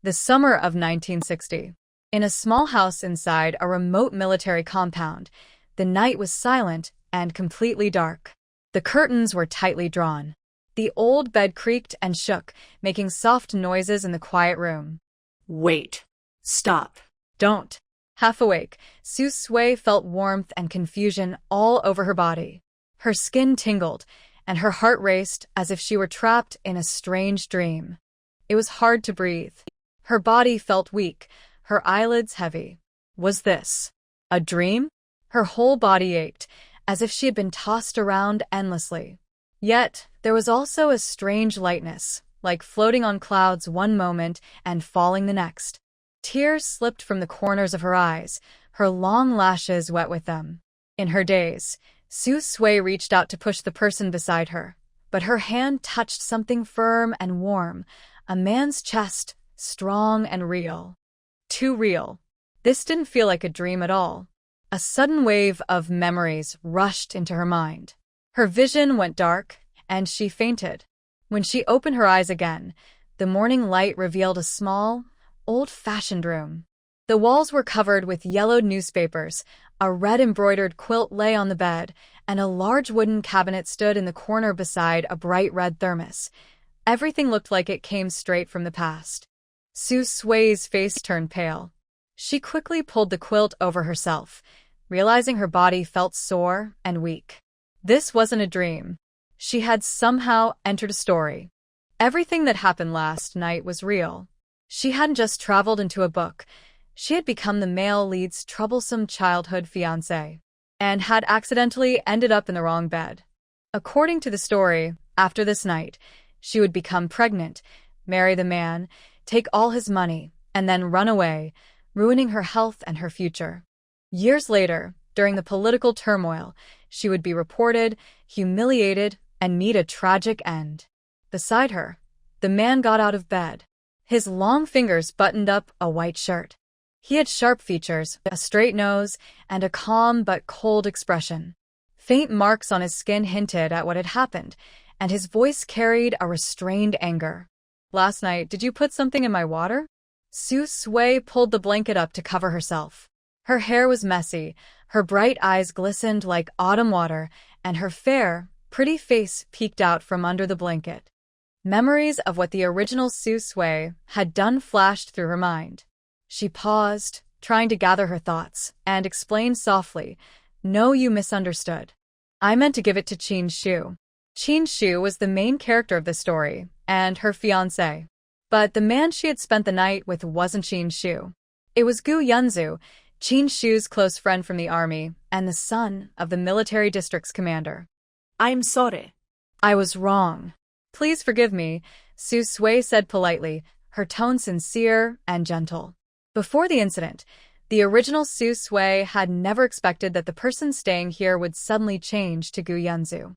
The summer of 1960. In a small house inside a remote military compound, the night was silent and completely dark. The curtains were tightly drawn. The old bed creaked and shook, making soft noises in the quiet room. Wait. Stop. Don't. Half awake, Su Sui felt warmth and confusion all over her body. Her skin tingled, and her heart raced as if she were trapped in a strange dream. It was hard to breathe. Her body felt weak, her eyelids heavy. Was this a dream? Her whole body ached, as if she had been tossed around endlessly. Yet, there was also a strange lightness, like floating on clouds one moment and falling the next. Tears slipped from the corners of her eyes, her long lashes wet with them. In her daze, Su Sui reached out to push the person beside her, but her hand touched something firm and warm, a man's chest, strong and real. Too real. This didn't feel like a dream at all. A sudden wave of memories rushed into her mind. Her vision went dark, and she fainted. When she opened her eyes again, the morning light revealed a small, old-fashioned room. The walls were covered with yellowed newspapers, a red embroidered quilt lay on the bed, and a large wooden cabinet stood in the corner beside a bright red thermos. Everything looked like it came straight from the past. Su Sui's face turned pale. She quickly pulled the quilt over herself, realizing her body felt sore and weak. This wasn't a dream. She had somehow entered a story. Everything that happened last night was real. She hadn't just traveled into a book. She had become the male lead's troublesome childhood fiancé, and had accidentally ended up in the wrong bed. According to the story, after this night, she would become pregnant, marry the man, take all his money, and then run away, ruining her health and her future. Years later, during the political turmoil, she would be reported, humiliated, and meet a tragic end. Beside her, the man got out of bed. His long fingers buttoned up a white shirt. He had sharp features, a straight nose, and a calm but cold expression. Faint marks on his skin hinted at what had happened, and his voice carried a restrained anger. "Last night, did you put something in my water?" Su Sui pulled the blanket up to cover herself. Her hair was messy, her bright eyes glistened like autumn water, and her fair, pretty face peeked out from under the blanket. Memories of what the original Su Sui had done flashed through her mind. She paused, trying to gather her thoughts, and explained softly, "No, you misunderstood. I meant to give it to Qin Shu." Qin Shu was the main character of the story, and her fiancé. But the man she had spent the night with wasn't Qin Shu. It was Gu Yunzu, Qin Shu's close friend from the army, and the son of the military district's commander. I'm sorry. "I was wrong. Please forgive me," Su Sui said politely, her tone sincere and gentle. Before the incident, the original Su Sui had never expected that the person staying here would suddenly change to Gu Yunzu.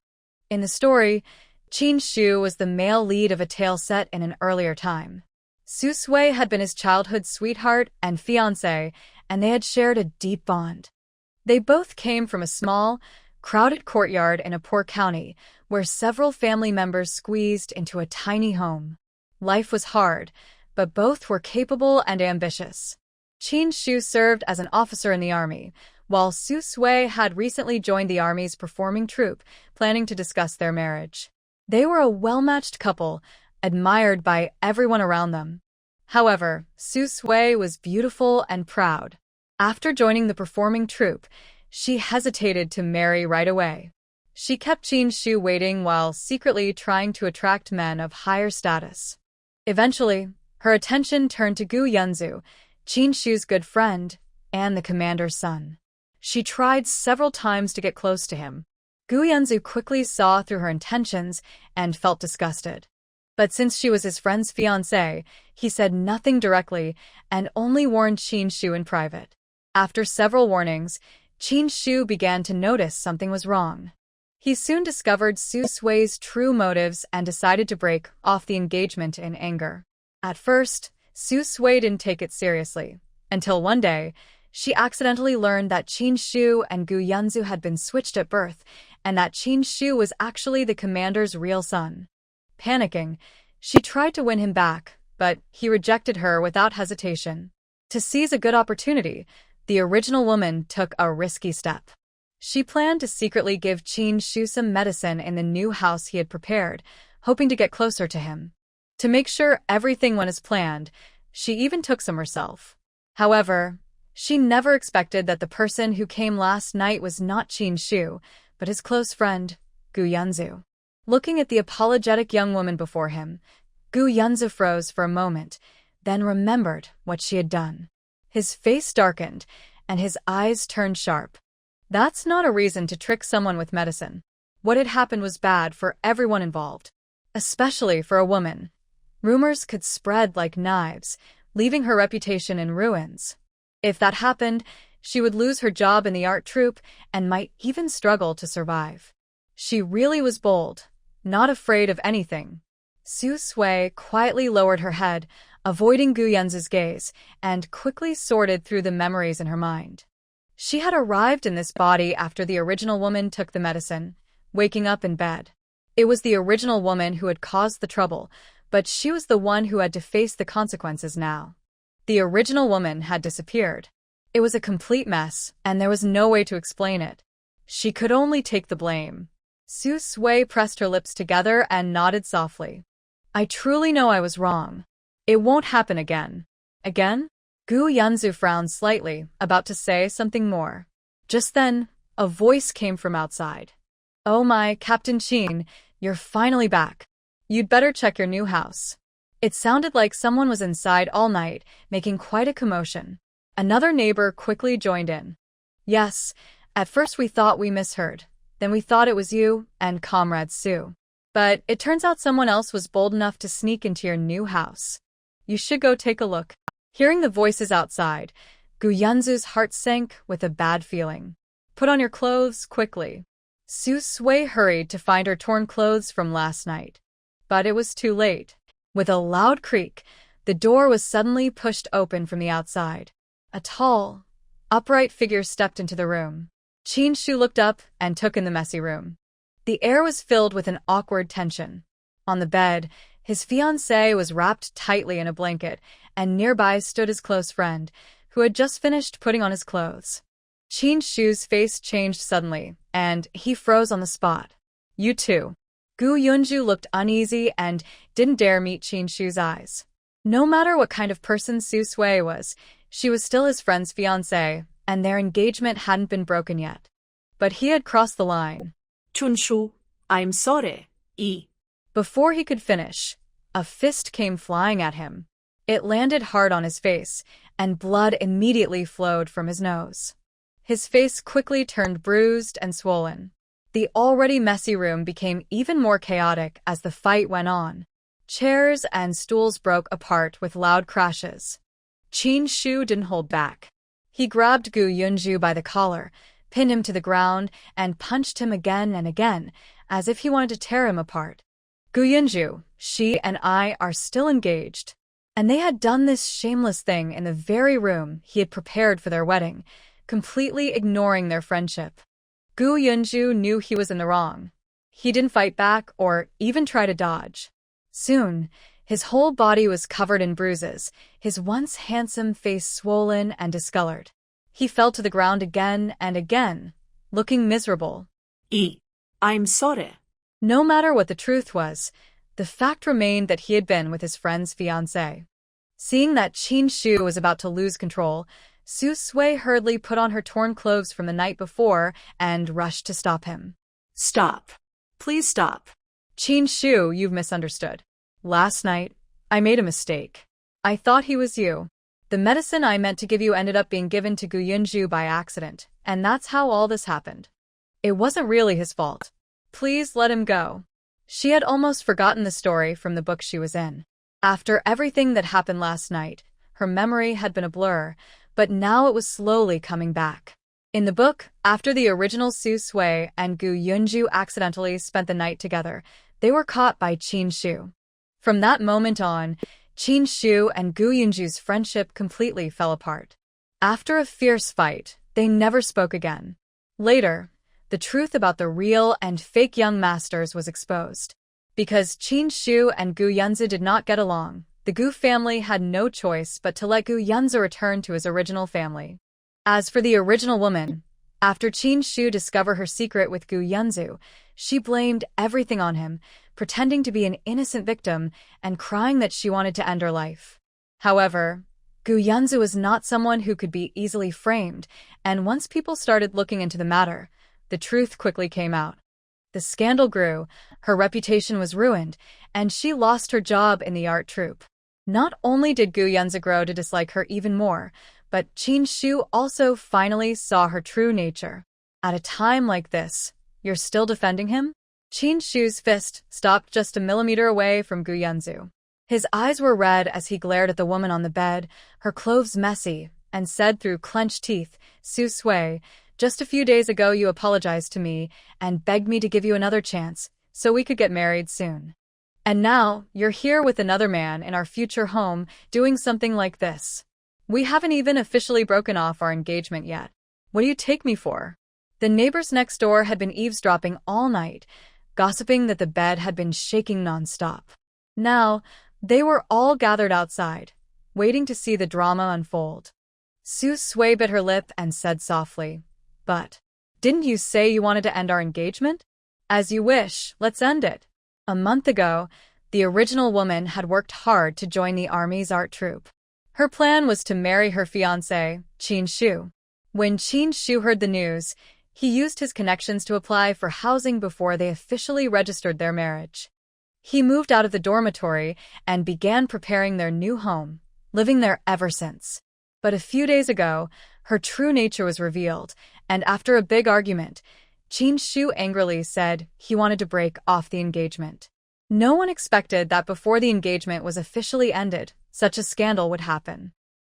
In the story, Qin Shu was the male lead of a tale set in an earlier time. Su Sui had been his childhood sweetheart and fiancé, and they had shared a deep bond. They both came from a small, crowded courtyard in a poor county, where several family members squeezed into a tiny home. Life was hard, but both were capable and ambitious. Qin Shu served as an officer in the army, while Su Sui had recently joined the army's performing troupe, planning to discuss their marriage. They were a well-matched couple, admired by everyone around them. However, Su Sui was beautiful and proud. After joining the performing troupe, she hesitated to marry right away. She kept Qin Shu waiting while secretly trying to attract men of higher status. Eventually, her attention turned to Gu Yunzu, Qin Shu's good friend, and the commander's son. She tried several times to get close to him. Gu Yunzu quickly saw through her intentions and felt disgusted. But since she was his friend's fiancée, he said nothing directly and only warned Qin Shu in private. After several warnings, Qin Shu began to notice something was wrong. He soon discovered Su Sui's true motives and decided to break off the engagement in anger. At first, Su Sui didn't take it seriously, until one day, she accidentally learned that Qin Shu and Gu Yunzu had been switched at birth, and that Qin Shu was actually the commander's real son. Panicking, she tried to win him back, but he rejected her without hesitation. To seize a good opportunity, the original woman took a risky step. She planned to secretly give Qin Shu some medicine in the new house he had prepared, hoping to get closer to him. To make sure everything went as planned, she even took some herself. However, she never expected that the person who came last night was not Qin Shu, but his close friend, Gu Yunzu. Looking at the apologetic young woman before him, Gu Yunzu froze for a moment, then remembered what she had done. His face darkened, and his eyes turned sharp. That's not a reason to trick someone with medicine. What had happened was bad for everyone involved, especially for a woman. Rumors could spread like knives, leaving her reputation in ruins. If that happened, she would lose her job in the art troupe and might even struggle to survive. She really was bold, not afraid of anything. Su Sui quietly lowered her head, avoiding Gu Yunzu's gaze, and quickly sorted through the memories in her mind. She had arrived in this body after the original woman took the medicine, waking up in bed. It was the original woman who had caused the trouble, but she was the one who had to face the consequences now. The original woman had disappeared. It was a complete mess, and there was no way to explain it. She could only take the blame. Su Sui pressed her lips together and nodded softly. I truly know I was wrong. It won't happen again. Again? Gu Yunzu frowned slightly, about to say something more. Just then, a voice came from outside. Oh my, Captain Qin, you're finally back. You'd better check your new house. It sounded like someone was inside all night, making quite a commotion. Another neighbor quickly joined in. Yes, at first we thought we misheard. Then we thought it was you and Comrade Su. But it turns out someone else was bold enough to sneak into your new house. You should go take a look. Hearing the voices outside, Gu Yunzu's heart sank with a bad feeling. Put on your clothes quickly. Su Sui hurried to find her torn clothes from last night. But it was too late. With a loud creak, the door was suddenly pushed open from the outside. A tall, upright figure stepped into the room. Qin Shu looked up and took in the messy room. The air was filled with an awkward tension. On the bed, his fiancée was wrapped tightly in a blanket, and nearby stood his close friend, who had just finished putting on his clothes. Qin Shu's face changed suddenly, and he froze on the spot. You too. Gu Yunju looked uneasy and didn't dare meet Qin Shu's eyes. No matter what kind of person Su Sui was, she was still his friend's fiancée, and their engagement hadn't been broken yet. But he had crossed the line. Chunshu, I'm sorry. Before he could finish, a fist came flying at him. It landed hard on his face, and blood immediately flowed from his nose. His face quickly turned bruised and swollen. The already messy room became even more chaotic as the fight went on. Chairs and stools broke apart with loud crashes. Qin Shu didn't hold back. He grabbed Gu Yunju by the collar, pinned him to the ground, and punched him again and again, as if he wanted to tear him apart. Gu Yunju, she and I are still engaged. And they had done this shameless thing in the very room he had prepared for their wedding, completely ignoring their friendship. Gu Yunju knew he was in the wrong. He didn't fight back or even try to dodge. Soon, his whole body was covered in bruises, his once handsome face swollen and discolored. He fell to the ground again and again, looking miserable. I'm sorry. No matter what the truth was, the fact remained that he had been with his friend's fiancée. Seeing that Qin Shu was about to lose control, Su Sui hurriedly put on her torn clothes from the night before and rushed to stop him. Stop. Please stop. Qin Shu, you've misunderstood. Last night, I made a mistake. I thought he was you. The medicine I meant to give you ended up being given to Gu Yunju by accident, and that's how all this happened. It wasn't really his fault. Please let him go. She had almost forgotten the story from the book she was in. After everything that happened last night, her memory had been a blur, but now it was slowly coming back. In the book, after the original Su Sui and Gu Yunju accidentally spent the night together, they were caught by Qin Shu. From that moment on, Qin Shu and Gu Yunju's friendship completely fell apart. After a fierce fight, they never spoke again. Later, the truth about the real and fake young masters was exposed. Because Qin Shu and Gu Yunzu did not get along, The Gu family had no choice but to let Gu Yunzi return to his original family. As for the original woman, after Qin Shu discovered her secret with Gu Yunzi, she blamed everything on him, pretending to be an innocent victim and crying that she wanted to end her life. However, Gu Yunzi was not someone who could be easily framed, and once people started looking into the matter, the truth quickly came out. The scandal grew, her reputation was ruined, and she lost her job in the art troupe. Not only did Gu Yunzi grow to dislike her even more, but Qin Shu also finally saw her true nature. At a time like this, you're still defending him? Qin Shu's fist stopped just a millimeter away from Gu Yunzi. His eyes were red as he glared at the woman on the bed, her clothes messy, and said through clenched teeth, "Su Sui, just a few days ago you apologized to me and begged me to give you another chance so we could get married soon. And now you're here with another man in our future home doing something like this. We haven't even officially broken off our engagement yet. What do you take me for?" The neighbors next door had been eavesdropping all night, gossiping that the bed had been shaking nonstop. Now, they were all gathered outside, waiting to see the drama unfold. Su Sui bit her lip and said softly, "But, didn't you say you wanted to end our engagement? As you wish, let's end it." A month ago, the original woman had worked hard to join the army's art troupe. Her plan was to marry her fiancé, Qin Shu. When Qin Shu heard the news, he used his connections to apply for housing before they officially registered their marriage. He moved out of the dormitory and began preparing their new home, living there ever since. But a few days ago, her true nature was revealed, and after a big argument, Qin Shu angrily said he wanted to break off the engagement. No one expected that before the engagement was officially ended, such a scandal would happen.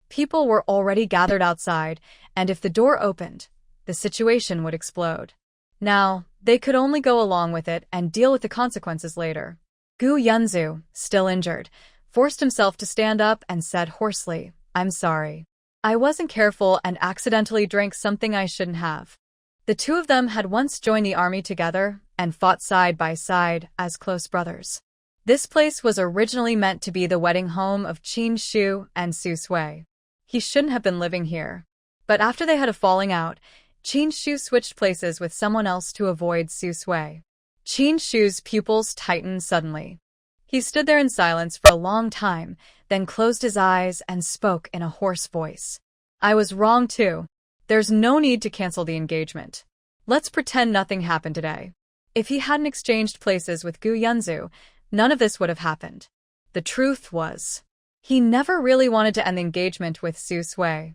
People were already gathered outside, and if the door opened, the situation would explode. Now, they could only go along with it and deal with the consequences later. Gu Yunzi, still injured, forced himself to stand up and said hoarsely, "I'm sorry. I wasn't careful and accidentally drank something I shouldn't have." The two of them had once joined the army together and fought side by side as close brothers. This place was originally meant to be the wedding home of Qin Shu and Su Sui. He shouldn't have been living here. But after they had a falling out, Qin Shu switched places with someone else to avoid Su Sui. Qin Shu's pupils tightened suddenly. He stood there in silence for a long time, then closed his eyes and spoke in a hoarse voice. "I was wrong too. There's no need to cancel the engagement. Let's pretend nothing happened today." If he hadn't exchanged places with Gu Yunzi, none of this would have happened. The truth was, he never really wanted to end the engagement with Su Sui.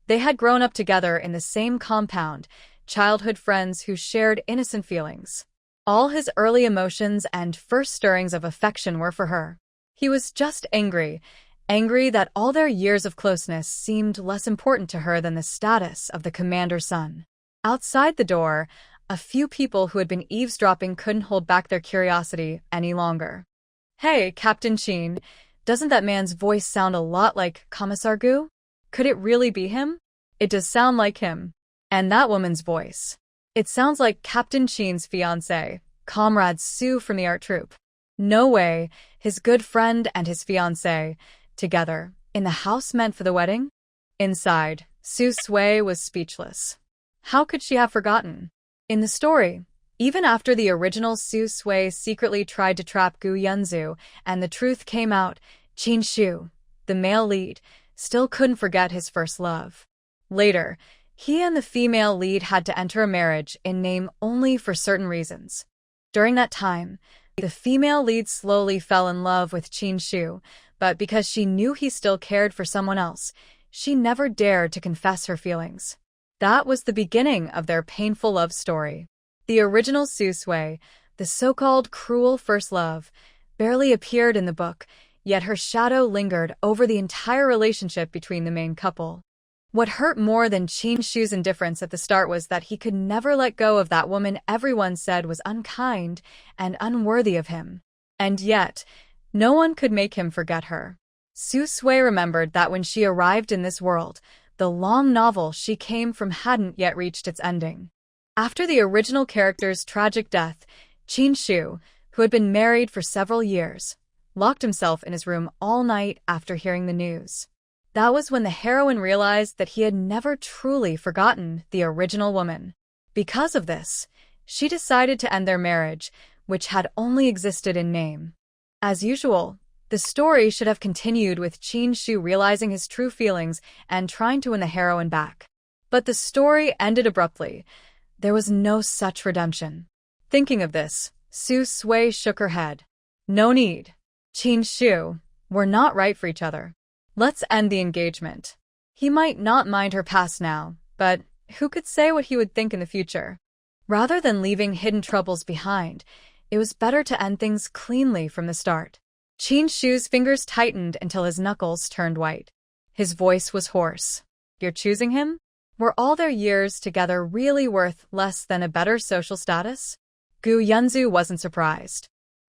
They had grown up together in the same compound, childhood friends who shared innocent feelings. All his early emotions and first stirrings of affection were for her. He was just angry that all their years of closeness seemed less important to her than the status of the commander's son. Outside the door, a few people who had been eavesdropping couldn't hold back their curiosity any longer. "Hey, Captain Qin, doesn't that man's voice sound a lot like Commissar Gu? Could it really be him?" "It does sound like him." "And that woman's voice. It sounds like Captain Qin's fiancé, Comrade Su from the art troupe." No way, his good friend and his fiancé, together, in the house meant for the wedding? Inside, Su Sui was speechless. How could she have forgotten? In the story, even after the original Su Sui secretly tried to trap Gu Yunzi and the truth came out, Qin Shu, the male lead, still couldn't forget his first love. Later, he and the female lead had to enter a marriage in name only for certain reasons. During that time, the female lead slowly fell in love with Qin Shu, but because she knew he still cared for someone else, she never dared to confess her feelings. That was the beginning of their painful love story. The original Su Sui, the so-called cruel first love, barely appeared in the book, yet her shadow lingered over the entire relationship between the main couple. What hurt more than Qin Shu's indifference at the start was that he could never let go of that woman everyone said was unkind and unworthy of him. And yet, no one could make him forget her. Su Sui remembered that when she arrived in this world, the long novel she came from hadn't yet reached its ending. After the original character's tragic death, Qin Shu, who had been married for several years, locked himself in his room all night after hearing the news. That was when the heroine realized that he had never truly forgotten the original woman. Because of this, she decided to end their marriage, which had only existed in name. As usual, the story should have continued with Shu realizing his true feelings and trying to win the heroine back. But the story ended abruptly. There was no such redemption. Thinking of this, Sui shook her head. No need. Shu, we're not right for each other. Let's end the engagement. He might not mind her past now, but who could say what he would think in the future? Rather than leaving hidden troubles behind, it was better to end things cleanly from the start. Shu's fingers tightened until his knuckles turned white. His voice was hoarse. You're choosing him? Were all their years together really worth less than a better social status? Gu Yunzu wasn't surprised.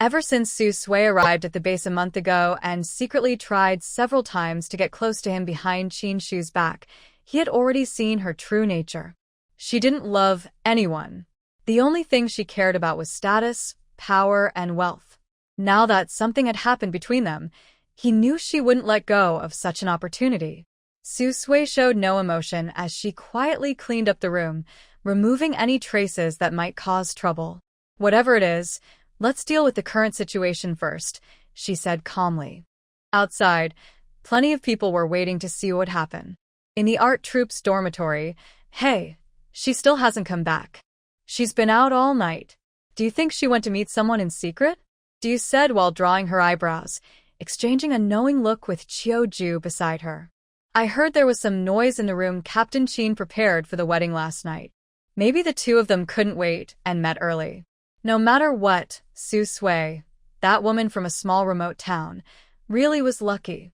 Ever since Sui arrived at the base a month ago and secretly tried several times to get close to him behind Shu's back, he had already seen her true nature. She didn't love anyone. The only thing she cared about was status, power, and wealth. Now that something had happened between them, he knew she wouldn't let go of such an opportunity. Sui showed no emotion as she quietly cleaned up the room, removing any traces that might cause trouble. Whatever it is, let's deal with the current situation first, she said calmly. Outside, plenty of people were waiting to see what would happen. In the art troupe's dormitory, hey, she still hasn't come back. She's been out all night. Do you think she went to meet someone in secret? Du said while drawing her eyebrows, exchanging a knowing look with Ju beside her. I heard there was some noise in the room Captain Qin prepared for the wedding last night. Maybe the two of them couldn't wait and met early. No matter what, Sui, that woman from a small remote town, really was lucky.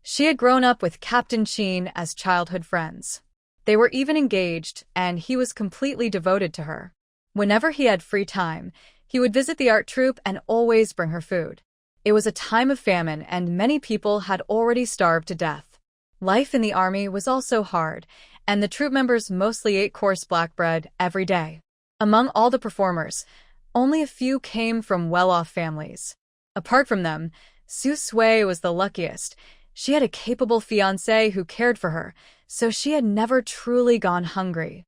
She had grown up with Captain Qin as childhood friends. They were even engaged, and he was completely devoted to her. Whenever he had free time, he would visit the art troupe and always bring her food. It was a time of famine, and many people had already starved to death. Life in the army was also hard, and the troupe members mostly ate coarse black bread every day. Among all the performers, only a few came from well-off families. Apart from them, Sui was the luckiest. She had a capable fiancé who cared for her, so she had never truly gone hungry.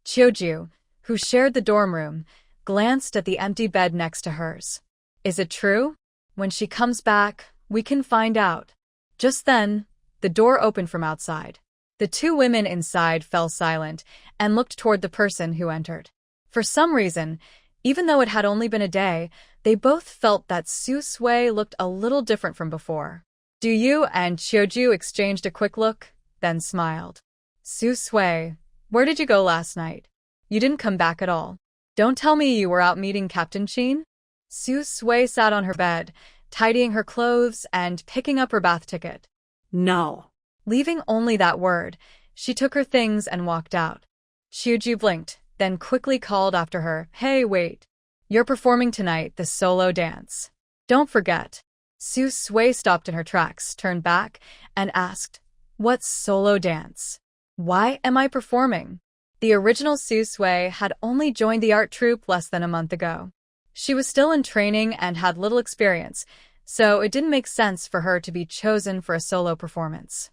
Ju, who shared the dorm room, glanced at the empty bed next to hers. Is it true? When she comes back, we can find out. Just then, the door opened from outside. The two women inside fell silent and looked toward the person who entered. For some reason, even though it had only been a day, they both felt that Sui looked a little different from before. Du and Ju exchanged a quick look, then smiled. Sui, where did you go last night? You didn't come back at all. Don't tell me you were out meeting Captain Qin? Sui sat on her bed, tidying her clothes and picking up her bath ticket. No. Leaving only that word, she took her things and walked out. Ju blinked, then quickly called after her, Hey, wait. You're performing tonight, the solo dance. Don't forget. Sui stopped in her tracks, turned back, and asked, What solo dance? Why am I performing? The original Sui had only joined the art troupe less than a month ago. She was still in training and had little experience, so it didn't make sense for her to be chosen for a solo performance.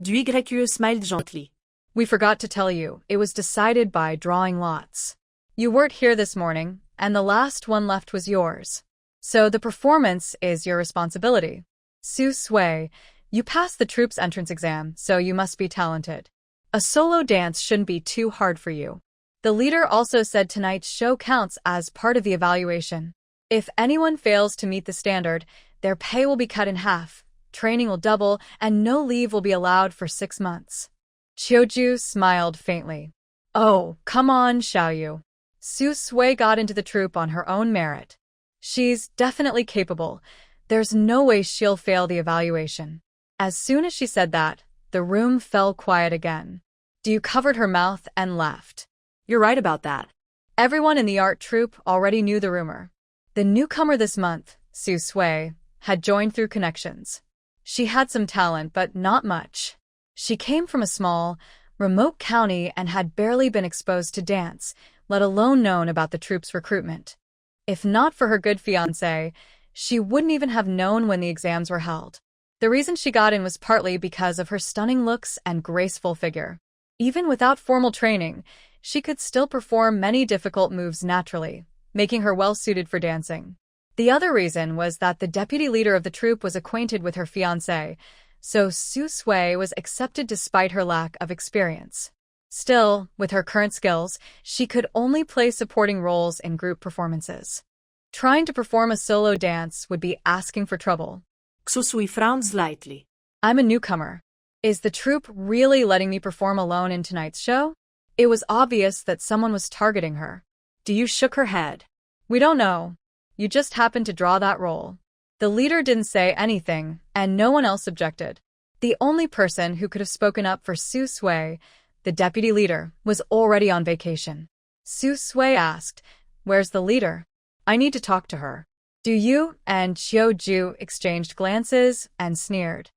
Du smiled gently. We forgot to tell you, it was decided by drawing lots. You weren't here this morning, and the last one left was yours. So the performance is your responsibility. Sui, you passed the troupe's entrance exam, so you must be talented. A solo dance shouldn't be too hard for you. The leader also said tonight's show counts as part of the evaluation. If anyone fails to meet the standard, their pay will be cut in half, training will double, and no leave will be allowed for 6 months. Ju smiled faintly. Oh, come on, Xiaoyu. Sui got into the troupe on her own merit. She's definitely capable. There's no way she'll fail the evaluation. As soon as she said that, the room fell quiet again. Du covered her mouth and laughed. You're right about that. Everyone in the art troupe already knew the rumor. The newcomer this month, Sui, had joined through connections. She had some talent, but not much. She came from a small, remote county and had barely been exposed to dance, let alone known about the troupe's recruitment. If not for her good fiancé, She wouldn't even have known when the exams were held. The reason she got in was partly because of her stunning looks and graceful figure. Even without formal training, she could still perform many difficult moves naturally, making her well-suited for dancing. The other reason was that the deputy leader of the troupe was acquainted with her fiancé, so Su Sui was accepted despite her lack of experience. Still, with her current skills, she could only play supporting roles in group performances. Trying to perform a solo dance would be asking for trouble. Su Sui frowned slightly. I'm a newcomer. Is the troupe really letting me perform alone in tonight's show? It was obvious that someone was targeting her. Diyu shook her head. We don't know. You just happened to draw that role. The leader didn't say anything, and no one else objected. The only person who could have spoken up for Su Sui, the deputy leader, was already on vacation. Su Sui asked, "Where's the leader? I need to talk to her." Du and Qiu exchanged glances and sneered.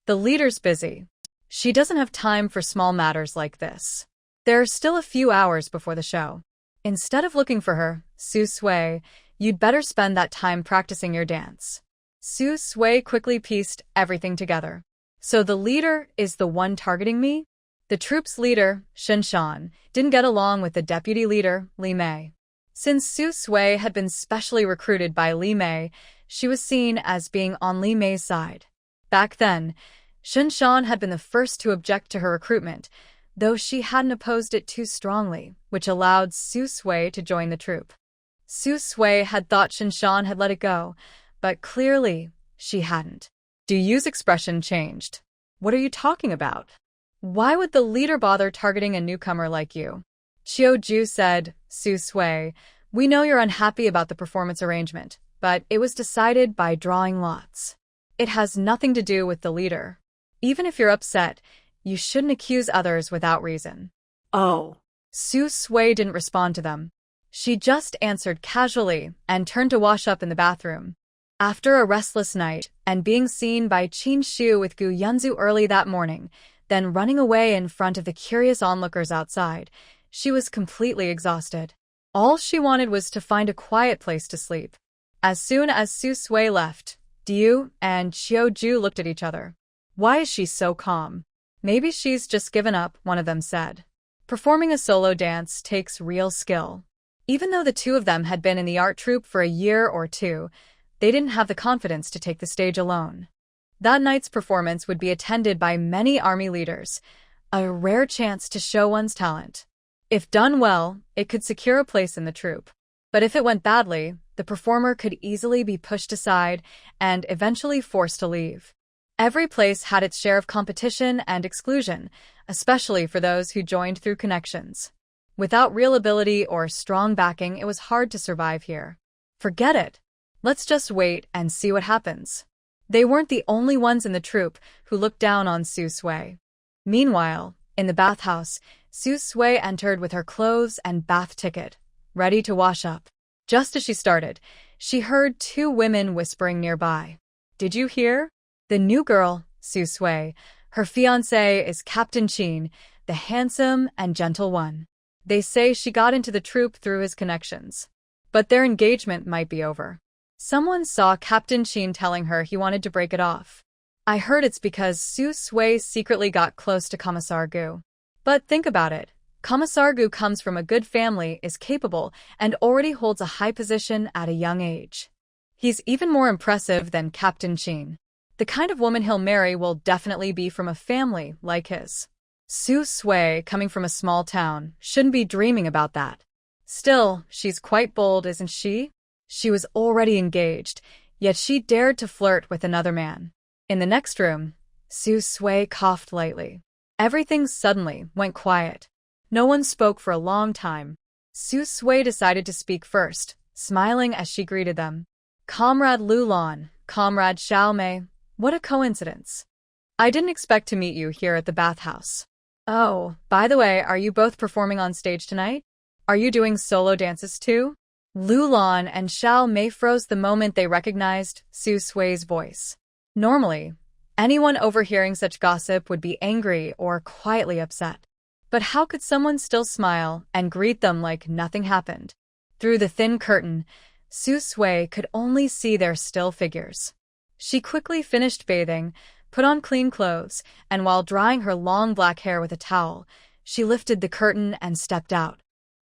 The leader's busy. She doesn't have time for small matters like this. There are still a few hours before the show. Instead of looking for her, Su Sui, you'd better spend that time practicing your dance. Su Sui quickly pieced everything together. So the leader is the one targeting me? The troupe's leader, Shan, didn't get along with the deputy leader, Li Mei. Since Su Sui had been specially recruited by Li Mei, she was seen as being on Li Mei's side. Back then, Shan had been the first to object to her recruitment, though she hadn't opposed it too strongly, which allowed Su Sui to join the troupe. Su Sui had thought Shan had let it go, but clearly she hadn't. Duyu's expression changed. What are you talking about? Why would the leader bother targeting a newcomer like you? Qiu said, Su Sui, we know you're unhappy about the performance arrangement, but it was decided by drawing lots. It has nothing to do with the leader. Even if you're upset, you shouldn't accuse others without reason. Oh. Su Sui didn't respond to them. She just answered casually and turned to wash up in the bathroom. After a restless night and being seen by Qin Shu with Gu Yunzu early that morning, then running away in front of the curious onlookers outside, she was completely exhausted. All she wanted was to find a quiet place to sleep. As soon as Su Sui left, Diyu and Qiu looked at each other. Why is she so calm? Maybe she's just given up, one of them said. Performing a solo dance takes real skill. Even though the two of them had been in the art troupe for a year or two, they didn't have the confidence to take the stage alone. That night's performance would be attended by many army leaders, a rare chance to show one's talent. If done well, it could secure a place in the troupe. But if it went badly, the performer could easily be pushed aside and eventually forced to leave. Every place had its share of competition and exclusion, especially for those who joined through connections. Without real ability or strong backing, it was hard to survive here. Forget it. Let's just wait and see what happens. They weren't the only ones in the troupe who looked down on Su Sui. Meanwhile, in the bathhouse, Su Sui entered with her clothes and bath ticket, ready to wash up. Just as she started, she heard two women whispering nearby. Did you hear? The new girl, Su Sui, her fiancé is Captain Qin, the handsome and gentle one. They say she got into the troupe through his connections. But their engagement might be over. Someone saw Captain Qin telling her he wanted to break it off. I heard it's because Su Sui secretly got close to Commissar Gu. But think about it. Commissar Gu comes from a good family, is capable, and already holds a high position at a young age. He's even more impressive than Captain Qin. The kind of woman he'll marry will definitely be from a family like his. Su Sui, coming from a small town, shouldn't be dreaming about that. Still, she's quite bold, isn't she? She was already engaged, yet she dared to flirt with another man. In the next room, Su Sui coughed lightly. Everything suddenly went quiet. No one spoke for a long time. Su Sui decided to speak first, smiling as she greeted them. Comrade Lu Lan, Comrade Xiao Mei, what a coincidence. I didn't expect to meet you here at the bathhouse. Oh, by the way, are you both performing on stage tonight? Are you doing solo dances too? Lu Lan and Xiao Mei froze the moment they recognized Su Sui's voice. Normally, anyone overhearing such gossip would be angry or quietly upset. But how could someone still smile and greet them like nothing happened? Through the thin curtain, Su Sui could only see their still figures. She quickly finished bathing, put on clean clothes, and while drying her long black hair with a towel, she lifted the curtain and stepped out.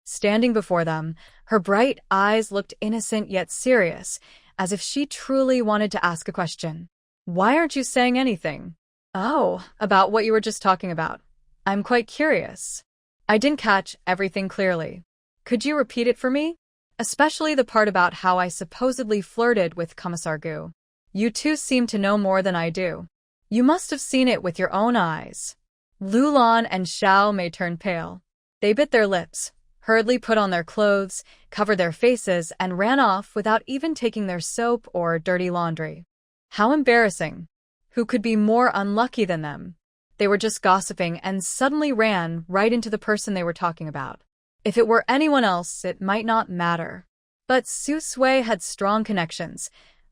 Standing before them, her bright eyes looked innocent yet serious, as if she truly wanted to ask a question. "Why aren't you saying anything?" "Oh, about what you were just talking about. I'm quite curious. I didn't catch everything clearly. Could you repeat it for me? Especially the part about how I supposedly flirted with Commissar Gu. You two seem to know more than I do. You must have seen it with your own eyes." Lulan and Xiao Mei turned pale. They bit their lips, hurriedly put on their clothes, covered their faces, and ran off without even taking their soap or dirty laundry. How embarrassing. Who could be more unlucky than them? They were just gossiping and suddenly ran right into the person they were talking about. If it were anyone else, it might not matter. But Su Sui had strong connections.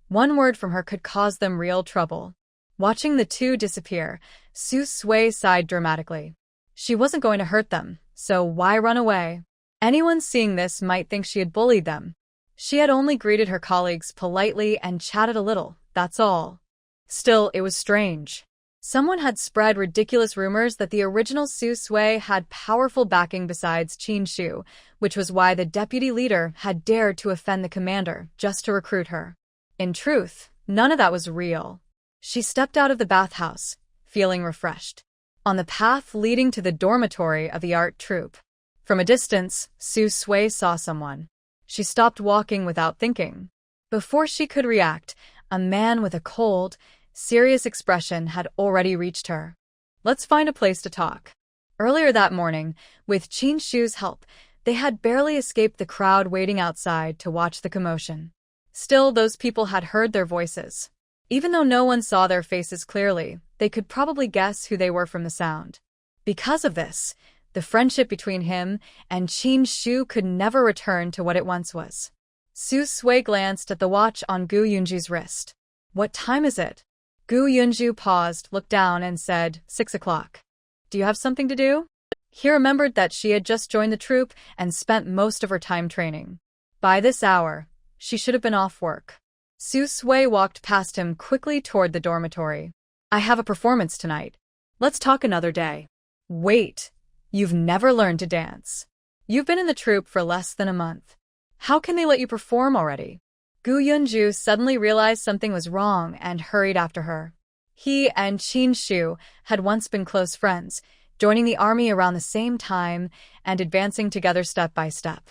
One word from her could cause them real trouble. Watching the two disappear, Su Sui sighed dramatically. She wasn't going to hurt them, so why run away? Anyone seeing this might think she had bullied them. She had only greeted her colleagues politely and chatted a little, that's all. Still, it was strange. Someone had spread ridiculous rumors that the original Su Sui had powerful backing besides Qin Shu, which was why the deputy leader had dared to offend the commander just to recruit her. In truth, none of that was real. She stepped out of the bathhouse, feeling refreshed, on the path leading to the dormitory of the art troupe. From a distance, Su Sui saw someone. She stopped walking without thinking. Before she could react, a man with a cold, serious expression had already reached her. "Let's find a place to talk." Earlier that morning, with Qin Shu's help, they had barely escaped the crowd waiting outside to watch the commotion. Still, those people had heard their voices. Even though no one saw their faces clearly, they could probably guess who they were from the sound. Because of this, the friendship between him and Qin Shu could never return to what it once was. Su Sui glanced at the watch on Gu Yunju's wrist. "What time is it?" Gu Yunju paused, looked down, and said, 6 o'clock. "Do you have something to do?" He remembered that she had just joined the troupe and spent most of her time training. By this hour, she should have been off work. Su Sui walked past him quickly toward the dormitory. "I have a performance tonight. Let's talk another day." "Wait, you've never learned to dance. You've been in the troupe for less than a month. How can they let you perform already?" Gu Yunju suddenly realized something was wrong and hurried after her. He and Qin Shu had once been close friends, joining the army around the same time and advancing together step by step.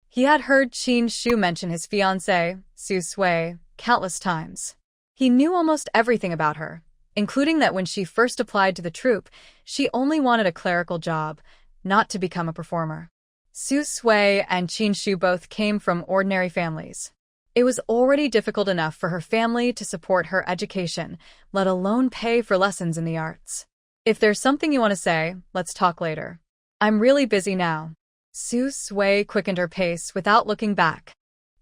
He had heard Qin Shu mention his fiancée, Su Sui, countless times. He knew almost everything about her, including that when she first applied to the troupe, she only wanted a clerical job, not to become a performer. Su Sui and Qin Shu both came from ordinary families. It was already difficult enough for her family to support her education, let alone pay for lessons in the arts. "If there's something you want to say, let's talk later. I'm really busy now." Su Sui quickened her pace without looking back.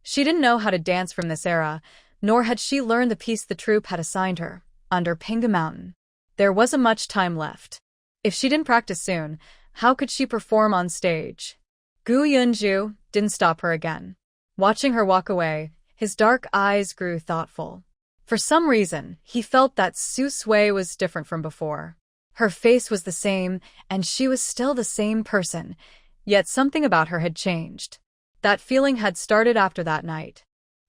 She didn't know how to dance from this era, nor had she learned the piece the troupe had assigned her, under Pinga Mountain. There wasn't much time left. If she didn't practice soon, how could she perform on stage? Gu Yunju didn't stop her again. Watching her walk away, his dark eyes grew thoughtful. For some reason, he felt that Su Sui was different from before. Her face was the same, and she was still the same person, yet something about her had changed. That feeling had started after that night.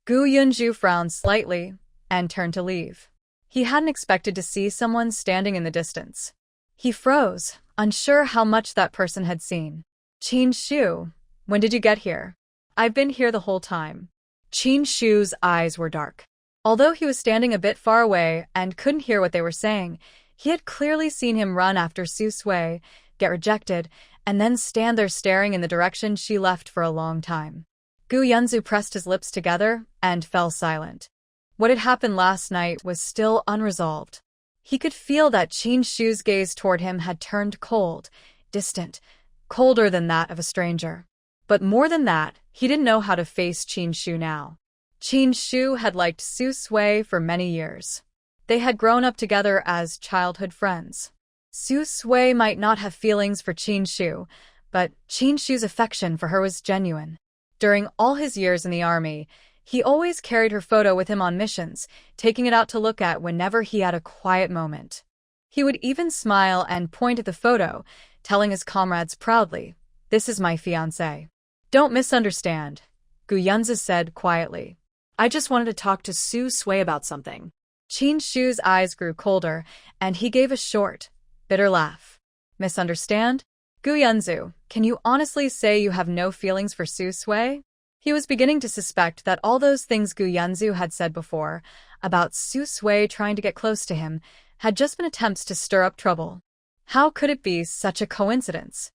Gu Yunju frowned slightly and turned to leave. He hadn't expected to see someone standing in the distance. He froze, unsure how much that person had seen. "Qin Shu, when did you get here?" "I've been here the whole time." Qin Shu's eyes were dark. Although he was standing a bit far away and couldn't hear what they were saying, he had clearly seen him run after Su Sui, get rejected, and then stand there staring in the direction she left for a long time. Gu Yunzu pressed his lips together and fell silent. What had happened last night was still unresolved. He could feel that Qin Shu's gaze toward him had turned cold, distant, colder than that of a stranger. But more than that, he didn't know how to face Qin Shu now. Qin Shu had liked Su Sui for many years. They had grown up together as childhood friends. Su Sui might not have feelings for Qin Shu, but Qin Shu's affection for her was genuine. During all his years in the army, He always carried her photo with him on missions, taking it out to look at whenever he had a quiet moment. He would even smile and point at the photo, telling his comrades proudly, "This is my fiancé." "Don't misunderstand," Gu Yunzi said quietly. "I just wanted to talk to Su Sui about something." Qin Shu's eyes grew colder, and he gave a short, bitter laugh. "Misunderstand? Gu Yunzi, can you honestly say you have no feelings for Su Sui?" He was beginning to suspect that all those things Gu Yunzi had said before, about Su Sui trying to get close to him, had just been attempts to stir up trouble. How could it be such a coincidence?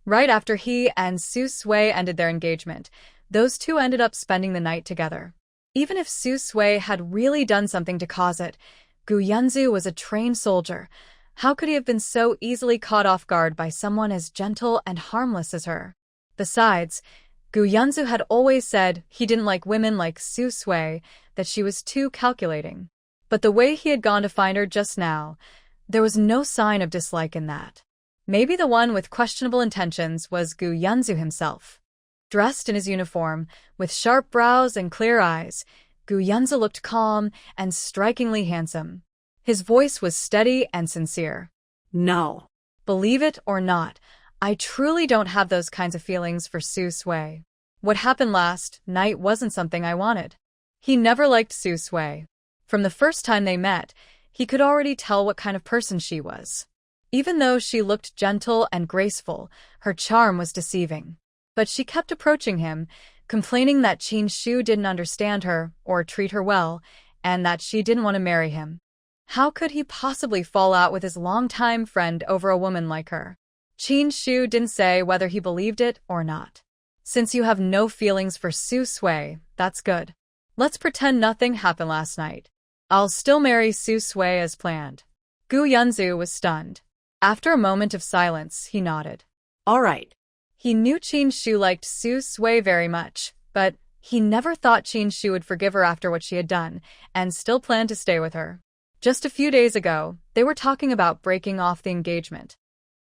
Right after he and Su Sui ended their engagement, those two ended up spending the night together. Even if Su Sui had really done something to cause it, Gu Yunzi was a trained soldier. How could he have been so easily caught off guard by someone as gentle and harmless as her? Besides, Gu Yunzi had always said he didn't like women like Su Sui, that she was too calculating. But the way he had gone to find her just now, there was no sign of dislike in that. Maybe the one with questionable intentions was Gu Yunzi himself. Dressed in his uniform, with sharp brows and clear eyes, Gu Yunzi looked calm and strikingly handsome. His voice was steady and sincere. "No. Believe it or not, I truly don't have those kinds of feelings for Su Sui. What happened last night wasn't something I wanted." He never liked Su Sui. From the first time they met, he could already tell what kind of person she was. Even though she looked gentle and graceful, her charm was deceiving. But she kept approaching him, complaining that Qin Shu didn't understand her or treat her well, and that she didn't want to marry him. How could he possibly fall out with his longtime friend over a woman like her? Qin Shu didn't say whether he believed it or not. "Since you have no feelings for Su Sui, that's good. Let's pretend nothing happened last night. I'll still marry Su Sui as planned." Gu Yunzi was stunned. After a moment of silence, he nodded. "All right." He knew Qin Shu liked Su Sui very much, but he never thought Qin Shu would forgive her after what she had done, and still planned to stay with her. Just a few days ago, they were talking about breaking off the engagement.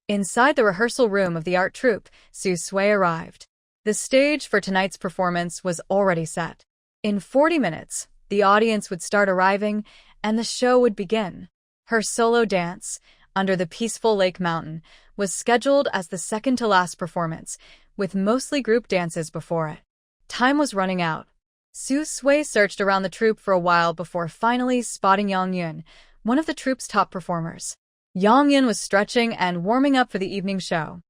Inside the rehearsal room of the art troupe, Su Sui arrived. The stage for tonight's performance was already set. In 40 minutes, the audience would start arriving, and the show would begin. Her solo dance, Under the Peaceful Lake Mountain, was scheduled as the second-to-last performance, with mostly group dances before it. Time was running out. Su Sui searched around the troupe for a while before finally spotting Yang Yun, one of the troupe's top performers. Yang Yun was stretching and warming up for the evening show.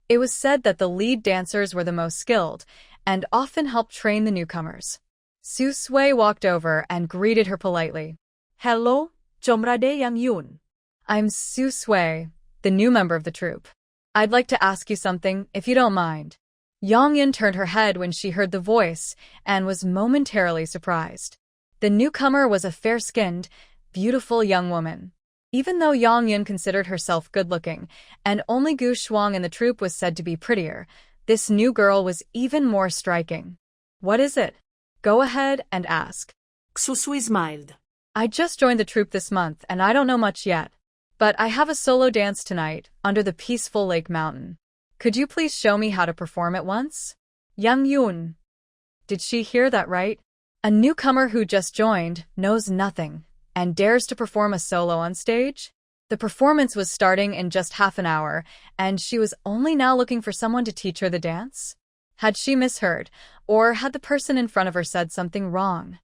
It was said that the lead dancers were the most skilled, and often helped train the newcomers. Su Sui walked over and greeted her politely. "Hello, Chomrade Yang Yun." "I'm Su Sui, the new member of the troupe. I'd like to ask you something, if you don't mind." Yang Yun turned her head when she heard the voice and was momentarily surprised. The newcomer was a fair-skinned, beautiful young woman. Even though Yang Yun considered herself good-looking, and only Gu Shuang in the troupe was said to be prettier, this new girl was even more striking. "What is it? Go ahead and ask." Su Sui smiled. "I just joined the troupe this month and I don't know much yet. But I have a solo dance tonight, Under the Peaceful Lake Mountain. Could you please show me how to perform it once?" Yang Yun. Did she hear that right? A newcomer who just joined, knows nothing, and dares to perform a solo on stage? The performance was starting in just half an hour, and she was only now looking for someone to teach her the dance? Had she misheard, or had the person in front of her said something wrong?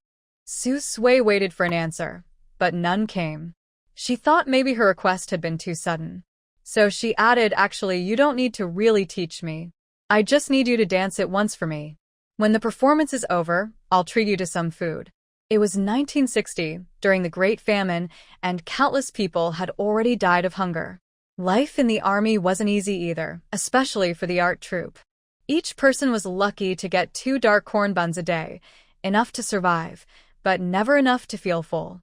Su Sui waited for an answer, but none came. She thought maybe her request had been too sudden. So she added, "Actually, you don't need to really teach me. I just need you to dance it once for me. When the performance is over, I'll treat you to some food." It was 1960, during the Great Famine, and countless people had already died of hunger. Life in the army wasn't easy either, especially for the art troupe. Each person was lucky to get 2 dark corn buns a day, enough to survive, but never enough to feel full.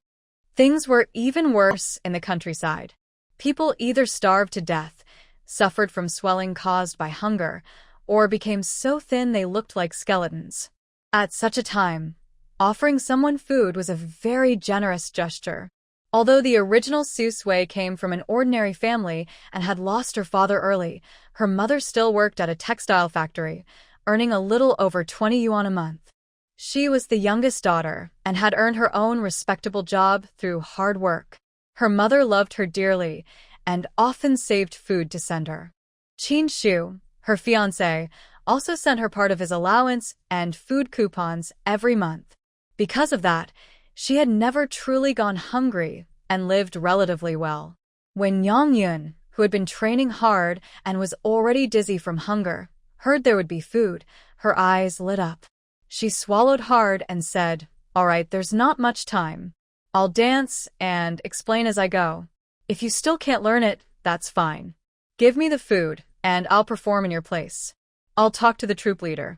Things were even worse in the countryside. People either starved to death, suffered from swelling caused by hunger, or became so thin they looked like skeletons. At such a time, offering someone food was a very generous gesture. Although the original Su Sui came from an ordinary family and had lost her father early, her mother still worked at a textile factory, earning a little over 20 yuan a month. She was the youngest daughter and had earned her own respectable job through hard work. Her mother loved her dearly and often saved food to send her. Qin Shu, her fiancé, also sent her part of his allowance and food coupons every month. Because of that, she had never truly gone hungry and lived relatively well. When Yang Yun, who had been training hard and was already dizzy from hunger, heard there would be food, her eyes lit up. She swallowed hard and said, "All right, there's not much time. I'll dance and explain as I go. If you still can't learn it, that's fine. Give me the food, and I'll perform in your place. I'll talk to the troupe leader."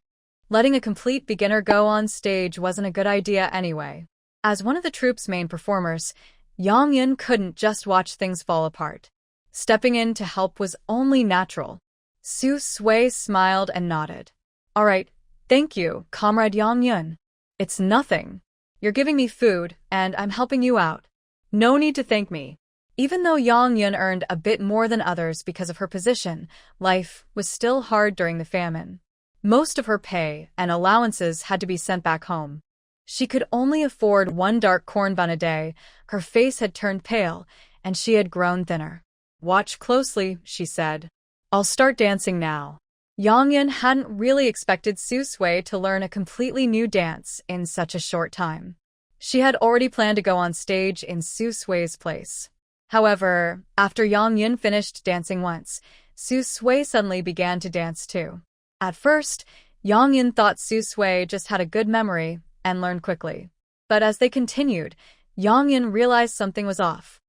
Letting a complete beginner go on stage wasn't a good idea anyway. As one of the troupe's main performers, Yang Yun couldn't just watch things fall apart. Stepping in to help was only natural. Su Sui smiled and nodded. "All right, thank you, Comrade Yang Yun. It's nothing. You're giving me food, and I'm helping you out. No need to thank me." Even though Yang Yun earned a bit more than others because of her position, life was still hard during the famine. Most of her pay and allowances had to be sent back home. She could only afford one dark corn bun a day, her face had turned pale, and she had grown thinner. "Watch closely," she said. "I'll start dancing now." Yang Yun hadn't really expected Su Sui to learn a completely new dance in such a short time. She had already planned to go on stage in Su Sui's place. However, after Yang Yun finished dancing once, Su Sui suddenly began to dance too. At first, Yang Yun thought Su Sui just had a good memory and learned quickly. But as they continued, Yang Yun realized something was off.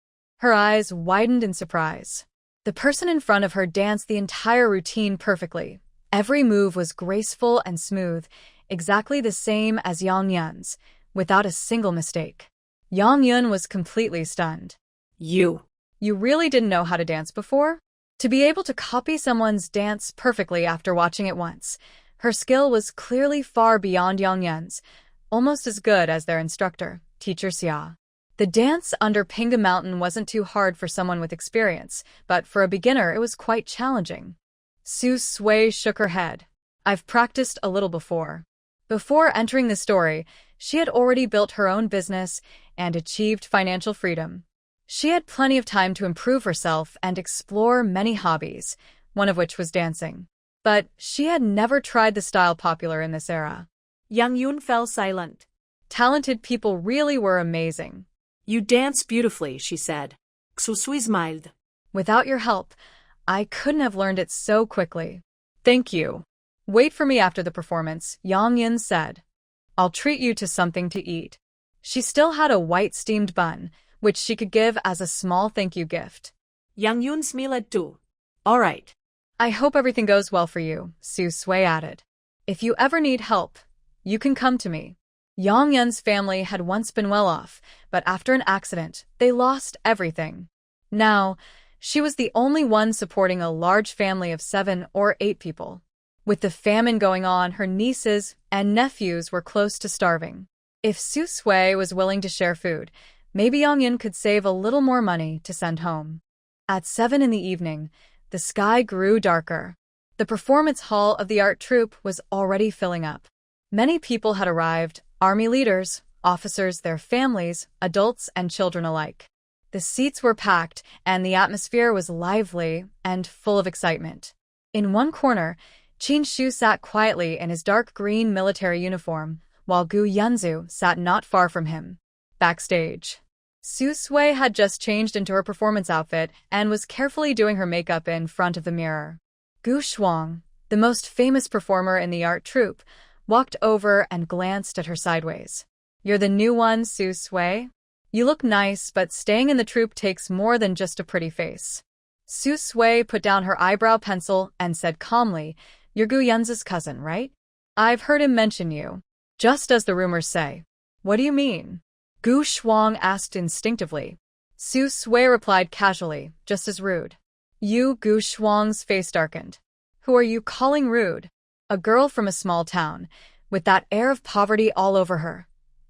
Her eyes widened in surprise. The person in front of her danced the entire routine perfectly. Every move was graceful and smooth, exactly the same as Yang Yun's, without a single mistake. Yang Yun was completely stunned. You really didn't know how to dance before?" To be able to copy someone's dance perfectly after watching it once, her skill was clearly far beyond Yang Yun's, almost as good as their instructor, Teacher Xia. The dance under Pinga Mountain wasn't too hard for someone with experience, but for a beginner it was quite challenging. Su Sui shook her head. "I've practiced a little before." Before entering the story, she had already built her own business and achieved financial freedom. She had plenty of time to improve herself and explore many hobbies, one of which was dancing. But she had never tried the style popular in this era. Yang Yun fell silent. Talented people really were amazing. "You dance beautifully," she said. Su Sui smiled. "Without your help, I couldn't have learned it so quickly." "Thank you. Wait for me after the performance," Yang Yun said. "I'll treat you to something to eat." She still had a white steamed bun, which she could give as a small thank you gift. Yang Yun smiled too. "All right." "I hope everything goes well for you," Su Sui added. "If you ever need help, you can come to me." Yang Yun's family had once been well off, but after an accident, they lost everything. Now, she was the only one supporting a large family of 7 or 8 people. With the famine going on, her nieces and nephews were close to starving. If Su Sui was willing to share food, maybe Yang Yun could save a little more money to send home. At 7 in the evening, the sky grew darker. The performance hall of the art troupe was already filling up. Many people had arrived, army leaders, officers, their families, adults and children alike. The seats were packed, and the atmosphere was lively and full of excitement. In one corner, Qin Shu sat quietly in his dark green military uniform, while Gu Yunzu sat not far from him. Backstage, Su Sui had just changed into her performance outfit and was carefully doing her makeup in front of the mirror. Gu Shuang, the most famous performer in the art troupe, walked over and glanced at her sideways. "You're the new one, Su Sui? You look nice, but staying in the troupe takes more than just a pretty face." Su Sui put down her eyebrow pencil and said calmly, "You're Gu Yun's cousin, right? I've heard him mention you. Just as the rumors say." "What do you mean?" Gu Shuang asked instinctively. Su Sui replied casually, just as rude. Gu Shuang's face darkened. "Who are you calling rude?" A girl from a small town, with that air of poverty all over her,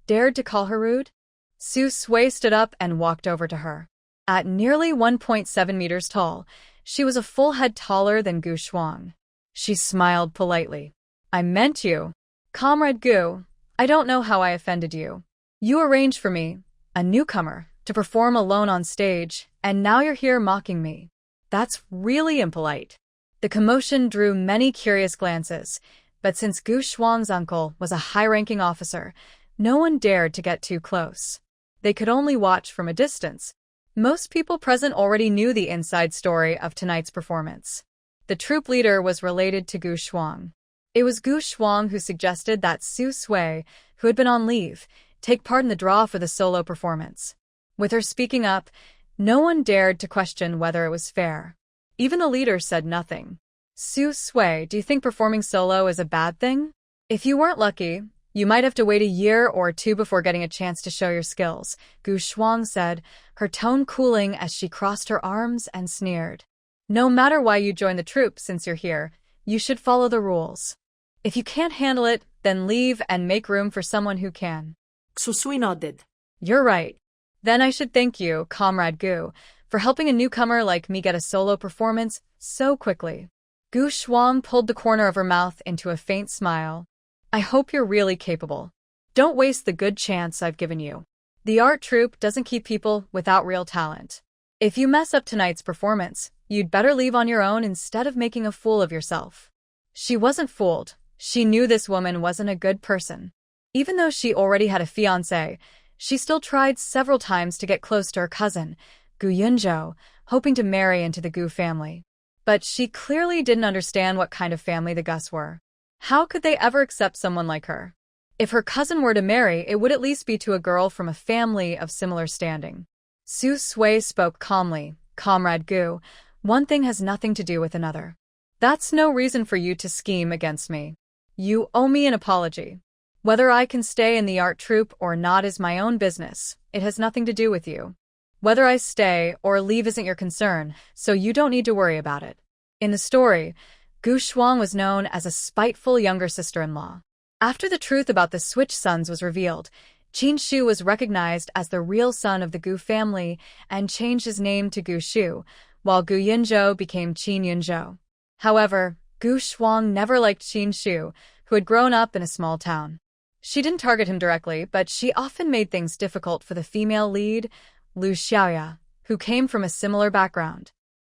dared to call her rude? Su Sui stood up and walked over to her. At nearly 1.7 meters tall, she was a full head taller than Gu Shuang. She smiled politely. "I meant you. Comrade Gu, I don't know how I offended you. You arranged for me, a newcomer, to perform alone on stage, and now you're here mocking me. That's really impolite. The commotion drew many curious glances, but since Gu Shuang's uncle was a high-ranking officer, no one dared to get too close. They could only watch from a distance. Most people present already knew the inside story of tonight's performance. The troupe leader was related to Gu Shuang. It was Gu Shuang who suggested that Su Sui, who had been on leave, take part in the draw for the solo performance. With her speaking up, no one dared to question whether it was fair. Even the leader said nothing. Su Sui, do you think performing solo is a bad thing? If you weren't lucky, you might have to wait a year or two before getting a chance to show your skills, Gu Shuang said, her tone cooling as she crossed her arms and sneered. No matter why you joined the troupe since you're here, you should follow the rules. If you can't handle it, then leave and make room for someone who can. Susui nodded. You're right. Then I should thank you, Comrade Gu, for helping a newcomer like me get a solo performance so quickly. Gu Shuang pulled the corner of her mouth into a faint smile. I hope you're really capable. Don't waste the good chance I've given you. The art troupe doesn't keep people without real talent. If you mess up tonight's performance, you'd better leave on your own instead of making a fool of yourself. She wasn't fooled. She knew this woman wasn't a good person. Even though she already had a fiancé, she still tried several times to get close to her cousin, Gu Yunzhou, hoping to marry into the Gu family. But she clearly didn't understand what kind of family the Gus were. How could they ever accept someone like her? If her cousin were to marry, it would at least be to a girl from a family of similar standing. Su Sui spoke calmly. Comrade Gu, one thing has nothing to do with another. That's no reason for you to scheme against me. You owe me an apology. Whether I can stay in the art troupe or not is my own business. It has nothing to do with you. Whether I stay or leave isn't your concern, so you don't need to worry about it. In the story, Gu Shuang was known as a spiteful younger sister-in-law. After the truth about the Switch sons was revealed, Qin Shu was recognized as the real son of the Gu family and changed his name to Gu Shu, while Gu Yunzhou became Qin Yunzhou. However, Gu Shuang never liked Qin Shu, who had grown up in a small town. She didn't target him directly, but she often made things difficult for the female lead, Lu Xiaoya, who came from a similar background.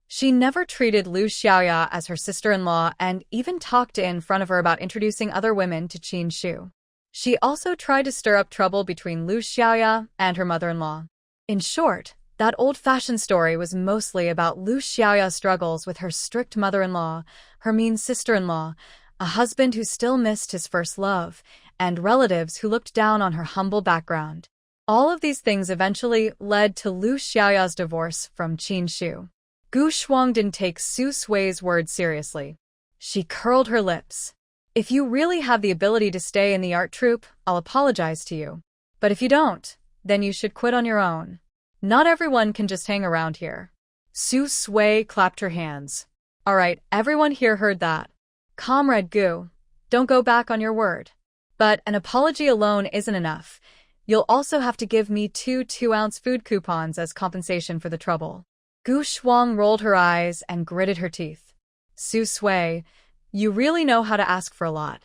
She never treated Lu Xiaoya as her sister-in-law and even talked in front of her about introducing other women to Qin Shu. She also tried to stir up trouble between Lu Xiaoya and her mother-in-law. In short, that old-fashioned story was mostly about Lu Xiaoya's struggles with her strict mother-in-law, her mean sister-in-law, a husband who still missed his first love, and relatives who looked down on her humble background. All of these things eventually led to Lu Xiaoya's divorce from Qin Shu. Gu Shuang didn't take Su Sui's words seriously. She curled her lips. If you really have the ability to stay in the art troupe, I'll apologize to you. But if you don't, then you should quit on your own. Not everyone can just hang around here. Su Sui clapped her hands. All right, everyone here heard that. Comrade Gu, don't go back on your word. But an apology alone isn't enough. You'll also have to give me 2 2-ounce food coupons as compensation for the trouble. Gu Shuang rolled her eyes and gritted her teeth. Su Sui, you really know how to ask for a lot.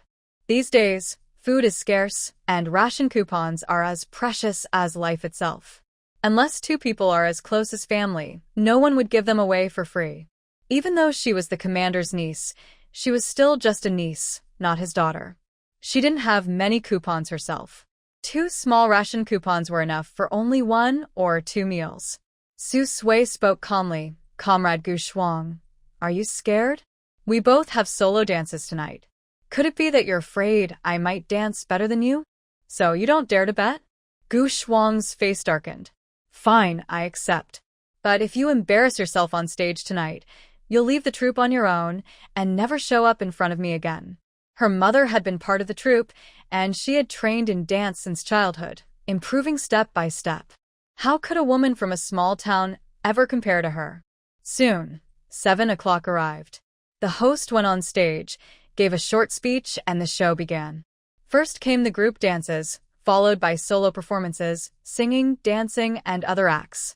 These days, food is scarce, and ration coupons are as precious as life itself. Unless 2 people are as close as family, no one would give them away for free. Even though she was the commander's niece, she was still just a niece, not his daughter. She didn't have many coupons herself. 2 small ration coupons were enough for only 1 or 2 meals. Su Sui spoke calmly. Comrade Gu Shuang, are you scared? We both have solo dances tonight. Could it be that you're afraid I might dance better than you? So you don't dare to bet? Gu Shuang's face darkened. Fine, I accept. But if you embarrass yourself on stage tonight, you'll leave the troupe on your own and never show up in front of me again. Her mother had been part of the troupe, and she had trained in dance since childhood, improving step by step. How could a woman from a small town ever compare to her? Soon, 7 o'clock arrived. The host went on stage, gave a short speech, and the show began. First came the group dances, followed by solo performances, singing, dancing, and other acts.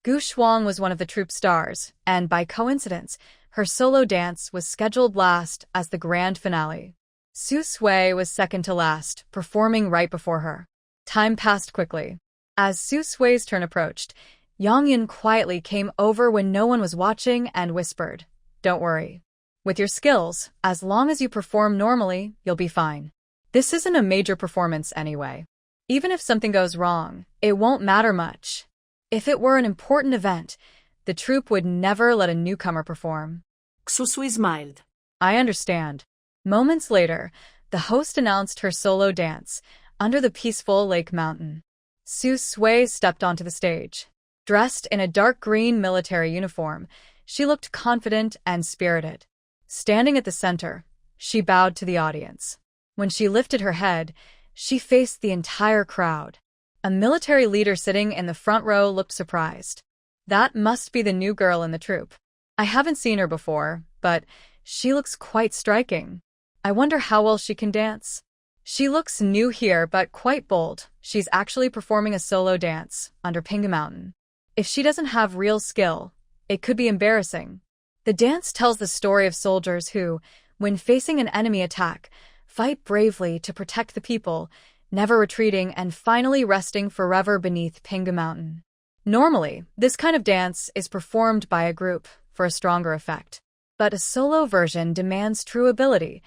Gu Shuang was one of the troupe stars, and by coincidence, her solo dance was scheduled last as the grand finale. Su Sui was second to last, performing right before her. Time passed quickly. As Su Sui's turn approached, Yongyun quietly came over when no one was watching and whispered, "Don't worry. With your skills, as long as you perform normally, you'll be fine. This isn't a major performance anyway. Even if something goes wrong, it won't matter much. If it were an important event, the troupe would never let a newcomer perform." Su Sui smiled. "I understand." Moments later, the host announced her solo dance, Under the Peaceful Lake Mountain. Su Sui stepped onto the stage. Dressed in a dark green military uniform, she looked confident and spirited. Standing at the center, she bowed to the audience. When she lifted her head, she faced the entire crowd. A military leader sitting in the front row looked surprised. "That must be the new girl in the troupe. I haven't seen her before, but she looks quite striking. I wonder how well she can dance." "She looks new here but quite bold. She's actually performing a solo dance, Under Pinga Mountain. If she doesn't have real skill, it could be embarrassing." The dance tells the story of soldiers who, when facing an enemy attack, fight bravely to protect the people, never retreating and finally resting forever beneath Pinga Mountain. Normally, this kind of dance is performed by a group for a stronger effect. But a solo version demands true ability.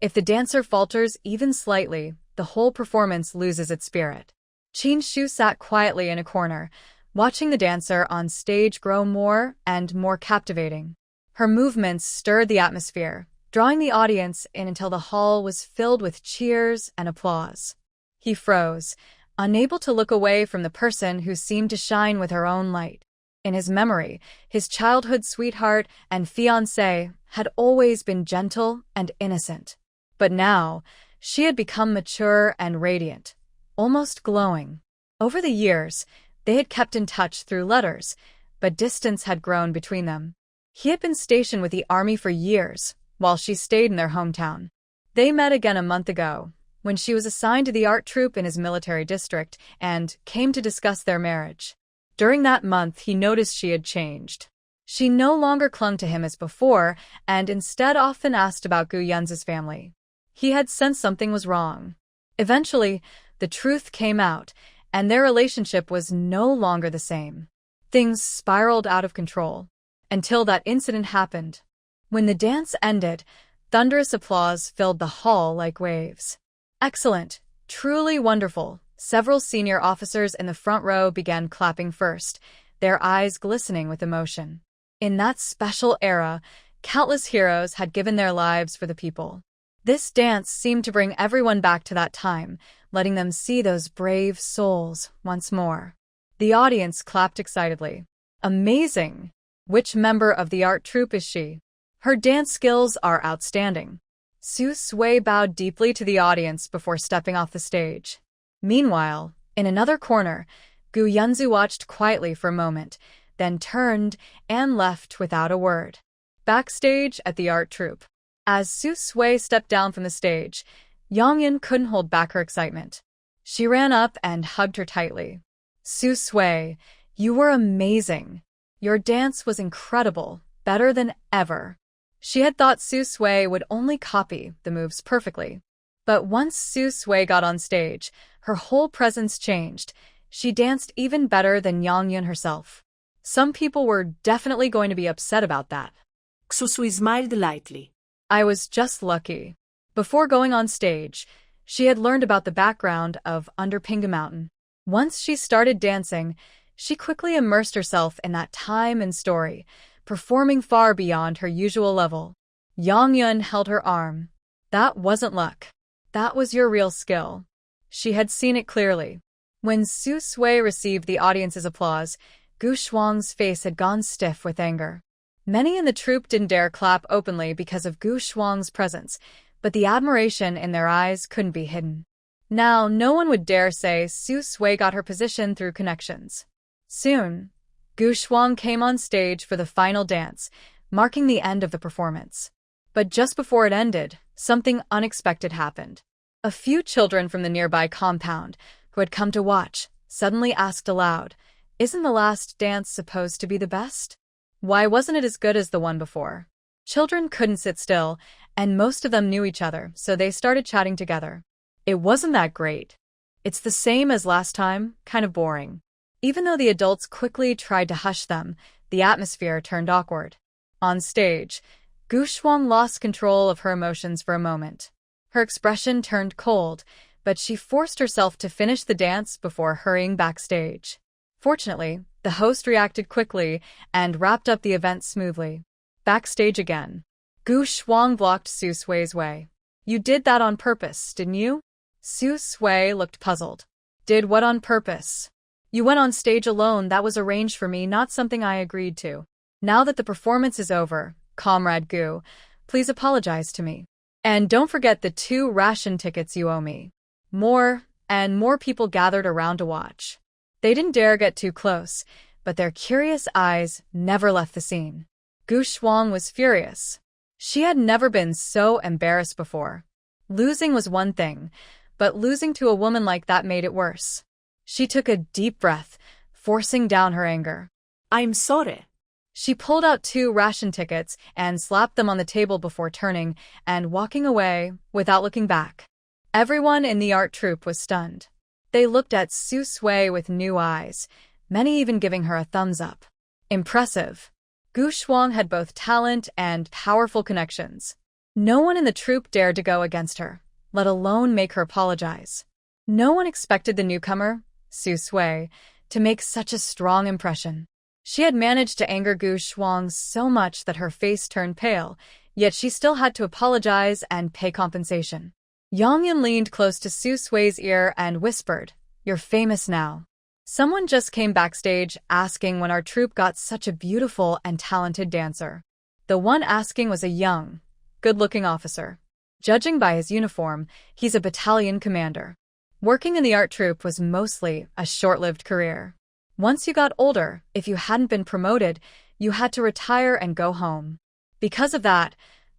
If the dancer falters even slightly, the whole performance loses its spirit. Qin Shu sat quietly in a corner, watching the dancer on stage grow more and more captivating. Her movements stirred the atmosphere, drawing the audience in until the hall was filled with cheers and applause. He froze, unable to look away from the person who seemed to shine with her own light. In his memory, his childhood sweetheart and fiancé had always been gentle and innocent. But now, she had become mature and radiant, almost glowing. Over the years, they had kept in touch through letters, but distance had grown between them. He had been stationed with the army for years, while she stayed in their hometown. They met again a month ago, when she was assigned to the art troupe in his military district and came to discuss their marriage. During that month, he noticed she had changed. She no longer clung to him as before, and instead often asked about Gu Yunzi's family. He had sensed something was wrong. Eventually, the truth came out, and their relationship was no longer the same. Things spiraled out of control, until that incident happened. When the dance ended, thunderous applause filled the hall like waves. "Excellent, truly wonderful." Several senior officers in the front row began clapping first, their eyes glistening with emotion. In that special era, countless heroes had given their lives for the people. This dance seemed to bring everyone back to that time, letting them see those brave souls once more. The audience clapped excitedly. "Amazing! Which member of the art troupe is she? Her dance skills are outstanding." Su Sui bowed deeply to the audience before stepping off the stage. Meanwhile, in another corner, Gu Yunzi watched quietly for a moment, then turned and left without a word. Backstage at the art troupe. As Su Sui stepped down from the stage, Yongyun couldn't hold back her excitement. She ran up and hugged her tightly. "Su Sui, you were amazing. Your dance was incredible, better than ever." She had thought Su Sui would only copy the moves perfectly. But once Su Sui got on stage, her whole presence changed. She danced even better than Yongyun herself. Some people were definitely going to be upset about that. Su Sui smiled lightly. "I was just lucky." Before going on stage, she had learned about the background of Under Pinga Mountain. Once she started dancing, she quickly immersed herself in that time and story, performing far beyond her usual level. Yongyun held her arm. "That wasn't luck. That was your real skill." She had seen it clearly. When Su Sui received the audience's applause, Gu Shuang's face had gone stiff with anger. Many in the troupe didn't dare clap openly because of Gu Shuang's presence, but the admiration in their eyes couldn't be hidden. Now, no one would dare say Su Sui got her position through connections. Soon, Gu Shuang came on stage for the final dance, marking the end of the performance. But just before it ended, something unexpected happened. A few children from the nearby compound, who had come to watch, suddenly asked aloud, "Isn't the last dance supposed to be the best? Why wasn't it as good as the one before?" Children couldn't sit still, and most of them knew each other, so they started chatting together. It wasn't that great. It's the same as last time, kind of boring. Even though the adults quickly tried to hush them, the atmosphere turned awkward. On stage, Gu Shuang lost control of her emotions for a moment. Her expression turned cold, but she forced herself to finish the dance before hurrying backstage. Fortunately, the host reacted quickly and wrapped up the event smoothly. Backstage again. Gu Shuang blocked Su Sui's way. "You did that on purpose, didn't you?" Su Sui looked puzzled. "Did what on purpose?" "You went on stage alone. That was arranged for me, not something I agreed to. Now that the performance is over, Comrade Gu, please apologize to me. And don't forget the 2 ration tickets you owe me." More and more people gathered around to watch. They didn't dare get too close, but their curious eyes never left the scene. Gu Shuang was furious. She had never been so embarrassed before. Losing was one thing, but losing to a woman like that made it worse. She took a deep breath, forcing down her anger. "I'm sorry." She pulled out 2 ration tickets and slapped them on the table before turning and walking away without looking back. Everyone in the art troupe was stunned. They looked at Su Sui with new eyes, many even giving her a thumbs up. Impressive. Gu Shuang had both talent and powerful connections. No one in the troupe dared to go against her, let alone make her apologize. No one expected the newcomer, Su Sui, to make such a strong impression. She had managed to anger Gu Shuang so much that her face turned pale, yet she still had to apologize and pay compensation. Yang Yan leaned close to Su Sui's ear and whispered, "You're famous now." Someone just came backstage asking when our troupe got such a beautiful and talented dancer. The one asking was a young, good-looking officer. Judging by his uniform, he's a battalion commander. Working in the art troupe was mostly a short-lived career. Once you got older, if you hadn't been promoted, you had to retire and go home. Because of that,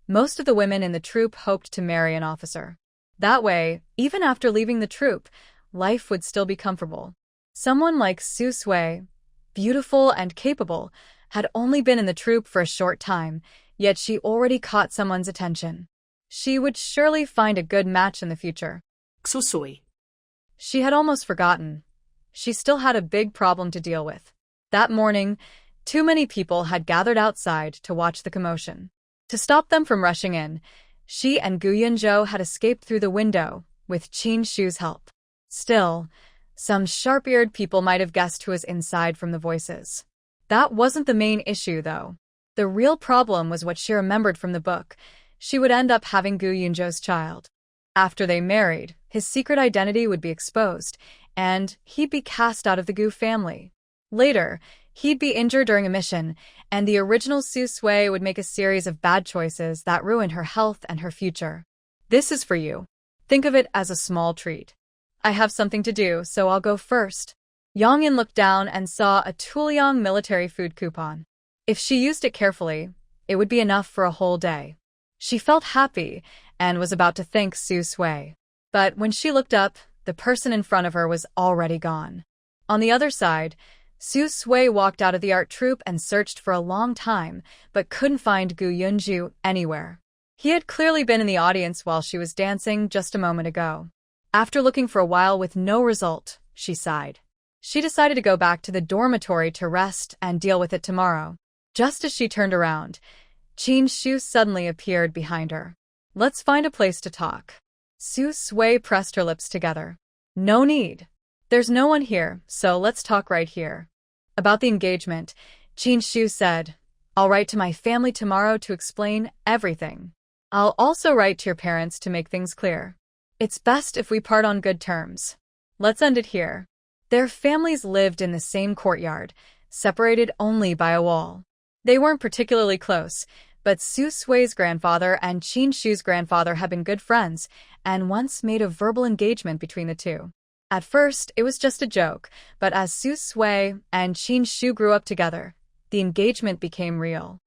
most of the women in the troupe hoped to marry an officer. That way, even after leaving the troupe, life would still be comfortable. Someone like Su Sui, beautiful and capable, had only been in the troupe for a short time, yet she already caught someone's attention. She would surely find a good match in the future. Su Sui. She had almost forgotten. She still had a big problem to deal with. That morning, too many people had gathered outside to watch the commotion. To stop them from rushing in, she and Gu Yunzhou had escaped through the window, with Qin Shu's help. Still, some sharp-eared people might have guessed who was inside from the voices. That wasn't the main issue, though. The real problem was what she remembered from the book. She would end up having Gu Yunzhou's child. After they married, his secret identity would be exposed, and he'd be cast out of the Gu family. Later, he'd be injured during a mission, and the original Su Sui would make a series of bad choices that ruined her health and her future. "This is for you. Think of it as a small treat. I have something to do, so I'll go first." Yang Yan looked down and saw a Tuliang military food coupon. If she used it carefully, it would be enough for a whole day. She felt happy and was about to thank Su Sui. But when she looked up, the person in front of her was already gone. On the other side, Su Sui walked out of the art troupe and searched for a long time, but couldn't find Gu Yunzhou anywhere. He had clearly been in the audience while she was dancing just a moment ago. After looking for a while with no result, she sighed. She decided to go back to the dormitory to rest and deal with it tomorrow. Just as she turned around, Qin Shu suddenly appeared behind her. "Let's find a place to talk." Su Sui pressed her lips together. "No need. There's no one here, so let's talk right here." About the engagement, Qin Shu said, "I'll write to my family tomorrow to explain everything. I'll also write to your parents to make things clear. It's best if we part on good terms. Let's end it here." Their families lived in the same courtyard, separated only by a wall. They weren't particularly close, but Su Sui's grandfather and Qin Shu's grandfather had been good friends and once made a verbal engagement between the two. At first, it was just a joke, but as Su Sui and Qin Shu grew up together, the engagement became real.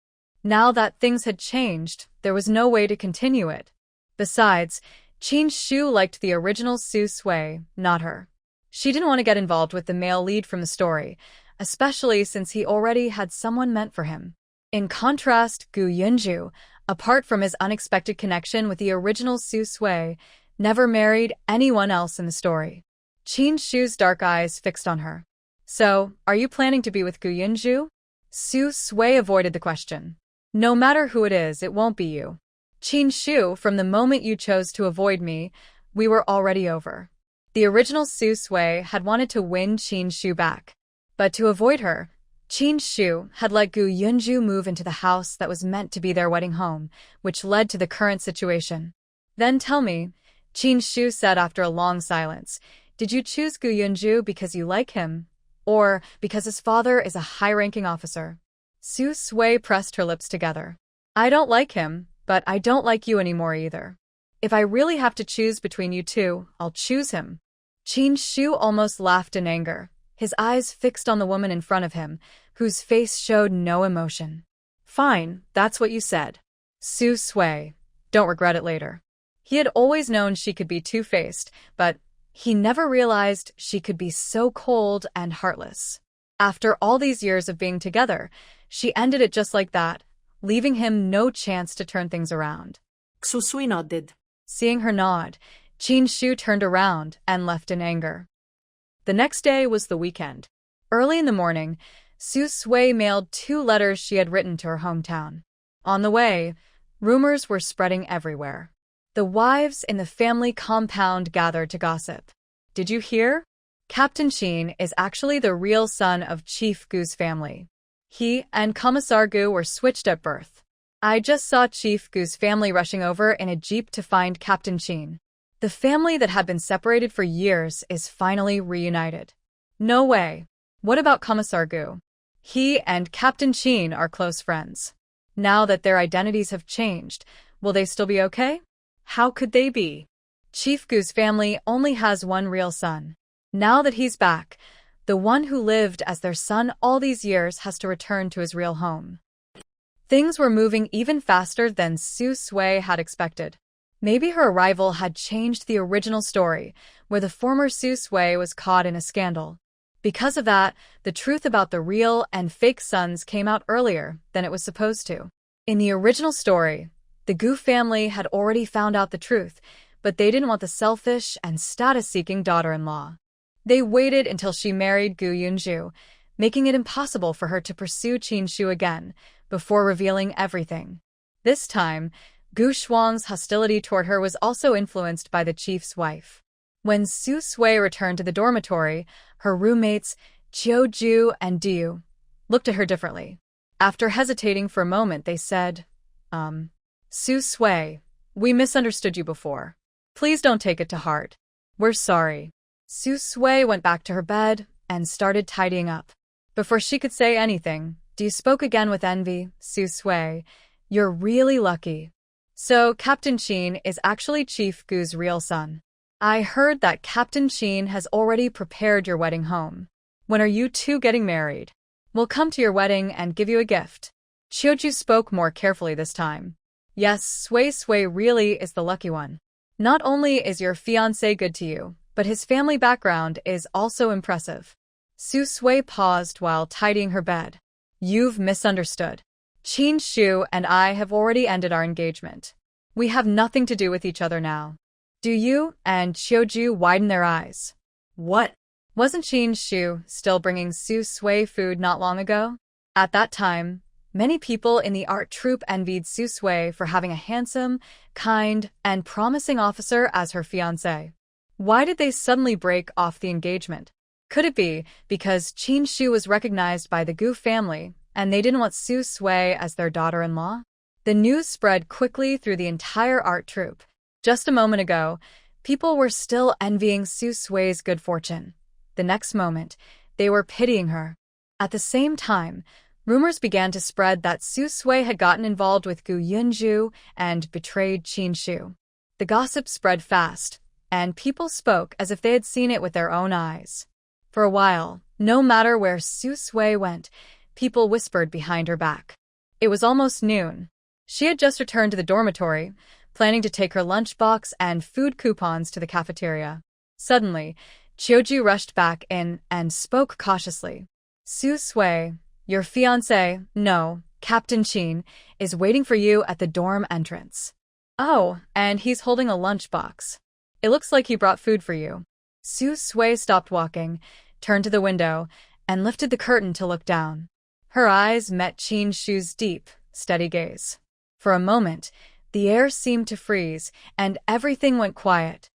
Now that things had changed, there was no way to continue it. Besides, Qin Shu liked the original Su Sui, not her. She didn't want to get involved with the male lead from the story, especially since he already had someone meant for him. In contrast, Gu Yunzhou, apart from his unexpected connection with the original Su Sui, never married anyone else in the story. Qin Shu's dark eyes fixed on her. So, are you planning to be with Gu Yunju? Su Sui avoided the question. No matter who it is, it won't be you. Qin Shu, from the moment you chose to avoid me, we were already over. The original Su Sui had wanted to win Qin Shu back. But to avoid her, Qin Shu had let Gu Yunju move into the house that was meant to be their wedding home, which led to the current situation. Then tell me, Qin Shu said after a long silence, did you choose Gu Yunju because you like him, or because his father is a high-ranking officer? Su Sui pressed her lips together. I don't like him, but I don't like you anymore either. If I really have to choose between you two, I'll choose him. Qin Shu almost laughed in anger, his eyes fixed on the woman in front of him, whose face showed no emotion. Fine, that's what you said. Su Sui, don't regret it later. He had always known she could be two-faced, but he never realized she could be so cold and heartless. After all these years of being together, she ended it just like that, leaving him no chance to turn things around. Su Sui nodded. Seeing her nod, Qin Shu turned around and left in anger. The next day was the weekend. Early in the morning, Su Sui mailed 2 letters she had written to her hometown. On the way, rumors were spreading everywhere. The wives in the family compound gathered to gossip. Did you hear? Captain Qin is actually the real son of Chief Gu's family. He and Commissar Gu were switched at birth. I just saw Chief Gu's family rushing over in a jeep to find Captain Qin. The family that had been separated for years is finally reunited. No way. What about Commissar Gu? He and Captain Qin are close friends. Now that their identities have changed, will they still be okay? How could they be? Chief Gu's family only has one real son. Now that he's back, the one who lived as their son all these years has to return to his real home. Things were moving even faster than Su Sui had expected. Maybe her arrival had changed the original story, where the former Su Sui was caught in a scandal. Because of that, the truth about the real and fake sons came out earlier than it was supposed to. In the original story, the Gu family had already found out the truth, but they didn't want the selfish and status-seeking daughter-in-law. They waited until she married Gu Yunju, making it impossible for her to pursue Qin Shu again, before revealing everything. This time, Gu Shuang's hostility toward her was also influenced by the chief's wife. When Su Sui returned to the dormitory, her roommates, Qiuju and Diu, looked at her differently. After hesitating for a moment, they said, Su Sui, we misunderstood you before. Please don't take it to heart. We're sorry. Su Sui went back to her bed and started tidying up. Before she could say anything, Diu spoke again with envy. Su Sui, you're really lucky. So, Captain Qin is actually Chief Gu's real son. I heard that Captain Qin has already prepared your wedding home. When are you two getting married? We'll come to your wedding and give you a gift. Qiuju spoke more carefully this time. Yes, Sui Sui really is the lucky one. Not only is your fiancé good to you, but his family background is also impressive. Su Sui paused while tidying her bed. You've misunderstood. Qin Shu and I have already ended our engagement. We have nothing to do with each other now. Do you? And Qiuju widened their eyes. What? Wasn't Qin Shu still bringing Su Sui food not long ago? At that time, many people in the art troupe envied Su Sui for having a handsome, kind, and promising officer as her fiancé. Why did they suddenly break off the engagement? Could it be because Qin Shu was recognized by the Gu family and they didn't want Su Sui as their daughter-in-law? The news spread quickly through the entire art troupe. Just a moment ago, people were still envying Su Sui's good fortune. The next moment, they were pitying her. At the same time, rumors began to spread that Su Sui had gotten involved with Gu Yunju and betrayed Qin Shu. The gossip spread fast, and people spoke as if they had seen it with their own eyes. For a while, no matter where Su Sui went, people whispered behind her back. It was almost noon. She had just returned to the dormitory, planning to take her lunchbox and food coupons to the cafeteria. Suddenly, Qiuju rushed back in and spoke cautiously. Su Sui, your fiancé, no, Captain Qin is waiting for you at the dorm entrance. Oh, and he's holding a lunchbox. It looks like he brought food for you. Su Sui stopped walking, turned to the window, and lifted the curtain to look down. Her eyes met Qin Shu's deep, steady gaze. For a moment, the air seemed to freeze, and everything went quiet.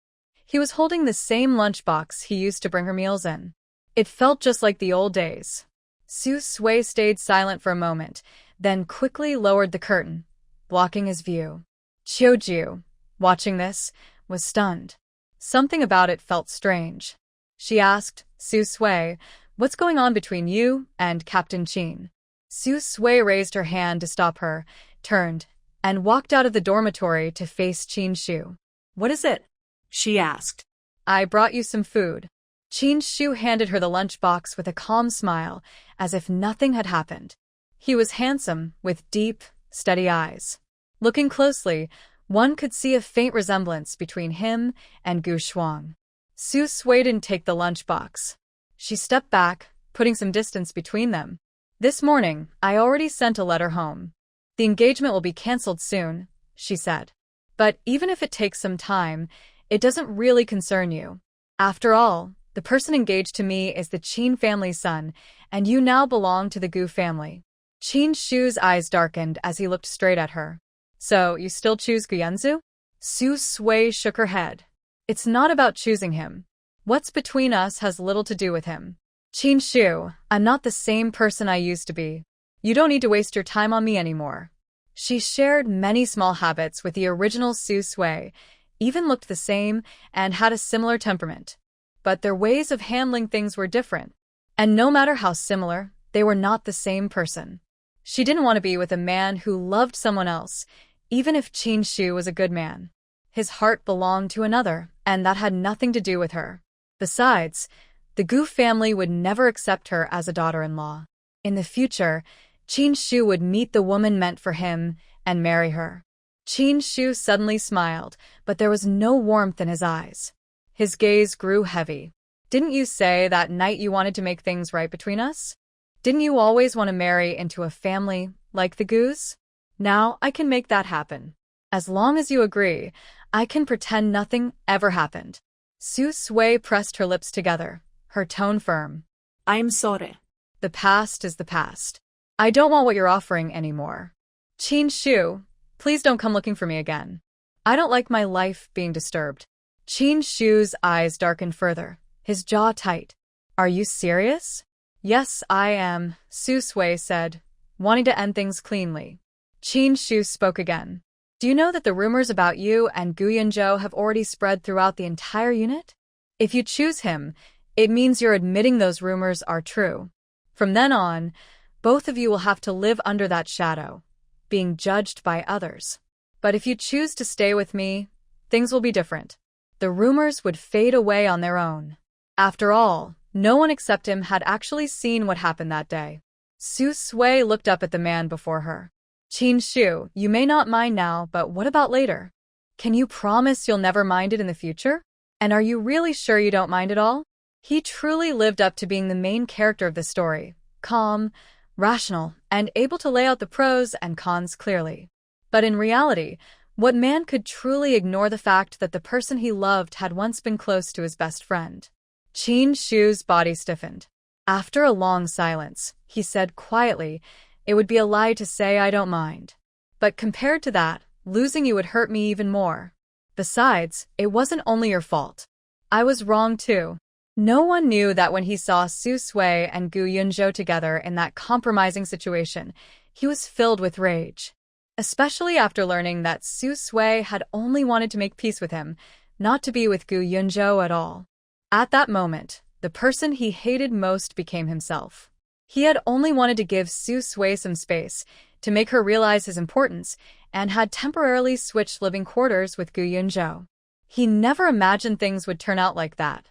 He was holding the same lunchbox he used to bring her meals in. It felt just like the old days. Su Sui stayed silent for a moment, then quickly lowered the curtain, blocking his view. Chiuju, watching this, was stunned. Something about it felt strange. She asked, Su Sui, what's going on between you and Captain Qin? Su Sui raised her hand to stop her, turned, and walked out of the dormitory to face Qin Shu. What is it? She asked. I brought you some food. Qin Shu handed her the lunchbox with a calm smile, as if nothing had happened. He was handsome, with deep, steady eyes. Looking closely, one could see a faint resemblance between him and Gu Shuang. Su Sui didn't take the lunchbox. She stepped back, putting some distance between them. This morning, I already sent a letter home. The engagement will be cancelled soon, she said. But even if it takes some time, it doesn't really concern you. After all, the person engaged to me is the Qin family's son, and you now belong to the Gu family. Qin Shu's eyes darkened as he looked straight at her. So, you still choose Gu Yanzu? Su Sui shook her head. It's not about choosing him. What's between us has little to do with him. Qin Shu, I'm not the same person I used to be. You don't need to waste your time on me anymore. She shared many small habits with the original Su Sui, even looked the same, and had a similar temperament. But their ways of handling things were different. And no matter how similar, they were not the same person. She didn't want to be with a man who loved someone else, even if Qin Shu was a good man. His heart belonged to another, and that had nothing to do with her. Besides, the Gu family would never accept her as a daughter-in-law. In the future, Qin Shu would meet the woman meant for him and marry her. Qin Shu suddenly smiled, but there was no warmth in his eyes. His gaze grew heavy. Didn't you say that night you wanted to make things right between us? Didn't you always want to marry into a family like the Gus? Now I can make that happen. As long as you agree, I can pretend nothing ever happened. Su Sui pressed her lips together, her tone firm. I'm sorry. The past is the past. I don't want what you're offering anymore. Qin Shu, please don't come looking for me again. I don't like my life being disturbed. Qin Shu's eyes darkened further, his jaw tight. Are you serious? Yes, I am, Su Sui said, wanting to end things cleanly. Qin Shu spoke again. Do you know that the rumors about you and Gu Yunzhou have already spread throughout the entire unit? If you choose him, it means you're admitting those rumors are true. From then on, both of you will have to live under that shadow, being judged by others. But if you choose to stay with me, things will be different. The rumors would fade away on their own. After all, no one except him had actually seen what happened that day. Su Sui looked up at the man before her. Qin Shu, you may not mind now, but what about later? Can you promise you'll never mind it in the future? And are you really sure you don't mind at all? He truly lived up to being the main character of the story, calm, rational, and able to lay out the pros and cons clearly. But in reality, what man could truly ignore the fact that the person he loved had once been close to his best friend? Qin Shu's body stiffened. After a long silence, he said quietly, it would be a lie to say I don't mind. But compared to that, losing you would hurt me even more. Besides, it wasn't only your fault. I was wrong too. No one knew that when he saw Su Sui and Gu Yunzhou together in that compromising situation, he was filled with rage. Especially after learning that Su Sui had only wanted to make peace with him, not to be with Gu Yunzhou at all. At that moment, the person he hated most became himself. He had only wanted to give Su Sui some space, to make her realize his importance, and had temporarily switched living quarters with Gu Yunzhou. He never imagined things would turn out like that.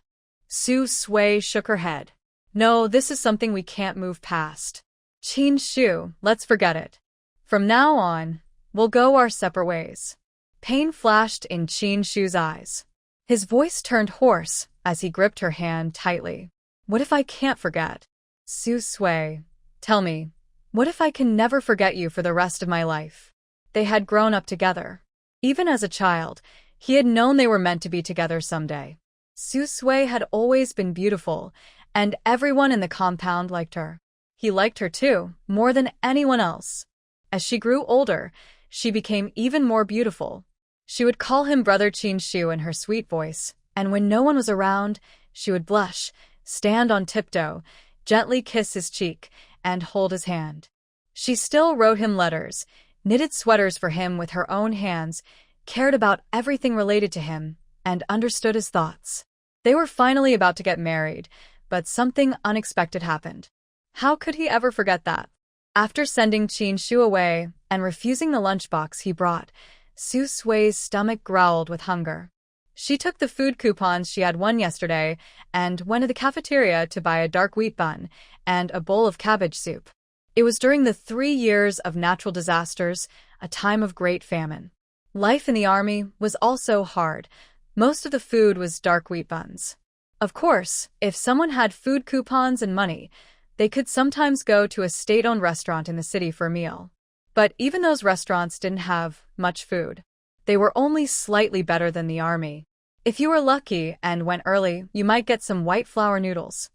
Su Sui shook her head. No, this is something we can't move past. Qin Shu, let's forget it. From now on, we'll go our separate ways. Pain flashed in Qin Shu's eyes. His voice turned hoarse as he gripped her hand tightly. What if I can't forget? Su Sui, tell me, What if I can never forget you for the rest of my life? They had grown up together. Even as a child, he had known they were meant to be together someday. Su Sui had always been beautiful, and everyone in the compound liked her. He liked her too, more than anyone else. As she grew older, she became even more beautiful. She would call him Brother Qinshu in her sweet voice, and when no one was around, she would blush, stand on tiptoe, gently kiss his cheek, and hold his hand. She still wrote him letters, knitted sweaters for him with her own hands, cared about everything related to him, and understood his thoughts. They were finally about to get married, but something unexpected happened. How could he ever forget that? After sending Qinshu away and refusing the lunchbox he brought, Su Sui's stomach growled with hunger. She took the food coupons she had won yesterday and went to the cafeteria to buy a dark wheat bun and a bowl of cabbage soup. It was during the 3 years of natural disasters, a time of great famine. Life in the army was also hard. Most of the food was dark wheat buns. Of course, if someone had food coupons and money, they could sometimes go to a state-owned restaurant in the city for a meal. But even those restaurants didn't have much food. They were only slightly better than the army. If you were lucky and went early, you might get some white flour noodles.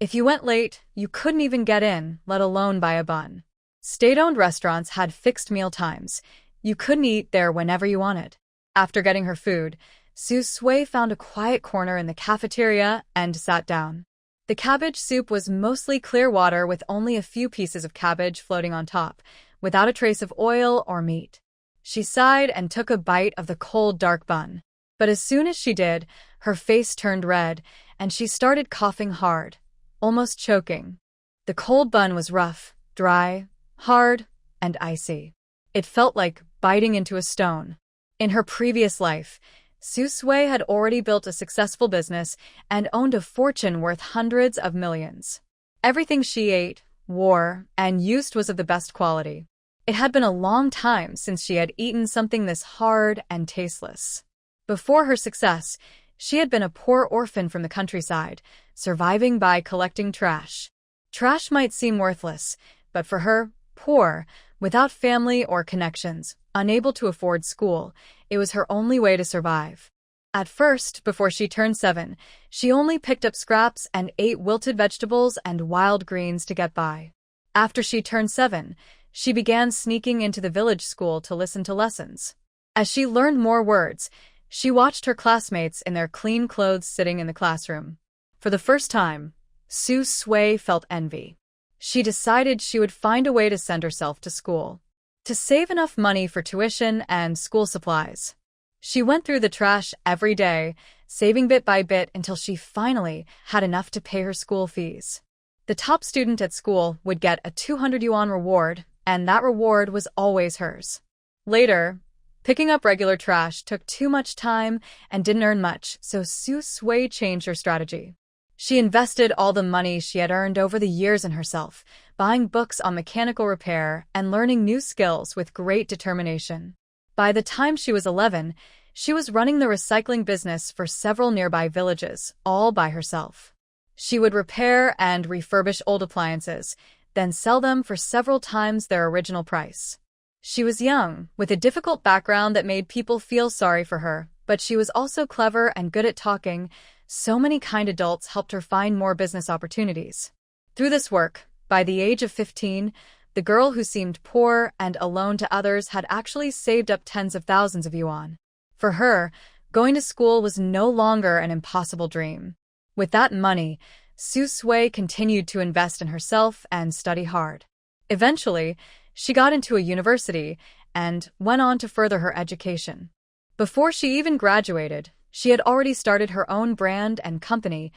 If you went late, you couldn't even get in, let alone buy a bun. State-owned restaurants had fixed meal times. You couldn't eat there whenever you wanted. After getting her food, Su Sui found a quiet corner in the cafeteria and sat down. The cabbage soup was mostly clear water with only a few pieces of cabbage floating on top, without a trace of oil or meat. She sighed and took a bite of the cold, dark bun. But as soon as she did, her face turned red, and she started coughing hard, almost choking. The cold bun was rough, dry, hard, and icy. It felt like biting into a stone. In her previous life, Su Sui had already built a successful business and owned a fortune worth hundreds of millions. Everything she ate, wore, and used was of the best quality. It had been a long time since she had eaten something this hard and tasteless. Before her success, she had been a poor orphan from the countryside, surviving by collecting trash. Trash might seem worthless, but for her, poor, without family or connections, unable to afford school, it was her only way to survive. At first, before she turned 7, she only picked up scraps and ate wilted vegetables and wild greens to get by. After she turned 7, she began sneaking into the village school to listen to lessons. As she learned more words, she watched her classmates in their clean clothes sitting in the classroom. For the first time, Su Sui felt envy. She decided she would find a way to send herself to school, to save enough money for tuition and school supplies. She went through the trash every day, saving bit by bit until she finally had enough to pay her school fees. The top student at school would get a 200 yuan reward, and that reward was always hers. Later, picking up regular trash took too much time and didn't earn much, so Su Sui changed her strategy. She invested all the money she had earned over the years in herself, buying books on mechanical repair and learning new skills with great determination. By the time she was 11, she was running the recycling business for several nearby villages, all by herself. She would repair and refurbish old appliances, then sell them for several times their original price. She was young, with a difficult background that made people feel sorry for her, but she was also clever and good at talking. So many kind adults helped her find more business opportunities. Through this work, by the age of 15, the girl who seemed poor and alone to others had actually saved up tens of thousands of yuan. For her, going to school was no longer an impossible dream. With that money, Su Sui continued to invest in herself and study hard. Eventually, she got into a university and went on to further her education. Before she even graduated, she had already started her own brand and company,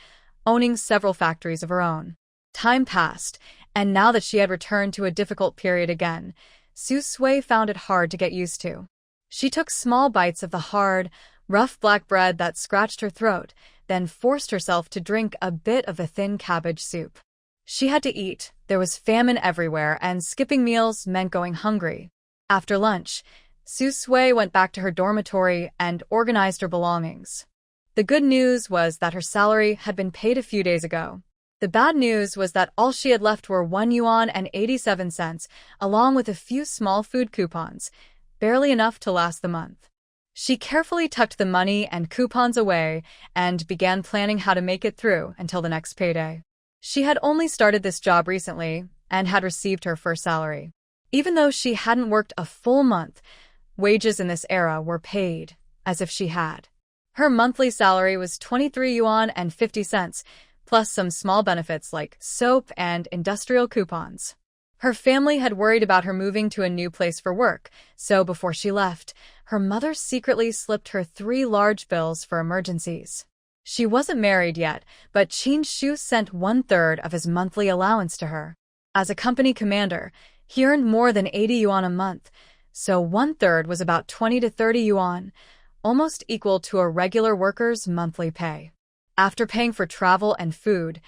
owning several factories of her own. Time passed, and now that she had returned to a difficult period again, Su Sui found it hard to get used to. She took small bites of the hard, rough black bread that scratched her throat, then forced herself to drink a bit of the thin cabbage soup. She had to eat, there was famine everywhere, and skipping meals meant going hungry. After lunch, Su Sui went back to her dormitory and organized her belongings. The good news was that her salary had been paid a few days ago. The bad news was that all she had left were 1 yuan and 87 cents, along with a few small food coupons, barely enough to last the month. She carefully tucked the money and coupons away and began planning how to make it through until the next payday. She had only started this job recently and had received her first salary. Even though she hadn't worked a full month, wages in this era were paid as if she had. Her monthly salary was 23 yuan and 50 cents, plus some small benefits like soap and industrial coupons. Her family had worried about her moving to a new place for work, so before she left, her mother secretly slipped her 3 large bills for emergencies. She wasn't married yet, but Qin Shu sent 1/3 of his monthly allowance to her. As a company commander, he earned more than 80 yuan a month, so 1/3 was about 20 to 30 yuan, almost equal to a regular worker's monthly pay. After paying for travel and food,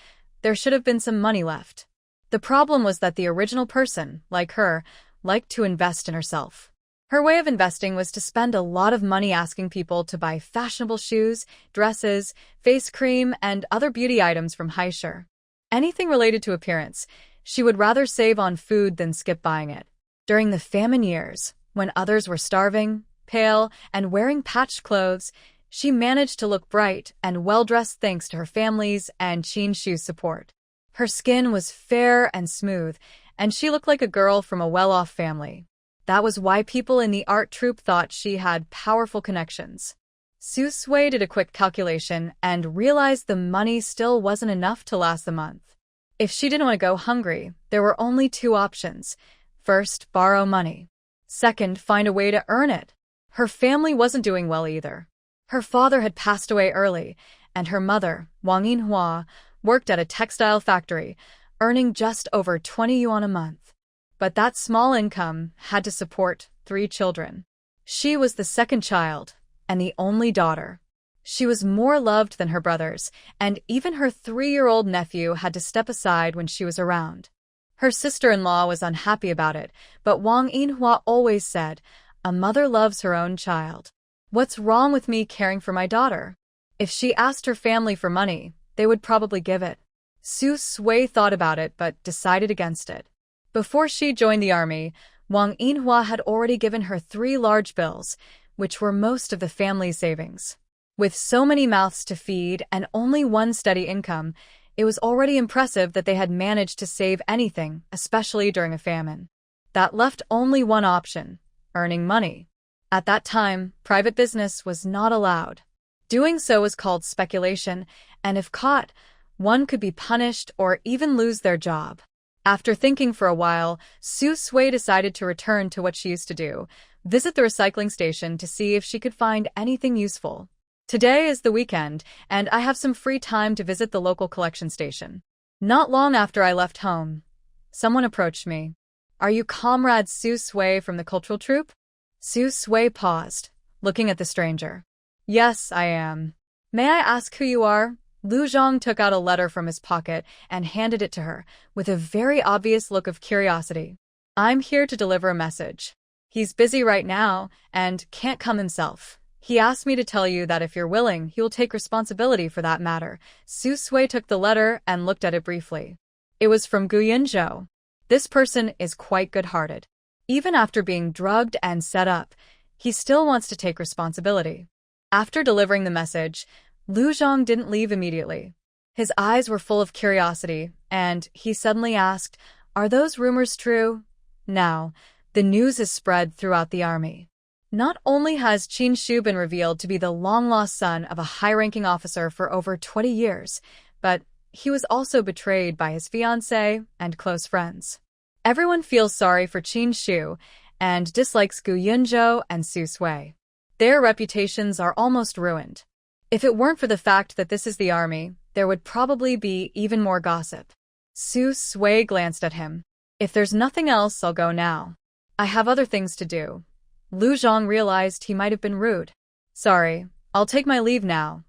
there should have been some money left. The problem was that the original person, like her, liked to invest in herself. Her way of investing was to spend a lot of money asking people to buy fashionable shoes, dresses, face cream, and other beauty items from Haisher. Anything related to appearance, she would rather save on food than skip buying it. During the famine years, when others were starving, pale, and wearing patched clothes, she managed to look bright and well-dressed thanks to her family's and Qin Shu's support. Her skin was fair and smooth, and she looked like a girl from a well-off family. That was why people in the art troupe thought she had powerful connections. Su Sui did a quick calculation and realized the money still wasn't enough to last the month. If she didn't want to go hungry, there were only 2 options. First, borrow money. Second, find a way to earn it. Her family wasn't doing well either. Her father had passed away early, and her mother, Wang Yinhua, worked at a textile factory, earning just over 20 yuan a month. But that small income had to support 3 children. She was the second child, and the only daughter. She was more loved than her brothers, and even her 3-year-old nephew had to step aside when she was around. Her sister-in-law was unhappy about it, but Wang Yinhua always said, "A mother loves her own child. What's wrong with me caring for my daughter?" If she asked her family for money, they would probably give it. Su Sui thought about it but decided against it. Before she joined the army, Wang Yinhua had already given her 3 large bills, which were most of the family's savings. With so many mouths to feed and only one steady income, it was already impressive that they had managed to save anything, especially during a famine. That left only one option: earning money. At that time, private business was not allowed. Doing so was called speculation, and if caught, one could be punished or even lose their job. After thinking for a while, Su Sui decided to return to what she used to do, visit the recycling station to see if she could find anything useful. Today is the weekend, and I have some free time to visit the local collection station. Not long after I left home, someone approached me. "Are you Comrade Su Sui from the cultural troupe?" Su Sui paused, looking at the stranger. "Yes, I am. May I ask who you are?" Lu Zhang took out a letter from his pocket and handed it to her, with a very obvious look of curiosity. "I'm here to deliver a message. He's busy right now and can't come himself. He asked me to tell you that if you're willing, he will take responsibility for that matter." Su Sui took the letter and looked at it briefly. It was from Gu Yunzhou. This person is quite good-hearted. Even after being drugged and set up, he still wants to take responsibility. After delivering the message, Lu Zhang didn't leave immediately. His eyes were full of curiosity, and he suddenly asked, "Are those rumors true?" Now, the news is spread throughout the army. Not only has Qin Shu been revealed to be the long-lost son of a high-ranking officer for over 20 years, but he was also betrayed by his fiancée and close friends. Everyone feels sorry for Qin Shu and dislikes Gu Yunzhou and Su Sui. Their reputations are almost ruined. If it weren't for the fact that this is the army, there would probably be even more gossip. Su Sui glanced at him. "If there's nothing else, I'll go now. I have other things to do." Lu Zhang realized he might have been rude. "Sorry, I'll take my leave now."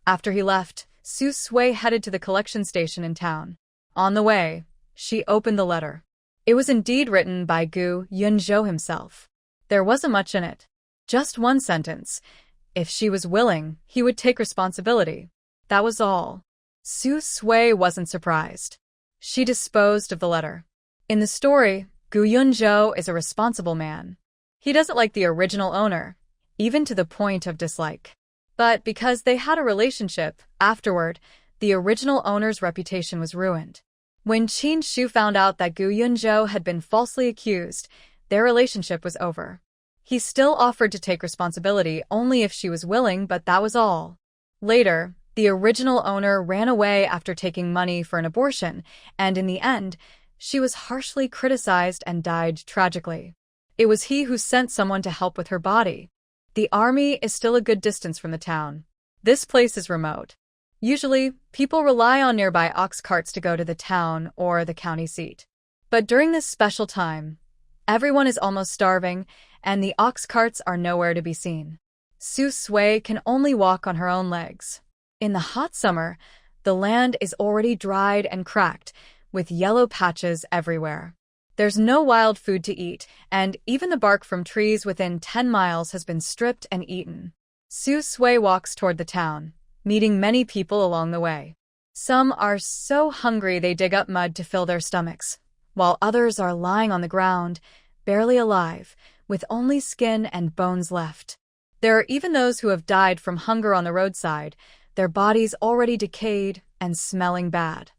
After he left, Su Sui headed to the collection station in town. On the way, she opened the letter. It was indeed written by Gu Yunzhou himself. There wasn't much in it. Just one sentence. If she was willing, he would take responsibility. That was all. Su Sui wasn't surprised. She disposed of the letter. In the story, Gu Yunzhou is a responsible man. He doesn't like the original owner, even to the point of dislike. But because they had a relationship, afterward, the original owner's reputation was ruined. When Qin Shu found out that Gu Yunzhou had been falsely accused, their relationship was over. He still offered to take responsibility only if she was willing, but that was all. Later, the original owner ran away after taking money for an abortion, and in the end, she was harshly criticized and died tragically. It was he who sent someone to help with her body. The army is still a good distance from the town. This place is remote. Usually, people rely on nearby ox carts to go to the town or the county seat. But during this special time, everyone is almost starving, and the ox carts are nowhere to be seen. Su Sui can only walk on her own legs. In the hot summer, the land is already dried and cracked, with yellow patches everywhere. There's no wild food to eat, and even the bark from trees within 10 miles has been stripped and eaten. Su Sui walks toward the town, meeting many people along the way. Some are so hungry they dig up mud to fill their stomachs, while others are lying on the ground, barely alive, with only skin and bones left. There are even those who have died from hunger on the roadside, their bodies already decayed and smelling bad.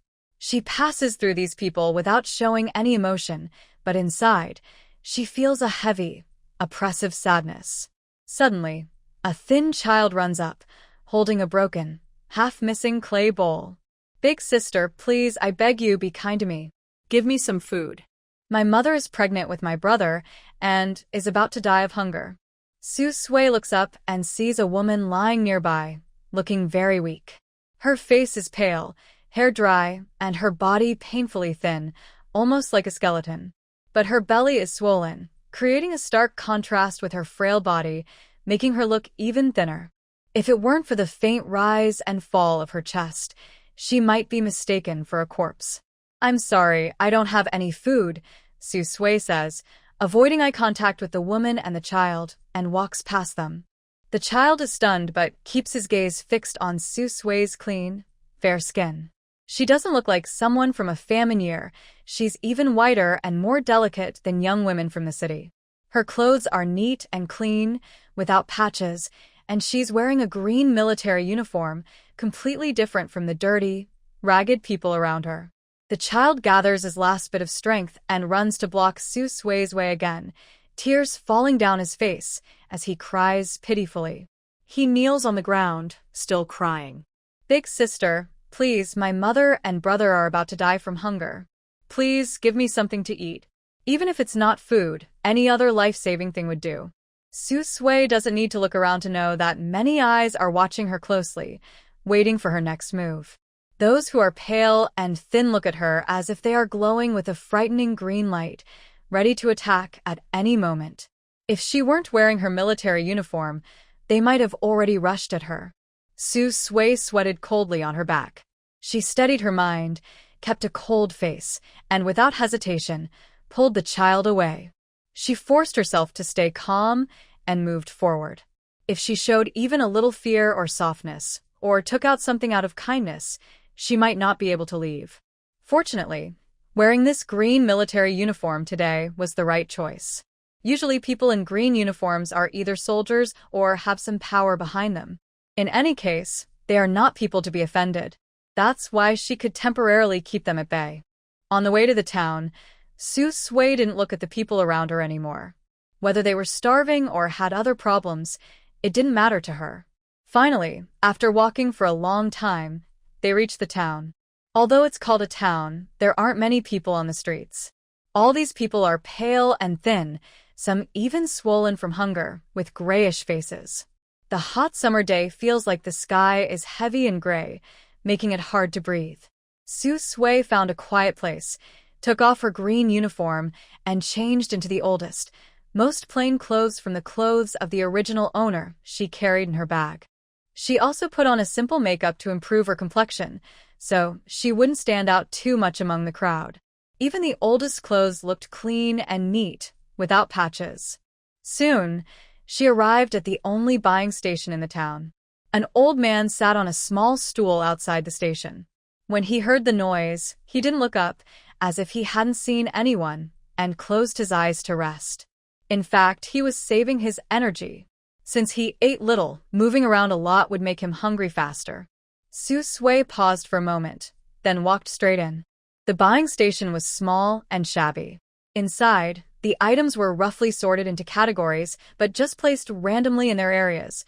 She passes through these people without showing any emotion, but inside, she feels a heavy, oppressive sadness. Suddenly, a thin child runs up, holding a broken, half-missing clay bowl. "Big sister, please, I beg you, be kind to me. Give me some food. My mother is pregnant with my brother and is about to die of hunger." Su Sui looks up and sees a woman lying nearby, looking very weak. Her face is pale, hair dry, and her body painfully thin, almost like a skeleton. But her belly is swollen, creating a stark contrast with her frail body, making her look even thinner. If it weren't for the faint rise and fall of her chest, she might be mistaken for a corpse. "I'm sorry, I don't have any food," Su Sui says, avoiding eye contact with the woman and the child, and walks past them. The child is stunned but keeps his gaze fixed on Su Sui's clean, fair skin. She doesn't look like someone from a famine year. She's even whiter and more delicate than young women from the city. Her clothes are neat and clean, without patches, and she's wearing a green military uniform, completely different from the dirty, ragged people around her. The child gathers his last bit of strength and runs to block Su Sui's way again, tears falling down his face as he cries pitifully. He kneels on the ground, still crying. "Big sister, please, my mother and brother are about to die from hunger. Please give me something to eat. Even if it's not food, any other life-saving thing would do." Su Sui doesn't need to look around to know that many eyes are watching her closely, waiting for her next move. Those who are pale and thin look at her as if they are glowing with a frightening green light, ready to attack at any moment. If she weren't wearing her military uniform, they might have already rushed at her. Su Sui sweated coldly on her back. She steadied her mind, kept a cold face, and without hesitation, pulled the child away. She forced herself to stay calm and moved forward. If she showed even a little fear or softness, or took out something out of kindness, she might not be able to leave. Fortunately, wearing this green military uniform today was the right choice. Usually people in green uniforms are either soldiers or have some power behind them. In any case, they are not people to be offended. That's why she could temporarily keep them at bay. On the way to the town, Su Sui didn't look at the people around her anymore. Whether they were starving or had other problems, it didn't matter to her. Finally, after walking for a long time, they reached the town. Although it's called a town, there aren't many people on the streets. All these people are pale and thin, some even swollen from hunger, with grayish faces. The hot summer day feels like the sky is heavy and gray, making it hard to breathe. Su Sui found a quiet place, took off her green uniform, and changed into the oldest, most plain clothes from the clothes of the original owner she carried in her bag. She also put on a simple makeup to improve her complexion, so she wouldn't stand out too much among the crowd. Even the oldest clothes looked clean and neat, without patches. Soon, she arrived at the only buying station in the town. An old man sat on a small stool outside the station. When he heard the noise, he didn't look up, as if he hadn't seen anyone, and closed his eyes to rest. In fact, he was saving his energy. Since he ate little, moving around a lot would make him hungry faster. Su Sui paused for a moment, then walked straight in. The buying station was small and shabby. Inside, the items were roughly sorted into categories, but just placed randomly in their areas.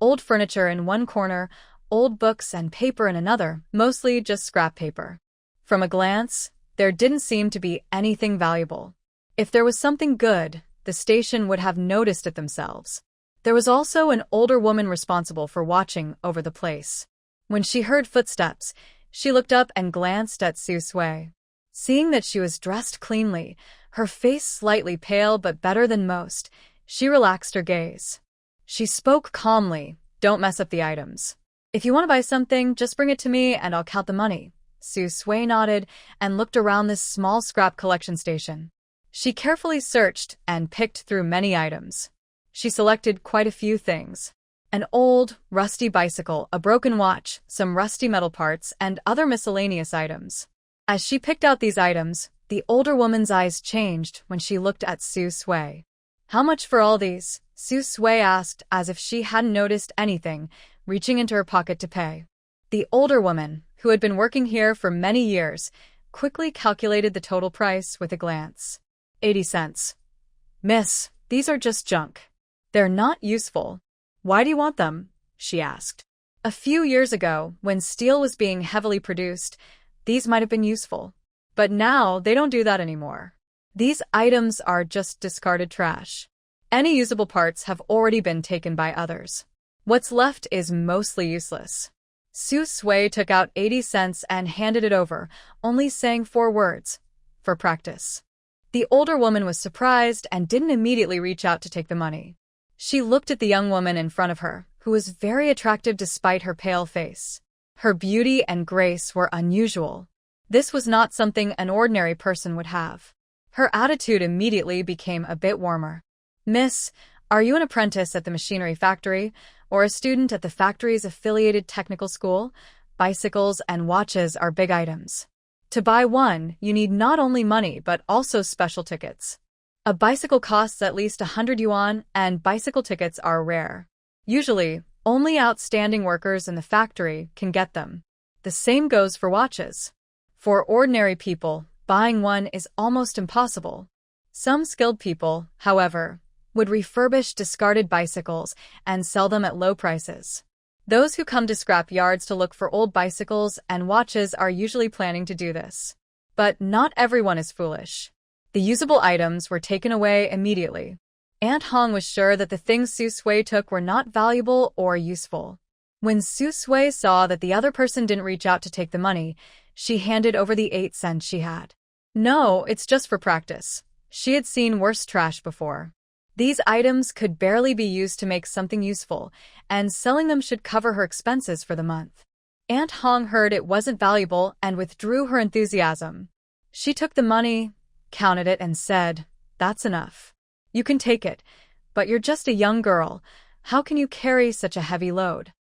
Old furniture in one corner, old books and paper in another, mostly just scrap paper. From a glance, there didn't seem to be anything valuable. If there was something good, the station would have noticed it themselves. There was also an older woman responsible for watching over the place. When she heard footsteps, she looked up and glanced at Su Sui. Seeing that she was dressed cleanly, her face slightly pale but better than most, she relaxed her gaze. She spoke calmly, "Don't mess up the items. If you want to buy something, just bring it to me and I'll count the money." Su Sui nodded and looked around this small scrap collection station. She carefully searched and picked through many items. She selected quite a few things. An old, rusty bicycle, a broken watch, some rusty metal parts, and other miscellaneous items. As she picked out these items, the older woman's eyes changed when she looked at Su Sui. "How much for all these?" Su Sui asked, as if she hadn't noticed anything, reaching into her pocket to pay. The older woman, who had been working here for many years, quickly calculated the total price with a glance. 80 cents. "Miss, these are just junk. They're not useful." "Why do you want them?" she asked. A few years ago, when steel was being heavily produced, these might have been useful. But now, they don't do that anymore. These items are just discarded trash. Any usable parts have already been taken by others. What's left is mostly useless. Su Sui took out 80 cents and handed it over, only saying 4 words. "For practice." The older woman was surprised and didn't immediately reach out to take the money. She looked at the young woman in front of her, who was very attractive despite her pale face. Her beauty and grace were unusual. This was not something an ordinary person would have. Her attitude immediately became a bit warmer. "Miss, are you an apprentice at the machinery factory, or a student at the factory's affiliated technical school? Bicycles and watches are big items. To buy one, you need not only money but also special tickets. A bicycle costs at least 100 yuan, and bicycle tickets are rare. Usually, only outstanding workers in the factory can get them. The same goes for watches. For ordinary people, buying one is almost impossible. Some skilled people, however, would refurbish discarded bicycles and sell them at low prices. Those who come to scrap yards to look for old bicycles and watches are usually planning to do this. But not everyone is foolish. The usable items were taken away immediately. Aunt Hong was sure that the things Su Sui took were not valuable or useful. When Su Sui saw that the other person didn't reach out to take the money, she handed over the 8 cents she had. "No, it's just for practice." She had seen worse trash before. These items could barely be used to make something useful, and selling them should cover her expenses for the month. Aunt Hong heard it wasn't valuable and withdrew her enthusiasm. She took the money, counted it, and said, "That's enough. You can take it, but you're just a young girl. How can you carry such a heavy load?"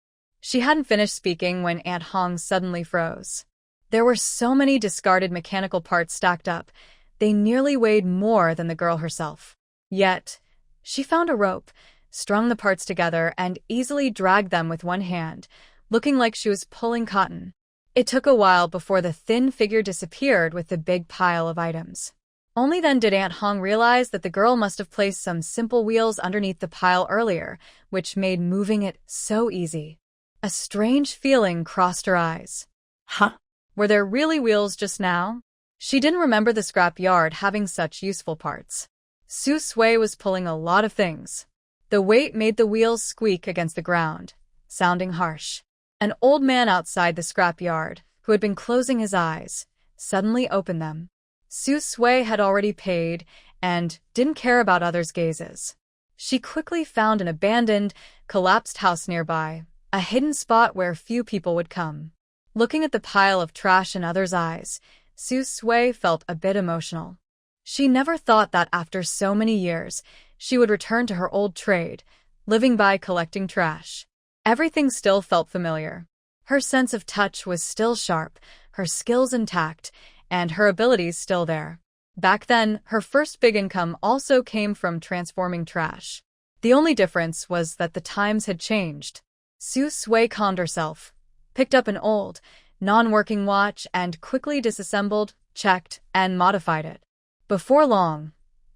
She hadn't finished speaking when Aunt Hong suddenly froze. There were so many discarded mechanical parts stacked up, they nearly weighed more than the girl herself. Yet, she found a rope, strung the parts together, and easily dragged them with one hand, looking like she was pulling cotton. It took a while before the thin figure disappeared with the big pile of items. Only then did Aunt Hong realize that the girl must have placed some simple wheels underneath the pile earlier, which made moving it so easy. A strange feeling crossed her eyes. Huh? Were there really wheels just now? She didn't remember the scrap yard having such useful parts. Su Sui was pulling a lot of things. The weight made the wheels squeak against the ground, sounding harsh. An old man outside the scrap yard, who had been closing his eyes, suddenly opened them. Su Sui had already paid and didn't care about others' gazes. She quickly found an abandoned, collapsed house nearby, a hidden spot where few people would come. Looking at the pile of trash in others' eyes, Su Sui felt a bit emotional. She never thought that after so many years, she would return to her old trade, living by collecting trash. Everything still felt familiar. Her sense of touch was still sharp, her skills intact, and her abilities still there. Back then, her first big income also came from transforming trash. The only difference was that the times had changed. Su Sui calmed herself, picked up an old, non-working watch and quickly disassembled, checked, and modified it. Before long,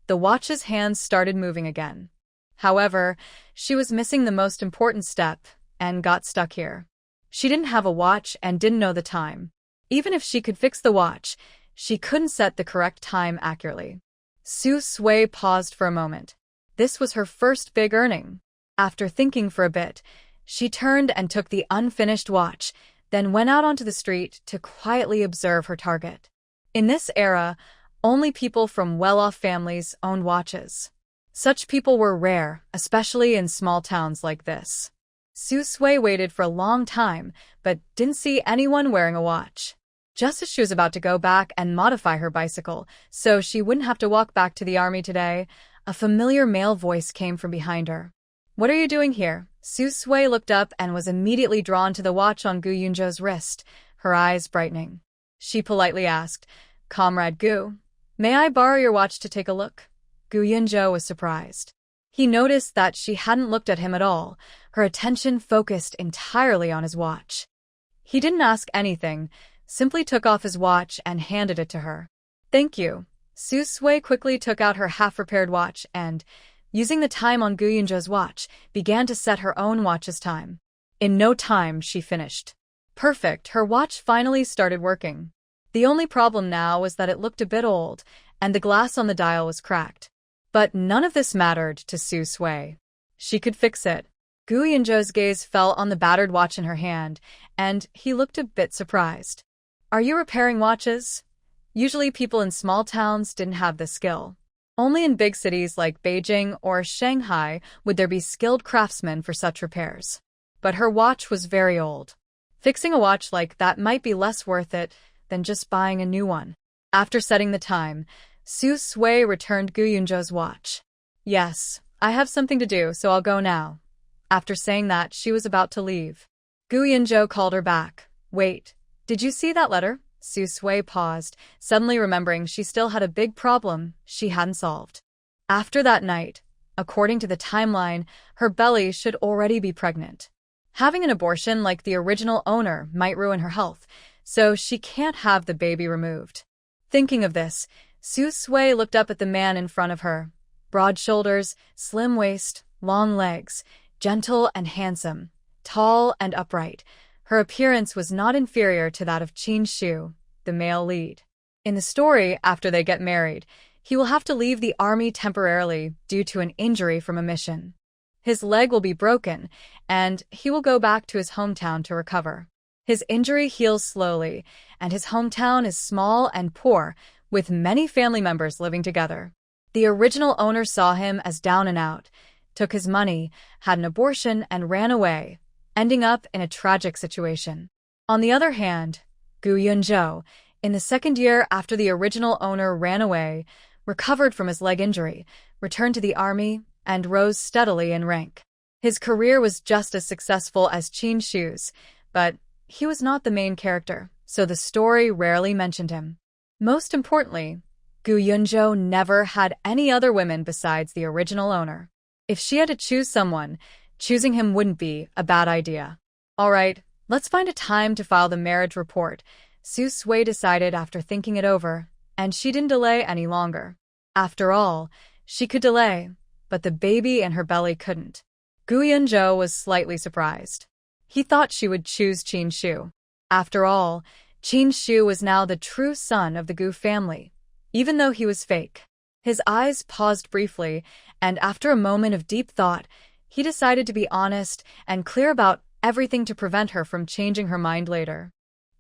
the watch's hands started moving again. However, she was missing the most important step and got stuck here. She didn't have a watch and didn't know the time. Even if she could fix the watch, she couldn't set the correct time accurately. Su Sui paused for a moment. This was her first big earning. After thinking for a bit, she turned and took the unfinished watch, then went out onto the street to quietly observe her target. In this era, only people from well-off families owned watches. Such people were rare, especially in small towns like this. Su Sui waited for a long time, but didn't see anyone wearing a watch. Just as she was about to go back and modify her bicycle, so she wouldn't have to walk back to the army today, a familiar male voice came from behind her. "What are you doing here?" Su Sui looked up and was immediately drawn to the watch on Gu Yunzhou's wrist, her eyes brightening. She politely asked, "Comrade Gu, may I borrow your watch to take a look?" Gu Yunzhou was surprised. He noticed that she hadn't looked at him at all, her attention focused entirely on his watch. He didn't ask anything, simply took off his watch and handed it to her. "Thank you." Su Sui quickly took out her half-repaired watch and, using the time on Gu Yunzhou's watch, began to set her own watch's time. In no time, she finished. Perfect, her watch finally started working. The only problem now was that it looked a bit old, and the glass on the dial was cracked. But none of this mattered to Su Sui. She could fix it. Gu Yunzhou's gaze fell on the battered watch in her hand, and he looked a bit surprised. "Are you repairing watches?" Usually people in small towns didn't have this skill. Only in big cities like Beijing or Shanghai would there be skilled craftsmen for such repairs. But her watch was very old. Fixing a watch like that might be less worth it than just buying a new one. After setting the time, Su Sui returned Gu Yunzhou's watch. "Yes, I have something to do, so I'll go now." After saying that, she was about to leave. Gu Yunzhou called her back. "Wait, did you see that letter?" Su Sui paused, suddenly remembering she still had a big problem she hadn't solved. After that night, according to the timeline, her belly should already be pregnant. Having an abortion like the original owner might ruin her health, so she can't have the baby removed. Thinking of this, Su Sui looked up at the man in front of her. Broad shoulders, slim waist, long legs, gentle and handsome, tall and upright. Her appearance was not inferior to that of Qin Shu, the male lead. In the story, after they get married, he will have to leave the army temporarily due to an injury from a mission. His leg will be broken, and he will go back to his hometown to recover. His injury heals slowly, and his hometown is small and poor, with many family members living together. The original owner saw him as down and out, took his money, had an abortion, and ran away, ending up in a tragic situation. On the other hand, Gu Yunzhou, in the second year after the original owner ran away, recovered from his leg injury, returned to the army, and rose steadily in rank. His career was just as successful as Qin Shu's, but he was not the main character, so the story rarely mentioned him. Most importantly, Gu Yunzhou never had any other women besides the original owner. If she had to choose someone, choosing him wouldn't be a bad idea. "All right, let's find a time to file the marriage report," Su Sui decided after thinking it over, and she didn't delay any longer. After all, she could delay, but the baby in her belly couldn't. Gu Yunzhou was slightly surprised. He thought she would choose Qin Shu. After all, Qin Shu was now the true son of the Gu family, even though he was fake. His eyes paused briefly, and after a moment of deep thought, he decided to be honest and clear about everything to prevent her from changing her mind later.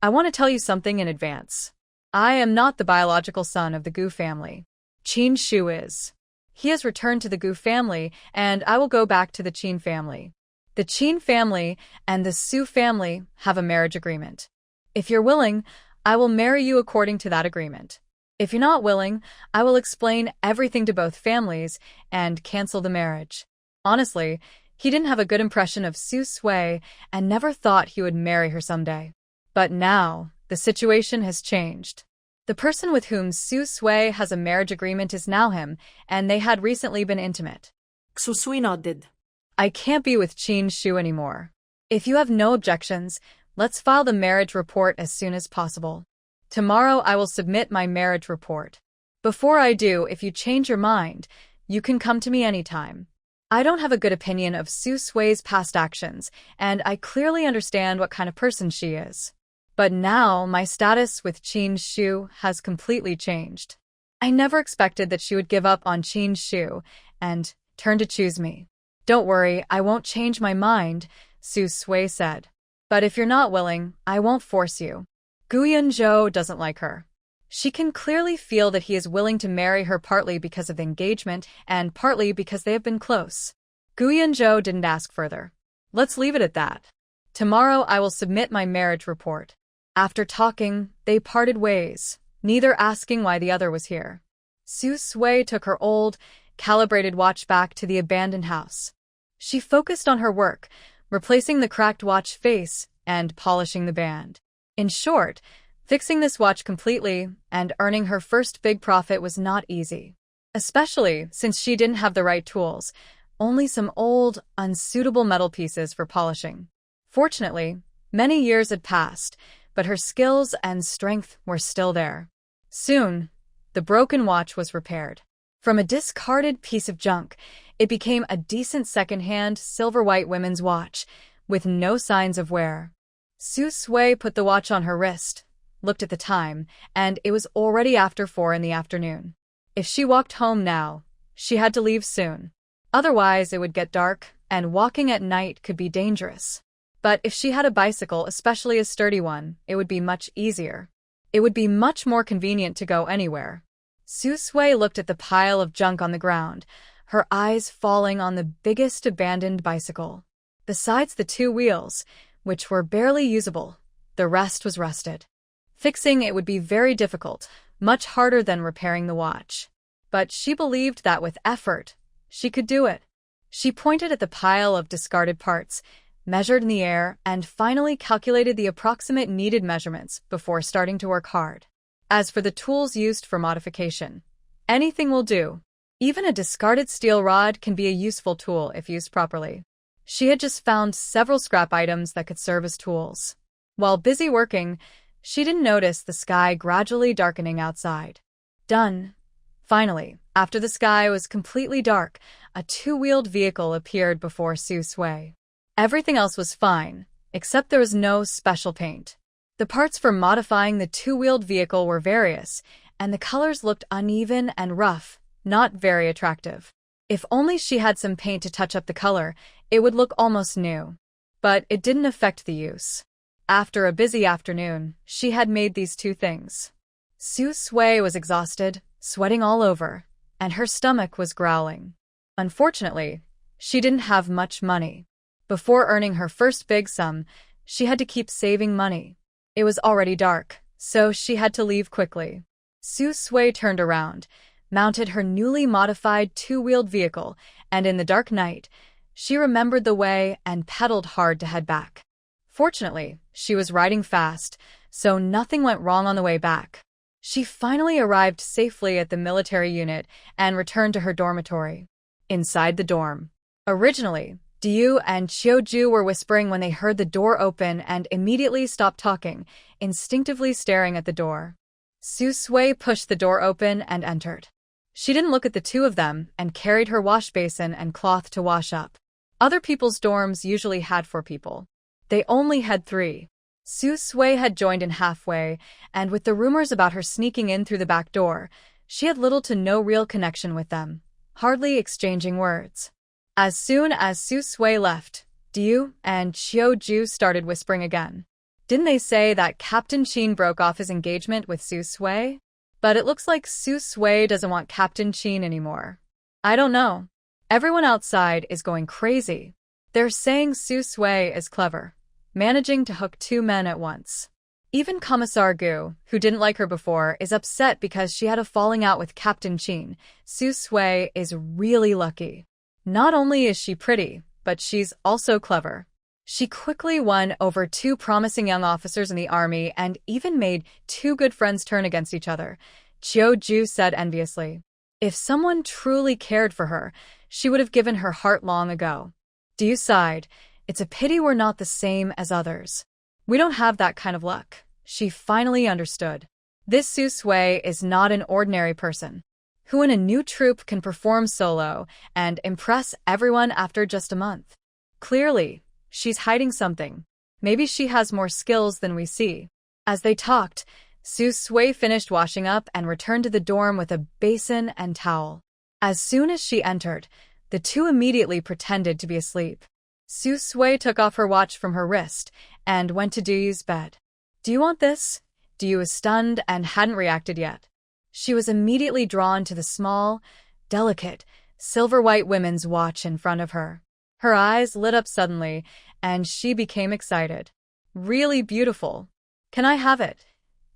"I want to tell you something in advance. I am not the biological son of the Gu family. Qin Shu is. He has returned to the Gu family, and I will go back to the Qin family. The Qin family and the Su family have a marriage agreement. If you're willing, I will marry you according to that agreement. If you're not willing, I will explain everything to both families and cancel the marriage." Honestly, he didn't have a good impression of Su Sui and never thought he would marry her someday. But now, The situation has changed. The person with whom Su Sui has a marriage agreement is now him, and they had recently been intimate. Su Sui nodded. I can't be with Qin Shu anymore. If you have no objections, let's file the marriage report as soon as possible. Tomorrow I will submit my marriage report. Before I do, if you change your mind, you can come to me anytime. I don't have a good opinion of Su Sui's past actions, and I clearly understand what kind of person she is. But now my status with Qin Shu has completely changed. I never expected that she would give up on Qin Shu and turn to choose me. Don't worry, I won't change my mind, Su Sui said. But if you're not willing, I won't force you. Guyan Zhou doesn't like her. She can clearly feel that he is willing to marry her partly because of the engagement and partly because they have been close. Guyan Zhou didn't ask further. Let's leave it at that. Tomorrow I will submit my marriage report. After talking, they parted ways, neither asking why the other was here. Su Sui took her old, calibrated watch back to the abandoned house. She focused on her work, replacing the cracked watch face and polishing the band. In short, fixing this watch completely and earning her first big profit was not easy. Especially since she didn't have the right tools, only some old, unsuitable metal pieces for polishing. Fortunately, many years had passed, but her skills and strength were still there. Soon, the broken watch was repaired. From a discarded piece of junk, it became a decent second-hand silver-white women's watch, with no signs of wear. Su Sui put the watch on her wrist, looked at the time, and it was already after 4 in the afternoon. If she walked home now, she had to leave soon. Otherwise, it would get dark, and walking at night could be dangerous. But if she had a bicycle, especially a sturdy one, it would be much easier. It would be much more convenient to go anywhere. Su Sui looked at the pile of junk on the ground, her eyes falling on the biggest abandoned bicycle. Besides the 2 wheels, which were barely usable, the rest was rusted. Fixing it would be very difficult, much harder than repairing the watch. But she believed that with effort, she could do it. She pointed at the pile of discarded parts, measured in the air, and finally calculated the approximate needed measurements before starting to work hard. As for the tools used for modification, anything will do. Even a discarded steel rod can be a useful tool if used properly. She had just found several scrap items that could serve as tools. While busy working, she didn't notice the sky gradually darkening outside. Done. Finally, after the sky was completely dark, a 2-wheeled vehicle appeared before Su Sui. Everything else was fine, except there was no special paint. The parts for modifying the 2-wheeled vehicle were various, and the colors looked uneven and rough, not very attractive. If only she had some paint to touch up the color, it would look almost new. But it didn't affect the use. After a busy afternoon, she had made these 2 things. Su Sui was exhausted, sweating all over, and her stomach was growling. Unfortunately, she didn't have much money. Before earning her first big sum, she had to keep saving money. It was already dark, so she had to leave quickly. Su Sui turned around, mounted her newly modified 2-wheeled vehicle, and in the dark night, she remembered the way and pedaled hard to head back. Fortunately, she was riding fast, so nothing went wrong on the way back. She finally arrived safely at the military unit and returned to her dormitory. Inside the dorm. Originally, Diu and Qiuju were whispering when they heard the door open and immediately stopped talking, instinctively staring at the door. Su Sui pushed the door open and entered. She didn't look at the 2 of them and carried her wash basin and cloth to wash up. Other people's dorms usually had 4 people. They only had 3. Su Sui had joined in halfway, and with the rumors about her sneaking in through the back door, she had little to no real connection with them, hardly exchanging words. As soon as Su Sui left, Diu and Qiuju started whispering again. Didn't they say that Captain Qin broke off his engagement with Su Sui? But it looks like Su Sui doesn't want Captain Qin anymore. I don't know. Everyone outside is going crazy. They're saying Su Sui is clever, managing to hook 2 men at once. Even Commissar Gu, who didn't like her before, is upset because she had a falling out with Captain Qin. Su Sui is really lucky. Not only is she pretty, but she's also clever. She quickly won over 2 promising young officers in the army and even made 2 good friends turn against each other, Ju said enviously. If someone truly cared for her, she would have given her heart long ago. Du sighed. It's a pity we're not the same as others. We don't have that kind of luck. She finally understood. This Sui is not an ordinary person, who in a new troupe can perform solo and impress everyone after just a month. Clearly, she's hiding something. Maybe she has more skills than we see. As they talked, Sui finished washing up and returned to the dorm with a basin and towel. As soon as she entered, the two immediately pretended to be asleep. Sui took off her watch from her wrist and went to Du's bed. Do you want this? Du was stunned and hadn't reacted yet. She was immediately drawn to the small, delicate, silver-white women's watch in front of her. Her eyes lit up suddenly, and she became excited. Really beautiful. Can I have it?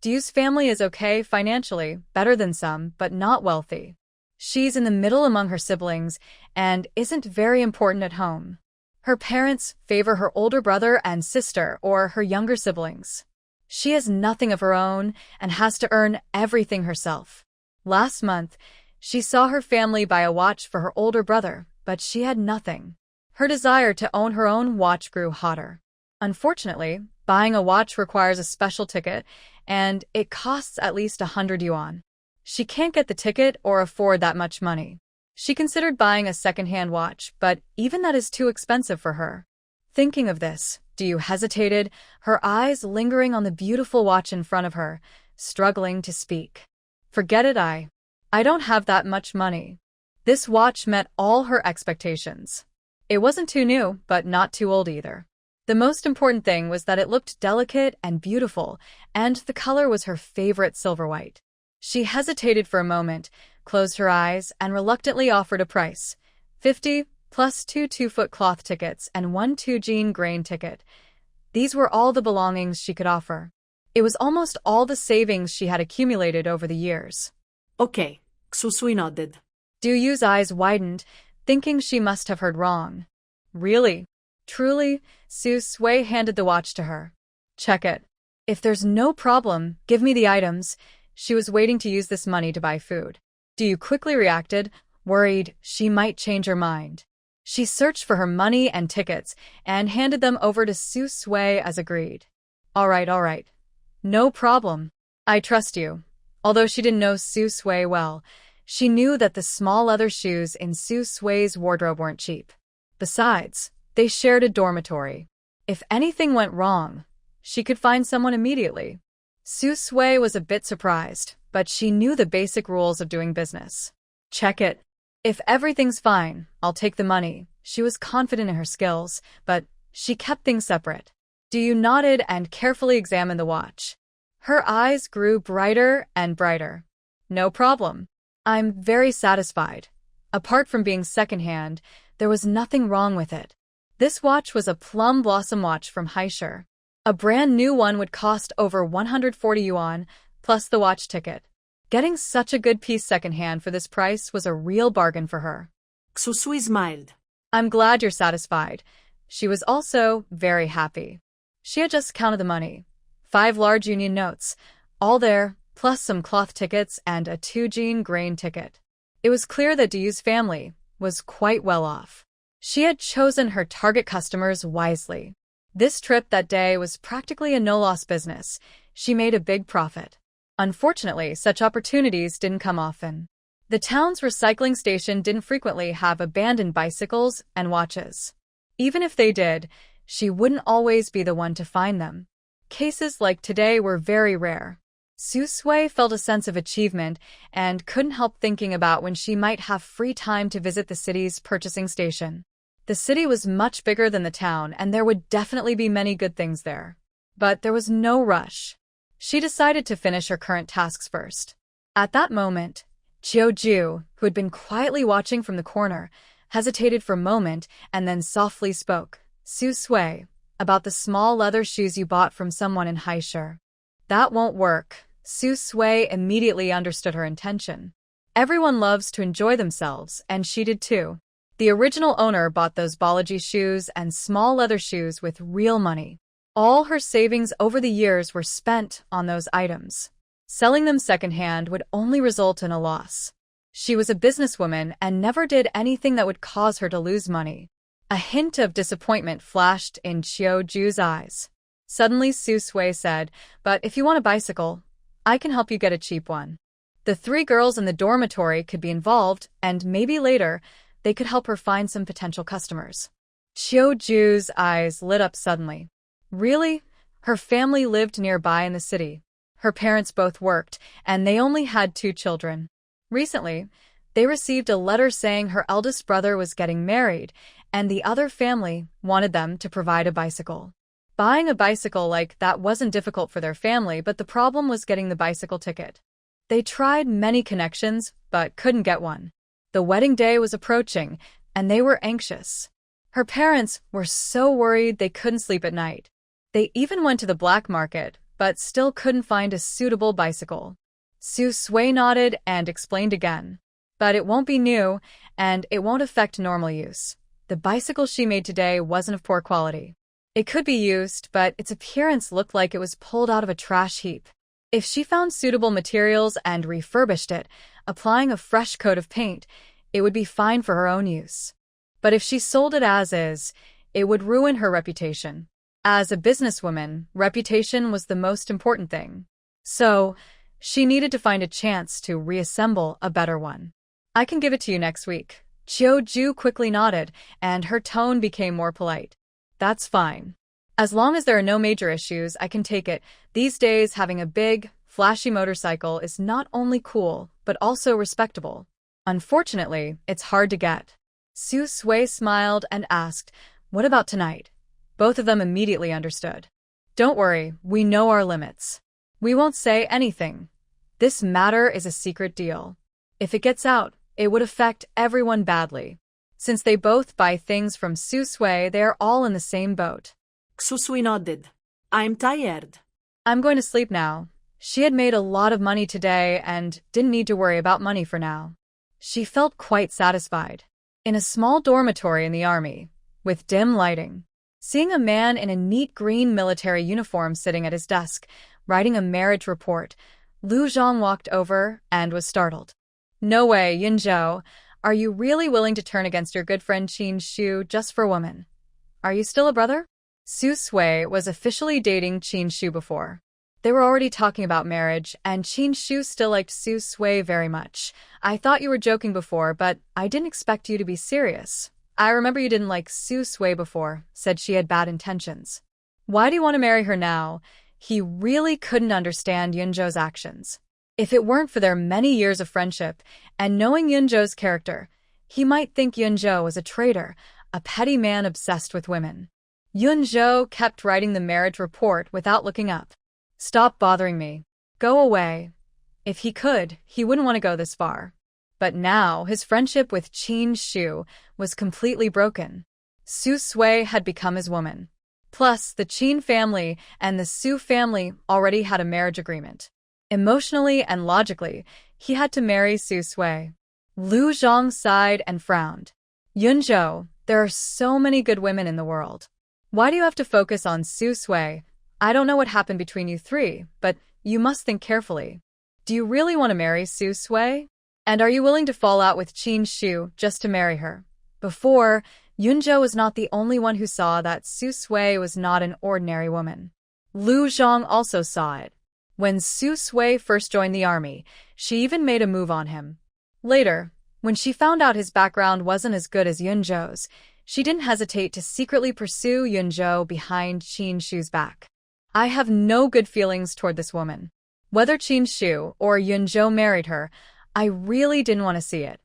Du's family is okay financially, better than some, but not wealthy. She's in the middle among her siblings and isn't very important at home. Her parents favor her older brother and sister or her younger siblings. She has nothing of her own and has to earn everything herself. Last month, she saw her family buy a watch for her older brother, but she had nothing. Her desire to own her own watch grew hotter. Unfortunately, buying a watch requires a special ticket, and it costs at least 100 yuan. She can't get the ticket or afford that much money. She considered buying a second-hand watch, but even that is too expensive for her. Thinking of this, Du hesitated, her eyes lingering on the beautiful watch in front of her, struggling to speak. Forget it, I don't have that much money. This watch met all her expectations. It wasn't too new, but not too old either. The most important thing was that it looked delicate and beautiful, and the color was her favorite silver white. She hesitated for a moment, closed her eyes, and reluctantly offered a price. 50 plus 2 2-foot cloth tickets and 1 2-jean grain ticket. These were all the belongings she could offer. It was almost all the savings she had accumulated over the years. Okay, Sui nodded. Yu's eyes widened, thinking she must have heard wrong. Really? Truly? Sui handed the watch to her. Check it. If there's no problem, give me the items. She was waiting to use this money to buy food. Du quickly reacted, worried she might change her mind. She searched for her money and tickets and handed them over to Sui as agreed. All right. No problem. I trust you. Although she didn't know Sui well, she knew that the small leather shoes in Sui's wardrobe weren't cheap. Besides, they shared a dormitory. If anything went wrong, she could find someone immediately. Sui was a bit surprised, but she knew the basic rules of doing business. Check it. If everything's fine, I'll take the money. She was confident in her skills, but she kept things separate. Du nodded and carefully examined the watch. Her eyes grew brighter and brighter. No problem. I'm very satisfied. Apart from being secondhand, there was nothing wrong with it. This watch was a plum blossom watch from Haisher. A brand new one would cost over 140 yuan, plus the watch ticket. Getting such a good piece secondhand for this price was a real bargain for her. Sui smiled. I'm glad you're satisfied. She was also very happy. She had just counted the money. 5 large union notes, all there, plus some cloth tickets and a 2-jean grain ticket. It was clear that Du's family was quite well off. She had chosen her target customers wisely. This trip that day was practically a no-loss business. She made a big profit. Unfortunately, such opportunities didn't come often. The town's recycling station didn't frequently have abandoned bicycles and watches. Even if they did, she wouldn't always be the one to find them. Cases like today were very rare. Sui felt a sense of achievement and couldn't help thinking about when she might have free time to visit the city's purchasing station. The city was much bigger than the town, and there would definitely be many good things there. But there was no rush. She decided to finish her current tasks first. At that moment, Ju, who had been quietly watching from the corner, hesitated for a moment and then softly spoke. Sui, about the small leather shoes you bought from someone in Haisher. That won't work. Sui immediately understood her intention. Everyone loves to enjoy themselves, and she did too. The original owner bought those Balaji shoes and small leather shoes with real money. All her savings over the years were spent on those items. Selling them secondhand would only result in a loss. She was a businesswoman and never did anything that would cause her to lose money. A hint of disappointment flashed in Chiu-ju's eyes. Suddenly, Su Sui said, "But if you want a bicycle, I can help you get a cheap one." The three girls in the dormitory could be involved, and maybe later, they could help her find some potential customers. Chiu-ju's eyes lit up suddenly. Really? Her family lived nearby in the city. Her parents both worked, and they only had 2 children. Recently, they received a letter saying her eldest brother was getting married, and the other family wanted them to provide a bicycle. Buying a bicycle like that wasn't difficult for their family, but the problem was getting the bicycle ticket. They tried many connections, but couldn't get one. The wedding day was approaching, and they were anxious. Her parents were so worried they couldn't sleep at night. They even went to the black market, but still couldn't find a suitable bicycle. Su Sui nodded and explained again. But it won't be new, and it won't affect normal use. The bicycle she made today wasn't of poor quality. It could be used, but its appearance looked like it was pulled out of a trash heap. If she found suitable materials and refurbished it, applying a fresh coat of paint, it would be fine for her own use. But if she sold it as is, it would ruin her reputation. As a businesswoman, reputation was the most important thing. So, she needed to find a chance to reassemble a better one. "I can give it to you next week." Chiu-ju quickly nodded, and her tone became more polite. "That's fine. As long as there are no major issues, I can take it. These days, having a big, flashy motorcycle is not only cool, but also respectable. Unfortunately, it's hard to get." Su Sui smiled and asked, "What about tonight?" Both of them immediately understood. "Don't worry, we know our limits. We won't say anything. This matter is a secret deal. If it gets out, it would affect everyone badly. Since they both buy things from Su Sui, they are all in the same boat." Su Sui nodded. "I'm tired." "I'm going to sleep now." She had made a lot of money today and didn't need to worry about money for now. She felt quite satisfied. In a small dormitory in the army, with dim lighting, seeing a man in a neat green military uniform sitting at his desk, writing a marriage report, Lu Zhang walked over and was startled. "No way, Yunzhou. Are you really willing to turn against your good friend Qin Shu just for a woman? Are you still a brother?" Su Sui was officially dating Qin Shu before. They were already talking about marriage, and Qin Shu still liked Su Sui very much. "I thought you were joking before, but I didn't expect you to be serious. I remember you didn't like Su Sui before," said she had bad intentions. "Why do you want to marry her now?" He really couldn't understand Yunzhou's actions. If it weren't for their many years of friendship and knowing Yunzhou's character, he might think Yunzhou was a traitor, a petty man obsessed with women. Yunzhou kept writing the marriage report without looking up. "Stop bothering me. Go away." If he could, he wouldn't want to go this far. But now, his friendship with Qin Shu was completely broken. Su Sui had become his woman. Plus, the Qin family and the Su family already had a marriage agreement. Emotionally and logically, he had to marry Su Sui. Lu Zhang sighed and frowned. "Yunzhou, there are so many good women in the world. Why do you have to focus on Su Sui? I don't know what happened between you three, but you must think carefully. Do you really want to marry Su Sui? And are you willing to fall out with Qin Shu just to marry her?" Before, Yunzhou was not the only one who saw that Su Sui was not an ordinary woman. Lu Zhang also saw it. When Su Sui first joined the army, she even made a move on him. Later, when she found out his background wasn't as good as Yunzhou's, she didn't hesitate to secretly pursue Yunzhou behind Qin Shu's back. "I have no good feelings toward this woman. Whether Qin Shu or Yunzhou married her, I really didn't want to see it."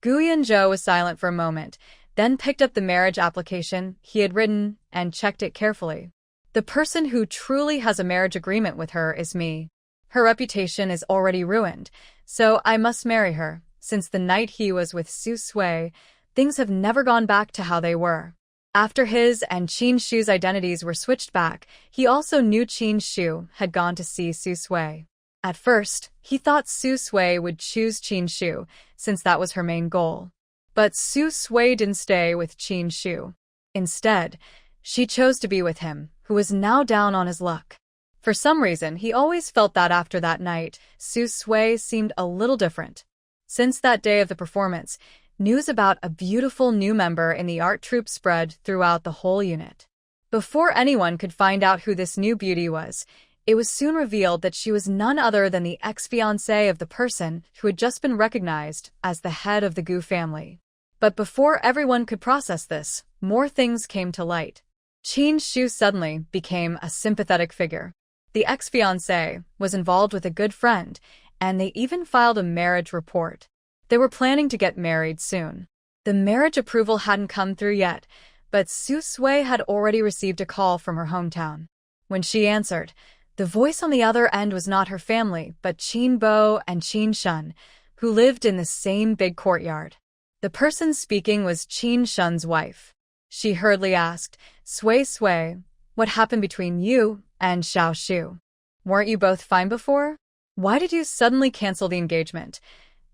Gu Yunzhou was silent for a moment, then picked up the marriage application he had written and checked it carefully. "The person who truly has a marriage agreement with her is me. Her reputation is already ruined, so I must marry her. Since the night he was with Su Sui, things have never gone back to how they were." After his and Qin Shu's identities were switched back, he also knew Qin Shu had gone to see Su Sui. At first, he thought Su Sui would choose Qin Shu, since that was her main goal. But Su Sui didn't stay with Qin Shu. Instead, she chose to be with him, who was now down on his luck. For some reason, he always felt that after that night, Su Sui seemed a little different. Since that day of the performance, news about a beautiful new member in the art troupe spread throughout the whole unit. Before anyone could find out who this new beauty was, it was soon revealed that she was none other than the ex-fiancé of the person who had just been recognized as the head of the Gu family. But before everyone could process this, more things came to light. Qin Shu suddenly became a sympathetic figure. The ex-fiancé was involved with a good friend, and they even filed a marriage report. They were planning to get married soon. The marriage approval hadn't come through yet, but Su Sui had already received a call from her hometown. When she answered, the voice on the other end was not her family, but Qin Bo and Qin Shun, who lived in the same big courtyard. The person speaking was Qin Shun's wife. She hurriedly asked, Sui Sui, what happened between you and Xiao Shu? Weren't you both fine before? Why did you suddenly cancel the engagement?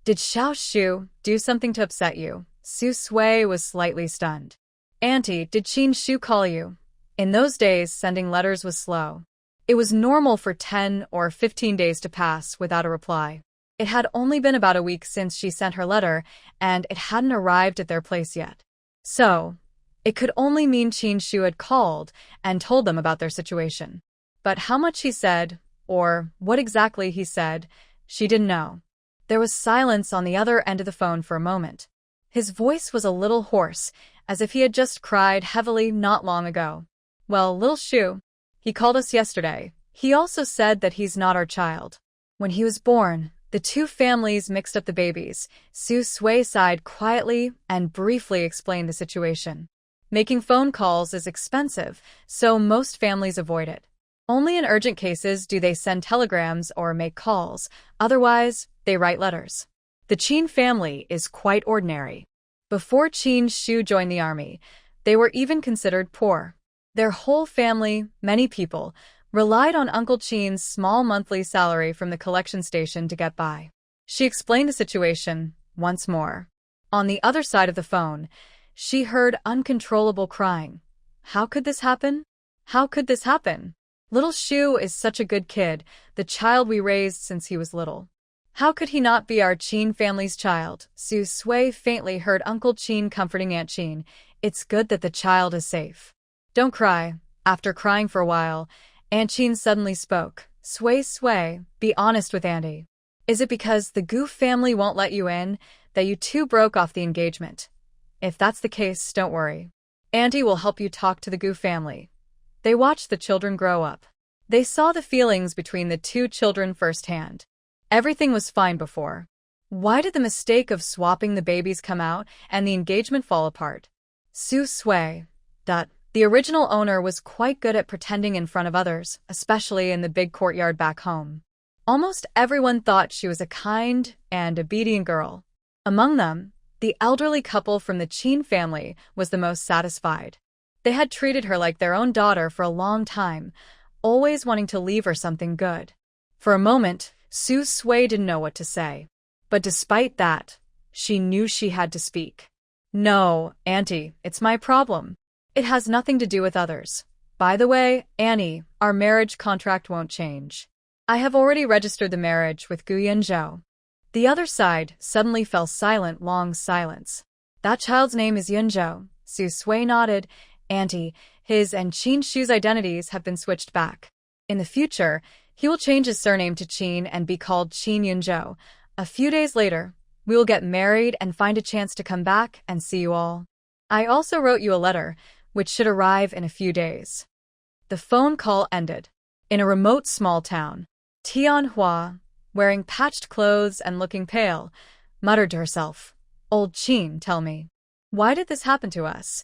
Did Xiao Shu do something to upset you? Su Sui was slightly stunned. Auntie, did Qin Shu call you? In those days, sending letters was slow. It was normal for 10 or 15 days to pass without a reply. It had only been about a week since she sent her letter, and it hadn't arrived at their place yet. So, it could only mean Qin Shu had called and told them about their situation. But how much he said, or what exactly he said, she didn't know. There was silence on the other end of the phone for a moment. His voice was a little hoarse, as if he had just cried heavily not long ago. Well, little Shu, he called us yesterday. He also said that he's not our child. When he was born, the two families mixed up the babies. Su Sui sighed quietly and briefly explained the situation. Making phone calls is expensive, so most families avoid it. Only in urgent cases do they send telegrams or make calls, otherwise, they write letters. The Qin family is quite ordinary. Before Qin Shu joined the army, they were even considered poor. Their whole family, many people, relied on Uncle Qin's small monthly salary from the collection station to get by. She explained the situation once more. On the other side of the phone, she heard uncontrollable crying. How could this happen? How could this happen? Little Shu is such a good kid, the child we raised since he was little. How could he not be our Qin family's child? Su Sui faintly heard Uncle Qin comforting Aunt Qin. It's good that the child is safe. Don't cry. After crying for a while, Aunt Qin suddenly spoke. Sui Sui, be honest with Auntie. Is it because the Gu family won't let you in that you two broke off the engagement? If that's the case, don't worry. Auntie will help you talk to the Gu family. They watched the children grow up. They saw the feelings between the two children firsthand. Everything was fine before. Why did the mistake of swapping the babies come out and the engagement fall apart? Su Sui. The original owner was quite good at pretending in front of others, especially in the big courtyard back home. Almost everyone thought she was a kind and obedient girl. Among them, the elderly couple from the Qin family was the most satisfied. They had treated her like their own daughter for a long time, always wanting to leave her something good. For a moment, Su Sui didn't know what to say. But despite that, she knew she had to speak. No, Auntie, it's my problem. It has nothing to do with others. By the way, Annie, our marriage contract won't change. I have already registered the marriage with Gu Yunzhou. The other side suddenly fell silent. Long silence. That child's name is Yunzhou. Su Sui nodded. Auntie, his and Qin Shu's identities have been switched back. In the future, he will change his surname to Qin and be called Qin Yunzhou. A few days later, we will get married and find a chance to come back and see you all. I also wrote you a letter, which should arrive in a few days. The phone call ended. In a remote small town, Tianhua, wearing patched clothes and looking pale, muttered to herself, Old Qin, tell me. Why did this happen to us?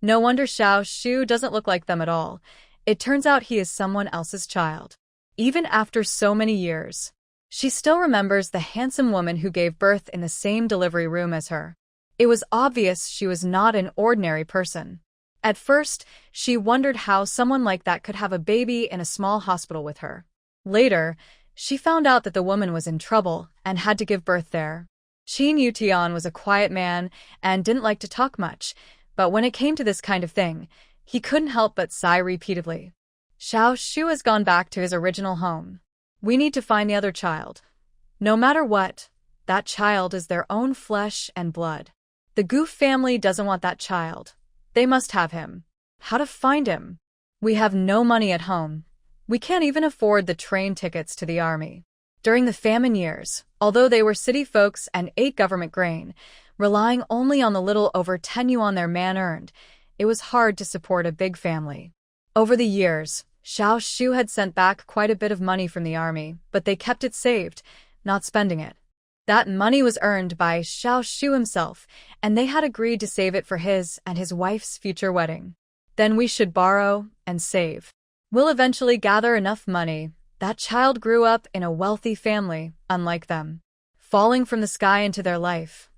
No wonder Xiao Shu doesn't look like them at all. It turns out he is someone else's child. Even after so many years, she still remembers the handsome woman who gave birth in the same delivery room as her. It was obvious she was not an ordinary person. At first, she wondered how someone like that could have a baby in a small hospital with her. Later, she found out that the woman was in trouble and had to give birth there. Qin Yutian was a quiet man and didn't like to talk much, but when it came to this kind of thing, he couldn't help but sigh repeatedly. Xiao Shu has gone back to his original home. We need to find the other child. No matter what, that child is their own flesh and blood. The Goof family doesn't want that child. They must have him. How to find him? We have no money at home. We can't even afford the train tickets to the army. During the famine years, although they were city folks and ate government grain, relying only on the little over 10 yuan their man earned, it was hard to support a big family. Over the years, Xiao Shu had sent back quite a bit of money from the army, but they kept it saved, not spending it. That money was earned by Xiao Shu himself, and they had agreed to save it for his and his wife's future wedding. Then we should borrow and save. We'll eventually gather enough money. That child grew up in a wealthy family, unlike them. Falling from the sky into their life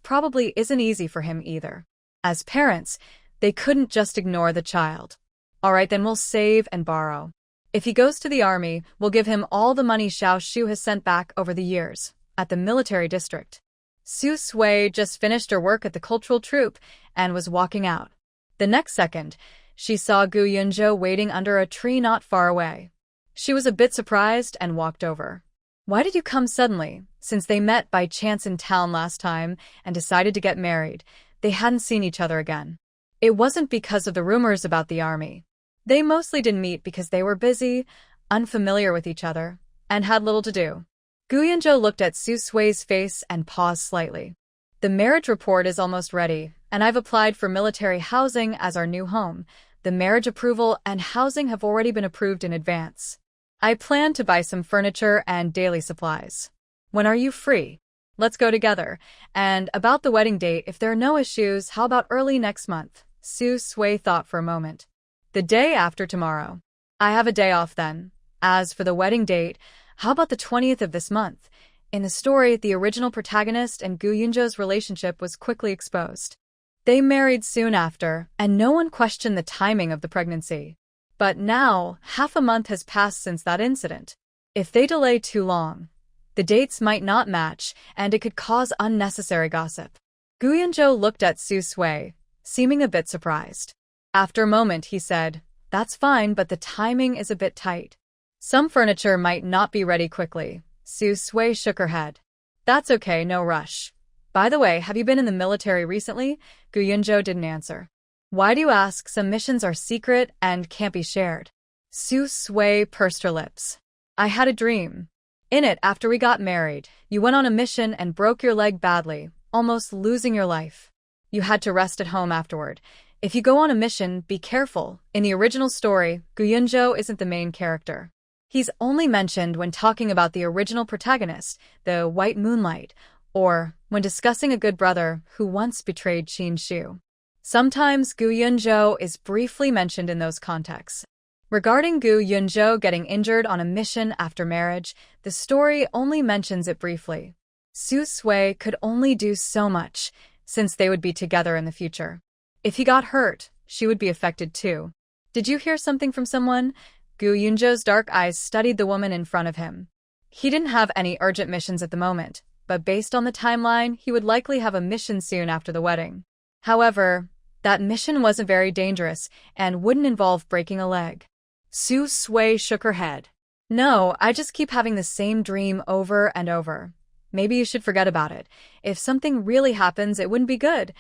probably isn't easy for him either. As parents, they couldn't just ignore the child. All right, then we'll save and borrow. If he goes to the army, we'll give him all the money Xiao Shu has sent back over the years, at the military district. Su Sui just finished her work at the cultural troupe and was walking out. The next second, she saw Gu Yunzhou waiting under a tree not far away. She was a bit surprised and walked over. Why did you come suddenly? Since they met by chance in town last time and decided to get married, they hadn't seen each other again. It wasn't because of the rumors about the army. They mostly didn't meet because they were busy, unfamiliar with each other, and had little to do. Gu Yunzhou looked at Su Sui's face and paused slightly. The marriage report is almost ready, and I've applied for military housing as our new home. The marriage approval and housing have already been approved in advance. I plan to buy some furniture and daily supplies. When are you free? Let's go together. And about the wedding date, if there are no issues, how about early next month? Su Sui thought for a moment. The day after tomorrow. I have a day off then. As for the wedding date, how about the 20th of this month? In the story, the original protagonist and Gu Yunzhou's relationship was quickly exposed. They married soon after, and no one questioned the timing of the pregnancy. But now, half a month has passed since that incident. If they delay too long, the dates might not match, and it could cause unnecessary gossip. Gu Yunzhou looked at Su Sui, seeming a bit surprised. After a moment, he said, "That's fine, but the timing is a bit tight. Some furniture might not be ready quickly." Su Sui shook her head. "That's okay, no rush. By the way, have you been in the military recently?" Gu Yunzhou didn't answer. "Why do you ask? Some missions are secret and can't be shared." Su Sui pursed her lips. "I had a dream. In it, after we got married, you went on a mission and broke your leg badly, almost losing your life. You had to rest at home afterward. If you go on a mission, be careful. In the original story, Gu Yunzhou isn't the main character. He's only mentioned when talking about the original protagonist, the White Moonlight, or when discussing a good brother who once betrayed Qin Shu. Sometimes Gu Yunzhou is briefly mentioned in those contexts. Regarding Gu Yunzhou getting injured on a mission after marriage, the story only mentions it briefly. Su Sui could only do so much, since they would be together in the future. If he got hurt, she would be affected too. "Did you hear something from someone?" Gu Yunzhou's dark eyes studied the woman in front of him. He didn't have any urgent missions at the moment, but based on the timeline, he would likely have a mission soon after the wedding. However, that mission wasn't very dangerous and wouldn't involve breaking a leg. Su Sui shook her head. "No, I just keep having the same dream over and over. Maybe you should forget about it. If something really happens, it wouldn't be good."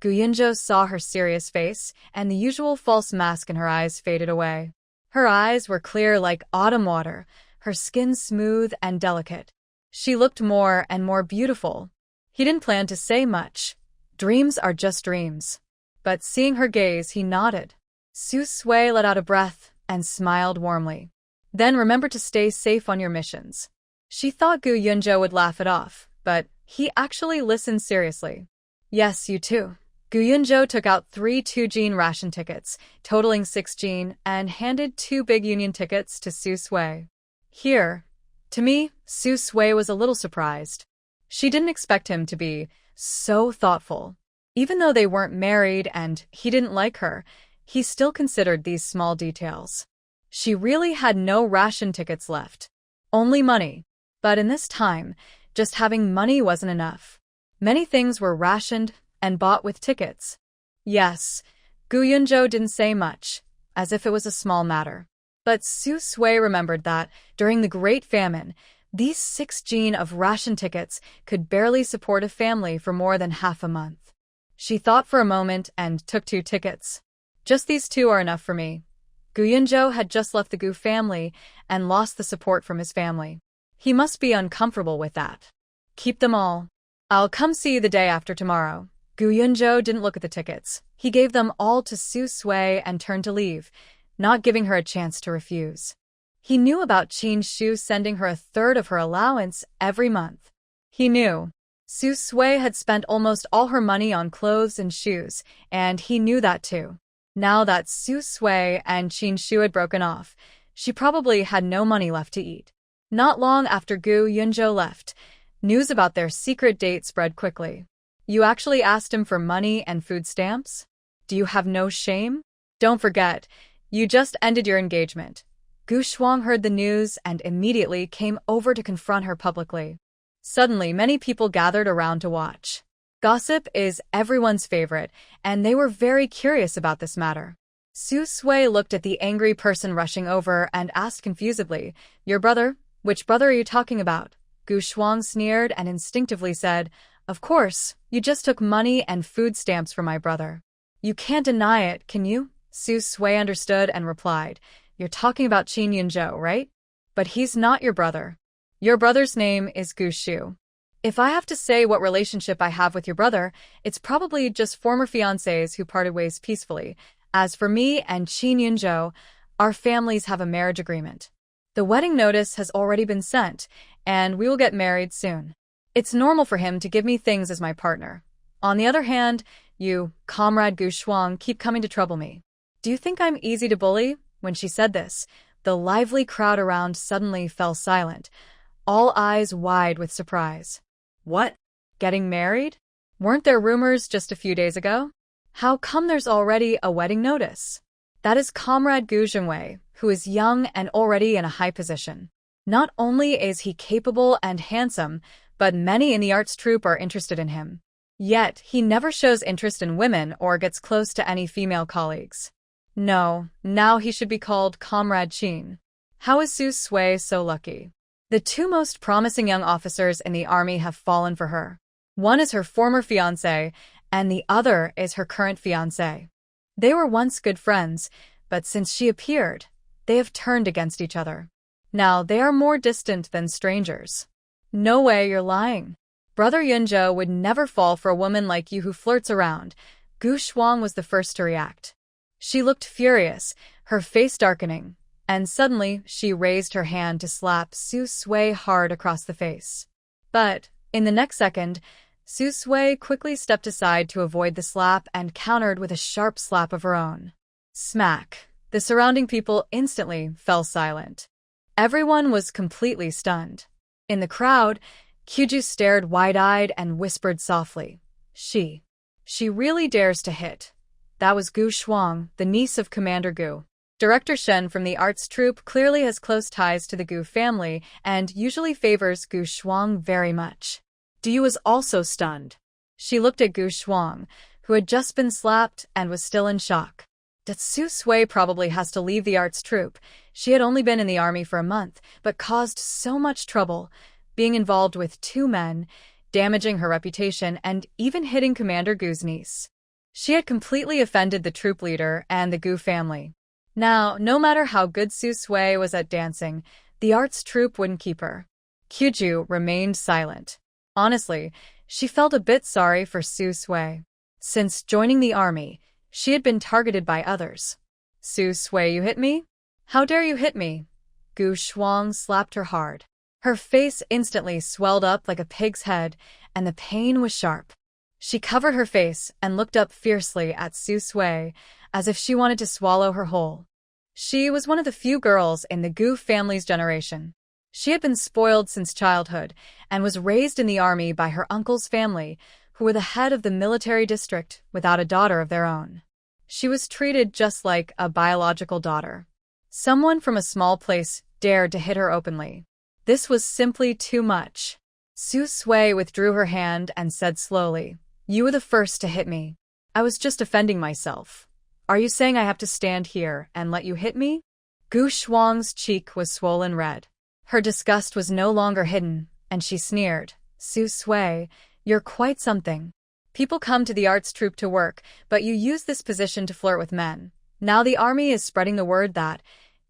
Gu Yunzhou saw her serious face, and the usual false mask in her eyes faded away. Her eyes were clear like autumn water, her skin smooth and delicate. She looked more and more beautiful. He didn't plan to say much. Dreams are just dreams. But seeing her gaze, he nodded. Su Sui let out a breath and smiled warmly. "Then remember to stay safe on your missions." She thought Gu Yunzhou would laugh it off, but he actually listened seriously. "Yes, you too." Gu Yunzhou took out 3 2-Jin ration tickets, totaling 6 Jin, and handed 2 big union tickets to Su Sui. "Here." To me, Su Sui was a little surprised. She didn't expect him to be so thoughtful. Even though they weren't married and he didn't like her, he still considered these small details. She really had no ration tickets left. Only money. But in this time, just having money wasn't enough. Many things were rationed and bought with tickets. Yes, Gu Yunzhou didn't say much, as if it was a small matter. But Su Sui remembered that, during the Great Famine, these 6 jin of ration tickets could barely support a family for more than half a month. She thought for a moment and took 2 tickets. Just these 2 are enough for me. Gu Yunzhou had just left the Gu family and lost the support from his family. He must be uncomfortable with that. Keep them all. I'll come see you the day after tomorrow. Gu Yunzhou didn't look at the tickets. He gave them all to Su Sui and turned to leave, not giving her a chance to refuse. He knew about Qin Shu sending her 1/3 of her allowance every month. He knew. Su Sui had spent almost all her money on clothes and shoes, and he knew that too. Now that Su Sui and Qin Shu had broken off, she probably had no money left to eat. Not long after Gu Yunzhou left, news about their secret date spread quickly. You actually asked him for money and food stamps? Do you have no shame? Don't forget, you just ended your engagement. Gu Shuang heard the news and immediately came over to confront her publicly. Suddenly, many people gathered around to watch. Gossip is everyone's favorite, and they were very curious about this matter. Su Sui looked at the angry person rushing over and asked confusedly, "Your brother? Which brother are you talking about?" Gu Shuang sneered and instinctively said, "Of course, you just took money and food stamps from my brother. You can't deny it, can you?" Su Sui understood and replied, "You're talking about Qin Yunzhou, right? But he's not your brother. Your brother's name is Gu Shu. If I have to say what relationship I have with your brother, it's probably just former fiancés who parted ways peacefully. As for me and Qin Yunzhou, our families have a marriage agreement. The wedding notice has already been sent, and we will get married soon. It's normal for him to give me things as my partner. On the other hand, you, Comrade Gu Shuang, keep coming to trouble me. Do you think I'm easy to bully?" When she said this, the lively crowd around suddenly fell silent, all eyes wide with surprise. What? Getting married? Weren't there rumors just a few days ago? How come there's already a wedding notice? That is Comrade Gu Zhengwei, who is young and already in a high position. Not only is he capable and handsome, but many in the arts troupe are interested in him. Yet, he never shows interest in women or gets close to any female colleagues. No, now he should be called Comrade Qin. How is Su Sui so lucky? The 2 most promising young officers in the army have fallen for her. One is her former fiancé, and the other is her current fiancé. They were once good friends, but since she appeared, they have turned against each other. Now they are more distant than strangers. No way, you're lying. Brother Yunzhou would never fall for a woman like you who flirts around. Gu Shuang was the first to react. She looked furious, her face darkening, and suddenly she raised her hand to slap Su Sui hard across the face. But, in the next second, Su Sui quickly stepped aside to avoid the slap and countered with a sharp slap of her own. Smack! The surrounding people instantly fell silent. Everyone was completely stunned. In the crowd, Kyuju stared wide-eyed and whispered softly, She really dares to hit." That was Gu Shuang, the niece of Commander Gu. Director Shen from the arts troupe clearly has close ties to the Gu family and usually favors Gu Shuang very much. Du was also stunned. She looked at Gu Shuang, who had just been slapped and was still in shock. That Su Sui probably has to leave the arts troupe. She had only been in the army for a month, but caused so much trouble, being involved with 2 men, damaging her reputation, and even hitting Commander Gu's niece. She had completely offended the troop leader and the Gu family. Now, no matter how good Su Sui was at dancing, the arts troupe wouldn't keep her. Kyuju remained silent. Honestly, she felt a bit sorry for Su Sui. Since joining the army, she had been targeted by others. "Su Sui, you hit me? How dare you hit me?" Gu Shuang slapped her hard. Her face instantly swelled up like a pig's head, and the pain was sharp. She covered her face and looked up fiercely at Su Sui, as if she wanted to swallow her whole. She was one of the few girls in the Gu family's generation. She had been spoiled since childhood and was raised in the army by her uncle's family, who were the head of the military district without a daughter of their own. She was treated just like a biological daughter. Someone from a small place dared to hit her openly. This was simply too much. Su Sui withdrew her hand and said slowly, "You were the first to hit me. I was just defending myself. Are you saying I have to stand here and let you hit me?" Gu Shuang's cheek was swollen red. Her disgust was no longer hidden, and she sneered, "Su Sui, you're quite something. People come to the arts troupe to work, but you use this position to flirt with men. Now the army is spreading the word that,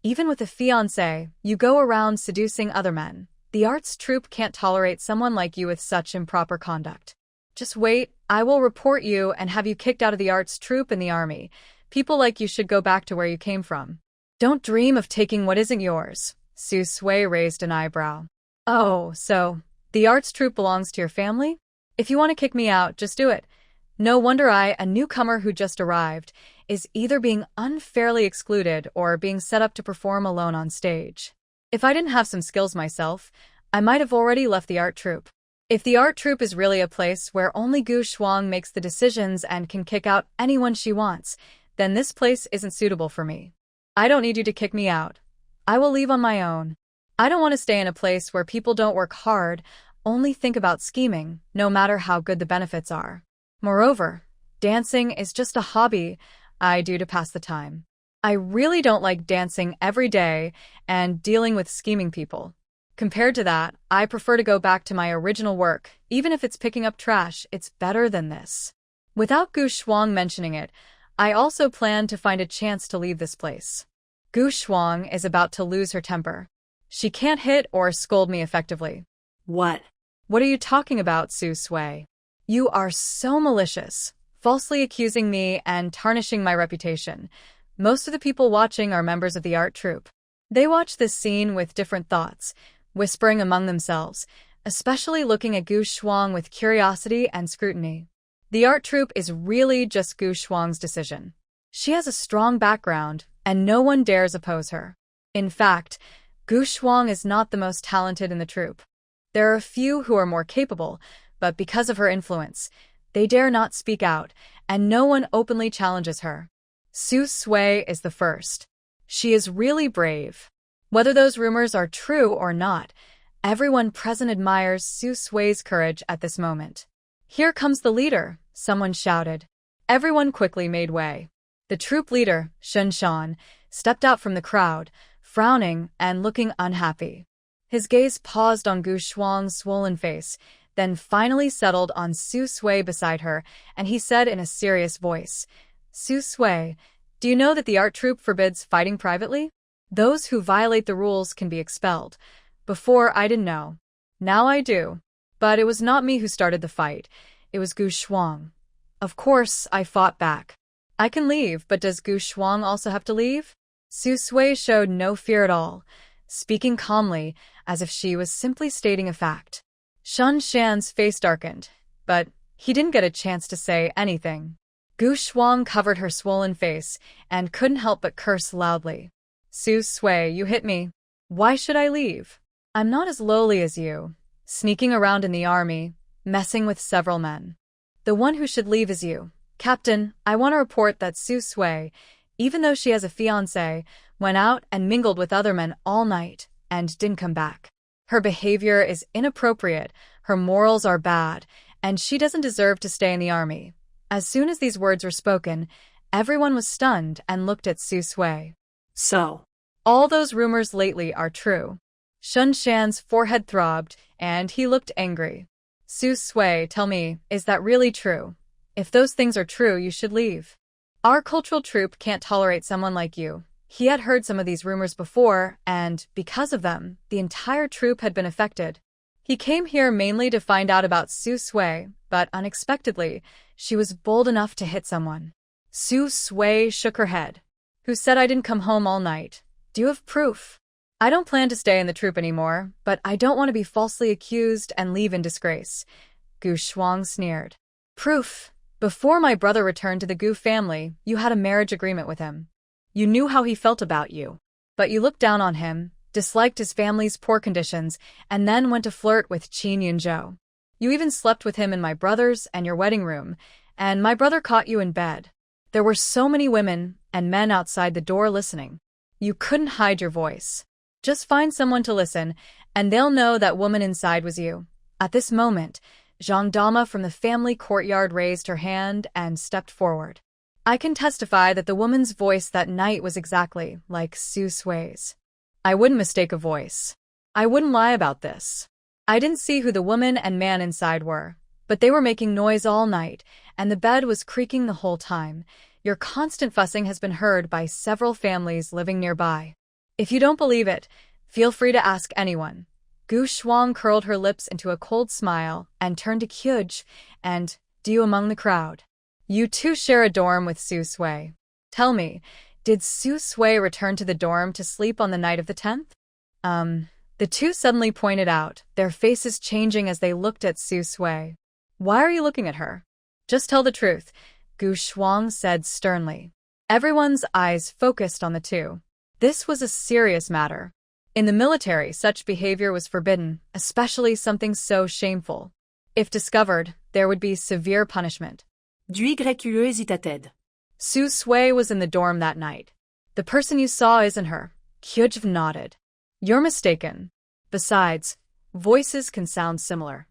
even with a fiancé, you go around seducing other men. The arts troupe can't tolerate someone like you with such improper conduct. Just wait, I will report you and have you kicked out of the arts troupe and the army. People like you should go back to where you came from. Don't dream of taking what isn't yours." Su Sui raised an eyebrow. "Oh, so the arts troupe belongs to your family? If you want to kick me out, just do it. No wonder I, a newcomer who just arrived, is either being unfairly excluded or being set up to perform alone on stage. If I didn't have some skills myself, I might have already left the art troupe. If the art troupe is really a place where only Gu Shuang makes the decisions and can kick out anyone she wants, then this place isn't suitable for me. I don't need you to kick me out. I will leave on my own. I don't want to stay in a place where people don't work hard, only think about scheming, no matter how good the benefits are. Moreover, dancing is just a hobby I do to pass the time. I really don't like dancing every day and dealing with scheming people. Compared to that, I prefer to go back to my original work. Even if it's picking up trash, it's better than this." Without Gu Shuang mentioning it, I also plan to find a chance to leave this place. Gu Shuang is about to lose her temper. She can't hit or scold me effectively. What? What are you talking about, Su Sui? You are so malicious, falsely accusing me and tarnishing my reputation. Most of the people watching are members of the art troupe. They watch this scene with different thoughts, whispering among themselves, especially looking at Gu Shuang with curiosity and scrutiny. The art troupe is really just Gu Shuang's decision. She has a strong background, and no one dares oppose her. In fact, Gu Shuang is not the most talented in the troupe. There are a few who are more capable, but because of her influence, they dare not speak out, and no one openly challenges her. Su Sui is the first. She is really brave. Whether those rumors are true or not, everyone present admires Su Sui's courage at this moment. "Here comes the leader," someone shouted. Everyone quickly made way. The troop leader, Shun Shan, stepped out from the crowd, frowning and looking unhappy. His gaze paused on Gu Shuang's swollen face, then finally settled on Su Sui beside her, and he said in a serious voice, "Su Sui, do you know that the art troupe forbids fighting privately? Those who violate the rules can be expelled. Before, I didn't know. Now I do. But it was not me who started the fight. It was Gu Shuang. Of course, I fought back. I can leave, but does Gu Shuang also have to leave?" Su Sui showed no fear at all, speaking calmly, as if she was simply stating a fact. Shun Shan's face darkened, but he didn't get a chance to say anything. Gu Shuang covered her swollen face and couldn't help but curse loudly. "Su Sui, you hit me. Why should I leave? I'm not as lowly as you, sneaking around in the army, messing with several men. The one who should leave is you. Captain, I want to report that Su Sui, even though she has a fiancé, went out and mingled with other men all night and didn't come back. Her behavior is inappropriate, her morals are bad, and she doesn't deserve to stay in the army." As soon as these words were spoken, everyone was stunned and looked at Su Sui. "So, all those rumors lately are true." Shun Shan's forehead throbbed, and he looked angry. "Su Sui, tell me, is that really true? If those things are true, you should leave. Our cultural troupe can't tolerate someone like you." He had heard some of these rumors before, and, because of them, the entire troupe had been affected. He came here mainly to find out about Su Sui, but unexpectedly, she was bold enough to hit someone. Su Sui shook her head. "Who said I didn't come home all night? Do you have proof?" "I don't plan to stay in the troupe anymore, but I don't want to be falsely accused and leave in disgrace." Gu Shuang sneered. "Proof? Before my brother returned to the Gu family, you had a marriage agreement with him. You knew how he felt about you. But you looked down on him, disliked his family's poor conditions, and then went to flirt with Qin Yunzhou. You even slept with him in my brother's and your wedding room, and my brother caught you in bed. There were so many women and men outside the door listening. You couldn't hide your voice. Just find someone to listen, and they'll know that woman inside was you. At this moment, gendarme from the family courtyard raised her hand and stepped forward. I can testify that the woman's voice that night was exactly like Su Sui's. I wouldn't mistake a voice. I wouldn't lie about this. I didn't see who the woman and man inside were, but they were making noise all night, and the bed was creaking the whole time. Your constant fussing has been heard by several families living nearby. If you don't believe it, feel free to ask anyone. Gu Shuang curled her lips into a cold smile and turned to Kyuj and Du among the crowd. You two share a dorm with Su Sui. Tell me, did Su Sui return to the dorm to sleep on the night of the 10th? The two suddenly pointed out, their faces changing as they looked at Su Sui. Why are you looking at her? Just tell the truth, Gu Shuang said sternly. Everyone's eyes focused on the two. This was a serious matter. In the military, such behavior was forbidden, especially something so shameful. If discovered, there would be severe punishment. Du YQE hésitait. Su Sui was in the dorm that night. The person you saw isn't her. Kyuj nodded. You're mistaken. Besides, voices can sound similar.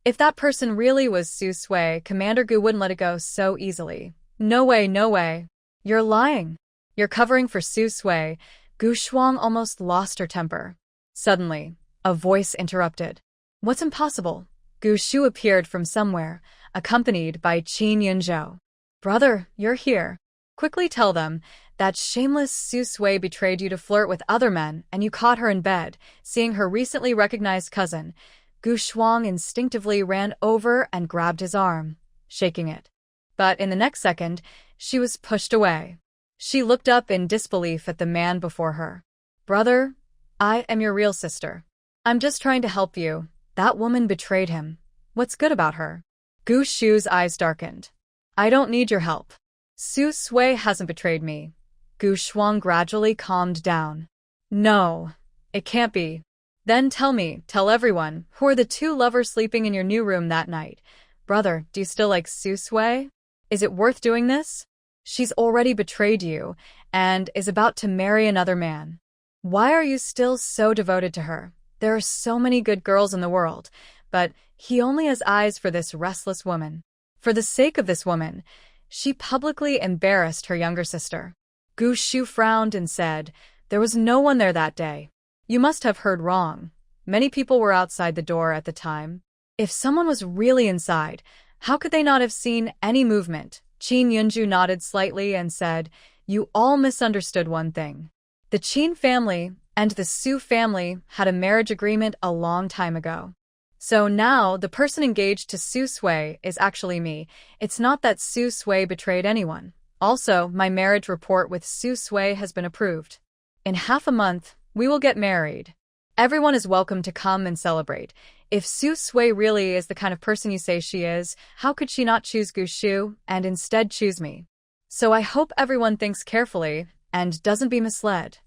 If that person really was Su Sui, Commander Gu wouldn't let it go so easily. No way, no way. You're lying. You're covering for Su Sui. Gu Shuang almost lost her temper. Suddenly, a voice interrupted. What's impossible? Gu Shu appeared from somewhere, accompanied by Qin Yunzhou. Brother, you're here. Quickly tell them that shameless Su Sui betrayed you to flirt with other men and you caught her in bed, seeing her recently recognized cousin. Gu Shuang instinctively ran over and grabbed his arm, shaking it. But in the next second, she was pushed away. She looked up in disbelief at the man before her. Brother, I am your real sister. I'm just trying to help you. That woman betrayed him. What's good about her? Gu Shu's eyes darkened. I don't need your help. Su Sui hasn't betrayed me. Gu Shuang gradually calmed down. No, it can't be. Then tell everyone, who are the two lovers sleeping in your new room that night? Brother, do you still like Su Sui? Is it worth doing this? She's already betrayed you and is about to marry another man. Why are you still so devoted to her? There are so many good girls in the world, but he only has eyes for this restless woman. For the sake of this woman, she publicly embarrassed her younger sister. Gu Shu frowned and said, There was no one there that day. You must have heard wrong. Many people were outside the door at the time. If someone was really inside, how could they not have seen any movement? Qin Yunzhu nodded slightly and said, You all misunderstood one thing. The Qin family and the Su family had a marriage agreement a long time ago. So now the person engaged to Su Sui is actually me. It's not that Su Sui betrayed anyone. Also, my marriage report with Su Sui has been approved. In half a month, we will get married. Everyone is welcome to come and celebrate. If Su Sui really is the kind of person you say she is, how could she not choose Gu Shu and instead choose me? So I hope everyone thinks carefully and doesn't be misled.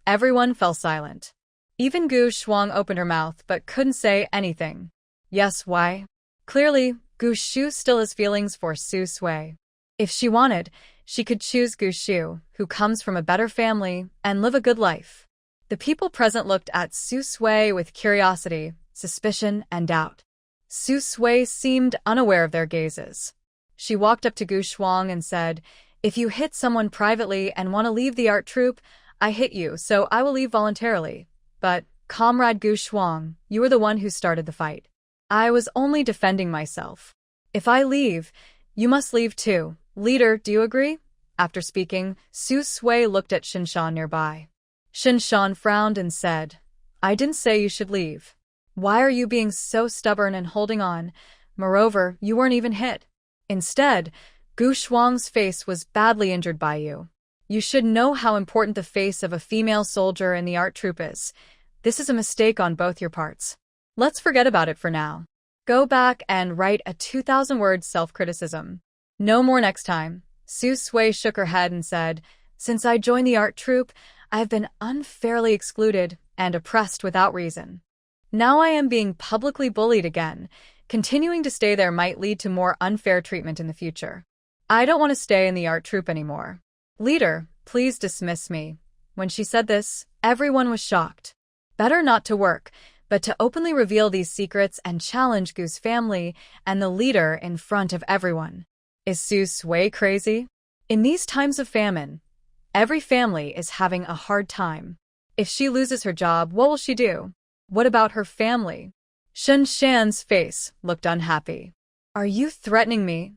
Everyone fell silent. Even Gu Shuang opened her mouth but couldn't say anything. Yes, why? Clearly, Gu Shu still has feelings for Su Sui. If she wanted, she could choose Gu Shu, who comes from a better family, and live a good life. The people present looked at Su Sui with curiosity, suspicion, and doubt. Su Sui seemed unaware of their gazes. She walked up to Gu Shuang and said, If you hit someone privately and want to leave the art troupe, I hit you, so I will leave voluntarily. But, Comrade Gu Shuang, you were the one who started the fight. I was only defending myself. If I leave, you must leave too. Leader, do you agree? After speaking, Su Sui looked at Shinshan nearby. Shinshan frowned and said, I didn't say you should leave. Why are you being so stubborn and holding on? Moreover, you weren't even hit. Instead, Gu Shuang's face was badly injured by you. You should know how important the face of a female soldier in the art troupe is. This is a mistake on both your parts. Let's forget about it for now. Go back and write a 2,000-word self-criticism. No more next time. Su Sui shook her head and said, Since I joined the art troupe, I have been unfairly excluded and oppressed without reason. Now I am being publicly bullied again. Continuing to stay there might lead to more unfair treatment in the future. I don't want to stay in the art troupe anymore. Leader, please dismiss me. When she said this, everyone was shocked. Better not to work. but to openly reveal these secrets and challenge Gu's family and the leader in front of everyone. Is Su Sui crazy? In these times of famine, every family is having a hard time. If she loses her job, what will she do? What about her family? Shen Shan's face looked unhappy. Are you threatening me?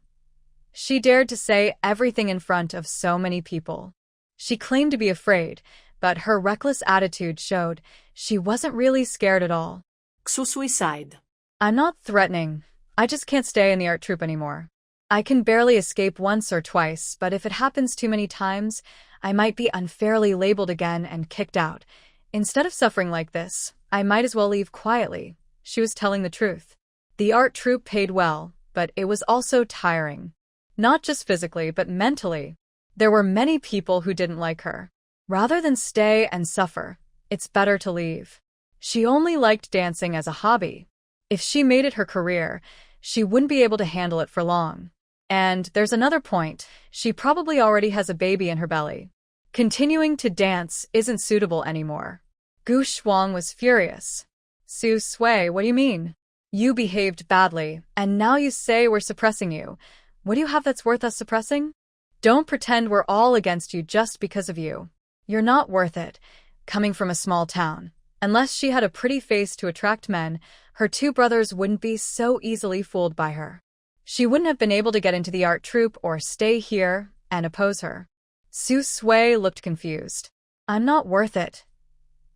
She dared to say everything in front of so many people. She claimed to be afraid, but her reckless attitude showed she wasn't really scared at all. Suicide. I'm not threatening. I just can't stay in the art troupe anymore. I can barely escape once or twice, but if it happens too many times, I might be unfairly labeled again and kicked out. Instead of suffering like this, I might as well leave quietly. She was telling the truth. The art troupe paid well, but it was also tiring. Not just physically, but mentally. There were many people who didn't like her. Rather than stay and suffer, it's better to leave. She only liked dancing as a hobby. If she made it her career, she wouldn't be able to handle it for long. And there's another point, she probably already has a baby in her belly. Continuing to dance isn't suitable anymore. Gu Shuang was furious. Su Sui, what do you mean? You behaved badly, and now you say we're suppressing you. What do you have that's worth us suppressing? Don't pretend we're all against you just because of you. You're not worth it, coming from a small town. Unless she had a pretty face to attract men, her two brothers wouldn't be so easily fooled by her. She wouldn't have been able to get into the art troupe or stay here and oppose her. Su Sui looked confused. I'm not worth it.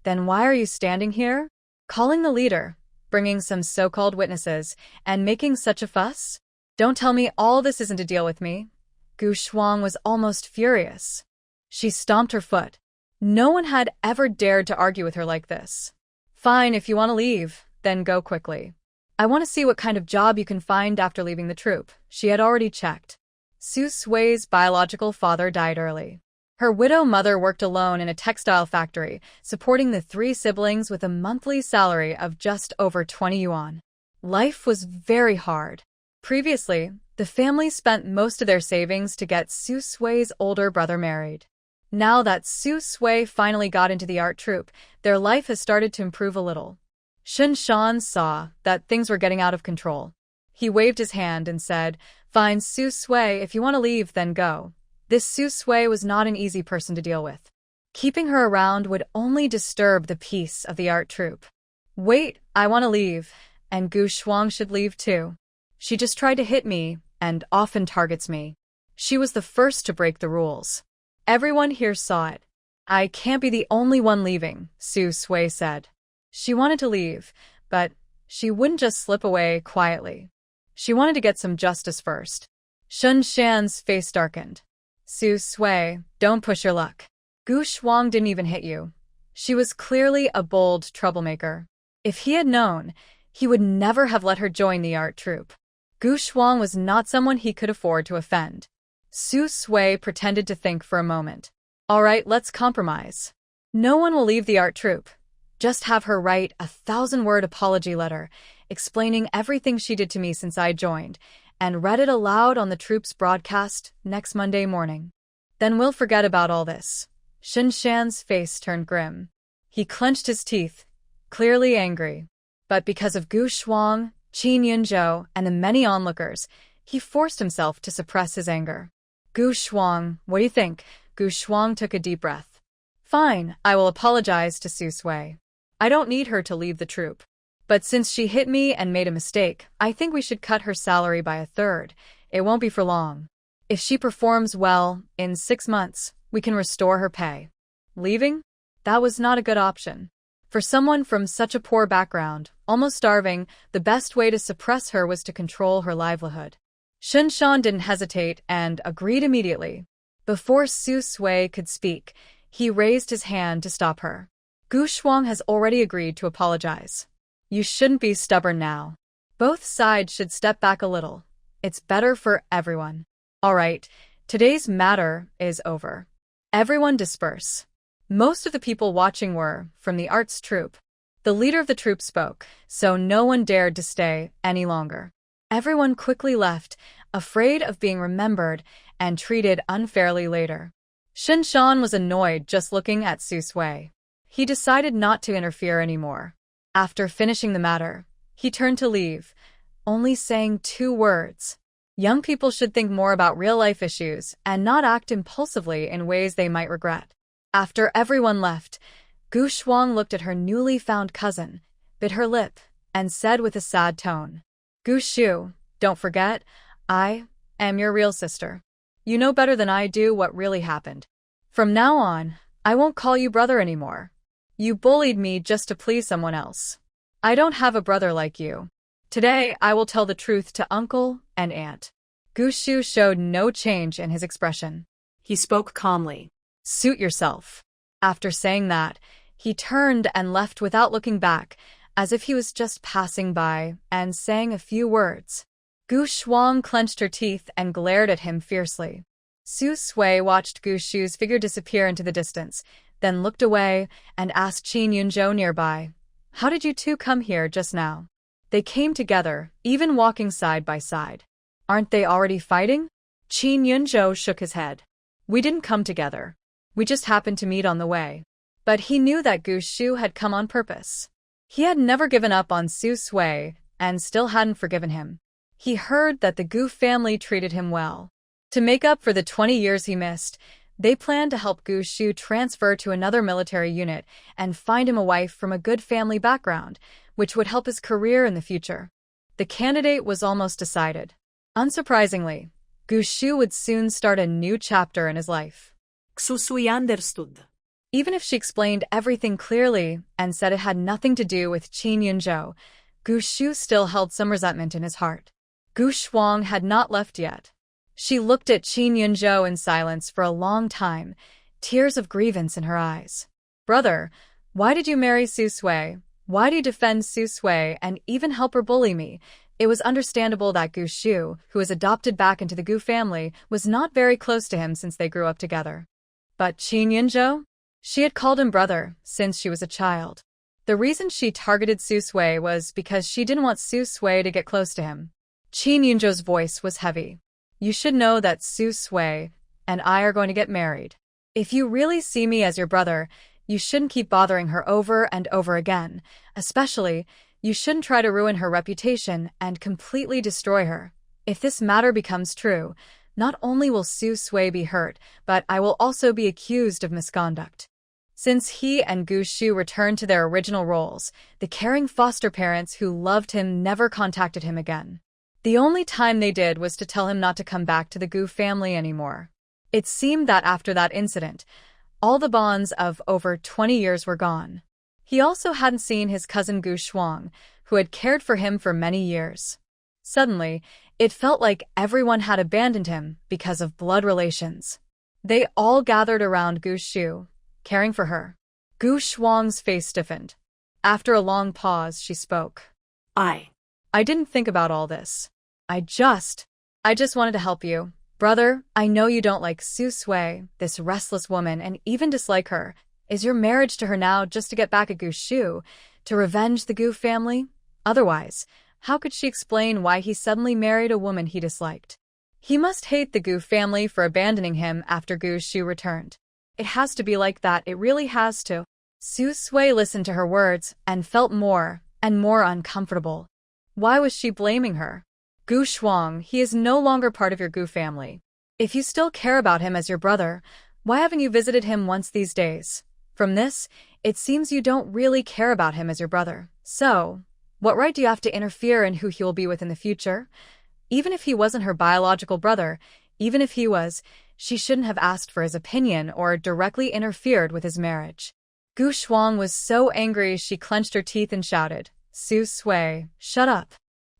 Then why are you standing here? Calling the leader, bringing some so-called witnesses, and making such a fuss? Don't tell me all this isn't to deal with me. Gu Shuang was almost furious. She stomped her foot. No one had ever dared to argue with her like this. Fine, if you want to leave, then go quickly. I want to see what kind of job you can find after leaving the troupe. She had already checked. Su Sui's biological father died early. Her widow mother worked alone in a textile factory, supporting the three siblings with a monthly salary of just over 20 yuan. Life was very hard. Previously, the family spent most of their savings to get Su Sui's older brother married. Now that Su Sui finally got into the art troupe, their life has started to improve a little. Shen Shan saw that things were getting out of control. He waved his hand and said, Fine, Su Sui, if you want to leave, then go. This Su Sui was not an easy person to deal with. Keeping her around would only disturb the peace of the art troupe. Wait, I want to leave, and Gu Shuang should leave too. She just tried to hit me, and often targets me. She was the first to break the rules. Everyone here saw it. I can't be the only one leaving, Su Sui said. She wanted to leave, but she wouldn't just slip away quietly. She wanted to get some justice first. Shen Shan's face darkened. Su Sui, don't push your luck. Gu Shuang didn't even hit you. She was clearly a bold troublemaker. If he had known, he would never have let her join the art troupe. Gu Shuang was not someone he could afford to offend. Su Sui pretended to think for a moment. All right, let's compromise. No one will leave the art troupe. Just have her write a 1,000-word apology letter, explaining everything she did to me since I joined, and read it aloud on the troupe's broadcast next Monday morning. Then we'll forget about all this. Shen Shan's face turned grim. He clenched his teeth, clearly angry. But because of Gu Shuang, Qin Yunzhou, and the many onlookers, he forced himself to suppress his anger. Gu Shuang, what do you think? Gu Shuang took a deep breath. Fine, I will apologize to Su Sui. I don't need her to leave the troupe. But since she hit me and made a mistake, I think we should cut her salary by 1/3. It won't be for long. If she performs well, in 6 months, we can restore her pay. Leaving? That was not a good option. For someone from such a poor background, almost starving, the best way to suppress her was to control her livelihood. Shen Shan didn't hesitate and agreed immediately. Before Su Sui could speak, he raised his hand to stop her. Gu Shuang has already agreed to apologize. You shouldn't be stubborn now. Both sides should step back a little. It's better for everyone. All right, today's matter is over. Everyone disperse. Most of the people watching were from the arts troupe. The leader of the troupe spoke, so no one dared to stay any longer. Everyone quickly left, afraid of being remembered and treated unfairly later. Shen Shan was annoyed just looking at Su Sui. He decided not to interfere anymore. After finishing the matter, he turned to leave, only saying 2 words. Young people should think more about real-life issues and not act impulsively in ways they might regret. After everyone left, Gu Shuang looked at her newly found cousin, bit her lip, and said with a sad tone, "Gu Shu, don't forget, I am your real sister. You know better than I do what really happened. From now on, I won't call you brother anymore. You bullied me just to please someone else. I don't have a brother like you. Today, I will tell the truth to uncle and aunt." Gu Shu showed no change in his expression. He spoke calmly. "Suit yourself." After saying that, he turned and left without looking back, as if he was just passing by, and saying a few words. Gu Shuang clenched her teeth and glared at him fiercely. Su Sui watched Gu Shu's figure disappear into the distance, then looked away and asked Qin Yunzhou nearby, "How did you two come here just now?" They came together, even walking side by side. "Aren't they already fighting?" Qin Yunzhou shook his head. "We didn't come together. We just happened to meet on the way." But he knew that Gu Shu had come on purpose. He had never given up on Su Sui and still hadn't forgiven him. He heard that the Gu family treated him well. To make up for the 20 years he missed, they planned to help Gu Shu transfer to another military unit and find him a wife from a good family background, which would help his career in the future. The candidate was almost decided. Unsurprisingly, Gu Shu would soon start a new chapter in his life. Xu Sui understood. Even if she explained everything clearly and said it had nothing to do with Qin Yunzhou, Gu Shu still held some resentment in his heart. Gu Shuang had not left yet. She looked at Qin Yunzhou in silence for a long time, tears of grievance in her eyes. "Brother, why did you marry Su Sui? Why do you defend Su Sui and even help her bully me?" It was understandable that Gu Shu, who was adopted back into the Gu family, was not very close to him since they grew up together. But Qin Yunzhou? She had called him brother since she was a child. The reason she targeted Su Sui was because she didn't want Su Sui to get close to him. Qin Yunzhou's voice was heavy. "You should know that Su Sui and I are going to get married. If you really see me as your brother, you shouldn't keep bothering her over and over again. Especially, you shouldn't try to ruin her reputation and completely destroy her. If this matter becomes true, not only will Su Sui be hurt, but I will also be accused of misconduct." Since he and Gu Shu returned to their original roles, the caring foster parents who loved him never contacted him again. The only time they did was to tell him not to come back to the Gu family anymore. It seemed that after that incident, all the bonds of over 20 years were gone. He also hadn't seen his cousin Gu Shuang, who had cared for him for many years. Suddenly, it felt like everyone had abandoned him because of blood relations. They all gathered around Gu Shu, caring for her. Gu Shuang's face stiffened. After a long pause, she spoke. I didn't think about all this. I just wanted to help you. Brother, I know you don't like Su Sui, this restless woman, and even dislike her. Is your marriage to her now just to get back at Gu Shu, to revenge the Gu family? Otherwise, how could she explain why he suddenly married a woman he disliked? He must hate the Gu family for abandoning him after Gu Shu returned. It has to be like that, it really has to. Su Sui listened to her words and felt more and more uncomfortable. Why was she blaming her? Gu Shuang, he is no longer part of your Gu family. If you still care about him as your brother, why haven't you visited him once these days? From this, it seems you don't really care about him as your brother. So, what right do you have to interfere in who he will be with in the future? Even if he wasn't her biological brother, even if he was, she shouldn't have asked for his opinion or directly interfered with his marriage. Gu Shuang was so angry she clenched her teeth and shouted, "Su Sui, shut up.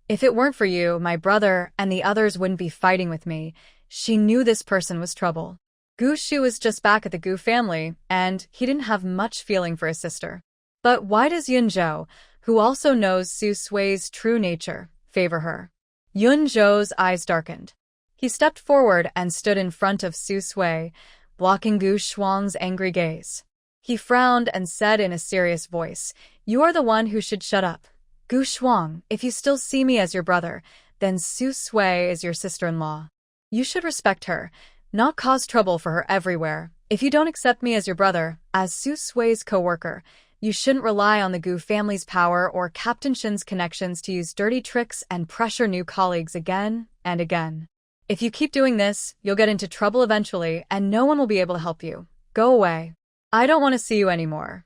If it weren't for you, my brother and the others wouldn't be fighting with me." She knew this person was trouble. Gu Shu was just back at the Gu family, and he didn't have much feeling for his sister. But why does Yunzhou, who also knows Su Sui's true nature, favor her? Yunzhou's eyes darkened. He stepped forward and stood in front of Su Sui, blocking Gu Shuang's angry gaze. He frowned and said in a serious voice, "You are the one who should shut up. Gu Shuang, if you still see me as your brother, then Su Sui is your sister-in-law. You should respect her, not cause trouble for her everywhere. If you don't accept me as your brother, as Su Sui's co-worker, You shouldn't rely on the Gu family's power or Captain Shin's connections to use dirty tricks and pressure new colleagues again and again. If you keep doing this, you'll get into trouble eventually and no one will be able to help you. Go away. I don't want to see you anymore.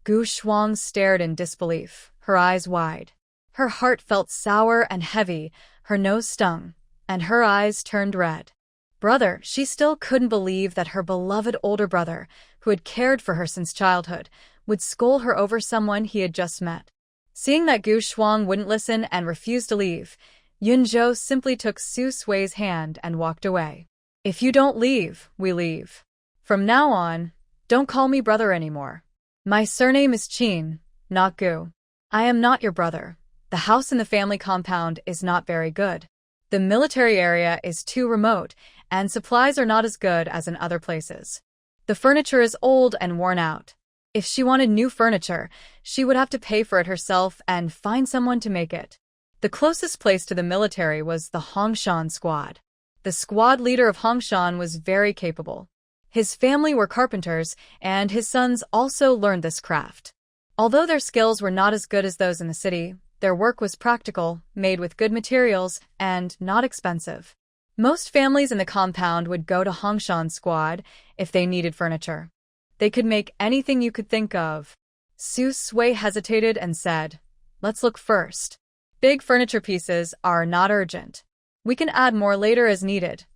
Gu Shuang stared in disbelief, her eyes wide. Her heart felt sour and heavy, her nose stung, and her eyes turned red. Brother, she still couldn't believe that her beloved older brother, who had cared for her since childhood, would scold her over someone he had just met. Seeing that Gu Shuang wouldn't listen and refused to leave, Yunzhou simply took Su Sui's hand and walked away. If you don't leave, we leave. From now on, don't call me brother anymore. My surname is Qin, not Gu. I am not your brother. The house in the family compound is not very good. The military area is too remote, and supplies are not as good as in other places. The furniture is old and worn out. If she wanted new furniture, she would have to pay for it herself and find someone to make it. The closest place to the military was the Hongshan squad. The squad leader of Hongshan was very capable. His family were carpenters, and his sons also learned this craft. Although their skills were not as good as those in the city, their work was practical, made with good materials, and not expensive. Most families in the compound would go to Hongshan squad if they needed furniture. They could make anything you could think of. Su Sui hesitated and said, "Let's look first. Big furniture pieces are not urgent. We can add more later as needed."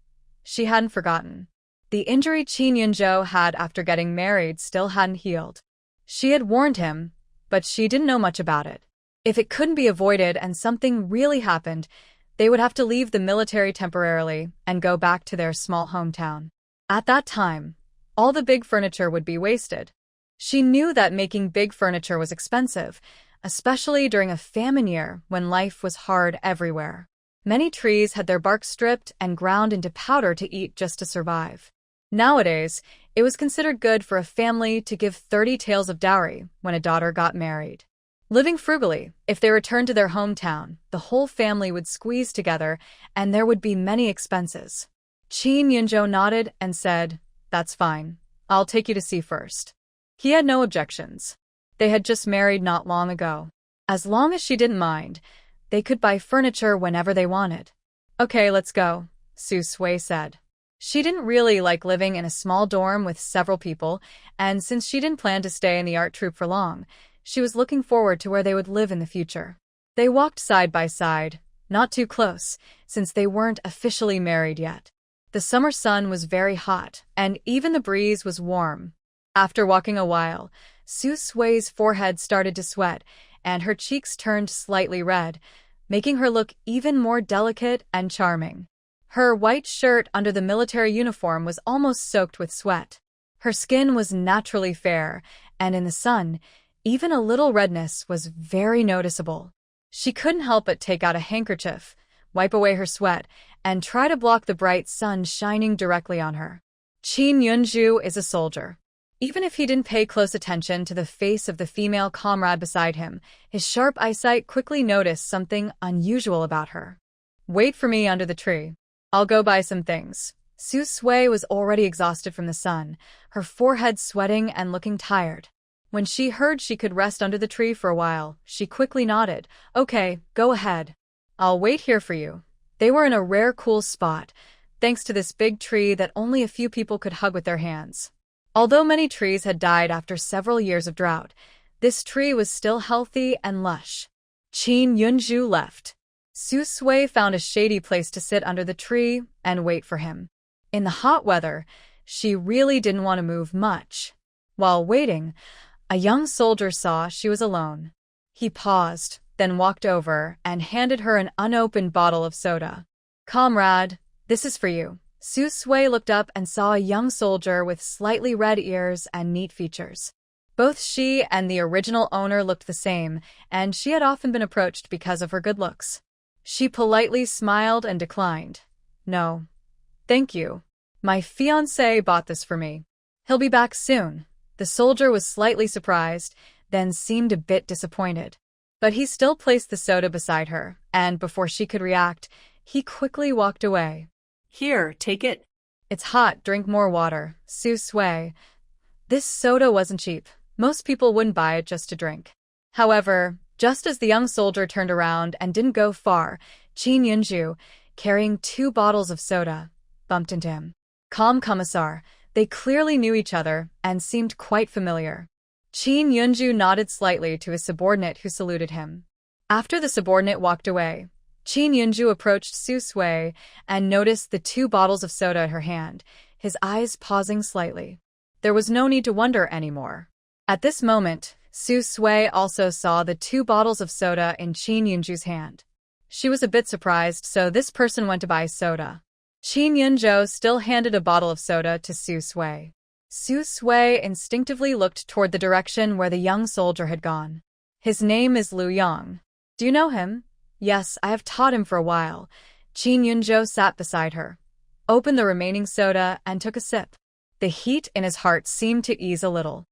She hadn't forgotten. The injury Qin Yunzhou had after getting married still hadn't healed. She had warned him, but she didn't know much about it. If it couldn't be avoided and something really happened, they would have to leave the military temporarily and go back to their small hometown. At that time, all the big furniture would be wasted. She knew that making big furniture was expensive, especially during a famine year when life was hard everywhere. Many trees had their bark stripped and ground into powder to eat just to survive. Nowadays, it was considered good for a family to give 30 taels of dowry when a daughter got married. Living frugally, if they returned to their hometown, the whole family would squeeze together and there would be many expenses. Qin Yunzhou nodded and said, "That's fine. I'll take you to see first." He had no objections. They had just married not long ago. As long as she didn't mind, they could buy furniture whenever they wanted. "Okay, let's go," Su Sui said. She didn't really like living in a small dorm with several people, and since she didn't plan to stay in the art troupe for long, she was looking forward to where they would live in the future. They walked side by side, not too close, since they weren't officially married yet. The summer sun was very hot, and even the breeze was warm. After walking a while, Su Sui's forehead started to sweat, and her cheeks turned slightly red, making her look even more delicate and charming. Her white shirt under the military uniform was almost soaked with sweat. Her skin was naturally fair, and in the sun, even a little redness was very noticeable. She couldn't help but take out a handkerchief, wipe away her sweat, and try to block the bright sun shining directly on her. Qin Yunzhou is a soldier. Even if he didn't pay close attention to the face of the female comrade beside him, his sharp eyesight quickly noticed something unusual about her. "Wait for me under the tree. I'll go buy some things." Su Sui was already exhausted from the sun, her forehead sweating and looking tired. When she heard she could rest under the tree for a while, she quickly nodded. "Okay, go ahead. I'll wait here for you." They were in a rare cool spot, thanks to this big tree that only a few people could hug with their hands. Although many trees had died after several years of drought, this tree was still healthy and lush. Qin Yunzhou left. Su Sui found a shady place to sit under the tree and wait for him. In the hot weather, she really didn't want to move much. While waiting, a young soldier saw she was alone. He paused, then walked over and handed her an unopened bottle of soda. "Comrade, this is for you." Su Sui looked up and saw a young soldier with slightly red ears and neat features. Both she and the original owner looked the same, and she had often been approached because of her good looks. She politely smiled and declined. "No, thank you. My fiancé bought this for me. He'll be back soon." The soldier was slightly surprised, then seemed a bit disappointed. But he still placed the soda beside her, and before she could react, he quickly walked away. "Here, take it." "It's hot, drink more water." Su Sui. This soda wasn't cheap. Most people wouldn't buy it just to drink. However, just as the young soldier turned around and didn't go far, Qin Yunju, carrying 2 bottles of soda, bumped into him. Calm Commissar, they clearly knew each other and seemed quite familiar. Qin Yunju nodded slightly to his subordinate who saluted him. After the subordinate walked away, Qin Yunju approached Su Sui and noticed the 2 bottles of soda in her hand, his eyes pausing slightly. There was no need to wonder anymore. At this moment, Su Sui also saw the 2 bottles of soda in Qin Yunju's hand. She was a bit surprised, so this person went to buy soda. Qin Yunju still handed a bottle of soda to Su Sui. Su Sui instinctively looked toward the direction where the young soldier had gone. His name is Liu Yang. Do you know him? Yes, I have taught him for a while. Qin Yunju sat beside her, opened the remaining soda, and took a sip. The heat in his heart seemed to ease a little.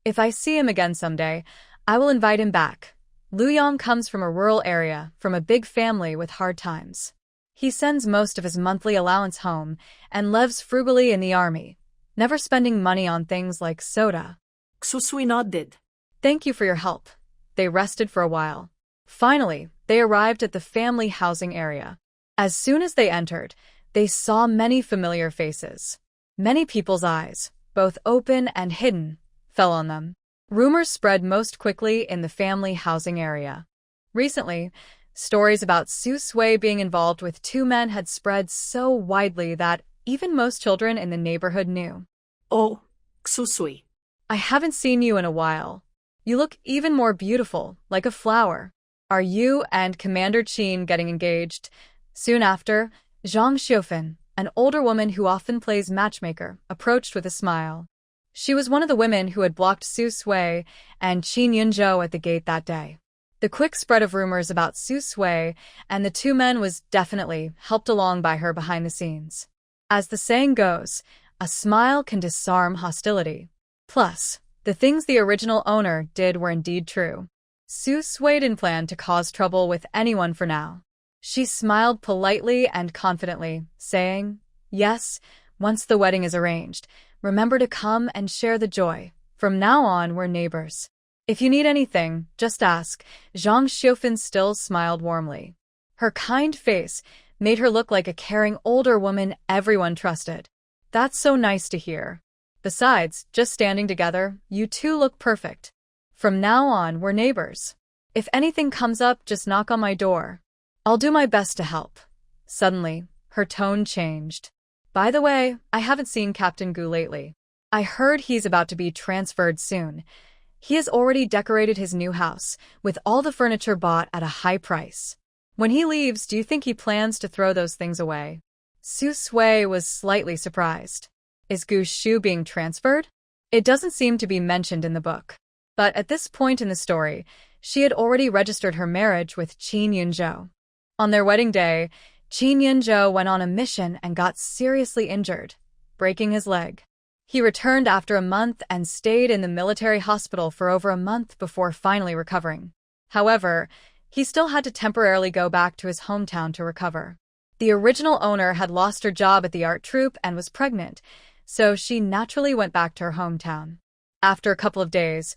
If I see him again someday, I will invite him back. Liu Yang comes from a rural area, from a big family with hard times. He sends most of his monthly allowance home and lives frugally in the army, never spending money on things like soda. Su Sui nodded. Thank you for your help. They rested for a while. Finally, they arrived at the family housing area. As soon as they entered, they saw many familiar faces. Many people's eyes, both open and hidden, fell on them. Rumors spread most quickly in the family housing area. Recently, stories about Su Sui being involved with 2 men had spread so widely that even most children in the neighborhood knew. Oh, Su Sui. I haven't seen you in a while. You look even more beautiful, like a flower. Are you and Commander Qin getting engaged? Soon after, Zhang Xiufan, an older woman who often plays matchmaker, approached with a smile. She was one of the women who had blocked Su Sui and Qin Yunju at the gate that day. The quick spread of rumors about Su Sui and the 2 men was definitely helped along by her behind the scenes. As the saying goes, a smile can disarm hostility. Plus, the things the original owner did were indeed true. Su Sui didn't plan to cause trouble with anyone for now. She smiled politely and confidently, saying, "Yes, once the wedding is arranged, remember to come and share the joy. From now on, we're neighbors. If you need anything, just ask." Zhang Xiufan still smiled warmly. Her kind face made her look like a caring older woman everyone trusted. That's so nice to hear. Besides, just standing together, you 2 look perfect. From now on, we're neighbors. If anything comes up, just knock on my door. I'll do my best to help. Suddenly, her tone changed. By the way, I haven't seen Captain Gu lately. I heard he's about to be transferred soon. He has already decorated his new house, with all the furniture bought at a high price. When he leaves, do you think he plans to throw those things away? Su Sui was slightly surprised. Is Gu Shu being transferred? It doesn't seem to be mentioned in the book. But at this point in the story, she had already registered her marriage with Qin Yunju. On their wedding day, Qin Yunju went on a mission and got seriously injured, breaking his leg. He returned after a month and stayed in the military hospital for over a month before finally recovering. However, he still had to temporarily go back to his hometown to recover. The original owner had lost her job at the art troupe and was pregnant, so she naturally went back to her hometown. After a couple of days,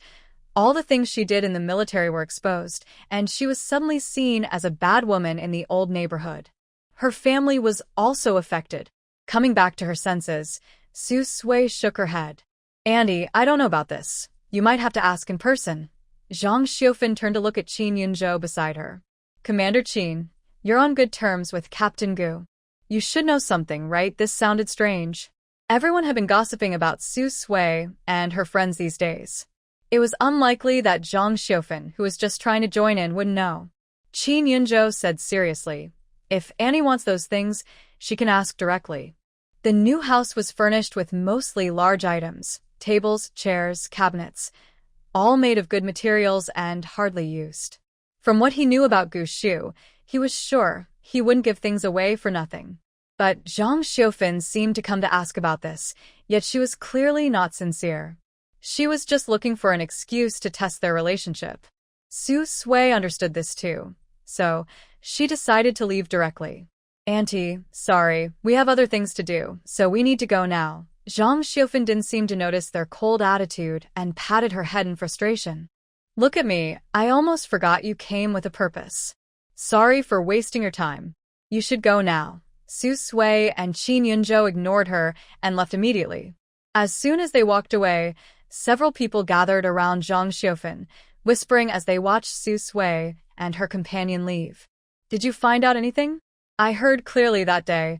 all the things she did in the military were exposed, and she was suddenly seen as a bad woman in the old neighborhood. Her family was also affected. Coming back to her senses, Su Sui shook her head. "Andy, I don't know about this. You might have to ask in person." Zhang Xiufan turned to look at Qin Yunju beside her. "Commander Qin, you're on good terms with Captain Gu. You should know something, right?" This sounded strange. Everyone had been gossiping about Su Sui and her friends these days. It was unlikely that Zhang Xiufan, who was just trying to join in, wouldn't know. Qin Yunju said seriously, "If Annie wants those things, she can ask directly." The new house was furnished with mostly large items, tables, chairs, cabinets, all made of good materials and hardly used. From what he knew about Gu Shu, he was sure he wouldn't give things away for nothing. But Zhang Xiufan seemed to come to ask about this, yet she was clearly not sincere. She was just looking for an excuse to test their relationship. Su Sui understood this too, so she decided to leave directly. "Auntie, sorry, we have other things to do, so we need to go now." Zhang Xiufan didn't seem to notice their cold attitude and patted her head in frustration. Look at me, I almost forgot you came with a purpose. Sorry for wasting your time. You should go now. Su Sui and Qin Yunzhou ignored her and left immediately. As soon as they walked away, several people gathered around Zhang Xiufan, whispering as they watched Su Sui and her companion leave. Did you find out anything? I heard clearly that day.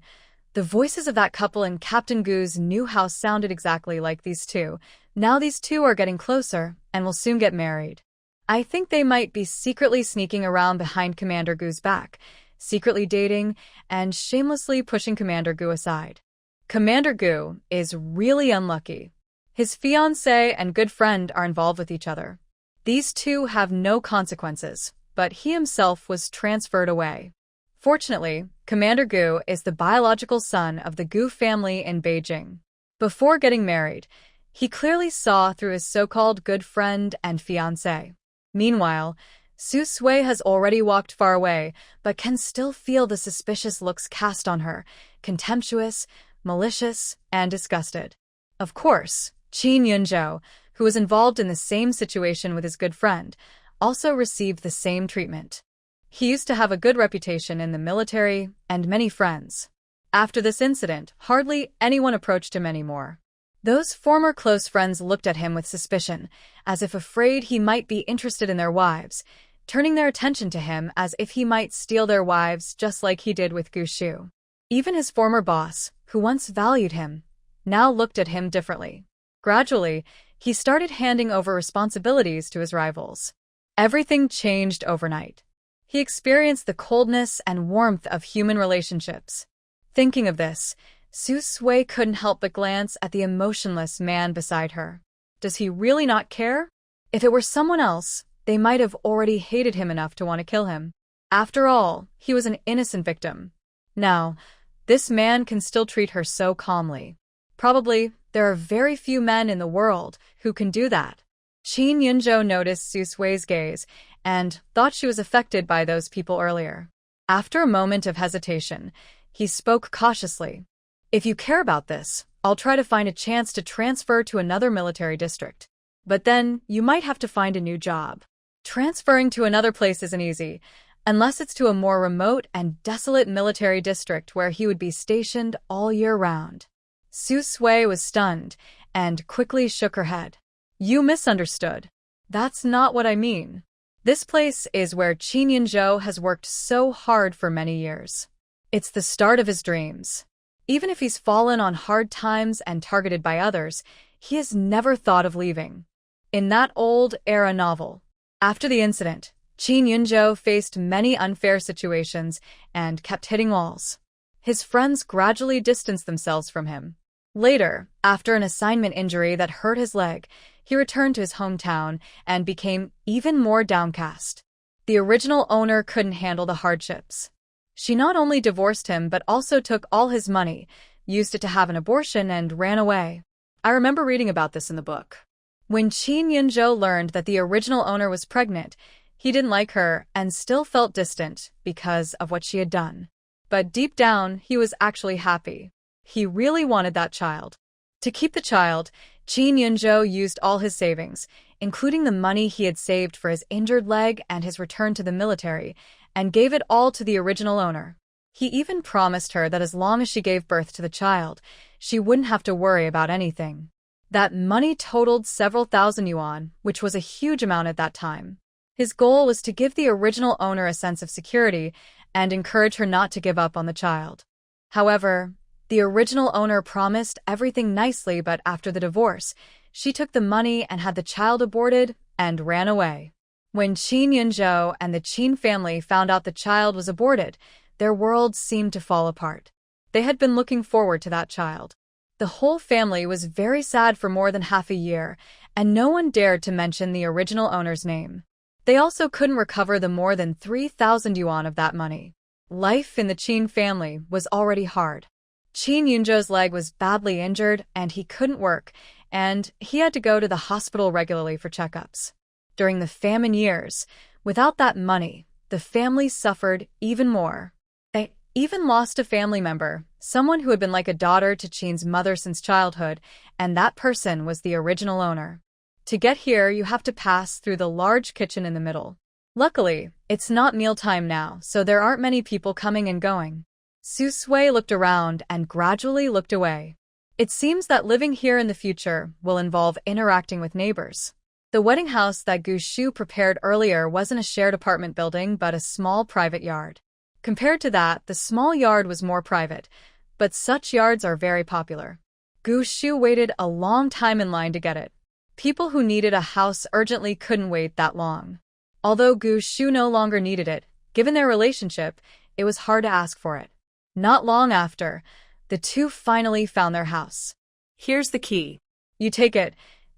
The voices of that couple in Captain Gu's new house sounded exactly like these two. Now these two are getting closer and will soon get married. I think they might be secretly sneaking around behind Commander Gu's back, secretly dating and shamelessly pushing Commander Gu aside. Commander Gu is really unlucky. His fiancé and good friend are involved with each other. These two have no consequences, but he himself was transferred away. Fortunately, Commander Gu is the biological son of the Gu family in Beijing. Before getting married, he clearly saw through his so-called good friend and fiancé. Meanwhile, Su Sui has already walked far away, but can still feel the suspicious looks cast on her, contemptuous, malicious, and disgusted. Of course, Qin Yunzhou, who was involved in the same situation with his good friend, also received the same treatment. He used to have a good reputation in the military and many friends. After this incident, hardly anyone approached him anymore. Those former close friends looked at him with suspicion, as if afraid he might be interested in their wives, turning their attention to him as if he might steal their wives just like he did with Gu Shu. Even his former boss, who once valued him, now looked at him differently. Gradually, he started handing over responsibilities to his rivals. Everything changed overnight. He experienced the coldness and warmth of human relationships. Thinking of this, Su Sui couldn't help but glance at the emotionless man beside her. Does he really not care? If it were someone else, they might have already hated him enough to want to kill him. After all, he was an innocent victim. Now, this man can still treat her so calmly. Probably, there are very few men in the world who can do that. Qin Yunzhou noticed Su Sui's gaze and thought she was affected by those people earlier. After a moment of hesitation, he spoke cautiously. If you care about this, I'll try to find a chance to transfer to another military district. But then, you might have to find a new job. Transferring to another place isn't easy, unless it's to a more remote and desolate military district where he would be stationed all year round. Su Sui was stunned and quickly shook her head. You misunderstood. That's not what I mean. This place is where Qin Yunzhou has worked so hard for many years. It's the start of his dreams. Even if he's fallen on hard times and targeted by others, he has never thought of leaving. In that old era novel, after the incident, Qin Yunzhou faced many unfair situations and kept hitting walls. His friends gradually distanced themselves from him. Later, after an assignment injury that hurt his leg, he returned to his hometown and became even more downcast. The original owner couldn't handle the hardships. She not only divorced him but also took all his money, used it to have an abortion, and ran away. I remember reading about this in the book. When Qin Yunzhou learned that the original owner was pregnant, he didn't like her and still felt distant because of what she had done. But deep down, he was actually happy. He really wanted that child. To keep the child, Qin Yunzhou used all his savings, including the money he had saved for his injured leg and his return to the military, and gave it all to the original owner. He even promised her that as long as she gave birth to the child, she wouldn't have to worry about anything. That money totaled several thousand yuan, which was a huge amount at that time. His goal was to give the original owner a sense of security and encourage her not to give up on the child. However, the original owner promised everything nicely, but after the divorce, she took the money and had the child aborted and ran away. When Qin Yunzhou and the Qin family found out the child was aborted, their world seemed to fall apart. They had been looking forward to that child. The whole family was very sad for more than half a year, and no one dared to mention the original owner's name. They also couldn't recover the more than 3,000 yuan of that money. Life in the Qin family was already hard. Qin Yunzhou's leg was badly injured and he couldn't work, and he had to go to the hospital regularly for checkups. During the famine years, without that money, the family suffered even more. They even lost a family member, someone who had been like a daughter to Qin's mother since childhood, and that person was the original owner. To get here, you have to pass through the large kitchen in the middle. Luckily, it's not mealtime now, so there aren't many people coming and going. Su Sui looked around and gradually looked away. It seems that living here in the future will involve interacting with neighbors. The wedding house that Gu Shu prepared earlier wasn't a shared apartment building but a small private yard. Compared to that, the small yard was more private, but such yards are very popular. Gu Shu waited a long time in line to get it. People who needed a house urgently couldn't wait that long. Although Gu Shu no longer needed it, given their relationship, it was hard to ask for it. Not long after, the two finally found their house. Here's the key. You take it.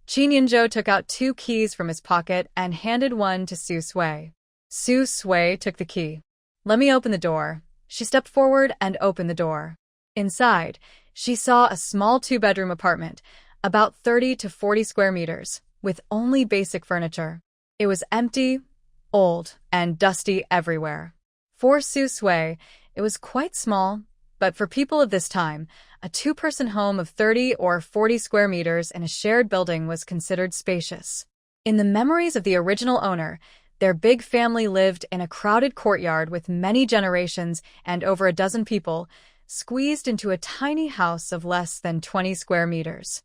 Qin Yinzhou took out 2 keys from his pocket and handed one to Su Sui. Su Sui took the key. Let me open the door. She stepped forward and opened the door. Inside, she saw a small 2-bedroom apartment, about 30 to 40 square meters, with only basic furniture. It was empty, old, and dusty everywhere. For Su Sui, it was quite small, but for people of this time, a 2-person home of 30 or 40 square meters in a shared building was considered spacious. In the memories of the original owner, their big family lived in a crowded courtyard with many generations and over a dozen people, squeezed into a tiny house of less than 20 square meters.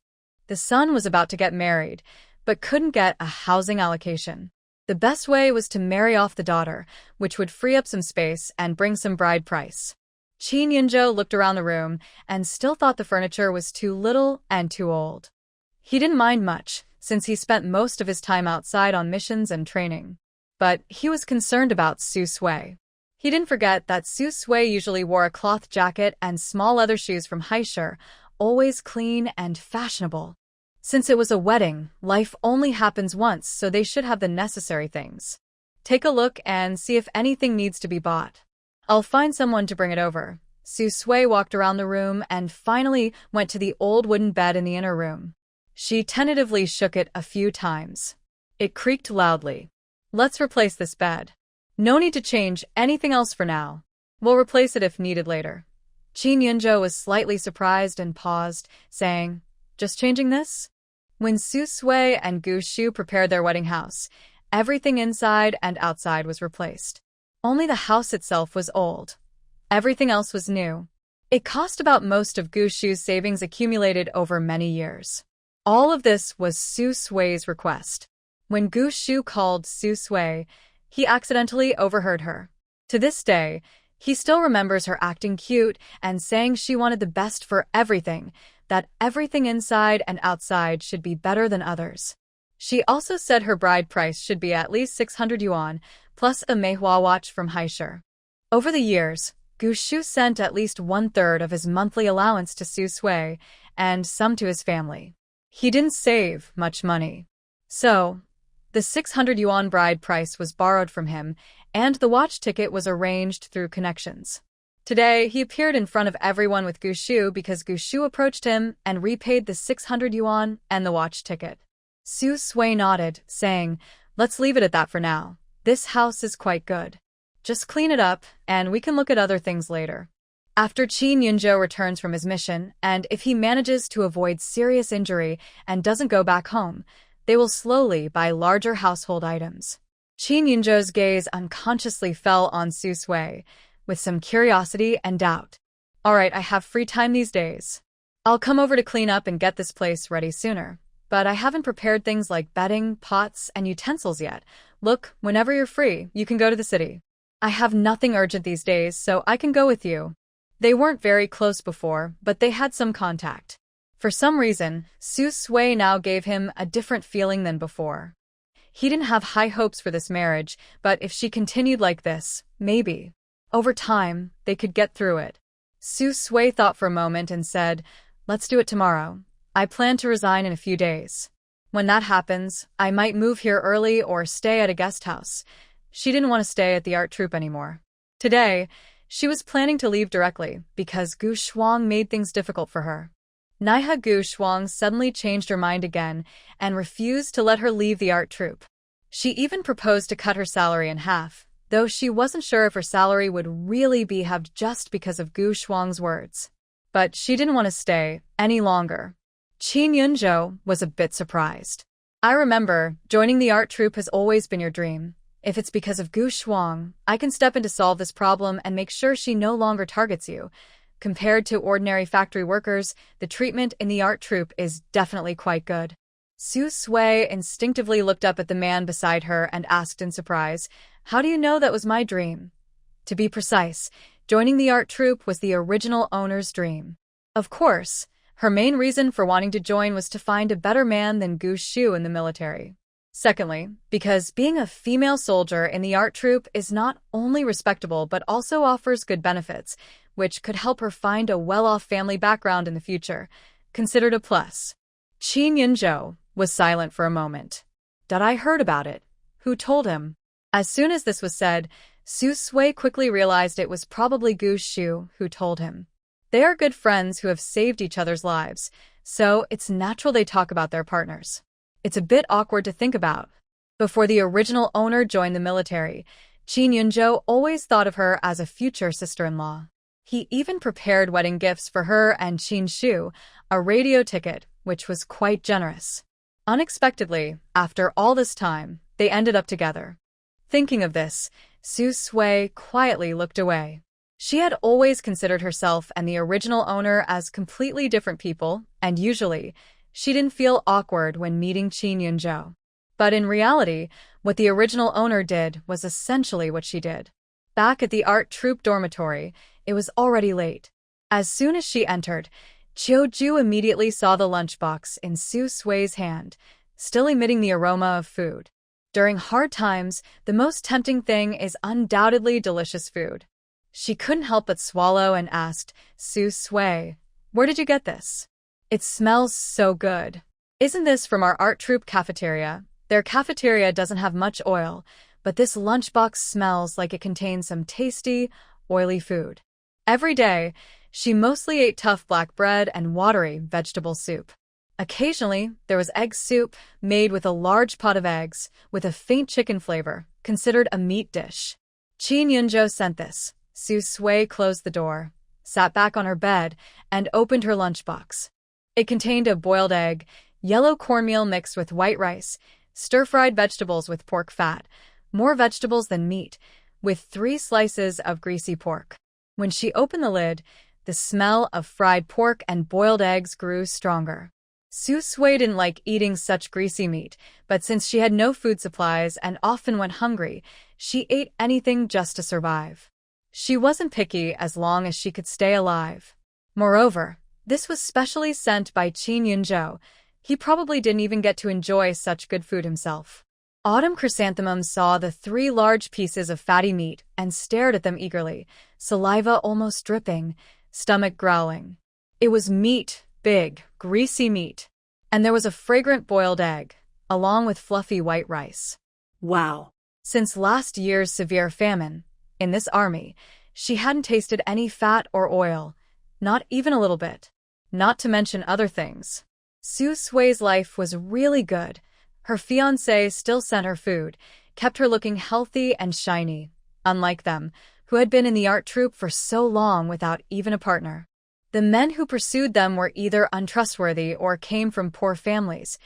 The son was about to get married, but couldn't get a housing allocation. The best way was to marry off the daughter, which would free up some space and bring some bride price. Qin Yinzhou looked around the room and still thought the furniture was too little and too old. He didn't mind much, since he spent most of his time outside on missions and training. But he was concerned about Su Sui. He didn't forget that Su Sui usually wore a cloth jacket and small leather shoes from Haisher, always clean and fashionable. Since it was a wedding, life only happens once, so they should have the necessary things. Take a look and see if anything needs to be bought. I'll find someone to bring it over. Su Sui walked around the room and finally went to the old wooden bed in the inner room. She tentatively shook it a few times. It creaked loudly. Let's replace this bed. No need to change anything else for now. We'll replace it if needed later. Qin Yinzhou was slightly surprised and paused, saying, Just changing this? When Su Sui and Gu Shu prepared their wedding house, everything inside and outside was replaced. Only the house itself was old. Everything else was new. It cost about most of Gu Shu's savings accumulated over many years. All of this was Su Sui's request. When Gu Shu called Su Sui, he accidentally overheard her. To this day, he still remembers her acting cute and saying she wanted the best for everything, that everything inside and outside should be better than others. She also said her bride price should be at least 600 yuan, plus a Meihua watch from Haisher. Over the years, Gu Shu sent at least 1/3 of his monthly allowance to Su Sui, and some to his family. He didn't save much money. So, the 600 yuan bride price was borrowed from him, and the watch ticket was arranged through connections. Today, he appeared in front of everyone with Gu Shu because Gu Shu approached him and repaid the 600 yuan and the watch ticket. Su Sui nodded, saying, Let's leave it at that for now. This house is quite good. Just clean it up, and we can look at other things later. After Qin Yinzhou returns from his mission, and if he manages to avoid serious injury and doesn't go back home, they will slowly buy larger household items. Qin Yinzhou's gaze unconsciously fell on Su Sui, with some curiosity and doubt. All right, I have free time these days. I'll come over to clean up and get this place ready sooner. But I haven't prepared things like bedding, pots, and utensils yet. Look, whenever you're free, you can go to the city. I have nothing urgent these days, so I can go with you. They weren't very close before, but they had some contact. For some reason, Su Sui now gave him a different feeling than before. He didn't have high hopes for this marriage, but if she continued like this, maybe. Over time, they could get through it. Su Sui thought for a moment and said, Let's do it tomorrow. I plan to resign in a few days. When that happens, I might move here early or stay at a guest house. She didn't want to stay at the art troupe anymore. Today, she was planning to leave directly because Gu Shuang made things difficult for her. Naiha Gu Shuang suddenly changed her mind again and refused to let her leave the art troupe. She even proposed to cut her salary in half, though she wasn't sure if her salary would really be halved just because of Gu Shuang's words. but she didn't want to stay any longer. Qin Yunzhou was a bit surprised. I remember, joining the art troupe has always been your dream. If it's because of Gu Shuang, I can step in to solve this problem and make sure she no longer targets you. Compared to ordinary factory workers, the treatment in the art troupe is definitely quite good. Su Sui instinctively looked up at the man beside her and asked in surprise, "How do you know that was my dream?" To be precise, joining the art troupe was the original owner's dream. Of course, her main reason for wanting to join was to find a better man than Gu Shu in the military. Secondly, because being a female soldier in the art troupe is not only respectable but also offers good benefits, which could help her find a well-off family background in the future. Considered a plus. Qin Yunzhou was silent for a moment. "Did I heard about it? Who told him?" As soon as this was said, Su Sui quickly realized it was probably Gu Shu who told him. They are good friends who have saved each other's lives, so it's natural they talk about their partners. It's a bit awkward to think about. Before the original owner joined the military, Qin Yunzhou always thought of her as a future sister-in-law. He even prepared wedding gifts for her and Qin Shu, a radio ticket, which was quite generous. Unexpectedly, after all this time, they ended up together. Thinking of this, Su Sui quietly looked away. She had always considered herself and the original owner as completely different people, and usually, she didn't feel awkward when meeting Qin Yunzhou. But in reality, what the original owner did was essentially what she did. Back at the art troupe dormitory, it was already late. As soon as she entered, Qiu immediately saw the lunchbox in Su Sui's hand, still emitting the aroma of food. During hard times, the most tempting thing is undoubtedly delicious food. She couldn't help but swallow and asked, "Su Sui, where did you get this? It smells so good. Isn't this from our art troupe cafeteria? Their cafeteria doesn't have much oil, but this lunchbox smells like it contains some tasty, oily food." Every day, she mostly ate tough black bread and watery vegetable soup. Occasionally, there was egg soup made with a large pot of eggs with a faint chicken flavor, considered a meat dish. Qin Yunzhou sent this. Su Sui closed the door, sat back on her bed, and opened her lunchbox. It contained a boiled egg, yellow cornmeal mixed with white rice, stir-fried vegetables with pork fat, more vegetables than meat, with 3 slices of greasy pork. When she opened the lid, the smell of fried pork and boiled eggs grew stronger. Su Sui didn't like eating such greasy meat, but since she had no food supplies and often went hungry, she ate anything just to survive. She wasn't picky as long as she could stay alive. Moreover, this was specially sent by Qin Yunzhou. He probably didn't even get to enjoy such good food himself. Autumn Chrysanthemum saw the 3 large pieces of fatty meat and stared at them eagerly, saliva almost dripping, stomach growling. It was meat, big, greasy meat. And there was a fragrant boiled egg, along with fluffy white rice. Wow. Since last year's severe famine, in this army, she hadn't tasted any fat or oil, not even a little bit. Not to mention other things. Su Sui's life was really good. Her fiancé still sent her food, kept her looking healthy and shiny, unlike them, who had been in the art troupe for so long without even a partner. The men who pursued them were either untrustworthy or came from poor families.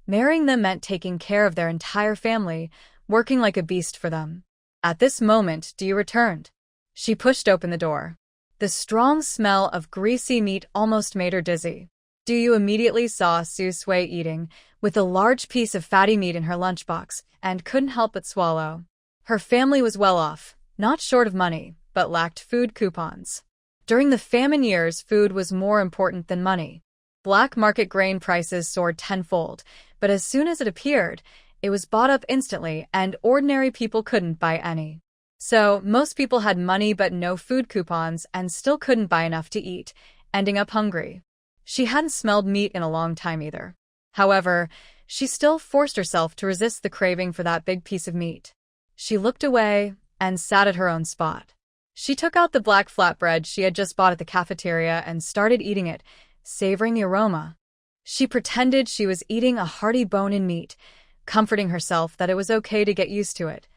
Marrying them meant taking care of their entire family, working like a beast for them. At this moment, Dee returned. She pushed open the door. The strong smell of greasy meat almost made her dizzy. Dee immediately saw Su Sui eating, with a large piece of fatty meat in her lunchbox, and couldn't help but swallow. Her family was well off, not short of money, but lacked food coupons. During the famine years, food was more important than money. Black market grain prices soared tenfold, but as soon as it appeared, it was bought up instantly and ordinary people couldn't buy any. So, most people had money but no food coupons and still couldn't buy enough to eat, ending up hungry. She hadn't smelled meat in a long time either. However, she still forced herself to resist the craving for that big piece of meat. She looked away and sat at her own spot. She took out the black flatbread she had just bought at the cafeteria and started eating it, savoring the aroma. She pretended she was eating a hearty bone-in meat, comforting herself that it was okay to get used to it.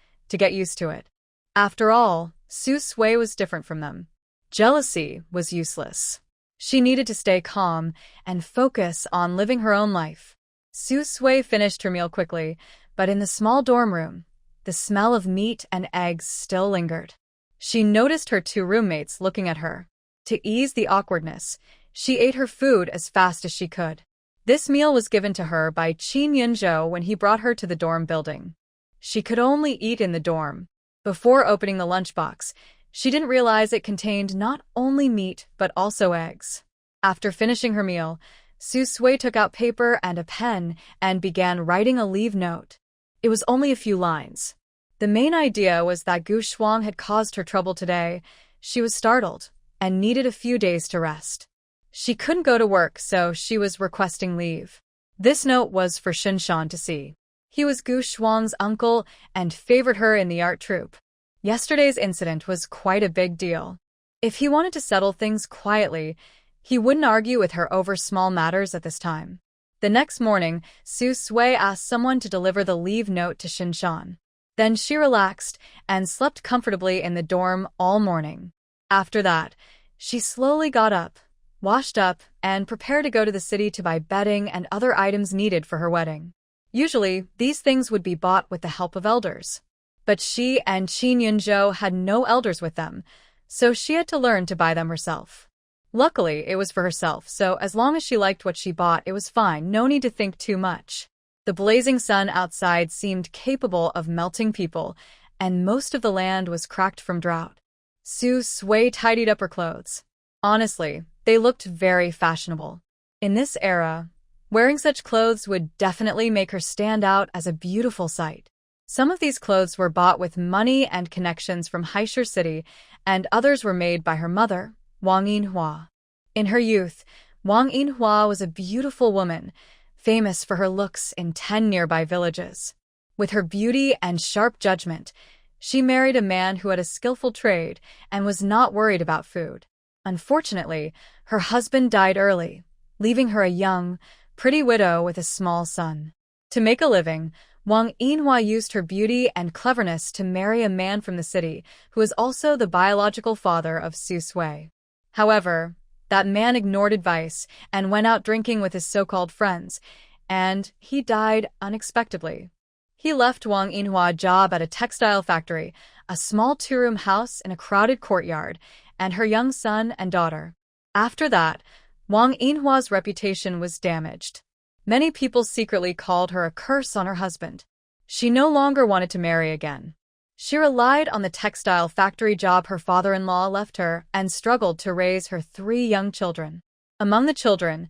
After all, Su Sui was different from them. Jealousy was useless. She needed to stay calm and focus on living her own life. Su Sui finished her meal quickly, but in the small dorm room, the smell of meat and eggs still lingered. She noticed her two roommates looking at her. To ease the awkwardness, she ate her food as fast as she could. This meal was given to her by Qin Yunzhou when he brought her to the dorm building. She could only eat in the dorm. Before opening the lunchbox, she didn't realize it contained not only meat but also eggs. After finishing her meal, Su Sui took out paper and a pen and began writing a leave note. It was only a few lines. The main idea was that Gu Shuang had caused her trouble today. She was startled and needed a few days to rest. She couldn't go to work, so she was requesting leave. This note was for Shinshan to see. He was Gu Shuang's uncle and favored her in the art troupe. Yesterday's incident was quite a big deal. If he wanted to settle things quietly, he wouldn't argue with her over small matters at this time. The next morning, Su Sui asked someone to deliver the leave note to Shinshan. Then she relaxed and slept comfortably in the dorm all morning. After that, she slowly got up, washed up, and prepared to go to the city to buy bedding and other items needed for her wedding. Usually, these things would be bought with the help of elders. But she and Qin Yunzhou had no elders with them, so she had to learn to buy them herself. Luckily, it was for herself, so as long as she liked what she bought, it was fine, no need to think too much. The blazing sun outside seemed capable of melting people, and most of the land was cracked from drought. Su Sui tidied up her clothes. Honestly, they looked very fashionable. In this era, wearing such clothes would definitely make her stand out as a beautiful sight. Some of these clothes were bought with money and connections from Haishur City, and others were made by her mother, Wang Yinhua. In her youth, Wang Yinhua was a beautiful woman, famous for her looks in 10 nearby villages. With her beauty and sharp judgment, she married a man who had a skillful trade and was not worried about food. Unfortunately, her husband died early, leaving her a young, pretty widow with a small son. To make a living, Wang Yinhua used her beauty and cleverness to marry a man from the city who was also the biological father of Su Sui. However, that man ignored advice and went out drinking with his so-called friends, and he died unexpectedly. He left Wang Yinhua a job at a textile factory, a small two-room house in a crowded courtyard, and her young son and daughter. After that, Wang Yinhua's reputation was damaged. Many people secretly called her a curse on her husband. She no longer wanted to marry again. She relied on the textile factory job her father-in-law left her and struggled to raise her 3 young children. Among the children,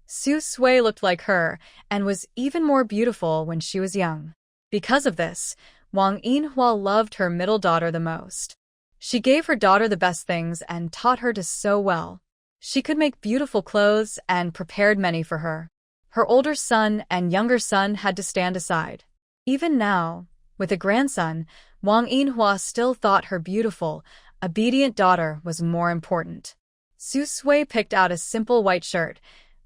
Su Sui looked like her and was even more beautiful when she was young. Because of this, Wang Yinhua loved her middle daughter the most. She gave her daughter the best things and taught her to sew well. She could make beautiful clothes and prepared many for her. Her older son and younger son had to stand aside. Even now, with a grandson, Wang Yinhua still thought her beautiful, obedient daughter was more important. Su Sui picked out a simple white shirt,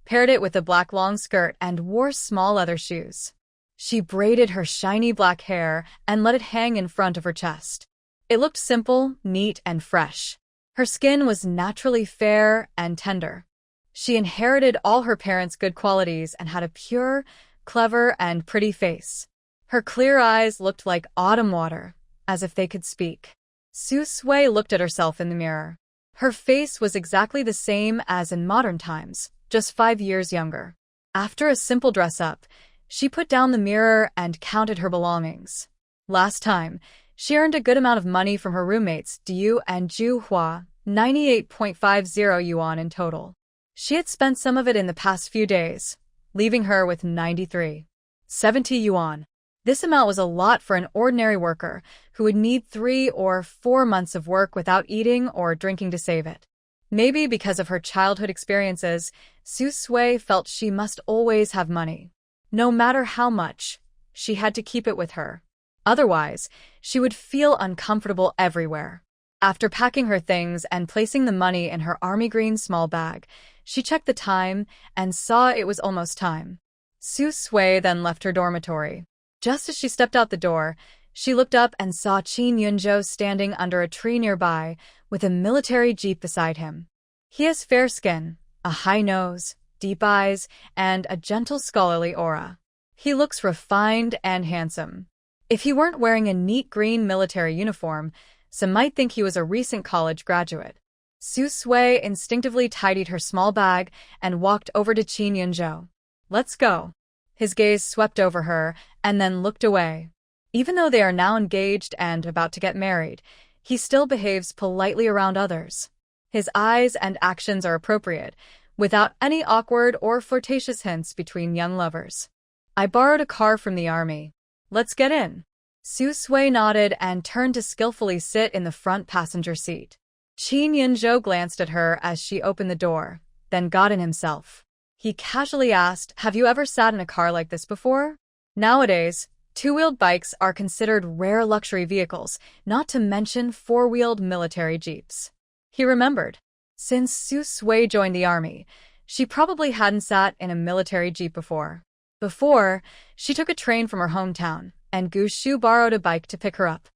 paired it with a black long skirt, and wore small leather shoes. She braided her shiny black hair and let it hang in front of her chest. It looked simple, neat, and fresh. Her skin was naturally fair and tender. She inherited all her parents' good qualities and had a pure, clever, and pretty face. Her clear eyes looked like autumn water, as if they could speak. Su Sui looked at herself in the mirror. Her face was exactly the same as in modern times, just 5 years younger. After a simple dress-up, she put down the mirror and counted her belongings. Last time, she earned a good amount of money from her roommates Diu and Ju Hua, 98.50 yuan in total. She had spent some of it in the past few days, leaving her with 93.70 yuan. This amount was a lot for an ordinary worker who would need 3 or 4 months of work without eating or drinking to save it. Maybe because of her childhood experiences, Su Sui felt she must always have money. No matter how much, she had to keep it with her. Otherwise, she would feel uncomfortable everywhere. After packing her things and placing the money in her army green small bag, she checked the time and saw it was almost time. Su Sui then left her dormitory. Just as she stepped out the door, she looked up and saw Qin Yunzhou standing under a tree nearby with a military jeep beside him. He has fair skin, a high nose, deep eyes, and a gentle scholarly aura. He looks refined and handsome. If he weren't wearing a neat green military uniform, some might think he was a recent college graduate. Su Sui instinctively tidied her small bag and walked over to Qin Yunzhou. "Let's go." His gaze swept over her and then looked away. Even though they are now engaged and about to get married, he still behaves politely around others. His eyes and actions are appropriate, without any awkward or flirtatious hints between young lovers. "I borrowed a car from the army. Let's get in." Su Sui nodded and turned to skillfully sit in the front passenger seat. Qin Yunzhou glanced at her as she opened the door, then got in himself. He casually asked, "Have you ever sat in a car like this before?" Nowadays, two-wheeled bikes are considered rare luxury vehicles, not to mention four-wheeled military jeeps. He remembered. Since Su Sui joined the army, she probably hadn't sat in a military jeep before. Before, she took a train from her hometown, and Gu Shu borrowed a bike to pick her up.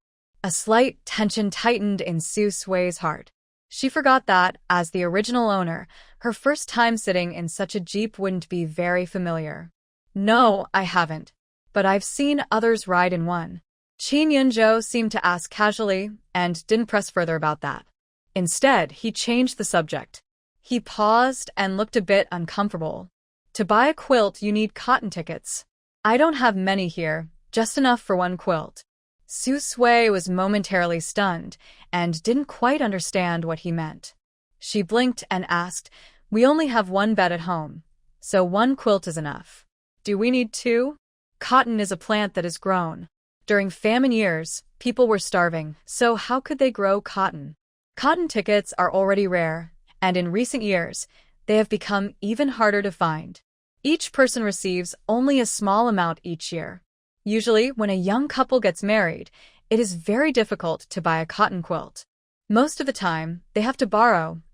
A slight tension tightened in Su Sui's heart. She forgot that, as the original owner, her first time sitting in such a jeep wouldn't be very familiar. "No, I haven't. But I've seen others ride in one." Qin Yunzhou seemed to ask casually and didn't press further about that. Instead, he changed the subject. He paused and looked a bit uncomfortable. "To buy a quilt, you need cotton tickets. I don't have many here, just enough for one quilt." Su Sui was momentarily stunned and didn't quite understand what he meant. She blinked and asked, "We only have one bed at home, so one quilt is enough. Do we need two?" Cotton is a plant that is grown. During famine years, people were starving, so how could they grow cotton? Cotton tickets are already rare, and in recent years, they have become even harder to find. Each person receives only a small amount each year. Usually, when a young couple gets married, it is very difficult to buy a cotton quilt. Most of the time, they have to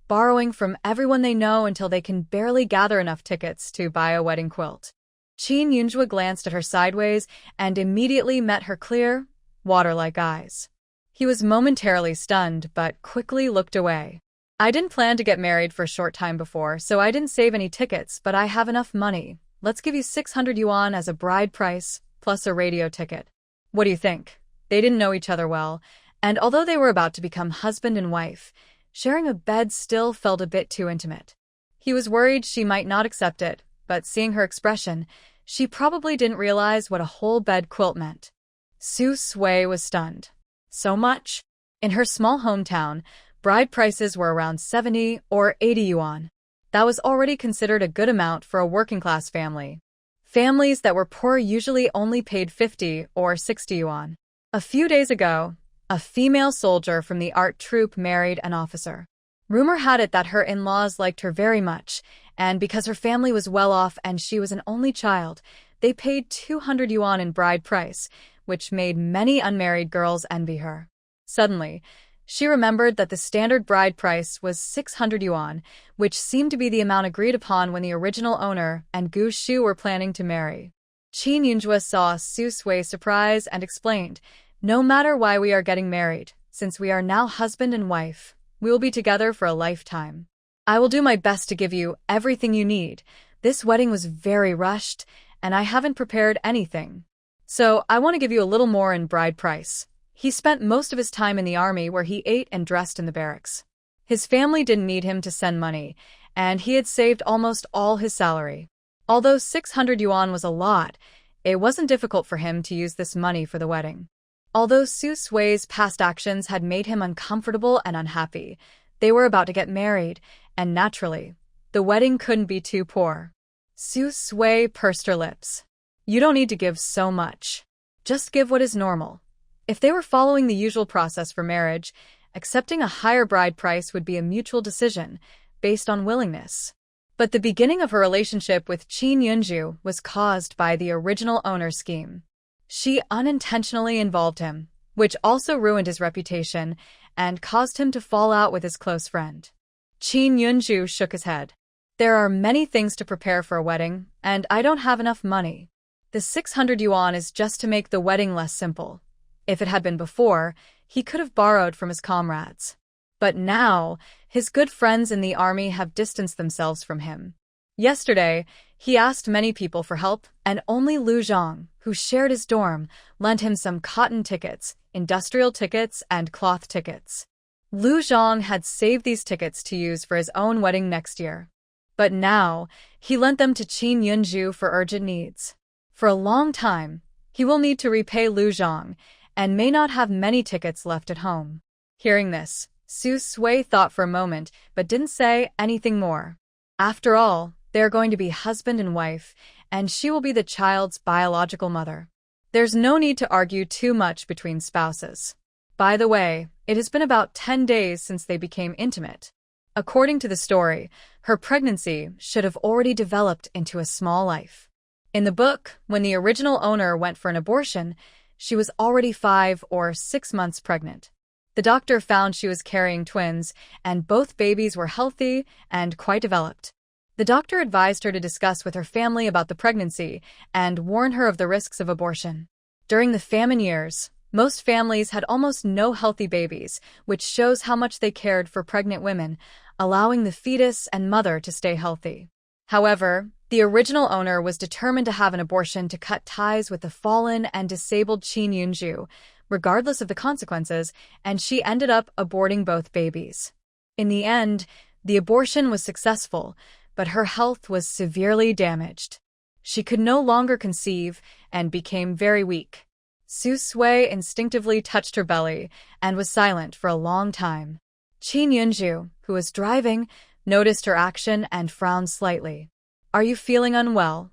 borrowing from everyone they know until they can barely gather enough tickets to buy a wedding quilt. Qin Yunzhou glanced at her sideways and immediately met her clear, water-like eyes. He was momentarily stunned, but quickly looked away. "I didn't plan to get married for a short time before, so I didn't save any tickets, but I have enough money. Let's give you 600 yuan as a bride price, plus a radio ticket. What do you think?" They didn't know each other well, and although they were about to become husband and wife, sharing a bed still felt a bit too intimate. He was worried she might not accept it, but seeing her expression, she probably didn't realize what a whole bed quilt meant. Su Sui was stunned. So much? In her small hometown, bride prices were around 70 or 80 yuan. That was already considered a good amount for a working-class family. Families that were poor usually only paid 50 or 60 yuan. A few days ago, a female soldier from the art troupe married an officer. Rumor had it that her in-laws liked her very much, and because her family was well off and she was an only child, they paid 200 yuan in bride price, which made many unmarried girls envy her. Suddenly, she remembered that the standard bride price was 600 yuan, which seemed to be the amount agreed upon when the original owner and Gu Shu were planning to marry. Qin Yunzhou saw Su Sui's surprise and explained, "No matter why we are getting married, since we are now husband and wife, we will be together for a lifetime. I will do my best to give you everything you need. This wedding was very rushed, and I haven't prepared anything. So I want to give you a little more in bride price." He spent most of his time in the army where he ate and dressed in the barracks. His family didn't need him to send money, and he had saved almost all his salary. Although 600 yuan was a lot, it wasn't difficult for him to use this money for the wedding. Although Su Sui's past actions had made him uncomfortable and unhappy, they were about to get married, and naturally, the wedding couldn't be too poor. Su Sui pursed her lips. "You don't need to give so much. Just give what is normal." If they were following the usual process for marriage, accepting a higher bride price would be a mutual decision, based on willingness. But the beginning of her relationship with Qin Yunzhou was caused by the original owner's scheme. She unintentionally involved him, which also ruined his reputation and caused him to fall out with his close friend. Qin Yunzhou shook his head. "There are many things to prepare for a wedding, and I don't have enough money. The 600 yuan is just to make the wedding less simple. If it had been before, he could have borrowed from his comrades." But now, his good friends in the army have distanced themselves from him. Yesterday, he asked many people for help, and only Lu Zhang, who shared his dorm, lent him some cotton tickets, industrial tickets, and cloth tickets. Lu Zhang had saved these tickets to use for his own wedding next year. But now, he lent them to Qin Yunju for urgent needs. For a long time, he will need to repay Lu Zhang, and may not have many tickets left at home. Hearing this, Su Sui thought for a moment, but didn't say anything more. After all, they are going to be husband and wife, and she will be the child's biological mother. There's no need to argue too much between spouses. By the way, it has been about 10 days since they became intimate. According to the story, her pregnancy should have already developed into a small life. In the book, when the original owner went for an abortion, she was already 5 or 6 months pregnant. The doctor found she was carrying twins, and both babies were healthy and quite developed. The doctor advised her to discuss with her family about the pregnancy and warn her of the risks of abortion. During the famine years, most families had almost no healthy babies, which shows how much they cared for pregnant women, allowing the fetus and mother to stay healthy. However, the original owner was determined to have an abortion to cut ties with the fallen and disabled Qin Yunju, regardless of the consequences, and she ended up aborting both babies. In the end, the abortion was successful, but her health was severely damaged. She could no longer conceive and became very weak. Su Sui instinctively touched her belly and was silent for a long time. Qin Yunju, who was driving, noticed her action and frowned slightly. "Are you feeling unwell?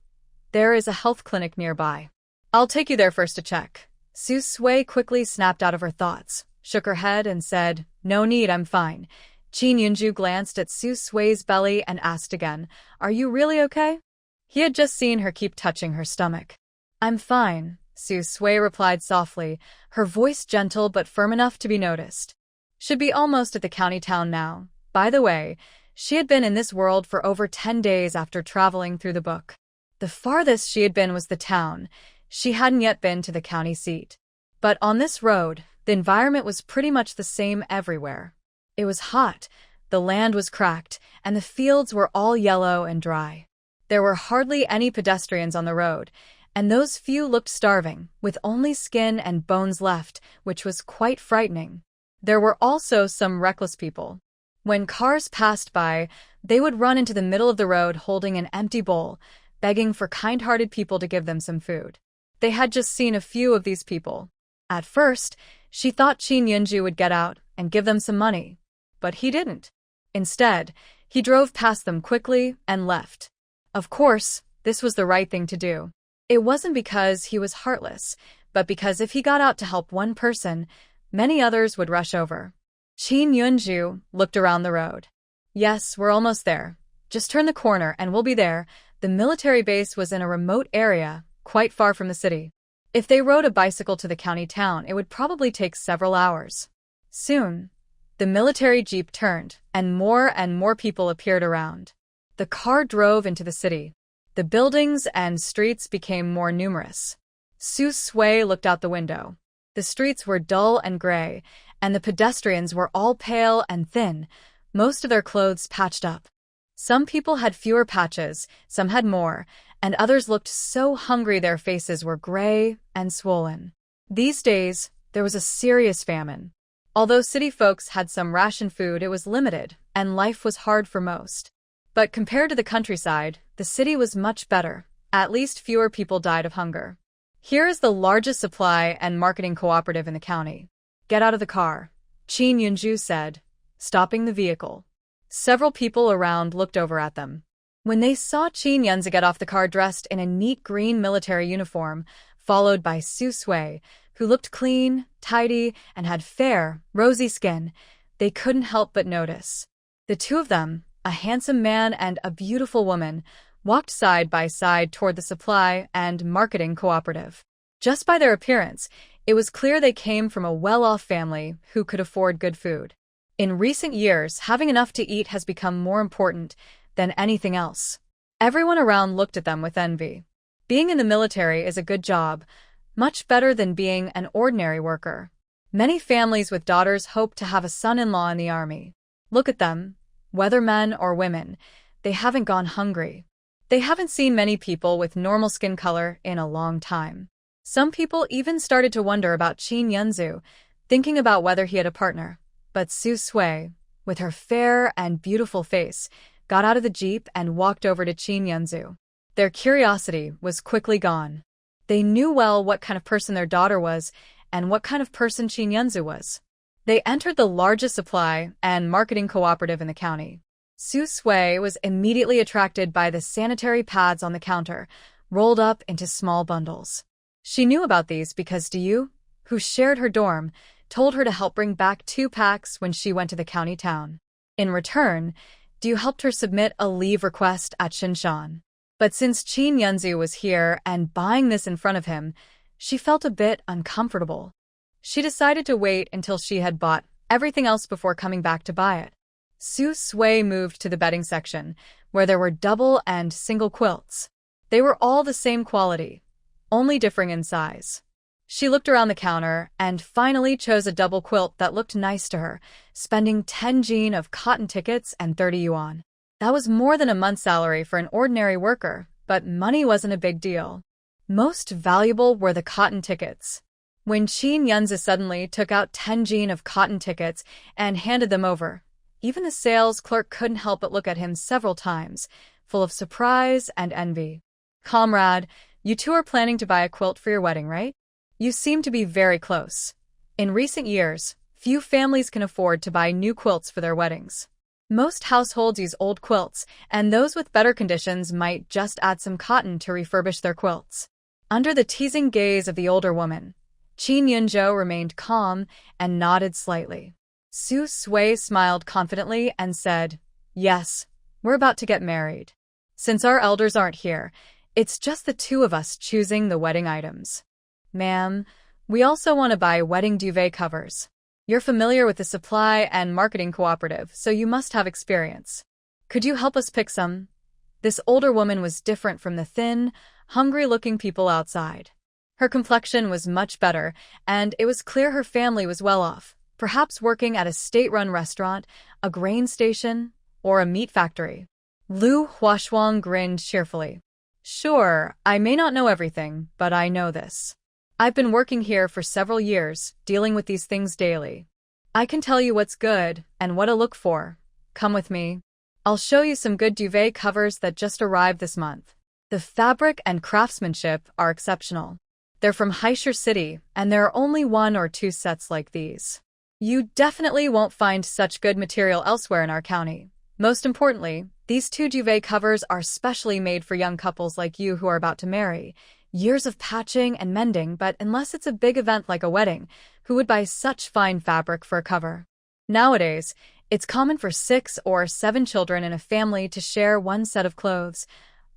There is a health clinic nearby. I'll take you there first to check." Su Sui quickly snapped out of her thoughts, shook her head, and said, "No need, I'm fine." Qin Yunju glanced at Su Sui's belly and asked again, "Are you really okay?" He had just seen her keep touching her stomach. "I'm fine," Su Sui replied softly, her voice gentle but firm enough to be noticed. Should be almost at the county town now. By the way, she had been in this world for over 10 days after traveling through the book. The farthest she had been was the town. She hadn't yet been to the county seat. But on this road, the environment was pretty much the same everywhere. It was hot, the land was cracked, and the fields were all yellow and dry. There were hardly any pedestrians on the road, and those few looked starving, with only skin and bones left, which was quite frightening. There were also some reckless people. When cars passed by, they would run into the middle of the road holding an empty bowl, begging for kind-hearted people to give them some food. They had just seen a few of these people. At first, she thought Qin Yunju would get out and give them some money. But he didn't. Instead, he drove past them quickly and left. Of course, this was the right thing to do. It wasn't because he was heartless, but because if he got out to help one person, many others would rush over. Qin Yunju looked around the road. "Yes, we're almost there. Just turn the corner and we'll be there." The military base was in a remote area, quite far from the city. If they rode a bicycle to the county town, it would probably take several hours. Soon, the military jeep turned, and more people appeared around. The car drove into the city. The buildings and streets became more numerous. Su Sui looked out the window. The streets were dull and gray, and the pedestrians were all pale and thin, most of their clothes patched up. Some people had fewer patches, some had more, and others looked so hungry their faces were gray and swollen. These days, there was a serious famine. Although city folks had some ration food, it was limited, and life was hard for most. But compared to the countryside, the city was much better. At least fewer people died of hunger. "Here is the largest supply and marketing cooperative in the county. Get out of the car," Qin Yunju said, stopping the vehicle. Several people around looked over at them. When they saw Qin Yunzi get off the car dressed in a neat green military uniform, followed by Su Sui, who looked clean, tidy, and had fair, rosy skin, they couldn't help but notice. The two of them, a handsome man and a beautiful woman, walked side by side toward the supply and marketing cooperative. Just by their appearance, it was clear they came from a well-off family who could afford good food. In recent years, having enough to eat has become more important than anything else. Everyone around looked at them with envy. Being in the military is a good job, much better than being an ordinary worker. Many families with daughters hope to have a son-in-law in the army. Look at them, whether men or women. They haven't gone hungry. They haven't seen many people with normal skin color in a long time. Some people even started to wonder about Qin Yunzu, thinking about whether he had a partner. But Su Sui, with her fair and beautiful face, got out of the jeep and walked over to Qin Yunzu. Their curiosity was quickly gone. They knew well what kind of person their daughter was and what kind of person Qin Yunzu was. They entered the largest supply and marketing cooperative in the county. Su Sui was immediately attracted by the sanitary pads on the counter, rolled up into small bundles. She knew about these because Diyu, who shared her dorm, told her to help bring back 2 packs when she went to the county town. In return, Diyu helped her submit a leave request at Shinshan. But since Qin Yunzu was here and buying this in front of him, she felt a bit uncomfortable. She decided to wait until she had bought everything else before coming back to buy it. Su Sui moved to the bedding section, where there were double and single quilts. They were all the same quality, only differing in size. She looked around the counter and finally chose a double quilt that looked nice to her, spending 10 jin of cotton tickets and 30 yuan. That was more than a month's salary for an ordinary worker, but money wasn't a big deal. Most valuable were the cotton tickets. When Qin Yunzi suddenly took out 10 jin of cotton tickets and handed them over, even the sales clerk couldn't help but look at him several times, full of surprise and envy. "Comrade, you two are planning to buy a quilt for your wedding, right? You seem to be very close. In recent years, few families can afford to buy new quilts for their weddings. Most households use old quilts, and those with better conditions might just add some cotton to refurbish their quilts." Under the teasing gaze of the older woman, Qin Yunzhou remained calm and nodded slightly. Su Sui smiled confidently and said, "Yes, we're about to get married. Since our elders aren't here, it's just the 2 of us choosing the wedding items. Ma'am, we also want to buy wedding duvet covers. You're familiar with the supply and marketing cooperative, so you must have experience. Could you help us pick some?" This older woman was different from the thin, hungry-looking people outside. Her complexion was much better, and it was clear her family was well off, perhaps working at a state-run restaurant, a grain station, or a meat factory. Lu Huashuang grinned cheerfully. "Sure, I may not know everything, but I know this. I've been working here for several years, dealing with these things daily. I can tell you what's good and what to look for. Come with me. I'll show you some good duvet covers that just arrived this month. The fabric and craftsmanship are exceptional. They're from Haisher City, and there are only 1 or 2 sets like these. You definitely won't find such good material elsewhere in our county. Most importantly, these 2 duvet covers are specially made for young couples like you who are about to marry. Years of patching and mending, but unless it's a big event like a wedding, who would buy such fine fabric for a cover? Nowadays, it's common for 6 or 7 children in a family to share 1 set of clothes,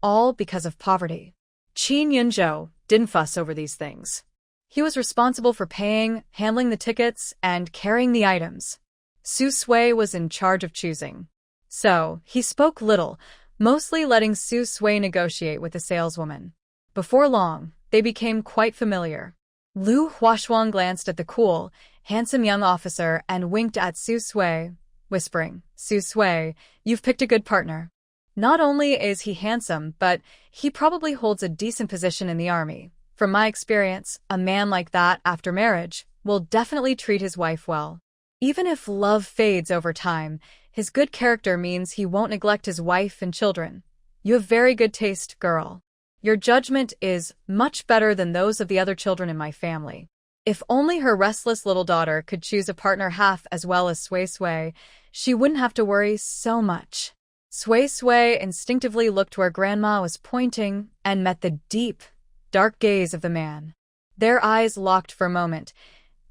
all because of poverty." Qin Yunzhou didn't fuss over these things. He was responsible for paying, handling the tickets, and carrying the items. Su Sui was in charge of choosing. So, he spoke little, mostly letting Su Sui negotiate with the saleswoman. Before long, they became quite familiar. Lu Huashuang glanced at the cool, handsome young officer and winked at Su Sui, whispering, "Su Sui, you've picked a good partner. Not only is he handsome, but he probably holds a decent position in the army. From my experience, a man like that after marriage will definitely treat his wife well. Even if love fades over time, his good character means he won't neglect his wife and children. You have very good taste, girl. Your judgment is much better than those of the other children in my family." If only her restless little daughter could choose a partner half as well as Sui Sui, she wouldn't have to worry so much. Sui Sui instinctively looked where Grandma was pointing and met the deep, dark gaze of the man. Their eyes locked for a moment,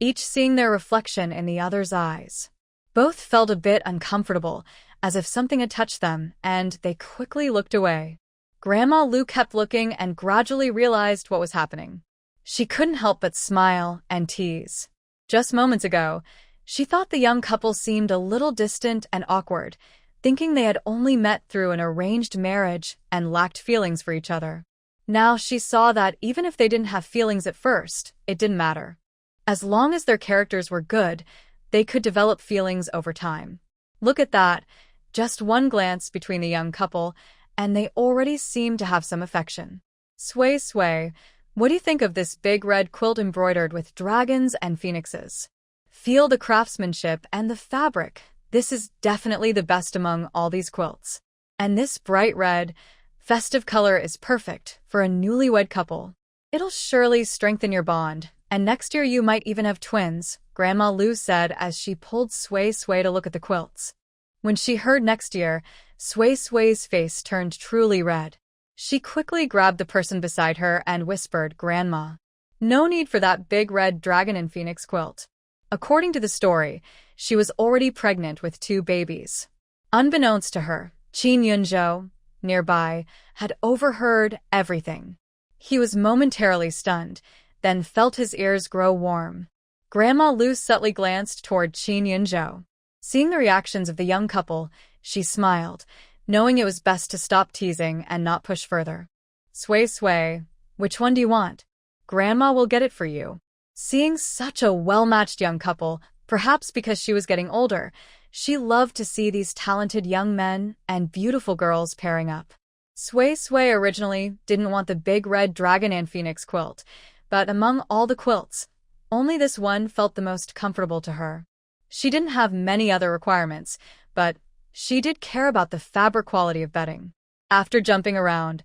each seeing their reflection in the other's eyes. Both felt a bit uncomfortable, as if something had touched them, and they quickly looked away. Grandma Lu kept looking and gradually realized what was happening. She couldn't help but smile and tease. Just moments ago, she thought the young couple seemed a little distant and awkward, thinking they had only met through an arranged marriage and lacked feelings for each other. Now she saw that even if they didn't have feelings at first, it didn't matter. As long as their characters were good, they could develop feelings over time. Look at that, just one glance between the young couple, and they already seem to have some affection. Sway, sway, what do you think of this big red quilt embroidered with dragons and phoenixes? Feel the craftsmanship and the fabric. This is definitely the best among all these quilts. And this bright red, festive color is perfect for a newlywed couple. It'll surely strengthen your bond, and next year you might even have twins, Grandma Lou said as she pulled Sway Sway to look at the quilts. When she heard next year, Sway Sway's face turned truly red. She quickly grabbed the person beside her and whispered, "Grandma, no need for that big red dragon and phoenix quilt." According to the story, she was already pregnant with 2 babies. Unbeknownst to her, Qin Yunzhou, nearby, had overheard everything. He was momentarily stunned, then felt his ears grow warm. Grandma Lu subtly glanced toward Qin Yunzhou. Seeing the reactions of the young couple, she smiled, knowing it was best to stop teasing and not push further. "Sway, sway, which one do you want? Grandma will get it for you." Seeing such a well-matched young couple, perhaps because she was getting older, she loved to see these talented young men and beautiful girls pairing up. Sway Sway originally didn't want the big red dragon and phoenix quilt, but among all the quilts, only this one felt the most comfortable to her. She didn't have many other requirements, but she did care about the fabric quality of bedding. After jumping around,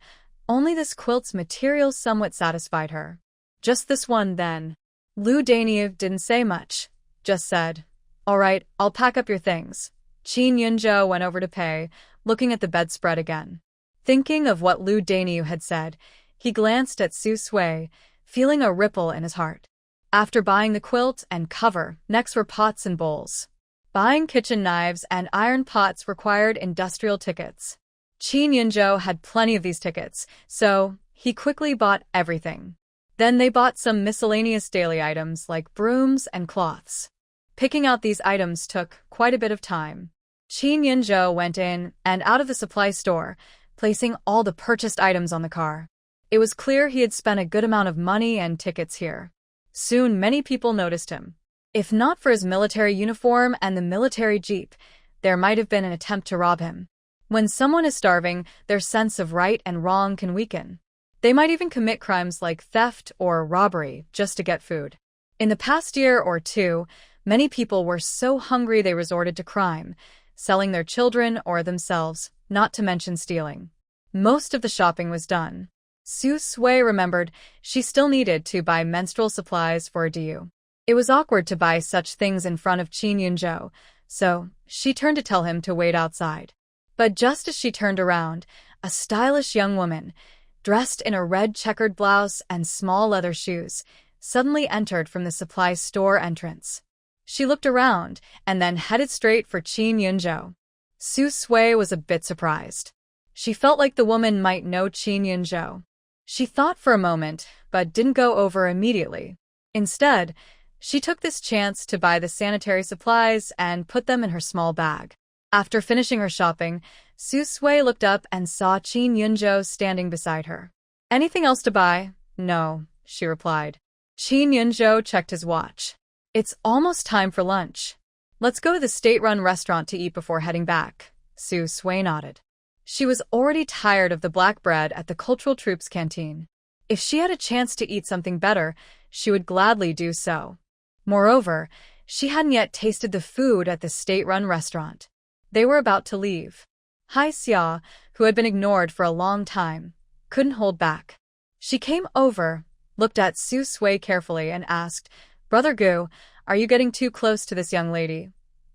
only this quilt's material somewhat satisfied her. Just this one, then. Lu Daniev didn't say much, just said, "All right, I'll pack up your things." Qin Yunzhou went over to pay, looking at the bedspread again. Thinking of what Lu Daniev had said, he glanced at Su Sui, feeling a ripple in his heart. After buying the quilt and cover, next were pots and bowls. Buying kitchen knives and iron pots required industrial tickets. Qin Yunzhou had plenty of these tickets, so he quickly bought everything. Then they bought some miscellaneous daily items like brooms and cloths. Picking out these items took quite a bit of time. Qin Yunzhou went in and out of the supply store, placing all the purchased items on the car. It was clear he had spent a good amount of money and tickets here. Soon many people noticed him. If not for his military uniform and the military jeep, there might have been an attempt to rob him. When someone is starving, their sense of right and wrong can weaken. They might even commit crimes like theft or robbery just to get food. In the past year or two, many people were so hungry they resorted to crime, selling their children or themselves, not to mention stealing. Most of the shopping was done. Su Sui remembered she still needed to buy menstrual supplies for a due. It was awkward to buy such things in front of Qin Yunzhou, so she turned to tell him to wait outside. But just as she turned around, a stylish young woman, dressed in a red checkered blouse and small leather shoes, suddenly entered from the supply store entrance. She looked around and then headed straight for Qin Yunzhou. Su Sui was a bit surprised. She felt like the woman might know Qin Yunzhou. She thought for a moment, but didn't go over immediately. Instead, she took this chance to buy the sanitary supplies and put them in her small bag. After finishing her shopping, Su Sui looked up and saw Qin Yunzhou standing beside her. "Anything else to buy?" "No," she replied. Qin Yunzhou checked his watch. "It's almost time for lunch. Let's go to the state-run restaurant to eat before heading back." Su Sui nodded. She was already tired of the black bread at the cultural troops canteen. If she had a chance to eat something better, she would gladly do so. Moreover, she hadn't yet tasted the food at the state-run restaurant. They were about to leave. Hai Xia, who had been ignored for a long time, couldn't hold back. She came over, looked at Su Sui carefully, and asked, "Brother Gu, are you getting too close to this young lady?"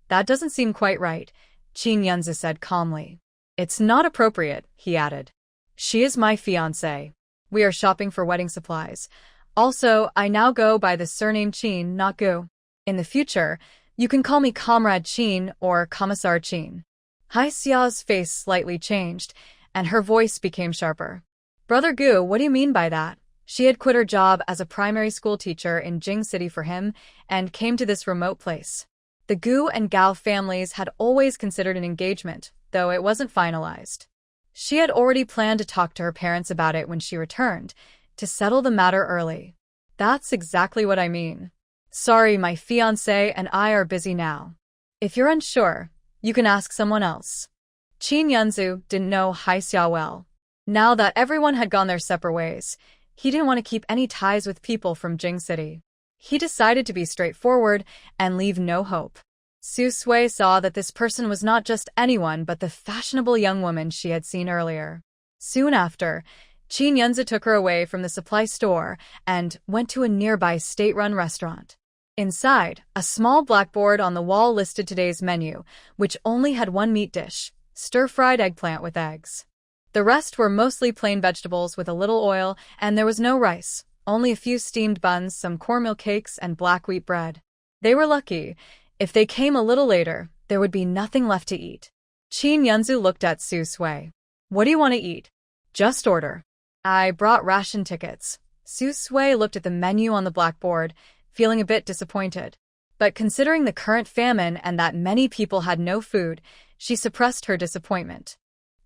"That doesn't seem quite right," Qin Yunzi said calmly. "It's not appropriate," he added. "She is my fiancé. We are shopping for wedding supplies. Also, I now go by the surname Qin, not Gu. In the future, you can call me Comrade Qin or Commissar Qin." Hai Xia's face slightly changed, and her voice became sharper. "Brother Gu, what do you mean by that?" She had quit her job as a primary school teacher in Jing City for him and came to this remote place. The Gu and Gao families had always considered an engagement, though it wasn't finalized. She had already planned to talk to her parents about it when she returned, to settle the matter early. "That's exactly what I mean." Sorry, my fiancé and I are busy now. If you're unsure, you can ask someone else. Qin Yunzu didn't know Hai Xia well. Now that everyone had gone their separate ways, he didn't want to keep any ties with people from Jing City. He decided to be straightforward and leave no hope. Su Sui saw that this person was not just anyone but the fashionable young woman she had seen earlier. Soon after, Qin Yunzi took her away from the supply store and went to a nearby state-run restaurant. Inside, a small blackboard on the wall listed today's menu, which only had one meat dish, stir-fried eggplant with eggs. The rest were mostly plain vegetables with a little oil, and there was no rice, only a few steamed buns, some cornmeal cakes, and black wheat bread. They were lucky. If they came a little later, there would be nothing left to eat. Qin Yunzu looked at Su Sui. What do you want to eat? Just order. I brought ration tickets. Su Sui looked at the menu on the blackboard, feeling a bit disappointed. But considering the current famine and that many people had no food, she suppressed her disappointment.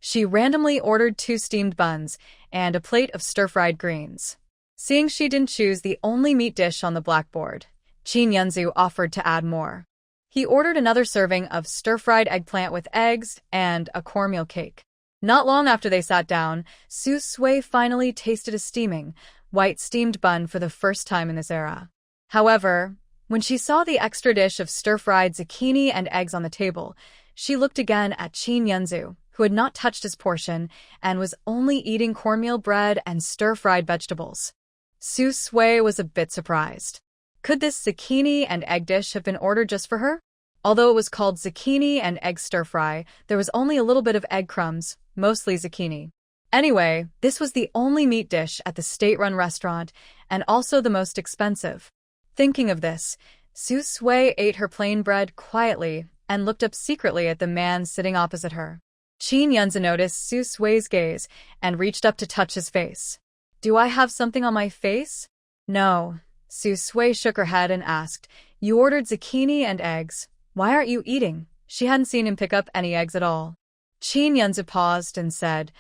She randomly ordered 2 steamed buns and a plate of stir-fried greens. Seeing she didn't choose the only meat dish on the blackboard, Qin Yunzu offered to add more. He ordered another serving of stir-fried eggplant with eggs and a cornmeal cake. Not long after they sat down, Su Sui finally tasted a steaming, white steamed bun for the first time in this era. However, when she saw the extra dish of stir-fried zucchini and eggs on the table, she looked again at Qin Yunzu, who had not touched his portion and was only eating cornmeal bread and stir-fried vegetables. Su Sui was a bit surprised. Could this zucchini and egg dish have been ordered just for her? Although it was called zucchini and egg stir-fry, there was only a little bit of egg crumbs, mostly zucchini. Anyway, this was the only meat dish at the state-run restaurant, and also the most expensive. Thinking of this, Su Sui ate her plain bread quietly and looked up secretly at the man sitting opposite her. Qin Yunzi noticed Su Sui's gaze and reached up to touch his face. Do I have something on my face? No. Su Sui shook her head and asked, You ordered zucchini and eggs. Why aren't you eating? She hadn't seen him pick up any eggs at all. Qin Yunzi paused and said,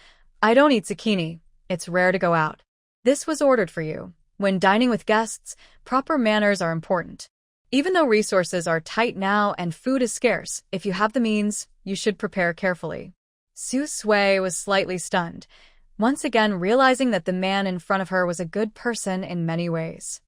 I don't eat zucchini. It's rare to go out. This was ordered for you. When dining with guests, proper manners are important. Even though resources are tight now and food is scarce, if you have the means, you should prepare carefully. Su Sui was slightly stunned, once again realizing that the man in front of her was a good person in many ways.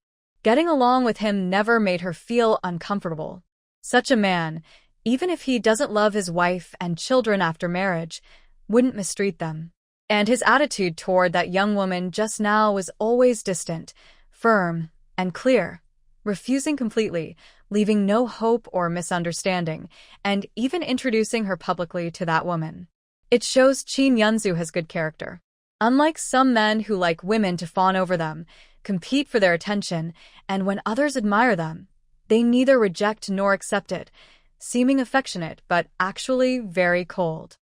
Getting along with him never made her feel uncomfortable. Such a man, even if he doesn't love his wife and children after marriage, wouldn't mistreat them. And his attitude toward that young woman just now was always distant, firm, and clear, refusing completely, leaving no hope or misunderstanding, and even introducing her publicly to that woman. It shows Qin Yunzu has good character. Unlike some men who like women to fawn over them, compete for their attention, and when others admire them, they neither reject nor accept it, seeming affectionate but actually very cold.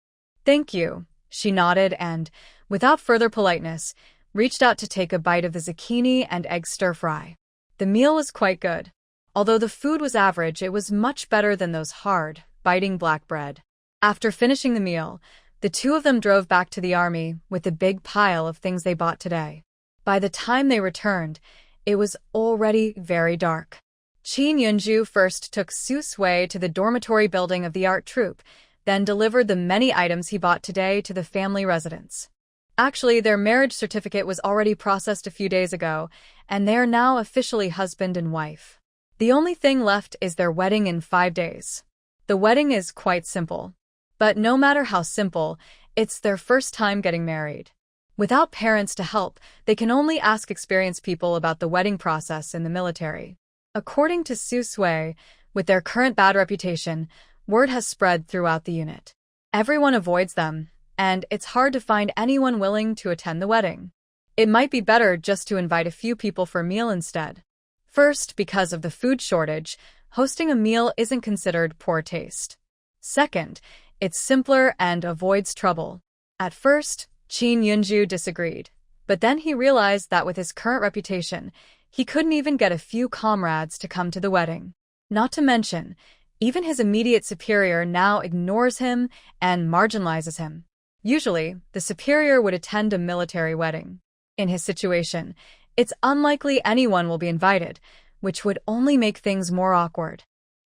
Thank you, she nodded and, without further politeness, reached out to take a bite of the zucchini and egg stir-fry. The meal was quite good. Although the food was average, it was much better than those hard, biting black bread. After finishing the meal, the two of them drove back to the army with the big pile of things they bought today. By the time they returned, it was already very dark. Qin Yunju first took Su Sui to the dormitory building of the art troupe, then delivered the many items he bought today to the family residence. Actually, their marriage certificate was already processed a few days ago, and they are now officially husband and wife. The only thing left is their wedding in 5 days. The wedding is quite simple. But no matter how simple, it's their first time getting married. Without parents to help, they can only ask experienced people about the wedding process in the military. According to Su Sui, with their current bad reputation, word has spread throughout the unit. Everyone avoids them, and it's hard to find anyone willing to attend the wedding. It might be better just to invite a few people for a meal instead. First, because of the food shortage, hosting a meal isn't considered poor taste. Second, it's simpler and avoids trouble. At first, Qin Yunju disagreed, but then he realized that with his current reputation, he couldn't even get a few comrades to come to the wedding. Not to mention, even his immediate superior now ignores him and marginalizes him. Usually, the superior would attend a military wedding. In his situation, it's unlikely anyone will be invited, which would only make things more awkward.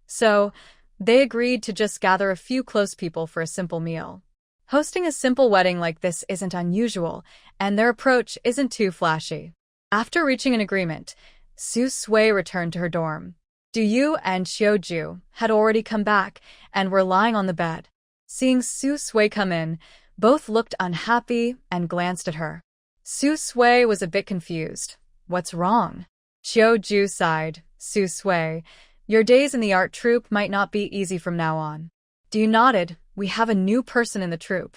So, they agreed to just gather a few close people for a simple meal. Hosting a simple wedding like this isn't unusual, and their approach isn't too flashy. After reaching an agreement, Su Sui returned to her dorm. Du Yu and Xiaoju had already come back and were lying on the bed. Seeing Su Sui come in, both looked unhappy and glanced at her. Su Sui was a bit confused. What's wrong? Xiaoju sighed. Su Sui, your days in the art troupe might not be easy from now on. Du nodded. We have a new person in the troupe.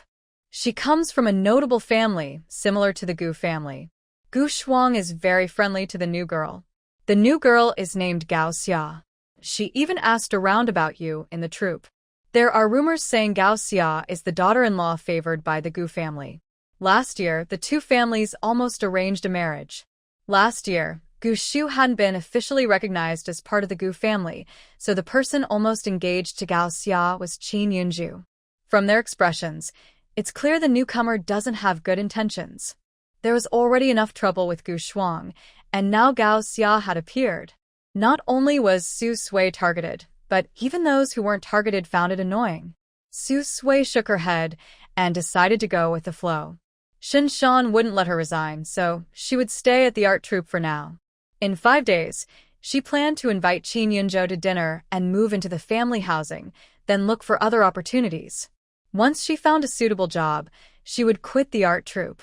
She comes from a notable family, similar to the Gu family. Gu Shuang is very friendly to the new girl. The new girl is named Gao Xia. She even asked around about you in the troupe. There are rumors saying Gao Xia is the daughter-in-law favored by the Gu family. Last year, the two families almost arranged a marriage. Last year, Gu Shu hadn't been officially recognized as part of the Gu family, so the person almost engaged to Gao Xia was Qin Yunju. From their expressions, it's clear the newcomer doesn't have good intentions. There was already enough trouble with Gu Shuang, and now Gao Xia had appeared. Not only was Su Sui targeted, but even those who weren't targeted found it annoying. Su Sui shook her head and decided to go with the flow. Shin Shan wouldn't let her resign, so she would stay at the art troupe for now. In 5 days, she planned to invite Qin Yunzhou to dinner and move into the family housing, then look for other opportunities. Once she found a suitable job, she would quit the art troupe.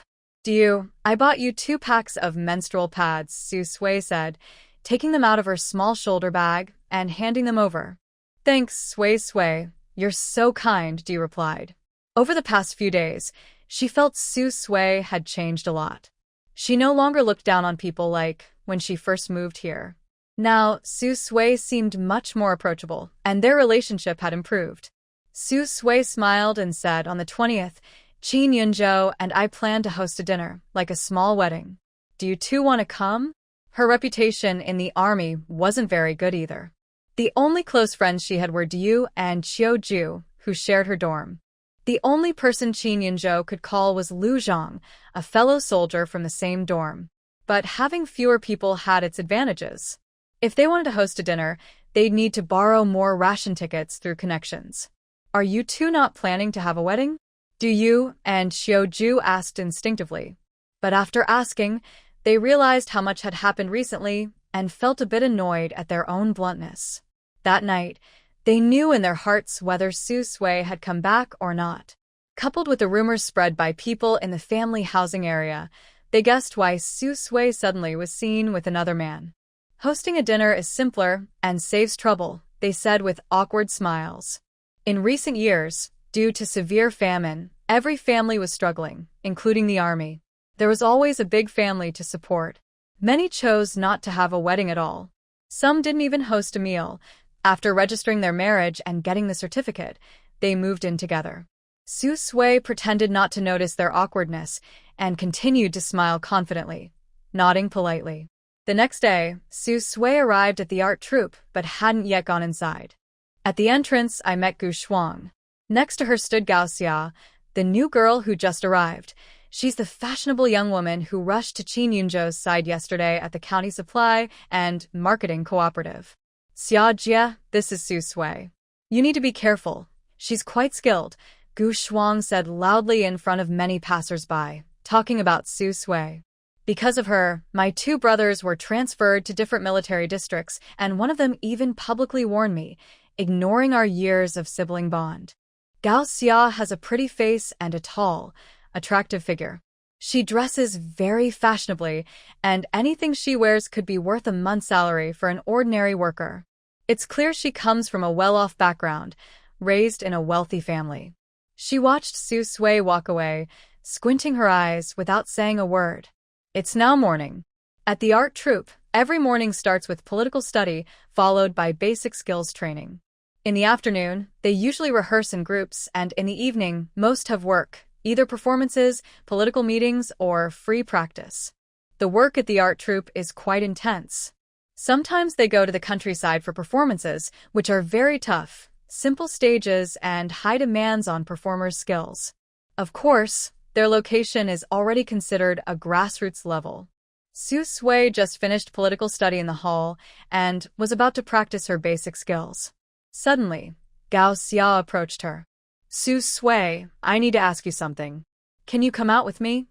I bought you 2 packs of menstrual pads, Su Sui said, taking them out of her small shoulder bag and handing them over. Thanks, Sui. You're so kind, Du replied. Over the past few days, she felt Su Sui had changed a lot. She no longer looked down on people like when she first moved here. Now, Su Sui seemed much more approachable, and their relationship had improved. Su Sui smiled and said on the 20th, Qin Yunzhou and I plan to host a dinner, like a small wedding. Do you two want to come? Her reputation in the army wasn't very good either. The only close friends she had were Du and Xiaoju, who shared her dorm. The only person Qin Yunzhou could call was Lu Zhang, a fellow soldier from the same dorm. But having fewer people had its advantages. If they wanted to host a dinner, they'd need to borrow more ration tickets through connections. Are you two not planning to have a wedding? Du Yu and Xiaoju asked instinctively. But after asking, they realized how much had happened recently and felt a bit annoyed at their own bluntness. That night, they knew in their hearts whether Su Sui had come back or not. Coupled with the rumors spread by people in the family housing area, they guessed why Su Sui suddenly was seen with another man. Hosting a dinner is simpler and saves trouble, they said with awkward smiles. In recent years, due to severe famine, every family was struggling, including the army. There was always a big family to support. Many chose not to have a wedding at all. Some didn't even host a meal. After registering their marriage and getting the certificate, they moved in together. Su Sui pretended not to notice their awkwardness and continued to smile confidently, nodding politely. The next day, Su Sui arrived at the art troupe but hadn't yet gone inside. At the entrance, I met Gu Shuang. Next to her stood Gao Xia, the new girl who just arrived. She's the fashionable young woman who rushed to Qin Yunzhou's side yesterday at the county supply and marketing cooperative. Xia Jia, this is Su Sui. You need to be careful. She's quite skilled, Gu Shuang said loudly in front of many passers-by, talking about Su Sui. Because of her, my 2 brothers were transferred to different military districts, and one of them even publicly warned me, ignoring our years of sibling bond. Gao Xia has a pretty face and a tall, attractive figure. She dresses very fashionably, and anything she wears could be worth a month's salary for an ordinary worker. It's clear she comes from a well-off background, raised in a wealthy family. She watched Su Sui walk away, squinting her eyes without saying a word. It's now morning. At the art troupe, every morning starts with political study, followed by basic skills training. In the afternoon, they usually rehearse in groups, and in the evening, most have work, either performances, political meetings, or free practice. The work at the art troupe is quite intense. Sometimes they go to the countryside for performances, which are very tough, simple stages and high demands on performers' skills. Of course, their location is already considered a grassroots level. Su Sui just finished political study in the hall and was about to practice her basic skills. Suddenly, Gao Xia approached her. Su Sui, I need to ask you something. Can you come out with me?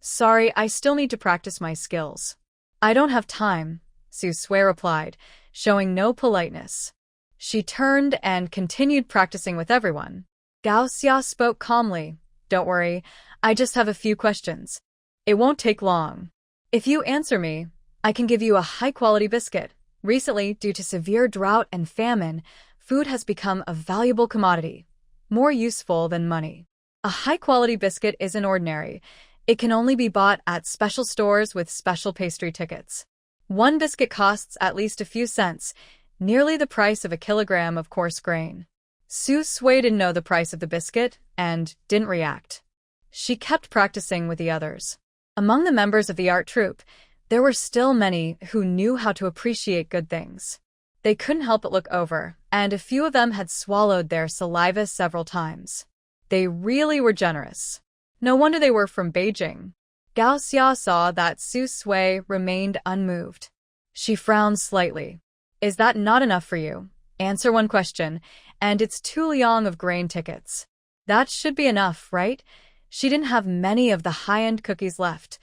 Sorry, I still need to practice my skills. I don't have time, Su Sui replied, showing no politeness. She turned and continued practicing with everyone. Gao Xia spoke calmly. Don't worry, I just have a few questions. It won't take long. If you answer me, I can give you a high-quality biscuit. Recently, due to severe drought and famine, food has become a valuable commodity, more useful than money. A high-quality biscuit isn't ordinary. It can only be bought at special stores with special pastry tickets. One biscuit costs at least a few cents, nearly the price of a kilogram of coarse grain. Su Sui didn't know the price of the biscuit and didn't react. She kept practicing with the others. Among the members of the art troupe, there were still many who knew how to appreciate good things. They couldn't help but look over, and a few of them had swallowed their saliva several times. They really were generous. No wonder they were from Beijing. Gao Xia saw that Su Sui remained unmoved. She frowned slightly. Is that not enough for you? Answer one question, and it's 2 liang of grain tickets. That should be enough, right? She didn't have many of the high-end cookies left.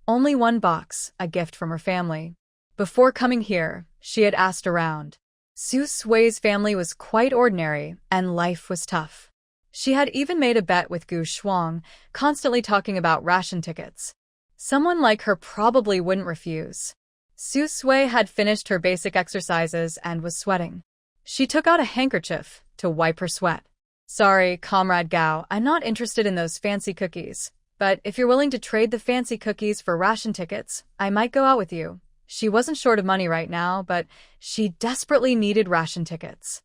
Only one box, a gift from her family. Before coming here, she had asked around. Su Sui's family was quite ordinary, and life was tough. She had even made a bet with Gu Shuang, constantly talking about ration tickets. Someone like her probably wouldn't refuse. Su Sui had finished her basic exercises and was sweating. She took out a handkerchief to wipe her sweat. Sorry, Comrade Gao, I'm not interested in those fancy cookies. But if you're willing to trade the fancy cookies for ration tickets, I might go out with you. She wasn't short of money right now, but she desperately needed ration tickets.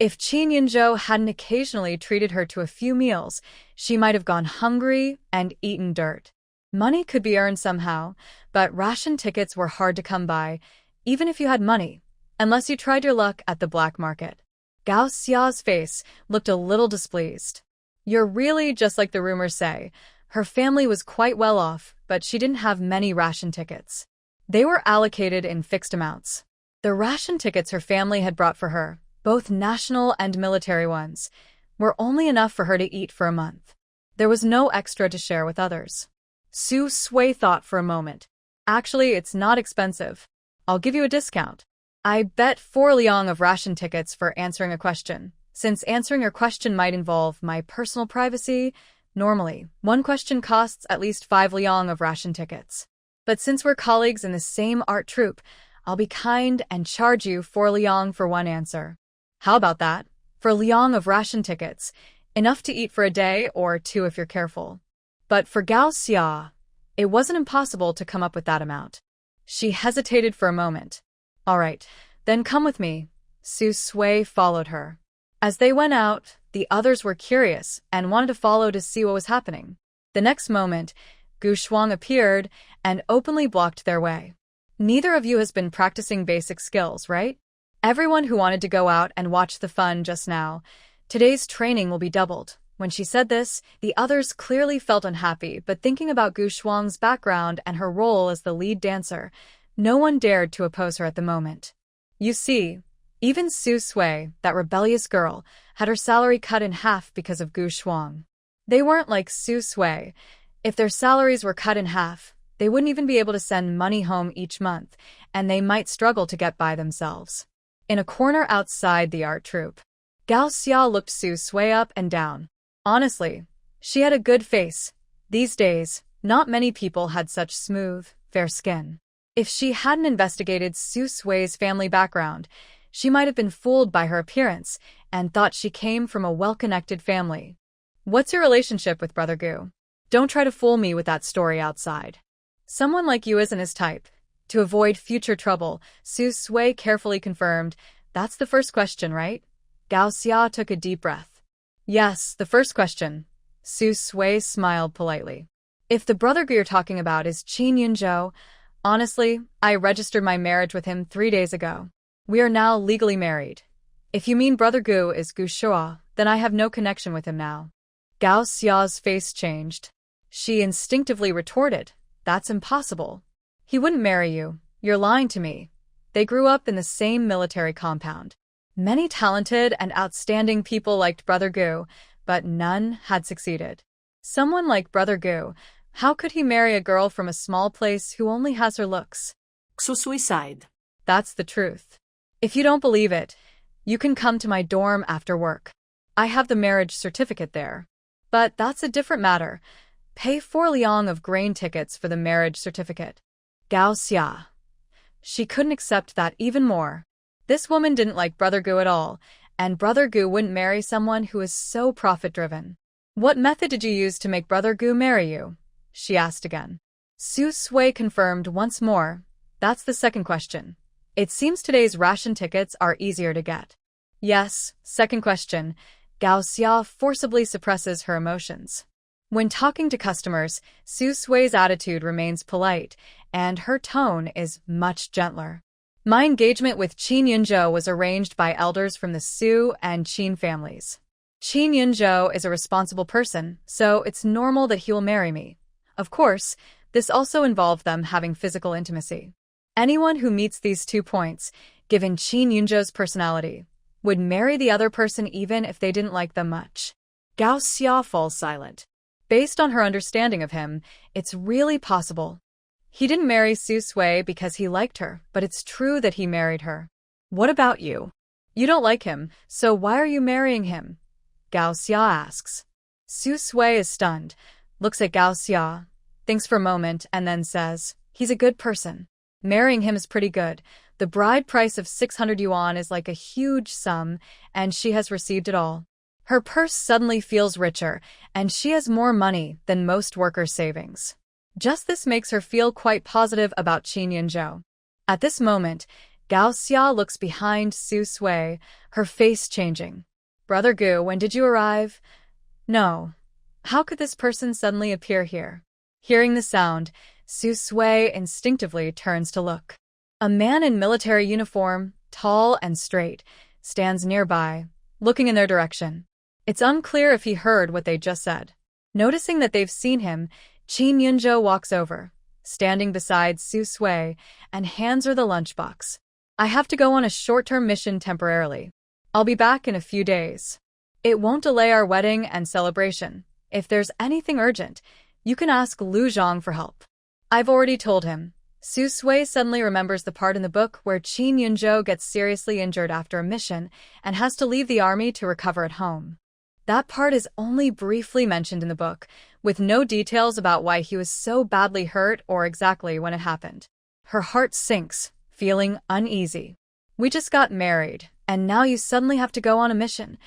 If Qin Yinzhou hadn't occasionally treated her to a few meals, she might have gone hungry and eaten dirt. Money could be earned somehow, but ration tickets were hard to come by, even if you had money, unless you tried your luck at the black market. Gao Xia's face looked a little displeased. You're really just like the rumors say. Her family was quite well off, but she didn't have many ration tickets. They were allocated in fixed amounts. The ration tickets her family had brought for her, both national and military ones, were only enough for her to eat for a month. There was no extra to share with others. Su Sui thought for a moment. Actually, it's not expensive. I'll give you a discount. I bet 4 liang of ration tickets for answering a question. Since answering your question might involve my personal privacy, normally, one question costs at least 5 liang of ration tickets. But since we're colleagues in the same art troupe, I'll be kind and charge you 4 liang for one answer. How about that? For liang of ration tickets, enough to eat for a day or 2 if you're careful. But for Gao Xia, it wasn't impossible to come up with that amount. She hesitated for a moment. All right, then come with me. Su Sui followed her. As they went out, the others were curious and wanted to follow to see what was happening. The next moment, Gu Shuang appeared and openly blocked their way. Neither of you has been practicing basic skills, right? Everyone who wanted to go out and watch the fun just now, today's training will be doubled. When she said this, the others clearly felt unhappy, but thinking about Gu Shuang's background and her role as the lead dancer, no one dared to oppose her at the moment. You see, even Su Sui, that rebellious girl, had her salary cut in half because of Gu Shuang. They weren't like Su Sui. If their salaries were cut in half, they wouldn't even be able to send money home each month, and they might struggle to get by themselves. In a corner outside the art troupe, Gao Xia looked Su Sui up and down. Honestly, she had a good face. These days, not many people had such smooth, fair skin. If she hadn't investigated Su Sui's family background, she might have been fooled by her appearance and thought she came from a well-connected family. What's your relationship with Brother Gu? Don't try to fool me with that story outside. Someone like you isn't his type. To avoid future trouble, Su Sui carefully confirmed, that's the first question, right? Gao Xia took a deep breath. Yes, the first question. Su Sui smiled politely. If the Brother Gu you're talking about is Qin Yinzhou, honestly, I registered my marriage with him 3 days ago. We are now legally married. If you mean Brother Gu is Gu Shua, then I have no connection with him now. Gao Xia's face changed. She instinctively retorted, that's impossible. He wouldn't marry you. You're lying to me. They grew up in the same military compound. Many talented and outstanding people liked Brother Gu, but none had succeeded. Someone like Brother Gu, how could he marry a girl from a small place who only has her looks? Suicide. That's the truth. If you don't believe it, you can come to my dorm after work. I have the marriage certificate there. But that's a different matter. Pay 4 liang of grain tickets for the marriage certificate. Gao Xia. She couldn't accept that even more. This woman didn't like Brother Gu at all, and Brother Gu wouldn't marry someone who is so profit-driven. What method did you use to make Brother Gu marry you? She asked again. Su Sui confirmed once more. That's the second question. It seems today's ration tickets are easier to get. Yes, second question. Gao Xia forcibly suppresses her emotions. When talking to customers, Su Sui's attitude remains polite, and her tone is much gentler. My engagement with Qin Yunzhou was arranged by elders from the Su and Qin families. Qin Yunzhou is a responsible person, so it's normal that he will marry me. Of course, this also involved them having physical intimacy. Anyone who meets these 2 points, given Qin Yunzhou's personality, would marry the other person even if they didn't like them much. Gao Xia falls silent. Based on her understanding of him, it's really possible. He didn't marry Su Sui because he liked her, but it's true that he married her. What about you? You don't like him, so why are you marrying him? Gao Xia asks. Su Sui is stunned, looks at Gao Xia, thinks for a moment, and then says, he's a good person. Marrying him is pretty good. The bride price of 600 yuan is like a huge sum, and she has received it all. Her purse suddenly feels richer, and she has more money than most workers' savings. Just this makes her feel quite positive about Qin Yunzhou. At this moment, Gao Xia looks behind Su Sui, her face changing. Brother Gu, when did you arrive? No. How could this person suddenly appear here? Hearing the sound, Su Sui instinctively turns to look. A man in military uniform, tall and straight, stands nearby, looking in their direction. It's unclear if he heard what they just said. Noticing that they've seen him, Qin Yunzhou walks over, standing beside Su Sui, and hands her the lunchbox. I have to go on a short-term mission temporarily. I'll be back in a few days. It won't delay our wedding and celebration. If there's anything urgent, you can ask Lu Zhang for help. I've already told him. Su Sui suddenly remembers the part in the book where Qin Yunzhou gets seriously injured after a mission and has to leave the army to recover at home. That part is only briefly mentioned in the book, with no details about why he was so badly hurt or exactly when it happened. Her heart sinks, feeling uneasy. We just got married, and now you suddenly have to go on a mission.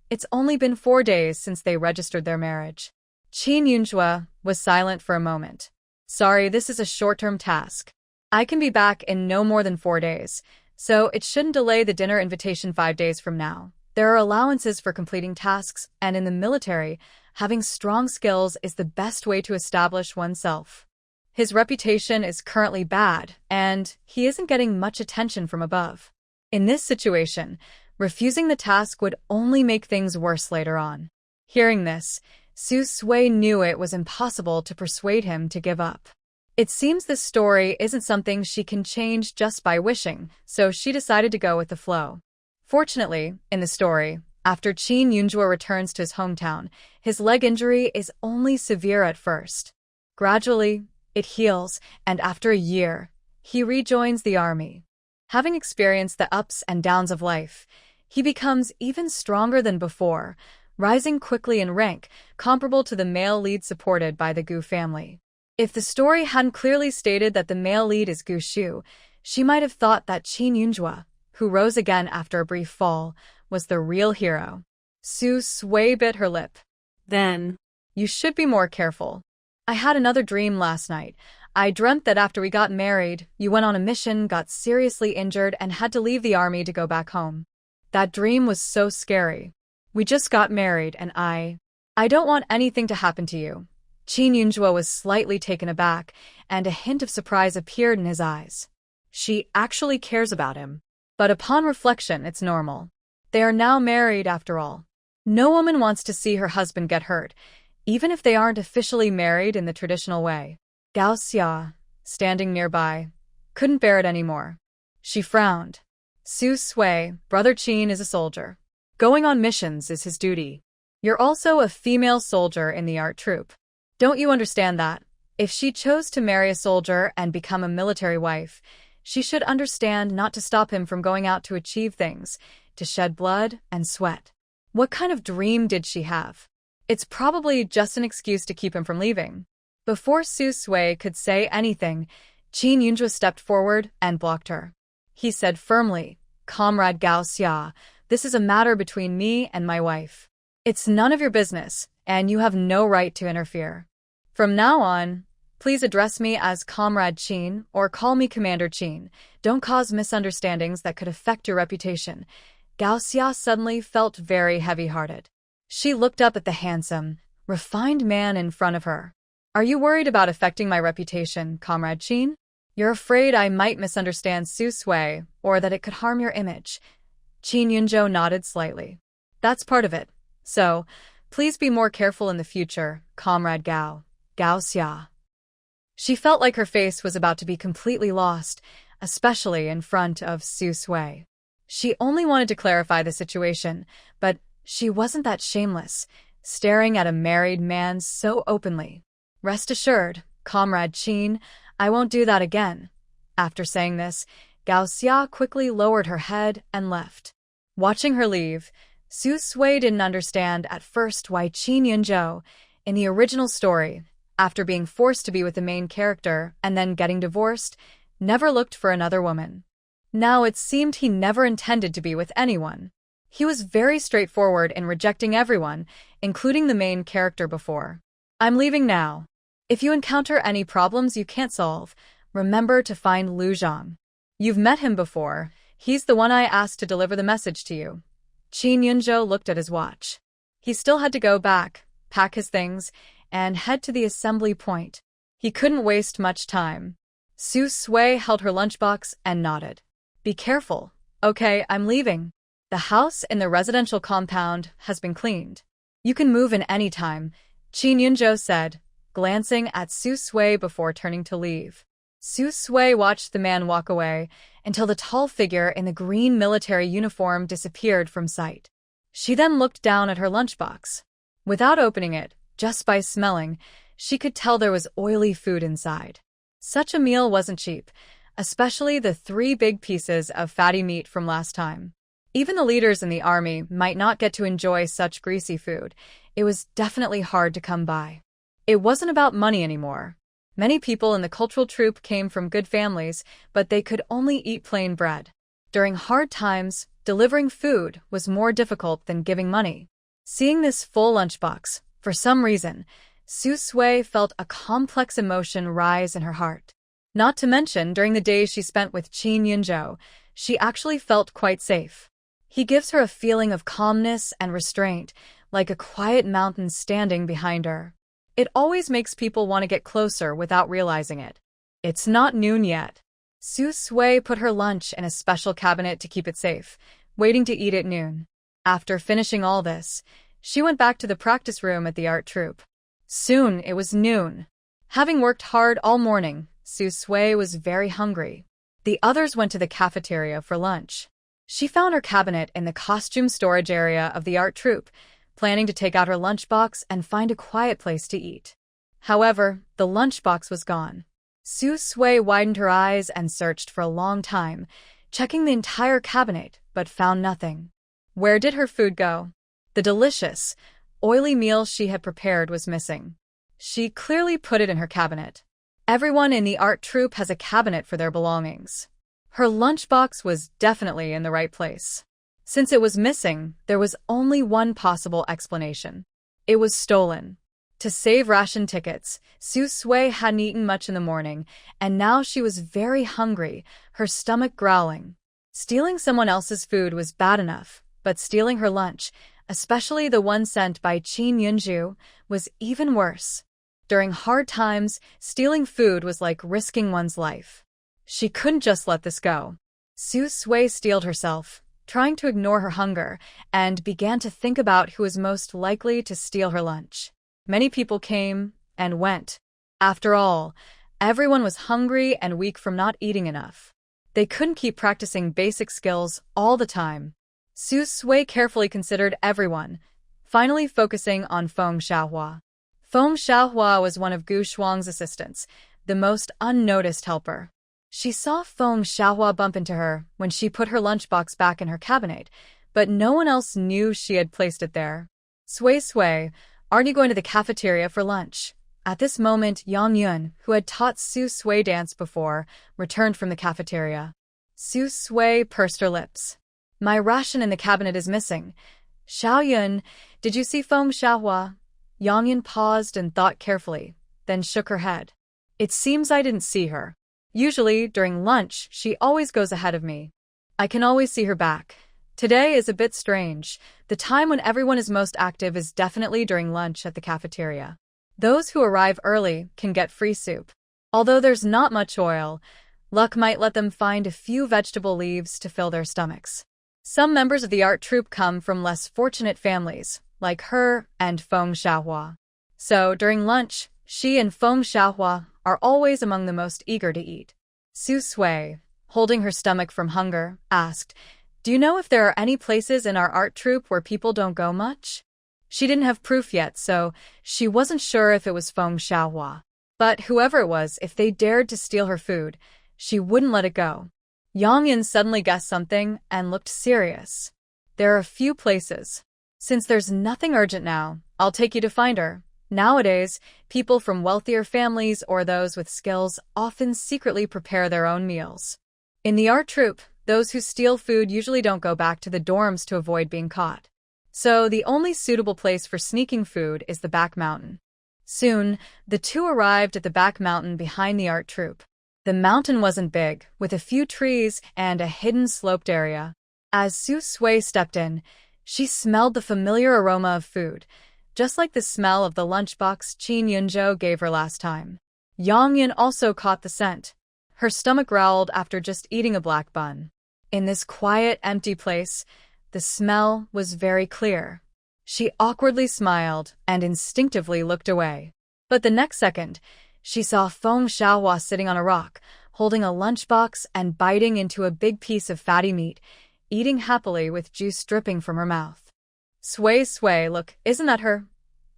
It's only been 4 days since they registered their marriage. Qin Yunzhou was silent for a moment. Sorry, this is a short-term task. I can be back in no more than 4 days, so it shouldn't delay the dinner invitation 5 days from now. There are allowances for completing tasks, and in the military, having strong skills is the best way to establish oneself. His reputation is currently bad, and he isn't getting much attention from above. In this situation, refusing the task would only make things worse later on. Hearing this, Su Sui knew it was impossible to persuade him to give up. It seems this story isn't something she can change just by wishing, so she decided to go with the flow. Fortunately, in the story, after Qin Yunzhou returns to his hometown, his leg injury is only severe at first. Gradually, it heals, and after a year, he rejoins the army. Having experienced the ups and downs of life, he becomes even stronger than before, rising quickly in rank, comparable to the male lead supported by the Gu family. If the story hadn't clearly stated that the male lead is Gu Shu, she might have thought that Qin Yunzhou, who rose again after a brief fall, was the real hero. Su Sui bit her lip. Then, you should be more careful. I had another dream last night. I dreamt that after we got married, you went on a mission, got seriously injured, and had to leave the army to go back home. That dream was so scary. We just got married, and I don't want anything to happen to you. Qin Yunzhou was slightly taken aback, and a hint of surprise appeared in his eyes. She actually cares about him. But upon reflection, it's normal. They are now married after all. No woman wants to see her husband get hurt, even if they aren't officially married in the traditional way. Gao Xia, standing nearby, couldn't bear it anymore. She frowned. Su Sui, Brother Qin is a soldier. Going on missions is his duty. You're also a female soldier in the art troupe. Don't you understand that? If she chose to marry a soldier and become a military wife, she should understand not to stop him from going out to achieve things, to shed blood and sweat. What kind of dream did she have? It's probably just an excuse to keep him from leaving. Before Su Sui could say anything, Qin Yunzhou stepped forward and blocked her. He said firmly, "Comrade Gao Xia, this is a matter between me and my wife. It's none of your business, and you have no right to interfere. From now on, please address me as Comrade Qin or call me Commander Qin. Don't cause misunderstandings that could affect your reputation." Gao Xia suddenly felt very heavy-hearted. She looked up at the handsome, refined man in front of her. "Are you worried about affecting my reputation, Comrade Qin? You're afraid I might misunderstand Su Sui or that it could harm your image?" Qin Yunzhou nodded slightly. "That's part of it. So, please be more careful in the future, Comrade Gao Xia." She felt like her face was about to be completely lost, especially in front of Su Sui. She only wanted to clarify the situation, but she wasn't that shameless, staring at a married man so openly. "Rest assured, Comrade Qin, I won't do that again." After saying this, Gao Xia quickly lowered her head and left. Watching her leave, Su Sui didn't understand at first why Qin Yunzhou, in the original story, after being forced to be with the main character and then getting divorced, never looked for another woman. Now it seemed he never intended to be with anyone. He was very straightforward in rejecting everyone, including the main character before. "I'm leaving now. If you encounter any problems you can't solve, remember to find Lu Zhang. You've met him before. He's the one I asked to deliver the message to you." Qin Yunzhou looked at his watch. He still had to go back, pack his things, and head to the assembly point. He couldn't waste much time. Su Sui held her lunchbox and nodded. "Be careful." "Okay, I'm leaving. The house in the residential compound has been cleaned. You can move in any time," Qin Yunzhou said, glancing at Su Sui before turning to leave. Su Sui watched the man walk away until the tall figure in the green military uniform disappeared from sight. She then looked down at her lunchbox. Without opening it, just by smelling, she could tell there was oily food inside. Such a meal wasn't cheap, especially the 3 big pieces of fatty meat from last time. Even the leaders in the army might not get to enjoy such greasy food. It was definitely hard to come by. It wasn't about money anymore. Many people in the cultural troupe came from good families, but they could only eat plain bread. During hard times, delivering food was more difficult than giving money. Seeing this full lunchbox, for some reason, Su Sui felt a complex emotion rise in her heart. Not to mention, during the days she spent with Qin Yunzhou, she actually felt quite safe. He gives her a feeling of calmness and restraint, like a quiet mountain standing behind her. It always makes people want to get closer without realizing it. It's not noon yet. Su Sui put her lunch in a special cabinet to keep it safe, waiting to eat at noon. After finishing all this, she went back to the practice room at the art troupe. Soon it was noon. Having worked hard all morning, Su Sui was very hungry. The others went to the cafeteria for lunch. She found her cabinet in the costume storage area of the art troupe, planning to take out her lunchbox and find a quiet place to eat. However, the lunchbox was gone. Su Sui widened her eyes and searched for a long time, checking the entire cabinet, but found nothing. Where did her food go? The delicious, oily meal she had prepared was missing. She clearly put it in her cabinet. Everyone in the art troupe has a cabinet for their belongings. Her lunchbox was definitely in the right place. Since it was missing, there was only one possible explanation. It was stolen. To save ration tickets, Su Sui hadn't eaten much in the morning, and now she was very hungry, her stomach growling. Stealing someone else's food was bad enough, but stealing her lunch, especially the one sent by Qin Yunzhou, was even worse. During hard times, stealing food was like risking one's life. She couldn't just let this go. Su Sui steeled herself, trying to ignore her hunger, and began to think about who was most likely to steal her lunch. Many people came and went. After all, Everyone was hungry and weak from not eating enough. They couldn't keep practicing basic skills all the time. Su Sui carefully considered everyone, finally focusing on Feng Xiaohua. Feng Xiaohua was one of Gu Shuang's assistants, the most unnoticed helper. She saw Feng Xiaohua bump into her when she put her lunchbox back in her cabinet, but no one else knew she had placed it there. Sui, aren't you going to the cafeteria for lunch? At this moment, Yang Yun, who had taught Su Sui dance before, returned from the cafeteria. Su Sui pursed her lips. My ration in the cabinet is missing. Xiao Yun, did you see Feng Xiaohua? Yang Yun paused and thought carefully, then shook her head. It seems I didn't see her. Usually, during lunch, she always goes ahead of me. I can always see her back. Today is a bit strange. The time when everyone is most active is definitely during lunch at the cafeteria. Those who arrive early can get free soup. Although there's not much oil, luck might let them find a few vegetable leaves to fill their stomachs. Some members of the art troupe come from less fortunate families, like her and Feng Xiaohua. So, during lunch, she and Feng Xiaohua are always among the most eager to eat. Su Sui, holding her stomach from hunger, asked, Do you know if there are any places in our art troupe where people don't go much? She didn't have proof yet, so she wasn't sure if it was Feng Xiaohua. But whoever it was, if they dared to steal her food, she wouldn't let it go. Yang Yin suddenly guessed something and looked serious. There are a few places. Since there's nothing urgent now, I'll take you to find her. Nowadays, people from wealthier families or those with skills often secretly prepare their own meals. In the art troupe, those who steal food usually don't go back to the dorms to avoid being caught. So the only suitable place for sneaking food is the back mountain. Soon, the two arrived at the back mountain behind the art troupe. The mountain wasn't big, with a few trees and a hidden sloped area. As Su Sui stepped in, she smelled the familiar aroma of food, just like the smell of the lunchbox Qin Yunzhou gave her last time. Yang Yin also caught the scent. Her stomach growled after just eating a black bun. In this quiet, empty place, the smell was very clear. She awkwardly smiled and instinctively looked away. But the next second, she saw Feng Xiaohua sitting on a rock, holding a lunchbox and biting into a big piece of fatty meat, eating happily with juice dripping from her mouth. Sui, look, isn't that her?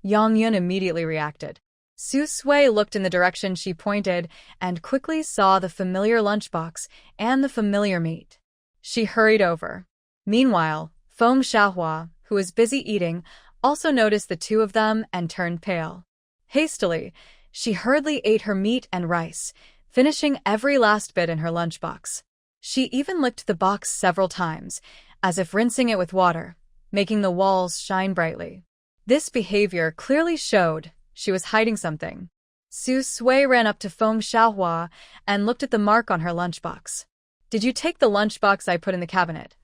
Yang Yun immediately reacted. Su Sui looked in the direction she pointed and quickly saw the familiar lunchbox and the familiar meat. She hurried over. Meanwhile, Feng Xiaohua, who was busy eating, also noticed the two of them and turned pale. Hastily, she hurriedly ate her meat and rice, finishing every last bit in her lunchbox. She even licked the box several times, as if rinsing it with water, making the walls shine brightly. This behavior clearly showed she was hiding something. Su Sui ran up to Feng Xiaohua and looked at the mark on her lunchbox. Did you take the lunchbox I put in the cabinet?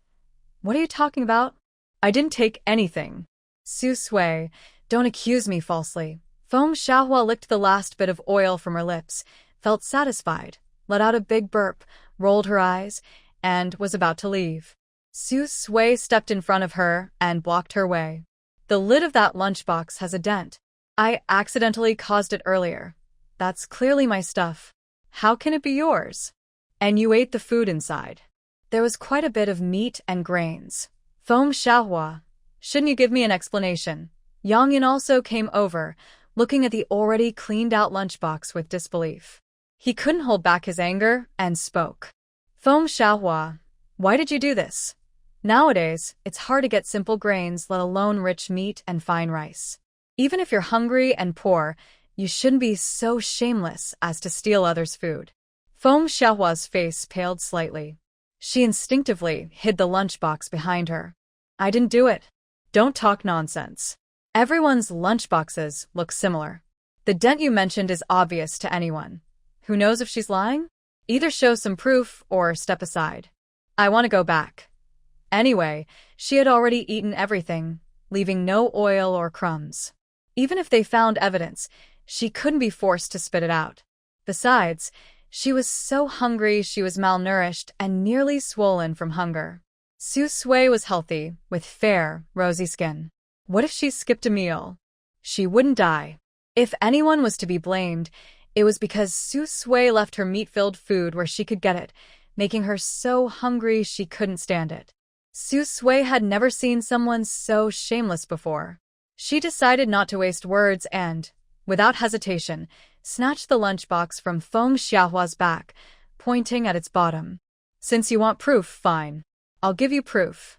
What are you talking about? I didn't take anything. Su Sui, don't accuse me falsely. Feng Xiaohua licked the last bit of oil from her lips, felt satisfied, let out a big burp, rolled her eyes, and was about to leave. Su Sui stepped in front of her and blocked her way. The lid of that lunchbox has a dent. I accidentally caused it earlier. That's clearly my stuff. How can it be yours? And you ate the food inside. There was quite a bit of meat and grains. Feng Xiaohua, shouldn't you give me an explanation? Yang Yin also came over, looking at the already cleaned-out lunchbox with disbelief. He couldn't hold back his anger and spoke. Feng Xiaohua, why did you do this? Nowadays, it's hard to get simple grains, let alone rich meat and fine rice. Even if you're hungry and poor, you shouldn't be so shameless as to steal others' food. Feng Xiaohua's face paled slightly. She instinctively hid the lunchbox behind her. I didn't do it. Don't talk nonsense. Everyone's lunchboxes look similar. The dent you mentioned is obvious to anyone. Who knows if she's lying? Either show some proof or step aside. I want to go back. Anyway, she had already eaten everything, leaving no oil or crumbs. Even if they found evidence, she couldn't be forced to spit it out. Besides, she was so hungry she was malnourished and nearly swollen from hunger. Su Sui was healthy, with fair, rosy skin. What if she skipped a meal? She wouldn't die. If anyone was to be blamed, It was because Su Sui left her meat-filled food where she could get it, making her so hungry she couldn't stand it. Su Sui had never seen someone so shameless before. She decided not to waste words and, without hesitation, snatched the lunchbox from Feng Xiaohua's back, pointing at its bottom. Since you want proof, fine. I'll give you proof.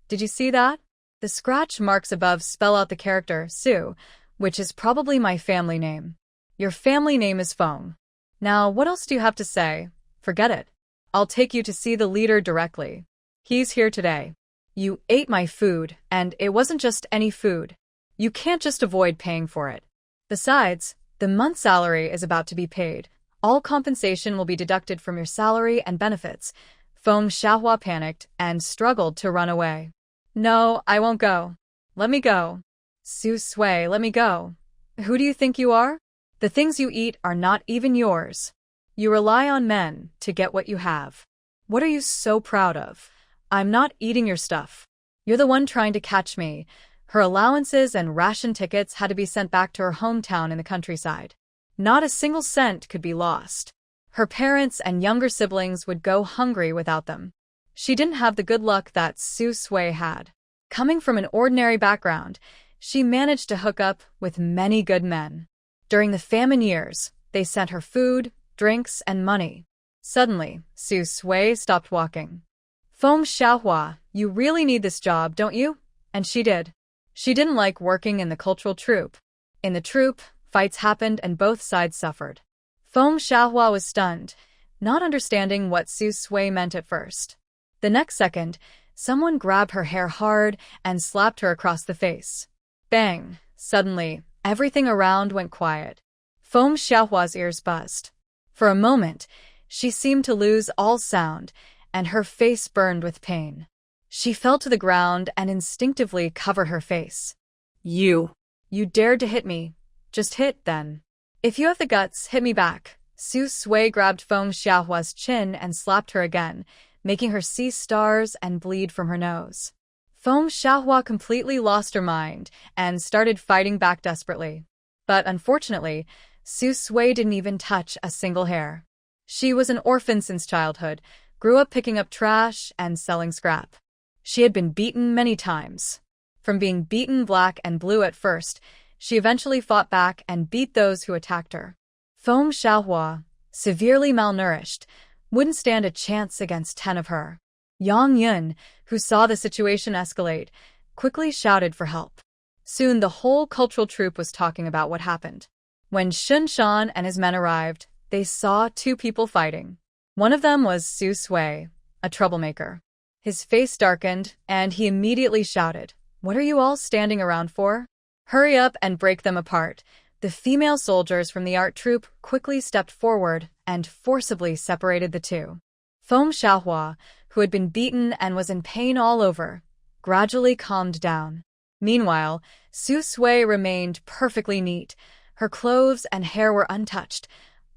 Did you see that? The scratch marks above spell out the character Su, which is probably my family name. Your family name is Feng. Now, what else do you have to say? Forget it. I'll take you to see the leader directly. He's here today. You ate my food, and it wasn't just any food. You can't just avoid paying for it. Besides, the month's salary is about to be paid. All compensation will be deducted from your salary and benefits. Feng Xiaohua panicked and struggled to run away. No, I won't go. Let me go. Su Sui, let me go. Who do you think you are? The things you eat are not even yours. You rely on men to get what you have. What are you so proud of? I'm not eating your stuff. You're the one trying to catch me. Her allowances and ration tickets had to be sent back to her hometown in the countryside. Not a single cent could be lost. Her parents and younger siblings would go hungry without them. She didn't have the good luck that Su Sui had. Coming from an ordinary background, she managed to hook up with many good men. During the famine years, they sent her food, drinks, and money. Suddenly, Su Sui stopped walking. Feng Xiaohua, you really need this job, don't you? And she did. She didn't like working in the cultural troupe. In the troupe, fights happened and both sides suffered. Feng Xiaohua was stunned, not understanding what Su Sui meant at first. The next second, someone grabbed her hair hard and slapped her across the face. Bang! Suddenly, everything around went quiet. Feng Xiaohua's ears buzzed. For a moment, she seemed to lose all sound, and her face burned with pain. She fell to the ground and instinctively covered her face. You dared to hit me. Just hit, then. If you have the guts, hit me back. Su Sui grabbed Feng Xiaohua's chin and slapped her again, making her see stars and bleed from her nose. Feng Xiaohua completely lost her mind and started fighting back desperately. But unfortunately, Su Sui didn't even touch a single hair. She was an orphan since childhood, grew up picking up trash and selling scrap. She had been beaten many times. From being beaten black and blue at first, she eventually fought back and beat those who attacked her. Feng Xiaohua, severely malnourished, wouldn't stand a chance against 10 of her. Yang Yun, who saw the situation escalate, quickly shouted for help. Soon the whole cultural troupe was talking about what happened. When Shun Shan and his men arrived, they saw 2 people fighting. One of them was Su Sui, a troublemaker. His face darkened, and he immediately shouted, "What are you all standing around for? Hurry up and break them apart." The female soldiers from the art troupe quickly stepped forward and forcibly separated the 2. Feng Xiaohua, who had been beaten and was in pain all over, gradually calmed down. Meanwhile, Su Sui remained perfectly neat. Her clothes and hair were untouched.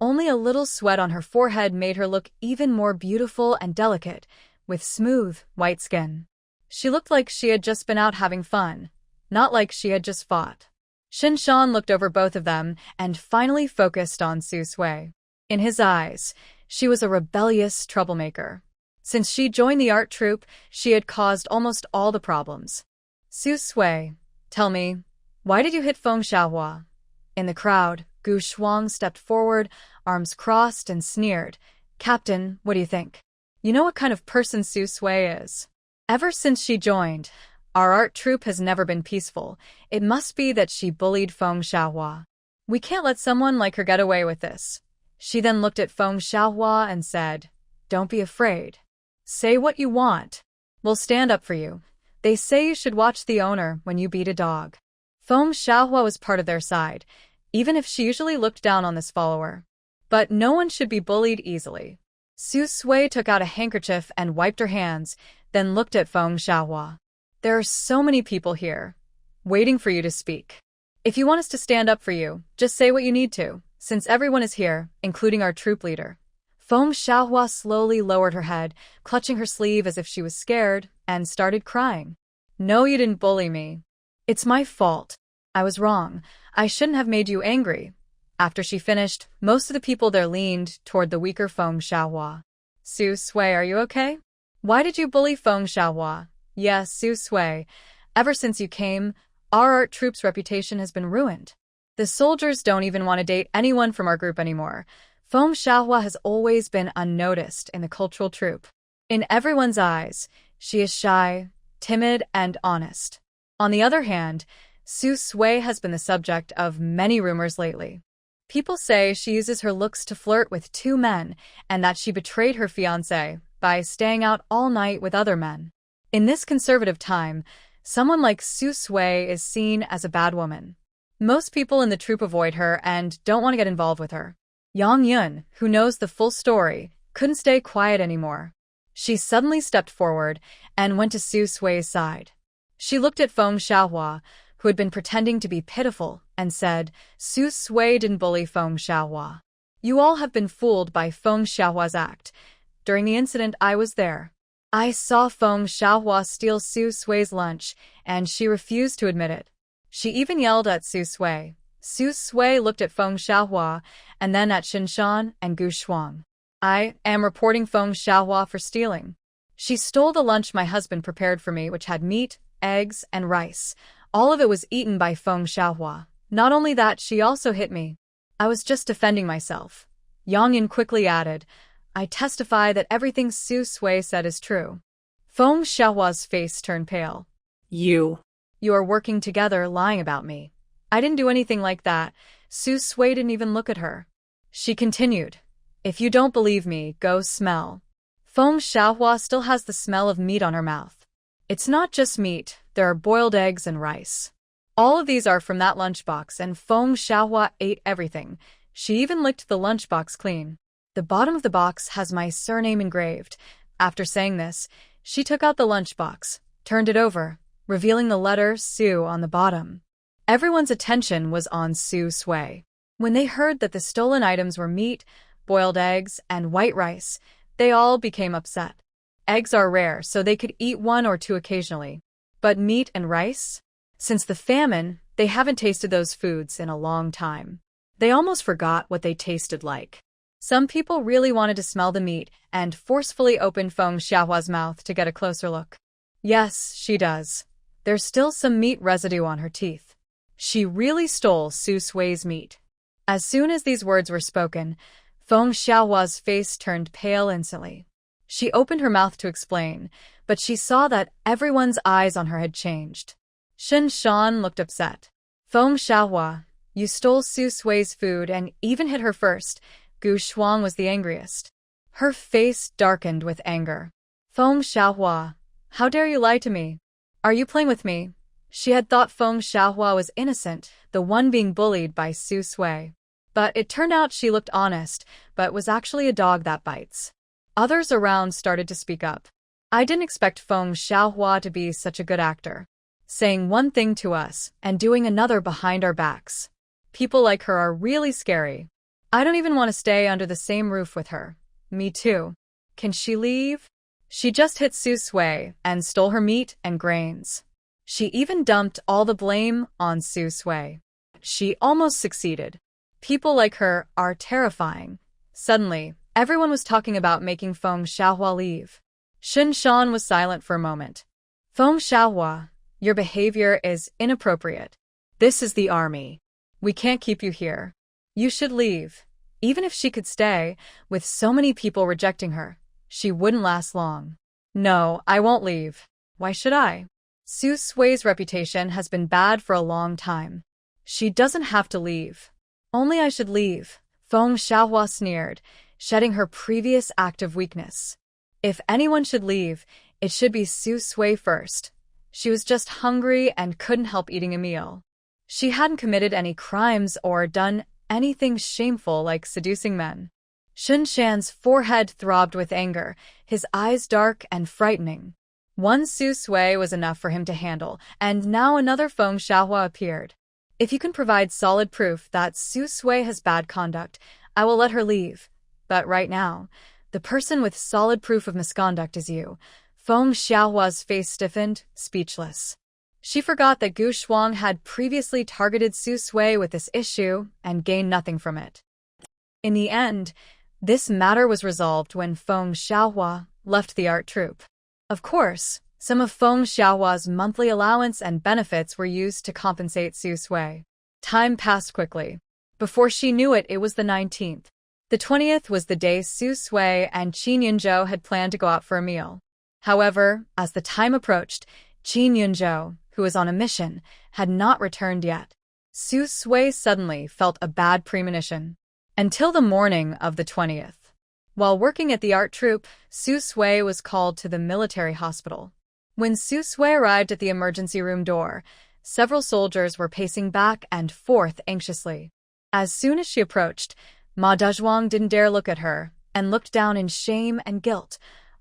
Only a little sweat on her forehead made her look even more beautiful and delicate, with smooth, white skin. She looked like she had just been out having fun, not like she had just fought. Shin Shan looked over both of them and finally focused on Su Sui. In his eyes, she was a rebellious troublemaker. Since she joined the art troupe, she had caused almost all the problems. "Su Sui, tell me, why did you hit Feng Xiaohua?" In the crowd, Gu Shuang stepped forward, arms crossed, and sneered. "Captain, what do you think? You know what kind of person Su Sui is. Ever since she joined, our art troupe has never been peaceful. It must be that she bullied Feng Xiaohua. We can't let someone like her get away with this." She then looked at Feng Xiaohua and said, "Don't be afraid. Say what you want. We'll stand up for you. They say you should watch the owner when you beat a dog." Feng Xiaohua was part of their side, even if she usually looked down on this follower. But no one should be bullied easily. Su Sui took out a handkerchief and wiped her hands, then looked at Feng Xiaohua. "There are so many people here, waiting for you to speak. If you want us to stand up for you, just say what you need to, since everyone is here, including our troop leader." Feng Xiaohua slowly lowered her head, clutching her sleeve as if she was scared, and started crying. "No, you didn't bully me. It's my fault. I was wrong. I shouldn't have made you angry. After she finished, most of the people there leaned toward the weaker Feng Xiaohua. Su Sui, are you okay? Why did you bully Feng Xiaohua? Yes, Su Sui. Ever since you came, our art troupe's reputation has been ruined. The soldiers don't even want to date anyone from our group anymore. Feng Xiaohua has always been unnoticed in the cultural troupe. In everyone's eyes, she is shy, timid, and honest. On the other hand, Su Sui has been the subject of many rumors lately. People say she uses her looks to flirt with two men and that she betrayed her fiancé by staying out all night with other men. In this conservative time, someone like Su Sui is seen as a bad woman. Most people in the troupe avoid her and don't want to get involved with her. Yang Yun, who knows the full story, couldn't stay quiet anymore. She suddenly stepped forward and went to Su Sui's side. She looked at Feng Xiaohua, who had been pretending to be pitiful, and said, Su Sui didn't bully Feng Xiaohua. You all have been fooled by Feng Xiaohua's act. During the incident, I was there. I saw Feng Xiaohua steal Su Sui's lunch, and she refused to admit it. She even yelled at Su Sui. Su Sui looked at Feng Xiaohua, and then at Xinshan and Gu Shuang. I am reporting Feng Xiaohua for stealing. She stole the lunch my husband prepared for me, which had meat, eggs, and rice. All of it was eaten by Feng Xiaohua. Not only that, she also hit me. I was just defending myself. Yang Yin quickly added, I testify that everything Su Sui said is true. Feng Xiaohua's face turned pale. You are working together lying about me. I didn't do anything like that. Su Sui didn't even look at her. She continued, If you don't believe me, go smell. Feng Xiaohua still has the smell of meat on her mouth. It's not just meat, there are boiled eggs and rice. All of these are from that lunchbox, and Feng Xiaohua ate everything. She even licked the lunchbox clean. The bottom of the box has my surname engraved. After saying this, she took out the lunchbox, turned it over, revealing the letter Su on the bottom. Everyone's attention was on Su Sui. When they heard that the stolen items were meat, boiled eggs, and white rice, they all became upset. Eggs are rare, so they could eat one or two occasionally. But meat and rice? Since the famine, they haven't tasted those foods in a long time. They almost forgot what they tasted like. Some people really wanted to smell the meat and forcefully opened Feng Xiaohua's mouth to get a closer look. Yes, she does. There's still some meat residue on her teeth. She really stole Su Sui's meat. As soon as these words were spoken, Feng Xiaohua's face turned pale instantly. She opened her mouth to explain, but she saw that everyone's eyes on her had changed. Xinshan looked upset. Feng Xiaohua, you stole Su Sui's food and even hit her first. Gu Shuang was the angriest. Her face darkened with anger. Feng Xiaohua, how dare you lie to me? Are you playing with me? She had thought Feng Xiaohua was innocent, the one being bullied by Su Sui. But it turned out she looked honest, but was actually a dog that bites. Others around started to speak up. I didn't expect Feng Xiaohua to be such a good actor. Saying one thing to us and doing another behind our backs. People like her are really scary. I don't even want to stay under the same roof with her. Me too. Can she leave? She just hit Su Sui and stole her meat and grains. She even dumped all the blame on Su Sui. She almost succeeded. People like her are terrifying. Suddenly, everyone was talking about making Feng Xiaohua leave. Xinshan was silent for a moment. Feng Xiaohua, your behavior is inappropriate. This is the army. We can't keep you here. You should leave. Even if she could stay, with so many people rejecting her, she wouldn't last long. No, I won't leave. Why should I? Su Sui's reputation has been bad for a long time. She doesn't have to leave. Only I should leave, Feng Xiaohua sneered, shedding her previous act of weakness. If anyone should leave, it should be Su Sui first. She was just hungry and couldn't help eating a meal. She hadn't committed any crimes or done anything shameful like seducing men. Xinshan's forehead throbbed with anger, his eyes dark and frightening. One Su Sui was enough for him to handle, and now another Feng Xiaohua appeared. If you can provide solid proof that Su Sui has bad conduct, I will let her leave. But right now, the person with solid proof of misconduct is you. Feng Xiaohua's face stiffened, speechless. She forgot that Gu Shuang had previously targeted Su Sui with this issue and gained nothing from it. In the end, this matter was resolved when Feng Xiaohua left the art troupe. Of course, some of Feng Xiaohua's monthly allowance and benefits were used to compensate Su Sui. Time passed quickly. Before she knew it, it was the 19th. The 20th was the day Su Sui and Qin Yunzhou had planned to go out for a meal. However, as the time approached, Qin Yunzhou, who was on a mission, had not returned yet. Su Sui suddenly felt a bad premonition. Until the morning of the 20th. While working at the art troupe, Su Sui was called to the military hospital. When Su Sui arrived at the emergency room door, several soldiers were pacing back and forth anxiously. As soon as she approached, Ma Dazhuang didn't dare look at her and looked down in shame and guilt,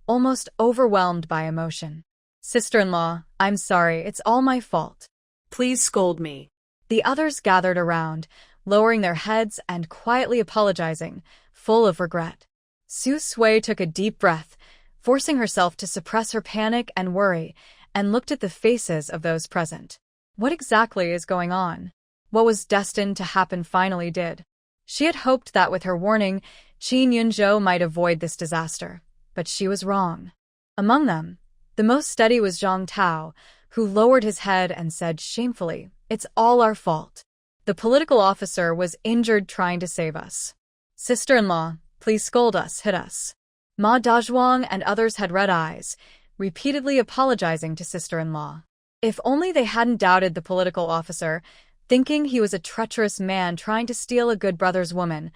almost overwhelmed by emotion. "Sister-in-law, I'm sorry, it's all my fault. Please scold me." The others gathered around, lowering their heads and quietly apologizing, full of regret. Su Sui took a deep breath, forcing herself to suppress her panic and worry, and looked at the faces of those present. What exactly is going on? What was destined to happen finally did. She had hoped that with her warning, Qin Yunzhou might avoid this disaster, but she was wrong. Among them, the most steady was Zhang Tao, who lowered his head and said shamefully, "It's all our fault. The political officer was injured trying to save us. Sister-in-law, please scold us, hit us." Ma Dazhuang and others had red eyes, repeatedly apologizing to sister-in-law. If only they hadn't doubted the political officer, thinking he was a treacherous man trying to steal a good brother's woman,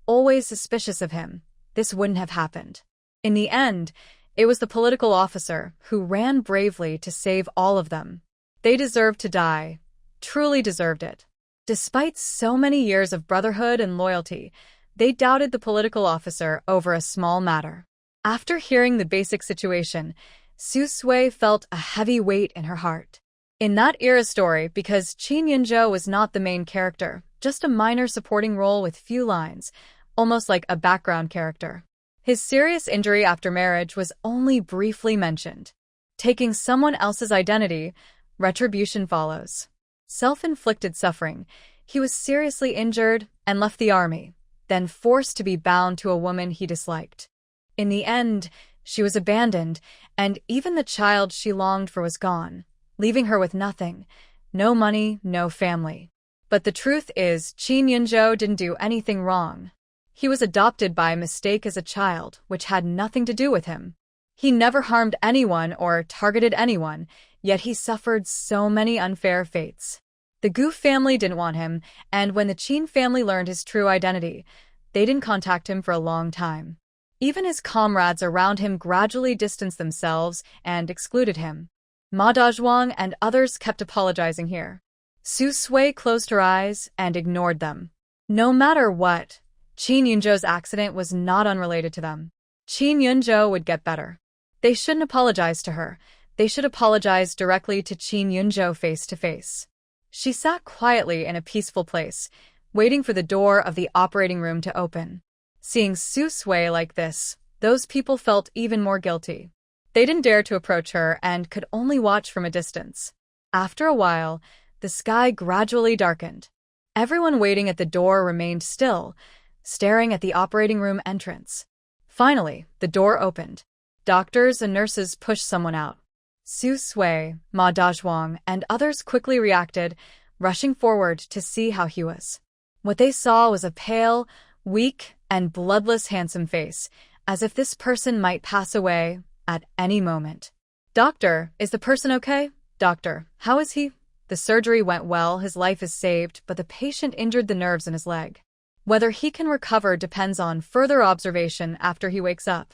always suspicious of him, this wouldn't have happened. In the end, it was the political officer who ran bravely to save all of them. They deserved to die, truly deserved it. Despite so many years of brotherhood and loyalty, they doubted the political officer over a small matter. After hearing the basic situation, Su Sui felt a heavy weight in her heart. In that era story, because Qin Yunzhou was not the main character, just a minor supporting role with few lines, almost like a background character. His serious injury after marriage was only briefly mentioned. Taking someone else's identity, retribution follows. Self-inflicted suffering, he was seriously injured and left the army, then forced to be bound to a woman he disliked. In the end, she was abandoned, and even the child she longed for was gone, leaving her with nothing, no money, no family. But the truth is, Qin Yunzhou didn't do anything wrong. He was adopted by mistake as a child, which had nothing to do with him. He never harmed anyone or targeted anyone, yet he suffered so many unfair fates. The Gu family didn't want him, and when the Qin family learned his true identity, they didn't contact him for a long time. Even his comrades around him gradually distanced themselves and excluded him. Ma Dazhuang and others kept apologizing here. Su Sui closed her eyes and ignored them. No matter what, Qin Yunzhou's accident was not unrelated to them. Qin Yunzhou would get better. They shouldn't apologize to her. They should apologize directly to Qin Yunzhou face to face. She sat quietly in a peaceful place, waiting for the door of the operating room to open. Seeing Su Sui like this, those people felt even more guilty. They didn't dare to approach her and could only watch from a distance. After a while, the sky gradually darkened. Everyone waiting at the door remained still, staring at the operating room entrance. Finally, the door opened. Doctors and nurses pushed someone out. Su Sui, Ma Dazhuang, and others quickly reacted, rushing forward to see how he was. What they saw was a pale, weak, and bloodless handsome face, as if this person might pass away at any moment. "Doctor, is the person okay? Doctor, how is he?" "The surgery went well, his life is saved, but the patient injured the nerves in his leg. Whether he can recover depends on further observation after he wakes up.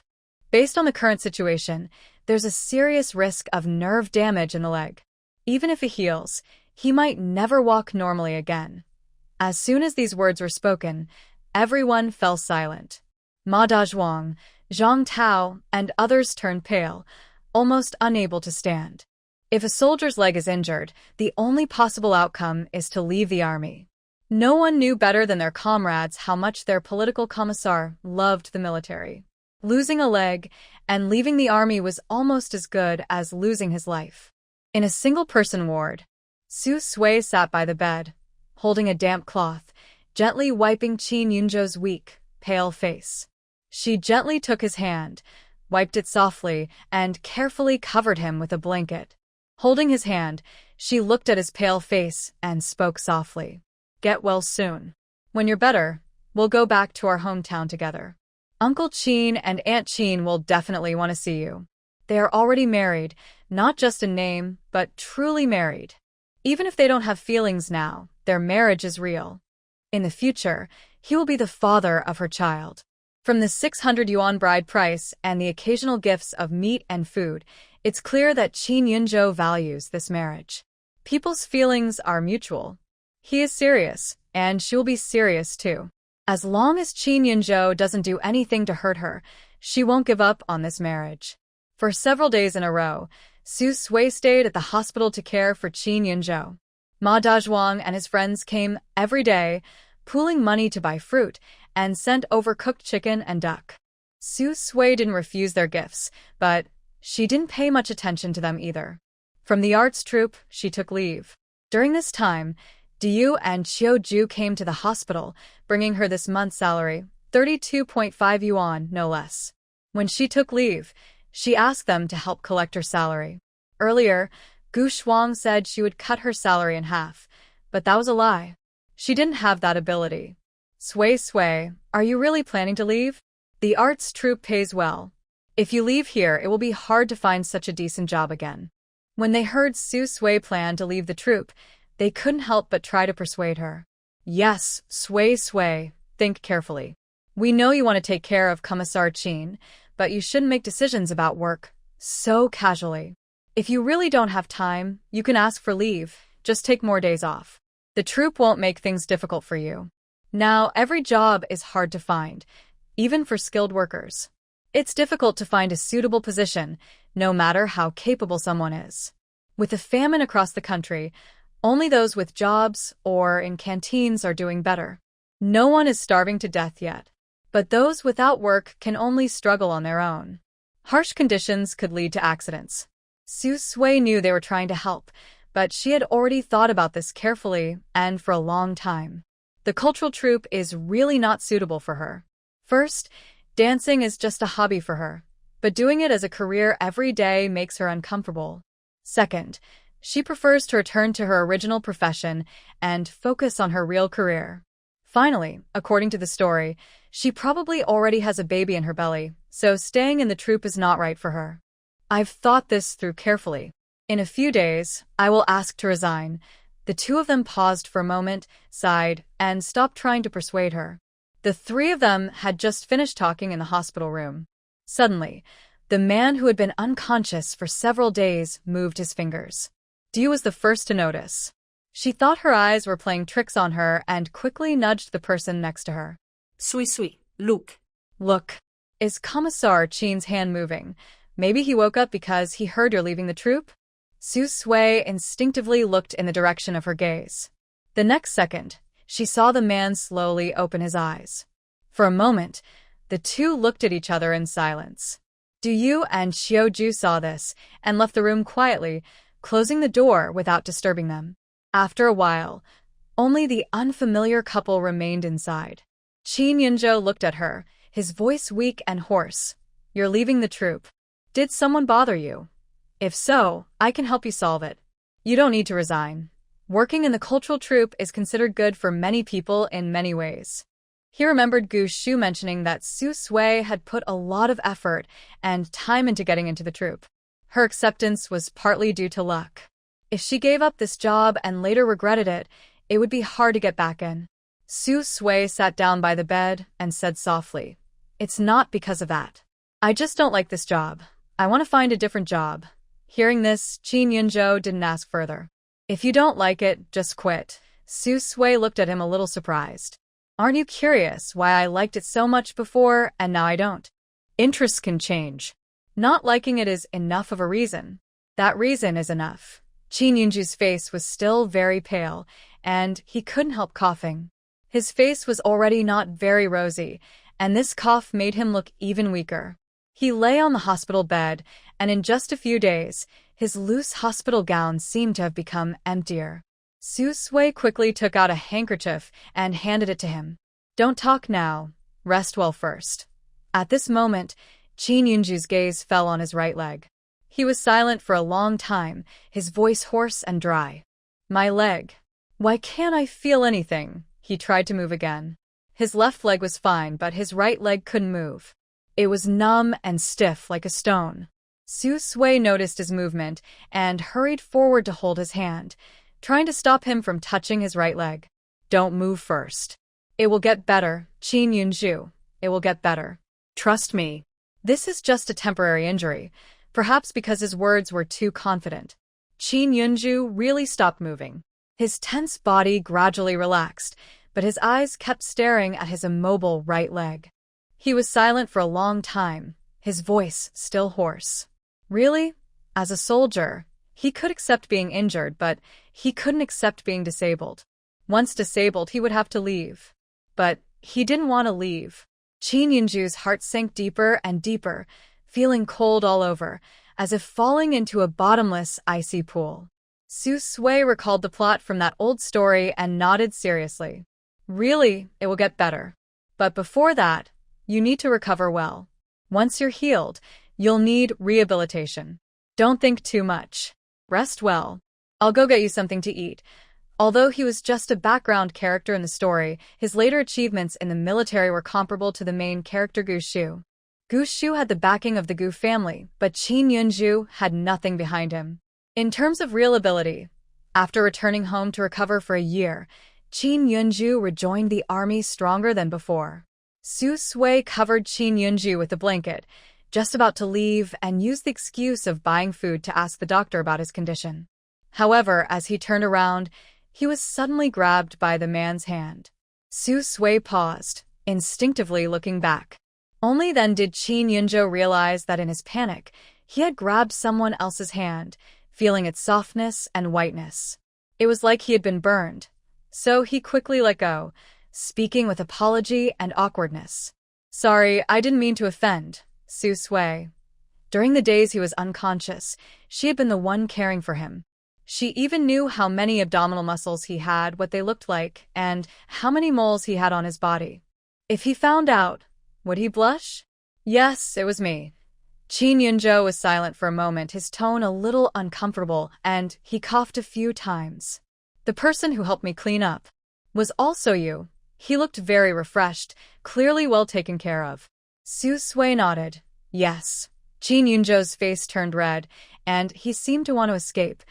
Based on the current situation, there's a serious risk of nerve damage in the leg. Even if he heals, he might never walk normally again." As soon as these words were spoken, everyone fell silent. Ma Dazhuang, Zhang Tao, and others turned pale, almost unable to stand. If a soldier's leg is injured, the only possible outcome is to leave the army. No one knew better than their comrades how much their political commissar loved the military. Losing a leg and leaving the army was almost as good as losing his life. In a single-person ward, Su Sui sat by the bed, holding a damp cloth, gently wiping Qin Yunzhou's weak, pale face. She gently took his hand, wiped it softly, and carefully covered him with a blanket. Holding his hand, she looked at his pale face and spoke softly. "Get well soon. When you're better, we'll go back to our hometown together. Uncle Qin and Aunt Qin will definitely want to see you. They are already married, not just in name, but truly married. Even if they don't have feelings now, their marriage is real. In the future, he will be the father of her child." From the 600 yuan bride price and the occasional gifts of meat and food, it's clear that Qin Yunzhou values this marriage. People's feelings are mutual. He is serious, and she will be serious too. As long as Qin Yunzhou doesn't do anything to hurt her, she won't give up on this marriage. For several days in a row, Su Sui stayed at the hospital to care for Qin Yunzhou. Ma Dazhuang and his friends came every day, pooling money to buy fruit, and sent over cooked chicken and duck. Su Sui didn't refuse their gifts, but she didn't pay much attention to them either. From the arts troupe, she took leave. During this time, Diyu and Qiuju came to the hospital, bringing her this month's salary, 32.5 yuan, no less. When she took leave, she asked them to help collect her salary. Earlier, Gu Shuang said she would cut her salary in half, but that was a lie. She didn't have that ability. "Sui Sui, are you really planning to leave? The arts troupe pays well. If you leave here, it will be hard to find such a decent job again." When they heard Su Sui planned to leave the troupe, they couldn't help but try to persuade her. "Yes, Sui Sui, think carefully. We know you want to take care of Commissar Qin, but you shouldn't make decisions about work so casually. If you really don't have time, you can ask for leave, just take more days off. The troupe won't make things difficult for you. Now, every job is hard to find, even for skilled workers. It's difficult to find a suitable position, no matter how capable someone is. With a famine across the country, only those with jobs or in canteens are doing better. No one is starving to death yet, but those without work can only struggle on their own. Harsh conditions could lead to accidents." Su Sui knew they were trying to help, but she had already thought about this carefully and for a long time. The cultural troupe is really not suitable for her. First, dancing is just a hobby for her, but doing it as a career every day makes her uncomfortable. Second, she prefers to return to her original profession and focus on her real career. Finally, according to the story, she probably already has a baby in her belly, so staying in the troupe is not right for her. "I've thought this through carefully. In a few days, I will ask to resign." The two of them paused for a moment, sighed, and stopped trying to persuade her. The three of them had just finished talking in the hospital room. Suddenly, the man who had been unconscious for several days moved his fingers. Diyu was the first to notice. She thought her eyes were playing tricks on her and quickly nudged the person next to her. "Sui Sui, look." "Look. Is Commissar Qin's hand moving? Maybe he woke up because he heard you're leaving the troupe?" Su Sui instinctively looked in the direction of her gaze. The next second, she saw the man slowly open his eyes. For a moment, the two looked at each other in silence. Diyu and Qiuju saw this and left the room quietly, closing the door without disturbing them. After a while, only the unfamiliar couple remained inside. Qin Yunzhou looked at her, his voice weak and hoarse. "You're leaving the troupe. Did someone bother you? If so, I can help you solve it. You don't need to resign. Working in the cultural troupe is considered good for many people in many ways." He remembered Gu Shu mentioning that Su Sui had put a lot of effort and time into getting into the troupe. Her acceptance was partly due to luck. If she gave up this job and later regretted it, it would be hard to get back in. Su Sui sat down by the bed and said softly, "It's not because of that. I just don't like this job. I want to find a different job." Hearing this, Qin Yunzhou didn't ask further. "If you don't like it, just quit." Su Sui looked at him a little surprised. "Aren't you curious why I liked it so much before and now I don't? Interests can change. Not liking it is enough of a reason. That reason is enough." Qin Yunzhu's face was still very pale, and he couldn't help coughing. His face was already not very rosy, and this cough made him look even weaker. He lay on the hospital bed, and in just a few days, His loose hospital gown seemed to have become emptier. Su Sui quickly took out a handkerchief and handed it to him. Don't talk now. Rest well first. At this moment, Qin Yunju's gaze fell on his right leg. He was silent for a long time, his voice hoarse and dry. My leg. Why can't I feel anything? He tried to move again. His left leg was fine, but his right leg couldn't move. It was numb and stiff like a stone. Su Sui noticed his movement and hurried forward to hold his hand, trying to stop him from touching his right leg. Don't move first. It will get better, Qin Yunju. It will get better. Trust me. This is just a temporary injury, perhaps because his words were too confident. Qin Yunju really stopped moving. His tense body gradually relaxed, but his eyes kept staring at his immobile right leg. He was silent for a long time, his voice still hoarse. Really? As a soldier, he could accept being injured, but he couldn't accept being disabled. Once disabled, he would have to leave. But he didn't want to leave. Qin Yunju's heart sank deeper and deeper, feeling cold all over, as if falling into a bottomless, icy pool. Su Sui recalled the plot from that old story and nodded seriously. Really, it will get better. But before that, you need to recover well. Once you're healed, you'll need rehabilitation. Don't think too much. Rest well. I'll go get you something to eat. Although he was just a background character in the story, his later achievements in the military were comparable to the main character Gu Shu. Gu Shu had the backing of the Gu family, but Qin Yunju had nothing behind him. In terms of real ability, after returning home to recover for a year, Qin Yunju rejoined the army stronger than before. Su Sui covered Qin Yunju with a blanket, just about to leave, and used the excuse of buying food to ask the doctor about his condition. However, as he turned around, he was suddenly grabbed by the man's hand. Su Sui paused, instinctively looking back. Only then did Qin Yunju realize that in his panic, he had grabbed someone else's hand, feeling its softness and whiteness. It was like he had been burned. So he quickly let go, speaking with apology and awkwardness. Sorry, I didn't mean to offend, Su Sui. During the days he was unconscious, she had been the one caring for him. She even knew how many abdominal muscles he had, what they looked like, and how many moles he had on his body. If he found out, would he blush? Yes, it was me. Qin Yunju was silent for a moment, his tone a little uncomfortable, and he coughed a few times. The person who helped me clean up was also you. He looked very refreshed, clearly well taken care of. Su Sui nodded. Yes. Qin Yunju's face turned red, and he seemed to want to escape,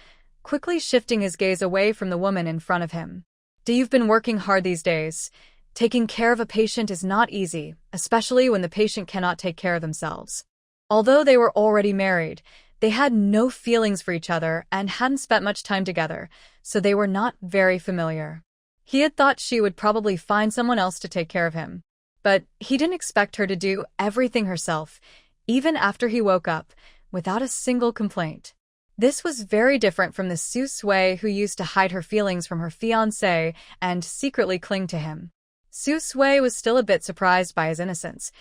quickly shifting his gaze away from the woman in front of him. You've been working hard these days. Taking care of a patient is not easy, especially when the patient cannot take care of themselves. Although they were already married, they had no feelings for each other and hadn't spent much time together, so they were not very familiar. He had thought she would probably find someone else to take care of him. But he didn't expect her to do everything herself, even after he woke up, without a single complaint. This was very different from the Su Sui who used to hide her feelings from her fiancé and secretly cling to him. Su Sui was still a bit surprised by his innocence,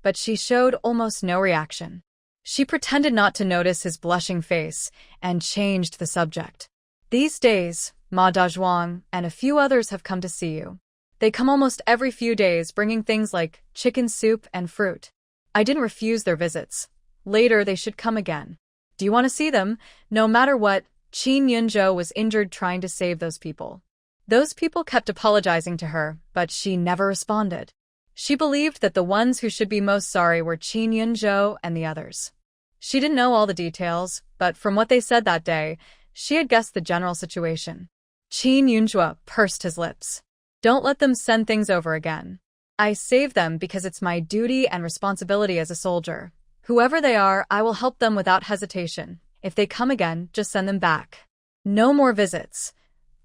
but she showed almost no reaction. She pretended not to notice his blushing face and changed the subject. These days, Ma Dazhuang and a few others have come to see you. They come almost every few days bringing things like chicken soup and fruit. I didn't refuse their visits. Later they should come again. Do you want to see them? No matter what, Qin Yunju was injured trying to save those people. Those people kept apologizing to her, but she never responded. She believed that the ones who should be most sorry were Qin Yunju and the others. She didn't know all the details, but from what they said that day, she had guessed the general situation. Qin Yunju pursed his lips. Don't let them send things over again. I saved them because it's my duty and responsibility as a soldier. Whoever they are, I will help them without hesitation. If they come again, just send them back. No more visits.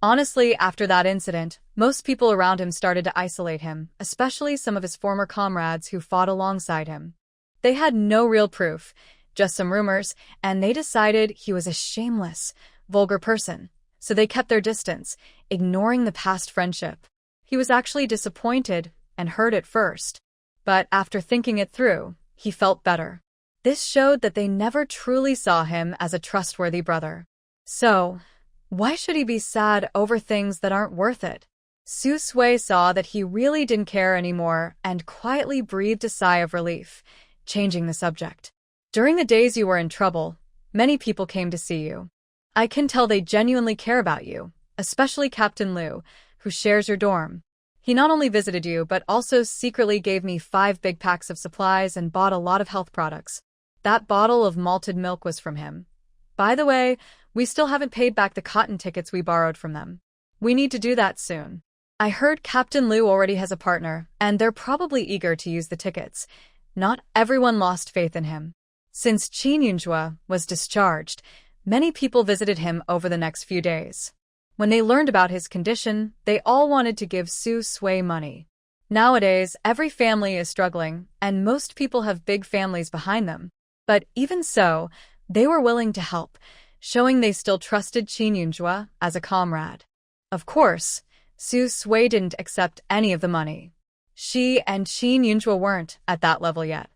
Honestly, after that incident, most people around him started to isolate him, especially some of his former comrades who fought alongside him. They had no real proof, just some rumors, and they decided he was a shameless, vulgar person, so they kept their distance, ignoring the past friendship. He was actually disappointed and hurt at first, but after thinking it through, he felt better. This showed that they never truly saw him as a trustworthy brother. So, why should he be sad over things that aren't worth it? Su Sui saw that he really didn't care anymore and quietly breathed a sigh of relief, changing the subject. During the days you were in trouble, many people came to see you. I can tell they genuinely care about you, especially Captain Liu, who shares your dorm. He not only visited you but also secretly gave me 5 big packs of supplies and bought a lot of health products. That bottle of malted milk was from him. By the way, we still haven't paid back the cotton tickets we borrowed from them. We need to do that soon. I heard Captain Liu already has a partner, and they're probably eager to use the tickets. Not everyone lost faith in him. Since Qin Yunjue was discharged, many people visited him over the next few days. When they learned about his condition, they all wanted to give Su Sui money. Nowadays, every family is struggling, and most people have big families behind them. But even so, they were willing to help, showing they still trusted Qin Yunjue as a comrade. Of course, Su Sui didn't accept any of the money. She and Qin Yunjue weren't at that level yet.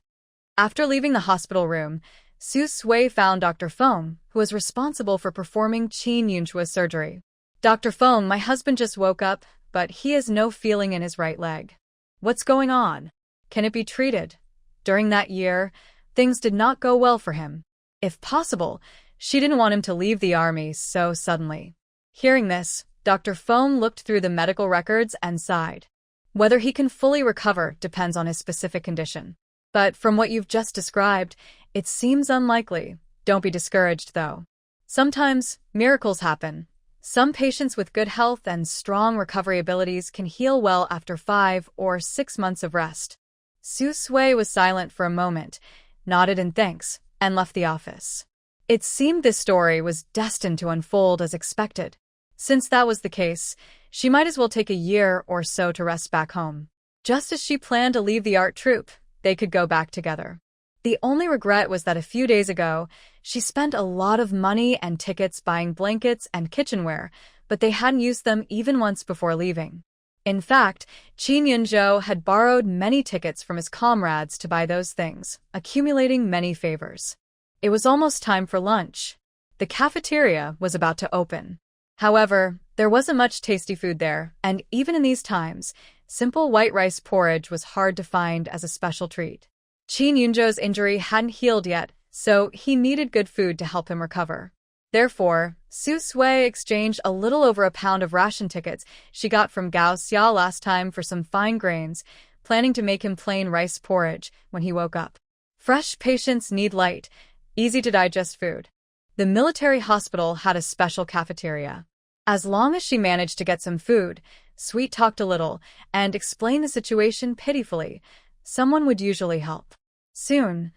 After leaving the hospital room, Su Sui found Dr. Feng, who was responsible for performing Qin Yunjue's surgery. Dr. Feng, my husband just woke up, but he has no feeling in his right leg. What's going on? Can it be treated? During that year, things did not go well for him. If possible, she didn't want him to leave the army so suddenly. Hearing this, Dr. Feng looked through the medical records and sighed. Whether he can fully recover depends on his specific condition. But from what you've just described, it seems unlikely. Don't be discouraged, though. Sometimes, miracles happen. Some patients with good health and strong recovery abilities can heal well after 5 or 6 months of rest. Su Sui was silent for a moment, nodded in thanks, and left the office. It seemed this story was destined to unfold as expected. Since that was the case, she might as well take a year or so to rest back home. Just as she planned to leave the art troupe, they could go back together. The only regret was that a few days ago, she spent a lot of money and tickets buying blankets and kitchenware, but they hadn't used them even once before leaving. In fact, Qin Yunzhou had borrowed many tickets from his comrades to buy those things, accumulating many favors. It was almost time for lunch. The cafeteria was about to open. However, there wasn't much tasty food there, and even in these times, simple white rice porridge was hard to find as a special treat. Qin Yunzhou's injury hadn't healed yet, so he needed good food to help him recover. Therefore, Su Sui exchanged a little over a pound of ration tickets she got from Gao Xia last time for some fine grains, planning to make him plain rice porridge when he woke up. Fresh patients need light, easy-to-digest food. The military hospital had a special cafeteria. As long as she managed to get some food, Sweet talked a little, and explained the situation pitifully, someone would usually help. Soon,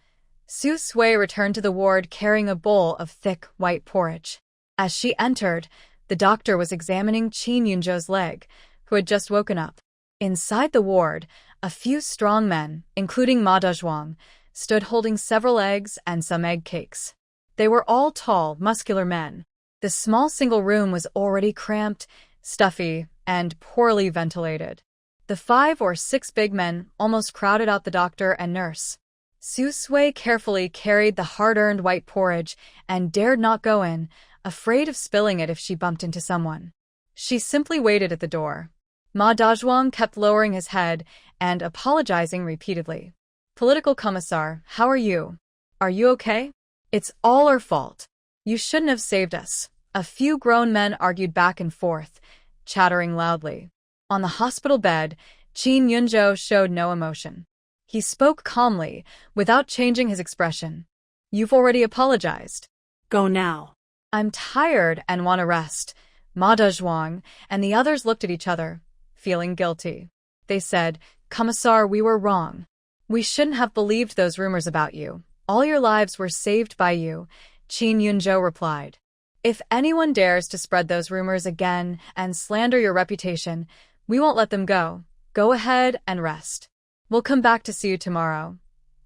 Su Sui returned to the ward carrying a bowl of thick, white porridge. As she entered, the doctor was examining Qin Yunzhou's leg, who had just woken up. Inside the ward, a few strong men, including Ma Dezhuang, stood holding several eggs and some egg cakes. They were all tall, muscular men. The small single room was already cramped, stuffy, and poorly ventilated. The 5 or 6 big men almost crowded out the doctor and nurse. Su Sui carefully carried the hard-earned white porridge and dared not go in, afraid of spilling it if she bumped into someone. She simply waited at the door. Ma Dezhuang kept lowering his head and apologizing repeatedly. "Political Commissar, how are you? Are you okay? It's all our fault. You shouldn't have saved us." A few grown men argued back and forth, chattering loudly. On the hospital bed, Qin Yunzhou showed no emotion. He spoke calmly, without changing his expression. "You've already apologized. Go now." "I'm tired and want to rest." Ma Dezhuang and the others looked at each other, feeling guilty. They said, "Commissar, we were wrong. We shouldn't have believed those rumors about you. All your lives were saved by you," Qin Yunzhou replied. "If anyone dares to spread those rumors again and slander your reputation, we won't let them go. Go ahead and rest. We'll come back to see you tomorrow."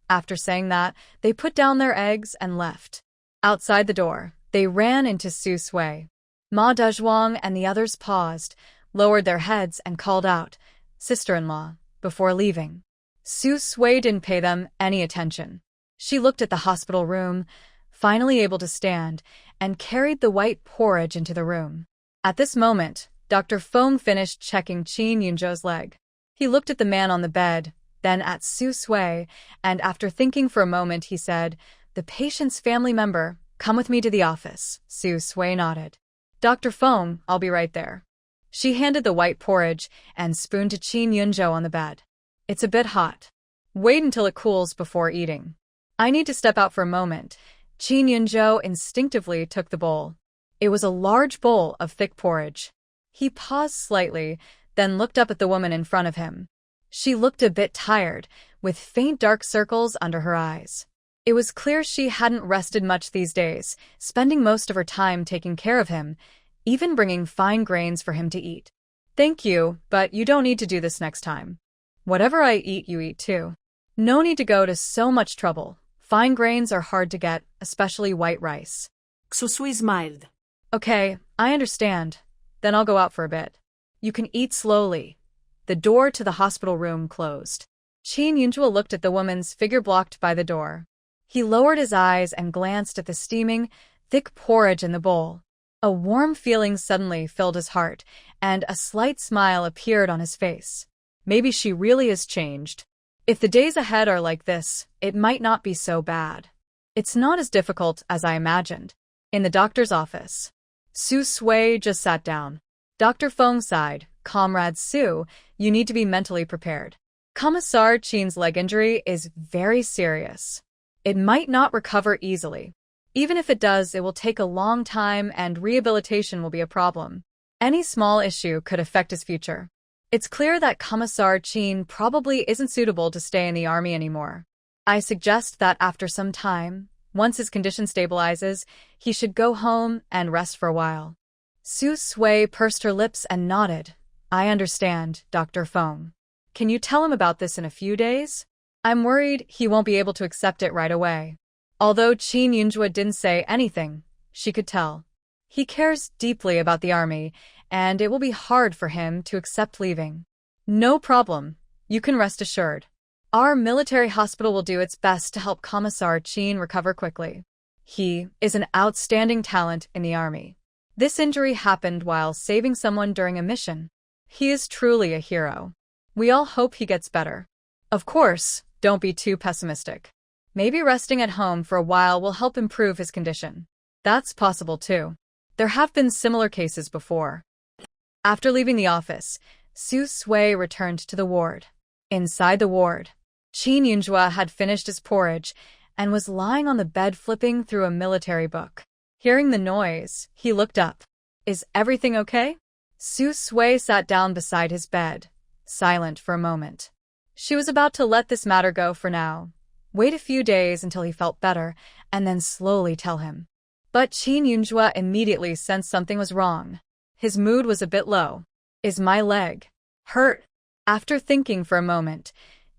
After saying that, they put down their eggs and left. Outside the door, they ran into Su Sui. Ma Dezhuang and the others paused, lowered their heads and called out, "Sister-in-law," before leaving. Su Sui didn't pay them any attention. She looked at the hospital room, finally able to stand, and carried the white porridge into the room. At this moment, Dr. Fong finished checking Qin Yunzhuo's leg. He looked at the man on the bed, then at Su Sui, and after thinking for a moment he said, "The patient's family member, come with me to the office." Su Sui nodded. "Dr. Fong, I'll be right there." She handed the white porridge and spoon to Qin Yunzhuo on the bed. "It's a bit hot. Wait until it cools before eating. I need to step out for a moment." Qin Yunzhuo instinctively took the bowl. It was a large bowl of thick porridge. He paused slightly, then looked up at the woman in front of him. She looked a bit tired, with faint dark circles under her eyes. It was clear she hadn't rested much these days, spending most of her time taking care of him, even bringing fine grains for him to eat. "Thank you, but you don't need to do this next time. Whatever I eat, you eat too. No need to go to so much trouble. Fine grains are hard to get, especially white rice." Su Sui smiled. "Okay, I understand. Then I'll go out for a bit. You can eat slowly." The door to the hospital room closed. Qin Yunzhuo looked at the woman's figure blocked by the door. He lowered his eyes and glanced at the steaming, thick porridge in the bowl. A warm feeling suddenly filled his heart, and a slight smile appeared on his face. Maybe she really is changed. If the days ahead are like this, it might not be so bad. It's not as difficult as I imagined. In the doctor's office, Su Sui just sat down. Dr. Fong sighed. "Comrade Su, you need to be mentally prepared. Commissar Qin's leg injury is very serious. It might not recover easily. Even if it does, it will take a long time and rehabilitation will be a problem. Any small issue could affect his future. It's clear that Commissar Qin probably isn't suitable to stay in the army anymore. I suggest that after some time, once his condition stabilizes, he should go home and rest for a while." Su Sui pursed her lips and nodded. "I understand, Dr. Fong. Can you tell him about this in a few days? I'm worried he won't be able to accept it right away." Although Qin Yunzhuo didn't say anything, she could tell. He cares deeply about the army, and it will be hard for him to accept leaving. "No problem. You can rest assured. Our military hospital will do its best to help Commissar Qin recover quickly. He is an outstanding talent in the army. This injury happened while saving someone during a mission. He is truly a hero. We all hope he gets better. Of course, don't be too pessimistic. Maybe resting at home for a while will help improve his condition. That's possible too. There have been similar cases before." After leaving the office, Su Sui returned to the ward. Inside the ward, Qin Yunzhuo had finished his porridge and was lying on the bed flipping through a military book. Hearing the noise, he looked up. "Is everything okay?" Su Sui sat down beside his bed, silent for a moment. She was about to let this matter go for now, wait a few days until he felt better, and then slowly tell him. But Qin Yunzhuo immediately sensed something was wrong. His mood was a bit low. "Is my leg hurt?" After thinking for a moment,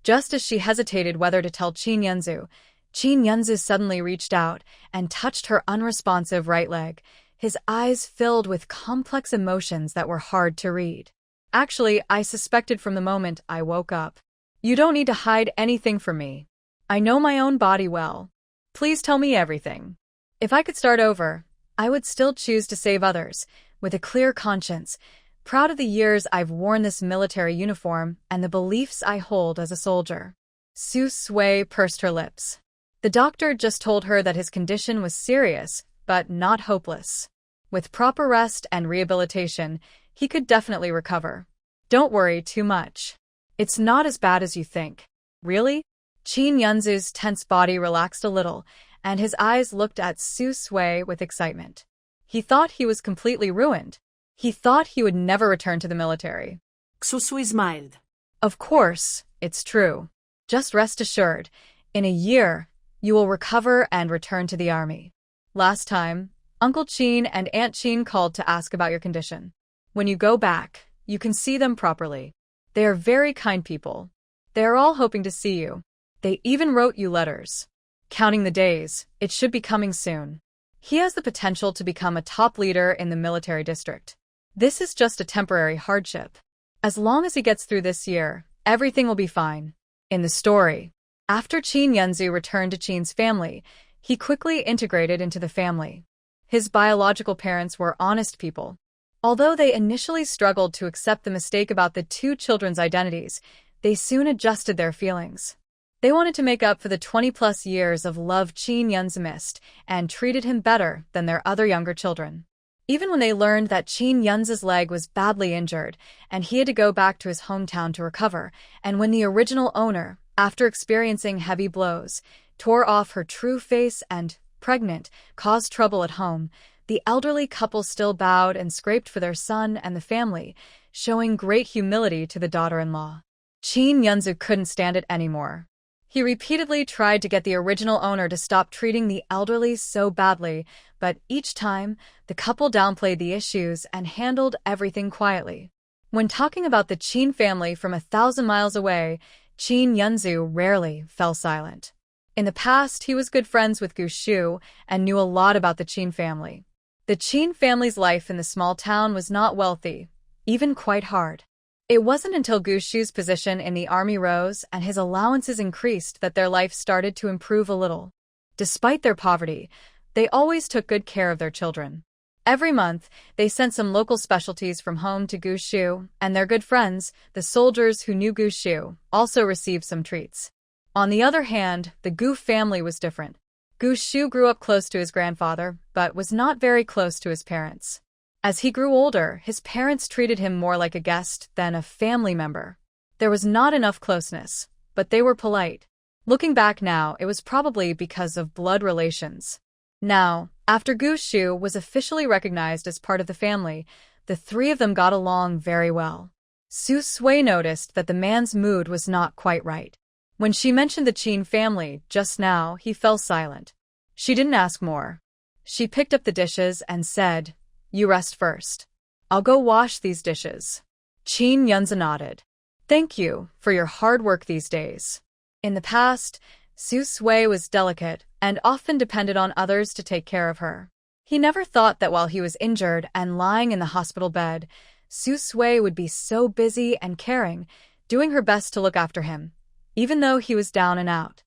just as she hesitated whether to tell Qin Yunzhu suddenly reached out and touched her unresponsive right leg, his eyes filled with complex emotions that were hard to read. "Actually, I suspected from the moment I woke up. You don't need to hide anything from me. I know my own body well. Please tell me everything. If I could start over, I would still choose to save others, with a clear conscience, proud of the years I've worn this military uniform and the beliefs I hold as a soldier." Su Sui pursed her lips. The doctor just told her that his condition was serious, but not hopeless. With proper rest and rehabilitation, he could definitely recover. "Don't worry too much. It's not as bad as you think." "Really?" Qin Yunzhu's tense body relaxed a little, and his eyes looked at Su Sui with excitement. He thought he was completely ruined. He thought he would never return to the military. Su Sui smiled. "Of course, it's true. Just rest assured, in a year, you will recover and return to the army. Last time, Uncle Qin and Aunt Qin called to ask about your condition. When you go back, you can see them properly. They are very kind people. They are all hoping to see you. They even wrote you letters. Counting the days, it should be coming soon. He has the potential to become a top leader in the military district. This is just a temporary hardship. As long as he gets through this year, everything will be fine." In the story, After Qin Yunzu returned to Qin's family, he quickly integrated into the family. His biological parents were honest people. Although they initially struggled to accept the mistake about the two children's identities, they soon adjusted their feelings. They wanted to make up for the 20-plus years of love Qin Yunzu missed and treated him better than their other younger children. Even when they learned that Qin Yunzu's leg was badly injured and he had to go back to his hometown to recover, and when the original owner, after experiencing heavy blows, tore off her true face and, pregnant, caused trouble at home, the elderly couple still bowed and scraped for their son and the family, showing great humility to the daughter-in-law. Qin Yunzu couldn't stand it anymore. He repeatedly tried to get the original owner to stop treating the elderly so badly, but each time, the couple downplayed the issues and handled everything quietly. When talking about the Qin family from 1,000 miles away, Qin Yunzu rarely fell silent. In the past, he was good friends with Gu Shu and knew a lot about the Qin family. The Qin family's life in the small town was not wealthy, even quite hard. It wasn't until Gu Shu's position in the army rose and his allowances increased that their life started to improve a little. Despite their poverty, they always took good care of their children. Every month, they sent some local specialties from home to Gu Shu, and their good friends, the soldiers who knew Gu Shu, also received some treats. On the other hand, the Gu family was different. Gu Shu grew up close to his grandfather, but was not very close to his parents. As he grew older, his parents treated him more like a guest than a family member. There was not enough closeness, but they were polite. Looking back now, it was probably because of blood relations. Now, after Gu Shu was officially recognized as part of the family, the three of them got along very well. Su Sui noticed that the man's mood was not quite right. When she mentioned the Qin family just now, he fell silent. She didn't ask more. She picked up the dishes and said, "You rest first. I'll go wash these dishes." Qin Yunzu nodded. "Thank you for your hard work these days." In the past, Su Sui was delicate and often depended on others to take care of her. He never thought that while he was injured and lying in the hospital bed, Su Sui would be so busy and caring, doing her best to look after him, even though he was down and out.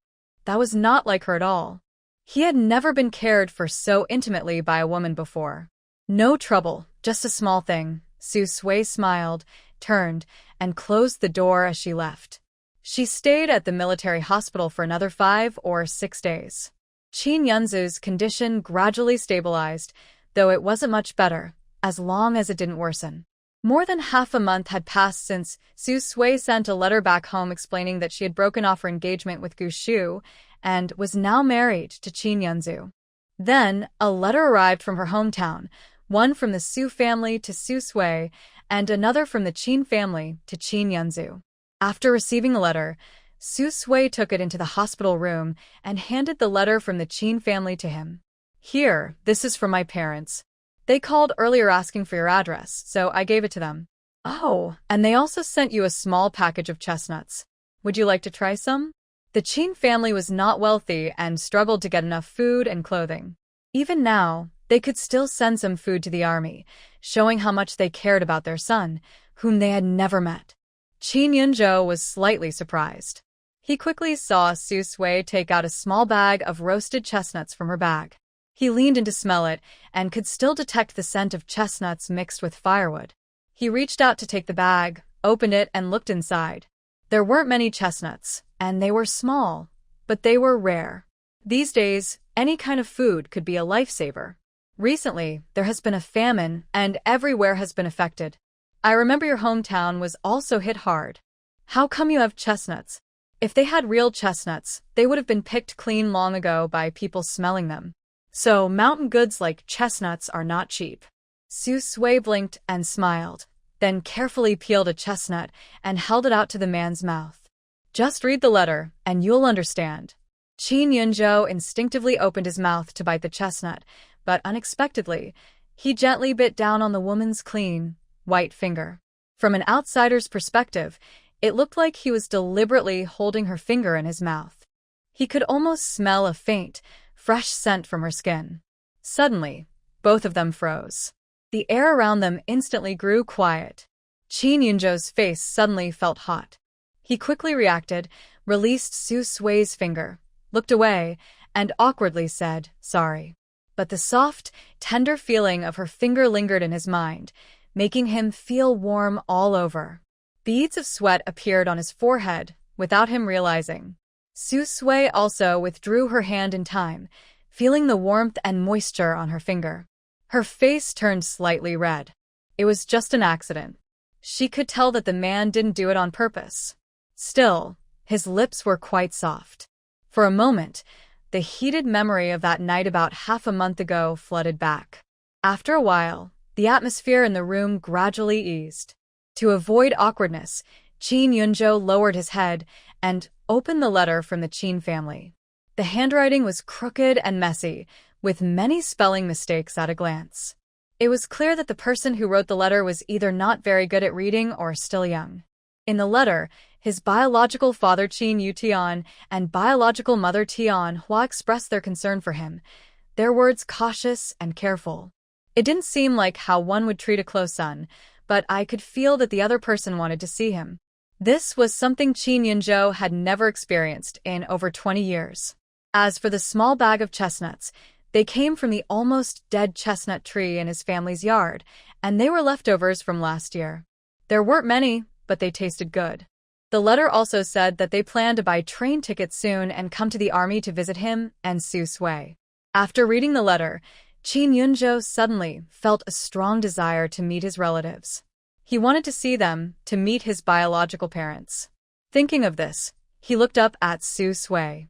That was not like her at all. He had never been cared for so intimately by a woman before. "No trouble, just a small thing," Su Sui smiled, turned, and closed the door as she left. She stayed at the military hospital for another 5 or 6 days. Qin Yunzu's condition gradually stabilized, though it wasn't much better, as long as it didn't worsen. More than half a month had passed since Su Sui sent a letter back home explaining that she had broken off her engagement with Gu Shu and was now married to Qin Yunzu. Then, a letter arrived from her hometown, one from the Su family to Su Sui, and another from the Qin family to Qin Yunzu. After receiving the letter, Su Sui took it into the hospital room and handed the letter from the Qin family to him. "Here, this is from my parents. They called earlier asking for your address, so I gave it to them. Oh, and they also sent you a small package of chestnuts. Would you like to try some?" The Qin family was not wealthy and struggled to get enough food and clothing. Even now, they could still send some food to the army, showing how much they cared about their son, whom they had never met. Qin Yunzhou was slightly surprised. He quickly saw Su Sui take out a small bag of roasted chestnuts from her bag. He leaned in to smell it and could still detect the scent of chestnuts mixed with firewood. He reached out to take the bag, opened it, and looked inside. There weren't many chestnuts, and they were small, but they were rare. These days, any kind of food could be a lifesaver. Recently, there has been a famine, and everywhere has been affected. I remember your hometown was also hit hard. How come you have chestnuts? If they had real chestnuts, they would have been picked clean long ago by people smelling them. So mountain goods like chestnuts are not cheap. Su Sui blinked and smiled, then carefully peeled a chestnut and held it out to the man's mouth. "Just read the letter, and you'll understand." Qin Yunzhou instinctively opened his mouth to bite the chestnut, but unexpectedly, he gently bit down on the woman's clean, white finger. From an outsider's perspective, it looked like he was deliberately holding her finger in his mouth. He could almost smell a faint, fresh scent from her skin. Suddenly, both of them froze. The air around them instantly grew quiet. Qin Yunzhou's face suddenly felt hot. He quickly reacted, released Su Sui's finger, looked away, and awkwardly said, "Sorry." But the soft, tender feeling of her finger lingered in his mind, making him feel warm all over. Beads of sweat appeared on his forehead, without him realizing. Su Sui also withdrew her hand in time, feeling the warmth and moisture on her finger. Her face turned slightly red. It was just an accident. She could tell that the man didn't do it on purpose. Still, his lips were quite soft. For a moment, the heated memory of that night about half a month ago flooded back. After a while, the atmosphere in the room gradually eased. To avoid awkwardness, Qin Yunzhou lowered his head and opened the letter from the Qin family. The handwriting was crooked and messy, with many spelling mistakes at a glance. It was clear that the person who wrote the letter was either not very good at reading or still young. In the letter, his biological father Qin Yutian and biological mother Tian Hua expressed their concern for him, their words cautious and careful. It didn't seem like how one would treat a close son, but I could feel that the other person wanted to see him. This was something Qin Yunzhou had never experienced in over 20 years. As for the small bag of chestnuts, they came from the almost dead chestnut tree in his family's yard, and they were leftovers from last year. There weren't many, but they tasted good. The letter also said that they planned to buy train tickets soon and come to the army to visit him and Su Sui. After reading the letter, Qin Yunzhou suddenly felt a strong desire to meet his relatives. He wanted to see them, to meet his biological parents. Thinking of this, he looked up at Su Sui.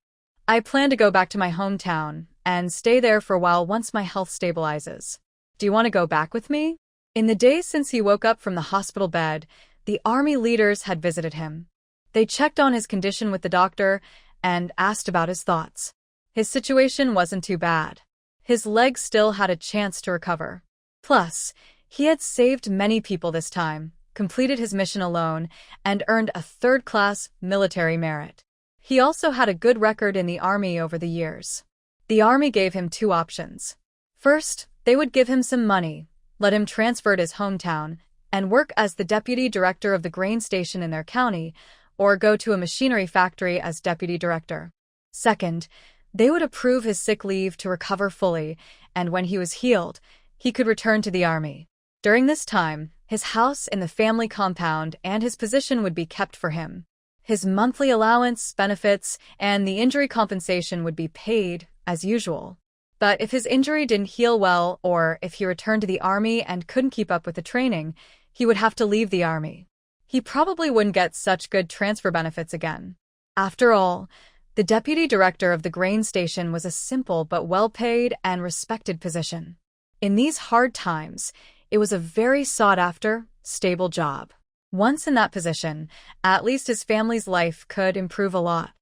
"I plan to go back to my hometown and stay there for a while once my health stabilizes. Do you want to go back with me?" In the days since he woke up from the hospital bed, the army leaders had visited him. They checked on his condition with the doctor and asked about his thoughts. His situation wasn't too bad. His legs still had a chance to recover. Plus, he had saved many people this time, completed his mission alone, and earned a third-class military merit. He also had a good record in the army over the years. The army gave him two options. First, they would give him some money, let him transfer to his hometown, and work as the deputy director of the grain station in their county, or go to a machinery factory as deputy director. Second, they would approve his sick leave to recover fully, and when he was healed, he could return to the army. During this time, his house in the family compound and his position would be kept for him. His monthly allowance, benefits, and the injury compensation would be paid, as usual. But if his injury didn't heal well, or if he returned to the army and couldn't keep up with the training, he would have to leave the army. He probably wouldn't get such good transfer benefits again. After all, the deputy director of the grain station was a simple but well-paid and respected position. In these hard times, it was a very sought-after, stable job. Once in that position, at least his family's life could improve a lot.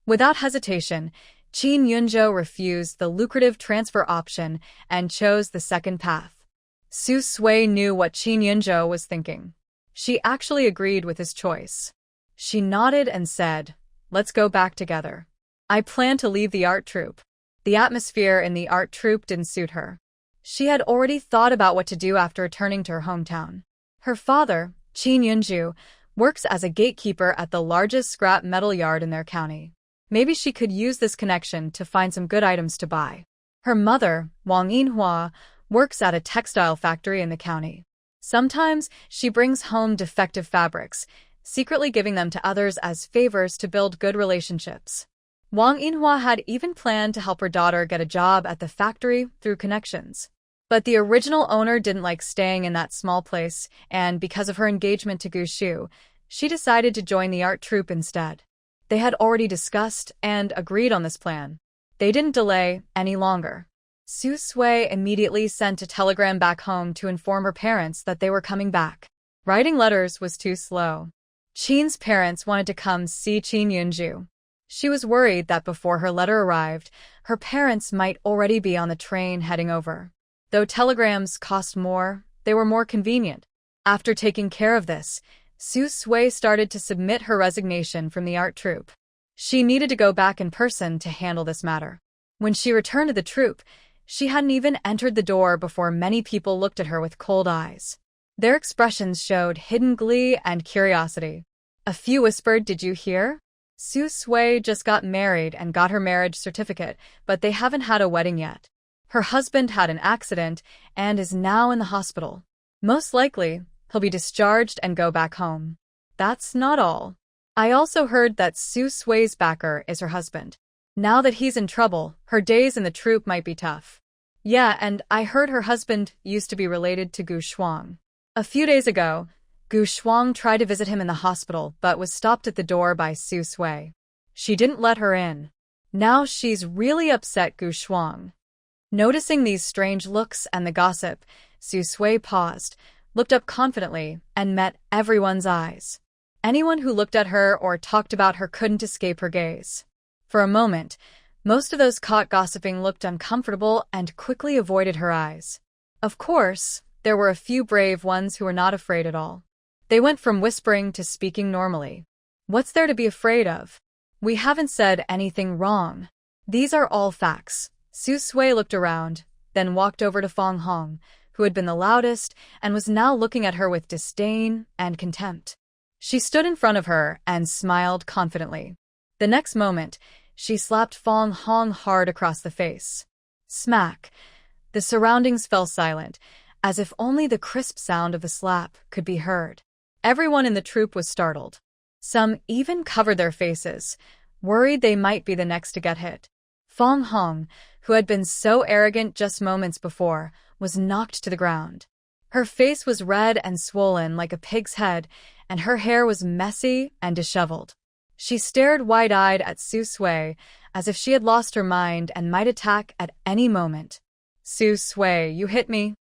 Without hesitation, Qin Yunzhou refused the lucrative transfer option and chose the second path. Su Sui knew what Qin Yunzhou was thinking. She actually agreed with his choice. She nodded and said, "Let's go back together. I plan to leave the art troupe." The atmosphere in the art troupe didn't suit her. She had already thought about what to do after returning to her hometown. Her father, Qin Yunzhu, works as a gatekeeper at the largest scrap metal yard in their county. Maybe she could use this connection to find some good items to buy. Her mother, Wang Yinhua, works at a textile factory in the county. Sometimes she brings home defective fabrics, secretly giving them to others as favors to build good relationships. Wang Yinhua had even planned to help her daughter get a job at the factory through connections. But the original owner didn't like staying in that small place, and because of her engagement to Gushu, she decided to join the art troupe instead. They had already discussed and agreed on this plan. They didn't delay any longer. Su Sui immediately sent a telegram back home to inform her parents that they were coming back. Writing letters was too slow. Qin's parents wanted to come see Qin Yunzhu. She was worried that before her letter arrived, her parents might already be on the train heading over. Though telegrams cost more, they were more convenient. After taking care of this, Su Sui started to submit her resignation from the art troupe. She needed to go back in person to handle this matter. When she returned to the troupe, she hadn't even entered the door before many people looked at her with cold eyes. Their expressions showed hidden glee and curiosity. A few whispered, "Did you hear? Su Sui just got married and got her marriage certificate, but they haven't had a wedding yet. Her husband had an accident and is now in the hospital. Most likely, he'll be discharged and go back home." That's not all. I also heard that Su Sui's backer is her husband. Now that he's in trouble, her days in the troupe might be tough. Yeah, and I heard her husband used to be related to Gu Shuang. A few days ago, Gu Shuang tried to visit him in the hospital but was stopped at the door by Su Sui. She didn't let her in. Now she's really upset Gu Shuang. Noticing these strange looks and the gossip, Su Sui paused, looked up confidently, and met everyone's eyes. Anyone who looked at her or talked about her couldn't escape her gaze. For a moment, most of those caught gossiping looked uncomfortable and quickly avoided her eyes. Of course, there were a few brave ones who were not afraid at all. They went from whispering to speaking normally. What's there to be afraid of? We haven't said anything wrong. These are all facts. Su Sui looked around, then walked over to Fong Hong, who had been the loudest and was now looking at her with disdain and contempt. She stood in front of her and smiled confidently. The next moment, she slapped Fong Hong hard across the face. Smack! The surroundings fell silent, as if only the crisp sound of the slap could be heard. Everyone in the troupe was startled. Some even covered their faces, worried they might be the next to get hit. Fong Hong, who had been so arrogant just moments before, was knocked to the ground. Her face was red and swollen like a pig's head, and her hair was messy and disheveled. She stared wide-eyed at Su Sui, as if she had lost her mind and might attack at any moment. "Su Sui, you hit me?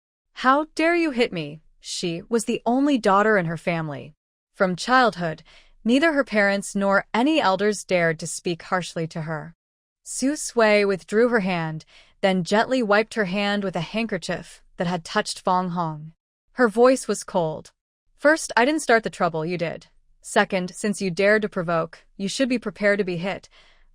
How dare you hit me?" She was the only daughter in her family. From childhood, neither her parents nor any elders dared to speak harshly to her. Su Sui withdrew her hand, then gently wiped her hand with a handkerchief that had touched Fong Hong. Her voice was cold. "First, I didn't start the trouble, you did. Second, since you dared to provoke, you should be prepared to be hit.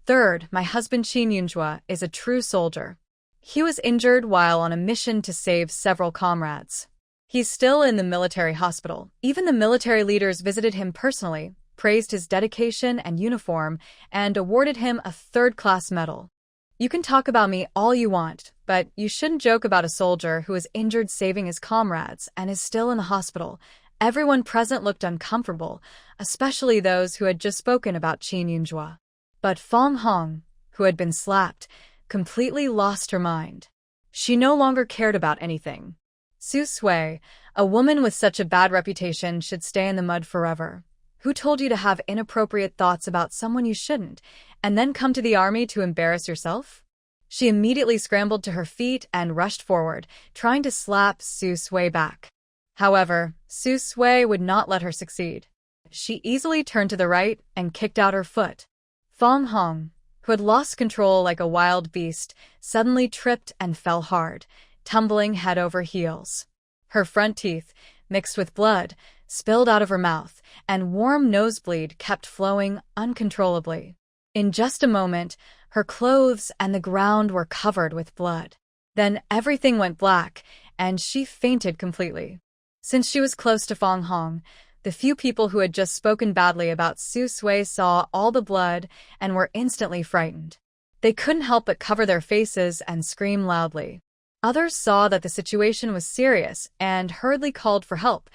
Third, my husband Qin Yunjua is a true soldier. He was injured while on a mission to save several comrades. He's still in the military hospital. Even the military leaders visited him personally, praised his dedication and uniform, and awarded him a third-class medal. You can talk about me all you want, but you shouldn't joke about a soldier who is injured saving his comrades and is still in the hospital." Everyone present looked uncomfortable, especially those who had just spoken about Qin Yunjua. But Fong Hong, who had been slapped, completely lost her mind. She no longer cared about anything. Su Sui, a woman with such a bad reputation, should stay in the mud forever. Who told you to have inappropriate thoughts about someone you shouldn't, and then come to the army to embarrass yourself? She immediately scrambled to her feet and rushed forward, trying to slap Su Sui back. However, Su Sui would not let her succeed. She easily turned to the right and kicked out her foot. Fong Hong, who had lost control like a wild beast, suddenly tripped and fell hard, tumbling head over heels. Her front teeth, mixed with blood, spilled out of her mouth, and warm nosebleed kept flowing uncontrollably. In just a moment, her clothes and the ground were covered with blood. Then everything went black, and she fainted completely. Since she was close to Fong Hong, the few people who had just spoken badly about Su Sui saw all the blood and were instantly frightened. They couldn't help but cover their faces and scream loudly. Others saw that the situation was serious and hurriedly called for help,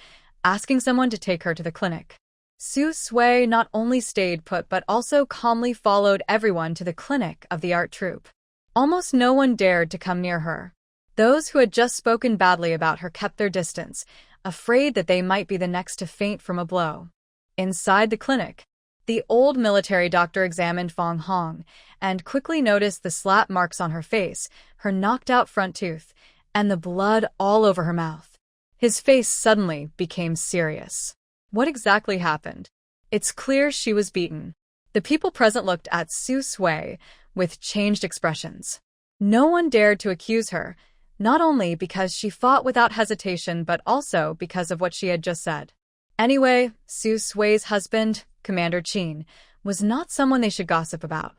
asking someone to take her to the clinic. Su Sui not only stayed put but also calmly followed everyone to the clinic of the art troupe. Almost no one dared to come near her. Those who had just spoken badly about her kept their distance, afraid that they might be the next to faint from a blow. Inside the clinic, the old military doctor examined Fong Hong and quickly noticed the slap marks on her face, her knocked-out front tooth, and the blood all over her mouth. His face suddenly became serious. What exactly happened? It's clear she was beaten. The people present looked at Su Sui with changed expressions. No one dared to accuse her, not only because she fought without hesitation but also because of what she had just said. Anyway, Su Sui's husband, Commander Qin, was not someone they should gossip about.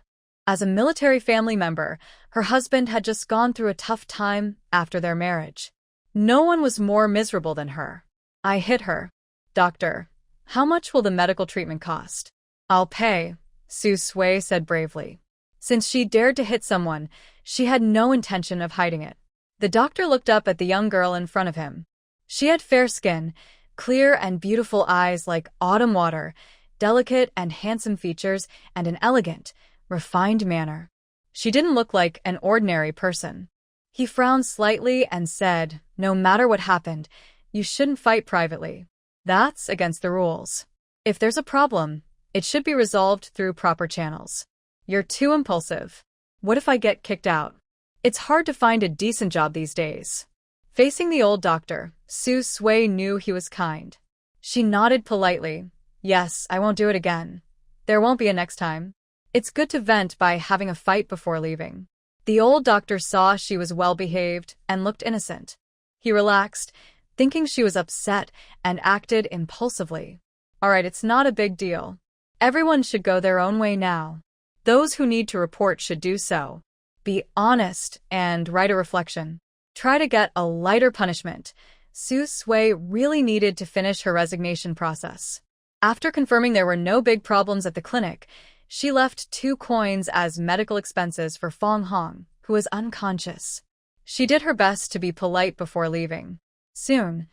As a military family member, her husband had just gone through a tough time after their marriage. No one was more miserable than her. "I hit her. Doctor, How much will the medical treatment cost? I'll pay, Su Sui said bravely. Since she dared to hit someone, she had no intention of hiding it. The doctor looked up at the young girl in front of him. She had fair skin, clear and beautiful eyes like autumn water, delicate and handsome features, and an elegant, refined manner. She didn't look like an ordinary person. He frowned slightly and said, "No matter what happened, you shouldn't fight privately. That's against the rules. If there's a problem, it should be resolved through proper channels. You're too impulsive. What if I get kicked out? It's hard to find a decent job these days." Facing the old doctor, Su Sui knew he was kind. She nodded politely. "Yes, I won't do it again. There won't be a next time. It's good to vent by having a fight before leaving." The old doctor saw she was well-behaved and looked innocent. He relaxed, thinking she was upset, and acted impulsively. "All right, it's not a big deal. Everyone should go their own way now. Those who need to report should do so. Be honest and write a reflection. Try to get a lighter punishment." Su Sui really needed to finish her resignation process. After confirming there were no big problems at the clinic, she left 2 coins as medical expenses for Fong Hong, who was unconscious. She did her best to be polite before leaving. Soon,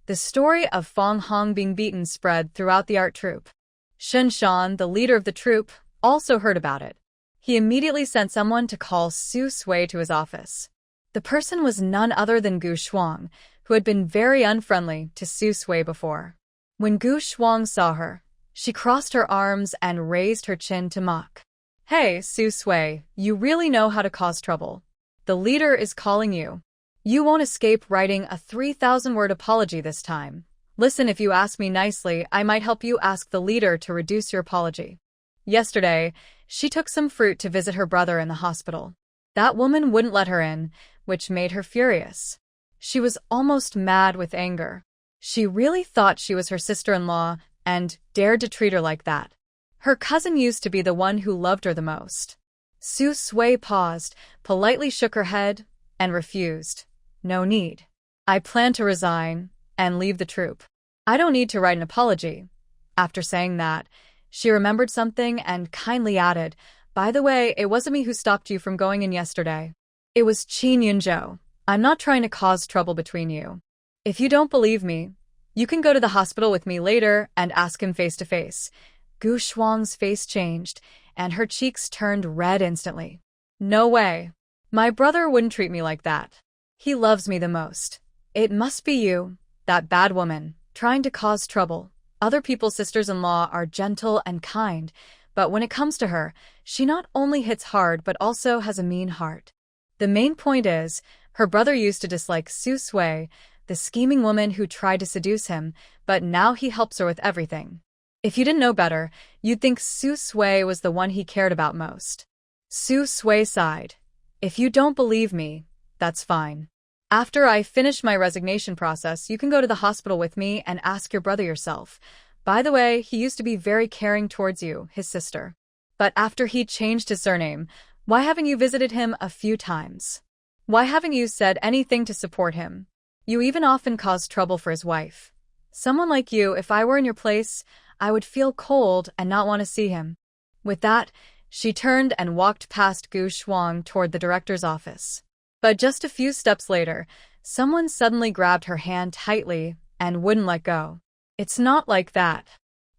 the story of Fong Hong being beaten spread throughout the art troupe. Shen Shan, the leader of the troupe, also heard about it. He immediately sent someone to call Su Sui to his office. The person was none other than Gu Shuang, who had been very unfriendly to Su Sui before. When Gu Shuang saw her, she crossed her arms and raised her chin to mock. "Hey, Su Sui, you really know how to cause trouble. The leader is calling you. You won't escape writing a 3,000-word apology this time. Listen, if you ask me nicely, I might help you ask the leader to reduce your apology." Yesterday, she took some fruit to visit her brother in the hospital. That woman wouldn't let her in, which made her furious. She was almost mad with anger. She really thought she was her sister-in-law and dared to treat her like that. Her cousin used to be the one who loved her the most. Su Sui paused, politely shook her head, and refused. "No need. I plan to resign and leave the troupe. I don't need to write an apology." After saying that, she remembered something and kindly added, "By the way, it wasn't me who stopped you from going in yesterday. It was Qin Yunzhou. I'm not trying to cause trouble between you. If you don't believe me, you can go to the hospital with me later and ask him face to face." Gu Shuang's face changed, and her cheeks turned red instantly. "No way. My brother wouldn't treat me like that. He loves me the most. It must be you, that bad woman, trying to cause trouble. Other people's sisters-in-law are gentle and kind, but when it comes to her, she not only hits hard but also has a mean heart." The main point is, her brother used to dislike Su Sui, the scheming woman who tried to seduce him, but now he helps her with everything. If you didn't know better, you'd think Su Sui was the one he cared about most. Su Sui sighed. "If you don't believe me, that's fine. After I finish my resignation process, you can go to the hospital with me and ask your brother yourself. By the way, he used to be very caring towards you, his sister. But after he changed his surname, why haven't you visited him a few times? Why haven't you said anything to support him? You even often cause trouble for his wife. Someone like you, if I were in your place, I would feel cold and not want to see him." With that, she turned and walked past Gu Shuang toward the director's office. But just a few steps later, someone suddenly grabbed her hand tightly and wouldn't let go. "It's not like that.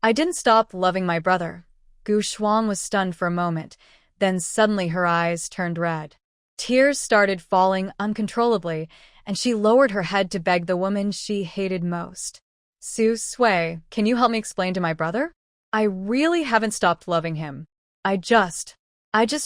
I didn't stop loving my brother." Gu Shuang was stunned for a moment, then suddenly her eyes turned red. Tears started falling uncontrollably, and she lowered her head to beg the woman she hated most. "Su Sui, can you help me explain to my brother? I really haven't stopped loving him. I just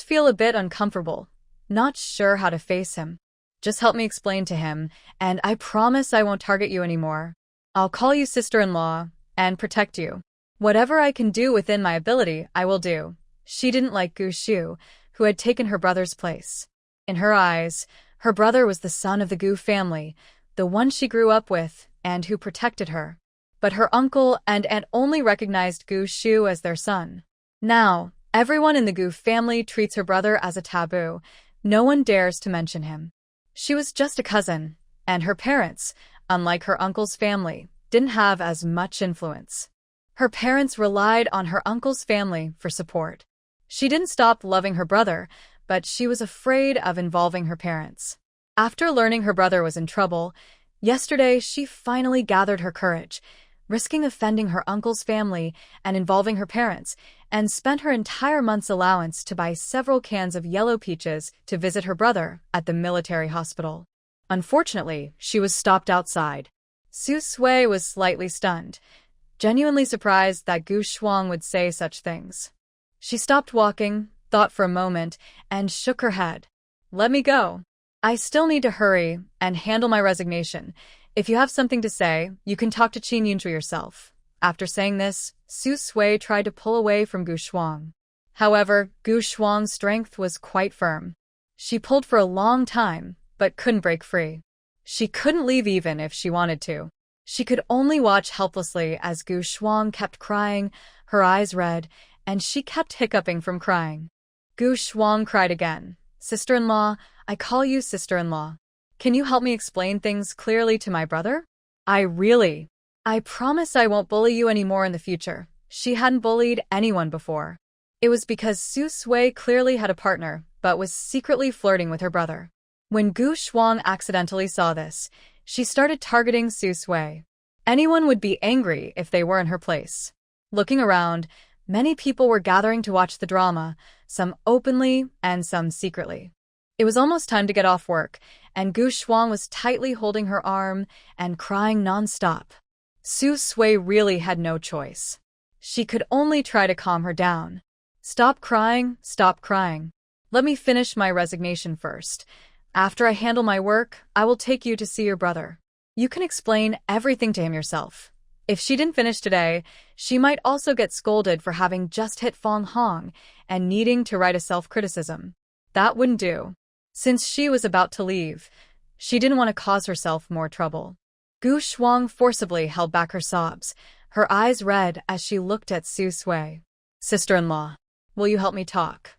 feel a bit uncomfortable, not sure how to face him. Just help me explain to him, and I promise I won't target you anymore. I'll call you sister-in-law and protect you. Whatever I can do within my ability, I will do." She didn't like Gu Shu, who had taken her brother's place. In her eyes, her brother was the son of the Gu family, the one she grew up with and who protected her. But her uncle and aunt only recognized Gu Shu as their son. Now, everyone in the Gu family treats her brother as a taboo. No one dares to mention him. She was just a cousin, and her parents, unlike her uncle's family, didn't have as much influence. Her parents relied on her uncle's family for support. She didn't stop loving her brother, but she was afraid of involving her parents. After learning her brother was in trouble, yesterday she finally gathered her courage, risking offending her uncle's family and involving her parents, and spent her entire month's allowance to buy several cans of yellow peaches to visit her brother at the military hospital. Unfortunately, she was stopped outside. Su Sui was slightly stunned, genuinely surprised that Gu Shuang would say such things. She stopped walking, thought for a moment, and shook her head. Let me go. I still need to hurry and handle my resignation. If you have something to say, you can talk to Qin Yunzhu yourself. After saying this, Su Sui tried to pull away from Gu Shuang. However, Gu Shuang's strength was quite firm. She pulled for a long time, but couldn't break free. She couldn't leave even if she wanted to. She could only watch helplessly as Gu Shuang kept crying, her eyes red, and she kept hiccuping from crying. Gu Shuang cried again. Sister-in-law, I call you sister-in-law. Can you help me explain things clearly to my brother? I promise I won't bully you anymore in the future. She hadn't bullied anyone before. It was because Su Sui clearly had a partner, but was secretly flirting with her brother. When Gu Shuang accidentally saw this, she started targeting Su Sui. Anyone would be angry if they were in her place. Looking around, many people were gathering to watch the drama, some openly and some secretly. It was almost time to get off work, and Gu Shuang was tightly holding her arm and crying non-stop. Su Sui really had no choice. She could only try to calm her down. Stop crying, stop crying. Let me finish my resignation first. After I handle my work, I will take you to see your brother. You can explain everything to him yourself. If she didn't finish today, she might also get scolded for having just hit Fong Hong and needing to write a self-criticism. That wouldn't do. Since she was about to leave, she didn't want to cause herself more trouble. Gu Shuang forcibly held back her sobs, her eyes red as she looked at Su Sui. Sister-in-law, will you help me talk?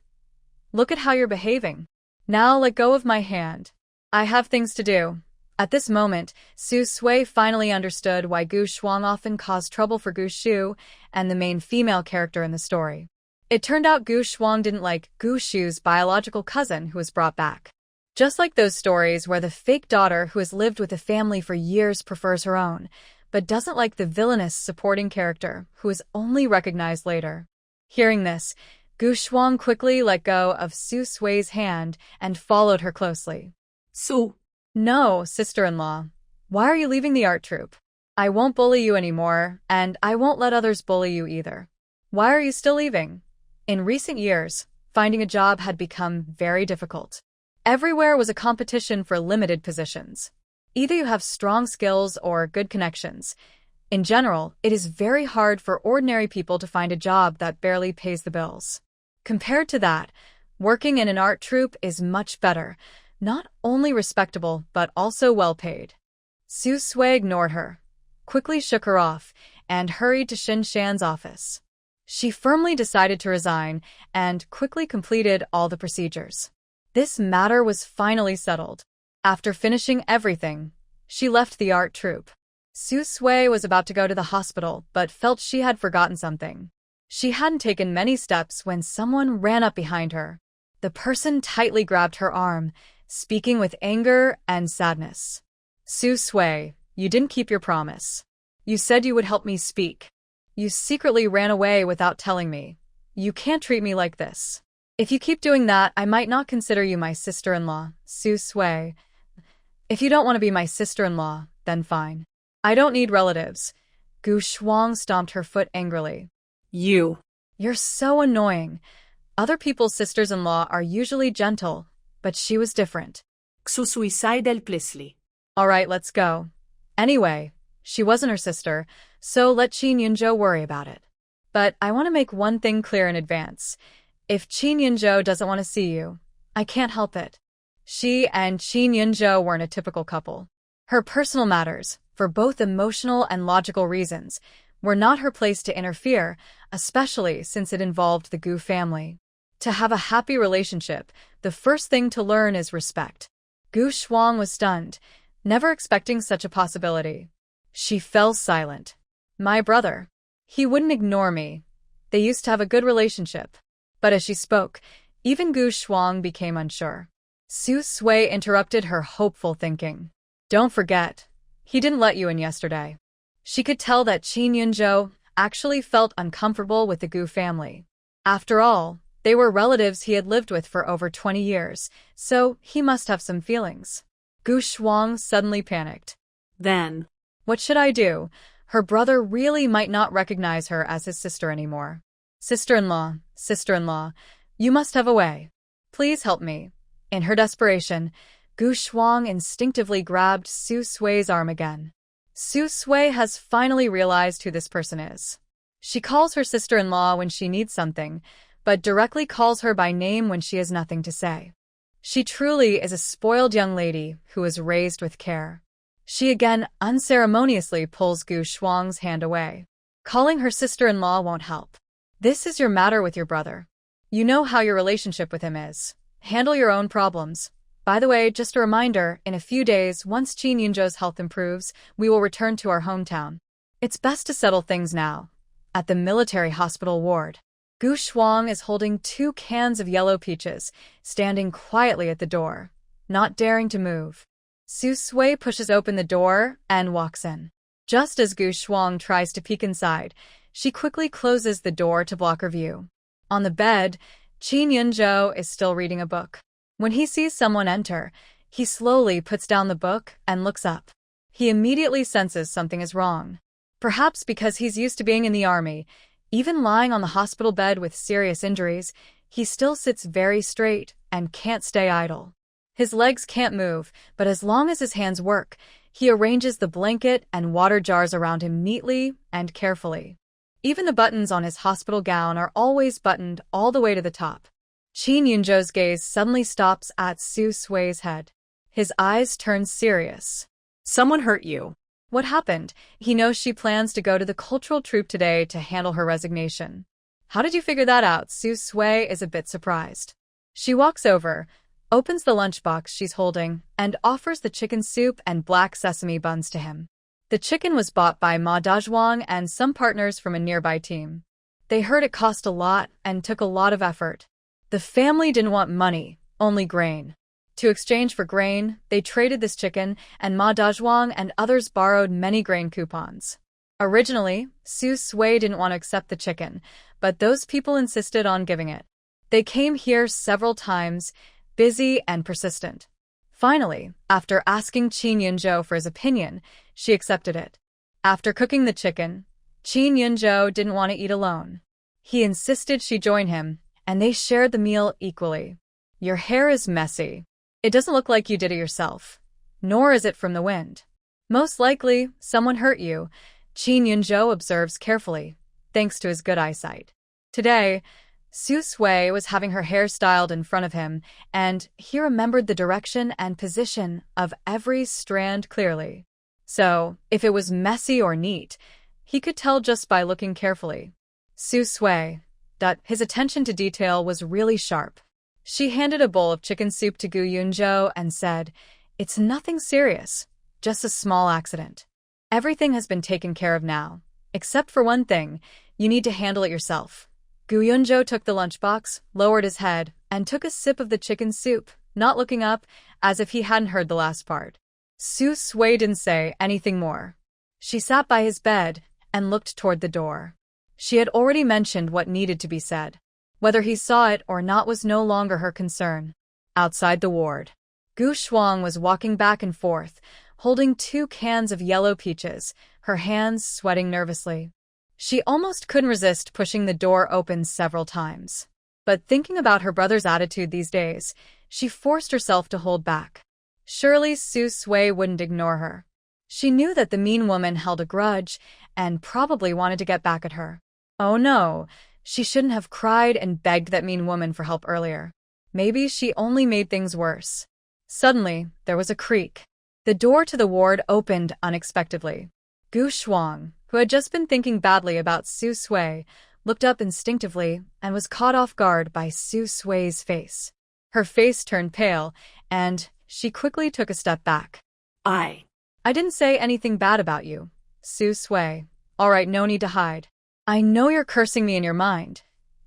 Look at how you're behaving. Now let go of my hand. I have things to do. At this moment, Su Sui finally understood why Gu Shuang often caused trouble for Gu Shu and the main female character in the story. It turned out Gu Shuang didn't like Gu Shu's biological cousin who was brought back. Just like those stories where the fake daughter who has lived with a family for years prefers her own, but doesn't like the villainous supporting character who is only recognized later. Hearing this, Gu Shuang quickly let go of Su Sui's hand and followed her closely. Su. No, sister-in-law. Why are you leaving the art troupe? I won't bully you anymore, and I won't let others bully you either. Why are you still leaving? In recent years, finding a job had become very difficult. Everywhere was a competition for limited positions. Either you have strong skills or good connections. In general, it is very hard for ordinary people to find a job that barely pays the bills. Compared to that, working in an art troupe is much better, not only respectable but also well paid. Su Sui ignored her, quickly shook her off, and hurried to Xin Shan's office. She firmly decided to resign and quickly completed all the procedures. This matter was finally settled. After finishing everything, she left the art troupe. Su Sui was about to go to the hospital but felt she had forgotten something. She hadn't taken many steps when someone ran up behind her. The person tightly grabbed her arm, speaking with anger and sadness. Su Sui, you didn't keep your promise. You said you would help me speak. You secretly ran away without telling me. You can't treat me like this. If you keep doing that, I might not consider you my sister-in-law, Su Sui. If you don't want to be my sister-in-law, then fine. I don't need relatives. Gu Shuang stomped her foot angrily. You're so annoying. Other people's sisters-in-law are usually gentle, but she was different. Suicidal-plessly. All right, let's go. Anyway, she wasn't her sister, so let Qin Yunzhou worry about it. But I want to make one thing clear in advance. If Qin Yunzhou doesn't want to see you, I can't help it. She and Qin Yunzhou weren't a typical couple. Her personal matters, for both emotional and logical reasons, were not her place to interfere, especially since it involved the Gu family. To have a happy relationship, the first thing to learn is respect. Gu Shuang was stunned, never expecting such a possibility. She fell silent. My brother. He wouldn't ignore me. They used to have a good relationship. But as she spoke, even Gu Shuang became unsure. Su Sui interrupted her hopeful thinking. Don't forget, he didn't let you in yesterday. She could tell that Qin Yunzhou actually felt uncomfortable with the Gu family. After all, they were relatives he had lived with for over 20 years, so he must have some feelings. Gu Shuang suddenly panicked. Then, what should I do? Her brother really might not recognize her as his sister anymore. Sister-in-law, you must have a way. Please help me. In her desperation, Gu Shuang instinctively grabbed Su Sui's arm again. Su Sui has finally realized who this person is. She calls her sister-in-law when she needs something, but directly calls her by name when she has nothing to say. She truly is a spoiled young lady who was raised with care. She again unceremoniously pulls Gu Shuang's hand away. Calling her sister-in-law won't help. This is your matter with your brother. You know how your relationship with him is. Handle your own problems. By the way, just a reminder, in a few days, once Qin Yunzhou's health improves, we will return to our hometown. It's best to settle things now. At the military hospital ward, Gu Shuang is holding 2 cans of yellow peaches, standing quietly at the door, not daring to move. Su Sui pushes open the door and walks in. Just as Gu Shuang tries to peek inside, she quickly closes the door to block her view. On the bed, Qin Yunzhou is still reading a book. When he sees someone enter, he slowly puts down the book and looks up. He immediately senses something is wrong. Perhaps because he's used to being in the army, even lying on the hospital bed with serious injuries, he still sits very straight and can't stay idle. His legs can't move, but as long as his hands work, he arranges the blanket and water jars around him neatly and carefully. Even the buttons on his hospital gown are always buttoned all the way to the top. Qin Yunzhou's gaze suddenly stops at Su Sui's head. His eyes turn serious. someone hurt you. What happened? He knows she plans to go to the cultural troupe today to handle her resignation. How did you figure that out? Su Sui is a bit surprised. She walks over, opens the lunchbox she's holding, and offers the chicken soup and black sesame buns to him. The chicken was bought by Ma Dazhuang and some partners from a nearby team. They heard it cost a lot and took a lot of effort. The family didn't want money, only grain. To exchange for grain, they traded this chicken, and Ma Dazhuang and others borrowed many grain coupons. Originally, Su Sui didn't want to accept the chicken, but those people insisted on giving it. They came here several times, busy and persistent. Finally, after asking Qin Yunzhou for his opinion, she accepted it. After cooking the chicken, Qin Yunzhou didn't want to eat alone. He insisted she join him, and they shared the meal equally. Your hair is messy. It doesn't look like you did it yourself, nor is it from the wind. Most likely, someone hurt you, Qin Yunzhou observes carefully, thanks to his good eyesight. Today, Su Sui was having her hair styled in front of him, and he remembered the direction and position of every strand clearly. So, if it was messy or neat, he could tell just by looking carefully. Su Sui, his attention to detail was really sharp. She handed a bowl of chicken soup to Gu Yunzhou and said, "It's nothing serious, just a small accident. Everything has been taken care of now, except for one thing, you need to handle it yourself." Gu Yunzhou took the lunchbox, lowered his head, and took a sip of the chicken soup, not looking up, as if he hadn't heard the last part. Su Sui didn't say anything more. She sat by his bed and looked toward the door. She had already mentioned what needed to be said. Whether he saw it or not was no longer her concern. Outside the ward, Gu Shuang was walking back and forth, holding 2 cans of yellow peaches, her hands sweating nervously. She almost couldn't resist pushing the door open several times. But thinking about her brother's attitude these days, she forced herself to hold back. Surely Su Sui wouldn't ignore her. She knew that the mean woman held a grudge and probably wanted to get back at her. Oh no, she shouldn't have cried and begged that mean woman for help earlier. Maybe she only made things worse. Suddenly, there was a creak. The door to the ward opened unexpectedly. Gu Shuang, who had just been thinking badly about Su Sui, looked up instinctively and was caught off guard by Su Sui's face. Her face turned pale, and she quickly took a step back. I didn't say anything bad about you, Su Sui. All right, no need to hide. I know you're cursing me in your mind.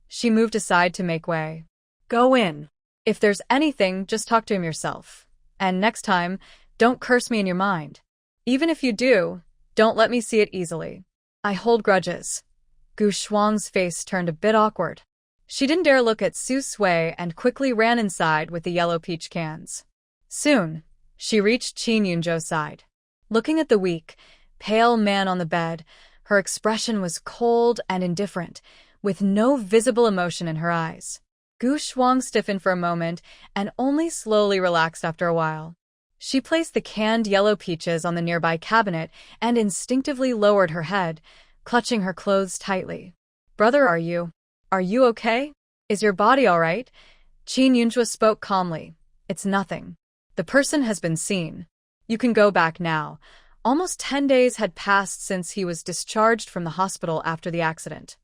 She moved aside to make way. Go in. If there's anything, just talk to him yourself. And next time, don't curse me in your mind. Even if you do, don't let me see it easily. I hold grudges. Gu Shuang's face turned a bit awkward. She didn't dare look at Su Sui and quickly ran inside with the yellow peach cans. Soon, she reached Qin Yunzhou's side. Looking at the weak, pale man on the bed, her expression was cold and indifferent, with no visible emotion in her eyes. Gu Shuang stiffened for a moment and only slowly relaxed after a while. She placed the canned yellow peaches on the nearby cabinet and instinctively lowered her head, clutching her clothes tightly. Brother, are you okay? Is your body all right? Qin Yunzhou spoke calmly. It's nothing. The person has been seen. You can go back now. Almost 10 days had passed since he was discharged from the hospital after the accident.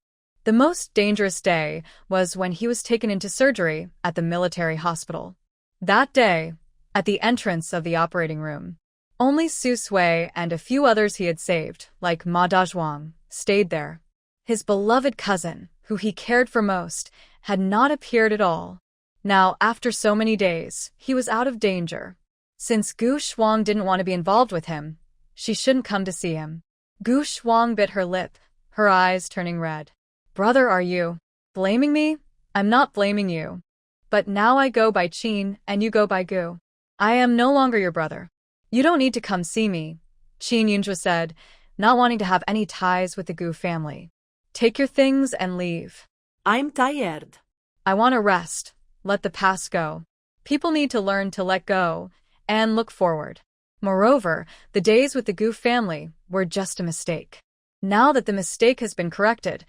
The most dangerous day was when he was taken into surgery at the military hospital. That day, at the entrance of the operating room, only Su Sui and a few others he had saved, like Ma Dazhuang, stayed there. His beloved cousin, who he cared for most, had not appeared at all. Now, after so many days, he was out of danger. Since Gu Shuang didn't want to be involved with him, she shouldn't come to see him. Gu Shuang bit her lip, her eyes turning red. Brother, are you blaming me? I'm not blaming you. But now I go by Qin and you go by Gu. I am no longer your brother. You don't need to come see me, Qin Yunzhou said, not wanting to have any ties with the Gu family. Take your things and leave. I'm tired. I want to rest. Let the past go. People need to learn to let go and look forward. Moreover, the days with the Gu family were just a mistake. Now that the mistake has been corrected,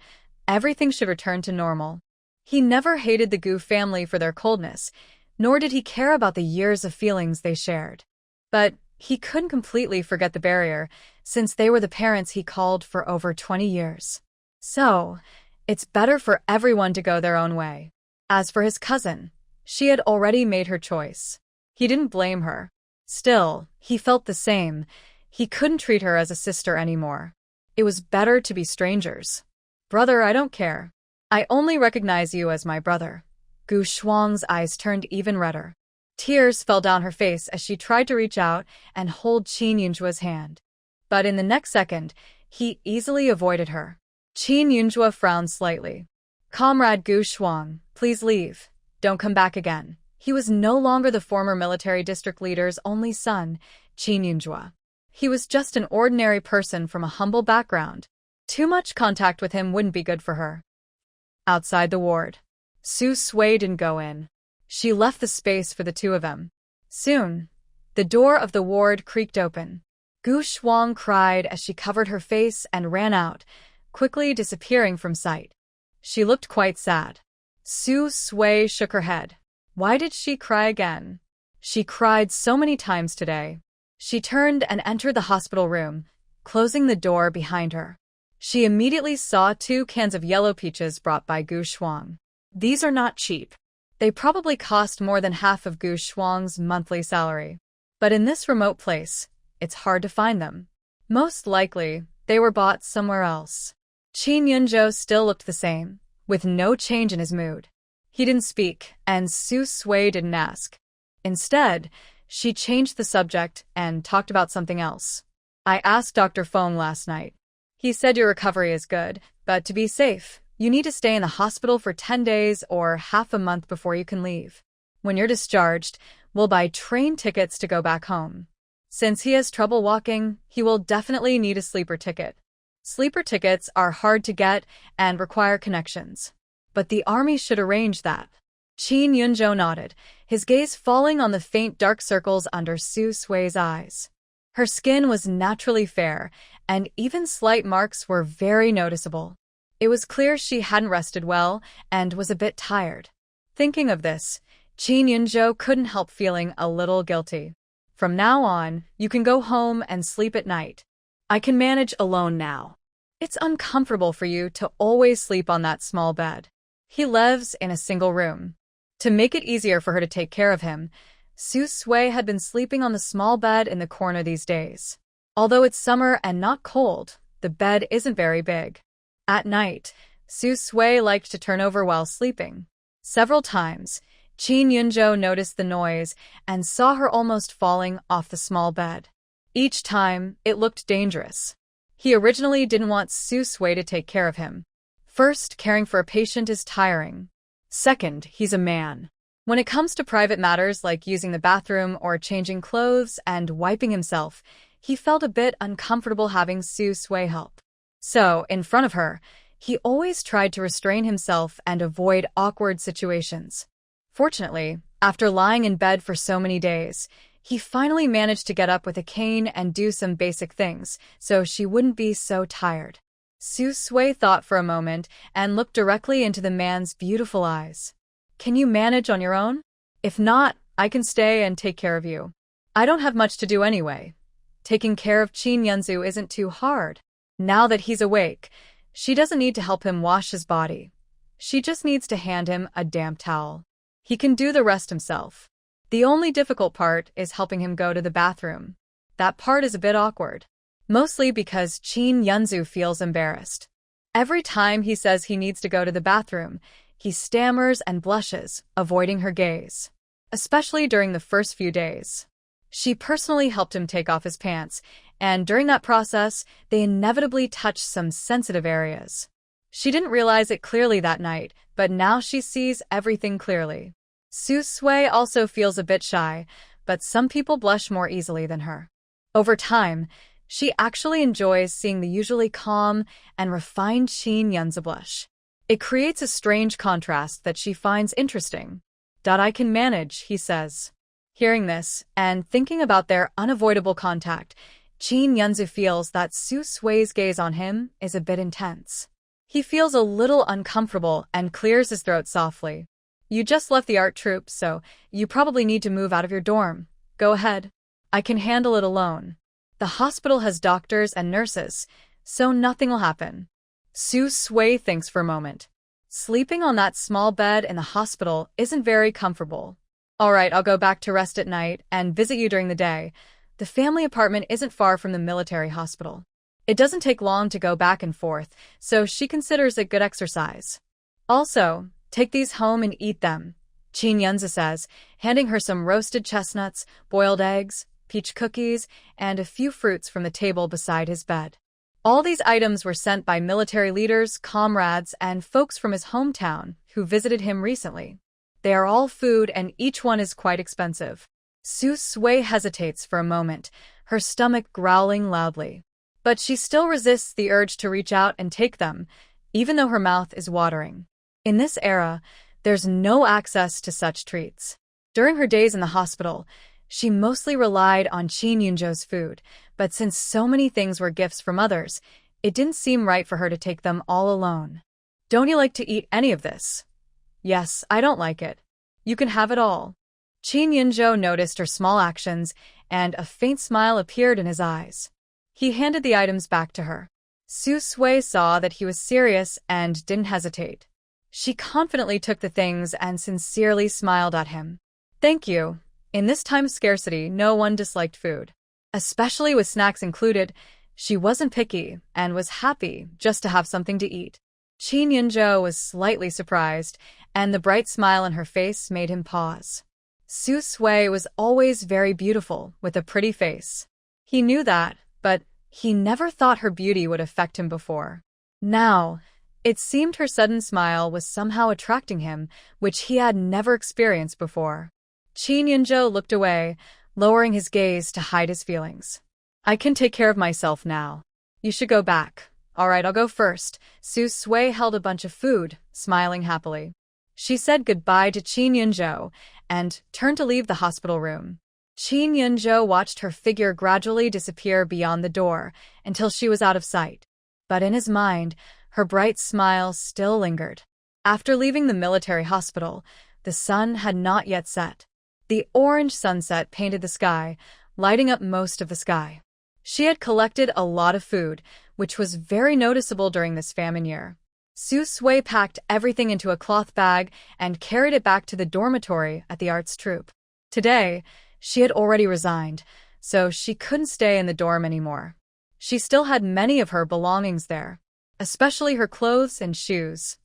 everything should return to normal. He never hated the Gu family for their coldness, nor did he care about the years of feelings they shared. But he couldn't completely forget the barrier, since they were the parents he called for over 20 years. So, it's better for everyone to go their own way. As for his cousin, she had already made her choice. He didn't blame her. Still, he felt the same. He couldn't treat her as a sister anymore. It was better to be strangers. Brother, I don't care. I only recognize you as my brother. Gu Shuang's eyes turned even redder. Tears fell down her face as she tried to reach out and hold Qin Yunzhuo's hand. But in the next second, he easily avoided her. Qin Yunzhuo frowned slightly. Comrade Gu Shuang, please leave. Don't come back again. He was no longer the former military district leader's only son, Qin Yunzhuo. He was just an ordinary person from a humble background. Too much contact with him wouldn't be good for her. Outside the ward, Su Sui didn't go in. She left the space for the two of them. Soon, the door of the ward creaked open. Gu Shuang cried as she covered her face and ran out, quickly disappearing from sight. She looked quite sad. Su Sui shook her head. Why did she cry again? She cried so many times today. She turned and entered the hospital room, closing the door behind her. She immediately saw 2 cans of yellow peaches brought by Gu Shuang. These are not cheap. They probably cost more than half of Gu Shuang's monthly salary. But in this remote place, it's hard to find them. Most likely, they were bought somewhere else. Qin Yunzhou still looked the same, with no change in his mood. He didn't speak, and Su Sui didn't ask. Instead, she changed the subject and talked about something else. I asked Dr. Feng last night. He said your recovery is good, but to be safe, you need to stay in the hospital for 10 days or half a month before you can leave. When you're discharged, we'll buy train tickets to go back home. Since he has trouble walking, he will definitely need a sleeper ticket. Sleeper tickets are hard to get and require connections. But the army should arrange that. Qin Yunzhou nodded, his gaze falling on the faint dark circles under Su Sui's eyes. Her skin was naturally fair, and even slight marks were very noticeable. It was clear she hadn't rested well and was a bit tired. Thinking of this, Qin Yunzhou couldn't help feeling a little guilty. From now on, you can go home and sleep at night. I can manage alone now. It's uncomfortable for you to always sleep on that small bed. He lives in a single room. To make it easier for her to take care of him, Su Sui had been sleeping on the small bed in the corner these days. Although it's summer and not cold, the bed isn't very big. At night, Su Sui liked to turn over while sleeping. Several times, Qin Yunzhou noticed the noise and saw her almost falling off the small bed. Each time, it looked dangerous. He originally didn't want Su Sui to take care of him. First, caring for a patient is tiring. Second, he's a man. When it comes to private matters like using the bathroom or changing clothes and wiping himself, he felt a bit uncomfortable having Su Sui help. So, in front of her, he always tried to restrain himself and avoid awkward situations. Fortunately, after lying in bed for so many days, he finally managed to get up with a cane and do some basic things, so she wouldn't be so tired. Su Sui thought for a moment and looked directly into the man's beautiful eyes. "Can you manage on your own? If not, I can stay and take care of you. I don't have much to do anyway. Taking care of Qin Yunzhu isn't too hard. Now that he's awake, she doesn't need to help him wash his body. She just needs to hand him a damp towel. He can do the rest himself. The only difficult part is helping him go to the bathroom. That part is a bit awkward. Mostly because Qin Yunzhu feels embarrassed. Every time he says he needs to go to the bathroom, he stammers and blushes, avoiding her gaze. Especially during the first few days. She personally helped him take off his pants, and during that process, they inevitably touched some sensitive areas. She didn't realize it clearly that night, but now she sees everything clearly. Su Sui also feels a bit shy, but some people blush more easily than her. Over time, she actually enjoys seeing the usually calm and refined Qin Yunzhu blush. It creates a strange contrast that she finds interesting. "I can manage," he says. Hearing this, and thinking about their unavoidable contact, Qin Yunzhu feels that Su Sui's gaze on him is a bit intense. He feels a little uncomfortable and clears his throat softly. "You just left the art troupe, so you probably need to move out of your dorm. Go ahead. I can handle it alone. The hospital has doctors and nurses, so nothing will happen." Su Sui thinks for a moment. Sleeping on that small bed in the hospital isn't very comfortable. "All right, I'll go back to rest at night and visit you during the day. The family apartment isn't far from the military hospital. It doesn't take long to go back and forth, so she considers it good exercise. Also, take these home and eat them," Qin Yunzhu says, handing her some roasted chestnuts, boiled eggs, peach cookies, and a few fruits from the table beside his bed. All these items were sent by military leaders, comrades, and folks from his hometown who visited him recently. They are all food and each one is quite expensive. Su Sui hesitates for a moment, her stomach growling loudly. But she still resists the urge to reach out and take them, even though her mouth is watering. In this era, there's no access to such treats. During her days in the hospital, she mostly relied on Qin Yunzhou's food, but since so many things were gifts from others, it didn't seem right for her to take them all alone. "Don't you like to eat any of this?" "Yes, I don't like it. You can have it all." Qin Yunzhou noticed her small actions, and a faint smile appeared in his eyes. He handed the items back to her. Su Sui saw that he was serious and didn't hesitate. She confidently took the things and sincerely smiled at him. "Thank you. In this time of scarcity, no one disliked food. Especially with snacks included, she wasn't picky and was happy just to have something to eat." Qin Yunzhou was slightly surprised, and the bright smile on her face made him pause. Su Sui was always very beautiful, with a pretty face. He knew that, but he never thought her beauty would affect him before. Now, it seemed her sudden smile was somehow attracting him, which he had never experienced before. Qin Yunzhou looked away, lowering his gaze to hide his feelings. "I can take care of myself now. You should go back." "All right, I'll go first." Su Sui held a bunch of food, smiling happily. She said goodbye to Qin Yunzhou and turned to leave the hospital room. Qin Yunzhou watched her figure gradually disappear beyond the door until she was out of sight. But in his mind, her bright smile still lingered. After leaving the military hospital, the sun had not yet set. The orange sunset painted the sky, lighting up most of the sky. She had collected a lot of food, which was very noticeable during this famine year. Su Sui packed everything into a cloth bag and carried it back to the dormitory at the arts troupe. Today, she had already resigned, so she couldn't stay in the dorm anymore. She still had many of her belongings there. especially her clothes and shoes.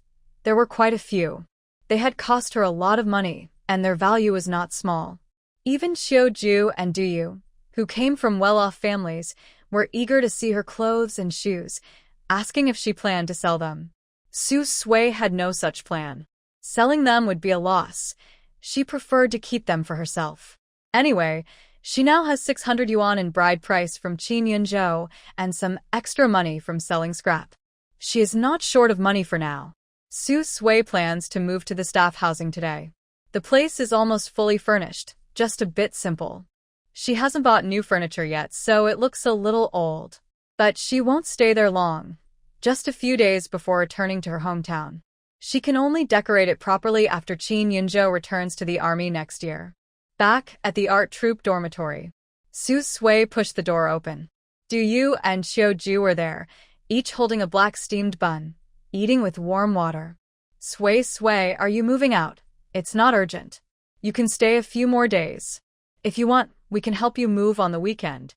There were quite a few. They had cost her a lot of money, and their value was not small. Even Xiaoju and Duyu, who came from well-off families, were eager to see her clothes and shoes, asking if she planned to sell them. Su Sui had no such plan. Selling them would be a loss. She preferred to keep them for herself. Anyway, she now has 600 yuan in bride price from Qin Yunzhou and some extra money from selling scrap. She is not short of money for now. Su Sui plans to move to the staff housing today. The place is almost fully furnished, just a bit simple. She hasn't bought new furniture yet, so it looks a little old. But she won't stay there long, just a few days before returning to her hometown. She can only decorate it properly after Qin Yunzhou returns to the army next year. Back at the art troupe dormitory, Su Sui pushed the door open. Duyu and Xiaoju were there, each holding a black steamed bun, eating with warm water. Sui, are you moving out? It's not urgent. You can stay a few more days. If you want, we can help you move on the weekend.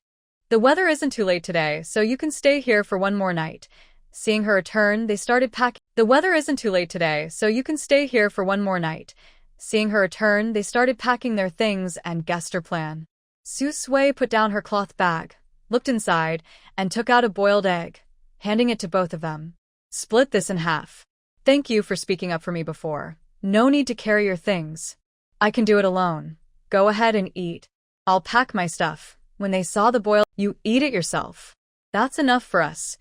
The weather isn't too late today, so you can stay here for one more night. Seeing her return, they started packing. The weather isn't too late today, so you can stay here for one more night. Seeing her return, they started packing their things and guessed her plan. Su Sui put down her cloth bag, looked inside, and took out a boiled egg, handing it to both of them. Split this in half. Thank you for speaking up for me before. No need to carry your things. I can do it alone. Go ahead and eat. I'll pack my stuff. When they saw the boiled, you eat it yourself. That's enough for us.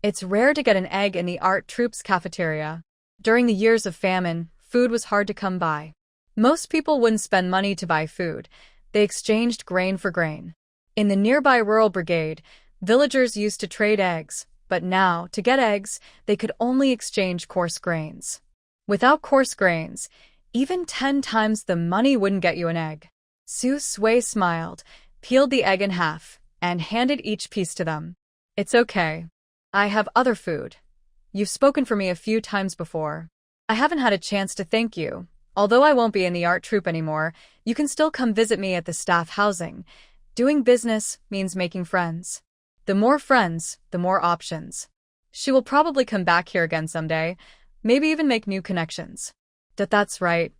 It's rare to get an egg in the art troupe's cafeteria. During the years of famine, food was hard to come by. Most people wouldn't spend money to buy food. They exchanged grain for grain. In the nearby rural brigade, villagers used to trade eggs, but now, to get eggs, they could only exchange coarse grains. Without coarse grains, even 10 times the money wouldn't get you an egg. Su Sui smiled, peeled the egg in half, and handed each piece to them. It's okay. I have other food. You've spoken for me a few times before. I haven't had a chance to thank you. Although I won't be in the art troupe anymore, you can still come visit me at the staff housing. Doing business means making friends. The more friends, the more options. She will probably come back here again someday, maybe even make new connections. That's right.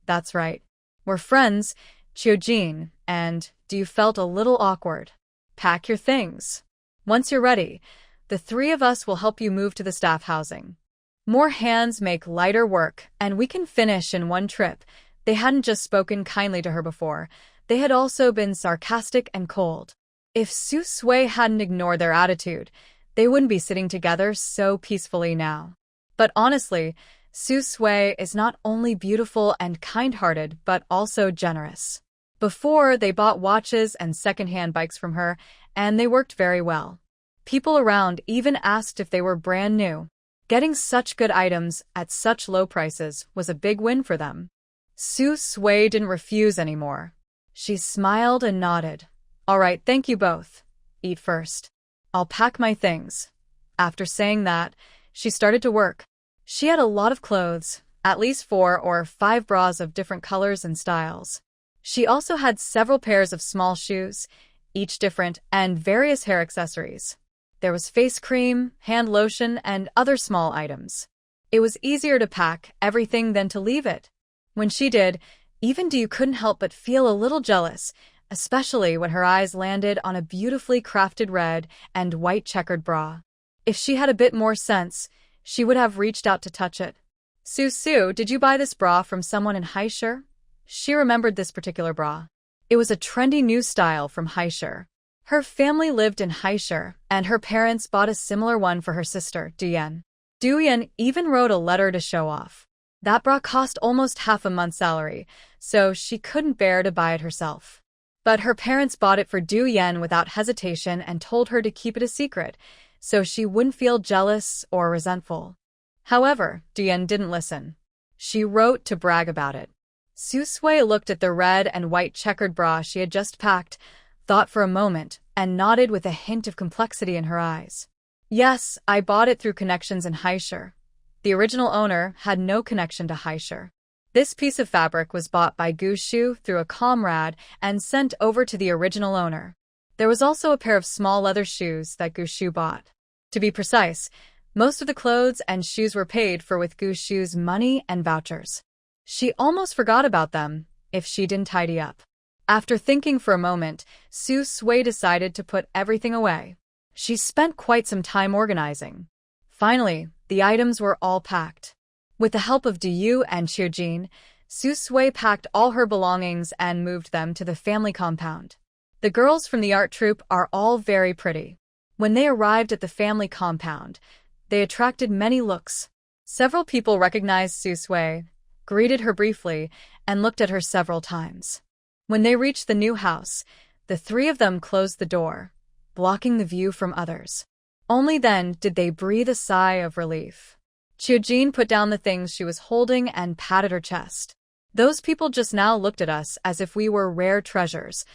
We're friends, Qiujin, and you felt a little awkward. Pack your things. Once you're ready, the 3 of us will help you move to the staff housing. More hands make lighter work, and we can finish in one trip. They hadn't just spoken kindly to her before. They had also been sarcastic and cold. If Su Sui hadn't ignored their attitude, they wouldn't be sitting together so peacefully now. But honestly, Su Sui is not only beautiful and kind-hearted, but also generous. Before, they bought watches and second-hand bikes from her, and they worked very well. People around even asked if they were brand new. Getting such good items at such low prices was a big win for them. Su Sui didn't refuse anymore. She smiled and nodded. All right, thank you both. Eat first. I'll pack my things. After saying that, she started to work. She had a lot of clothes, at least 4 or 5 bras of different colors and styles. She also had several pairs of small shoes, each different, and various hair accessories. There was face cream, hand lotion, and other small items. It was easier to pack everything than to leave it. When she did, even Du couldn't help but feel a little jealous, especially when her eyes landed on a beautifully crafted red and white checkered bra. If she had a bit more sense, she would have reached out to touch it. Su, did you buy this bra from someone in Haisher? She remembered this particular bra. It was a trendy new style from Haisher. Her family lived in Haisher, and her parents bought a similar one for her sister, Duyan. Duyan even wrote a letter to show off. That bra cost almost half a month's salary, so she couldn't bear to buy it herself. But her parents bought it for Duyan without hesitation and told her to keep it a secret, so she wouldn't feel jealous or resentful. However, Duyan didn't listen. She wrote to brag about it. Su Sui looked at the red and white checkered bra she had just packed, thought for a moment, and nodded with a hint of complexity in her eyes. Yes, I bought it through connections in Haisher. The original owner had no connection to Haisher. This piece of fabric was bought by Gu Shu through a comrade and sent over to the original owner. There was also a pair of small leather shoes that Gu Shu bought. To be precise, Most of the clothes and shoes were paid for with Gu's shoes money and vouchers. She almost forgot about them if she didn't tidy up. After thinking for a moment, Sui decided to put everything away. She spent quite some time organizing. Finally, the items were all packed. With the help of Du and Chiujin, Sui packed all her belongings and moved them to the family compound. The girls from the art troupe are all very pretty. When they arrived at the family compound, they attracted many looks. Several people recognized Sui, greeted her briefly, and looked at her several times. When they reached the new house, the three of them closed the door, blocking the view from others. Only then did they breathe a sigh of relief. Chiujin put down the things she was holding and patted her chest. Those people just now looked at us as if we were rare treasures,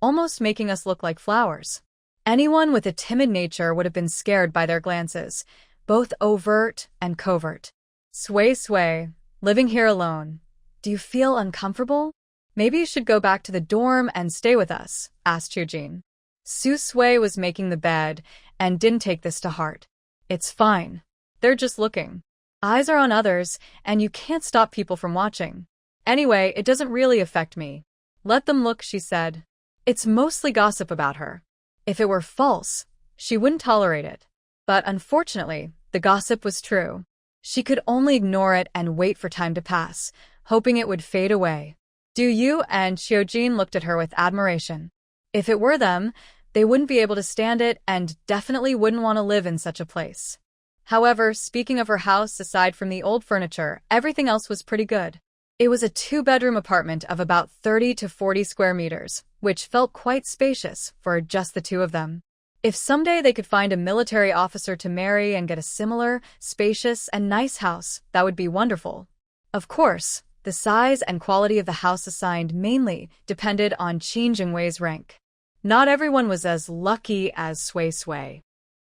almost making us look like flowers. Anyone with a timid nature would have been scared by their glances, both overt and covert. Sui, living here alone. Do you feel uncomfortable? Maybe you should go back to the dorm and stay with us, asked Chiujin. Sui was making the bed and didn't take this to heart. It's fine. They're just looking. Eyes are on others, and you can't stop people from watching. Anyway, it doesn't really affect me. Let them look, she said. It's mostly gossip about her. If it were false, she wouldn't tolerate it. But unfortunately, the gossip was true. She could only ignore it and wait for time to pass, hoping it would fade away. Du and Chiujin looked at her with admiration. If it were them, they wouldn't be able to stand it and definitely wouldn't want to live in such a place. However, speaking of her house, aside from the old furniture, everything else was pretty good. It was a 2-bedroom apartment of about 30 to 40 square meters, which felt quite spacious for just the two of them. If someday they could find a military officer to marry and get a similar, spacious, and nice house, that would be wonderful. Of course, the size and quality of the house assigned mainly depended on Qin Jingwei's rank. Not everyone was as lucky as Sui.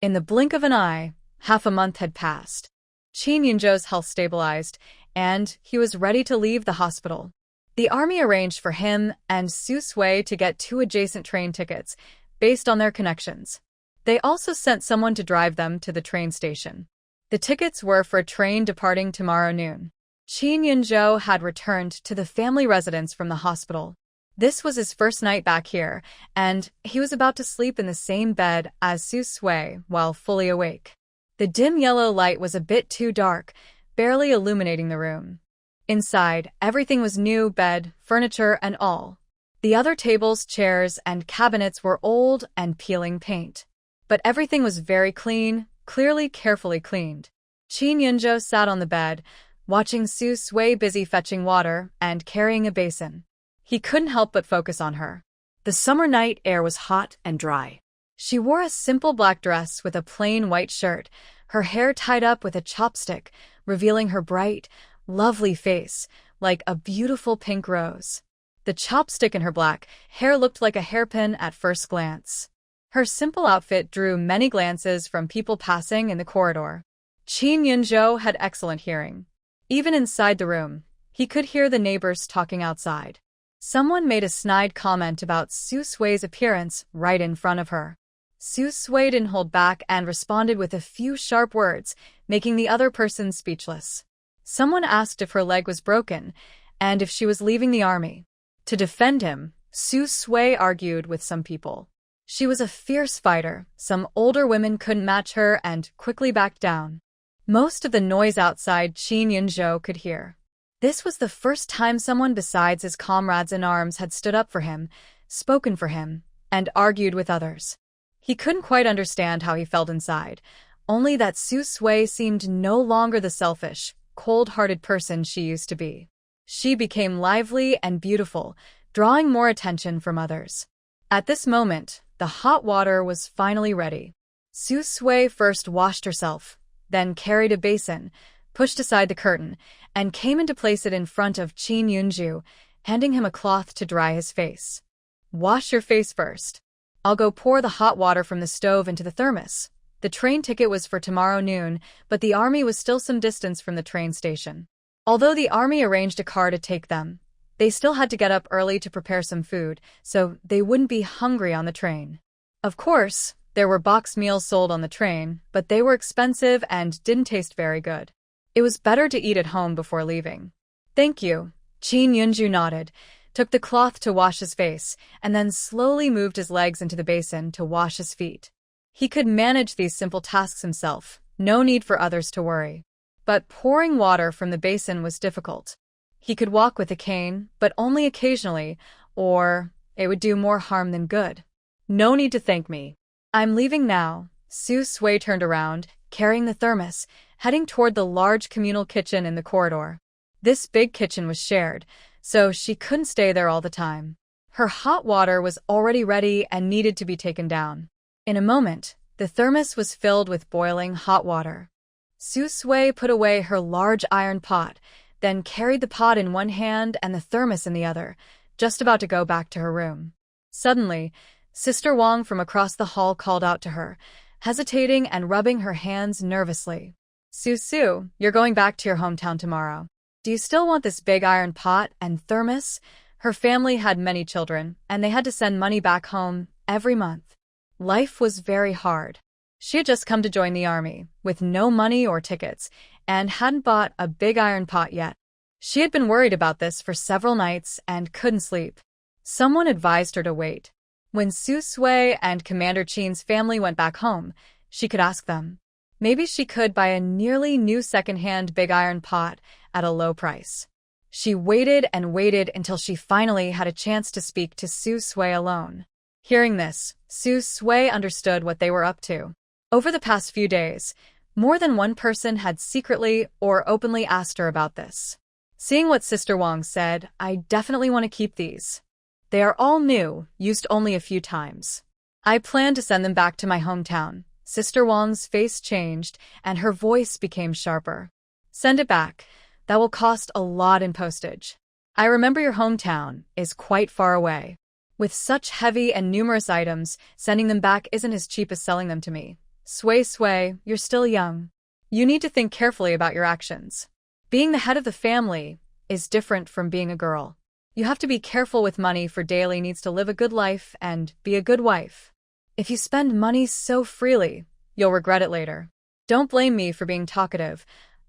In the blink of an eye, half a month had passed. Qin Yunzhou's health stabilized, and he was ready to leave the hospital. The army arranged for him and Sui to get 2 adjacent train tickets, based on their connections. They also sent someone to drive them to the train station. The tickets were for a train departing tomorrow noon. Qin Yunzhou had returned to the family residence from the hospital. This was his first night back here, and he was about to sleep in the same bed as Sui while fully awake. The dim yellow light was a bit too dark, barely illuminating the room. Inside, everything was new, bed, furniture, and all. The other tables, chairs, and cabinets were old and peeling paint. But everything was very clean, clearly carefully cleaned. Qin Yunzhou sat on the bed, watching Sui busy fetching water and carrying a basin. He couldn't help but focus on her. The summer night air was hot and dry. She wore a simple black dress with a plain white shirt, her hair tied up with a chopstick, revealing her bright, lovely face, like a beautiful pink rose. The chopstick in her black hair looked like a hairpin at first glance. Her simple outfit drew many glances from people passing in the corridor. Qin Yunzhou had excellent hearing. Even inside the room, he could hear the neighbors talking outside. Someone made a snide comment about Sui's appearance right in front of her. Sui didn't hold back and responded with a few sharp words, making the other person speechless. Someone asked if her leg was broken and if she was leaving the army. To defend him, Sui argued with some people. She was a fierce fighter, some older women couldn't match her and quickly backed down. Most of the noise outside Qin Yunzhou could hear. This was the first time someone besides his comrades in arms had stood up for him, spoken for him, and argued with others. He couldn't quite understand how he felt inside, only that Sui seemed no longer the selfish, cold-hearted person she used to be. She became lively and beautiful, drawing more attention from others. At this moment, the hot water was finally ready. Sui first washed herself, then carried a basin, pushed aside the curtain, and came in to place it in front of Qin Yunzhou, handing him a cloth to dry his face. Wash your face first. I'll go pour the hot water from the stove into the thermos. The train ticket was for tomorrow noon, but the army was still some distance from the train station. Although the army arranged a car to take them, they still had to get up early to prepare some food, so they wouldn't be hungry on the train. Of course, There were box meals sold on the train, but they were expensive and didn't taste very good. It was better to eat at home before leaving. Thank you. Chin Yunju nodded, took the cloth to wash his face, and then slowly moved his legs into the basin to wash his feet. He could manage these simple tasks himself, no need for others to worry. But pouring water from the basin was difficult. He could walk with a cane, but only occasionally, or it would do more harm than good. No need to thank me. I'm leaving now. Su Sui turned around, carrying the thermos, heading toward the large communal kitchen in the corridor. This big kitchen was shared, so she couldn't stay there all the time. Her hot water was already ready and needed to be taken down. In a moment, the thermos was filled with boiling hot water. Su Sui put away her large iron pot, then carried the pot in one hand and the thermos in the other, just about to go back to her room. Suddenly, Sister Wang from across the hall called out to her, hesitating and rubbing her hands nervously. Su, you're going back to your hometown tomorrow. Do you still want this big iron pot and thermos? Her family had many children, and they had to send money back home every month. Life was very hard. She had just come to join the army, with no money or tickets, and hadn't bought a big iron pot yet. She had been worried about this for several nights and couldn't sleep. Someone advised her to wait. When Su Sui and Commander Chin's family went back home, she could ask them. Maybe she could buy a nearly new second-hand big iron pot at a low price. She waited and waited until she finally had a chance to speak to Su Sui alone. Hearing this, Su Sui understood what they were up to. Over the past few days, more than one person had secretly or openly asked her about this. Seeing what Sister Wang said, I definitely want to keep these. They are all new, used only a few times. I plan to send them back to my hometown. Sister Wang's face changed, and her voice became sharper. Send it back. That will cost a lot in postage. I remember your hometown is quite far away. With such heavy and numerous items, sending them back isn't as cheap as selling them to me. Sui, you're still young. You need to think carefully about your actions. Being the head of the family is different from being a girl. You have to be careful with money for daily needs to live a good life and be a good wife. If you spend money so freely, you'll regret it later. Don't blame me for being talkative.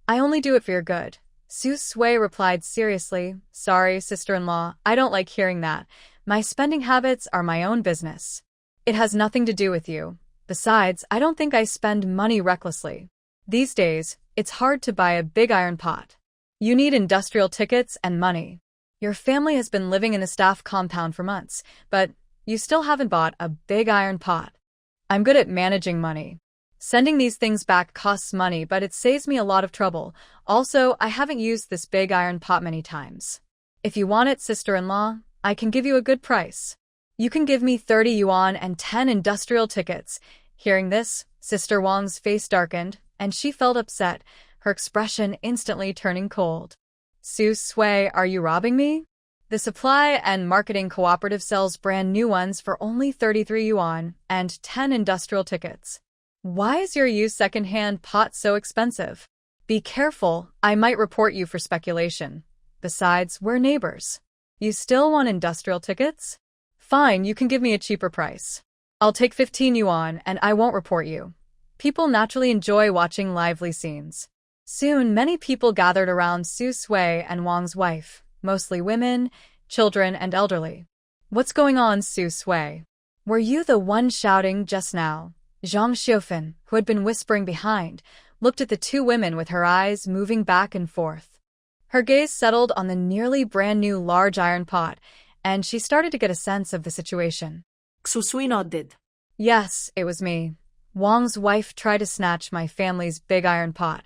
I only do it for your good. Su Sui replied seriously, Sorry, sister-in-law, I don't like hearing that. My spending habits are my own business. It has nothing to do with you. Besides, I don't think I spend money recklessly. These days, it's hard to buy a big iron pot. You need industrial tickets and money. Your family has been living in the staff compound for months, but you still haven't bought a big iron pot. I'm good at managing money. Sending these things back costs money, but it saves me a lot of trouble. Also, I haven't used this big iron pot many times. If you want it, sister-in-law, I can give you a good price. You can give me 30 yuan and 10 industrial tickets. Hearing this, Sister Wang's face darkened, and she felt upset, her expression instantly turning cold. Su Sui, are you robbing me? The supply and marketing cooperative sells brand new ones for only 33 yuan and 10 industrial tickets. Why is your used second-hand pot so expensive? Be careful, I might report you for speculation. Besides, we're neighbors. You still want industrial tickets? Fine, you can give me a cheaper price. I'll take 15 yuan and I won't report you. People naturally enjoy watching lively scenes. Soon, many people gathered around Su Sui and Wang's wife, mostly women, children, and elderly. What's going on, Su Sui? Were you the one shouting just now? Zhang Xiufan, who had been whispering behind, looked at the two women with her eyes moving back and forth. Her gaze settled on the nearly brand-new large iron pot, and she started to get a sense of the situation. Su Sui nodded. Yes, it was me. Wang's wife tried to snatch my family's big iron pot.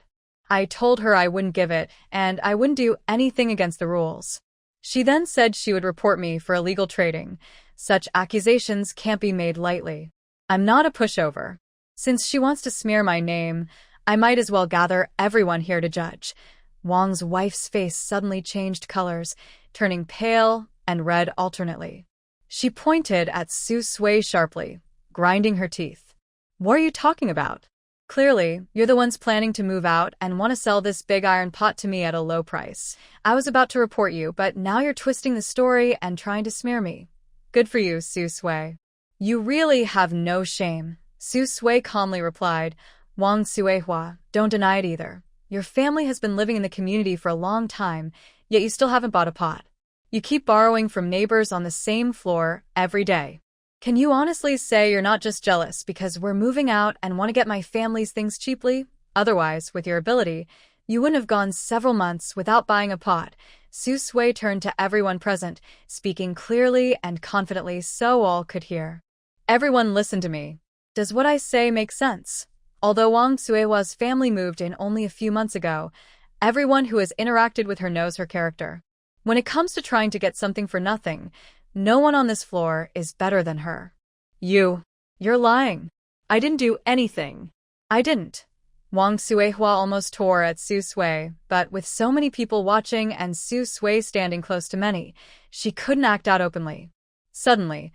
I told her I wouldn't give it, and I wouldn't do anything against the rules. She then said she would report me for illegal trading. Such accusations can't be made lightly. I'm not a pushover. Since she wants to smear my name, I might as well gather everyone here to judge. Wang's wife's face suddenly changed colors, turning pale and red alternately. She pointed at Su Sui sharply, grinding her teeth. What are you talking about? Clearly, you're the ones planning to move out and want to sell this big iron pot to me at a low price. I was about to report you, but now you're twisting the story and trying to smear me. Good for you, Su Sui. You really have no shame. Su Sui calmly replied, Wang Suehua, don't deny it either. Your family has been living in the community for a long time, yet you still haven't bought a pot. You keep borrowing from neighbors on the same floor every day. Can you honestly say you're not just jealous because we're moving out and want to get my family's things cheaply? Otherwise, with your ability, you wouldn't have gone several months without buying a pot. Su Sui turned to everyone present, speaking clearly and confidently so all could hear. Everyone listen to me. Does what I say make sense? Although Wang Suehua's family moved in only a few months ago, everyone who has interacted with her knows her character. When it comes to trying to get something for nothing, no one on this floor is better than her. You're lying. I didn't do anything. I didn't. Wang Suehua almost tore at Su Sui, but with so many people watching and Su Sui standing close to many, she couldn't act out openly. Suddenly,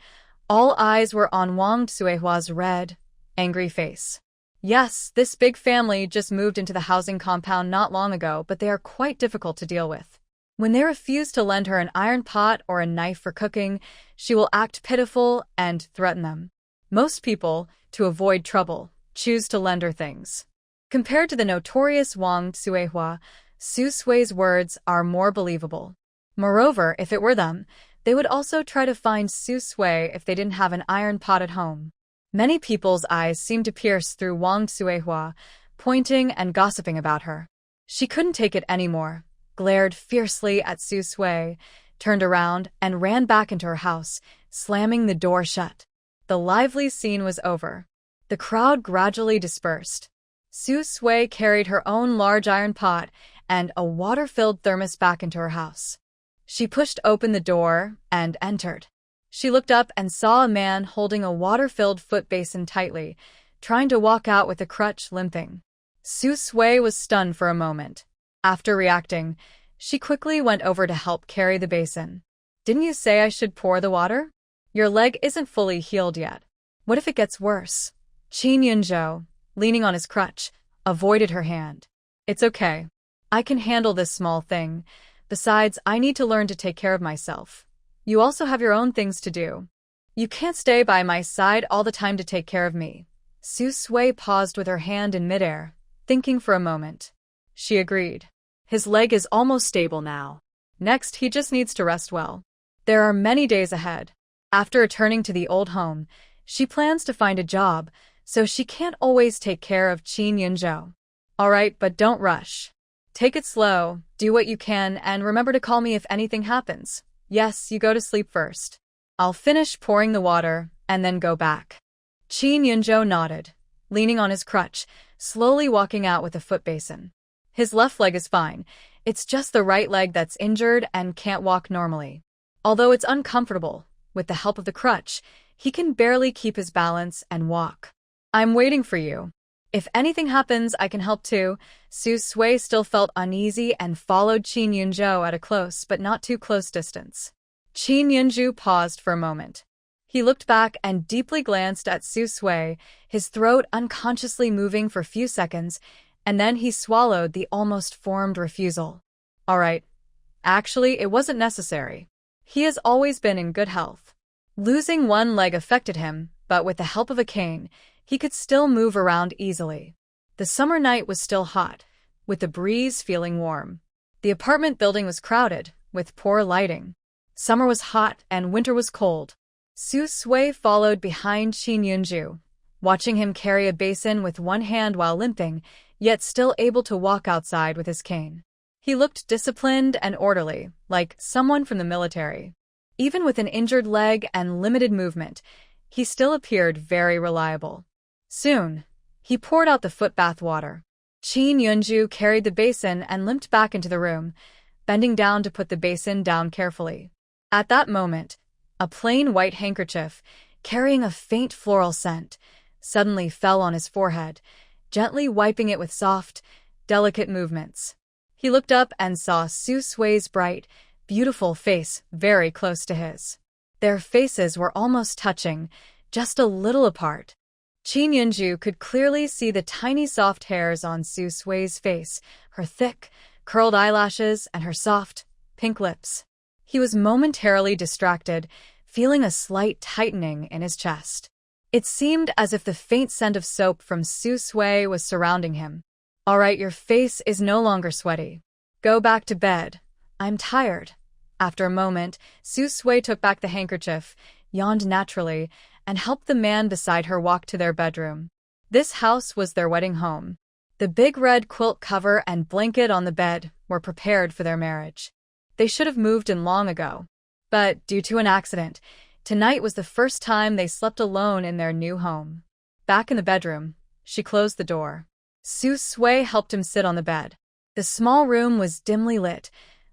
all eyes were on Wang Suehua's red, angry face. Yes, this big family just moved into the housing compound not long ago, but they are quite difficult to deal with. When they refuse to lend her an iron pot or a knife for cooking, she will act pitiful and threaten them. Most people, to avoid trouble, choose to lend her things. Compared to the notorious Wang Suehua, Su Sui's words are more believable. Moreover, if it were them, they would also try to find Su Sui if they didn't have an iron pot at home. Many people's eyes seemed to pierce through Wang Suehua, pointing and gossiping about her. She couldn't take it anymore, glared fiercely at Su Sui, turned around and ran back into her house, slamming the door shut. The lively scene was over. The crowd gradually dispersed. Su Sui carried her own large iron pot and a water-filled thermos back into her house. She pushed open the door and entered. She looked up and saw a man holding a water-filled foot basin tightly, trying to walk out with a crutch limping. Su Sui was stunned for a moment. After reacting, she quickly went over to help carry the basin. Didn't you say I should pour the water? Your leg isn't fully healed yet. What if it gets worse? Qin Yunzhou, leaning on his crutch, avoided her hand. It's okay. I can handle this small thing. Besides, I need to learn to take care of myself. You also have your own things to do. You can't stay by my side all the time to take care of me. Su Sui paused with her hand in midair, thinking for a moment. She agreed. His leg is almost stable now. Next, he just needs to rest well. There are many days ahead. After returning to the old home, she plans to find a job, so she can't always take care of Qin Yunzhou. All right, but don't rush. Take it slow, do what you can, and remember to call me if anything happens. Yes, you go to sleep first. I'll finish pouring the water, and then go back. Qin Yunzhou nodded, leaning on his crutch, slowly walking out with a foot basin. His left leg is fine. It's just the right leg that's injured and can't walk normally. Although it's uncomfortable, with the help of the crutch, he can barely keep his balance and walk. I'm waiting for you. If anything happens, I can help too. Su Sui still felt uneasy and followed Qin Yunzhou at a close but not too close distance. Qin Yunzhou paused for a moment. He looked back and deeply glanced at Su Sui, his throat unconsciously moving for a few seconds, and then he swallowed the almost formed refusal. All right. Actually, it wasn't necessary. He has always been in good health. Losing one leg affected him, but with the help of a cane, he could still move around easily. The summer night was still hot, with the breeze feeling warm. The apartment building was crowded, with poor lighting. Summer was hot and winter was cold. Su Sui followed behind Qin Yunzhou, watching him carry a basin with one hand while limping, yet still able to walk outside with his cane. He looked disciplined and orderly, like someone from the military. Even with an injured leg and limited movement, he still appeared very reliable. Soon, he poured out the foot bath water. Qin Yunzhou carried the basin and limped back into the room, bending down to put the basin down carefully. At that moment, a plain white handkerchief, carrying a faint floral scent, suddenly fell on his forehead, gently wiping it with soft, delicate movements. He looked up and saw Su Sui's bright, beautiful face very close to his. Their faces were almost touching, just a little apart. Qin Yunzhou could clearly see the tiny soft hairs on Su Sui's face, her thick, curled eyelashes, and her soft, pink lips. He was momentarily distracted, feeling a slight tightening in his chest. It seemed as if the faint scent of soap from Su Sui was surrounding him. "All right, your face is no longer sweaty. Go back to bed. I'm tired." After a moment, Su Sui took back the handkerchief, yawned naturally, and helped the man beside her walk to their bedroom. This house was their wedding home. The big red quilt cover and blanket on the bed were prepared for their marriage. They should have moved in long ago. But due to an accident, tonight was the first time they slept alone in their new home. Back in the bedroom, she closed the door. Su Sui helped him sit on the bed. The small room was dimly lit,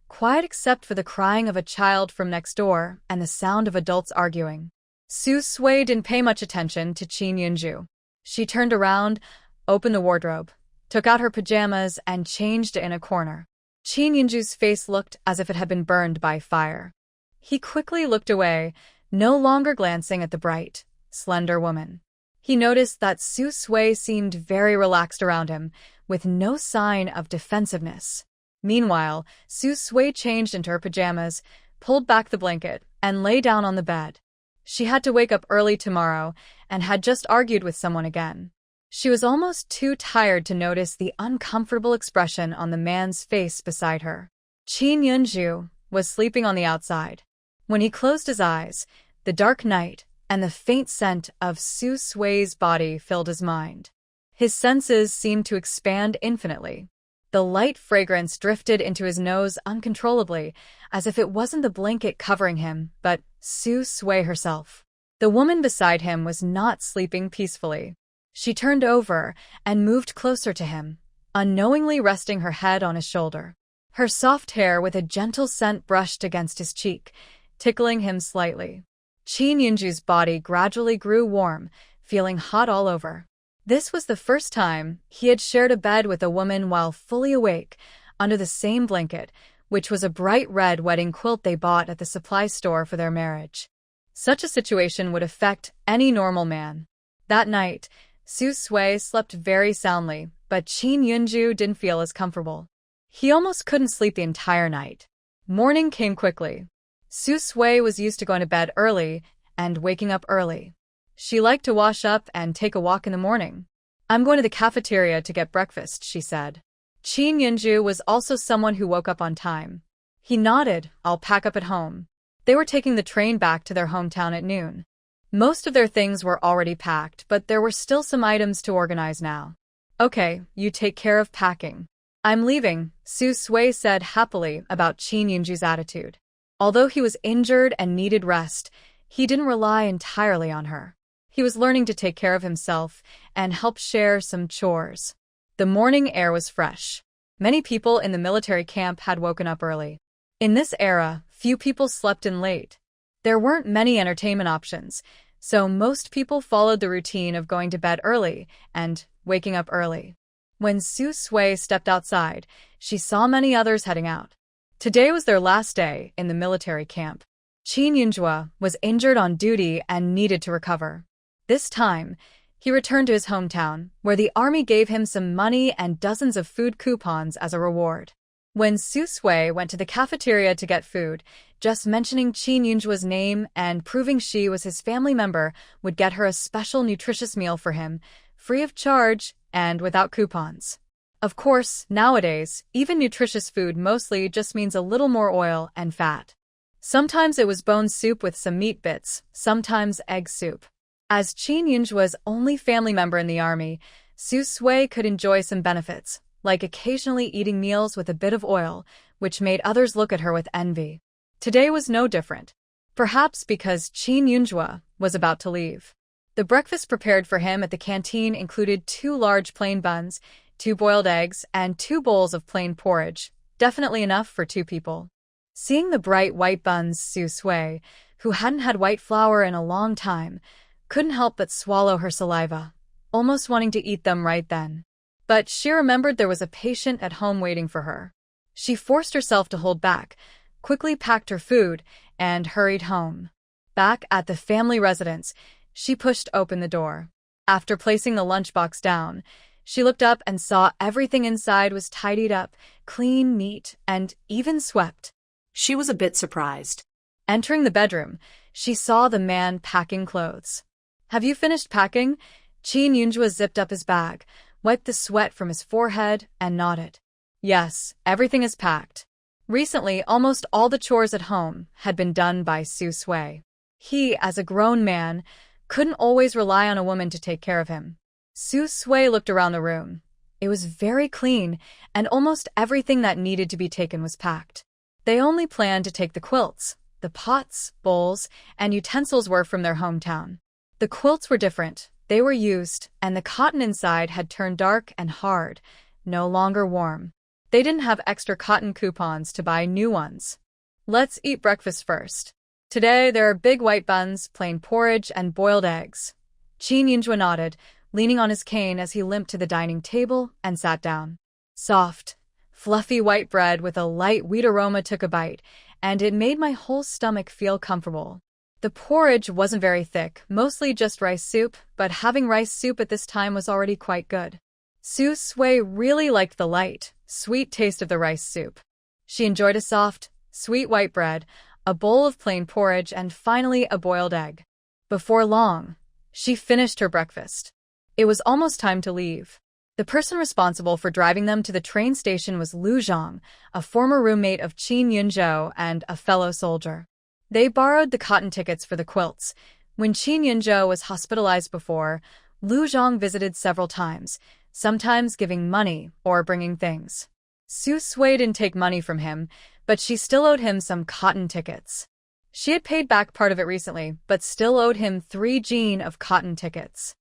quiet except for the crying of a child from next door and the sound of adults arguing. Su Sui didn't pay much attention to Qin Yunju. She turned around, opened the wardrobe, took out her pajamas, and changed in a corner. Qin Yunju's face looked as if it had been burned by fire. He quickly looked away, no longer glancing at the bright, slender woman. He noticed that Su Sui seemed very relaxed around him, with no sign of defensiveness. Meanwhile, Su Sui changed into her pajamas, pulled back the blanket, and lay down on the bed. She had to wake up early tomorrow and had just argued with someone again. She was almost too tired to notice the uncomfortable expression on the man's face beside her. Qin Yunju was sleeping on the outside. When he closed his eyes, the dark night and the faint scent of Su Sui's body filled his mind. His senses seemed to expand infinitely. The light fragrance drifted into his nose uncontrollably, as if it wasn't the blanket covering him, but Su Sui herself. The woman beside him was not sleeping peacefully. She turned over and moved closer to him, unknowingly resting her head on his shoulder. Her soft hair with a gentle scent brushed against his cheek, tickling him slightly. Qin Yunju's body gradually grew warm, feeling hot all over. This was the first time he had shared a bed with a woman while fully awake, under the same blanket, which was a bright red wedding quilt they bought at the supply store for their marriage. Such a situation would affect any normal man. That night, Su Sui slept very soundly, but Qin Yunju didn't feel as comfortable. He almost couldn't sleep the entire night. Morning came quickly. Su Sui was used to going to bed early and waking up early. She liked to wash up and take a walk in the morning. "I'm going to the cafeteria to get breakfast," she said. Qin Yunju was also someone who woke up on time. He nodded. "I'll pack up at home." They were taking the train back to their hometown at noon. Most of their things were already packed, but there were still some items to organize now. "Okay, you take care of packing. I'm leaving," Su Sui said happily about Qin Yunju's attitude. Although he was injured and needed rest, he didn't rely entirely on her. He was learning to take care of himself and help share some chores. The morning air was fresh. Many people in the military camp had woken up early. In this era, few people slept in late. There weren't many entertainment options, so most people followed the routine of going to bed early and waking up early. When Su Sui stepped outside, she saw many others heading out. Today was their last day in the military camp. Qin Yunju was injured on duty and needed to recover. This time, he returned to his hometown, where the army gave him some money and dozens of food coupons as a reward. When Su Sui went to the cafeteria to get food, just mentioning Qin Yunju's name and proving she was his family member would get her a special nutritious meal for him, free of charge and without coupons. Of course, nowadays, even nutritious food mostly just means a little more oil and fat. Sometimes it was bone soup with some meat bits, sometimes egg soup. As Qin Yunju's only family member in the army, Su Sui could enjoy some benefits, like occasionally eating meals with a bit of oil, which made others look at her with envy. Today was no different, perhaps because Qin Yunju was about to leave. The breakfast prepared for him at the canteen included 2 large plain buns, 2 boiled eggs, and 2 bowls of plain porridge, definitely enough for 2 people. Seeing the bright white buns, Su Sui, who hadn't had white flour in a long time, couldn't help but swallow her saliva, almost wanting to eat them right then. But she remembered there was a patient at home waiting for her. She forced herself to hold back, quickly packed her food, and hurried home. Back at the family residence, she pushed open the door. After placing the lunchbox down, she looked up and saw everything inside was tidied up, clean, neat, and even swept. She was a bit surprised. Entering the bedroom, she saw the man packing clothes. Have you finished packing? Qin Yunjua zipped up his bag, wiped the sweat from his forehead, and nodded. Yes, everything is packed. Recently, almost all the chores at home had been done by Su Sui. He, as a grown man, couldn't always rely on a woman to take care of him. Su Sui looked around the room. It was very clean, and almost everything that needed to be taken was packed. They only planned to take the quilts. The pots, bowls, and utensils were from their hometown. The quilts were different. They were used, and the cotton inside had turned dark and hard, no longer warm. They didn't have extra cotton coupons to buy new ones. Let's eat breakfast first. Today there are big white buns, plain porridge, and boiled eggs. Qin Yunjua nodded, leaning on his cane as he limped to the dining table and sat down. Soft, fluffy white bread with a light wheat aroma took a bite, and it made my whole stomach feel comfortable. The porridge wasn't very thick, mostly just rice soup, but having rice soup at this time was already quite good. Su Sui really liked the light, sweet taste of the rice soup. She enjoyed a soft, sweet white bread, a bowl of plain porridge, and finally a boiled egg. Before long, she finished her breakfast. It was almost time to leave. The person responsible for driving them to the train station was Lu Zhang, a former roommate of Qin Yunzhou and a fellow soldier. They borrowed the cotton tickets for the quilts. When Qin Yunzhou was hospitalized before, Lu Zhang visited several times, sometimes giving money or bringing things. Su Sui didn't take money from him, but she still owed him some cotton tickets. She had paid back part of it recently, but still owed him 3 jin of cotton tickets.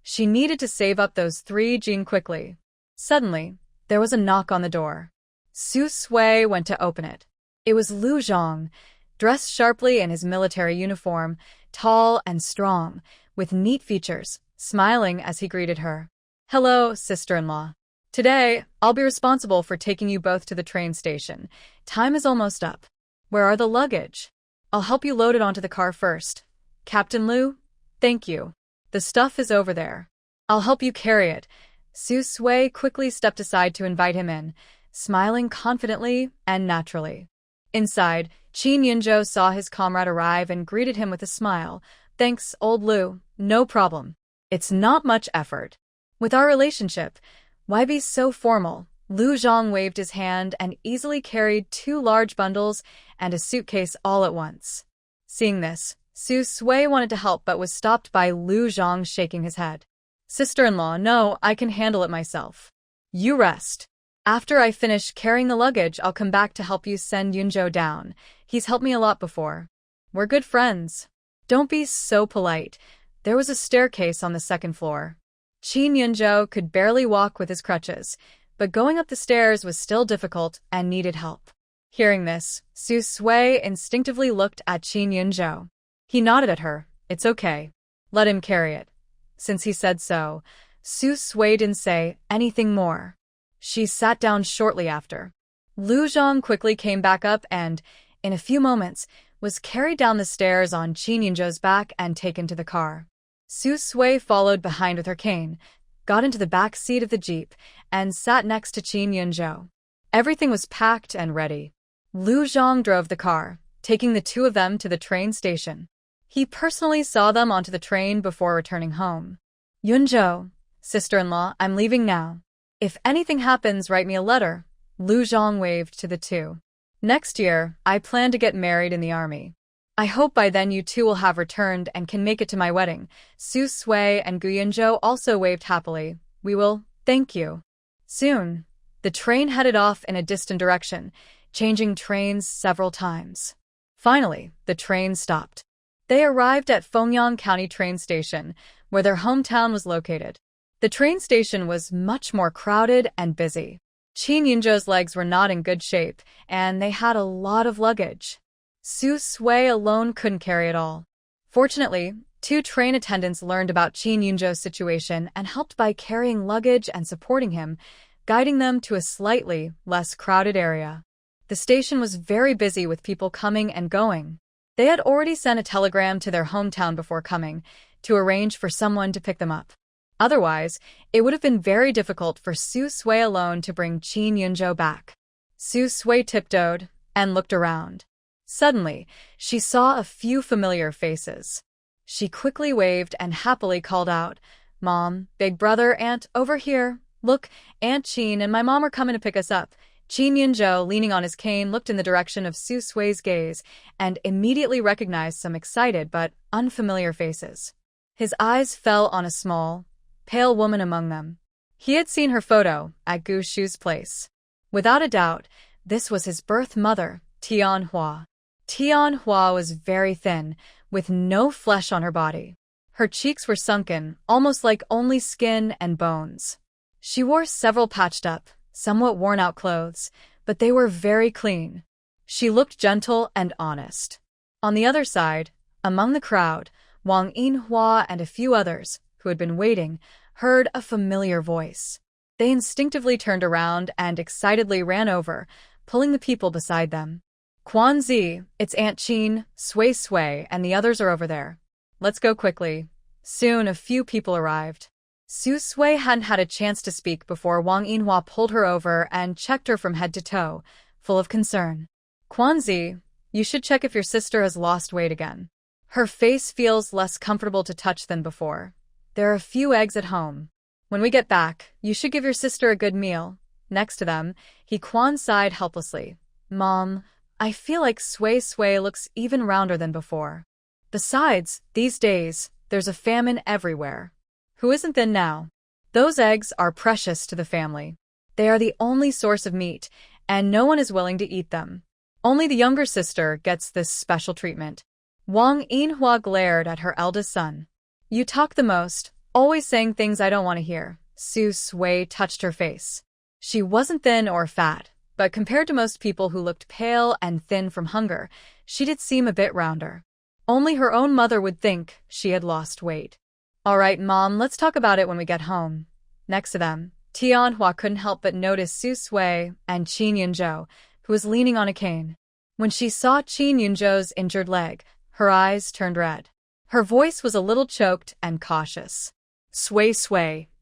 She needed to save up those 3 jin quickly. Suddenly, there was a knock on the door. Su Sui went to open it. It was Lu Zhang, dressed sharply in his military uniform, tall and strong, with neat features, smiling as he greeted her. Hello, sister-in-law. Today, I'll be responsible for taking you both to the train station. Time is almost up. Where are the luggage? I'll help you load it onto the car first. Captain Lu? Thank you. The stuff is over there. I'll help you carry it. Su Sui quickly stepped aside to invite him in, smiling confidently and naturally. Inside, Qin Yunzhou saw his comrade arrive and greeted him with a smile. Thanks, old Lu. No problem. It's not much effort. With our relationship, why be so formal? Lu Zhang waved his hand and easily carried 2 large bundles and a suitcase all at once. Seeing this, Su Sui wanted to help but was stopped by Lu Zhang shaking his head. Sister-in-law, no, I can handle it myself. You rest. After I finish carrying the luggage, I'll come back to help you send Yunzhou down. He's helped me a lot before. We're good friends. Don't be so polite. There was a staircase on the 2nd floor. Qin Yunzhou could barely walk with his crutches, but going up the stairs was still difficult and needed help. Hearing this, Su Sui instinctively looked at Qin Yunzhou. He nodded at her. It's okay. Let him carry it. Since he said so, Su Sui didn't say anything more. She sat down shortly after. Lu Zhang quickly came back up and, in a few moments, was carried down the stairs on Qin Yunzhou's back and taken to the car. Su Sui followed behind with her cane, got into the back seat of the jeep, and sat next to Qin Yunzhou. Everything was packed and ready. Lu Zhang drove the car, taking the 2 of them to the train station. He personally saw them onto the train before returning home. Yunzhou, sister-in-law, I'm leaving now. If anything happens, write me a letter. Lu Zhang waved to the 2. Next year, I plan to get married in the army. I hope by then you 2 will have returned and can make it to my wedding. Su Sui and Gu Yunzhou also waved happily. We will, thank you. Soon, the train headed off in a distant direction, changing trains several times. Finally, the train stopped. They arrived at Fengyang County train station, where their hometown was located. The train station was much more crowded and busy. Qin Yunzhou's legs were not in good shape, and they had a lot of luggage. Su Sui alone couldn't carry it all. Fortunately, 2 train attendants learned about Qin Yunzhou's situation and helped by carrying luggage and supporting him, guiding them to a slightly less crowded area. The station was very busy with people coming and going. They had already sent a telegram to their hometown before coming, to arrange for someone to pick them up. Otherwise, it would have been very difficult for Su Sui alone to bring Qin Yunzhou back. Su Sui tiptoed and looked around. Suddenly, she saw a few familiar faces. She quickly waved and happily called out, "Mom, big brother, aunt, over here. Look, Aunt Qin and my mom are coming to pick us up." Qin Yunzhou, leaning on his cane, looked in the direction of Su Sui's gaze and immediately recognized some excited but unfamiliar faces. His eyes fell on a small, pale woman among them. He had seen her photo at Gu Shu's place. Without a doubt, this was his birth mother, Tianhua. Tianhua was very thin, with no flesh on her body. Her cheeks were sunken, almost like only skin and bones. She wore several patched-up, somewhat worn-out clothes, but they were very clean. She looked gentle and honest. On the other side, among the crowd, Wang Yinhua and a few others, who had been waiting, heard a familiar voice. They instinctively turned around and excitedly ran over, pulling the people beside them. "Quanzi, it's Aunt Qin, Sui, and the others are over there. Let's go quickly." Soon a few people arrived. Su Sui hadn't had a chance to speak before Wang Yinhua pulled her over and checked her from head to toe, full of concern. "Quanzi, you should check if your sister has lost weight again. Her face feels less comfortable to touch than before. There are a few eggs at home. When we get back, you should give your sister a good meal." Next to them, Quan sighed helplessly. "Mom, I feel like Sui looks even rounder than before. Besides, these days, there's a famine everywhere. Who isn't thin now? Those eggs are precious to the family. They are the only source of meat, and no one is willing to eat them. Only the younger sister gets this special treatment." Wang Yinhua glared at her eldest son. "You talk the most, always saying things I don't want to hear." Su Sui touched her face. She wasn't thin or fat, but compared to most people who looked pale and thin from hunger, she did seem a bit rounder. Only her own mother would think she had lost weight. "All right, Mom, let's talk about it when we get home." Next to them, Tianhua couldn't help but notice Su Sui and Qin Yunzhou, who was leaning on a cane. When she saw Qin Yunzhou's injured leg, her eyes turned red. Her voice was a little choked and cautious. Sui,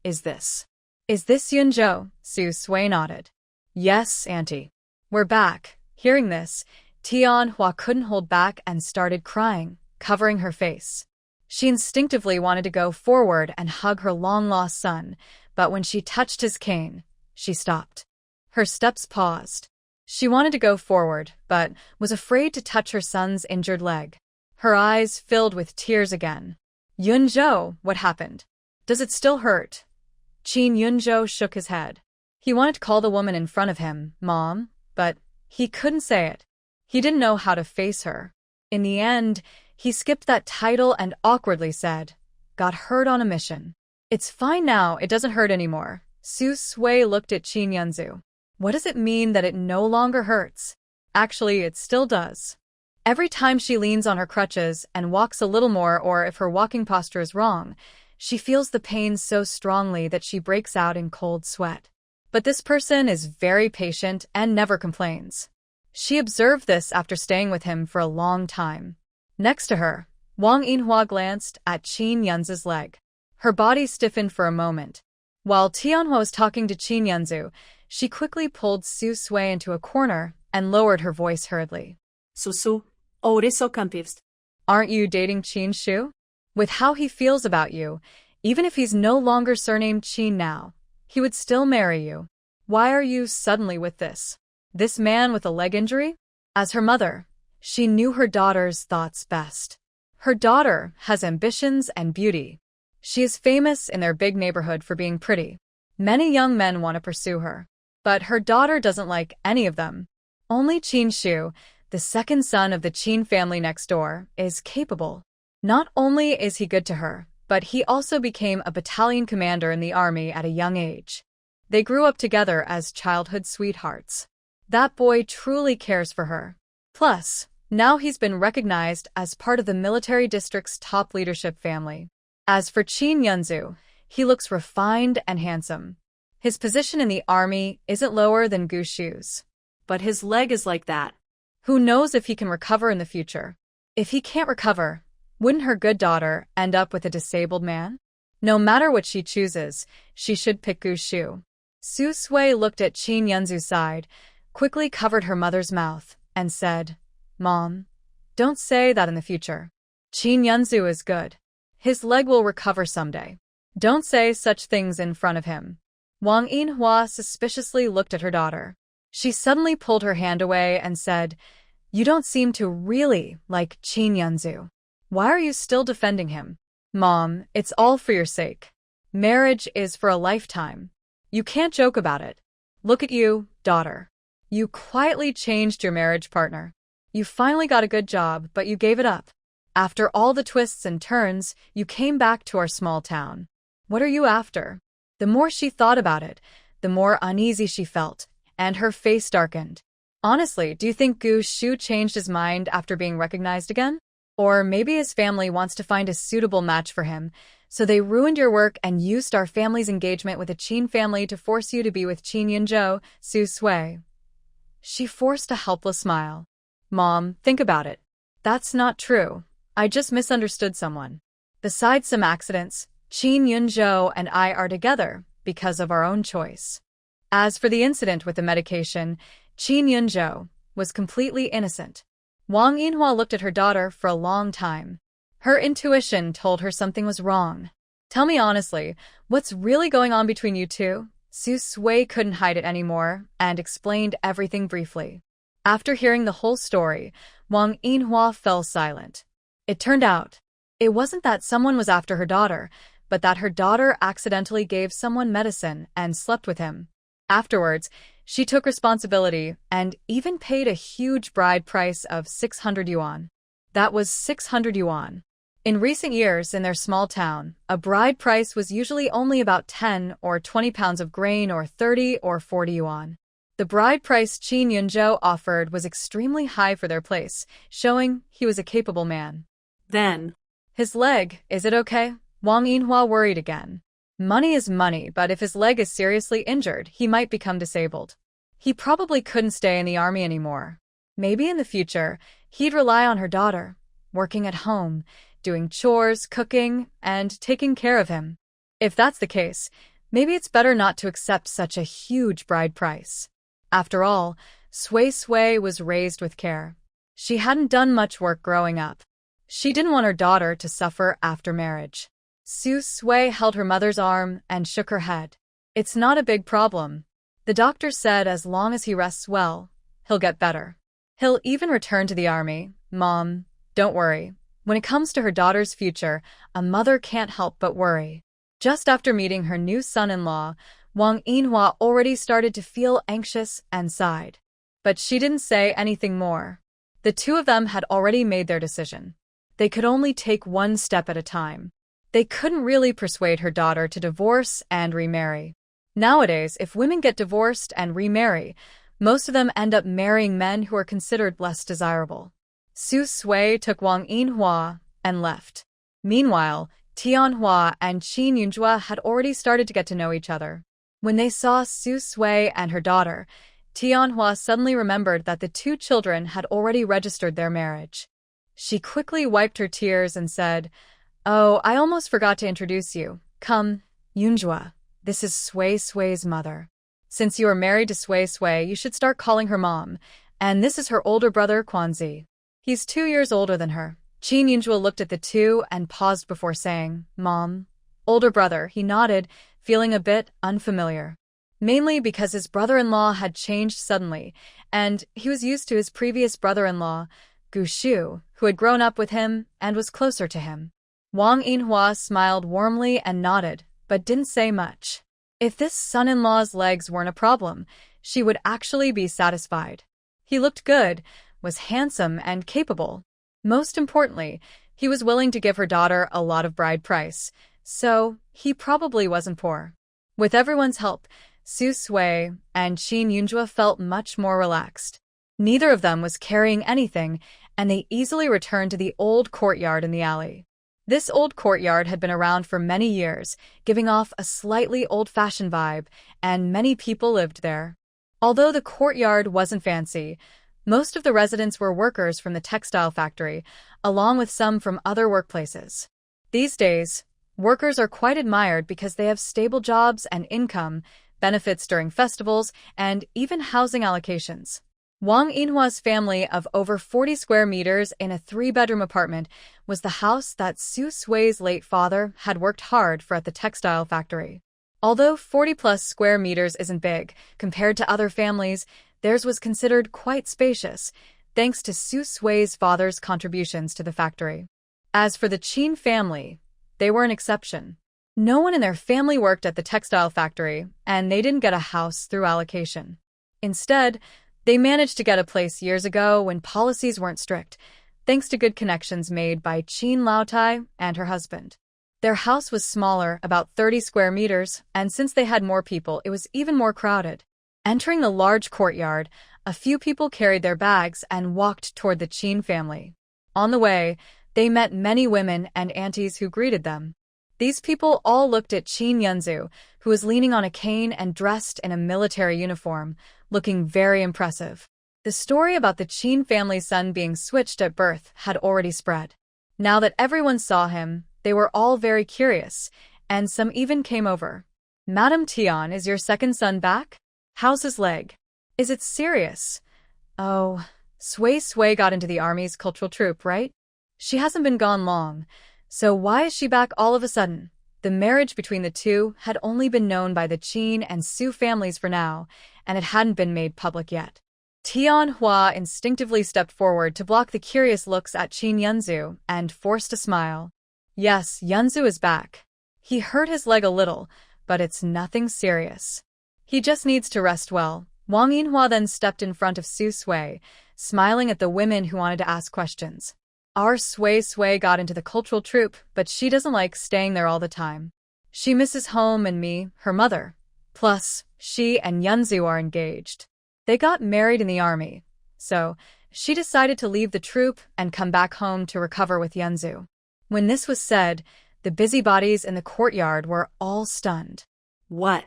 is this Yunzhou?" Su Sui nodded. "Yes, Auntie. We're back." Hearing this, Tianhua couldn't hold back and started crying, covering her face. She instinctively wanted to go forward and hug her long-lost son, but when she touched his cane, she stopped. Her steps paused. She wanted to go forward, but was afraid to touch her son's injured leg. Her eyes filled with tears again. "Yunzhou, what happened? Does it still hurt?" Qin Yunzhou shook his head. He wanted to call the woman in front of him Mom, but he couldn't say it. He didn't know how to face her. In the end, he skipped that title and awkwardly said, "Got hurt on a mission." "It's fine now, it doesn't hurt anymore." Su Sui looked at Qin Yunzhou. "What does it mean that it no longer hurts?" "Actually, it still does. Every time she leans on her crutches and walks a little more, or if her walking posture is wrong, she feels the pain so strongly that she breaks out in cold sweat. But this person is very patient and never complains." She observed this after staying with him for a long time. Next to her, Wang Yinhua glanced at Qin Yunzhou's leg. Her body stiffened for a moment. While Tianhua was talking to Qin Yunzhou, she quickly pulled Su Sui into a corner and lowered her voice hurriedly. Su, ore so confused. "Aren't you dating Qin Shu? With how he feels about you, even if he's no longer surnamed Qin now, he would still marry you. Why are you suddenly with this man with a leg injury?" As her mother, she knew her daughter's thoughts best. Her daughter has ambitions and beauty. She is famous in their big neighborhood for being pretty. Many young men want to pursue her. But her daughter doesn't like any of them. Only Qin Shu, the second son of the Qin family next door, is capable. Not only is he good to her, but he also became a battalion commander in the army at a young age. They grew up together as childhood sweethearts. That boy truly cares for her. Plus, now he's been recognized as part of the military district's top leadership family. As for Qin Yunzhou, he looks refined and handsome. His position in the army isn't lower than Gu Shu's. But his leg is like that. Who knows if he can recover in the future? If he can't recover, wouldn't her good daughter end up with a disabled man? No matter what she chooses, she should pick Gu Shu. Su Sui looked at Qin Yunzhou's side, quickly covered her mother's mouth, and said, "Mom, don't say that in the future." Qin Yunzu is good. His leg will recover someday. Don't say such things in front of him. Wang Yinhua suspiciously looked at her daughter. She suddenly pulled her hand away and said, "You don't seem to really like Qin Yunzu. Why are you still defending him? Mom, it's all for your sake. Marriage is for a lifetime. You can't joke about it. Look at you, daughter. You quietly changed your marriage partner. You finally got a good job, but you gave it up. After all the twists and turns, you came back to our small town. What are you after?" The more she thought about it, the more uneasy she felt, and her face darkened. Honestly, do you think Gu Shu changed his mind after being recognized again? Or maybe his family wants to find a suitable match for him, so they ruined your work and used our family's engagement with the Qin family to force you to be with Qin Yunzhou, Su Sui. She forced a helpless smile. Mom, think about it. That's not true. I just misunderstood someone. Besides some accidents, Qin Yunzhou and I are together because of our own choice. As for the incident with the medication, Qin Yunzhou was completely innocent. Wang Yinhua looked at her daughter for a long time. Her intuition told her something was wrong. Tell me honestly, what's really going on between you two? Su Sui couldn't hide it anymore and explained everything briefly. After hearing the whole story, Wang Yinhua fell silent. It turned out, it wasn't that someone was after her daughter, but that her daughter accidentally gave someone medicine and slept with him. Afterwards, she took responsibility and even paid a huge bride price of 600 yuan. That was 600 yuan. In recent years, in their small town, a bride price was usually only about 10 or 20 pounds of grain or 30 or 40 yuan. The bride price Qin Yunzhou offered was extremely high for their place, showing he was a capable man. Then, His leg, is it okay? Wang Yinhua worried again. Money is money, but if his leg is seriously injured, he might become disabled. He probably couldn't stay in the army anymore. Maybe in the future, he'd rely on her daughter, working at home, doing chores, cooking, and taking care of him. If that's the case, maybe it's better not to accept such a huge bride price. After all, Sui Sui was raised with care. She hadn't done much work growing up. She didn't want her daughter to suffer after marriage. Su Sui held her mother's arm and shook her head. It's not a big problem. The doctor said as long as he rests well, he'll get better. He'll even return to the army. Mom, don't worry. When it comes to her daughter's future, a mother can't help but worry. Just after meeting her new son-in-law, Wang Yinhua already started to feel anxious and sighed. But she didn't say anything more. The two of them had already made their decision. They could only take one step at a time. They couldn't really persuade her daughter to divorce and remarry. Nowadays, if women get divorced and remarry, most of them end up marrying men who are considered less desirable. Su Sui took Wang Yinhua and left. Meanwhile, Tianhua and Qin Yunzhou had already started to get to know each other. When they saw Su Sui and her daughter, Tianhua suddenly remembered that the two children had already registered their marriage. She quickly wiped her tears and said, "Oh, I almost forgot to introduce you. Come, Yunzhou, this is Sui Sui's mother. Since you are married to Sui Sui, you should start calling her mom. And this is her older brother, Quanzi. He's 2 years older than her." Qin Yunzhou looked at the two and paused before saying, "Mom." "Older brother," he nodded, feeling a bit unfamiliar. Mainly because his brother-in-law had changed suddenly, and he was used to his previous brother-in-law, Gu Shu, who had grown up with him and was closer to him. Wang Yinhua smiled warmly and nodded, but didn't say much. If this son-in-law's legs weren't a problem, she would actually be satisfied. He looked good, was handsome and capable. Most importantly, he was willing to give her daughter a lot of bride price, so he probably wasn't poor. With everyone's help, Su Sui and Qin Yunzhou felt much more relaxed. Neither of them was carrying anything, and they easily returned to the old courtyard in the alley. This old courtyard had been around for many years, giving off a slightly old-fashioned vibe, and many people lived there. Although the courtyard wasn't fancy, most of the residents were workers from the textile factory, along with some from other workplaces. These days, workers are quite admired because they have stable jobs and income, benefits during festivals, and even housing allocations. Wang Yinhua's family of over 40 square meters in a 3-bedroom apartment was the house that Su Sui's late father had worked hard for at the textile factory. Although 40-plus square meters isn't big, compared to other families, theirs was considered quite spacious, thanks to Su Sui's father's contributions to the factory. As for the Qin family, they were an exception. No one in their family worked at the textile factory, and they didn't get a house through allocation. Instead, they managed to get a place years ago when policies weren't strict, thanks to good connections made by Qin Laotai and her husband. Their house was smaller, about 30 square meters, and since they had more people, it was even more crowded. Entering the large courtyard, a few people carried their bags and walked toward the Qin family. On the way, they met many women and aunties who greeted them. These people all looked at Qin Yunzu, who was leaning on a cane and dressed in a military uniform, looking very impressive. The story about the Qin family's son being switched at birth had already spread. Now that everyone saw him, they were all very curious, and some even came over. "Madam Tian, is your second son back? How's his leg? Is it serious? Oh, Sui got into the army's cultural troupe, right? She hasn't been gone long, so why is she back all of a sudden?" The marriage between the two had only been known by the Qin and Su families for now, and it hadn't been made public yet. Tian Hua instinctively stepped forward to block the curious looks at Qin Yunzu and forced a smile. "Yes, Yunzu is back. He hurt his leg a little, but it's nothing serious. He just needs to rest well." Wang Yinhua then stepped in front of Su Sui, smiling at the women who wanted to ask questions. "Our Sui got into the cultural troupe, but she doesn't like staying there all the time. She misses home and me, her mother. Plus, she and Yunzu are engaged. They got married in the army, so she decided to leave the troupe and come back home to recover with Yunzu." When this was said, the busybodies in the courtyard were all stunned. What?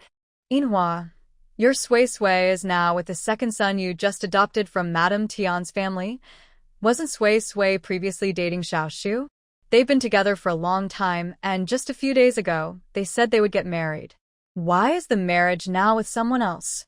"Yinhua, your Sui is now with the second son you just adopted from Madame Tian's family? Wasn't Sui previously dating Xiaoshu? They've been together for a long time, and just a few days ago, they said they would get married. Why is the marriage now with someone else?"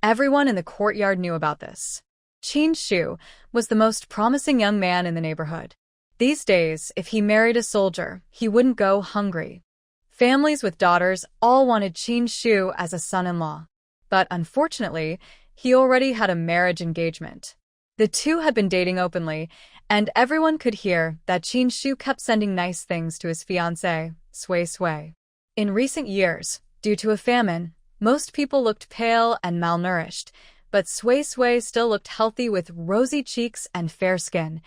Everyone in the courtyard knew about this. Qin Shu was the most promising young man in the neighborhood. These days, if he married a soldier, he wouldn't go hungry. Families with daughters all wanted Qin Shu as a son-in-law. But unfortunately, he already had a marriage engagement. The two had been dating openly, and everyone could hear that Qin Shu kept sending nice things to his fiancée, Sui. In recent years, due to a famine, most people looked pale and malnourished, but Sui still looked healthy with rosy cheeks and fair skin,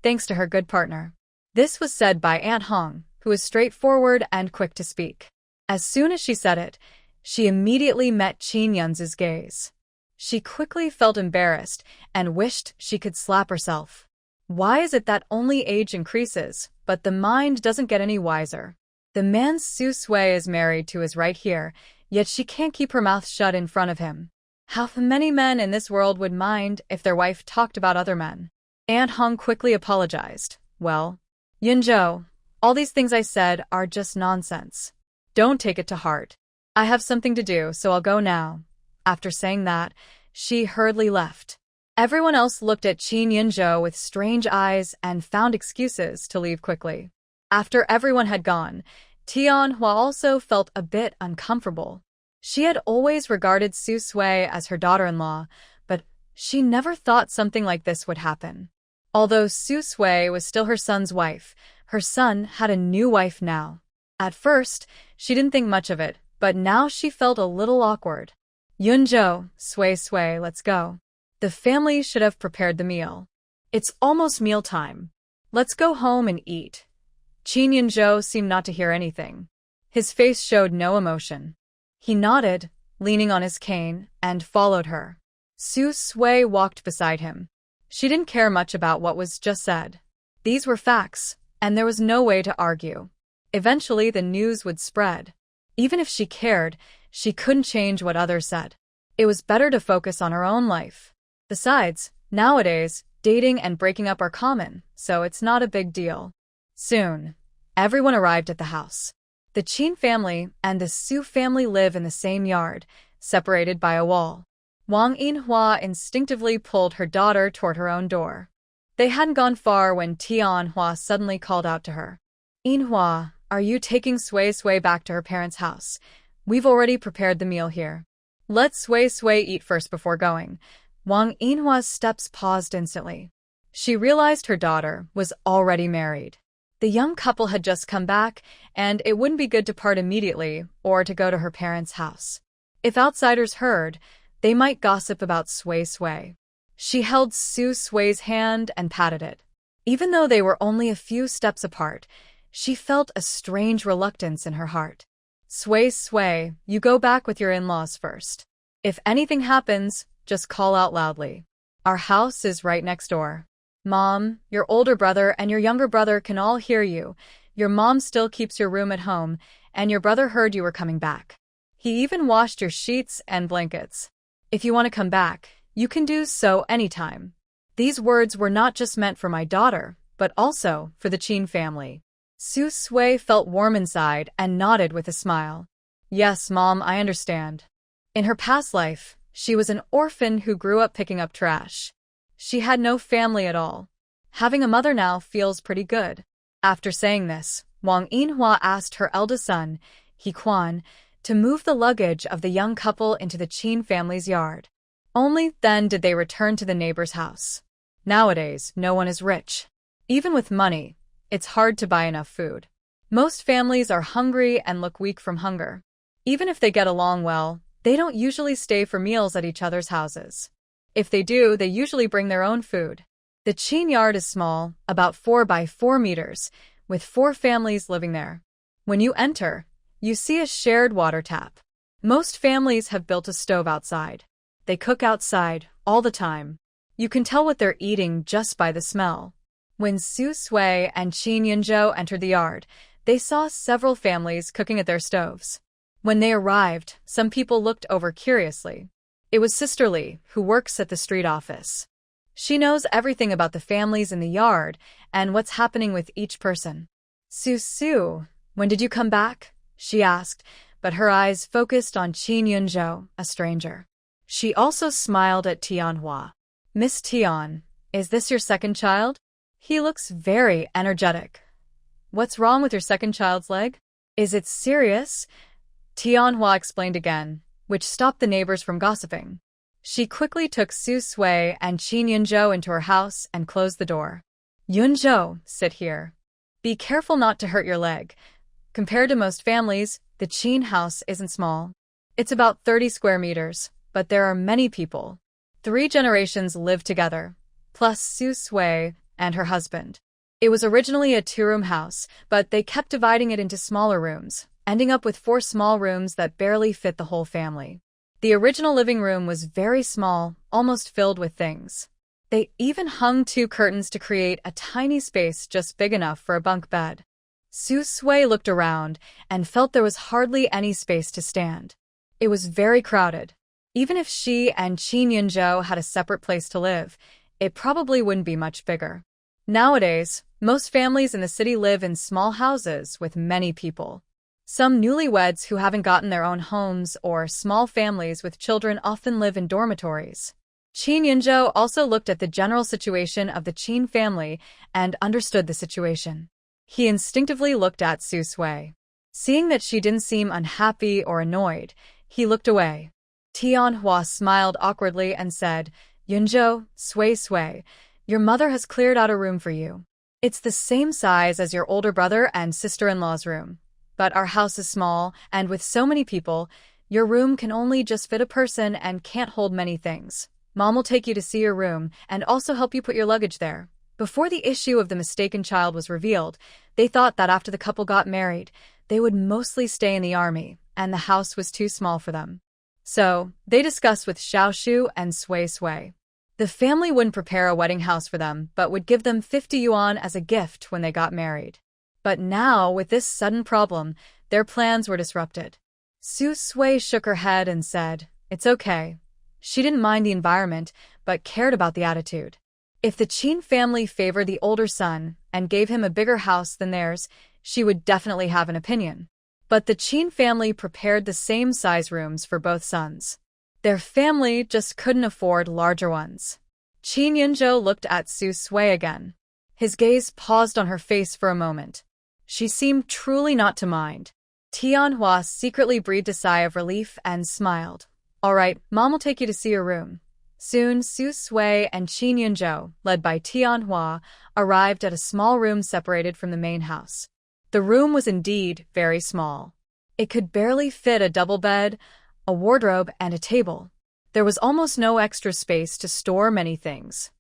thanks to her good partner. This was said by Aunt Hong, who was straightforward and quick to speak. As soon as she said it, she immediately met Qin Yunzu's gaze. She quickly felt embarrassed and wished she could slap herself. Why is it that only age increases, but the mind doesn't get any wiser? The man Su Sui is married to is right here, yet she can't keep her mouth shut in front of him. How many men in this world would mind if their wife talked about other men? Aunt Hong quickly apologized. "Well, Yunzhou, all these things I said are just nonsense. Don't take it to heart. I have something to do, so I'll go now." After saying that, she hurriedly left. Everyone else looked at Qin Yunzhou with strange eyes and found excuses to leave quickly. After everyone had gone, Tian Hua also felt a bit uncomfortable. She had always regarded Su Sui as her daughter-in-law, but she never thought something like this would happen. Although Su Sui was still her son's wife, her son had a new wife now. At first, she didn't think much of it, but now she felt a little awkward. "Yunzhou, Sui, let's go. The family should have prepared the meal. It's almost mealtime. Let's go home and eat." Qin Yunzhou seemed not to hear anything. His face showed no emotion. He nodded, leaning on his cane, and followed her. Su Sui walked beside him. She didn't care much about what was just said. These were facts, and there was no way to argue. Eventually, the news would spread. Even if she cared, she couldn't change what others said. It was better to focus on her own life. Besides, nowadays, dating and breaking up are common, so it's not a big deal. Soon, everyone arrived at the house. The Qin family and the Su family live in the same yard, separated by a wall. Wang Yinhua instinctively pulled her daughter toward her own door. They hadn't gone far when Tianhua suddenly called out to her. Yinhua, are you taking Sui Sui back to her parents' house? We've already prepared the meal here. Let Sui Sui eat first before going. Wang Yinhua's steps paused instantly. She realized her daughter was already married. The young couple had just come back, and it wouldn't be good to part immediately or to go to her parents' house. If outsiders heard, they might gossip about Sui Sui. She held Su Sui's hand and patted it. Even though they were only a few steps apart, she felt a strange reluctance in her heart. Sui Sui, you go back with your in-laws first. If anything happens, just call out loudly. Our house is right next door. Mom, your older brother and your younger brother can all hear you. Your mom still keeps your room at home, and your brother heard you were coming back. He even washed your sheets and blankets. If you want to come back, you can do so anytime. These words were not just meant for my daughter, but also for the Qin family. Su Sui felt warm inside and nodded with a smile. Yes, Mom, I understand. In her past life, she was an orphan who grew up picking up trash. She had no family at all. Having a mother now feels pretty good. After saying this, Wang Yinhua asked her eldest son, He Quan, to move the luggage of the young couple into the Qin family's yard. Only then did they return to the neighbor's house. Nowadays, no one is rich. Even with money, it's hard to buy enough food. Most families are hungry and look weak from hunger. Even if they get along well, they don't usually stay for meals at each other's houses. If they do, they usually bring their own food. The Qin yard is small, about 4 by 4 meters, with 4 families living there. When you enter, you see a shared water tap. Most families have built a stove outside. They cook outside, all the time. You can tell what they're eating just by the smell. When Su Sui and Qin Yunzhou entered the yard, they saw several families cooking at their stoves. When they arrived, some people looked over curiously. It was Sister Li, who works at the street office. She knows everything about the families in the yard and what's happening with each person. Su, when did you come back? She asked, but her eyes focused on Qin Yunzhou, a stranger. She also smiled at Tianhua. Miss Tian, is this your second child? He looks very energetic. What's wrong with your second child's leg? Is it serious? Tianhua explained again, which stopped the neighbors from gossiping. She quickly took Su Sui and Qin Yunzhou into her house and closed the door. Yunzhou, sit here. Be careful not to hurt your leg. Compared to most families, the Qin house isn't small. It's about 30 square meters, but there are many people. 3 generations live together, plus Su Sui and her husband. It was originally a 2-room house, but they kept dividing it into smaller rooms, ending up with 4 small rooms that barely fit the whole family. The original living room was very small, almost filled with things. They even hung 2 curtains to create a tiny space just big enough for a bunk bed. Su Sui looked around and felt there was hardly any space to stand. It was very crowded. Even if she and Qin Yunzhou had a separate place to live, it probably wouldn't be much bigger. Nowadays, most families in the city live in small houses with many people. Some newlyweds who haven't gotten their own homes or small families with children often live in dormitories. Qin Yunzhou also looked at the general situation of the Qin family and understood the situation. He instinctively looked at Su Sui. Seeing that she didn't seem unhappy or annoyed, he looked away. Tianhua smiled awkwardly and said, Yunzhou, Sui, your mother has cleared out a room for you. It's the same size as your older brother and sister-in-law's room. But our house is small, and with so many people, your room can only just fit a person and can't hold many things. Mom will take you to see your room and also help you put your luggage there. Before the issue of the mistaken child was revealed, they thought that after the couple got married, they would mostly stay in the army, and the house was too small for them. So, they discussed with Xiaoshu and Sui. The family wouldn't prepare a wedding house for them, but would give them 50 yuan as a gift when they got married. But now, with this sudden problem, their plans were disrupted. Su Sui shook her head and said, It's okay. She didn't mind the environment, but cared about the attitude. If the Qin family favored the older son and gave him a bigger house than theirs, she would definitely have an opinion. But the Qin family prepared the same size rooms for both sons. Their family just couldn't afford larger ones. Qin Yunzhou looked at Su Sui again. His gaze paused on her face for a moment. She seemed truly not to mind. Tianhua secretly breathed a sigh of relief and smiled. All right, Mom will take you to see your room. Soon, Su Sui and Qin Yunzhou, led by Tianhua, arrived at a small room separated from the main house. The room was indeed very small. It could barely fit a double bed, a wardrobe, and a table. There was almost no extra space to store many things.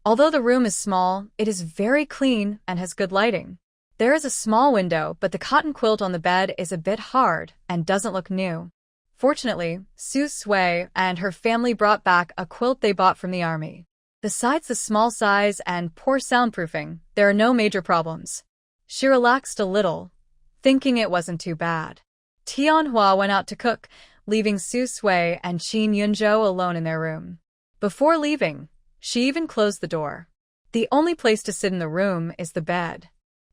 Although the room is small, it is very clean and has good lighting. There is a small window, but the cotton quilt on the bed is a bit hard and doesn't look new. Fortunately, Su Sui and her family brought back a quilt they bought from the army. Besides the small size and poor soundproofing, there are no major problems. She relaxed a little, thinking it wasn't too bad. Tianhua went out to cook, leaving Su Sui and Qin Yunzhou alone in their room. Before leaving, she even closed the door. The only place to sit in the room is the bed.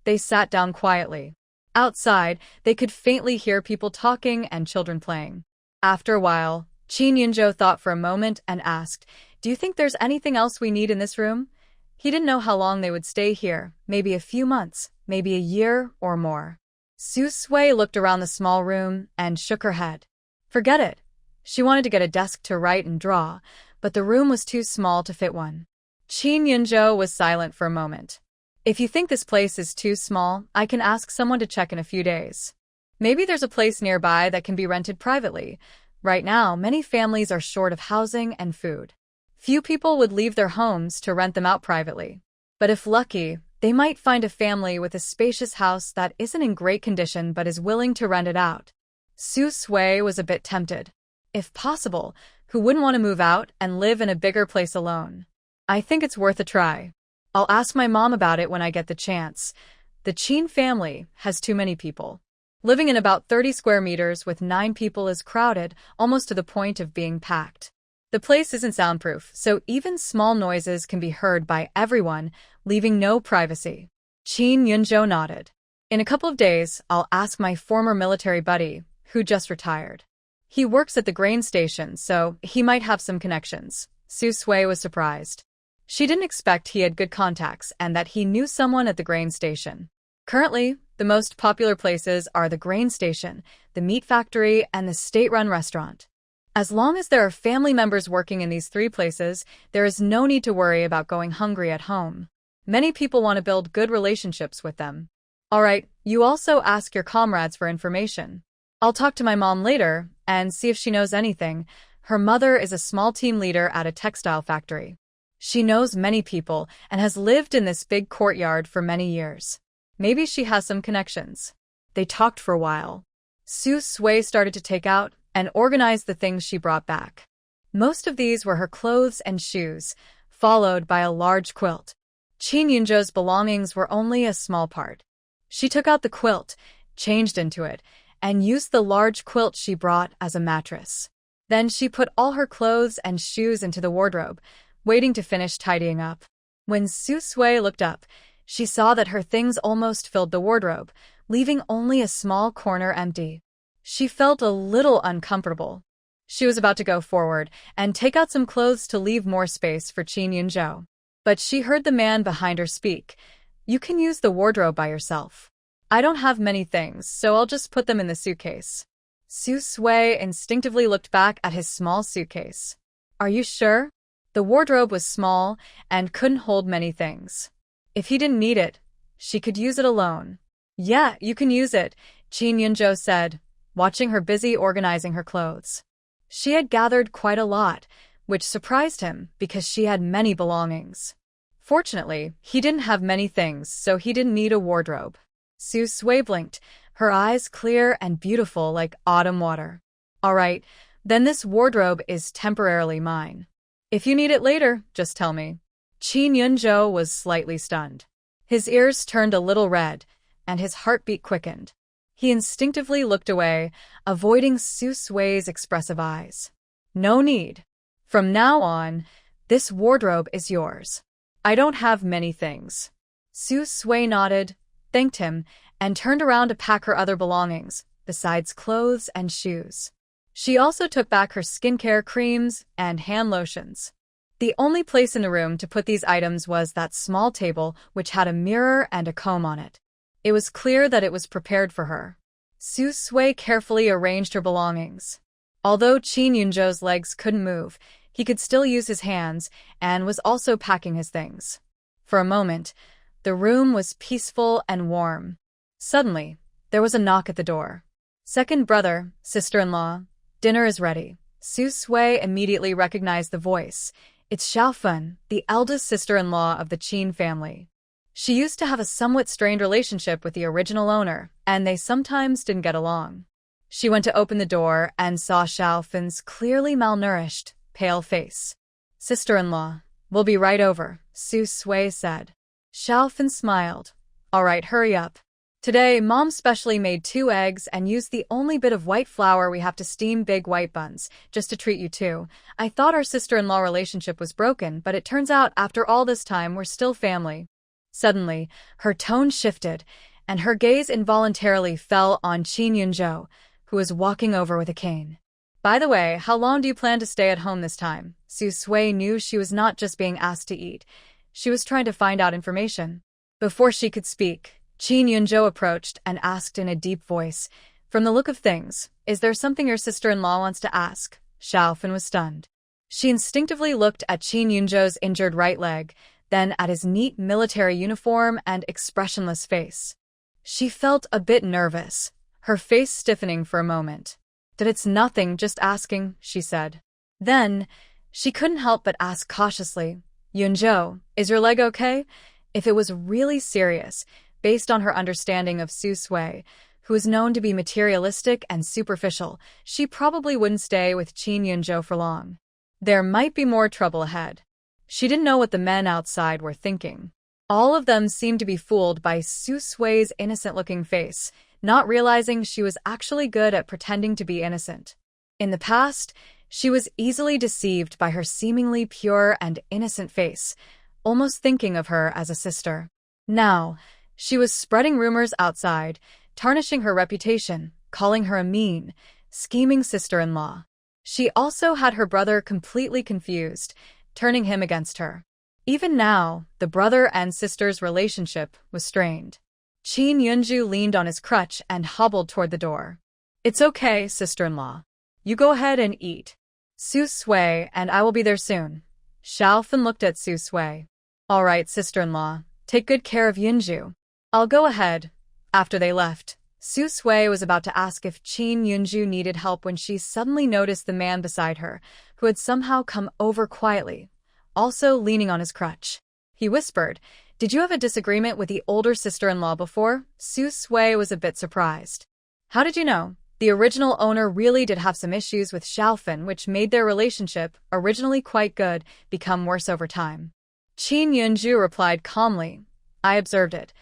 They sat down quietly. Outside, they could faintly hear people talking and children playing. After a while, Qin Yunzhou thought for a moment and asked, "Do you think there's anything else we need in this room?" He didn't know how long they would stay here, maybe a few months, maybe a year or more. Su Sui looked around the small room and shook her head. Forget it. She wanted to get a desk to write and draw, but the room was too small to fit one. Qin Yunzhou was silent for a moment. If you think this place is too small, I can ask someone to check in a few days. Maybe there's a place nearby that can be rented privately. Right now, many families are short of housing and food. Few people would leave their homes to rent them out privately. But if lucky, they might find a family with a spacious house that isn't in great condition but is willing to rent it out. Su Sui was a bit tempted. If possible, who wouldn't want to move out and live in a bigger place alone? I think it's worth a try. I'll ask my mom about it when I get the chance. The Qin family has too many people. Living in about 30 square meters with 9 people is crowded, almost to the point of being packed. The place isn't soundproof, so even small noises can be heard by everyone, leaving no privacy. Qin Yunzhou nodded. In a couple of days, I'll ask my former military buddy, who just retired. He works at the grain station, so he might have some connections. Su Sui was surprised. She didn't expect he had good contacts and that he knew someone at the grain station. Currently, the most popular places are the grain station, the meat factory, and the state-run restaurant. As long as there are family members working in these 3 places, there is no need to worry about going hungry at home. Many people want to build good relationships with them. All right, you also ask your comrades for information. I'll talk to my mom later and see if she knows anything. Her mother is a small team leader at a textile factory. She knows many people and has lived in this big courtyard for many years. Maybe she has some connections. They talked for a while. Su Sui started to take out and organize the things she brought back. Most of these were her clothes and shoes, followed by a large quilt. Qin Yunzhou's belongings were only a small part. She took out the quilt, changed into it, and used the large quilt she brought as a mattress. Then she put all her clothes and shoes into the wardrobe, waiting to finish tidying up. When Su Sui looked up, she saw that her things almost filled the wardrobe, leaving only a small corner empty. She felt a little uncomfortable. She was about to go forward and take out some clothes to leave more space for Qin Yunzhou. But she heard the man behind her speak. "You can use the wardrobe by yourself. I don't have many things, so I'll just put them in the suitcase." Su Sui instinctively looked back at his small suitcase. "Are you sure?" The wardrobe was small and couldn't hold many things. If he didn't need it, she could use it alone. "Yeah, you can use it," Qin Yunzhou said, watching her busy organizing her clothes. She had gathered quite a lot, which surprised him because she had many belongings. Fortunately, he didn't have many things, so he didn't need a wardrobe. Su Sui blinked, her eyes clear and beautiful like autumn water. "All right, then this wardrobe is temporarily mine. If you need it later, just tell me." Qin Yunzhou was slightly stunned. His ears turned a little red, and his heartbeat quickened. He instinctively looked away, avoiding Su Sui's expressive eyes. "No need. From now on, this wardrobe is yours. I don't have many things." Su Sui nodded, thanked him, and turned around to pack her other belongings, besides clothes and shoes. She also took back her skincare creams and hand lotions. The only place in the room to put these items was that small table which had a mirror and a comb on it. It was clear that it was prepared for her. Su Sui carefully arranged her belongings. Although Qin Yunzhou's legs couldn't move, he could still use his hands and was also packing his things. For a moment, the room was peaceful and warm. Suddenly, there was a knock at the door. Second brother, sister-in-law, dinner is ready. Su Sui immediately recognized the voice. It's Xiaofeng, the eldest sister-in-law of the Qin family. She used to have a somewhat strained relationship with the original owner, and they sometimes didn't get along. She went to open the door and saw Xiaofeng's clearly malnourished, pale face. Sister-in-law, we'll be right over, Su Sui said. Xiaofeng smiled. All right, hurry up. Today, Mom specially made 2 eggs and used the only bit of white flour we have to steam big white buns, just to treat you too. I thought our sister-in-law relationship was broken, but it turns out after all this time we're still family. Suddenly, her tone shifted, and her gaze involuntarily fell on Qin Yunzhou, who was walking over with a cane. By the way, how long do you plan to stay at home this time? Su Sui knew she was not just being asked to eat. She was trying to find out information. Before she could speak, Qin Yunzhou approached and asked in a deep voice, "From the look of things, is there something your sister-in-law wants to ask?" Xiaofeng was stunned. She instinctively looked at Qin Yunzhou's injured right leg, then at his neat military uniform and expressionless face. She felt a bit nervous, her face stiffening for a moment. "That it's nothing, just asking," she said. Then, she couldn't help but ask cautiously, "Yunzhou, is your leg okay?" If it was really serious, based on her understanding of Su Sui, who is known to be materialistic and superficial, she probably wouldn't stay with Qin Yunzhou for long. There might be more trouble ahead. She didn't know what the men outside were thinking. All of them seemed to be fooled by Su Sui's innocent-looking face, not realizing she was actually good at pretending to be innocent. In the past, she was easily deceived by her seemingly pure and innocent face, almost thinking of her as a sister. Now, she was spreading rumors outside, tarnishing her reputation, calling her a mean, scheming sister-in-law. She also had her brother completely confused, turning him against her. Even now, the brother and sister's relationship was strained. Qin Yunzhou leaned on his crutch and hobbled toward the door. "It's okay, sister-in-law. You go ahead and eat. Su Sui and I will be there soon." Xiaofeng looked at Su Sui. "All right, sister-in-law, take good care of Yunzhou. I'll go ahead." After they left, Su Sui was about to ask if Qin Yunzhou needed help when she suddenly noticed the man beside her, who had somehow come over quietly, also leaning on his crutch. He whispered, "Did you have a disagreement with the older sister-in-law before?" Su Sui was a bit surprised. "How did you know?" The original owner really did have some issues with Xiaofeng, which made their relationship, originally quite good, become worse over time. Qin Yunzhou replied calmly, "I observed it.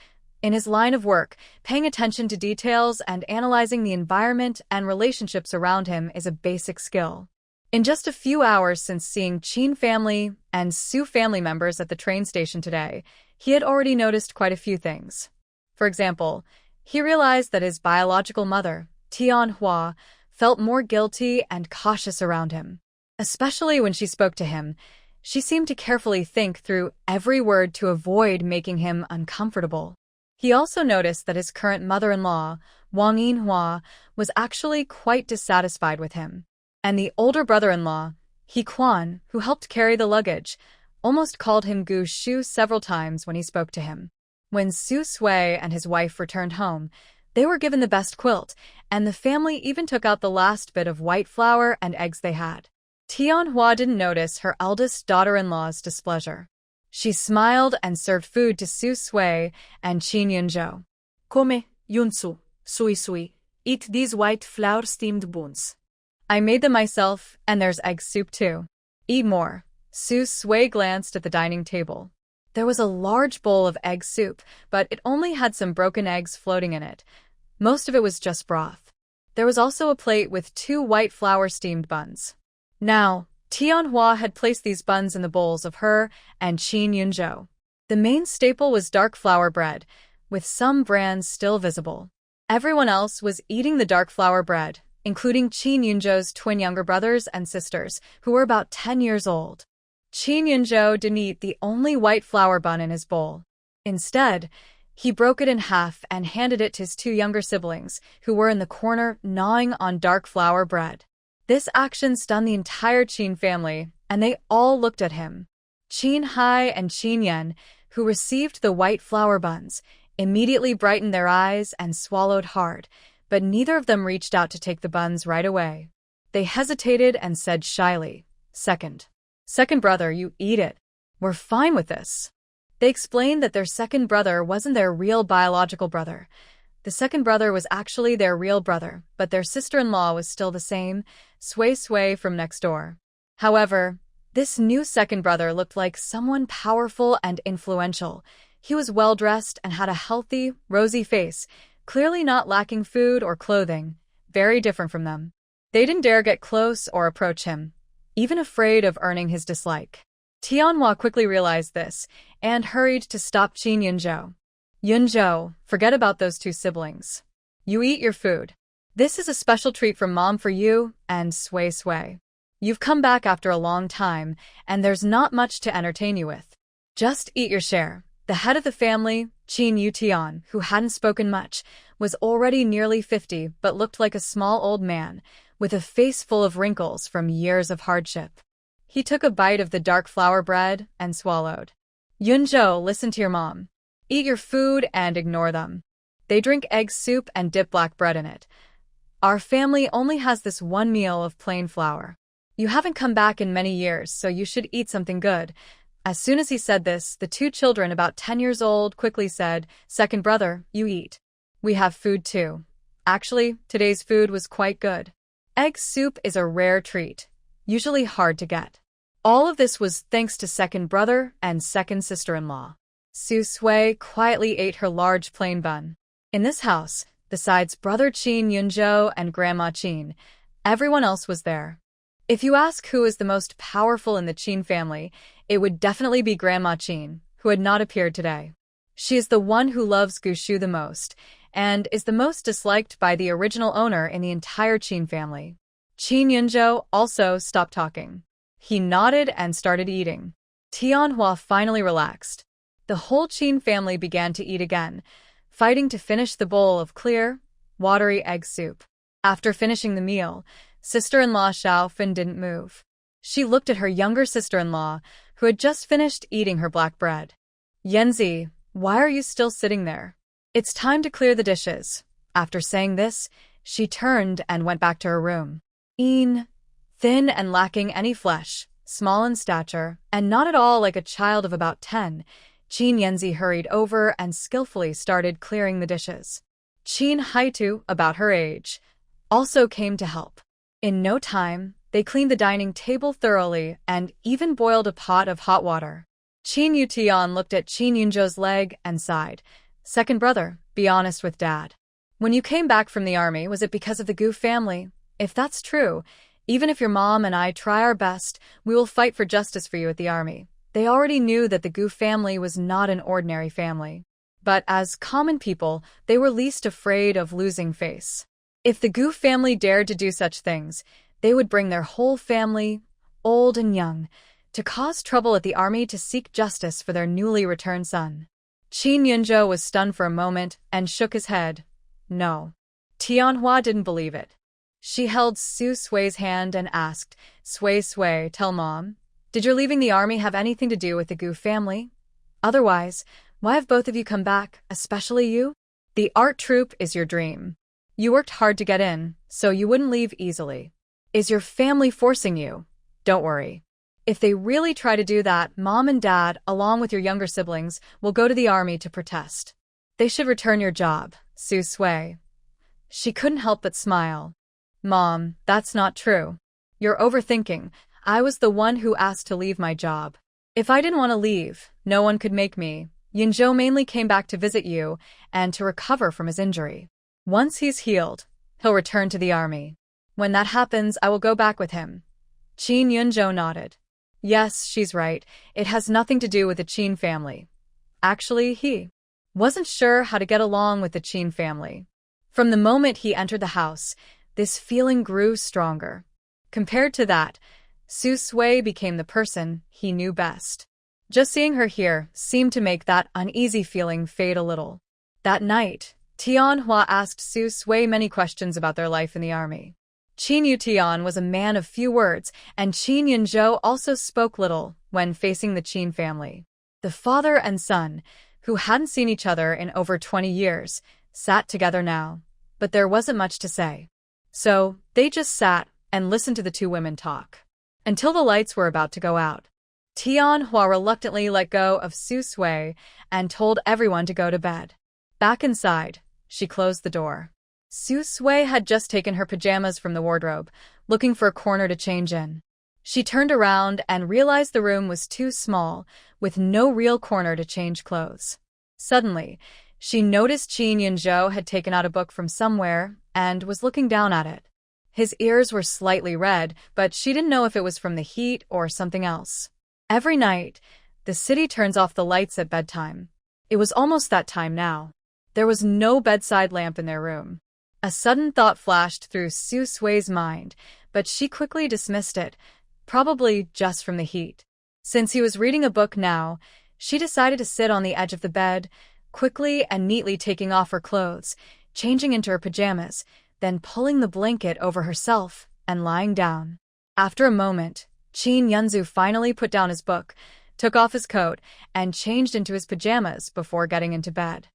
In his line of work, paying attention to details and analyzing the environment and relationships around him is a basic skill. In just a few hours since seeing Qin family and Su family members at the train station today, he had already noticed quite a few things. For example, he realized that his biological mother, Tianhua, felt more guilty and cautious around him. Especially when she spoke to him, she seemed to carefully think through every word to avoid making him uncomfortable. He also noticed that his current mother-in-law, Wang Yinhua, was actually quite dissatisfied with him. And the older brother-in-law, He Quan, who helped carry the luggage, almost called him Gu Shu several times when he spoke to him. When Su Sui and his wife returned home, they were given the best quilt, and the family even took out the last bit of white flour and eggs they had. Tianhua didn't notice her eldest daughter-in-law's displeasure. She smiled and served food to Su Sui and Qin Yunzhou. "Come, Yunsu, Sui Sui, eat these white flour-steamed buns. I made them myself, and there's egg soup too. Eat more." Su Sui glanced at the dining table. There was a large bowl of egg soup, but it only had some broken eggs floating in it. Most of it was just broth. There was also a plate with 2 white flour-steamed buns. Now, Tianhua had placed these buns in the bowls of her and Qin Yunzhou. The main staple was dark flour bread, with some brands still visible. Everyone else was eating the dark flour bread, including Qin Yunzhou's twin younger brothers and sisters, who were about 10 years old. Qin Yunzhou didn't eat the only white flour bun in his bowl. Instead, he broke it in half and handed it to his two younger siblings, who were in the corner gnawing on dark flour bread. This action stunned the entire Qin family, and they all looked at him. Qin Hai and Qin Yan, who received the white flour buns, immediately brightened their eyes and swallowed hard, but neither of them reached out to take the buns right away. They hesitated and said shyly, Second brother, you eat it. We're fine with this." They explained that their second brother wasn't their real biological brother. The second brother was actually their real brother, but their sister-in-law was still the same, Sui from next door. However, this new second brother looked like someone powerful and influential. He was well-dressed and had a healthy, rosy face, clearly not lacking food or clothing, very different from them. They didn't dare get close or approach him, even afraid of earning his dislike. Tianhua quickly realized this and hurried to stop Qin Yunzhou. "Yunzhou, forget about those two siblings. You eat your food. This is a special treat from Mom for you and Sui. You've come back after a long time, and there's not much to entertain you with. Just eat your share." The head of the family, Qin Yutian, who hadn't spoken much, was already nearly 50 but looked like a small old man, with a face full of wrinkles from years of hardship. He took a bite of the dark flour bread and swallowed. "Yunzhou, listen to your mom. Eat your food and ignore them. They drink egg soup and dip black bread in it. Our family only has this one meal of plain flour. You haven't come back in many years, so you should eat something good." As soon as he said this, the two children about 10 years old quickly said, "Second brother, you eat. We have food too. Actually, today's food was quite good. Egg soup is a rare treat, usually hard to get." All of this was thanks to second brother and second sister-in-law. Sui quietly ate her large plain bun. In this house, besides brother Qin Yunzhou and grandma Qin, everyone else was there. If you ask who is the most powerful in the Qin family, it would definitely be Grandma Qin, who had not appeared today. She is the one who loves Gushu the most, and is the most disliked by the original owner in the entire Qin family. Qin Yunzhou also stopped talking. He nodded and started eating. Tianhua finally relaxed. The whole Qin family began to eat again, fighting to finish the bowl of clear, watery egg soup. After finishing the meal, sister-in-law Xiaofan didn't move. She looked at her younger sister-in-law, who had just finished eating her black bread. "Yanzi, why are you still sitting there? It's time to clear the dishes." After saying this, she turned and went back to her room. Thin and lacking any flesh, small in stature, and not at all like a child of about 10, Qin Yanzi hurried over and skillfully started clearing the dishes. Qin Haitu, about her age, also came to help. In no time, they cleaned the dining table thoroughly and even boiled a pot of hot water. Qin Yutian looked at Qin Yunzhou's leg and sighed. "Second brother, be honest with Dad. When you came back from the army, was it because of the Gu family? If that's true, even if your mom and I try our best, we will fight for justice for you at the army." They already knew that the Gu family was not an ordinary family. But as common people, they were least afraid of losing face. If the Gu family dared to do such things, they would bring their whole family, old and young, to cause trouble at the army to seek justice for their newly returned son. Qin Yunzhou was stunned for a moment and shook his head. No. Tianhua didn't believe it. She held Sui's hand and asked, Sui, tell Mom, did your leaving the army have anything to do with the Gu family? Otherwise, why have both of you come back, especially you? The art troupe is your dream. You worked hard to get in, so you wouldn't leave easily. Is your family forcing you? Don't worry. If they really try to do that, Mom and Dad, along with your younger siblings, will go to the army to protest. They should return your job, Sui. She couldn't help but smile. Mom, that's not true. You're overthinking. I was the one who asked to leave my job. If I didn't want to leave, no one could make me. Yunzhou mainly came back to visit you and to recover from his injury. Once he's healed, he'll return to the army. When that happens, I will go back with him. Qin Yunzhou nodded. Yes, she's right. It has nothing to do with the Qin family. Actually, he wasn't sure how to get along with the Qin family. From the moment he entered the house, this feeling grew stronger. Compared to that, Su Sui became the person he knew best. Just seeing her here seemed to make that uneasy feeling fade a little. That night, Tianhua asked Su Sui many questions about their life in the army. Qin Yutian was a man of few words, and Qin Yunzhou also spoke little when facing the Qin family. The father and son, who hadn't seen each other in over 20 years, sat together now, but there wasn't much to say. So, they just sat and listened to the two women talk. Until the lights were about to go out. Tianhua reluctantly let go of Su Sui and told everyone to go to bed. Back inside, she closed the door. Su Sui had just taken her pajamas from the wardrobe, looking for a corner to change in. She turned around and realized the room was too small, with no real corner to change clothes. Suddenly, she noticed Qin Yunzhou had taken out a book from somewhere and was looking down at it. His ears were slightly red, but she didn't know if it was from the heat or something else. Every night, the city turns off the lights at bedtime. It was almost that time now. There was no bedside lamp in their room. A sudden thought flashed through Su Sui's mind, but she quickly dismissed it, probably just from the heat. Since he was reading a book now, she decided to sit on the edge of the bed, quickly and neatly taking off her clothes, changing into her pajamas, then pulling the blanket over herself and lying down. After a moment, Qin Yunzhu finally put down his book, took off his coat, and changed into his pajamas before getting into bed.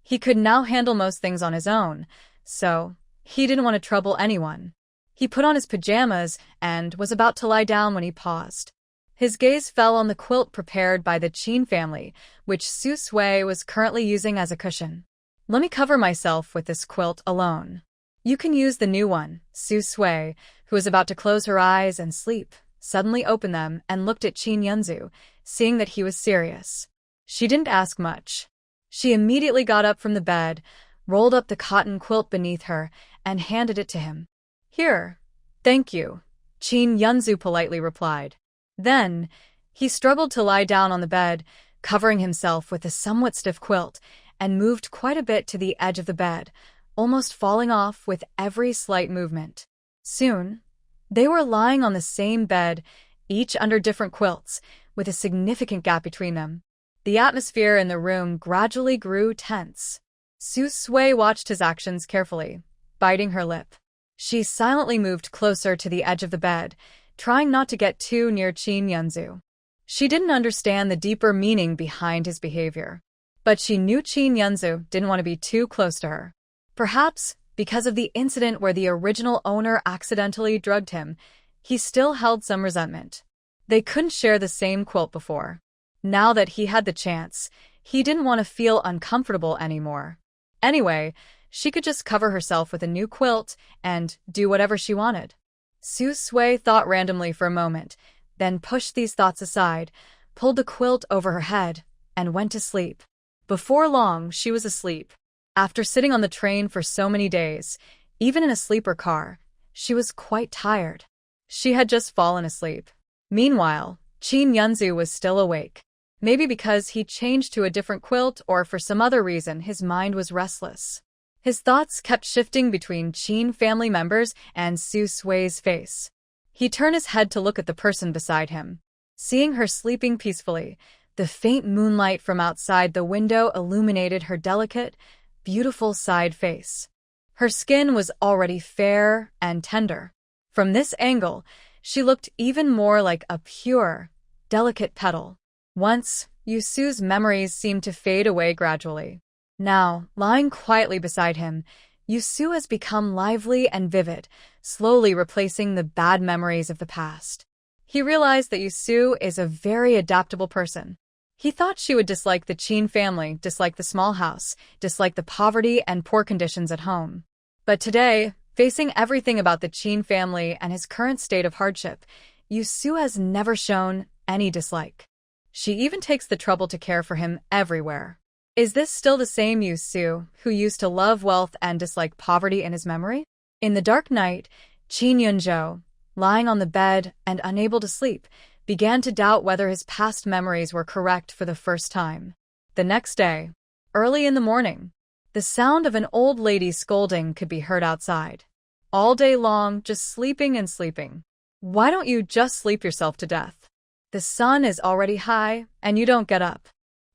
He could now handle most things on his own, so he didn't want to trouble anyone. He put on his pajamas and was about to lie down when he paused. His gaze fell on the quilt prepared by the Qin family, which Su Sui was currently using as a cushion. "Let me cover myself with this quilt alone. You can use the new one." Su Sui, who was about to close her eyes and sleep, suddenly opened them and looked at Qin Yunzhu, seeing that he was serious. She didn't ask much. She immediately got up from the bed, rolled up the cotton quilt beneath her, and handed it to him. "Here. Thank you," Qin Yunzhu politely replied. Then, he struggled to lie down on the bed, covering himself with the somewhat stiff quilt, and moved quite a bit to the edge of the bed, almost falling off with every slight movement. Soon, they were lying on the same bed, each under different quilts, with a significant gap between them. The atmosphere in the room gradually grew tense. Su Sui watched his actions carefully, biting her lip. She silently moved closer to the edge of the bed, trying not to get too near Qin Yunzhu. She didn't understand the deeper meaning behind his behavior, but she knew Qin Yunzhu didn't want to be too close to her. Perhaps because of the incident where the original owner accidentally drugged him, he still held some resentment. They couldn't share the same quilt before. Now that he had the chance, he didn't want to feel uncomfortable anymore. Anyway, she could just cover herself with a new quilt and do whatever she wanted. Su Sui thought randomly for a moment, then pushed these thoughts aside, pulled the quilt over her head, and went to sleep. Before long, she was asleep. After sitting on the train for so many days, even in a sleeper car, she was quite tired. She had just fallen asleep. Meanwhile, Qin Yunzhu was still awake. Maybe because he changed to a different quilt or for some other reason his mind was restless. His thoughts kept shifting between Qin family members and Su Sui's face. He turned his head to look at the person beside him. Seeing her sleeping peacefully, the faint moonlight from outside the window illuminated her delicate, beautiful side face. Her skin was already fair and tender. From this angle, she looked even more like a pure, delicate petal. Once, Yusu's memories seemed to fade away gradually. Now, lying quietly beside him, Yusu has become lively and vivid, slowly replacing the bad memories of the past. He realized that Yusu is a very adaptable person. He thought she would dislike the Qin family, dislike the small house, dislike the poverty and poor conditions at home. But today, facing everything about the Qin family and his current state of hardship, Yusu has never shown any dislike. She even takes the trouble to care for him everywhere. Is this still the same Yusu, who used to love wealth and dislike poverty in his memory? In the dark night, Qin Yunzhou, lying on the bed and unable to sleep, began to doubt whether his past memories were correct for the first time. The next day, early in the morning, the sound of an old lady scolding could be heard outside. All day long, just sleeping and sleeping. Why don't you just sleep yourself to death? The sun is already high, and you don't get up.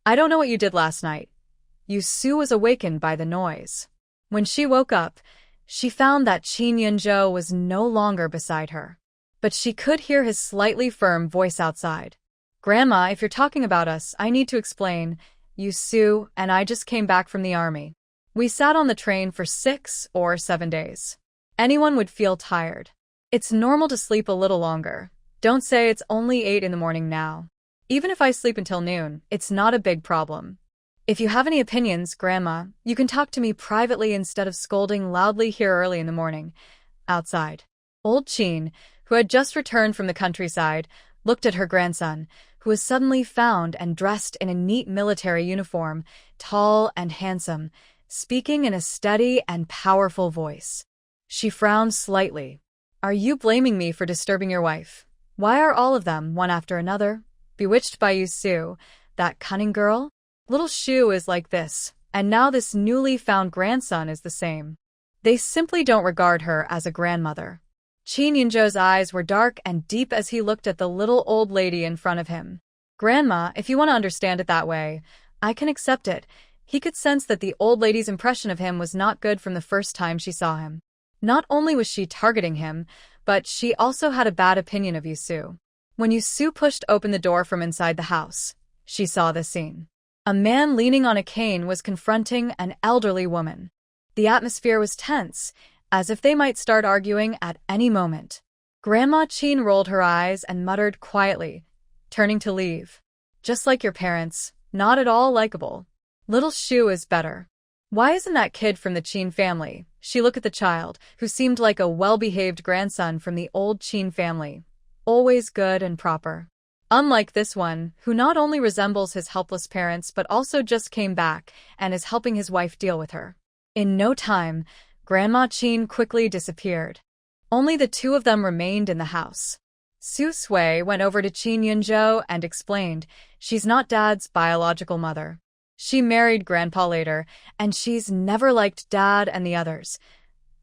I don't know what you did last night. Sue was awakened by the noise. When she woke up, she found that Qin Yunzhou was no longer beside her. But she could hear his slightly firm voice outside. Grandma, if you're talking about us, I need to explain. Sue and I just came back from the army. We sat on the train for 6 or 7 days. Anyone would feel tired. It's normal to sleep a little longer. Don't say it's only 8 in the morning now. Even if I sleep until noon, it's not a big problem. If you have any opinions, Grandma, you can talk to me privately instead of scolding loudly here early in the morning. Outside. Old Qin, who had just returned from the countryside, looked at her grandson, who was suddenly found and dressed in a neat military uniform, tall and handsome, speaking in a steady and powerful voice. She frowned slightly. Are you blaming me for disturbing your wife? Why are all of them, one after another, bewitched by Sue, that cunning girl? Little Shu is like this, and now this newly found grandson is the same. They simply don't regard her as a grandmother. Qin Yunzhou's eyes were dark and deep as he looked at the little old lady in front of him. Grandma, if you want to understand it that way, I can accept it. He could sense that the old lady's impression of him was not good from the first time she saw him. Not only was she targeting him, but she also had a bad opinion of Sue. When Sue pushed open the door from inside the house, she saw this scene. A man leaning on a cane was confronting an elderly woman. The atmosphere was tense, as if they might start arguing at any moment. Grandma Qin rolled her eyes and muttered quietly, turning to leave. Just like your parents, not at all likable. Little Shu is better. Why isn't that kid from the Qin family? She looked at the child, who seemed like a well-behaved grandson from the old Qin family. Always good and proper. Unlike this one, who not only resembles his helpless parents but also just came back and is helping his wife deal with her. In no time, Grandma Qin quickly disappeared. Only the two of them remained in the house. Su Sui went over to Qin Yunzhou and explained, she's not Dad's biological mother. She married Grandpa later, and she's never liked Dad and the others.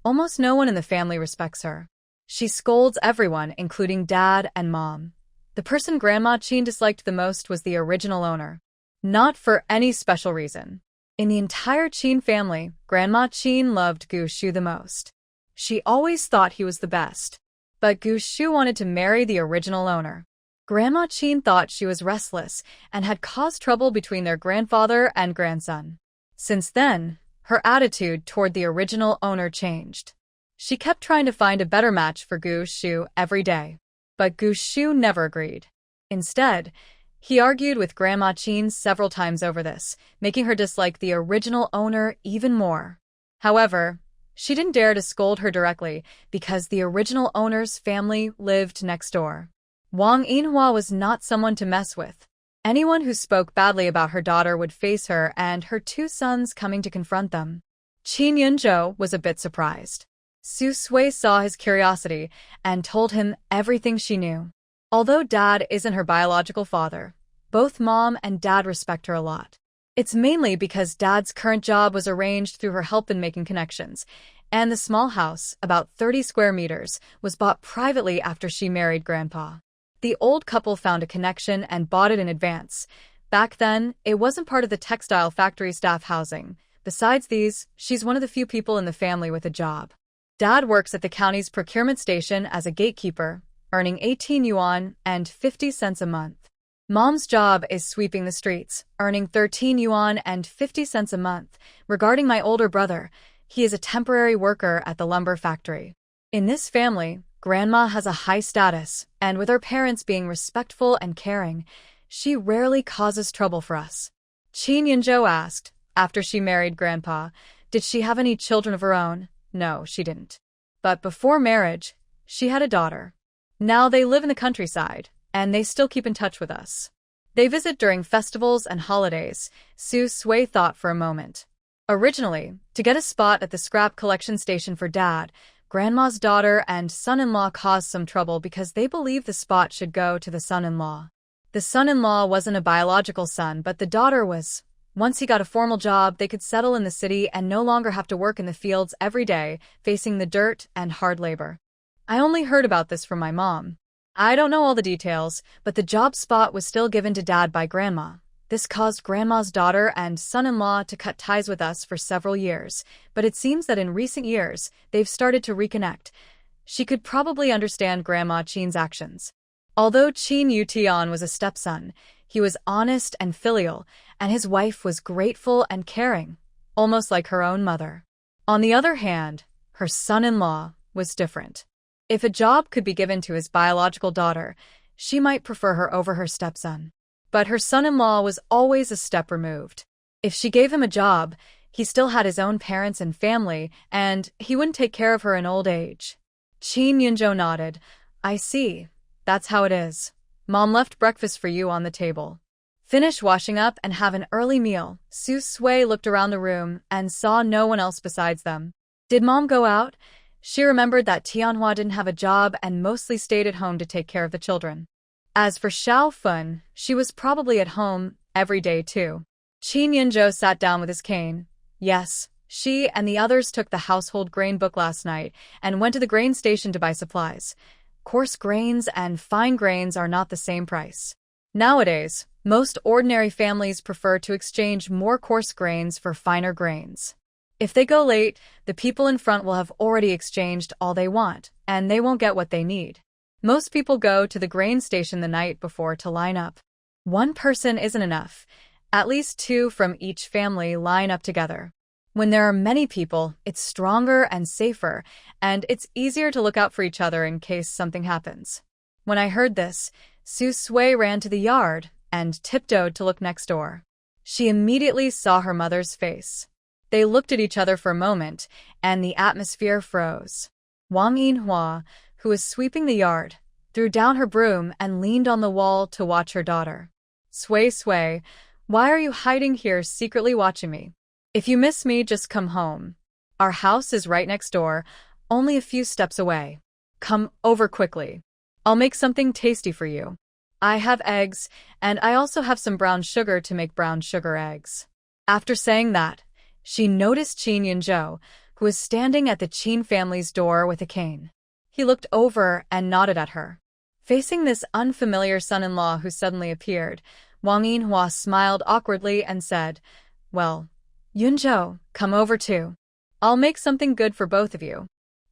Almost no one in the family respects her. She scolds everyone, including Dad and Mom. The person Grandma Qin disliked the most was the original owner. Not for any special reason. In the entire Qin family, Grandma Qin loved Gu Shu the most. She always thought he was the best. But Gu Shu wanted to marry the original owner. Grandma Qin thought she was restless and had caused trouble between their grandfather and grandson. Since then, her attitude toward the original owner changed. She kept trying to find a better match for Gu Shu every day. But Gu Shu never agreed. Instead, he argued with Grandma Qin several times over this, making her dislike the original owner even more. However, she didn't dare to scold her directly because the original owner's family lived next door. Wang Yinhua was not someone to mess with. Anyone who spoke badly about her daughter would face her and her two sons coming to confront them. Qin Yunzhou was a bit surprised. Su Sui saw his curiosity and told him everything she knew. Although Dad isn't her biological father, both Mom and Dad respect her a lot. It's mainly because Dad's current job was arranged through her help in making connections, and the small house, about 30 square meters, was bought privately after she married Grandpa. The old couple found a connection and bought it in advance. Back then, it wasn't part of the textile factory staff housing. Besides these, she's one of the few people in the family with a job. Dad works at the county's procurement station as a gatekeeper, earning 18 yuan and 50 cents a month. Mom's job is sweeping the streets, earning 13 yuan and 50 cents a month. Regarding my older brother, he is a temporary worker at the lumber factory. In this family, Grandma has a high status, and with her parents being respectful and caring, she rarely causes trouble for us. Qin Yunzhou asked, after she married Grandpa, did she have any children of her own? No, she didn't. But before marriage, she had a daughter. Now they live in the countryside, and they still keep in touch with us. They visit during festivals and holidays. Su Sui thought for a moment. Originally, to get a spot at the scrap collection station for Dad, Grandma's daughter and son-in-law caused some trouble because they believed the spot should go to the son-in-law. The son-in-law wasn't a biological son, but the daughter was, Once he got a formal job, they could settle in the city and no longer have to work in the fields every day, facing the dirt and hard labor. I only heard about this from my mom. I don't know all the details, but the job spot was still given to Dad by Grandma. This caused Grandma's daughter and son-in-law to cut ties with us for several years, but it seems that in recent years, they've started to reconnect. She could probably understand Grandma Chin's actions. Although Chin Yutian was a stepson, he was honest and filial, and his wife was grateful and caring, almost like her own mother. On the other hand, her son-in-law was different. If a job could be given to his biological daughter, she might prefer her over her stepson. But her son-in-law was always a step removed. If she gave him a job, he still had his own parents and family, and he wouldn't take care of her in old age. Chin Yunzhou nodded. I see. That's how it is. Mom left breakfast for you on the table. Finish washing up and have an early meal. Su Sui looked around the room and saw no one else besides them. Did Mom go out? She remembered that Tianhua didn't have a job and mostly stayed at home to take care of the children. As for Xiao Fun, she was probably at home every day too. Qin Yunzhou sat down with his cane. Yes, she and the others took the household grain book last night and went to the grain station to buy supplies. Coarse grains and fine grains are not the same price. Nowadays, most ordinary families prefer to exchange more coarse grains for finer grains. If they go late, the people in front will have already exchanged all they want, and they won't get what they need. Most people go to the grain station the night before to line up. One person isn't enough. At least two from each family line up together. When there are many people, it's stronger and safer, and it's easier to look out for each other in case something happens. When I heard this, Su Sui ran to the yard and tiptoed to look next door. She immediately saw her mother's face. They looked at each other for a moment, and the atmosphere froze. Wang Yinhua, who was sweeping the yard, threw down her broom and leaned on the wall to watch her daughter. Sui Sui, why are you hiding here secretly watching me? If you miss me, just come home. Our house is right next door, only a few steps away. Come over quickly. I'll make something tasty for you. I have eggs, and I also have some brown sugar to make brown sugar eggs. After saying that, she noticed Qin Yunzhou, who was standing at the Qin family's door with a cane. He looked over and nodded at her. Facing this unfamiliar son-in-law who suddenly appeared, Wang Yinhua smiled awkwardly and said, Well, Yunzhou, come over too. I'll make something good for both of you.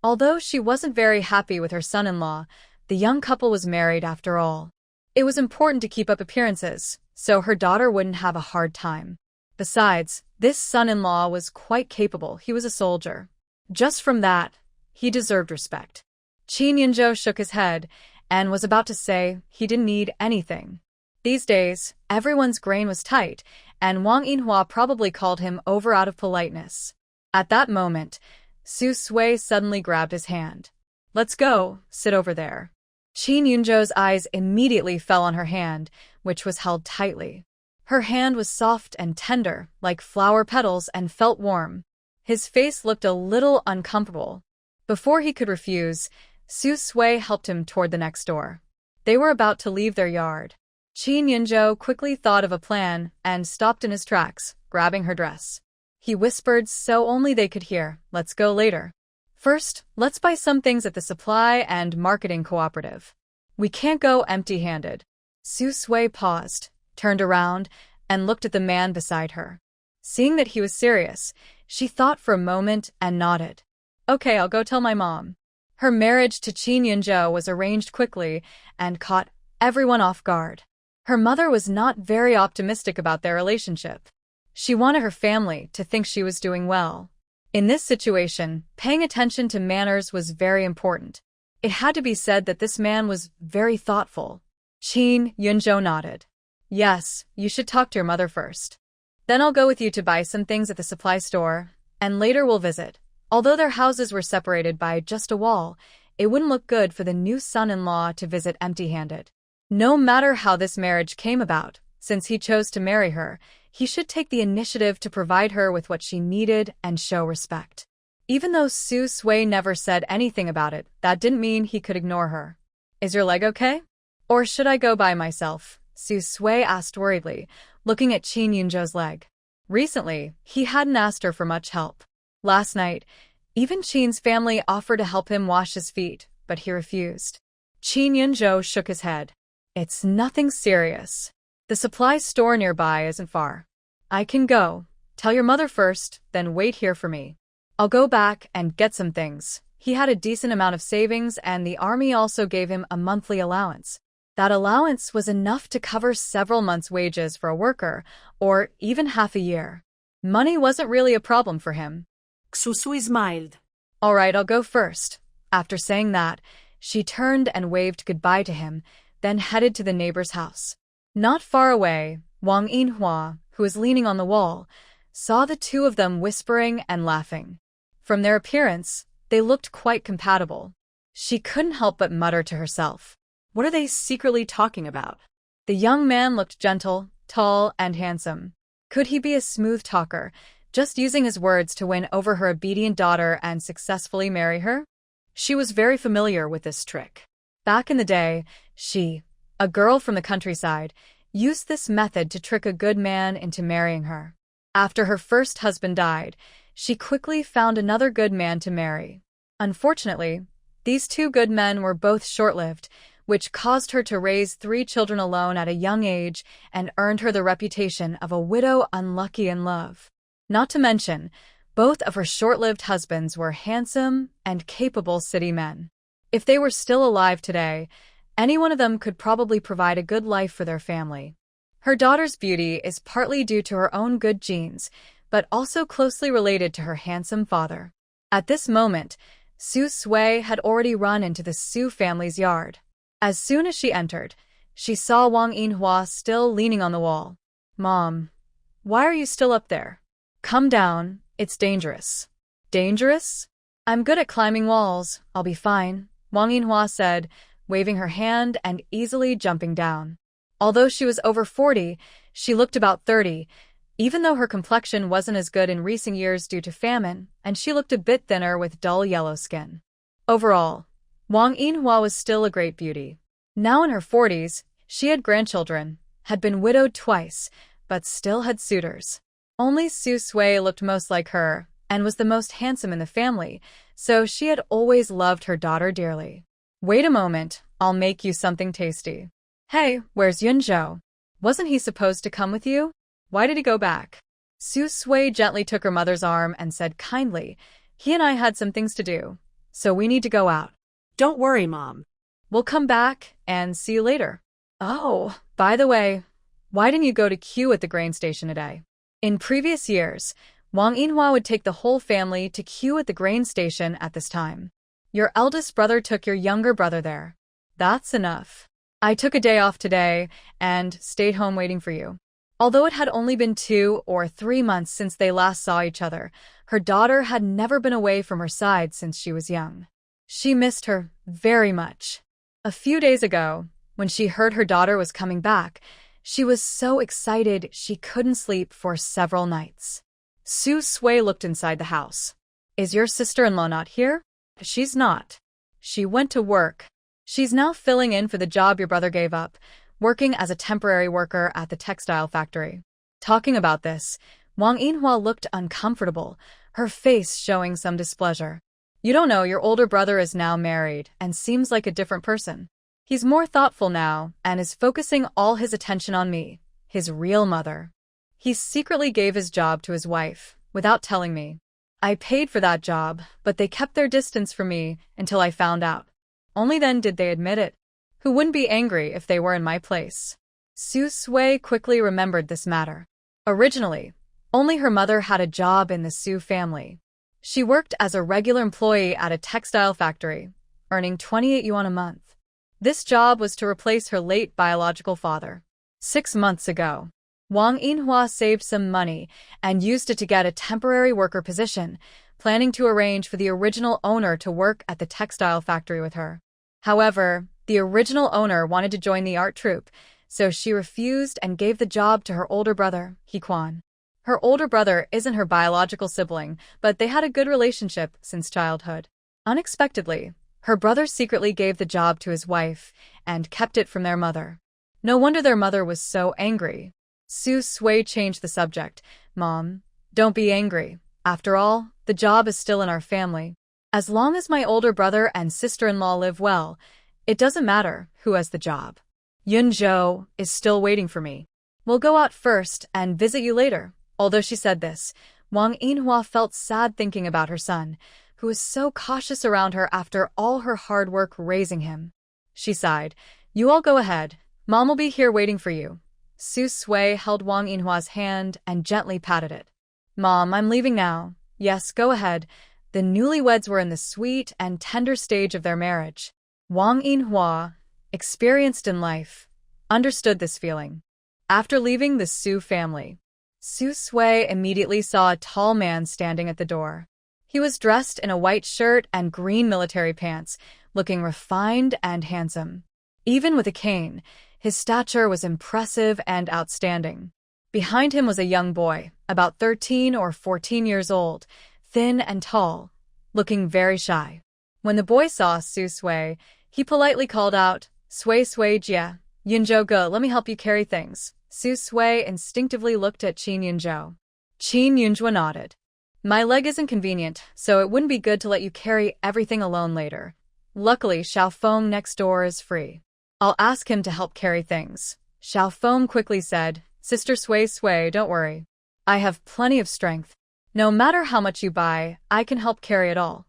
Although she wasn't very happy with her son-in-law, the young couple was married after all. It was important to keep up appearances, so her daughter wouldn't have a hard time. Besides, this son-in-law was quite capable. He was a soldier. Just from that, he deserved respect. Qin Yunzhou shook his head and was about to say he didn't need anything. These days, everyone's grain was tight, and Wang Yinhua probably called him over out of politeness. At that moment, Su Sui suddenly grabbed his hand. Let's go, sit over there. Qin Yunzhou's eyes immediately fell on her hand, which was held tightly. Her hand was soft and tender, like flower petals, and felt warm. His face looked a little uncomfortable. Before he could refuse, Su Sui helped him toward the next door. They were about to leave their yard. Qin Yunzhou quickly thought of a plan and stopped in his tracks, grabbing her dress. He whispered so only they could hear, Let's go later. First, let's buy some things at the supply and marketing cooperative. We can't go empty-handed. Su Sui paused, turned around, and looked at the man beside her. Seeing that he was serious, she thought for a moment and nodded. Okay, I'll go tell my mom. Her marriage to Qin Yunzhou was arranged quickly and caught everyone off guard. Her mother was not very optimistic about their relationship. She wanted her family to think she was doing well. In this situation, paying attention to manners was very important. It had to be said that this man was very thoughtful. Qin Yunzhou nodded. Yes, you should talk to your mother first. Then I'll go with you to buy some things at the supply store, and later we'll visit. Although their houses were separated by just a wall, it wouldn't look good for the new son-in-law to visit empty-handed. No matter how this marriage came about, since he chose to marry her, he should take the initiative to provide her with what she needed and show respect. Even though Su Sui never said anything about it, that didn't mean he could ignore her. Is your leg okay? Or should I go by myself? Su Sui asked worriedly, looking at Qin Yunzhou's leg. Recently, he hadn't asked her for much help. Last night, even Qin's family offered to help him wash his feet, but he refused. Qin Yunzhou shook his head. It's nothing serious. The supply store nearby isn't far. I can go. Tell your mother first, then wait here for me. I'll go back and get some things. He had a decent amount of savings, and the army also gave him a monthly allowance. That allowance was enough to cover several months' wages for a worker, or even half a year. Money wasn't really a problem for him. Xu smiled. All right, I'll go first. After saying that, she turned and waved goodbye to him, then headed to the neighbor's house. Not far away, Wang Yinhua, who was leaning on the wall, saw the two of them whispering and laughing. From their appearance, they looked quite compatible. She couldn't help but mutter to herself. What are they secretly talking about? The young man looked gentle, tall, and handsome. Could he be a smooth talker, just using his words to win over her obedient daughter and successfully marry her? She was very familiar with this trick. Back in the day, she, a girl from the countryside, used this method to trick a good man into marrying her. After her first husband died, she quickly found another good man to marry. Unfortunately, these two good men were both short-lived, which caused her to raise 3 children alone at a young age and earned her the reputation of a widow unlucky in love. Not to mention, both of her short-lived husbands were handsome and capable city men. If they were still alive today, any one of them could probably provide a good life for their family. Her daughter's beauty is partly due to her own good genes, but also closely related to her handsome father. At this moment, Su Sui had already run into the Su family's yard. As soon as she entered, she saw Wang Yinhua still leaning on the wall. Mom, why are you still up there? Come down, it's dangerous. Dangerous? I'm good at climbing walls, I'll be fine, Wang Yinhua said, waving her hand and easily jumping down. Although she was over 40, she looked about 30, even though her complexion wasn't as good in recent years due to famine, and she looked a bit thinner with dull yellow skin. Overall, Wang Yinhua was still a great beauty. Now in her 40s, she had grandchildren, had been widowed twice, but still had suitors. Only Su Sui looked most like her, and was the most handsome in the family, so she had always loved her daughter dearly. Wait a moment, I'll make you something tasty. Hey, where's Yunzhou? Wasn't he supposed to come with you? Why did he go back? Su Sui gently took her mother's arm and said kindly, he and I had some things to do, so we need to go out. Don't worry, Mom. We'll come back and see you later. Oh, by the way, why didn't you go to queue at the grain station today? In previous years, Wang Yinhua would take the whole family to queue at the grain station at this time. Your eldest brother took your younger brother there. That's enough. I took a day off today and stayed home waiting for you. Although it had only been 2 or 3 months since they last saw each other, her daughter had never been away from her side since she was young. She missed her very much. A few days ago, when she heard her daughter was coming back, she was so excited she couldn't sleep for several nights. Su Sui looked inside the house. Is your sister-in-law not here? She's not. She went to work. She's now filling in for the job your brother gave up, working as a temporary worker at the textile factory. Talking about this, Wang Yinhua looked uncomfortable, her face showing some displeasure. You don't know, your older brother is now married and seems like a different person. He's more thoughtful now and is focusing all his attention on me, his real mother. He secretly gave his job to his wife, without telling me. I paid for that job, but they kept their distance from me until I found out. Only then did they admit it. Who wouldn't be angry if they were in my place? Su Sui quickly remembered this matter. Originally, only her mother had a job in the Su family. She worked as a regular employee at a textile factory, earning 28 yuan a month. This job was to replace her late biological father. 6 months ago, Wang Yinhua saved some money and used it to get a temporary worker position, planning to arrange for the original owner to work at the textile factory with her. However, the original owner wanted to join the art troupe, so she refused and gave the job to her older brother, He Quan. Her older brother isn't her biological sibling, but they had a good relationship since childhood. Unexpectedly, her brother secretly gave the job to his wife and kept it from their mother. No wonder their mother was so angry. Su Sui changed the subject. Mom, don't be angry. After all, the job is still in our family. As long as my older brother and sister-in-law live well, it doesn't matter who has the job. Yunzhou is still waiting for me. We'll go out first and visit you later. Although she said this, Wang Yinhua felt sad thinking about her son, who was so cautious around her after all her hard work raising him. She sighed. You all go ahead. Mom will be here waiting for you. Su Sui held Wang Yinhua's hand and gently patted it. Mom, I'm leaving now. Yes, go ahead. The newlyweds were in the sweet and tender stage of their marriage. Wang Yinhua, experienced in life, understood this feeling. After leaving the Su family, Su Sui immediately saw a tall man standing at the door. He was dressed in a white shirt and green military pants, looking refined and handsome. Even with a cane, his stature was impressive and outstanding. Behind him was a young boy, about 13 or 14 years old, thin and tall, looking very shy. When the boy saw Su Sui, he politely called out, Sui Sui Jia, Yunzhou Ge, let me help you carry things. Su Sui instinctively looked at Qin Yunzhou. Qin Yunzhou nodded. My leg isn't convenient, so it wouldn't be good to let you carry everything alone later. Luckily, Xiaofeng next door is free. I'll ask him to help carry things. Xiaofeng quickly said, Sister Sui Sui, don't worry. I have plenty of strength. No matter how much you buy, I can help carry it all.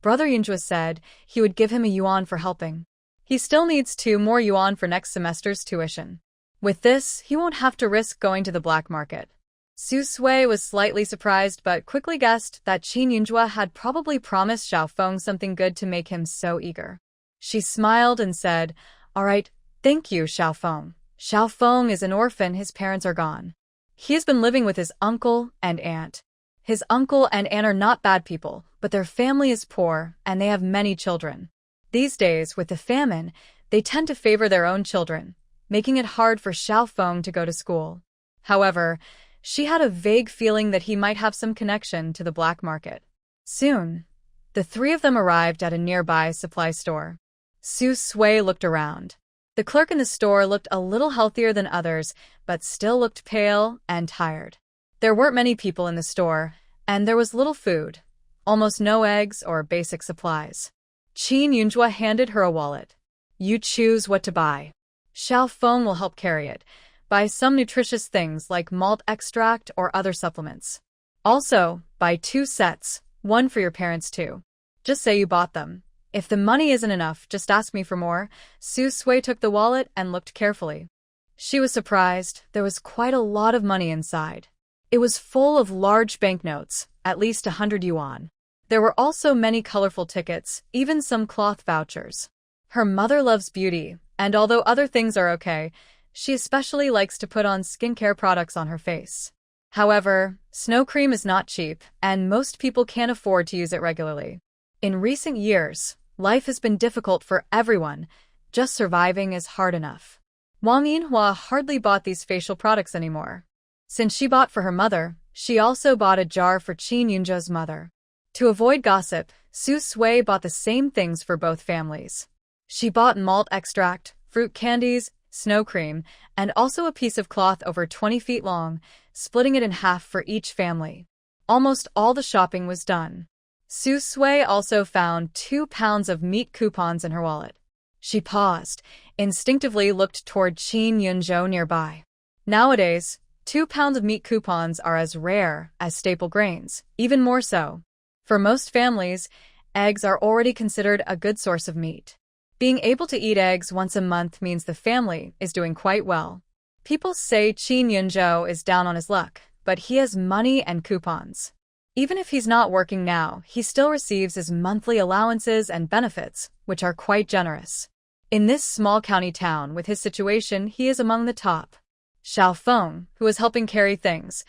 Brother Yunzhou said he would give him a yuan for helping. He still needs 2 more yuan for next semester's tuition. With this, he won't have to risk going to the black market. Su Sui was slightly surprised but quickly guessed that Qin Yunzhou had probably promised Xiaofeng something good to make him so eager. She smiled and said, All right, thank you, Xiaofeng. Xiaofeng is an orphan, his parents are gone. He has been living with his uncle and aunt. His uncle and aunt are not bad people, but their family is poor and they have many children. These days, with the famine, they tend to favor their own children, making it hard for Xiaofeng to go to school. However, she had a vague feeling that he might have some connection to the black market. Soon, the 3 of them arrived at a nearby supply store. Su Sui looked around. The clerk in the store looked a little healthier than others, but still looked pale and tired. There weren't many people in the store, and there was little food, almost no eggs or basic supplies. Qin Yunzhou handed her a wallet. You choose what to buy. Xiaofeng will help carry it. Buy some nutritious things like malt extract or other supplements. Also, buy 2 sets, one for your parents too. Just say you bought them. If the money isn't enough, just ask me for more. Su Sui took the wallet and looked carefully. She was surprised. There was quite a lot of money inside. It was full of large banknotes, at least 100 yuan. There were also many colorful tickets, even some cloth vouchers. Her mother loves beauty, and although other things are okay, she especially likes to put on skincare products on her face. However, snow cream is not cheap, and most people can't afford to use it regularly. In recent years, life has been difficult for everyone. Just surviving is hard enough. Wang Yinhua hardly bought these facial products anymore. Since she bought for her mother, she also bought a jar for Qin Yunzhou's mother. To avoid gossip, Su Sui bought the same things for both families. She bought malt extract, fruit candies, snow cream, and also a piece of cloth over 20 feet long, splitting it in half for each family. Almost all the shopping was done. Su Sui also found 2 pounds of meat coupons in her wallet. She paused, instinctively looked toward Qin Yunzhou nearby. Nowadays, 2 pounds of meat coupons are as rare as staple grains, even more so. For most families, eggs are already considered a good source of meat. Being able to eat eggs once a month means the family is doing quite well. People say Qin Yunzhou is down on his luck, but he has money and coupons. Even if he's not working now, he still receives his monthly allowances and benefits, which are quite generous. In this small county town with his situation, he is among the top. Xiaofeng, who was helping carry things,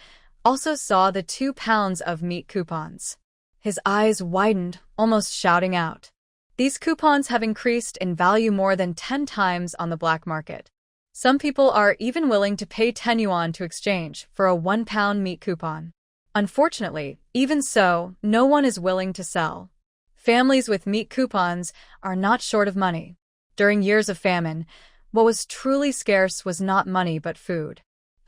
also saw the 2 pounds of meat coupons. His eyes widened, almost shouting out. These coupons have increased in value more than 10 times on the black market. Some people are even willing to pay 10 yuan to exchange for a 1-pound meat coupon. Unfortunately, even so, no one is willing to sell. Families with meat coupons are not short of money. During years of famine, what was truly scarce was not money but food.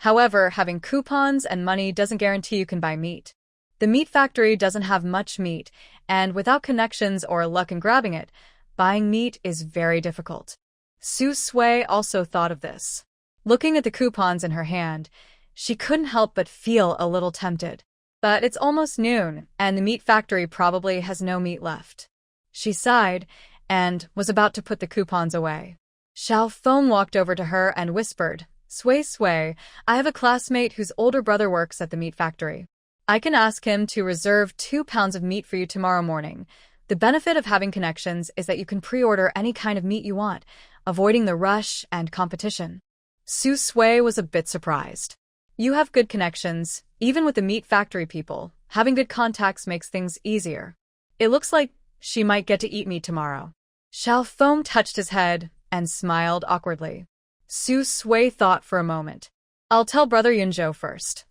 However, having coupons and money doesn't guarantee you can buy meat. The meat factory doesn't have much meat, and without connections or luck in grabbing it, buying meat is very difficult. Su Sui also thought of this. Looking at the coupons in her hand, she couldn't help but feel a little tempted. But it's almost noon, and the meat factory probably has no meat left. She sighed and was about to put the coupons away. Xiao Feng walked over to her and whispered, "Sui Sui, I have a classmate whose older brother works at the meat factory. I can ask him to reserve 2 pounds of meat for you tomorrow morning. The benefit of having connections is that you can pre-order any kind of meat you want, avoiding the rush and competition." Su Sui was a bit surprised. You have good connections, even with the meat factory people. Having good contacts makes things easier. It looks like she might get to eat meat tomorrow. Xiao Feng touched his head and smiled awkwardly. Su Sui thought for a moment. I'll tell Brother Yunzhou first.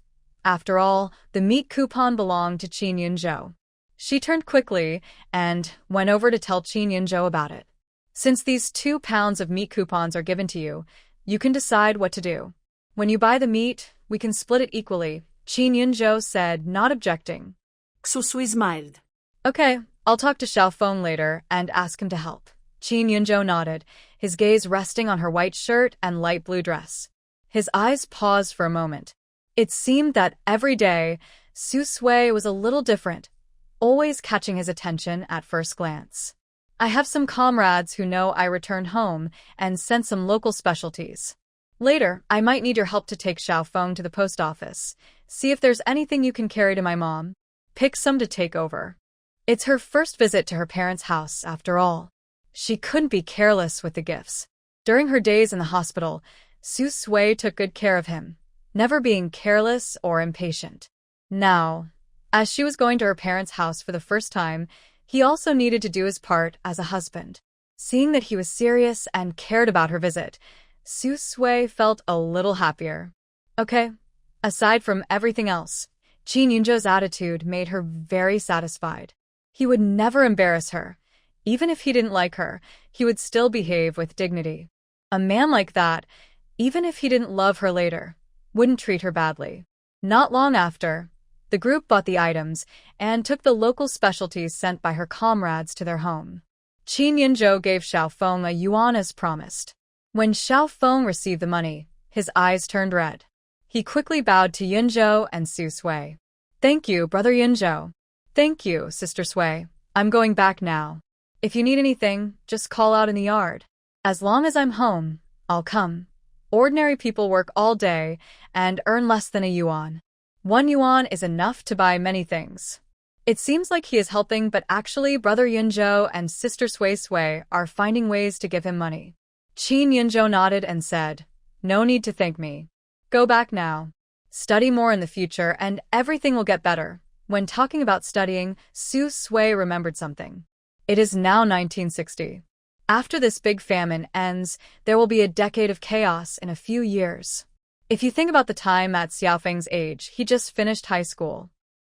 After all, the meat coupon belonged to Qin Yunzhou. She turned quickly and went over to tell Qin Yunzhou about it. Since these 2 pounds of meat coupons are given to you, you can decide what to do. When you buy the meat, we can split it equally, Qin Yunzhou said, not objecting. Su Sui smiled. Okay, I'll talk to Xiao Feng later and ask him to help. Qin Yunzhou nodded, his gaze resting on her white shirt and light blue dress. His eyes paused for a moment. It seemed that every day, Su Sui was a little different, always catching his attention at first glance. I have some comrades who know I returned home and sent some local specialties. Later, I might need your help to take Xiao Feng to the post office. See if there's anything you can carry to my mom. Pick some to take over. It's her first visit to her parents' house, after all. She couldn't be careless with the gifts. During her days in the hospital, Su Sui took good care of him, never being careless or impatient. Now, as she was going to her parents' house for the first time, he also needed to do his part as a husband. Seeing that he was serious and cared about her visit, Su Sui felt a little happier. Okay, aside from everything else, Qin Yunzhou's attitude made her very satisfied. He would never embarrass her. Even if he didn't like her, he would still behave with dignity. A man like that, even if he didn't love her later, wouldn't treat her badly. Not long after, the group bought the items and took the local specialties sent by her comrades to their home. Qin Yunzhou gave Xiao Feng a yuan as promised. When Xiao Feng received the money, his eyes turned red. He quickly bowed to Yunzhou and Su Sui. Thank you, Brother Yunzhou. Thank you, Sister Sui. I'm going back now. If you need anything, just call out in the yard. As long as I'm home, I'll come. Ordinary people work all day and earn less than a yuan. 1 yuan is enough to buy many things. It seems like he is helping, but actually Brother Yunzhou and Sister Sui are finding ways to give him money. Qin Yunzhou nodded and said, No need to thank me. Go back now. Study more in the future and everything will get better. When talking about studying, Su Sui remembered something. It is now 1960. After this big famine ends, there will be a decade of chaos in a few years. If you think about the time at Xiaofeng's age, he just finished high school.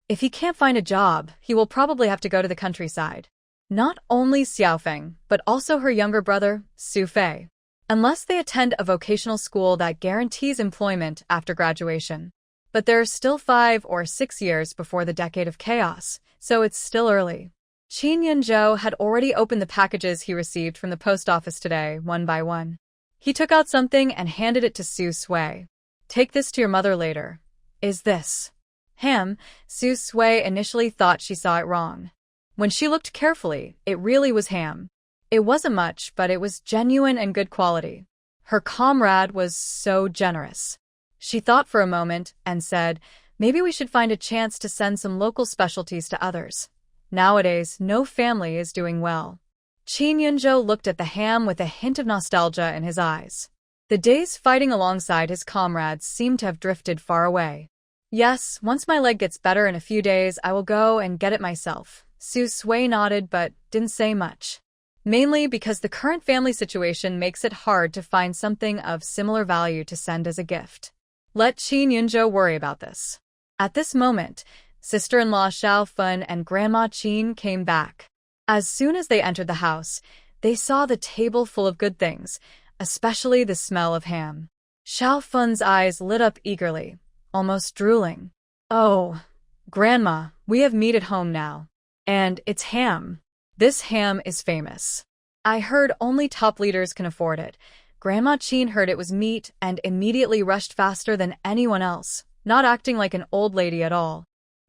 If he can't find a job, he will probably have to go to the countryside. Not only Xiaofeng, but also her younger brother, Su Fei. Unless they attend a vocational school that guarantees employment after graduation. But there are still 5 or 6 years before the decade of chaos, so it's still early. Qin Yunzhou had already opened the packages he received from the post office today, one by one. He took out something and handed it to Su Sui. Take this to your mother later. Is this ham? Su Sui initially thought she saw it wrong. When she looked carefully, it really was ham. It wasn't much, but it was genuine and good quality. Her comrade was so generous. She thought for a moment and said, maybe we should find a chance to send some local specialties to others. Nowadays, no family is doing well. Qin Yunzhou looked at the ham with a hint of nostalgia in his eyes. The days fighting alongside his comrades seemed to have drifted far away. Yes, once my leg gets better in a few days, I will go and get it myself. Su Sui nodded but didn't say much. Mainly because the current family situation makes it hard to find something of similar value to send as a gift. Let Qin Yunzhou worry about this. At this moment, sister-in-law Xiao Feng and Grandma Qin came back. As soon as they entered the house, they saw the table full of good things, especially the smell of ham. Xiao Fun's eyes lit up eagerly, almost drooling. Oh, Grandma, we have meat at home now. And it's ham. This ham is famous. I heard only top leaders can afford it. Grandma Chin heard it was meat and immediately rushed faster than anyone else, not acting like an old lady at all.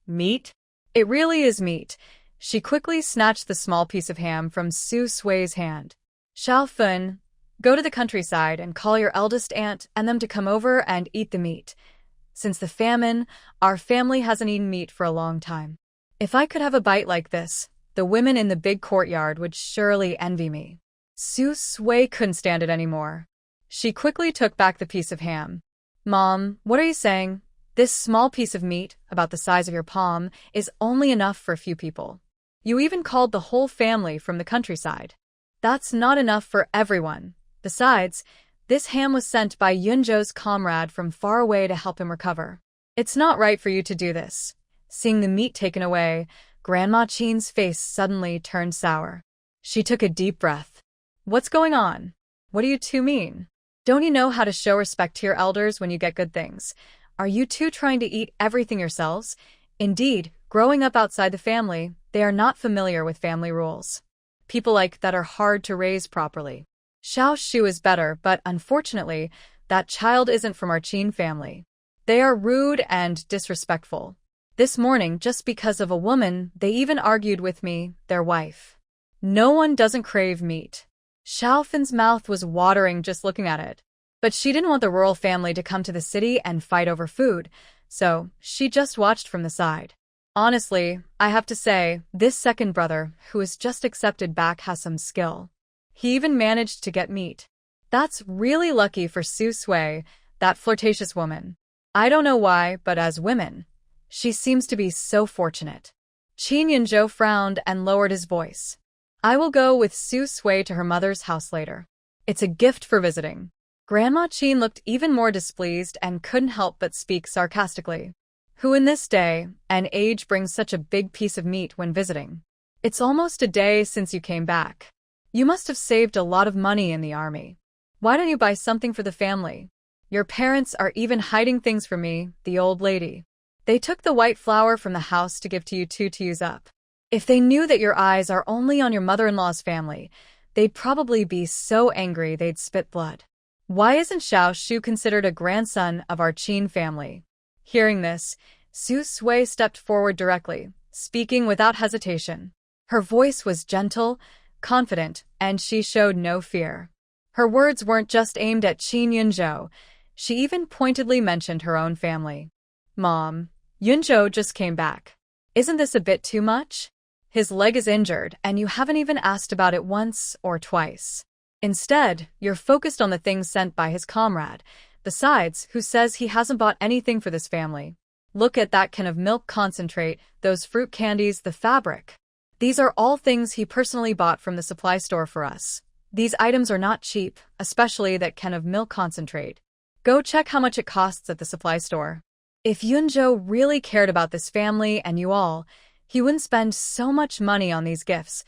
Meat? It really is meat. She quickly snatched the small piece of ham from Su Sui's hand. Xiao Fun, go to the countryside and call your eldest aunt and them to come over and eat the meat. Since the famine, our family hasn't eaten meat for a long time. If I could have a bite like this, the women in the big courtyard would surely envy me. Su Sui couldn't stand it anymore. She quickly took back the piece of ham. Mom, what are you saying? This small piece of meat, about the size of your palm, is only enough for a few people. You even called the whole family from the countryside. That's not enough for everyone. Besides, this ham was sent by Yunzhou's comrade from far away to help him recover. It's not right for you to do this. Seeing the meat taken away, Grandma Chin's face suddenly turned sour. She took a deep breath. What's going on? What do you two mean? Don't you know how to show respect to your elders when you get good things? Are you two trying to eat everything yourselves? Indeed, growing up outside the family, they are not familiar with family rules. People like that are hard to raise properly. Xiao Shu is better, but unfortunately, that child isn't from our Qin family. They are rude and disrespectful. This morning, just because of a woman, they even argued with me, their wife. No one doesn't crave meat. Xiao Fan's mouth was watering just looking at it. But she didn't want the royal family to come to the city and fight over food, so she just watched from the side. Honestly, I have to say, this second brother, who is just accepted back, has some skill. He even managed to get meat. That's really lucky for Su Sui, that flirtatious woman. I don't know why, but as women, she seems to be so fortunate. Qin Yunzhou frowned and lowered his voice. I will go with Su Sui to her mother's house later. It's a gift for visiting. Grandma Qin looked even more displeased and couldn't help but speak sarcastically. Who in this day and age brings such a big piece of meat when visiting? It's almost a day since you came back. You must have saved a lot of money in the army. Why don't you buy something for the family? Your parents are even hiding things from me, the old lady. They took the white flour from the house to give to you two to use up. If they knew that your eyes are only on your mother-in-law's family, they'd probably be so angry they'd spit blood. Why isn't Xiao Shu considered a grandson of our Qin family? Hearing this, Su Sui stepped forward directly, speaking without hesitation. Her voice was gentle, confident, and she showed no fear. Her words weren't just aimed at Qin Yunzhou. She even pointedly mentioned her own family. Mom, Yunzhou just came back. Isn't this a bit too much? His leg is injured, and you haven't even asked about it once or twice. Instead, you're focused on the things sent by his comrade. Besides, who says he hasn't bought anything for this family? Look at that can of milk concentrate, those fruit candies, the fabric. These are all things he personally bought from the supply store for us. These items are not cheap, especially that can of milk concentrate. Go check how much it costs at the supply store. If Yunzhou really cared about this family and you all, he wouldn't spend so much money on these gifts.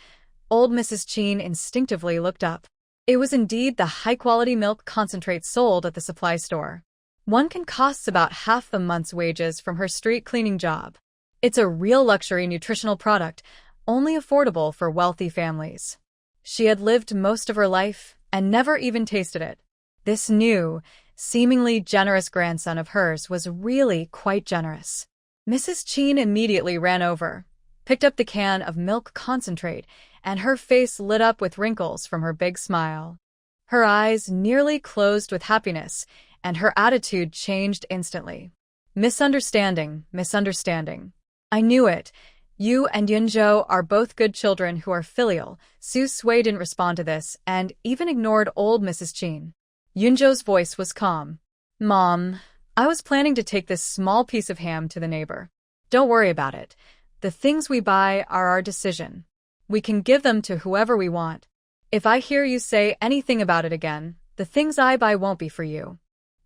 Old Mrs. Qin instinctively looked up. It was indeed the high-quality milk concentrate sold at the supply store. One can cost about half a month's wages from her street cleaning job. It's a real luxury nutritional product, only affordable for wealthy families. She had lived most of her life and never even tasted it. This new, seemingly generous grandson of hers was really quite generous. Mrs. Qin immediately ran over, picked up the can of milk concentrate, and her face lit up with wrinkles from her big smile. Her eyes nearly closed with happiness, and her attitude changed instantly. Misunderstanding, misunderstanding. I knew it. You and Yunzhou are both good children who are filial. Su Sui didn't respond to this and even ignored old Mrs. Qin. Yunzhou's voice was calm. Mom, I was planning to take this small piece of ham to the neighbor. Don't worry about it. The things we buy are our decision. We can give them to whoever we want. If I hear you say anything about it again, the things I buy won't be for you.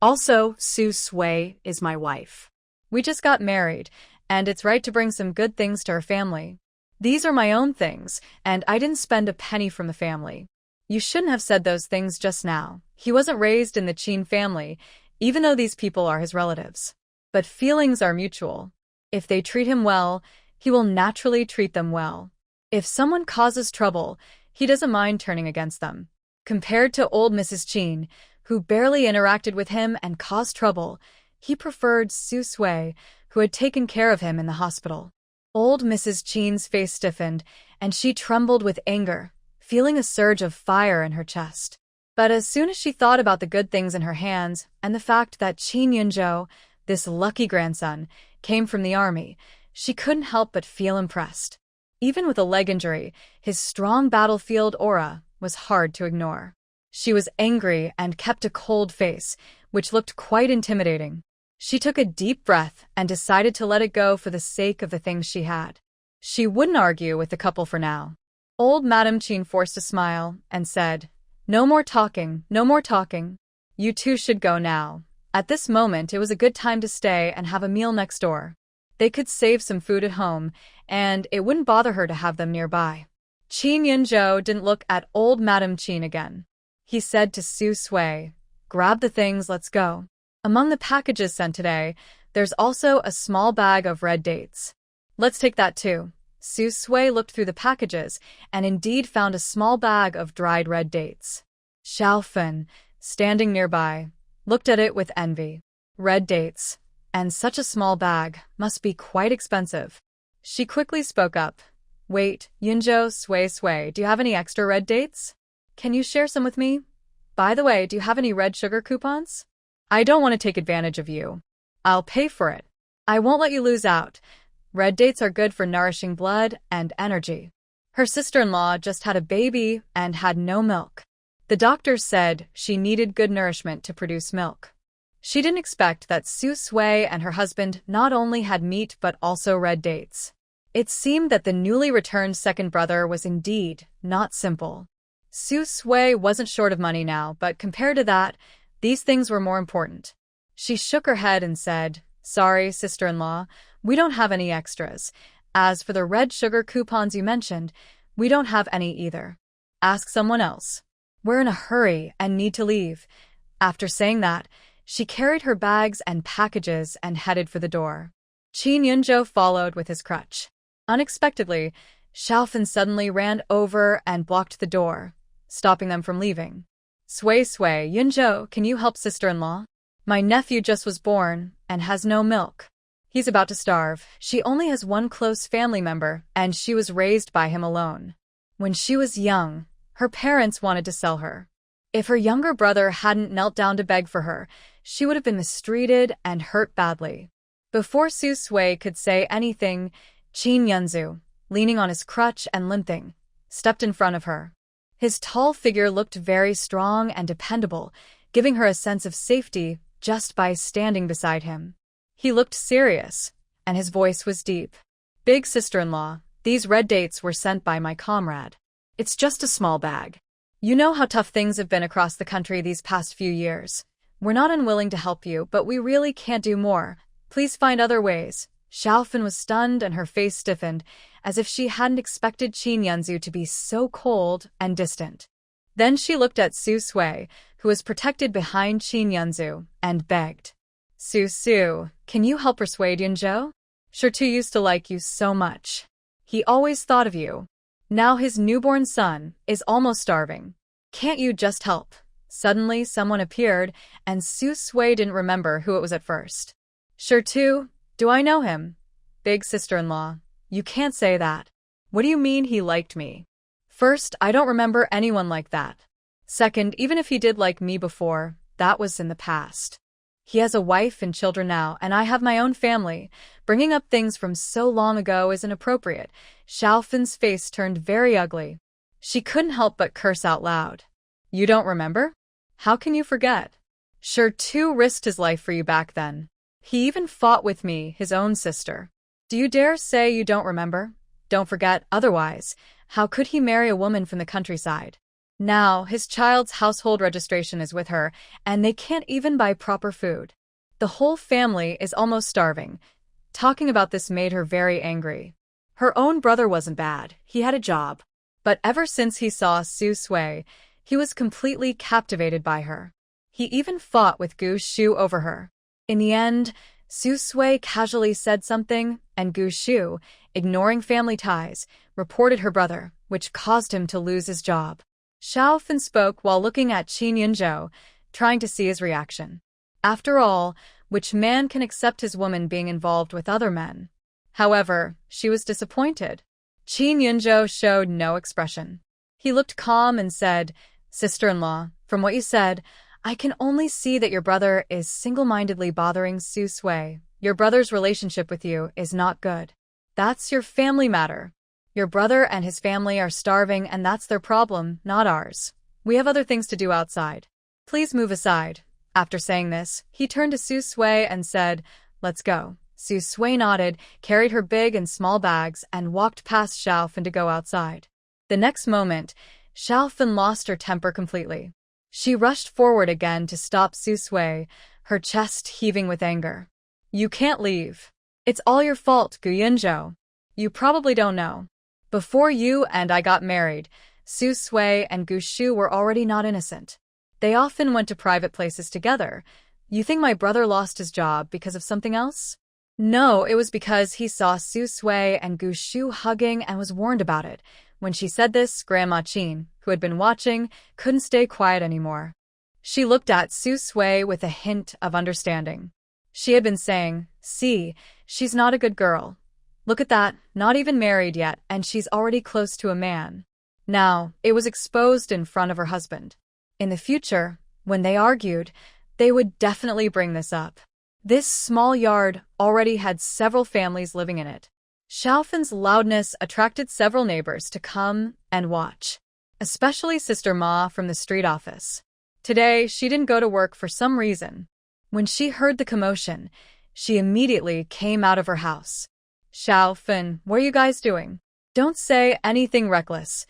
Also, Su Sui is my wife. We just got married, and it's right to bring some good things to her family. These are my own things, and I didn't spend a penny from the family. You shouldn't have said those things just now. He wasn't raised in the Qin family. even though these people are his relatives. But feelings are mutual. If they treat him well, he will naturally treat them well. If someone causes trouble, he doesn't mind turning against them. Compared to old Mrs. Qin, who barely interacted with him and caused trouble, he preferred Su Sui, who had taken care of him in the hospital. Old Mrs. Qin's face stiffened, and she trembled with anger, feeling a surge of fire in her chest. But as soon as she thought about the good things in her hands and the fact that Qin Yunzhou, this lucky grandson, came from the army, she couldn't help but feel impressed. Even with a leg injury, his strong battlefield aura was hard to ignore. She was angry and kept a cold face, which looked quite intimidating. She took a deep breath and decided to let it go for the sake of the things she had. She wouldn't argue with the couple for now. Old Madame Qin forced a smile and said, "No more talking, no more talking. You two should go now." At this moment, it was a good time to stay and have a meal next door. They could save some food at home, and it wouldn't bother her to have them nearby. Qin Yunzhou didn't look at old Madame Qin again. He said to Su Sui, "Grab the things, let's go." Among the packages sent today, there's also a small bag of red dates. "Let's take that too." Su Sui looked through the packages and indeed found a small bag of dried red dates. Xiao Fen, standing nearby, looked at it with envy. Red dates, and such a small bag, must be quite expensive. She quickly spoke up. "Wait, Yunzhou, Sui, do you have any extra red dates? Can you share some with me? By the way, do you have any red sugar coupons? I don't want to take advantage of you. I'll pay for it. I won't let you lose out. Red dates are good for nourishing blood and energy." Her sister-in-law just had a baby and had no milk. The doctors said she needed good nourishment to produce milk. She didn't expect that Su Sui and her husband not only had meat but also red dates. It seemed that the newly returned second brother was indeed not simple. Su Sui wasn't short of money now, but compared to that, these things were more important. She shook her head and said, "Sorry, sister-in-law, we don't have any extras. As for the red sugar coupons you mentioned, we don't have any either. Ask someone else. We're in a hurry and need to leave." After saying that, she carried her bags and packages and headed for the door. Qin Yunzhou followed with his crutch. Unexpectedly, Xiaofan suddenly ran over and blocked the door, stopping them from leaving. "Sui, Yunzhou, can you help sister-in-law? My nephew just was born and has no milk. He's about to starve. She only has one close family member, and she was raised by him alone. When she was young, her parents wanted to sell her. If her younger brother hadn't knelt down to beg for her, she would have been mistreated and hurt badly." Before Su Sui could say anything, Qin Yunzhou, leaning on his crutch and limping, stepped in front of her. His tall figure looked very strong and dependable, giving her a sense of safety just by standing beside him. He looked serious, and his voice was deep. "Big sister-in-law, these red dates were sent by my comrade. It's just a small bag. You know how tough things have been across the country these past few years. We're not unwilling to help you, but we really can't do more. Please find other ways." Xiaofan was stunned and her face stiffened, as if she hadn't expected Qin Yunzhou to be so cold and distant. Then she looked at Su Sui, who was protected behind Qin Yunzhou, and begged. Su, can you help persuade Yunzhou? Shirtu used to like you so much. He always thought of you. Now his newborn son is almost starving. Can't you just help?" Suddenly someone appeared, and Su Sui didn't remember who it was at first. "Shirtu, do I know him?" "Big sister-in-law, you can't say that. What do you mean he liked me? First, I don't remember anyone like that. Second, even if he did like me before, that was in the past. He has a wife and children now, and I have my own family. Bringing up things from so long ago is inappropriate." Xiaofan's face turned very ugly. She couldn't help but curse out loud. "You don't remember? How can you forget? Shirtu risked his life for you back then. He even fought with me, his own sister. Do you dare say you don't remember? Don't forget, otherwise, how could he marry a woman from the countryside? Now, his child's household registration is with her, and they can't even buy proper food. The whole family is almost starving." Talking about this made her very angry. Her own brother wasn't bad, he had a job. But ever since he saw Su Sui, he was completely captivated by her. He even fought with Gu Shu over her. In the end, Su Sui casually said something, and Gu Shu, ignoring family ties, reported her brother, which caused him to lose his job. Xiao Fan spoke while looking at Qin Yunzhou, trying to see his reaction. After all, which man can accept his woman being involved with other men? However, she was disappointed. Qin Yunzhou showed no expression. He looked calm and said, "Sister-in-law, from what you said, I can only see that your brother is single-mindedly bothering Su Sui. Your brother's relationship with you is not good. That's your family matter. Your brother and his family are starving and that's their problem, not ours. We have other things to do outside. Please move aside." After saying this, he turned to Su Sui and said, "Let's go." Su Sui nodded, carried her big and small bags, and walked past Xiao Fan to go outside. The next moment, Xiao Fan lost her temper completely. She rushed forward again to stop Su Sui, her chest heaving with anger. "You can't leave. It's all your fault, Gu Yunzhou. You probably don't know. Before you and I got married, Su Sui and Gu Shu were already not innocent. They often went to private places together. You think my brother lost his job because of something else? No, it was because he saw Su Sui and Gu Shu hugging and was warned about it. When she said this, Grandma Qin, who had been watching, couldn't stay quiet anymore. She looked at Su Sui with a hint of understanding. She had been saying, "See, she's not a good girl. Look at that, not even married yet, and she's already close to a man." Now, it was exposed in front of her husband. In the future, when they argued, they would definitely bring this up. This small yard already had several families living in it. Xiao Fan's loudness attracted several neighbors to come and watch, especially Sister Ma from the street office. Today, she didn't go to work for some reason. When she heard the commotion, she immediately came out of her house. "Xiao Fan, what are you guys doing? Don't say anything reckless."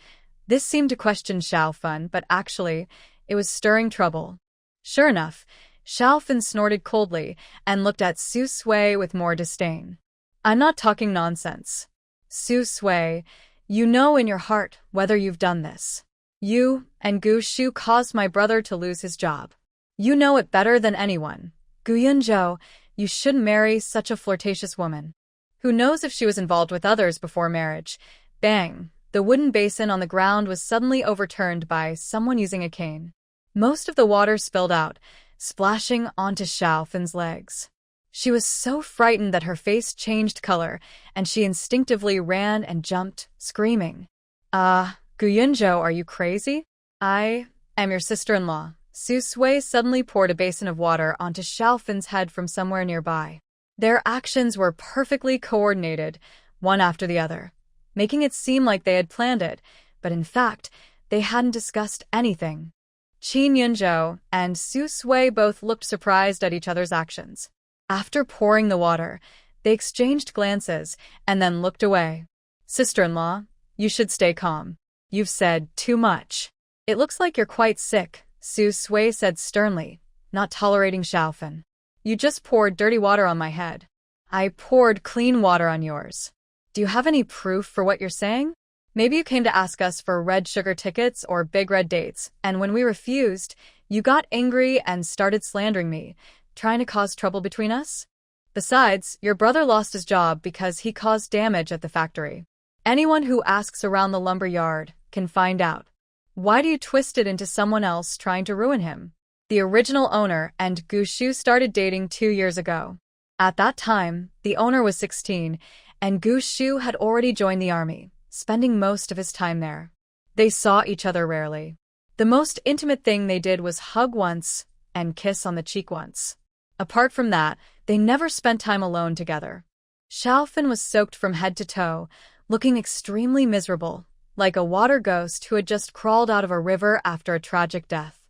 This seemed to question Xiao Fan, but actually, it was stirring trouble. Sure enough, Xiao Fan snorted coldly and looked at Su Sui with more disdain. "I'm not talking nonsense. Su Sui, you know in your heart whether you've done this. You and Gu Shu caused my brother to lose his job. You know it better than anyone. Gu Yunzhou, you shouldn't marry such a flirtatious woman. Who knows if she was involved with others before marriage?" Bang! The wooden basin on the ground was suddenly overturned by someone using a cane. Most of the water spilled out, splashing onto Xiao Fan's legs. She was so frightened that her face changed color, and she instinctively ran and jumped, screaming. Gu Yunzhou, are you crazy? I am your sister-in-law." Su Sui suddenly poured a basin of water onto Xiao Fan's head from somewhere nearby. Their actions were perfectly coordinated, one after the other, making it seem like they had planned it, but in fact, they hadn't discussed anything. Qin Yunzhou and Su Sui both looked surprised at each other's actions. After pouring the water, they exchanged glances and then looked away. "Sister-in-law, you should stay calm. You've said too much. It looks like you're quite sick," Su Sui said sternly, not tolerating Xiao Fan. "You just poured dirty water on my head. I poured clean water on yours. Do you have any proof for what you're saying? Maybe you came to ask us for red sugar tickets or big red dates, and when we refused, you got angry and started slandering me, trying to cause trouble between us? Besides, your brother lost his job because he caused damage at the factory. Anyone who asks around the lumber yard can find out. Why do you twist it into someone else trying to ruin him? The original owner and Gu Shu started dating 2 years ago. At that time, the owner was 16, and Gu Shu had already joined the army, spending most of his time there. They saw each other rarely. The most intimate thing they did was hug once and kiss on the cheek once. Apart from that, they never spent time alone together. Xiao Fan was soaked from head to toe, looking extremely miserable, like a water ghost who had just crawled out of a river after a tragic death.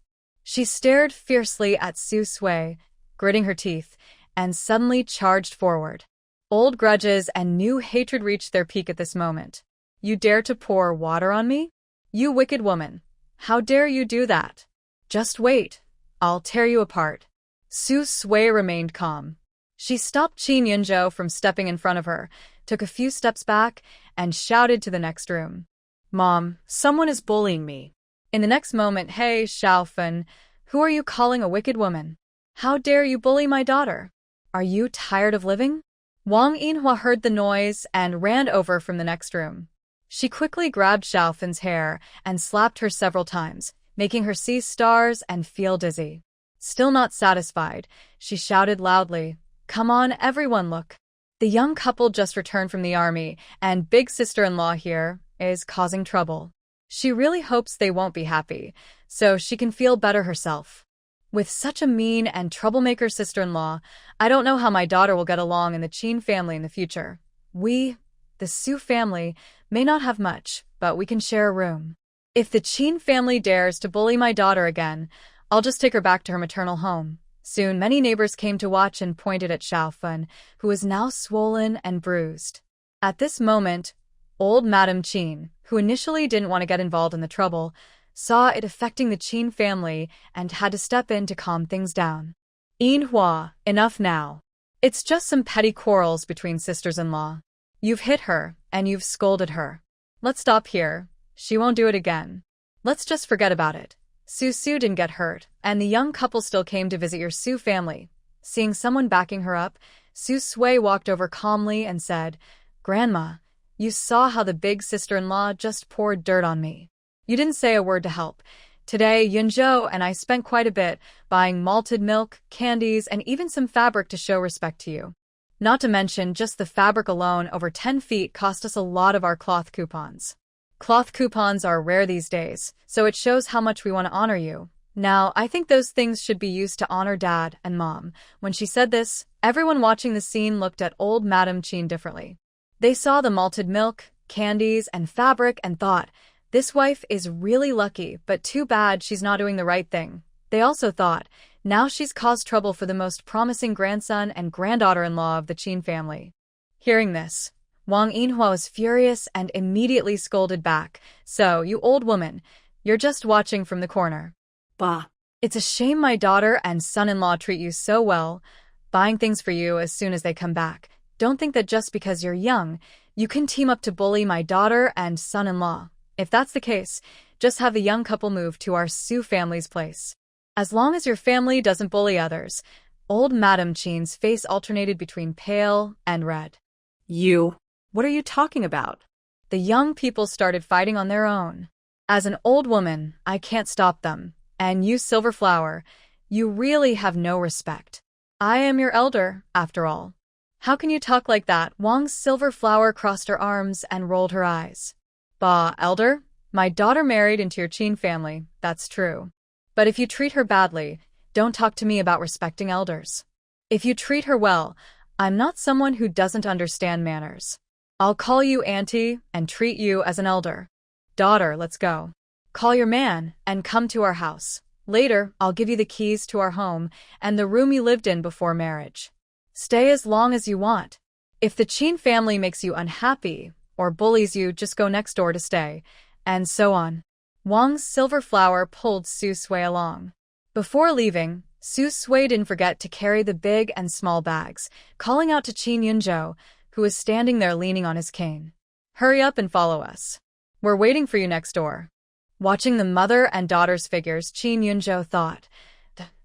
She stared fiercely at Su Sui, gritting her teeth, and suddenly charged forward. Old grudges and new hatred reached their peak at this moment. "You dare to pour water on me? You wicked woman! How dare you do that? Just wait, I'll tear you apart." Su Sui remained calm. She stopped Qin Yunzhou from stepping in front of her, took a few steps back, and shouted to the next room. "Mom, someone is bullying me." In the next moment, "Hey, Xiao Fan, Who are you calling a wicked woman? How dare you bully my daughter? Are you tired of living? Wang Yinhua heard the noise and ran over from the next room. She quickly grabbed Xiaofan's hair and slapped her several times, making her see stars and feel dizzy. Still not satisfied, she shouted loudly, "Come on, everyone, look. The young couple just returned from the army, and big sister-in-law here is causing trouble. She really hopes they won't be happy, so she can feel better herself. With such a mean and troublemaker sister-in-law, I don't know how my daughter will get along in the Qin family in the future. We, the Su family, may not have much, but we can share a room. If the Qin family dares to bully my daughter again, I'll just take her back to her maternal home." Soon many neighbors came to watch and pointed at Xiaofan, who was now swollen and bruised. At this moment, old Madame Qin, who initially didn't want to get involved in the trouble, saw it affecting the Qin family and had to step in to calm things down. "Yinhua, enough now. It's just some petty quarrels between sisters-in-law. You've hit her, and you've scolded her. Let's stop here. She won't do it again. Let's just forget about it. Su didn't get hurt, and the young couple still came to visit your Su family." Seeing someone backing her up, Su Sui walked over calmly and said, "Grandma, you saw how the big sister-in-law just poured dirt on me. You didn't say a word to help. Today, Yunzhou and I spent quite a bit buying malted milk, candies, and even some fabric to show respect to you. Not to mention, just the fabric alone over 10 feet cost us a lot of our cloth coupons. Cloth coupons are rare these days, so it shows how much we want to honor you. Now, I think those things should be used to honor Dad and Mom." When she said this, everyone watching the scene looked at old Madame Qin differently. They saw the malted milk, candies, and fabric and thought, "This wife is really lucky, but too bad she's not doing the right thing." They also thought, "Now she's caused trouble for the most promising grandson and granddaughter-in-law of the Qin family." Hearing this, Wang Yinhua was furious and immediately scolded back, "So, you old woman, you're just watching from the corner. Bah. It's a shame my daughter and son-in-law treat you so well, buying things for you as soon as they come back. Don't think that just because you're young, you can team up to bully my daughter and son-in-law. If that's the case, just have the young couple move to our Su family's place. As long as your family doesn't bully others." Old Madame Qin's face alternated between pale and red. "You. What are you talking about?" The young people started fighting on their own. "As an old woman, I can't stop them. And you, Silver Flower, you really have no respect. I am your elder, after all. How can you talk like that?" Wang's Silver Flower crossed her arms and rolled her eyes. "Bah, elder? My daughter married into your Qin family, that's true. But if you treat her badly, don't talk to me about respecting elders. If you treat her well, I'm not someone who doesn't understand manners. I'll call you auntie and treat you as an elder. Daughter, let's go. Call your man and come to our house. Later, I'll give you the keys to our home and the room you lived in before marriage. Stay as long as you want. If the Qin family makes you unhappy or bullies you, just go next door to stay," and so on. Wang's Silver Flower pulled Su Sui along. Before leaving, Su Sui didn't forget to carry the big and small bags, calling out to Qin Yunzhou, who was standing there leaning on his cane. "Hurry up and follow us. We're waiting for you next door." Watching the mother and daughter's figures, Qin Yunzhou thought,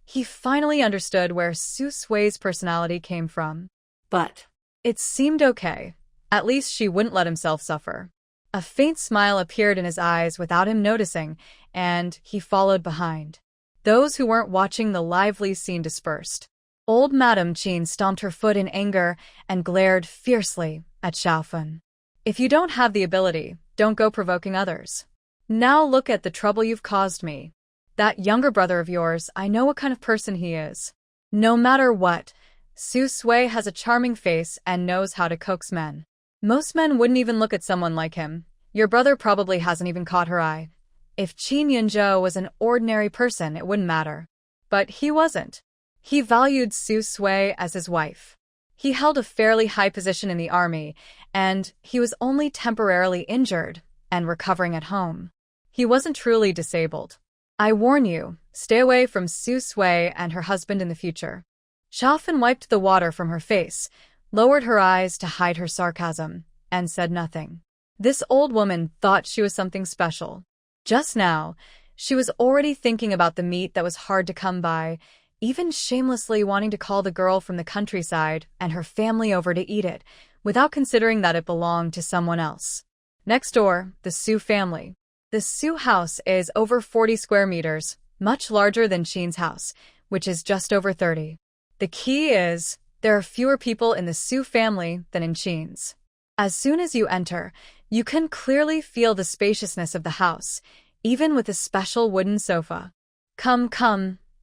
he finally understood where Su Sui's personality came from. But it seemed okay. At least she wouldn't let himself suffer. A faint smile appeared in his eyes without him noticing, and he followed behind. Those who weren't watching the lively scene dispersed. Old Madame Qin stomped her foot in anger and glared fiercely at Xiaofan. "If you don't have the ability, don't go provoking others. Now look at the trouble you've caused me. That younger brother of yours, I know what kind of person he is. No matter what, Su Sui has a charming face and knows how to coax men. Most men wouldn't even look at someone like him. Your brother probably hasn't even caught her eye. If Qin Yunzhou was an ordinary person, it wouldn't matter. But he wasn't. He valued Su Sui as his wife. He held a fairly high position in the army, and he was only temporarily injured and recovering at home. He wasn't truly disabled. I warn you, stay away from Su Sui and her husband in the future." Xiaofan wiped the water from her face, lowered her eyes to hide her sarcasm, and said nothing. This old woman thought she was something special. Just now, She was already thinking about the meat that was hard to come by, even shamelessly wanting to call the girl from the countryside and her family over to eat it, without considering that it belonged to someone else. Next door, the Su family. The Su house is over 40 square meters, much larger than Sheen's house, which is just over 30. The key is, there are fewer people in the Su family than in Sheen's. As soon as you enter, you can clearly feel the spaciousness of the house, even with a special wooden sofa. Come,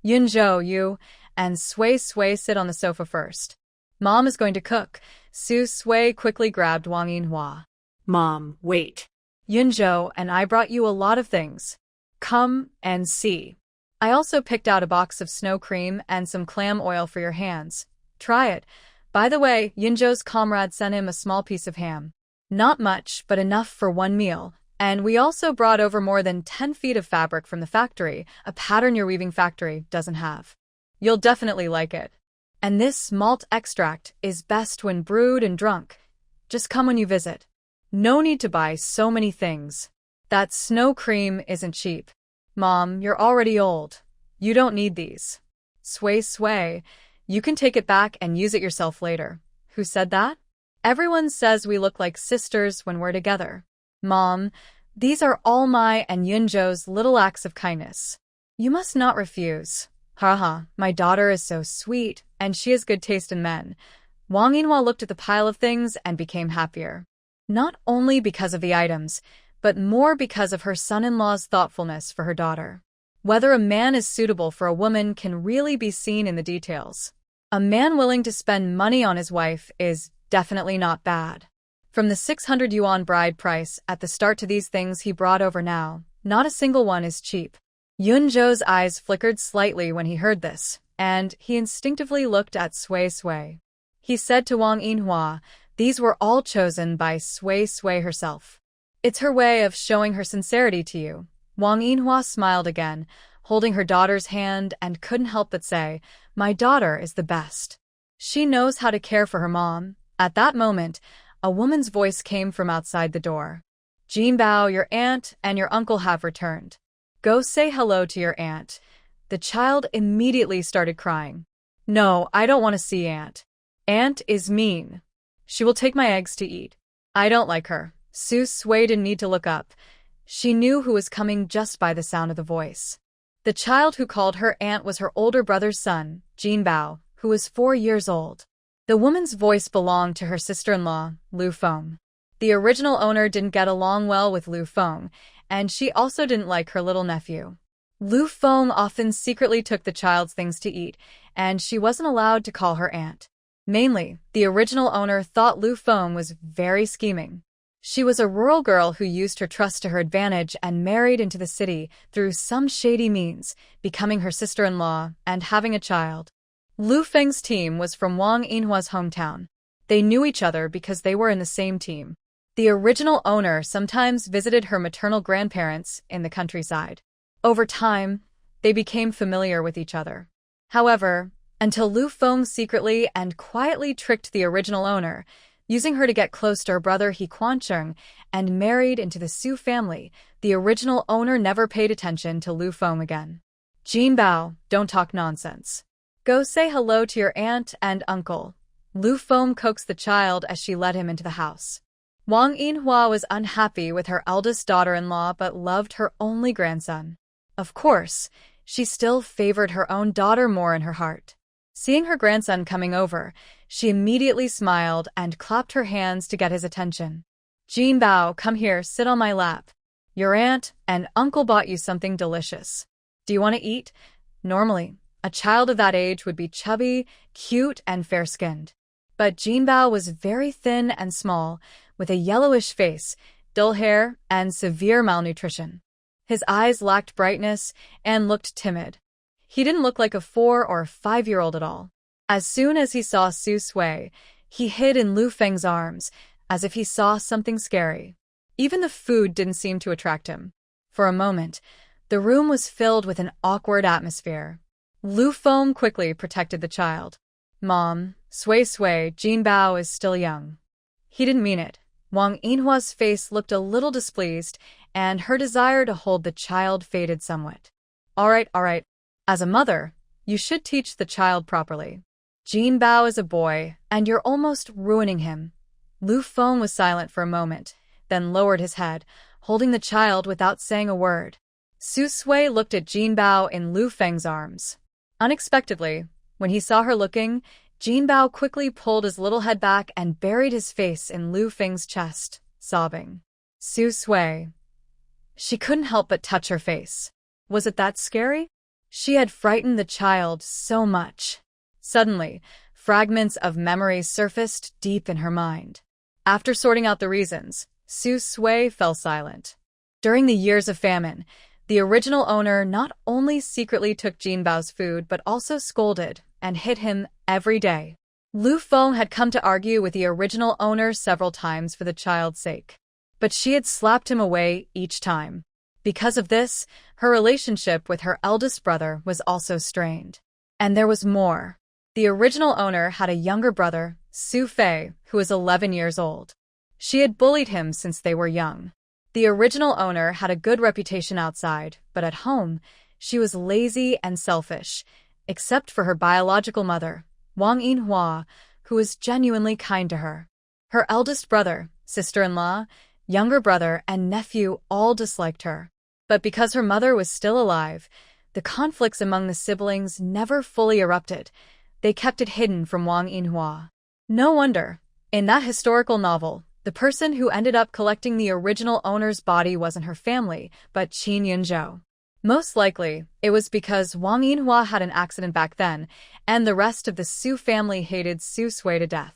Yunzhou, you and Sui sit on the sofa first. Mom is going to cook. Sui quickly grabbed Wang Yinhua. Mom, wait. Yunzhou and I brought you a lot of things. Come and see. I also picked out a box of snow cream and some clam oil for your hands. Try it. By the way, Yunzhou's comrade sent him a small piece of ham. Not much, but enough for one meal. And we also brought over more than 10 feet of fabric from the factory, a pattern your weaving factory doesn't have. You'll definitely like it. And this malt extract is best when brewed and drunk. Just come when you visit. No need to buy so many things. That snow cream isn't cheap. Mom, you're already old. You don't need these. Sui, you can take it back and use it yourself later. Who said that? Everyone says we look like sisters when we're together. Mom, these are all my and Yunzhou's little acts of kindness. You must not refuse. Haha, my daughter is so sweet, and she has good taste in men. Wang Yinhua looked at the pile of things and became happier. Not only because of the items, but more because of her son-in-law's thoughtfulness for her daughter. Whether a man is suitable for a woman can really be seen in the details. A man willing to spend money on his wife is definitely not bad. From the 600 yuan bride price at the start to these things he brought over now, not a single one is cheap. Yunzhou's eyes flickered slightly when he heard this, and he instinctively looked at Sui. He said to Wang Yinhua, these were all chosen by Sui herself. It's her way of showing her sincerity to you. Wang Yinhua smiled again, holding her daughter's hand, and couldn't help but say, my daughter is the best. She knows how to care for her mom. At that moment, a woman's voice came from outside the door. Jinbao, your aunt and your uncle have returned. Go say hello to your aunt. The child immediately started crying. No, I don't want to see Aunt. Aunt is mean. She will take my eggs to eat. I don't like her. Sui didn't need to look up. She knew who was coming just by the sound of the voice. The child who called her aunt was her older brother's son, Jinbao, who was 4 years old. The woman's voice belonged to her sister-in-law, Lu Feng. The original owner didn't get along well with Lu Feng, and she also didn't like her little nephew. Lu Feng often secretly took the child's things to eat, and she wasn't allowed to call her aunt. Mainly, the original owner thought Lu Feng was very scheming. She was a rural girl who used her trust to her advantage and married into the city through some shady means, becoming her sister-in-law and having a child. Lu Feng's team was from Wang Yinhua's hometown. They knew each other because they were in the same team. The original owner sometimes visited her maternal grandparents in the countryside. Over time, they became familiar with each other. However, until Lu Feng secretly and quietly tricked the original owner, using her to get close to her brother He Quancheng and married into the Su family, the original owner never paid attention to Lu Feng again. Jinbao, don't talk nonsense. Go say hello to your aunt and uncle. Lu Feng coaxed the child as she led him into the house. Wang Yinhua was unhappy with her eldest daughter-in-law but loved her only grandson. Of course, she still favored her own daughter more in her heart. Seeing her grandson coming over, she immediately smiled and clapped her hands to get his attention. Jinbao, come here, sit on my lap. Your aunt and uncle bought you something delicious. Do you want to eat? Normally, a child of that age would be chubby, cute, and fair-skinned. But Jinbao was very thin and small, with a yellowish face, dull hair, and severe malnutrition. His eyes lacked brightness and looked timid. He didn't look like a 4 or 5-year-old at all. As soon as he saw Sui, he hid in Lu Feng's arms, as if he saw something scary. Even the food didn't seem to attract him. For a moment, the room was filled with an awkward atmosphere. Lu Feng quickly protected the child. Mom, Sui, Jinbao is still young. He didn't mean it. Wang Yinhua's face looked a little displeased, and her desire to hold the child faded somewhat. All right. As a mother, you should teach the child properly. Jin Bao is a boy, and you're almost ruining him. Lu Feng was silent for a moment, then lowered his head, holding the child without saying a word. Su Sui looked at Jin Bao in Lu Feng's arms. Unexpectedly, when he saw her looking, Jin Bao quickly pulled his little head back and buried his face in Lu Feng's chest, sobbing. Su Sui. She couldn't help but touch her face. Was it that scary? She had frightened the child so much. Suddenly, fragments of memories surfaced deep in her mind. After sorting out the reasons, Su Sui fell silent. During the years of famine, the original owner not only secretly took Jin Bao's food but also scolded and hit him every day. Lu Feng had come to argue with the original owner several times for the child's sake, but she had slapped him away each time. Because of this, her relationship with her eldest brother was also strained. And there was more. The original owner had a younger brother, Su Fei, who was 11 years old. She had bullied him since they were young. The original owner had a good reputation outside, but at home, she was lazy and selfish, except for her biological mother, Wang Yinhua, who was genuinely kind to her. Her eldest brother, sister-in-law, younger brother, and nephew all disliked her. But because her mother was still alive, the conflicts among the siblings never fully erupted. They kept it hidden from Wang Yinhua. No wonder. In that historical novel, the person who ended up collecting the original owner's body wasn't her family, but Qin Yunzhou. Most likely, it was because Wang Yinhua had an accident back then, and the rest of the Su family hated Su Sui to death.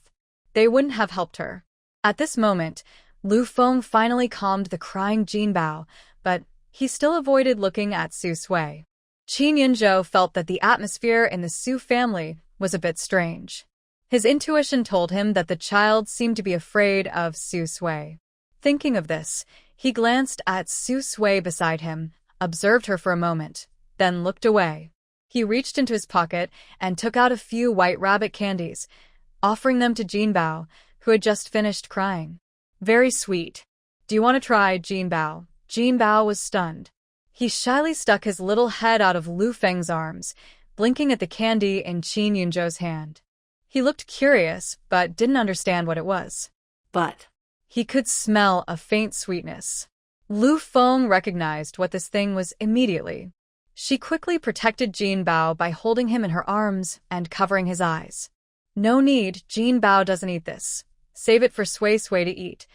They wouldn't have helped her. At this moment, Lu Feng finally calmed the crying Jin Bao, but he still avoided looking at Su Sui. Qin Yunzhou felt that the atmosphere in the Su family was a bit strange. His intuition told him that the child seemed to be afraid of Su Sui. Thinking of this, he glanced at Su Sui beside him, observed her for a moment, then looked away. He reached into his pocket and took out a few white rabbit candies, offering them to Jin Bao, who had just finished crying. Very sweet. Do you want to try, Jin Bao? Jin Bao was stunned. He shyly stuck his little head out of Lu Feng's arms, blinking at the candy in Qin Yunzhou's hand. He looked curious, but didn't understand what it was. But he could smell a faint sweetness. Lu Feng recognized what this thing was immediately. She quickly protected Jin Bao by holding him in her arms and covering his eyes. No need, Jin Bao doesn't eat this. Save it for Sui Sui to eat.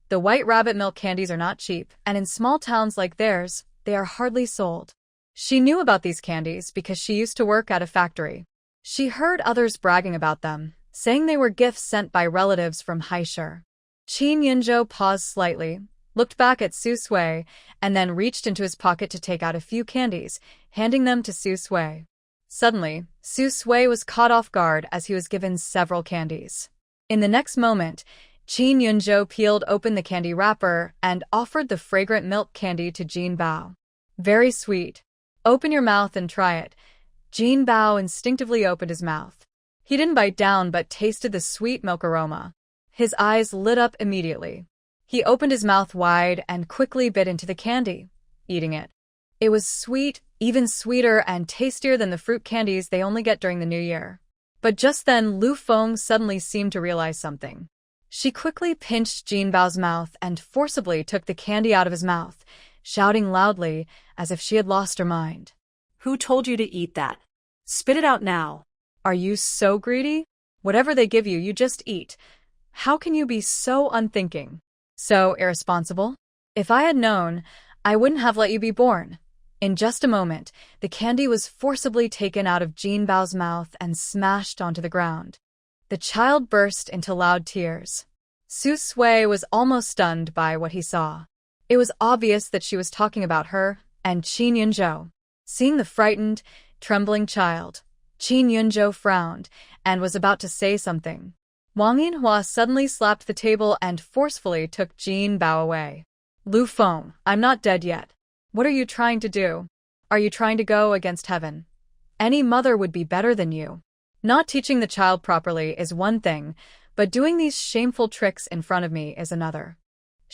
The white rabbit milk candies are not cheap, and in small towns like theirs, they are hardly sold. She knew about these candies because she used to work at a factory. She heard others bragging about them, saying they were gifts sent by relatives from Haishur. Qin Yunzhou paused slightly, looked back at Su Sui, and then reached into his pocket to take out a few candies, handing them to Su Sui. Suddenly, Su Sui was caught off guard as he was given several candies. In the next moment, Qin Yunzhou peeled open the candy wrapper and offered the fragrant milk candy to Jin Bao. Very sweet. Open your mouth and try it. Jin Bao instinctively opened his mouth. He didn't bite down but tasted the sweet milk aroma. His eyes lit up immediately. He opened his mouth wide and quickly bit into the candy, eating it. It was sweet, even sweeter and tastier than the fruit candies they only get during the New Year. But just then Lu Feng suddenly seemed to realize something. She quickly pinched Jin Bao's mouth and forcibly took the candy out of his mouth, shouting loudly as if she had lost her mind. who told you to eat that? Spit it out now. Are you so greedy? Whatever they give you, you just eat. How can you be so unthinking? So irresponsible? If I had known, I wouldn't have let you be born. In just a moment, the candy was forcibly taken out of Jin Bao's mouth and smashed onto the ground. The child burst into loud tears. Su Sui was almost stunned by what he saw. It was obvious that she was talking about her and Qin Yunzhou. Seeing the frightened, trembling child, Qin Yunzhou frowned and was about to say something. Wang Yinhua suddenly slapped the table and forcefully took Jin Bao away. Lu Feng, I'm not dead yet. What are you trying to do? Are you trying to go against heaven? Any mother would be better than you. Not teaching the child properly is one thing, but doing these shameful tricks in front of me is another.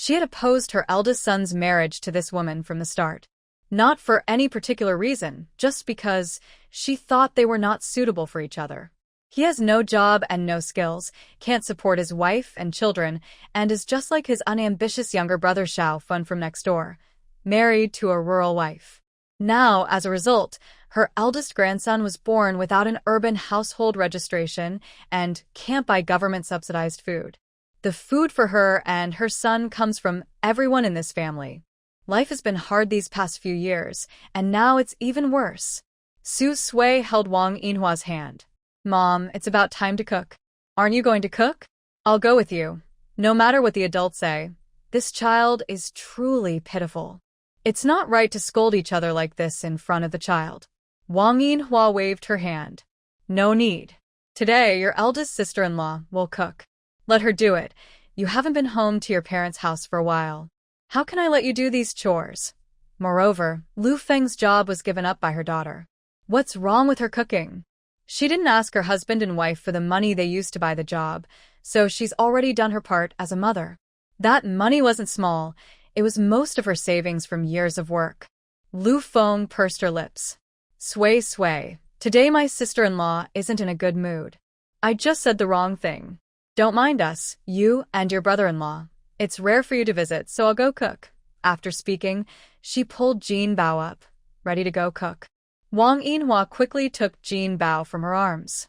She had opposed her eldest son's marriage to this woman from the start. Not for any particular reason, just because she thought they were not suitable for each other. He has no job and no skills, can't support his wife and children, and is just like his unambitious younger brother Xiao Fun from next door, married to a rural wife. Now, as a result, her eldest grandson was born without an urban household registration and can't buy government-subsidized food. The food for her and her son comes from everyone in this family. Life has been hard these past few years, and now it's even worse. Su Sui held Wang Yinhua's hand. Mom, it's about time to cook. Aren't you going to cook? I'll go with you. No matter what the adults say, this child is truly pitiful. It's not right to scold each other like this in front of the child. Wang Yinhua waved her hand. No need. Today, your eldest sister-in-law will cook. Let her do it. You haven't been home to your parents' house for a while. How can I let you do these chores? Moreover, Lu Feng's job was given up by her daughter. What's wrong with her cooking? She didn't ask her husband and wife for the money they used to buy the job, so she's already done her part as a mother. That money wasn't small. It was most of her savings from years of work. Lu Feng pursed her lips. Sui, today my sister-in-law isn't in a good mood. I just said the wrong thing. Don't mind us, you and your brother-in-law. It's rare for you to visit, so I'll go cook. After speaking, she pulled Jin Bao up, ready to go cook. Wang Yinhua quickly took Jin Bao from her arms.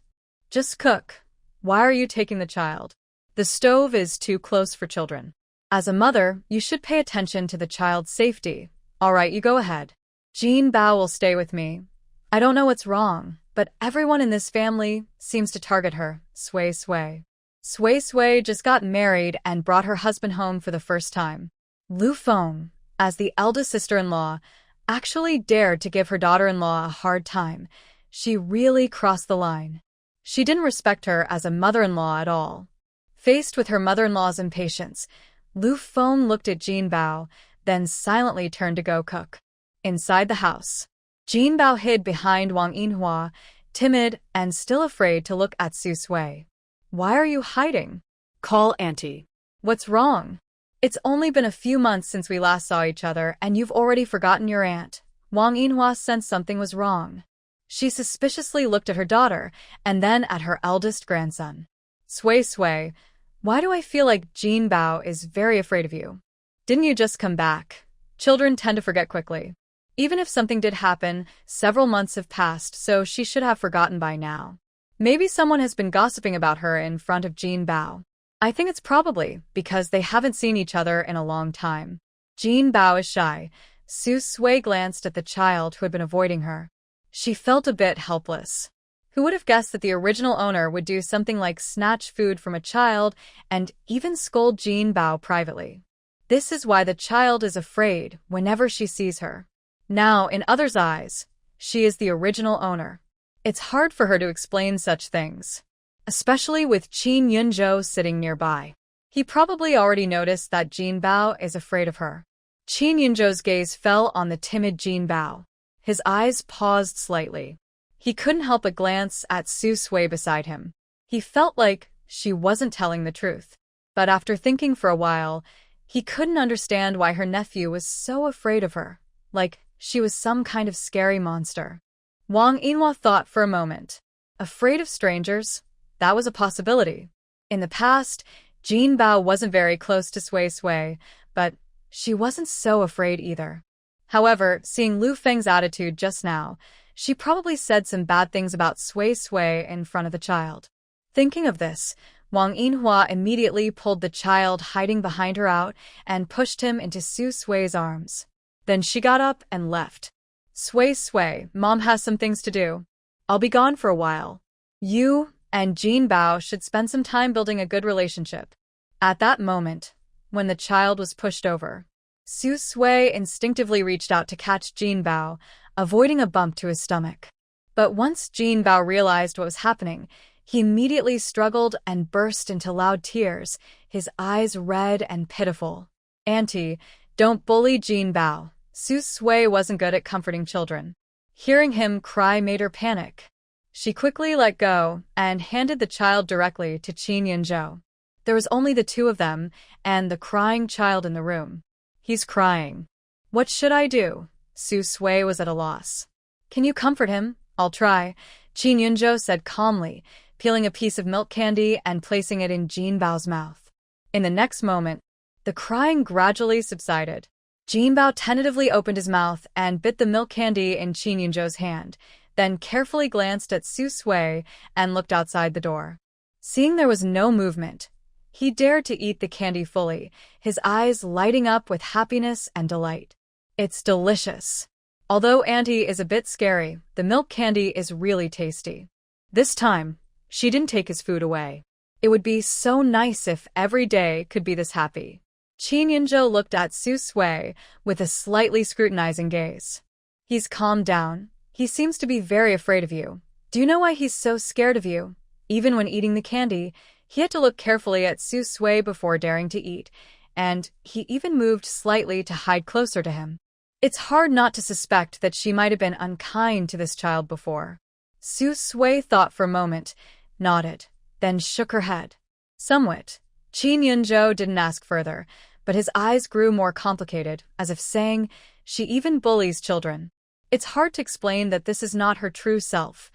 Just cook. Why are you taking the child? The stove is too close for children. As a mother, you should pay attention to the child's safety. All right, you go ahead. Jin Bao will stay with me. I don't know what's wrong, but everyone in this family seems to target her. Sui. Sui just got married and brought her husband home for the first time. Lu Feng, as the eldest sister-in-law, actually dared to give her daughter-in-law a hard time. She really crossed the line. She didn't respect her as a mother-in-law at all. Faced with her mother-in-law's impatience, Lu Feng looked at Jin Bao, then silently turned to go cook. Inside the house, Jin Bao hid behind Wang Yinhua, timid and still afraid to look at Su Sui. Why are you hiding? Call Auntie. What's wrong? It's only been a few months since we last saw each other, and you've already forgotten your aunt. Wang Yinhua sensed something was wrong. She suspiciously looked at her daughter, and then at her eldest grandson. Sui, why do I feel like Jin Bao is very afraid of you? Didn't you just come back? Children tend to forget quickly. Even if something did happen, several months have passed, so she should have forgotten by now. Maybe someone has been gossiping about her in front of Jin Bao. I think it's probably because they haven't seen each other in a long time. Jin Bao is shy. Su Sui glanced at the child who had been avoiding her. She felt a bit helpless. Who would have guessed that the original owner would do something like snatch food from a child and even scold Jin Bao privately? This is why the child is afraid whenever she sees her. Now, in others' eyes, she is the original owner. It's hard for her to explain such things, especially with Qin Yunzhou sitting nearby. He probably already noticed that Jin Bao is afraid of her. Qin Yunzhou's gaze fell on the timid Jin Bao. His eyes paused slightly. He couldn't help but glance at Su Sui beside him. He felt like she wasn't telling the truth. But after thinking for a while, he couldn't understand why her nephew was so afraid of her, like she was some kind of scary monster. Wang Yinhua thought for a moment. Afraid of strangers? That was a possibility. In the past, Jin Bao wasn't very close to Sui, but she wasn't so afraid either. However, seeing Lu Feng's attitude just now, she probably said some bad things about Sui in front of the child. Thinking of this, Wang Yinhua immediately pulled the child hiding behind her out and pushed him into Su Sui's arms. Then she got up and left. Sui, Mom has some things to do. I'll be gone for a while. You and Jin Bao should spend some time building a good relationship. At that moment, when the child was pushed over, Su Sui instinctively reached out to catch Jin Bao, avoiding a bump to his stomach. But once Jin Bao realized what was happening, he immediately struggled and burst into loud tears, his eyes red and pitiful. Auntie, don't bully Jin Bao. Su Sui wasn't good at comforting children. Hearing him cry made her panic. She quickly let go and handed the child directly to Qin Yunzhou. There was only the two of them and the crying child in the room. He's crying. What should I do? Su Sui was at a loss. Can you comfort him? I'll try, Qin Yunzhou said calmly, peeling a piece of milk candy and placing it in Jinbao's mouth. In the next moment, the crying gradually subsided. Jinbao tentatively opened his mouth and bit the milk candy in Qin Yunzhou's hand, then carefully glanced at Su Sui and looked outside the door. Seeing there was no movement, he dared to eat the candy fully, his eyes lighting up with happiness and delight. It's delicious. Although Auntie is a bit scary, the milk candy is really tasty. This time, she didn't take his food away. It would be so nice if every day could be this happy. Qin Yunzhou looked at Su Sui with a slightly scrutinizing gaze. He's calmed down. He seems to be very afraid of you. Do you know why he's so scared of you? Even when eating the candy, he had to look carefully at Su Sui before daring to eat, and he even moved slightly to hide closer to him. It's hard not to suspect that she might have been unkind to this child before. Su Sui thought for a moment, nodded, then shook her head. Somewhat. Qin Yunzhou didn't ask further, but his eyes grew more complicated, as if saying, she even bullies children. It's hard to explain that this is not her true self.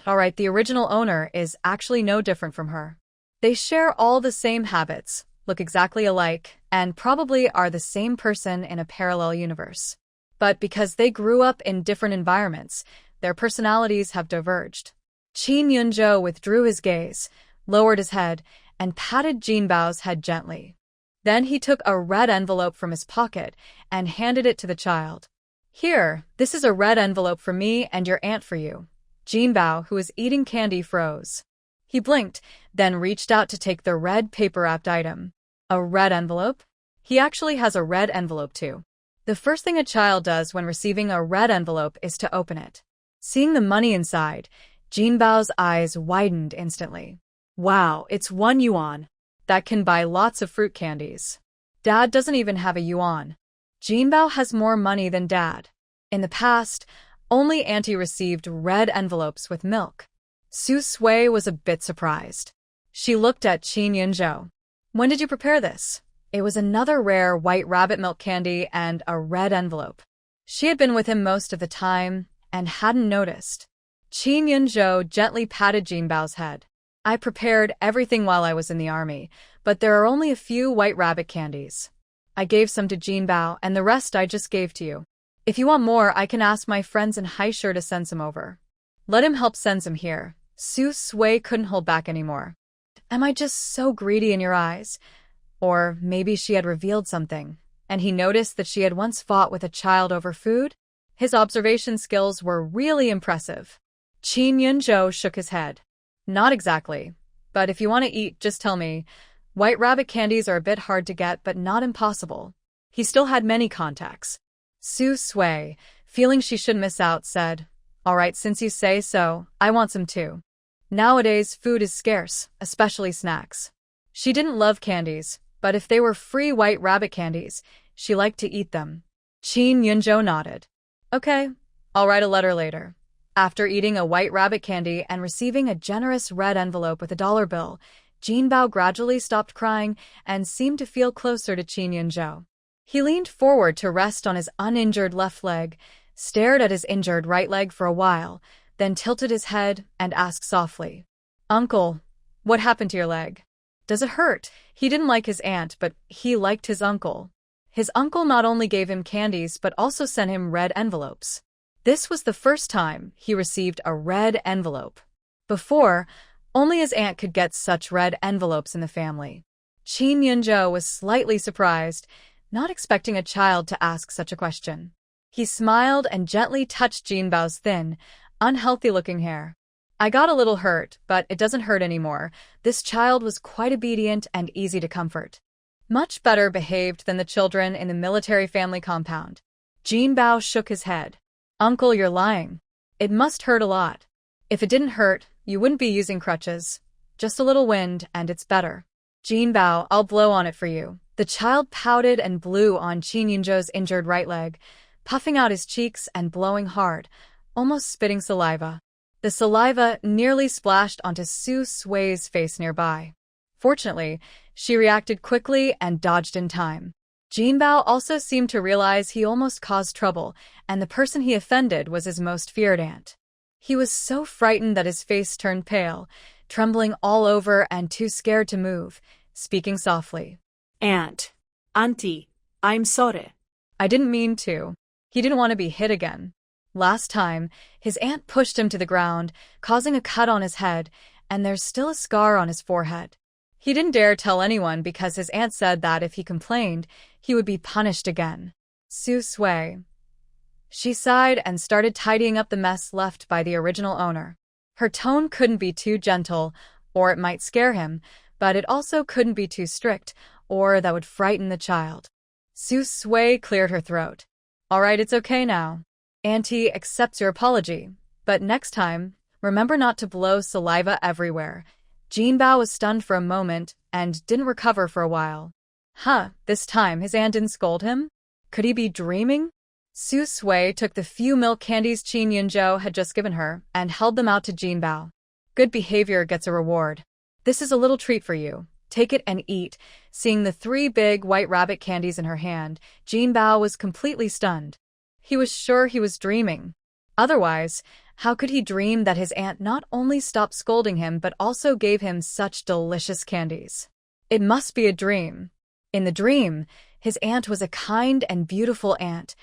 Alright, the original owner is actually no different from her. They share all the same habits, look exactly alike, and probably are the same person in a parallel universe. But because they grew up in different environments, their personalities have diverged. Qin Yunzhou withdrew his gaze, lowered his head, and patted Jinbao's head gently. Then he took a red envelope from his pocket and handed it to the child. Here, this is a red envelope for me and your aunt for you. Jinbao, who was eating candy, froze. He blinked, then reached out to take the red paper-wrapped item. A red envelope? He actually has a red envelope too. The first thing a child does when receiving a red envelope is to open it. Seeing the money inside, Jinbao's eyes widened instantly. Wow, it's 1 yuan. That can buy lots of fruit candies. Dad doesn't even have a yuan. Jinbao has more money than Dad. In the past, only Auntie received red envelopes with milk. Su Sui was a bit surprised. She looked at Qin Yunzhou. When did you prepare this? It was another rare white rabbit milk candy and a red envelope. She had been with him most of the time and hadn't noticed. Qin Yunzhou gently patted Jinbao's head. I prepared everything while I was in the army, but there are only a few white rabbit candies. I gave some to Jinbao and the rest I just gave to you. If you want more, I can ask my friends in Haishur to send some over. Let him help send some here. Su Sui couldn't hold back anymore. Am I just so greedy in your eyes? Or maybe she had revealed something, and he noticed that she had once fought with a child over food? His observation skills were really impressive. Qin Yunzhou shook his head. Not exactly. But if you want to eat, just tell me. White rabbit candies are a bit hard to get, but not impossible. He still had many contacts. Su Sui, feeling she should miss out, said, All right, since you say so, I want some too. Nowadays, food is scarce, especially snacks. She didn't love candies, but if they were free white rabbit candies, she liked to eat them. Qin Yunzhou nodded. Okay, I'll write a letter later. After eating a white rabbit candy and receiving a generous red envelope with a dollar bill, Jinbao gradually stopped crying and seemed to feel closer to Qin Yunzhou. He leaned forward to rest on his uninjured left leg, stared at his injured right leg for a while, then tilted his head and asked softly, Uncle, what happened to your leg? Does it hurt? He didn't like his aunt, but he liked his uncle. His uncle not only gave him candies but also sent him red envelopes. This was the first time he received a red envelope. Before, only his aunt could get such red envelopes in the family. Qin Yunzhou was slightly surprised, not expecting a child to ask such a question. He smiled and gently touched Jinbao's thin, unhealthy-looking hair. I got a little hurt, but it doesn't hurt anymore. This child was quite obedient and easy to comfort. Much better behaved than the children in the military family compound. Jinbao shook his head. Uncle, you're lying. It must hurt a lot. If it didn't hurt, you wouldn't be using crutches. Just a little wind, and it's better. Jinbao, I'll blow on it for you. The child pouted and blew on Qin Yunzhou's injured right leg, puffing out his cheeks and blowing hard, almost spitting saliva. The saliva nearly splashed onto Su Sui's face nearby. Fortunately, she reacted quickly and dodged in time. Jinbao also seemed to realize he almost caused trouble, and the person he offended was his most feared aunt. He was so frightened that his face turned pale, trembling all over and too scared to move, speaking softly. Aunt. Auntie. I'm sorry. I didn't mean to. He didn't want to be hit again. Last time, his aunt pushed him to the ground, causing a cut on his head, and there's still a scar on his forehead. He didn't dare tell anyone because his aunt said that if he complained, he would be punished again. Su Sui. She sighed and started tidying up the mess left by the original owner. Her tone couldn't be too gentle, or it might scare him, but it also couldn't be too strict, or that would frighten the child. Su Sui cleared her throat. All right, it's okay now. Auntie accepts your apology, but next time, remember not to blow saliva everywhere. Jinbao was stunned for a moment and didn't recover for a while. This time his aunt didn't scold him? Could he be dreaming? Su Sui took the few milk candies Qin Yunzhou had just given her and held them out to Jinbao. Good behavior gets a reward. This is a little treat for you. Take it and eat. Seeing the 3 big white rabbit candies in her hand, Jinbao was completely stunned. He was sure he was dreaming. Otherwise, how could he dream that his aunt not only stopped scolding him but also gave him such delicious candies? It must be a dream. In the dream, his aunt was a kind and beautiful aunt,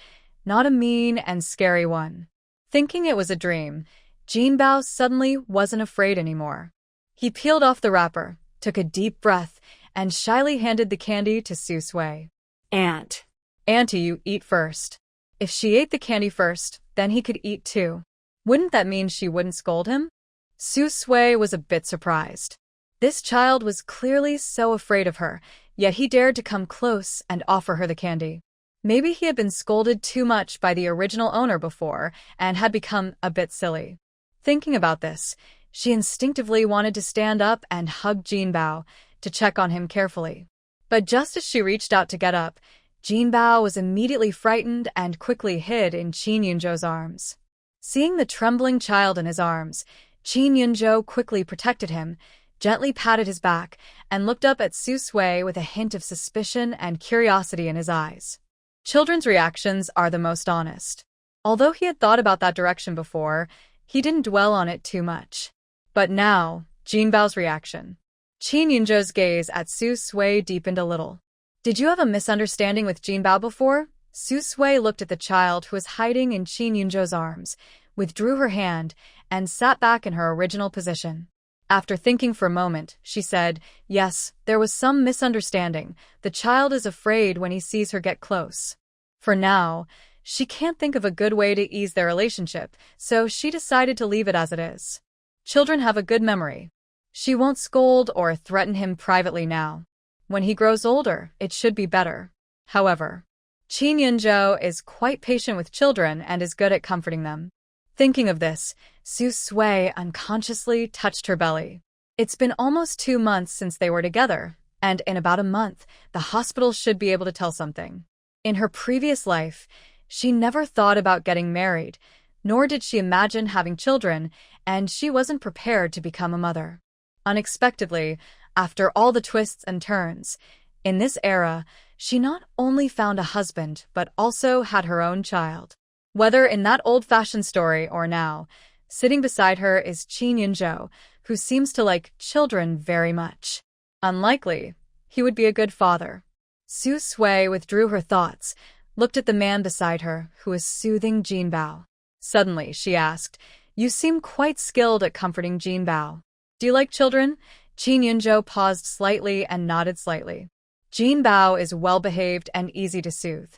not a mean and scary one. Thinking it was a dream, Jinbao suddenly wasn't afraid anymore. He peeled off the wrapper, took a deep breath, and shyly handed the candy to Su Sui. Aunt. Auntie, you eat first. If she ate the candy first, then he could eat too. Wouldn't that mean she wouldn't scold him? Su Sui was a bit surprised. This child was clearly so afraid of her, yet he dared to come close and offer her the candy. Maybe he had been scolded too much by the original owner before and had become a bit silly. Thinking about this, she instinctively wanted to stand up and hug Jinbao to check on him carefully. But just as she reached out to get up, Jinbao was immediately frightened and quickly hid in Qin Yunzhou's arms. Seeing the trembling child in his arms, Qin Yunzhou quickly protected him, gently patted his back, and looked up at Su Sui with a hint of suspicion and curiosity in his eyes. Children's reactions are the most honest. Although he had thought about that direction before, he didn't dwell on it too much. But now, Jinbao's reaction. Qin Yunzhou's gaze at Su Sui deepened a little. Did you have a misunderstanding with Jinbao before? Su Sui looked at the child who was hiding in Qin Yunzhou's arms, withdrew her hand, and sat back in her original position. After thinking for a moment, she said, yes, there was some misunderstanding. The child is afraid when he sees her get close. For now, she can't think of a good way to ease their relationship, so she decided to leave it as it is. Children have a good memory. She won't scold or threaten him privately now. When he grows older, it should be better. However, Qin Yunzhou is quite patient with children and is good at comforting them. Thinking of this, Su Sui unconsciously touched her belly. It's been almost 2 months since they were together, and in about a month, the hospital should be able to tell something. In her previous life, she never thought about getting married, nor did she imagine having children, and she wasn't prepared to become a mother. Unexpectedly, after all the twists and turns, in this era, she not only found a husband but also had her own child. Whether in that old-fashioned story or now, sitting beside her is Qin Yunzhou, who seems to like children very much. Unlikely, he would be a good father. Su Sui withdrew her thoughts, looked at the man beside her, who was soothing Jinbao. Suddenly, she asked, you seem quite skilled at comforting Jinbao. Do you like children? Qin Yunzhou paused slightly and nodded slightly. Jinbao is well-behaved and easy to soothe.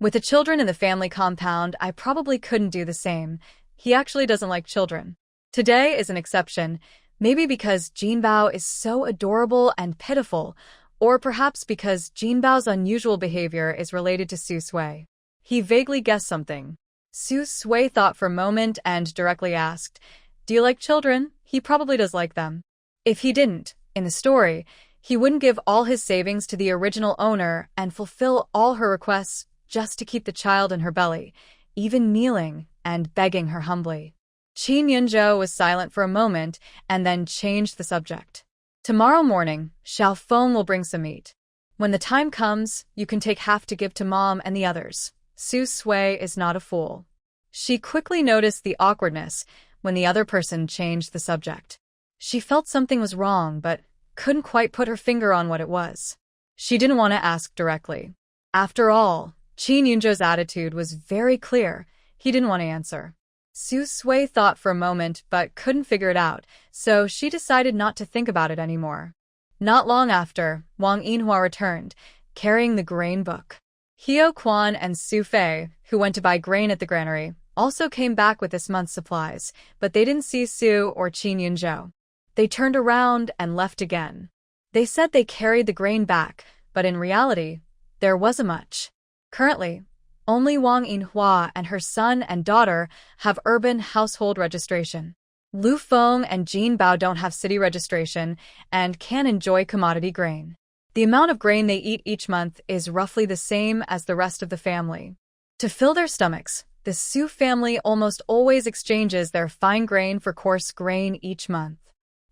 With the children in the family compound, I probably couldn't do the same. He actually doesn't like children. Today is an exception, maybe because Jinbao is so adorable and pitiful, or perhaps because Jinbao's unusual behavior is related to Su Sui. He vaguely guessed something. Su Sui thought for a moment and directly asked, do you like children? He probably does like them. If he didn't, in the story, he wouldn't give all his savings to the original owner and fulfill all her requests just to keep the child in her belly, even kneeling and begging her humbly. Qin Yunzhou was silent for a moment and then changed the subject. Tomorrow morning, Xiaofeng will bring some meat. When the time comes, you can take half to give to Mom and the others. Su Sui is not a fool. She quickly noticed the awkwardness when the other person changed the subject. She felt something was wrong, but couldn't quite put her finger on what it was. She didn't want to ask directly. After all, Qin Yunzhou's attitude was very clear. He didn't want to answer. Su Sui thought for a moment but couldn't figure it out, so she decided not to think about it anymore. Not long after, Wang Yinhua returned, carrying the grain book. Hio Quan and Su Fei, who went to buy grain at the granary, also came back with this month's supplies, but they didn't see Su or Qin Yunzhou. They turned around and left again. They said they carried the grain back, but in reality, there wasn't much. Currently, only Wang Yinhua and her son and daughter have urban household registration. Lu Feng and Jin Bao don't have city registration and can enjoy commodity grain. The amount of grain they eat each month is roughly the same as the rest of the family. To fill their stomachs, the Su family almost always exchanges their fine grain for coarse grain each month.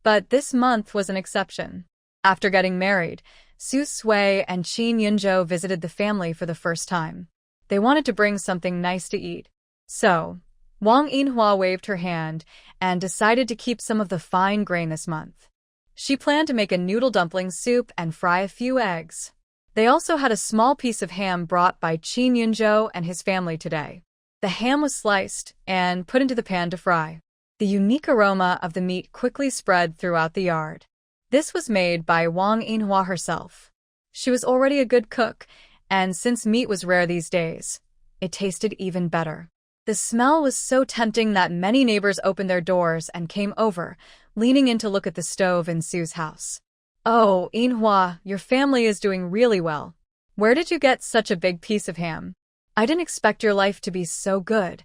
But this month was an exception. After getting married, Su Sui and Qin Yunzhou visited the family for the first time. They wanted to bring something nice to eat. So, Wang Yinhua waved her hand and decided to keep some of the fine grain this month. She planned to make a noodle dumpling soup and fry a few eggs. They also had a small piece of ham brought by Qin Yunzhou and his family today. The ham was sliced and put into the pan to fry. The unique aroma of the meat quickly spread throughout the yard. This was made by Wang Yinhua herself. She was already a good cook, and since meat was rare these days, it tasted even better. The smell was so tempting that many neighbors opened their doors and came over, leaning in to look at the stove in Su's house. "Oh, Yinhua, your family is doing really well. Where did you get such a big piece of ham? I didn't expect your life to be so good.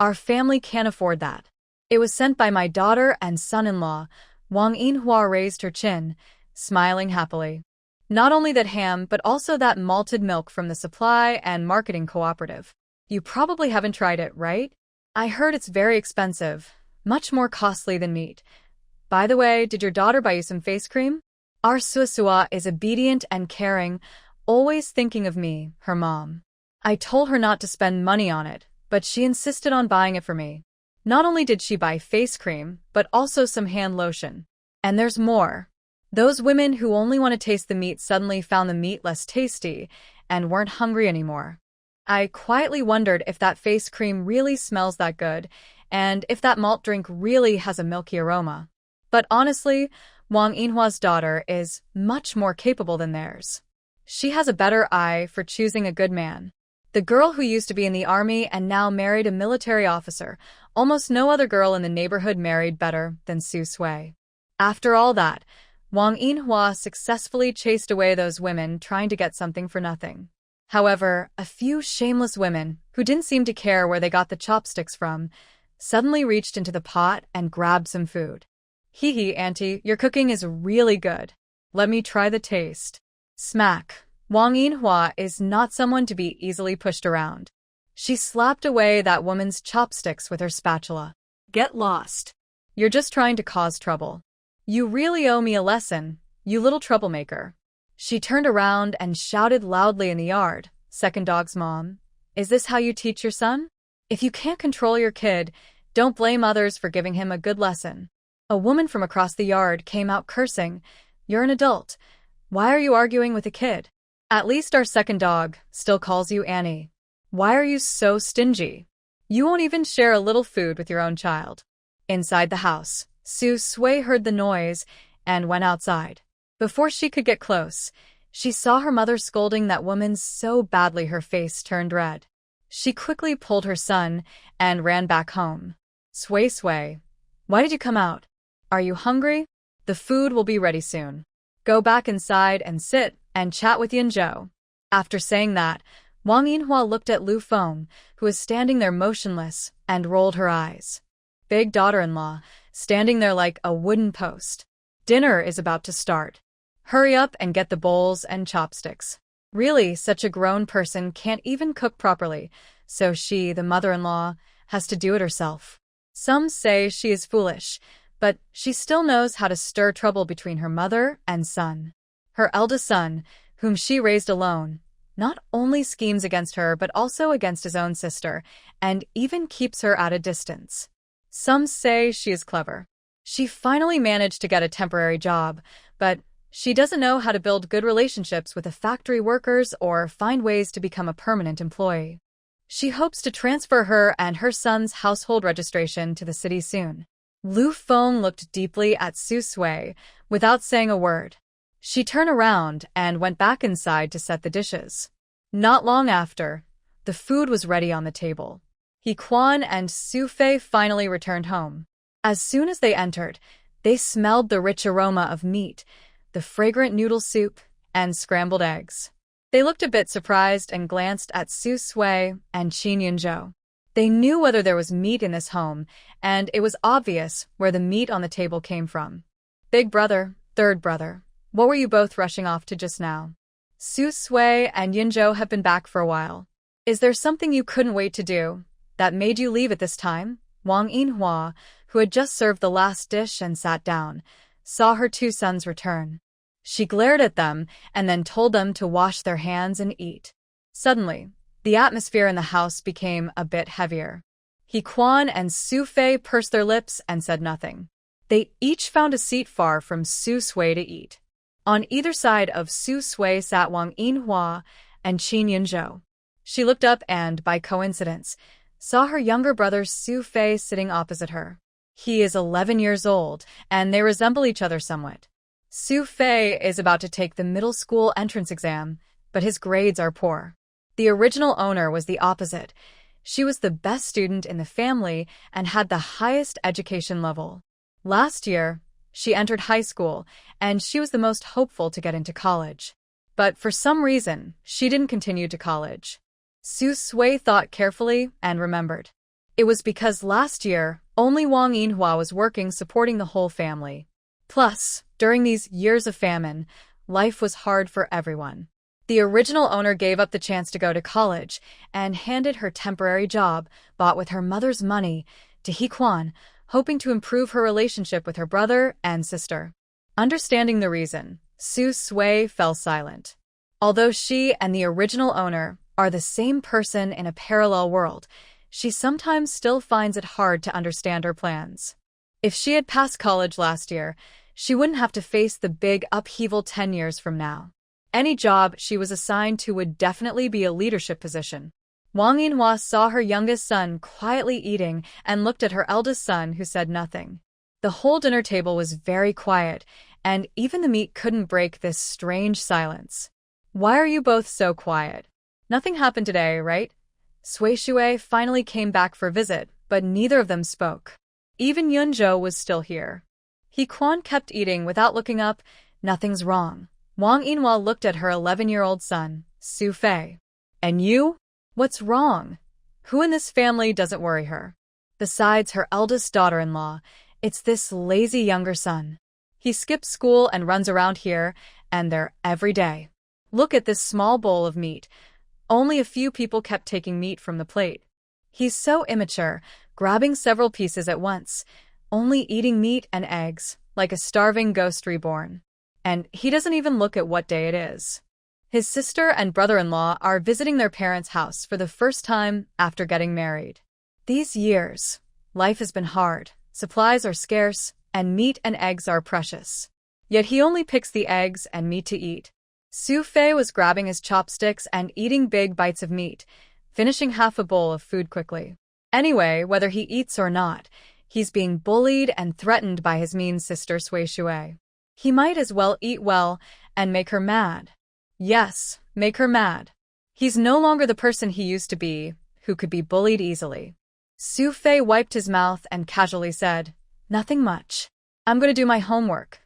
Our family can't afford that. It was sent by my daughter and son-in-law." Wang Yinhua raised her chin, smiling happily. "Not only that ham, but also that malted milk from the supply and marketing cooperative. You probably haven't tried it, right? I heard it's very expensive, much more costly than meat. By the way, did your daughter buy you some face cream? Our Suasua is obedient and caring, always thinking of me, her mom. I told her not to spend money on it, but she insisted on buying it for me. Not only did she buy face cream, but also some hand lotion. And there's more. Those women who only want to taste the meat suddenly found the meat less tasty and weren't hungry anymore. I quietly wondered if that face cream really smells that good, and if that malt drink really has a milky aroma. But honestly, Wang Yinhua's daughter is much more capable than theirs. She has a better eye for choosing a good man. The girl who used to be in the army and now married a military officer, almost no other girl in the neighborhood married better than Su Sui. After all that, Wang Yinhua successfully chased away those women trying to get something for nothing. However, a few shameless women, who didn't seem to care where they got the chopsticks from, suddenly reached into the pot and grabbed some food. "Hee hee, auntie, your cooking is really good. Let me try the taste." Smack. Wang Yinhua is not someone to be easily pushed around. She slapped away that woman's chopsticks with her spatula. "Get lost. You're just trying to cause trouble. You really owe me a lesson, you little troublemaker." She turned around and shouted loudly in the yard, "Second dog's mom, is this how you teach your son? If you can't control your kid, don't blame others for giving him a good lesson." A woman from across the yard came out cursing, "You're an adult. Why are you arguing with a kid? At least our second dog still calls you Annie. Why are you so stingy? You won't even share a little food with your own child." Inside the house, Su Sui heard the noise and went outside. Before she could get close, she saw her mother scolding that woman so badly her face turned red. She quickly pulled her son and ran back home. "Sui Sui, why did you come out? Are you hungry? The food will be ready soon. Go back inside and sit and chat with Yunzhou." After saying that, Wang Yinhua looked at Lu Feng, who was standing there motionless, and rolled her eyes. Big daughter-in-law, standing there like a wooden post. Dinner is about to start. Hurry up and get the bowls and chopsticks. Really, such a grown person can't even cook properly, so she, the mother-in-law, has to do it herself. Some say she is foolish, But she still knows how to stir trouble between her mother and son. Her eldest son, whom she raised alone, not only schemes against her but also against his own sister, and even keeps her at a distance. Some say she is clever. She finally managed to get a temporary job, but she doesn't know how to build good relationships with the factory workers or find ways to become a permanent employee. She hopes to transfer her and her son's household registration to the city soon. Lu Feng looked deeply at Su Sui without saying a word. She turned around and went back inside to set the dishes. Not long after, the food was ready on the table. He Quan and Su Fei finally returned home. As soon as they entered, they smelled the rich aroma of meat, the fragrant noodle soup, and scrambled eggs. They looked a bit surprised and glanced at Su Sui and Qin Yunzhou. They knew whether there was meat in this home, and it was obvious where the meat on the table came from. Big brother, third brother, what were you both rushing off to just now? Su Sui and Yunzhou have been back for a while. Is there something you couldn't wait to do that made you leave at this time? Wang Yinhua, who had just served the last dish and sat down, saw her two sons return. She glared at them and then told them to wash their hands and eat. Suddenly, the atmosphere in the house became a bit heavier. He Quan and Su Fei pursed their lips and said nothing. They each found a seat far from Su Sui to eat. On either side of Su Sui sat Wang Yinhua and Qin Yunzhou. She looked up and, by coincidence, saw her younger brother Su Fei sitting opposite her. He is 11 years old, and they resemble each other somewhat. Su Fei is about to take the middle school entrance exam, but his grades are poor. The original owner was the opposite. She was the best student in the family and had the highest education level. Last year, she entered high school, and she was the most hopeful to get into college. But for some reason, she didn't continue to college. Su Sui thought carefully and remembered. It was because last year, only Wang Yinhua was working supporting the whole family. Plus, during these years of famine, life was hard for everyone. The original owner gave up the chance to go to college and handed her temporary job, bought with her mother's money, to He Quan, hoping to improve her relationship with her brother and sister. Understanding the reason, Su Sui fell silent. Although she and the original owner are the same person in a parallel world, she sometimes still finds it hard to understand her plans. If she had passed college last year, she wouldn't have to face the big upheaval 10 years from now. Any job she was assigned to would definitely be a leadership position. Wang Yinhua saw her youngest son quietly eating and looked at her eldest son, who said nothing. The whole dinner table was very quiet, and even the meat couldn't break this strange silence. Why are you both so quiet? Nothing happened today, right? Sui Shui finally came back for a visit, but neither of them spoke. Even Yunzhou was still here. He Quan kept eating without looking up. Nothing's wrong. Wang Yinhua looked at her 11-year-old son, Su Fei. And you? What's wrong? Who in this family doesn't worry her? Besides her eldest daughter-in-law, it's this lazy younger son. He skips school and runs around here and there every day. Look at this small bowl of meat. Only a few people kept taking meat from the plate. He's so immature, grabbing several pieces at once, only eating meat and eggs, like a starving ghost reborn. And he doesn't even look at what day it is. His sister and brother-in-law are visiting their parents' house for the first time after getting married. These years, life has been hard, supplies are scarce, and meat and eggs are precious. Yet he only picks the eggs and meat to eat. Su Fei was grabbing his chopsticks and eating big bites of meat, finishing half a bowl of food quickly. Anyway, whether he eats or not, he's being bullied and threatened by his mean sister Sui Shui. He might as well eat well and make her mad. Yes, make her mad. He's no longer the person he used to be, who could be bullied easily. Su Fei wiped his mouth and casually said, "Nothing much. I'm going to do my homework."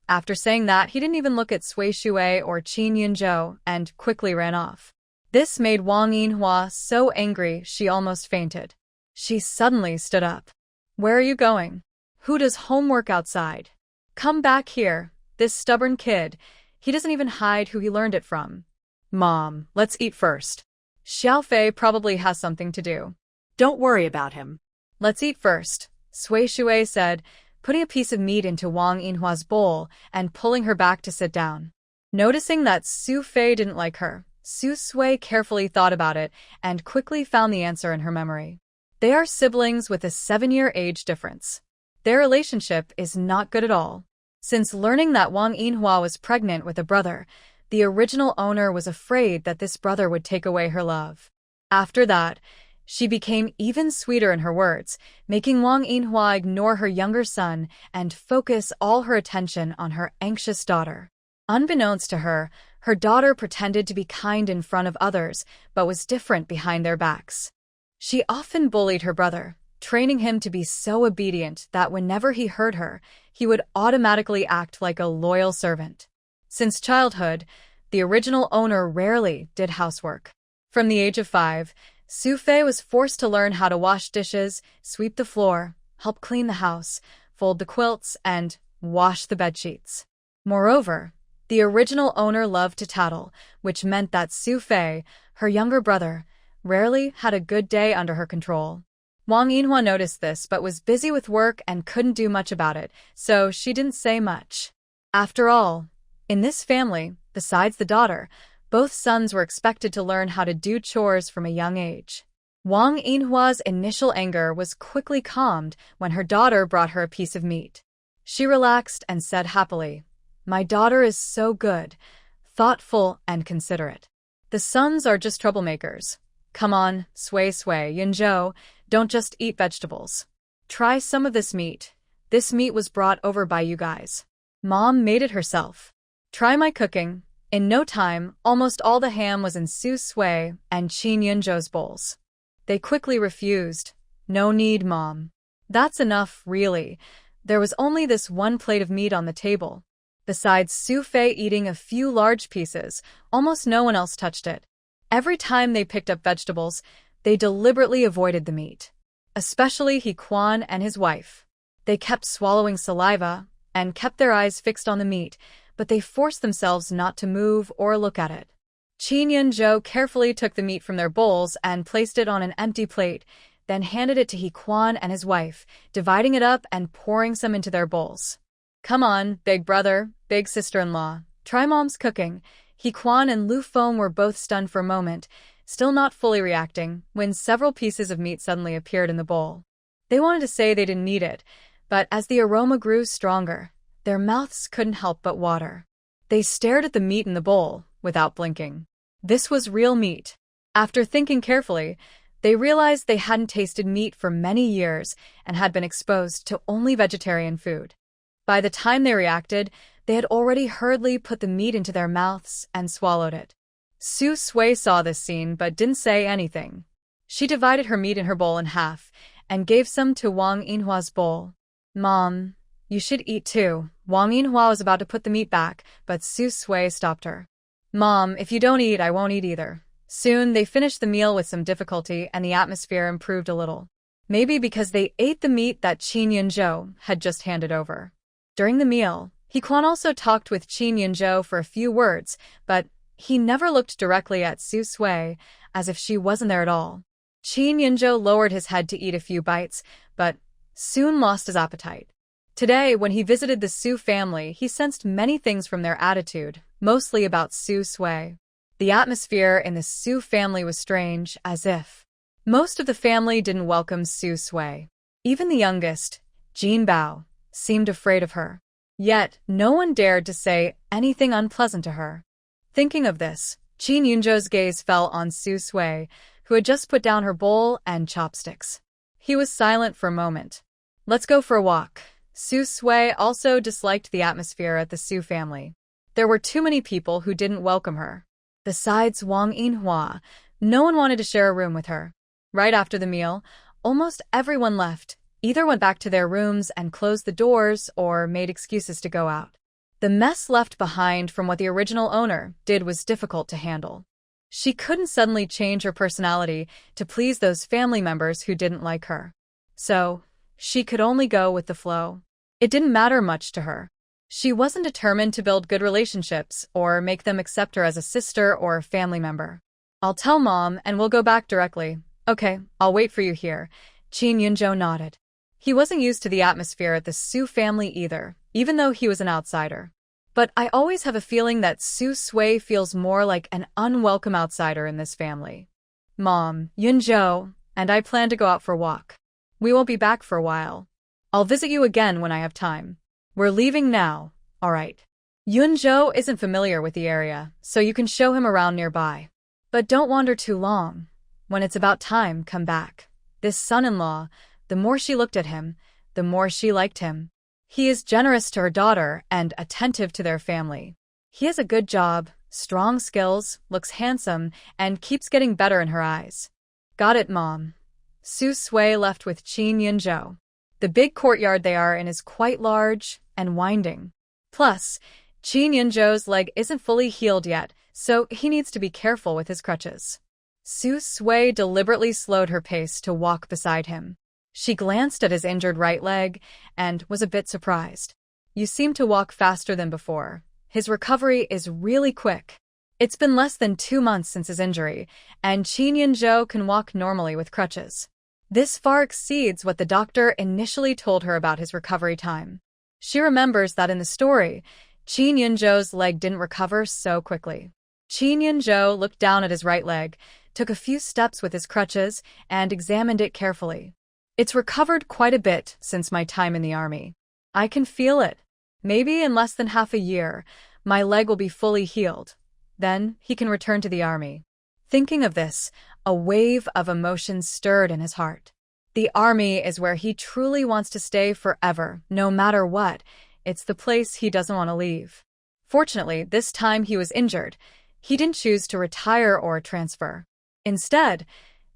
After saying that, he didn't even look at Sui Shui or Qin Yunzhou and quickly ran off. This made Wang Yinhua so angry she almost fainted. She suddenly stood up. "Where are you going? Who does homework outside? Come back here, this stubborn kid. He doesn't even hide who he learned it from." "Mom, let's eat first. Xiao Fei probably has something to do." Don't worry about him. "Let's eat first," Sui Shui said, putting a piece of meat into Wang Yinhua's bowl and pulling her back to sit down. Noticing that Su Fei didn't like her, Su Sui carefully thought about it and quickly found the answer in her memory. They are siblings with a 7-year age difference. Their relationship is not good at all. Since learning that Wang Yinhua was pregnant with a brother, the original owner was afraid that this brother would take away her love. After that, she became even sweeter in her words, making Wang Yinhua ignore her younger son and focus all her attention on her anxious daughter. Unbeknownst to her, her daughter pretended to be kind in front of others, but was different behind their backs. She often bullied her brother, training him to be so obedient that whenever he heard her, he would automatically act like a loyal servant. Since childhood, the original owner rarely did housework. From the age of 5, Su Fei was forced to learn how to wash dishes, sweep the floor, help clean the house, fold the quilts, and wash the bedsheets. Moreover, the original owner loved to tattle, which meant that Su Fei, her younger brother, rarely had a good day under her control. Wang Yinhua noticed this but was busy with work and couldn't do much about it, so she didn't say much. After all, in this family, besides the daughter, both sons were expected to learn how to do chores from a young age. Wang Yinhua's initial anger was quickly calmed when her daughter brought her a piece of meat. She relaxed and said happily, "My daughter is so good, thoughtful, and considerate. The sons are just troublemakers. Come on, Sui Yunzhou, don't just eat vegetables. Try some of this meat. This meat was brought over by you guys. Mom made it herself. Try my cooking." In no time, almost all the ham was in Su Sui and Qin Yunzhou's bowls. They quickly refused. "No need, Mom. That's enough, really." There was only this one plate of meat on the table. Besides Su Fei eating a few large pieces, almost no one else touched it. Every time they picked up vegetables, they deliberately avoided the meat. Especially He Quan and his wife. They kept swallowing saliva and kept their eyes fixed on the meat, but they forced themselves not to move or look at it. Qin Yunzhou carefully took the meat from their bowls and placed it on an empty plate, then handed it to He Quan and his wife, dividing it up and pouring some into their bowls. "Come on, big brother, big sister-in-law, try Mom's cooking." He Quan and Lu Feng were both stunned for a moment, still not fully reacting, when several pieces of meat suddenly appeared in the bowl. They wanted to say they didn't need it, but as the aroma grew stronger, their mouths couldn't help but water. They stared at the meat in the bowl, without blinking. This was real meat. After thinking carefully, they realized they hadn't tasted meat for many years and had been exposed to only vegetarian food. By the time they reacted, they had already hurriedly put the meat into their mouths and swallowed it. Su Sui saw this scene but didn't say anything. She divided her meat in her bowl in half and gave some to Wang Yinhua's bowl. "Mom, you should eat too." Wang Yinhua was about to put the meat back, but Su Sui stopped her. "Mom, if you don't eat, I won't eat either." Soon, they finished the meal with some difficulty and the atmosphere improved a little. Maybe because they ate the meat that Qin Yunzhou had just handed over. During the meal, He Quan also talked with Qin Yunzhou for a few words, but he never looked directly at Su Sui, as if she wasn't there at all. Qin Yunzhou lowered his head to eat a few bites, but soon lost his appetite. Today, when he visited the Su family, he sensed many things from their attitude, mostly about Su Sui. The atmosphere in the Su family was strange, as if most of the family didn't welcome Su Sui. Even the youngest, Jin Bao, seemed afraid of her. Yet, no one dared to say anything unpleasant to her. Thinking of this, Qin Yunzhou's gaze fell on Su Sui, who had just put down her bowl and chopsticks. He was silent for a moment. "Let's go for a walk." Su Sui also disliked the atmosphere at the Su family. There were too many people who didn't welcome her. Besides Wang Yinhua, no one wanted to share a room with her. Right after the meal, almost everyone left, either went back to their rooms and closed the doors or made excuses to go out. The mess left behind from what the original owner did was difficult to handle. She couldn't suddenly change her personality to please those family members who didn't like her. So, she could only go with the flow. It didn't matter much to her. She wasn't determined to build good relationships or make them accept her as a sister or a family member. "I'll tell Mom and we'll go back directly." "Okay, I'll wait for you here." Qin Yunzhou nodded. He wasn't used to the atmosphere at the Su family either, even though he was an outsider. But I always have a feeling that Su Sui feels more like an unwelcome outsider in this family. Mom, Yunzhou, and I plan to go out for a walk. We won't be back for a while. I'll visit you again when I have time. We're leaving now, alright. Yunzhou isn't familiar with the area, so you can show him around nearby. But don't wander too long. When it's about time, come back. This son-in-law, the more she looked at him, the more she liked him. He is generous to her daughter and attentive to their family. He has a good job, strong skills, looks handsome, and keeps getting better in her eyes. Got it, Mom. Su Sui left with Qin Yunzhou. The big courtyard they are in is quite large and winding. Plus, Qin Yunzhou's leg isn't fully healed yet, so he needs to be careful with his crutches. Su Sui deliberately slowed her pace to walk beside him. She glanced at his injured right leg and was a bit surprised. You seem to walk faster than before. His recovery is really quick. It's been less than 2 months since his injury, and Qin Yunzhou can walk normally with crutches. This far exceeds what the doctor initially told her about his recovery time. She remembers that in the story, Qin Yunzhou's leg didn't recover so quickly. Qin Yunzhou looked down at his right leg, took a few steps with his crutches, and examined it carefully. It's recovered quite a bit since my time in the army. I can feel it. Maybe in less than half a year, my leg will be fully healed. Then he can return to the army. Thinking of this, a wave of emotion stirred in his heart. The army is where he truly wants to stay forever, no matter what. It's the place he doesn't want to leave. Fortunately, this time he was injured. He didn't choose to retire or transfer. Instead,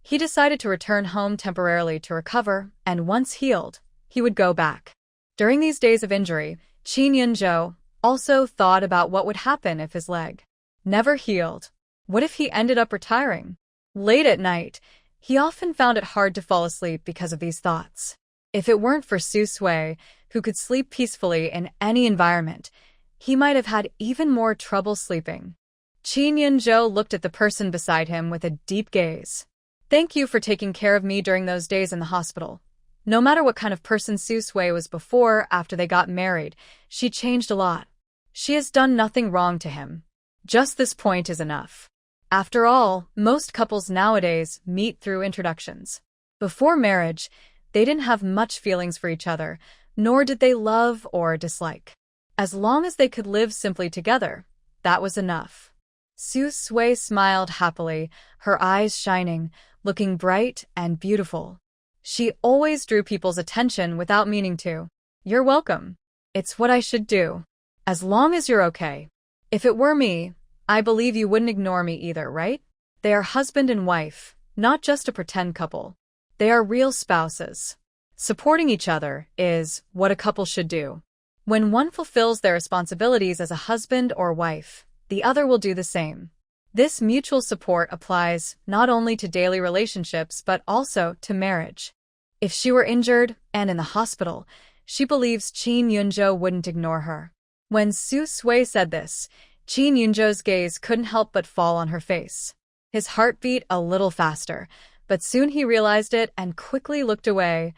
he decided to return home temporarily to recover, and once healed, he would go back. During these days of injury, Qin Yunzhou also thought about what would happen if his leg never healed. What if he ended up retiring? Late at night, he often found it hard to fall asleep because of these thoughts. If it weren't for Su Sui, who could sleep peacefully in any environment, he might have had even more trouble sleeping. Qin Yunzhou looked at the person beside him with a deep gaze. Thank you for taking care of me during those days in the hospital. No matter what kind of person Su Sui was before, after they got married, she changed a lot. She has done nothing wrong to him. Just this point is enough. After all, most couples nowadays meet through introductions. Before marriage, they didn't have much feelings for each other, nor did they love or dislike. As long as they could live simply together, that was enough. Su Sui smiled happily, her eyes shining, looking bright and beautiful. She always drew people's attention without meaning to. You're welcome. It's what I should do. As long as you're okay. If it were me, I believe you wouldn't ignore me either, right? They are husband and wife, not just a pretend couple. They are real spouses. Supporting each other is what a couple should do. When one fulfills their responsibilities as a husband or wife, the other will do the same. This mutual support applies not only to daily relationships but also to marriage. If she were injured and in the hospital, she believes Qin Yunzhou wouldn't ignore her. When Su Sui said this, Qin Yunzhou's gaze couldn't help but fall on her face. His heart beat a little faster, but soon he realized it and quickly looked away,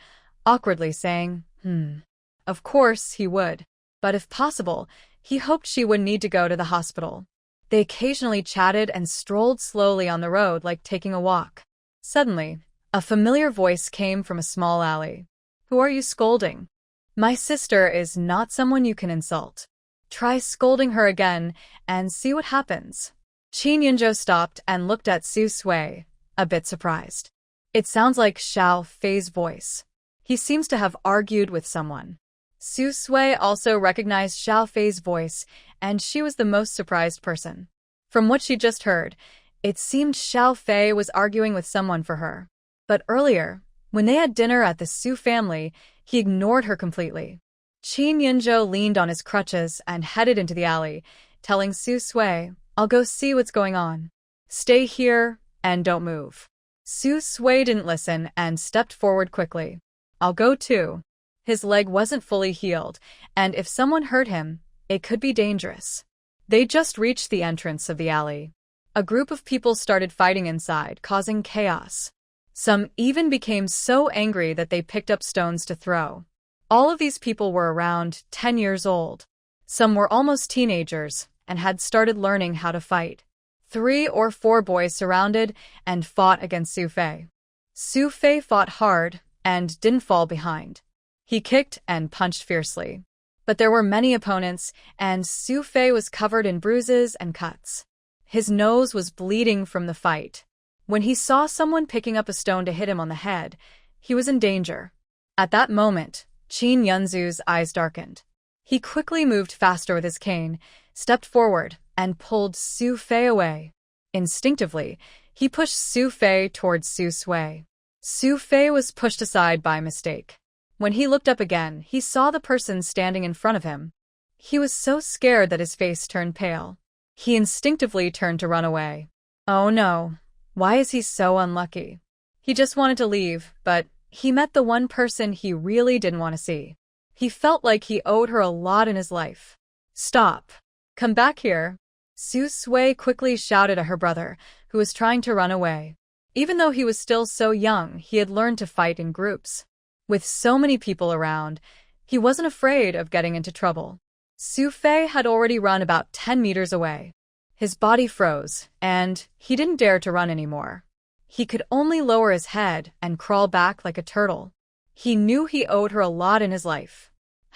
awkwardly saying, Of course he would. But if possible, he hoped she wouldn't need to go to the hospital. They occasionally chatted and strolled slowly on the road like taking a walk. Suddenly, a familiar voice came from a small alley. Who are you scolding? My sister is not someone you can insult. Try scolding her again and see what happens. Qin Yunzhou stopped and looked at Su Sui, a bit surprised. It sounds like Xiao Fei's voice. He seems to have argued with someone. Su Sui also recognized Xiao Fei's voice, and she was the most surprised person. From what she just heard, it seemed Xiao Fei was arguing with someone for her. But earlier, when they had dinner at the Su family, he ignored her completely. Qin Yunzhou leaned on his crutches and headed into the alley, telling Su Sui, I'll go see what's going on. Stay here and don't move. Su Sui didn't listen and stepped forward quickly. I'll go too. His leg wasn't fully healed, and if someone hurt him, it could be dangerous. They just reached the entrance of the alley. A group of people started fighting inside, causing chaos. Some even became so angry that they picked up stones to throw. All of these people were around 10 years old. Some were almost teenagers and had started learning how to fight. 3 or 4 boys surrounded and fought against Su Fei. Su Fei fought hard and didn't fall behind. He kicked and punched fiercely. But there were many opponents, and Su Fei was covered in bruises and cuts. His nose was bleeding from the fight. When he saw someone picking up a stone to hit him on the head, he was in danger. At that moment, Qin Yunzu's eyes darkened. He quickly moved faster with his cane, stepped forward, and pulled Su Fei away. Instinctively, he pushed Su Fei towards Su Sui. Su Fei was pushed aside by mistake. When he looked up again, he saw the person standing in front of him. He was so scared that his face turned pale. He instinctively turned to run away. Oh no. Why is he so unlucky? He just wanted to leave, but he met the one person he really didn't want to see. He felt like he owed her a lot in his life. Stop. Come back here. Su Sui quickly shouted at her brother, who was trying to run away. Even though he was still so young, he had learned to fight in groups. With so many people around, he wasn't afraid of getting into trouble. Su Fei had already run about 10 meters away. His body froze, and he didn't dare to run anymore. He could only lower his head and crawl back like a turtle. He knew he owed her a lot in his life.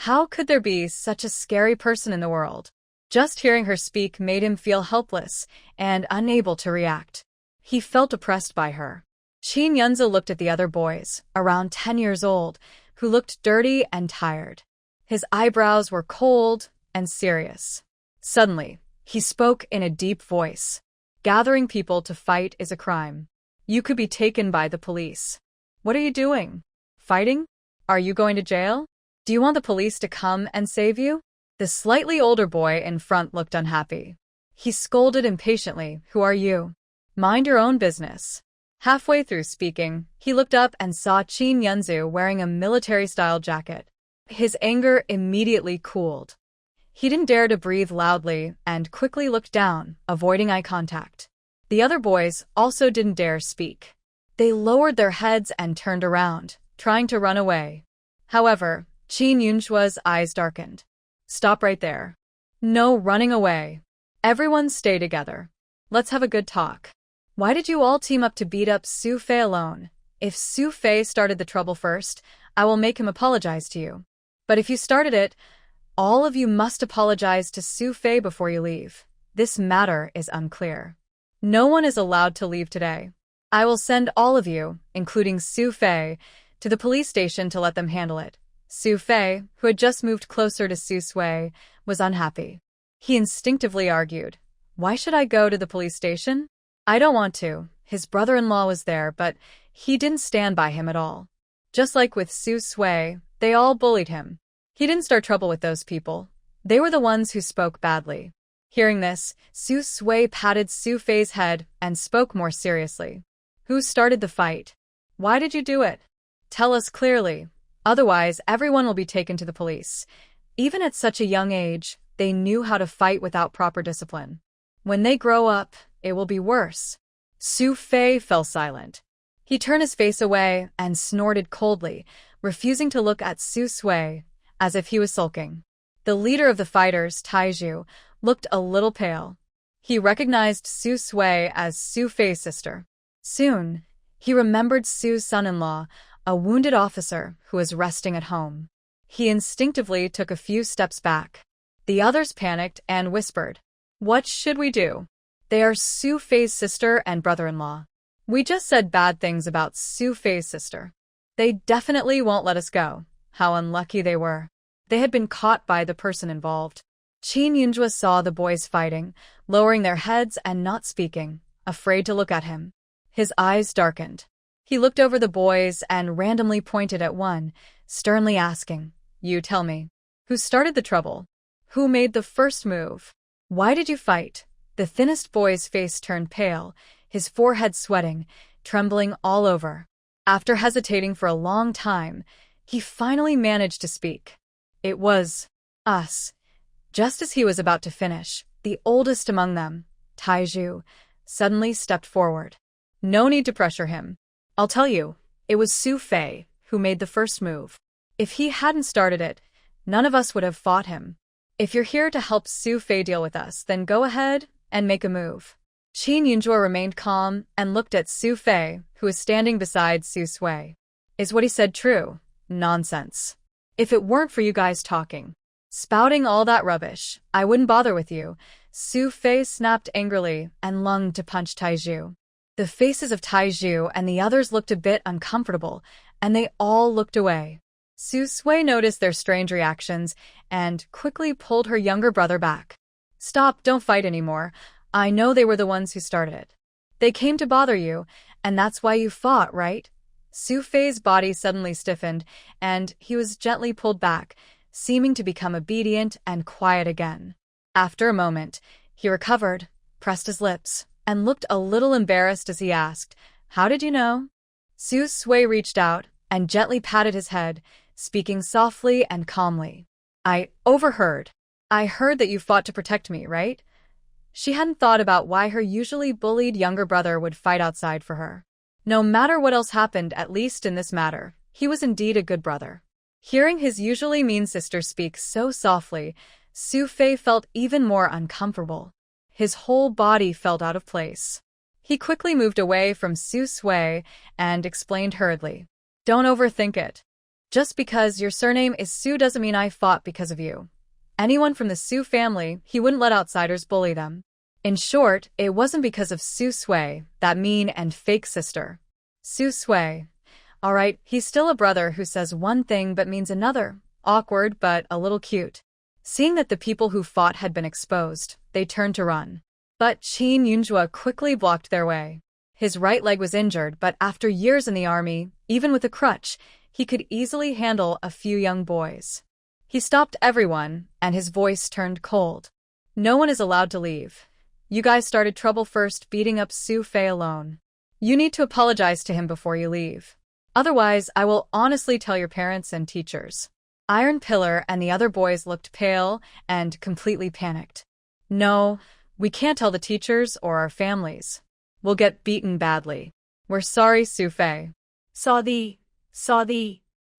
How could there be such a scary person in the world? Just hearing her speak made him feel helpless and unable to react. He felt oppressed by her. Qin Yunzi looked at the other boys, around 10 years old, who looked dirty and tired. His eyebrows were cold and serious. Suddenly, he spoke in a deep voice. Gathering people to fight is a crime. You could be taken by the police. What are you doing? Fighting? Are you going to jail? Do you want the police to come and save you? The slightly older boy in front looked unhappy. He scolded impatiently, "Who are you? Mind your own business." Halfway through speaking, he looked up and saw Qin Yunzi wearing a military-style jacket. His anger immediately cooled. He didn't dare to breathe loudly and quickly looked down, avoiding eye contact. The other boys also didn't dare speak. They lowered their heads and turned around, trying to run away. However, Qin Yunzu's eyes darkened. Stop right there. No running away. Everyone stay together. Let's have a good talk. Why did you all team up to beat up Su Fei alone? If Su Fei started the trouble first, I will make him apologize to you. But if you started it, all of you must apologize to Su Fei before you leave. This matter is unclear. No one is allowed to leave today. I will send all of you, including Su Fei, to the police station to let them handle it. Su Fei, who had just moved closer to Su Sui, was unhappy. He instinctively argued, "Why should I go to the police station? I don't want to." His brother-in-law was there, but he didn't stand by him at all. Just like with Su Sui, they all bullied him. He didn't start trouble with those people. They were the ones who spoke badly. Hearing this, Su Sui patted Su Fei's head and spoke more seriously. Who started the fight? Why did you do it? Tell us clearly. Otherwise, everyone will be taken to the police. Even at such a young age, they knew how to fight without proper discipline. When they grow up, it will be worse. Su Fei fell silent. He turned his face away and snorted coldly, refusing to look at Su Sui, as if he was sulking. The leader of the fighters, Taiju, looked a little pale. He recognized Su Sui as Su Fei's sister. Soon, he remembered Su's son-in-law, a wounded officer who was resting at home. He instinctively took a few steps back. The others panicked and whispered, "What should we do? They are Su Fei's sister and brother-in-law. We just said bad things about Su Fei's sister. They definitely won't let us go." How unlucky they were. They had been caught by the person involved. Qin Yunzi saw the boys fighting, lowering their heads and not speaking, afraid to look at him. His eyes darkened. He looked over the boys and randomly pointed at one, sternly asking, "You tell me. Who started the trouble? Who made the first move? Why did you fight?" The thinnest boy's face turned pale, his forehead sweating, trembling all over. After hesitating for a long time, he finally managed to speak. "It was us." Just as he was about to finish, the oldest among them, Taiju, suddenly stepped forward. "No need to pressure him. I'll tell you, it was Su Fei who made the first move. If he hadn't started it, none of us would have fought him. If you're here to help Su Fei deal with us, then go ahead and make a move. Qin Yunjue remained calm and looked at Su Fei, who was standing beside Su Sui. Is what he said true? Nonsense. If it weren't for you guys talking, spouting all that rubbish, I wouldn't bother with you. Su Fei snapped angrily and lunged to punch Taizhu. The faces of Taizhu and the others looked a bit uncomfortable, and they all looked away. Su Sui noticed their strange reactions and quickly pulled her younger brother back. Stop, don't fight anymore. I know they were the ones who started it. They came to bother you, and that's why you fought, right? Su Fei's body suddenly stiffened, and he was gently pulled back, seeming to become obedient and quiet again. After a moment, he recovered, pressed his lips, and looked a little embarrassed as he asked, "How did you know?" Su Sui reached out and gently patted his head, speaking softly and calmly. I overheard. I heard that you fought to protect me, right? She hadn't thought about why her usually bullied younger brother would fight outside for her. No matter what else happened, at least in this matter, he was indeed a good brother. Hearing his usually mean sister speak so softly, Su Fei felt even more uncomfortable. His whole body felt out of place. He quickly moved away from Su Sui and explained hurriedly. Don't overthink it. Just because your surname is Su doesn't mean I fought because of you. Anyone from the Su family, he wouldn't let outsiders bully them. In short, it wasn't because of Su Sui, that mean and fake sister. Su Sui. All right, he's still a brother who says one thing but means another. Awkward, but a little cute. Seeing that the people who fought had been exposed, they turned to run. But Qin Yunjue quickly blocked their way. His right leg was injured, but after years in the army, even with a crutch, he could easily handle a few young boys. He stopped everyone, and his voice turned cold. No one is allowed to leave. You guys started trouble first, beating up Su Fei alone. You need to apologize to him before you leave. Otherwise, I will honestly tell your parents and teachers. Iron Pillar and the other boys looked pale and completely panicked. No, we can't tell the teachers or our families. We'll get beaten badly. We're sorry, Su Fei. Sorry.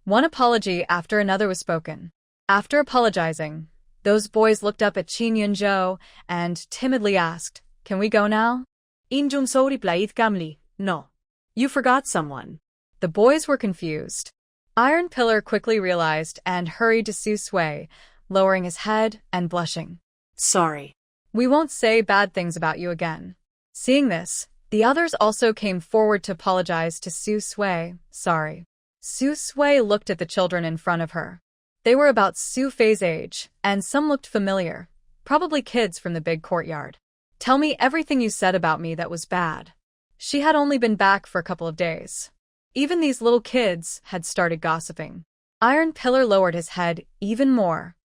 One apology after another was spoken. After apologizing, those boys looked up at Qin Yunjue and timidly asked, Can we go now? Injun replied calmly, No. You forgot someone. The boys were confused. Iron Pillar quickly realized and hurried to Su Sui, lowering his head and blushing. Sorry. We won't say bad things about you again. Seeing this, the others also came forward to apologize to Su Sui. Sorry. Su Sui looked at the children in front of her. They were about Su Fei's age, and some looked familiar, probably kids from the big courtyard. Tell me everything you said about me that was bad. She had only been back for a couple of days. Even these little kids had started gossiping. Iron Pillar lowered his head even more.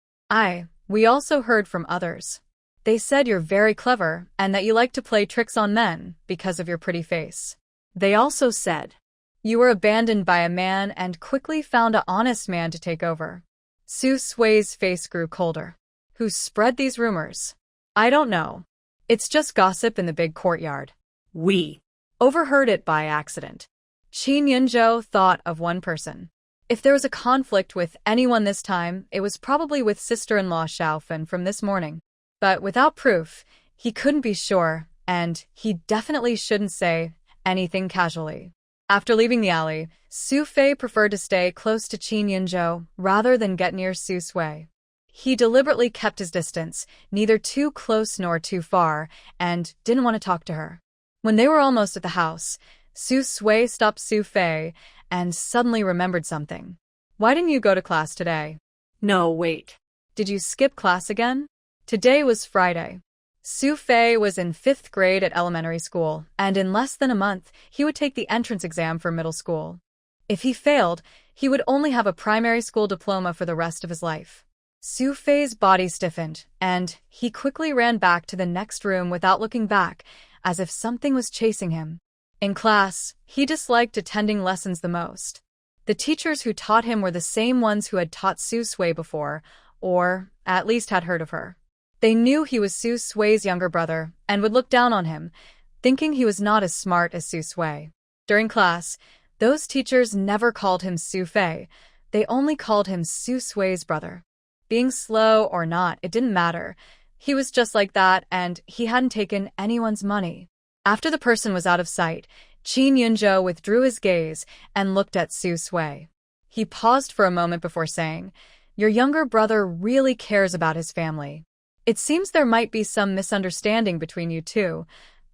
We also heard from others. They said you're very clever and that you like to play tricks on men because of your pretty face. They also said you were abandoned by a man and quickly found an honest man to take over. Su Sui's face grew colder. Who spread these rumors? I don't know. It's just gossip in the big courtyard. We overheard it by accident. Qin Yunjue thought of one person. If there was a conflict with anyone this time, it was probably with sister-in-law Xiaofan from this morning. But without proof, he couldn't be sure, and he definitely shouldn't say anything casually. After leaving the alley, Su Fei preferred to stay close to Qin Yunjue rather than get near Su Sui. He deliberately kept his distance, neither too close nor too far, and didn't want to talk to her. When they were almost at the house, Su Sui stopped Su Fei and suddenly remembered something. Why didn't you go to class today? No, wait. Did you skip class again? Today was Friday. Su Fei was in 5th grade at elementary school, and in less than a month, he would take the entrance exam for middle school. If he failed, he would only have a primary school diploma for the rest of his life. Su Fei's body stiffened, and he quickly ran back to the next room without looking back, as if something was chasing him. In class, he disliked attending lessons the most. The teachers who taught him were the same ones who had taught Su Sui before, or at least had heard of her. They knew he was Su Sui's younger brother and would look down on him, thinking he was not as smart as Su Sui. During class, Those teachers never called him Su Fei. They only called him Su Sui's brother. Being slow or not, it didn't matter. He was just like that, and he hadn't taken anyone's money. After the person was out of sight, Qin Yunzhou withdrew his gaze and looked at Su Sui. He paused for a moment before saying, "Your younger brother really cares about his family. It seems there might be some misunderstanding between you two."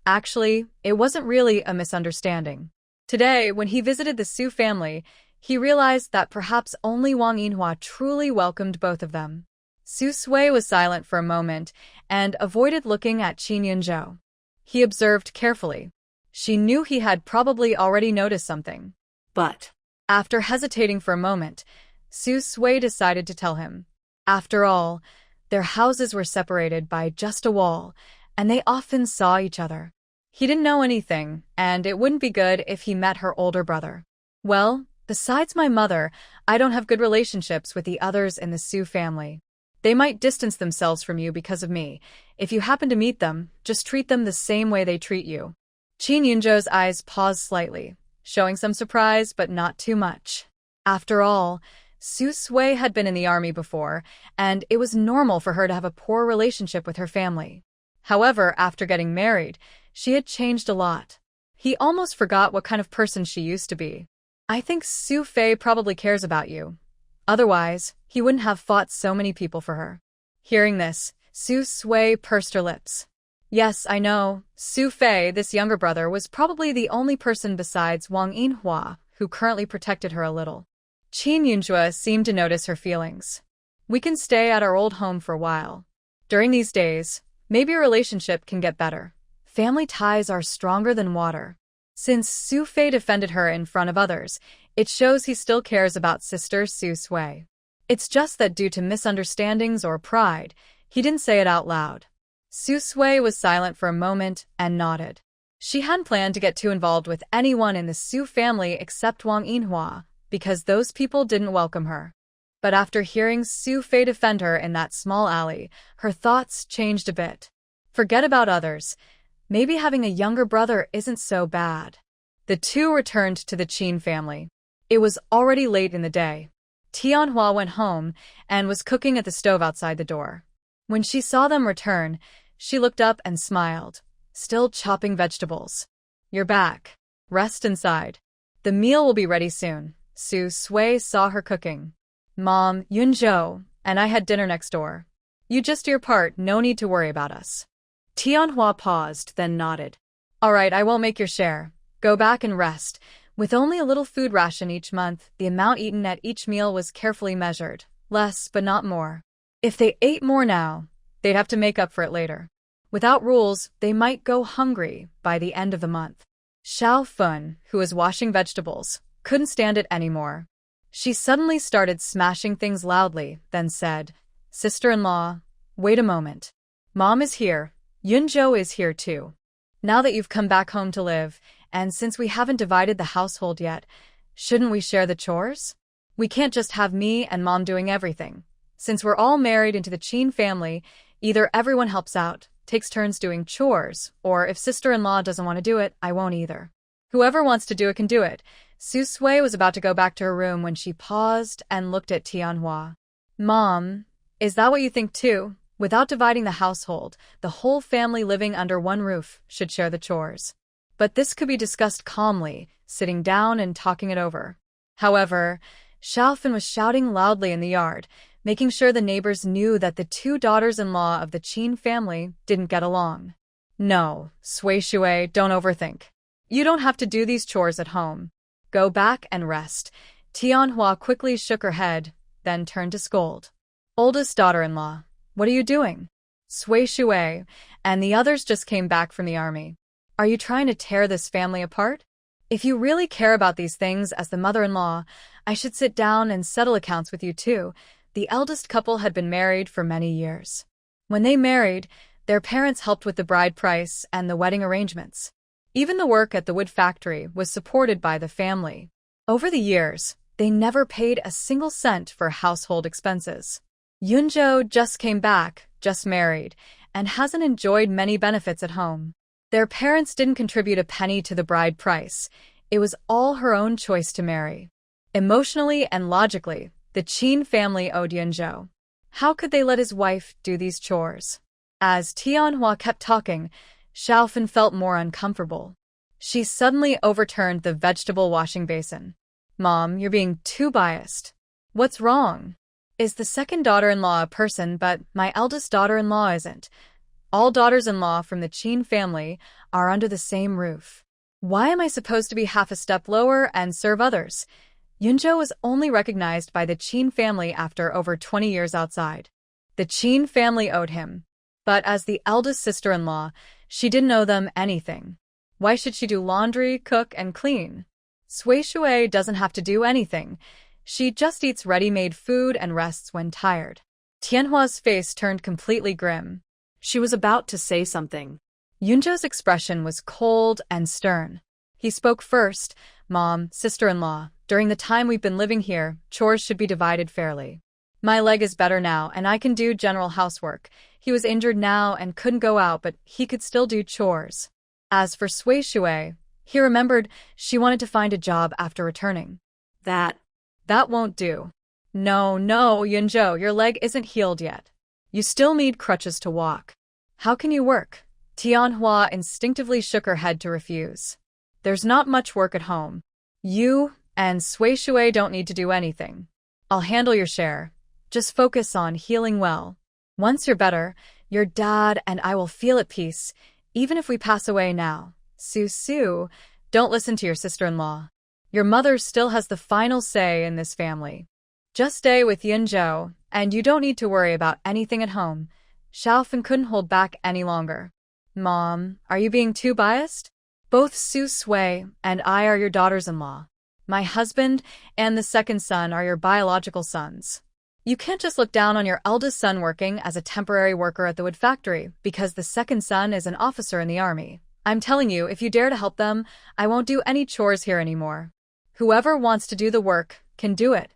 Actually, it wasn't really a misunderstanding. Today, when he visited the Su family, he realized that perhaps only Wang Yinhua truly welcomed both of them. Su Sui was silent for a moment and avoided looking at Qin Yunzhou. He observed carefully. She knew he had probably already noticed something. But after hesitating for a moment, Su Sui decided to tell him. After all, their houses were separated by just a wall, and they often saw each other. He didn't know anything, and it wouldn't be good if he met her older brother. "Well, besides my mother, I don't have good relationships with the others in the Su family. They might distance themselves from you because of me. If you happen to meet them, just treat them the same way they treat you." Qin Yunzhou's eyes paused slightly, showing some surprise but not too much. After all, Su Sui had been in the army before, and it was normal for her to have a poor relationship with her family. However, after getting married, she had changed a lot. He almost forgot what kind of person she used to be. "I think Su Fei probably cares about you. Otherwise, he wouldn't have fought so many people for her." Hearing this, Su Sui pursed her lips. Yes, I know, Su Fei, this younger brother, was probably the only person besides Wang Yinhua who currently protected her a little. Qin Yunzhou seemed to notice her feelings. "We can stay at our old home for a while. During these days, maybe your relationship can get better. Family ties are stronger than water." Since Su Fei defended her in front of others, it shows he still cares about sister Su Sui. It's just that due to misunderstandings or pride, he didn't say it out loud. Su Sui was silent for a moment and nodded. She hadn't planned to get too involved with anyone in the Su family except Wang Yinhua, because those people didn't welcome her. But after hearing Su Fei defend her in that small alley, her thoughts changed a bit. Forget about others. Maybe having a younger brother isn't so bad. The two returned to the Qin family. It was already late in the day. Tianhua went home and was cooking at the stove outside the door. When she saw them return, she looked up and smiled, still chopping vegetables. "You're back. Rest inside. The meal will be ready soon." Su Sui saw her cooking. "Mom, Yunzhou, and I had dinner next door. You just do your part, no need to worry about us." Tianhua paused, then nodded. "All right, I won't make your share. Go back and rest." With only a little food ration each month, the amount eaten at each meal was carefully measured, less but not more. If they ate more now, they'd have to make up for it later. Without rules, they might go hungry by the end of the month. Xiao Fun, who was washing vegetables, couldn't stand it anymore. She suddenly started smashing things loudly, then said, "Sister-in-law, wait a moment. Mom is here. Yunzhou is here too. Now that you've come back home to live, and since we haven't divided the household yet, shouldn't we share the chores? We can't just have me and Mom doing everything. Since we're all married into the Qin family, either everyone helps out, takes turns doing chores, or if sister-in-law doesn't want to do it, I won't either. Whoever wants to do it can do it." Su Sui was about to go back to her room when she paused and looked at Tianhua. "Mom, is that what you think too? Without dividing the household, the whole family living under one roof should share the chores. But this could be discussed calmly, sitting down and talking it over." However, Xiaofan was shouting loudly in the yard, making sure the neighbors knew that the two daughters-in-law of the Qin family didn't get along. "No, Sui Shui, don't overthink. You don't have to do these chores at home. Go back and rest." Tianhua quickly shook her head, then turned to scold. "Oldest daughter-in-law, what are you doing? Sui Shui and the others just came back from the army. Are you trying to tear this family apart? If you really care about these things as the mother-in-law, I should sit down and settle accounts with you too." The eldest couple had been married for many years. When they married, their parents helped with the bride price and the wedding arrangements. Even the work at the wood factory was supported by the family. Over the years, they never paid a single cent for household expenses. Yunzhou just came back, just married, and hasn't enjoyed many benefits at home. Their parents didn't contribute a penny to the bride price. It was all her own choice to marry. Emotionally and logically, the Qin family owed Yunzhou. How could they let his wife do these chores? As Tianhua kept talking, Xiaofan felt more uncomfortable. She suddenly overturned the vegetable washing basin. Mom, you're being too biased. What's wrong? Is the second daughter-in-law a person, but my eldest daughter-in-law isn't? All daughters-in-law from the Qin family are under the same roof. Why am I supposed to be half a step lower and serve others? Yunzhou was only recognized by the Qin family after over 20 years outside. The Qin family owed him. But as the eldest sister-in-law, she didn't owe them anything. Why should she do laundry, cook, and clean? Sui Shui doesn't have to do anything. She just eats ready-made food and rests when tired. Tianhua's face turned completely grim. She was about to say something. Yunzhou's expression was cold and stern. He spoke first. Mom, sister-in-law, during the time we've been living here, chores should be divided fairly. My leg is better now, and I can do general housework. He was injured now and couldn't go out, but he could still do chores. As for Sui Shui, he remembered she wanted to find a job after returning. That won't do. No, Yunzhou, your leg isn't healed yet. You still need crutches to walk. How can you work? Tianhua instinctively shook her head to refuse. There's not much work at home. You and Sui Shui don't need to do anything. I'll handle your share. Just focus on healing well. Once you're better, your dad and I will feel at peace, even if we pass away now. Su, don't listen to your sister-in-law. Your mother still has the final say in this family. Just stay with Yunzhou, and you don't need to worry about anything at home. Xiaofan couldn't hold back any longer. Mom, are you being too biased? Both Su Sui and I are your daughters-in-law. My husband and the second son are your biological sons. You can't just look down on your eldest son working as a temporary worker at the wood factory because the second son is an officer in the army. I'm telling you, if you dare to help them, I won't do any chores here anymore. Whoever wants to do the work can do it.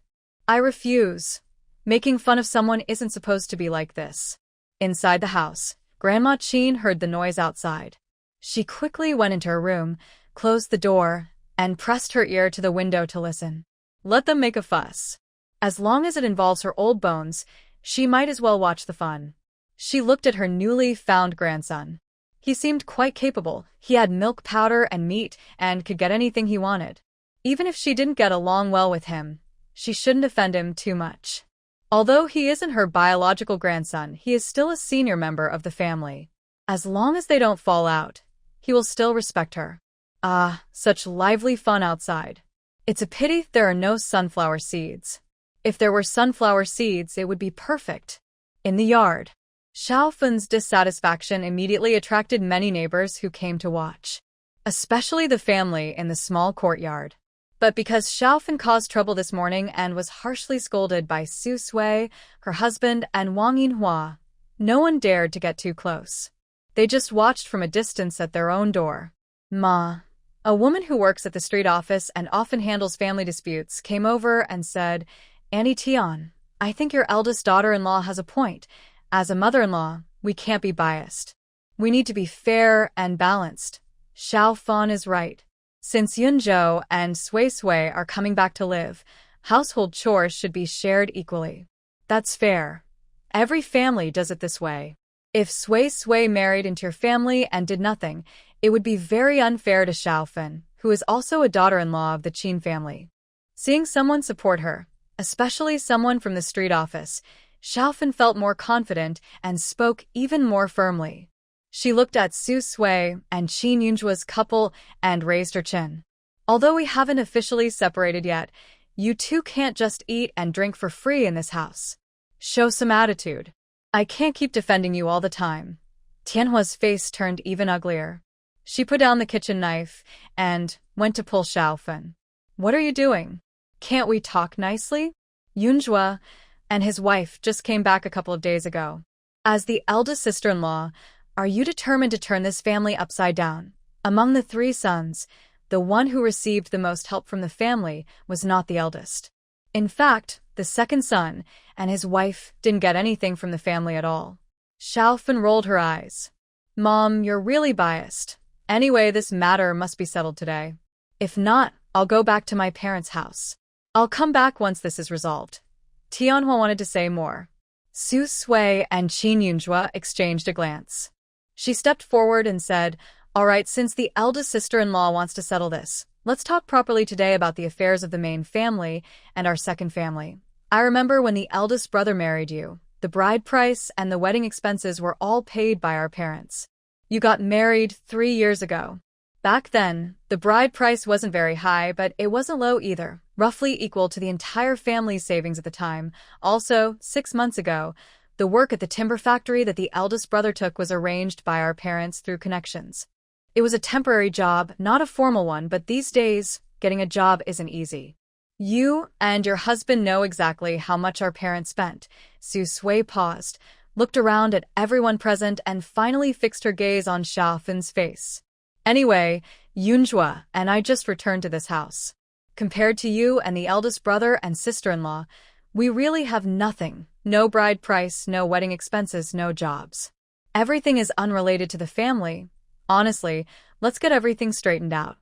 I refuse. Making fun of someone isn't supposed to be like this. Inside the house, Grandma Qin heard the noise outside. She quickly went into her room, closed the door, and pressed her ear to the window to listen. Let them make a fuss. As long as it involves her old bones, she might as well watch the fun. She looked at her newly found grandson. He seemed quite capable. He had milk powder and meat and could get anything he wanted. Even if she didn't get along well with him, she shouldn't offend him too much. Although he isn't her biological grandson, he is still a senior member of the family. As long as they don't fall out, he will still respect her. Ah, such lively fun outside. It's a pity there are no sunflower seeds. If there were sunflower seeds, it would be perfect. In the yard, Xiaofan's dissatisfaction immediately attracted many neighbors who came to watch, especially the family in the small courtyard. But because Xiaofan caused trouble this morning and was harshly scolded by Su Sui, her husband, and Wang Yinhua, no one dared to get too close. They just watched from a distance at their own door. Ma, a woman who works at the street office and often handles family disputes, came over and said, Auntie Tian, I think your eldest daughter-in-law has a point. As a mother-in-law, we can't be biased. We need to be fair and balanced. Xiaofan is right. Since Yunzhou and Sui Sui are coming back to live, household chores should be shared equally. That's fair. Every family does it this way. If Sui Sui married into your family and did nothing, it would be very unfair to Xiaofan, who is also a daughter-in-law of the Qin family. Seeing someone support her, especially someone from the street office, Xiaofan felt more confident and spoke even more firmly. She looked at Su Sui and Qin Yunzhua's couple and raised her chin. Although we haven't officially separated yet, you two can't just eat and drink for free in this house. Show some attitude. I can't keep defending you all the time. Tianhua's face turned even uglier. She put down the kitchen knife and went to pull Xiaofan. What are you doing? Can't we talk nicely? Yunzhua and his wife just came back a couple of days ago. As the eldest sister-in-law, are you determined to turn this family upside down? Among the three sons, the one who received the most help from the family was not the eldest. In fact, the second son and his wife didn't get anything from the family at all. Xiaofan rolled her eyes. Mom, you're really biased. Anyway, this matter must be settled today. If not, I'll go back to my parents' house. I'll come back once this is resolved. Tianhua wanted to say more. Su Sui and Qin Yunjua exchanged a glance. She stepped forward and said, "All right, since the eldest sister-in-law wants to settle this, let's talk properly today about the affairs of the main family and our second family. I remember when the eldest brother married you, the bride price and the wedding expenses were all paid by our parents. You got married 3 years ago. Back then, the bride price wasn't very high, but it wasn't low either, roughly equal to the entire family's savings at the time. Also, 6 months ago, the work at the timber factory that the eldest brother took was arranged by our parents through connections. It was a temporary job, not a formal one, but these days, getting a job isn't easy. You and your husband know exactly how much our parents spent." Su Sui paused, looked around at everyone present, and finally fixed her gaze on Xiaofan's face. "Anyway, Yunjua and I just returned to this house. Compared to you and the eldest brother and sister-in-law, we really have nothing. No bride price, no wedding expenses, no jobs. Everything is unrelated to the family. Honestly, let's get everything straightened out.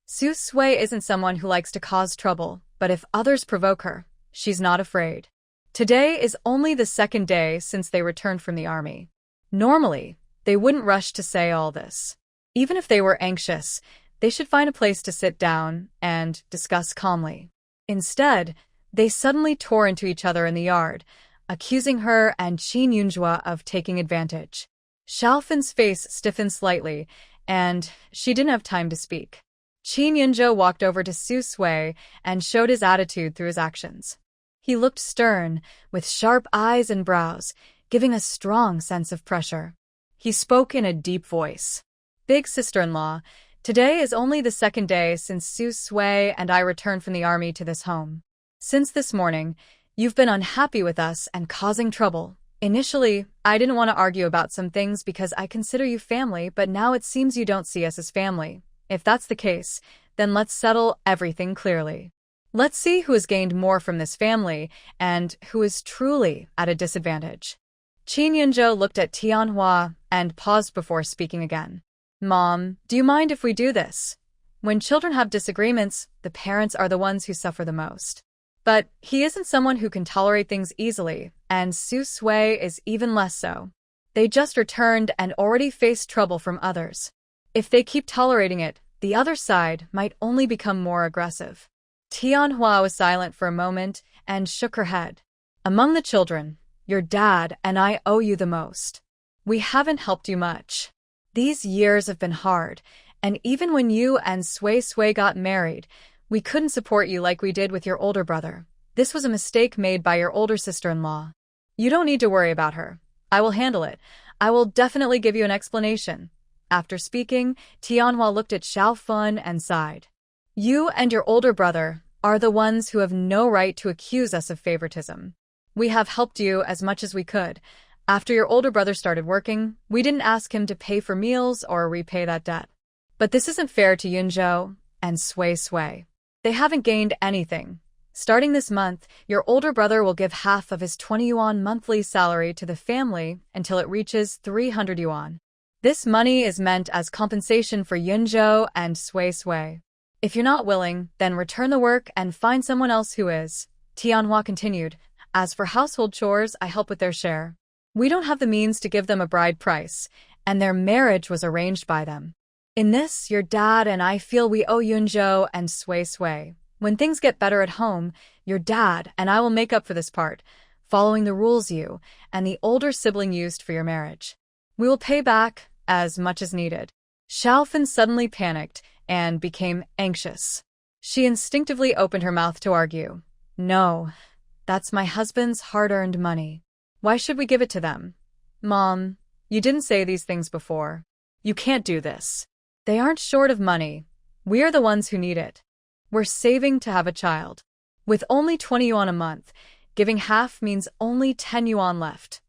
Su Sui isn't someone who likes to cause trouble, but if others provoke her, she's not afraid. Today is only the second day since they returned from the army. Normally, they wouldn't rush to say all this. Even if they were anxious, they should find a place to sit down and discuss calmly. Instead, they suddenly tore into each other in the yard, accusing her and Qin Yunjua of taking advantage. Xiaofan's face stiffened slightly, and she didn't have time to speak. Qin Yunjua walked over to Su Sui and showed his attitude through his actions. He looked stern, with sharp eyes and brows, giving a strong sense of pressure. He spoke in a deep voice. "Big sister-in-law, today is only the second day since Su Sui and I returned from the army to this home. Since this morning, you've been unhappy with us and causing trouble. Initially, I didn't want to argue about some things because I consider you family, but now it seems you don't see us as family. If that's the case, then let's settle everything clearly. Let's see who has gained more from this family and who is truly at a disadvantage." Qin Yunzhou looked at Tianhua and paused before speaking again. "Mom, do you mind if we do this? When children have disagreements, the parents are the ones who suffer the most. But he isn't someone who can tolerate things easily, and Su Sui is even less so. They just returned and already faced trouble from others. If they keep tolerating it, the other side might only become more aggressive." Tianhua was silent for a moment and shook her head. "Among the children, your dad and I owe you the most. We haven't helped you much. These years have been hard, and even when you and Sui Sui got married, we couldn't support you like we did with your older brother. This was a mistake made by your older sister-in-law. You don't need to worry about her. I will handle it. I will definitely give you an explanation." After speaking, Tianhua looked at Xiaofan and sighed. "You and your older brother are the ones who have no right to accuse us of favoritism. We have helped you as much as we could. After your older brother started working, we didn't ask him to pay for meals or repay that debt. But this isn't fair to Yunzhou and Sui Sui. They haven't gained anything. Starting this month, your older brother will give half of his 20 yuan monthly salary to the family until it reaches 300 yuan. This money is meant as compensation for Yunzhou and Sui Sui. If you're not willing, then return the work and find someone else who is." Tianhua continued. "As for household chores, I help with their share. We don't have the means to give them a bride price, and their marriage was arranged by them. In this, your dad and I feel we owe Yunzhou and Sui Sui. When things get better at home, your dad and I will make up for this part, following the rules you and the older sibling used for your marriage. We will pay back as much as needed." Xiaofan suddenly panicked and became anxious. She instinctively opened her mouth to argue. "No, that's my husband's hard-earned money. Why should we give it to them? Mom, you didn't say these things before. You can't do this. They aren't short of money. We are the ones who need it. We're saving to have a child. With only 20 yuan a month, giving half means only 10 yuan left.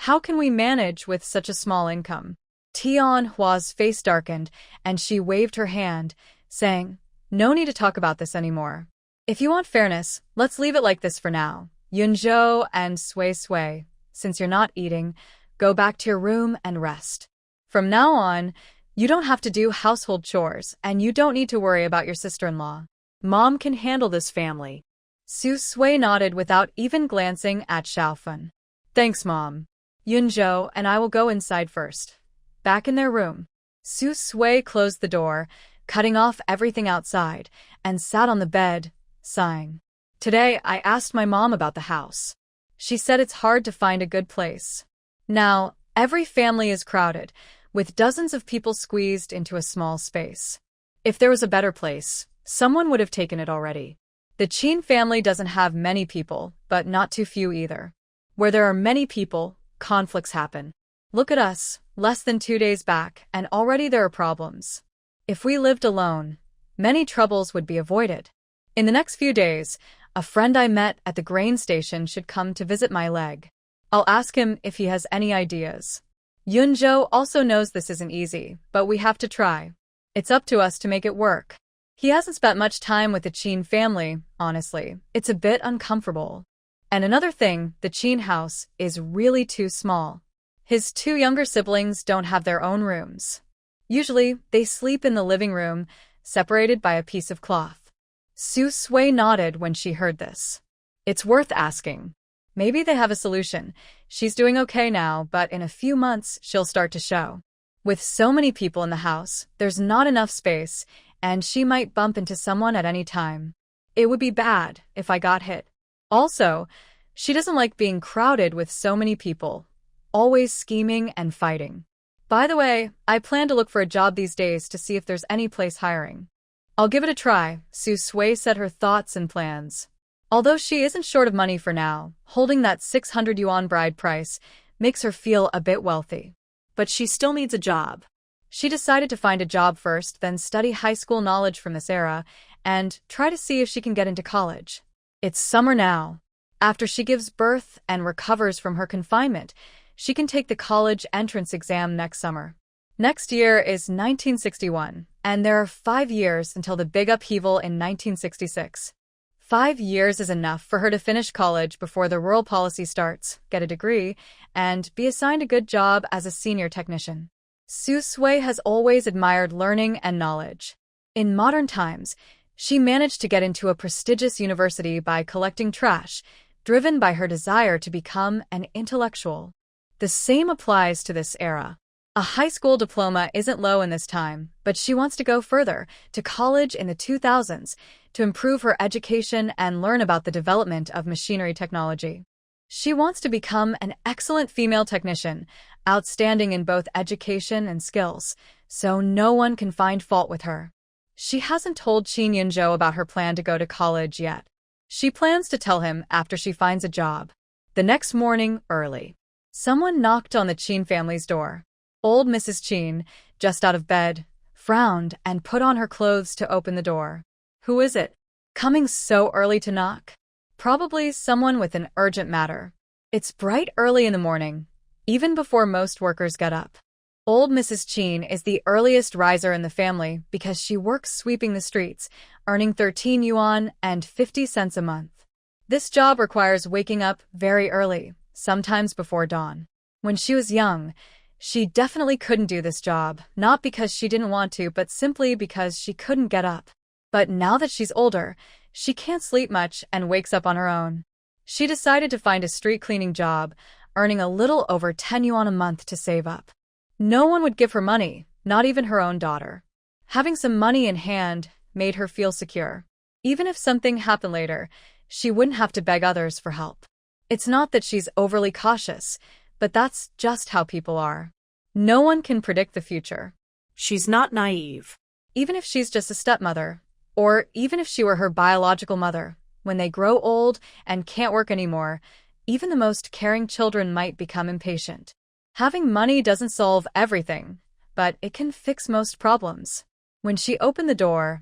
How can we manage with such a small income?" Tianhua's face darkened, and she waved her hand, saying, "No need to talk about this anymore. If you want fairness, let's leave it like this for now. Yunzhou and Sui Sui, since you're not eating, go back to your room and rest. From now on, You don't have to do household chores, and you don't need to worry about your sister-in-law. Mom can handle this family. Su Sui nodded without even glancing at Xiaofan. Thanks, Mom. Yunzhou and I will go inside first. Back in their room, Su Sui closed the door, cutting off everything outside, and sat on the bed, sighing. Today, I asked my mom about the house. She said it's hard to find a good place. Now, every family is crowded, with dozens of people squeezed into a small space. If there was a better place, someone would have taken it already. The Qin family doesn't have many people, but not too few either. Where there are many people, conflicts happen. Look at us, less than 2 days back, and already there are problems. If we lived alone, many troubles would be avoided. In the next few days, a friend I met at the grain station should come to visit my leg. I'll ask him if he has any ideas. Yunzhou also knows this isn't easy, but we have to try. It's up to us to make it work. He hasn't spent much time with the Qin family, honestly. It's a bit uncomfortable. And another thing, the Qin house is really too small. His 2 younger siblings don't have their own rooms. Usually, they sleep in the living room, separated by a piece of cloth. Su Sui nodded when she heard this. It's worth asking. Maybe they have a solution. She's doing okay now, but in a few months, she'll start to show. With so many people in the house, there's not enough space, and she might bump into someone at any time. It would be bad if I got hit. Also, she doesn't like being crowded with so many people, always scheming and fighting. By the way, I plan to look for a job these days to see if there's any place hiring. I'll give it a try, Su Sui said her thoughts and plans. Although she isn't short of money for now, holding that 600 yuan bride price makes her feel a bit wealthy. But she still needs a job. She decided to find a job first, then study high school knowledge from this era, and try to see if she can get into college. It's summer now. After she gives birth and recovers from her confinement, she can take the college entrance exam next summer. Next year is 1961, and there are 5 years until the big upheaval in 1966. 5 years is enough for her to finish college before the rural policy starts, get a degree, and be assigned a good job as a senior technician. Su Sui has always admired learning and knowledge. In modern times, she managed to get into a prestigious university by collecting trash, driven by her desire to become an intellectual. The same applies to this era. A high school diploma isn't low in this time, but she wants to go further, to college in the 2000s, to improve her education and learn about the development of machinery technology. She wants to become an excellent female technician, outstanding in both education and skills, so no one can find fault with her. She hasn't told Qin Yunzhou about her plan to go to college yet. She plans to tell him after she finds a job. The next morning, early, someone knocked on the Qin family's door. Old Mrs. Qin, just out of bed, frowned and put on her clothes to open the door. Who is it? Coming so early to knock? Probably someone with an urgent matter. It's bright early in the morning, even before most workers get up. Old Mrs. Qin is the earliest riser in the family because she works sweeping the streets, earning 13 yuan and 50 cents a month. This job requires waking up very early, sometimes before dawn. When she was young, she definitely couldn't do this job, not because she didn't want to, but simply because she couldn't get up. But now that she's older, she can't sleep much and wakes up on her own. She decided to find a street cleaning job, earning a little over 10 yuan a month to save up. No one would give her money, not even her own daughter. Having some money in hand made her feel secure. Even if something happened later, she wouldn't have to beg others for help. It's not that she's overly cautious, but that's just how people are. No one can predict the future. She's not naive. Even if she's just a stepmother, or even if she were her biological mother, when they grow old and can't work anymore, even the most caring children might become impatient. Having money doesn't solve everything, but it can fix most problems. When she opened the door,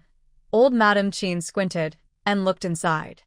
old Madame Qin squinted and looked inside.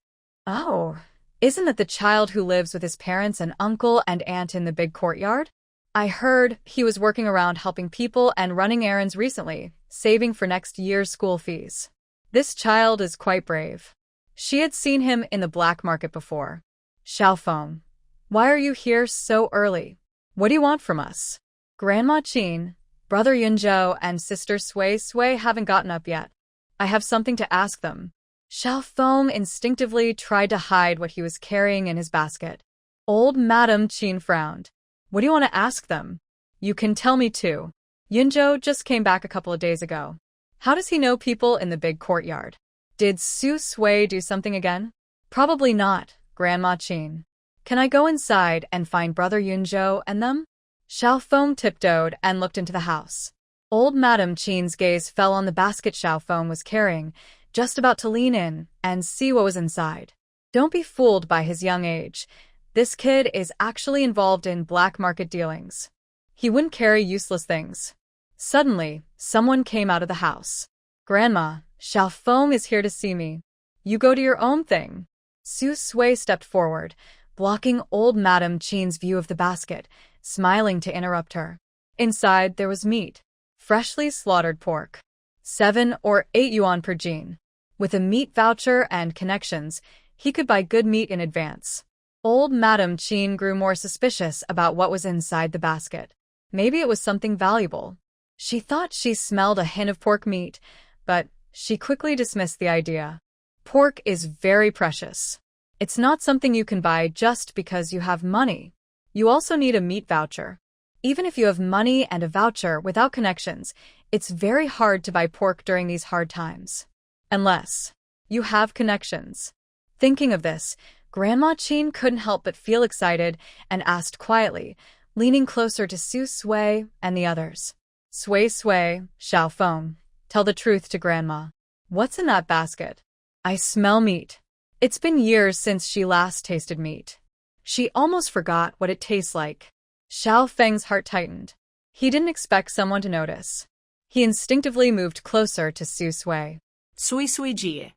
Oh, isn't that the child who lives with his parents and uncle and aunt in the big courtyard? I heard he was working around helping people and running errands recently, saving for next year's school fees. This child is quite brave. She had seen him in the black market before. Xiaofeng, why are you here so early? What do you want from us? Grandma Qin, Brother Yunzhou and sister Sui haven't gotten up yet. I have something to ask them. Xiao Feng instinctively tried to hide what he was carrying in his basket. Old Madame Qin frowned. What do you want to ask them? You can tell me too. Yunzhou just came back a couple of days ago. How does he know people in the big courtyard? Did Su Sui do something again? Probably not, Grandma Qin. Can I go inside and find Brother Yunzhou and them? Xiao Feng tiptoed and looked into the house. Old Madame Qin's gaze fell on the basket Xiao Feng was carrying, just about to lean in and see what was inside. Don't be fooled by his young age. This kid is actually involved in black market dealings. He wouldn't carry useless things. Suddenly, someone came out of the house. Grandma, Xiao Feng is here to see me. You go to your own thing. Su Sui stepped forward, blocking old Madame Qin's view of the basket, smiling to interrupt her. Inside, there was meat. Freshly slaughtered pork. 7 or 8 yuan per jin. With a meat voucher and connections, he could buy good meat in advance. Old Madame Qin grew more suspicious about what was inside the basket. Maybe it was something valuable. She thought she smelled a hint of pork meat, but she quickly dismissed the idea. Pork is very precious. It's not something you can buy just because you have money. You also need a meat voucher. Even if you have money and a voucher without connections, it's very hard to buy pork during these hard times. Unless you have connections. Thinking of this, Grandma Qin couldn't help but feel excited and asked quietly, leaning closer to Su Sui and the others. Sui, Xiao Feng, tell the truth to Grandma. What's in that basket? I smell meat. It's been years since she last tasted meat. She almost forgot what it tastes like. Xiao Feng's heart tightened. He didn't expect someone to notice. He instinctively moved closer to Su Sui. Sui Jie.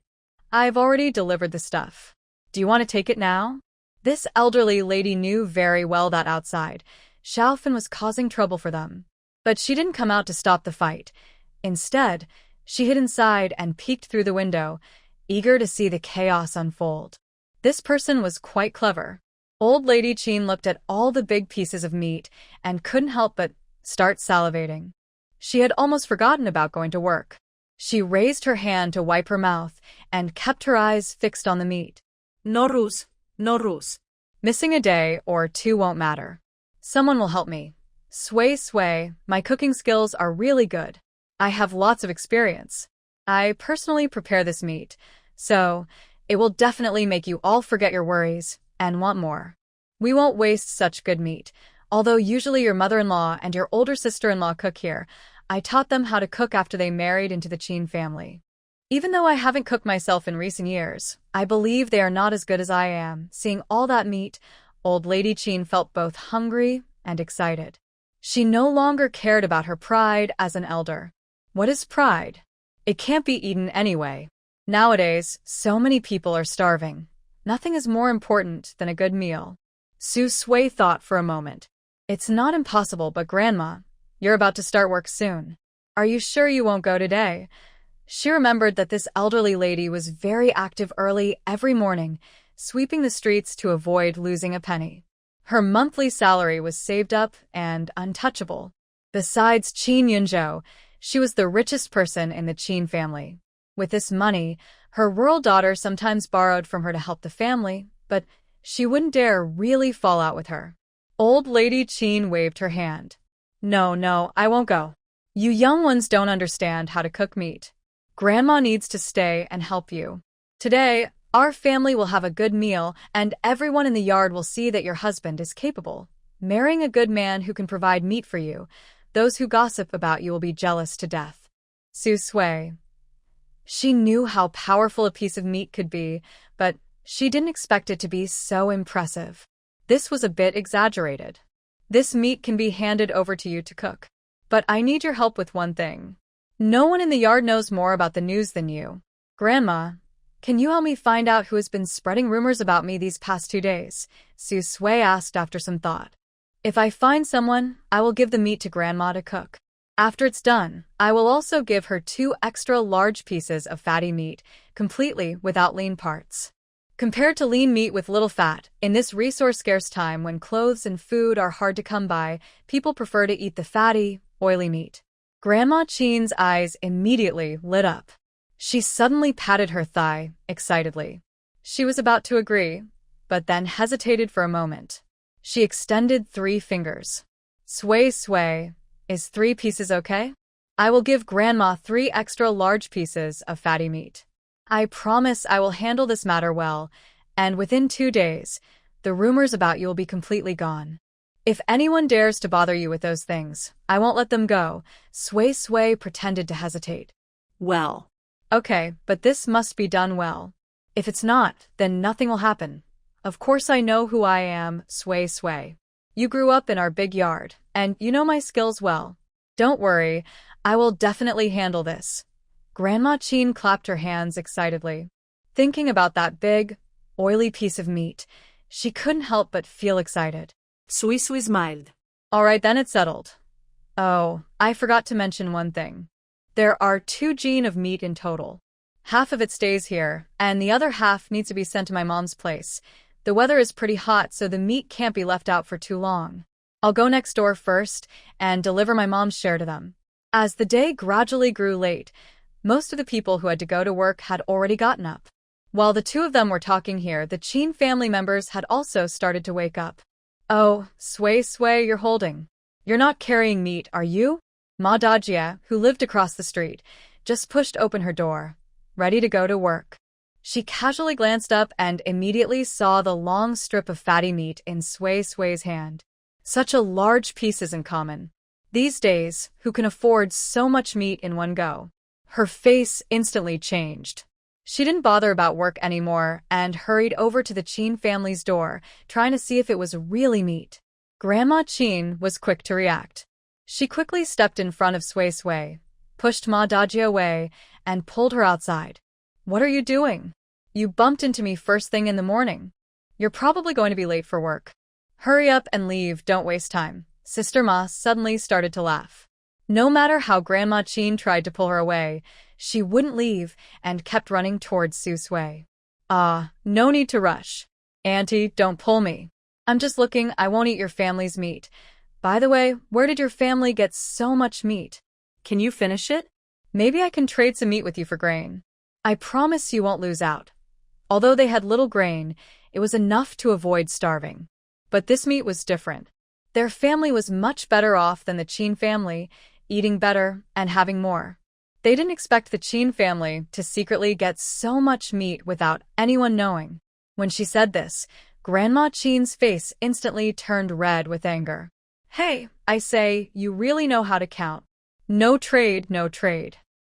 I've already delivered the stuff. Do you want to take it now? This elderly lady knew very well that outside, Xiao Fen was causing trouble for them. But she didn't come out to stop the fight. Instead, she hid inside and peeked through the window, eager to see the chaos unfold. This person was quite clever. Old Lady Qin looked at all the big pieces of meat and couldn't help but start salivating. She had almost forgotten about going to work. She raised her hand to wipe her mouth and kept her eyes fixed on the meat. No ruse, no ruse. Missing a day or 2 won't matter. Someone will help me. Sui, my cooking skills are really good. I have lots of experience. I personally prepare this meat, so it will definitely make you all forget your worries and want more. We won't waste such good meat. Although usually your mother-in-law and your older sister-in-law cook here, I taught them how to cook after they married into the Qin family. Even though I haven't cooked myself in recent years, I believe they are not as good as I am. Seeing all that meat, Old Lady Qin felt both hungry and excited. She no longer cared about her pride as an elder. What is pride? It can't be eaten anyway. Nowadays, so many people are starving. Nothing is more important than a good meal. Su Sui thought for a moment. It's not impossible, but Grandma, you're about to start work soon. Are you sure you won't go today? She remembered that this elderly lady was very active early every morning, sweeping the streets to avoid losing a penny. Her monthly salary was saved up and untouchable. Besides Qin Yunzhou, she was the richest person in the Qin family. With this money, her rural daughter sometimes borrowed from her to help the family, but she wouldn't dare really fall out with her. Old Lady Qin waved her hand. No, I won't go. You young ones don't understand how to cook meat. Grandma needs to stay and help you. Today, our family will have a good meal, and everyone in the yard will see that your husband is capable. Marrying a good man who can provide meat for you, those who gossip about you will be jealous to death. Su Sui. She knew how powerful a piece of meat could be, but she didn't expect it to be so impressive. This was a bit exaggerated. This meat can be handed over to you to cook. But I need your help with one thing. No one in the yard knows more about the news than you. Grandma, can you help me find out who has been spreading rumors about me these past 2 days? Su Sui asked after some thought. If I find someone, I will give the meat to Grandma to cook. After it's done, I will also give her 2 extra large pieces of fatty meat, completely without lean parts. Compared to lean meat with little fat, in this resource-scarce time when clothes and food are hard to come by, people prefer to eat the fatty, oily meat. Grandma Chin's eyes immediately lit up. She suddenly patted her thigh, excitedly. She was about to agree, but then hesitated for a moment. She extended 3 fingers. Sway, is 3 pieces okay? I will give Grandma 3 extra large pieces of fatty meat. I promise I will handle this matter well, and within 2 days, the rumors about you will be completely gone. If anyone dares to bother you with those things, I won't let them go. Sway pretended to hesitate. Well. Okay, but this must be done well. If it's not, then nothing will happen. Of course I know who I am, Sway. You grew up in our big yard, and you know my skills well. Don't worry, I will definitely handle this. Grandma Chin clapped her hands excitedly. Thinking about that big, oily piece of meat, she couldn't help but feel excited. Sui smiled. All right, then it's settled. Oh, I forgot to mention one thing. There are 2 gene of meat in total. Half of it stays here, and the other half needs to be sent to my mom's place. The weather is pretty hot, so the meat can't be left out for too long. I'll go next door first and deliver my mom's share to them. As the day gradually grew late, most of the people who had to go to work had already gotten up. While the 2 of them were talking here, the Chin family members had also started to wake up. Oh, Sway, you're holding. You're not carrying meat, are you? Ma Dajia, who lived across the street, just pushed open her door, ready to go to work. She casually glanced up and immediately saw the long strip of fatty meat in Sway's hand. Such a large piece isn't common. These days, who can afford so much meat in one go? Her face instantly changed. She didn't bother about work anymore and hurried over to the Chin family's door, trying to see if it was really meat. Grandma Chin was quick to react. She quickly stepped in front of Sway, pushed Ma Dajia away, and pulled her outside. What are you doing? You bumped into me first thing in the morning. You're probably going to be late for work. Hurry up and leave, don't waste time. Sister Ma suddenly started to laugh. No matter how Grandma Chin tried to pull her away, she wouldn't leave and kept running towards Sway. No need to rush. Auntie, don't pull me. I'm just looking, I won't eat your family's meat. By the way, where did your family get so much meat? Can you finish it? Maybe I can trade some meat with you for grain. I promise you won't lose out. Although they had little grain, it was enough to avoid starving. But this meat was different. Their family was much better off than the Chin family, eating better and having more. They didn't expect the Chin family to secretly get so much meat without anyone knowing. When she said this, Grandma Chin's face instantly turned red with anger. Hey, I say, you really know how to count. No trade.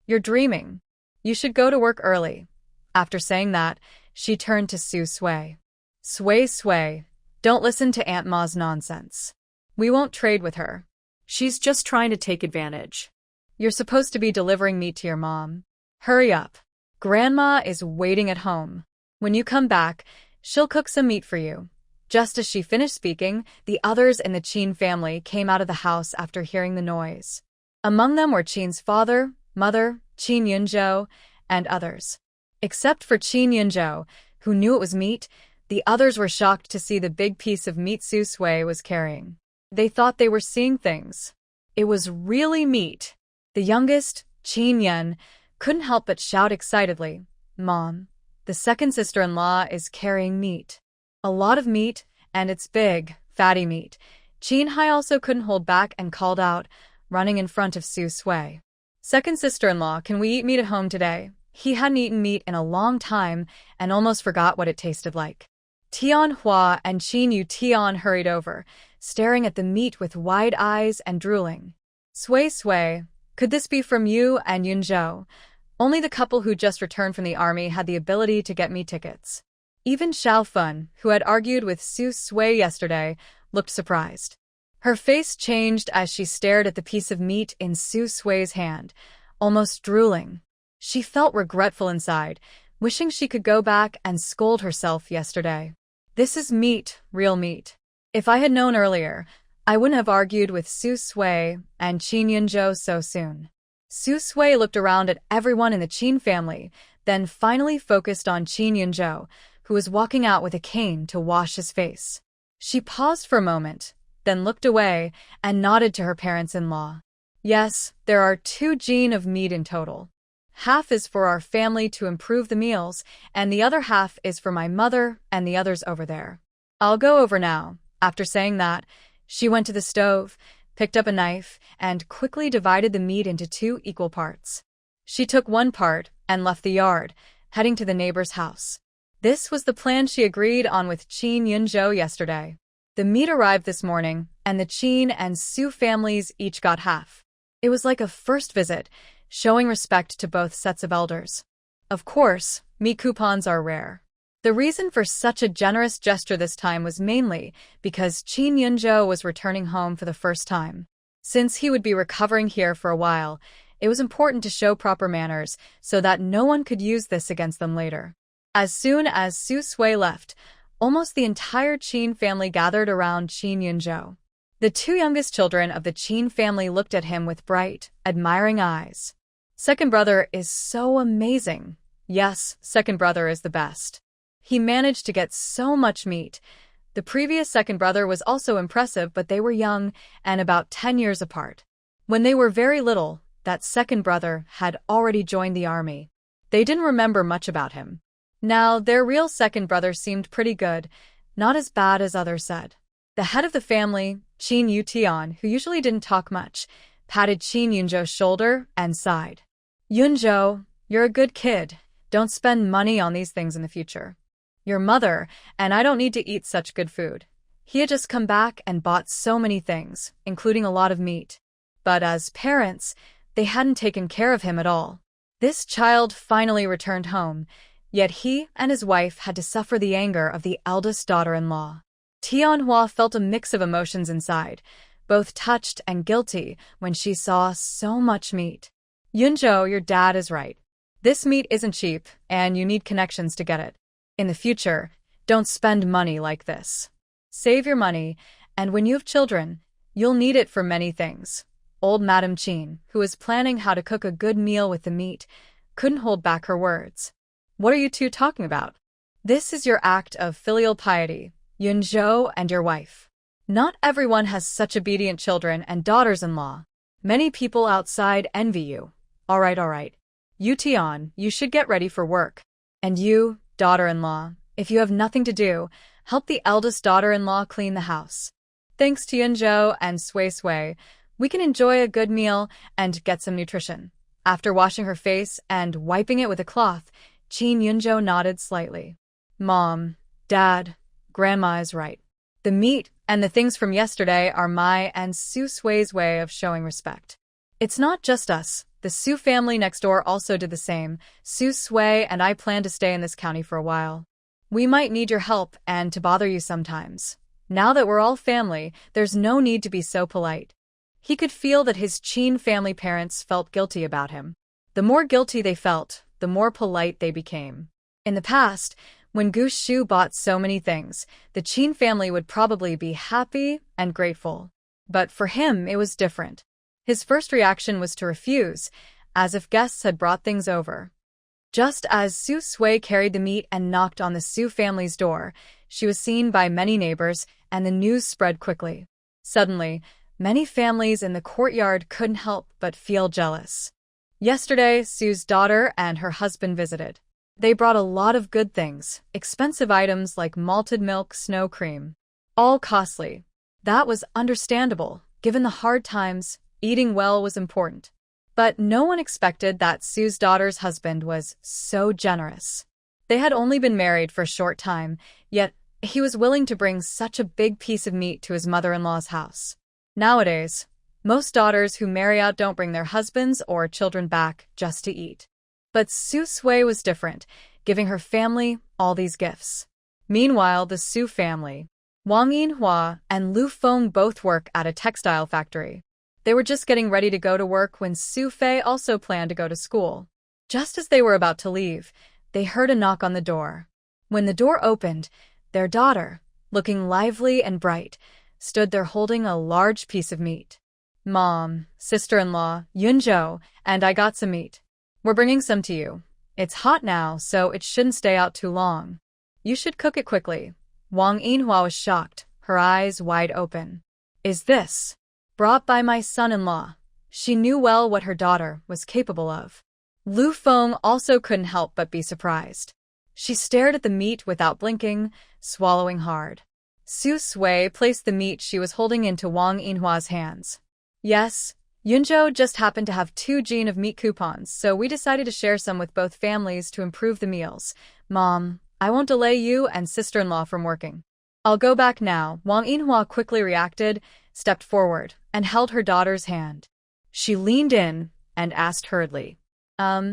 You're dreaming. You should go to work early. After saying that, she turned to Sway. Sway, don't listen to Aunt Ma's nonsense. We won't trade with her. She's just trying to take advantage. You're supposed to be delivering meat to your mom. Hurry up. Grandma is waiting at home. When you come back, she'll cook some meat for you. Just as she finished speaking, the others in the Chin family came out of the house after hearing the noise. Among them were Chin's father, mother, Chin Yunzhou, and others. Except for Chin Yunzhou, who knew it was meat, the others were shocked to see the big piece of meat Sway was carrying. They thought they were seeing things. It was really meat. The youngest, Chin Yun, couldn't help but shout excitedly, "Mom, the second sister-in-law is carrying meat. A lot of meat, and it's big, fatty meat." Chin Hai also couldn't hold back and called out, running in front of Sway. "Second sister-in-law, can we eat meat at home today?" He hadn't eaten meat in a long time and almost forgot what it tasted like. Tian Hua and Chin Yu Tian hurried over, staring at the meat with wide eyes and drooling. Sway, could this be from you and Yunzhou? Only the couple who just returned from the army had the ability to get meat tickets. Even Xiao Fun, who had argued with Sway yesterday, looked surprised. Her face changed as she stared at the piece of meat in Sway's hand, almost drooling. She felt regretful inside, wishing she could go back and scold herself yesterday. This is meat, real meat. If I had known earlier, I wouldn't have argued with Sway and Chin Yunzhou so soon. Sway looked around at everyone in the Chin family, then finally focused on Chin Yunzhou, who was walking out with a cane to wash his face. She paused for a moment, then looked away and nodded to her parents-in-law. Yes, there are 2 of meat in total. Half is for our family to improve the meals, and the other half is for my mother and the others over there. I'll go over now. After saying that, she went to the stove, picked up a knife, and quickly divided the meat into 2 equal parts. She took one part and left the yard, heading to the neighbor's house. This was the plan she agreed on with Chin Yunjo yesterday. The meat arrived this morning, and the Chin and Su families each got half. It was like a first visit, showing respect to both sets of elders. Of course, meat coupons are rare. The reason for such a generous gesture this time was mainly because Chin Yunjo was returning home for the first time. Since he would be recovering here for a while, it was important to show proper manners so that no one could use this against them later. As soon as Su Sui left, almost the entire Chin family gathered around Chin Yunjo. The 2 youngest children of the Chin family looked at him with bright, admiring eyes. Second brother is so amazing. Yes, second brother is the best. He managed to get so much meat. The previous second brother was also impressive, but they were young and about 10 years apart. When they were very little, that second brother had already joined the army. They didn't remember much about him. Now, their real second brother seemed pretty good, not as bad as others said. The head of the family, Chin Yutian, who usually didn't talk much, patted Chin Yunjo's shoulder and sighed. Yunjo, you're a good kid. Don't spend money on these things in the future. Your mother and I don't need to eat such good food. He had just come back and bought so many things, including a lot of meat. But as parents, they hadn't taken care of him at all. This child finally returned home, yet he and his wife had to suffer the anger of the eldest daughter-in-law. Tianhua felt a mix of emotions inside, both touched and guilty when she saw so much meat. Yunjo, your dad is right. This meat isn't cheap, and you need connections to get it. In the future, don't spend money like this. Save your money, and when you have children, you'll need it for many things. Old Madam Chin, who was planning how to cook a good meal with the meat, couldn't hold back her words. What are you 2 talking about? This is your act of filial piety, Yunjo and your wife. Not everyone has such obedient children and daughters-in-law. Many people outside envy you. All right. Yutian, you should get ready for work. And you, daughter-in-law, if you have nothing to do, help the eldest daughter-in-law clean the house. Thanks to Yunjo and Sui, we can enjoy a good meal and get some nutrition. After washing her face and wiping it with a cloth, Chin Yunjo nodded slightly. Mom, Dad, Grandma is right. The meat and the things from yesterday are my and Su Sui's way of showing respect. It's not just us. The Su family next door also did the same. Su Sui and I plan to stay in this county for a while. We might need your help and to bother you sometimes. Now that we're all family, there's no need to be so polite. He could feel that his Chin family parents felt guilty about him. The more guilty they felt, the more polite they became. In the past, when Gu Shu bought so many things, the Chin family would probably be happy and grateful. But for him, it was different. His first reaction was to refuse, as if guests had brought things over. Just as Su Sui carried the meat and knocked on the Su family's door, she was seen by many neighbors, and the news spread quickly. Suddenly, many families in the courtyard couldn't help but feel jealous. Yesterday, Su's daughter and her husband visited. They brought a lot of good things, expensive items like malted milk, snow cream. All costly. That was understandable, given the hard times. Eating well was important. But no one expected that Su's daughter's husband was so generous. They had only been married for a short time, yet he was willing to bring such a big piece of meat to his mother-in-law's house. Nowadays, most daughters who marry out don't bring their husbands or children back just to eat. But Su Sui was different, giving her family all these gifts. Meanwhile, the Su family, Wang Yinhua and Lu Feng both work at a textile factory. They were just getting ready to go to work when Su Fei also planned to go to school. Just as they were about to leave, they heard a knock on the door. When the door opened, their daughter, looking lively and bright, stood there holding a large piece of meat. Mom, sister-in-law, Yunjo, and I got some meat. We're bringing some to you. It's hot now, so it shouldn't stay out too long. You should cook it quickly. Wang Yinhua was shocked, her eyes wide open. Is this brought by my son-in-law? She knew well what her daughter was capable of. Lu Feng also couldn't help but be surprised. She stared at the meat without blinking, swallowing hard. Su Sui placed the meat she was holding into Wang Yinhua's hands. Yes, Yunzhou just happened to have 2 gene of meat coupons, so we decided to share some with both families to improve the meals. Mom, I won't delay you and sister-in-law from working. I'll go back now. Wang Yinhua quickly reacted, stepped forward, and held her daughter's hand. She leaned in and asked hurriedly,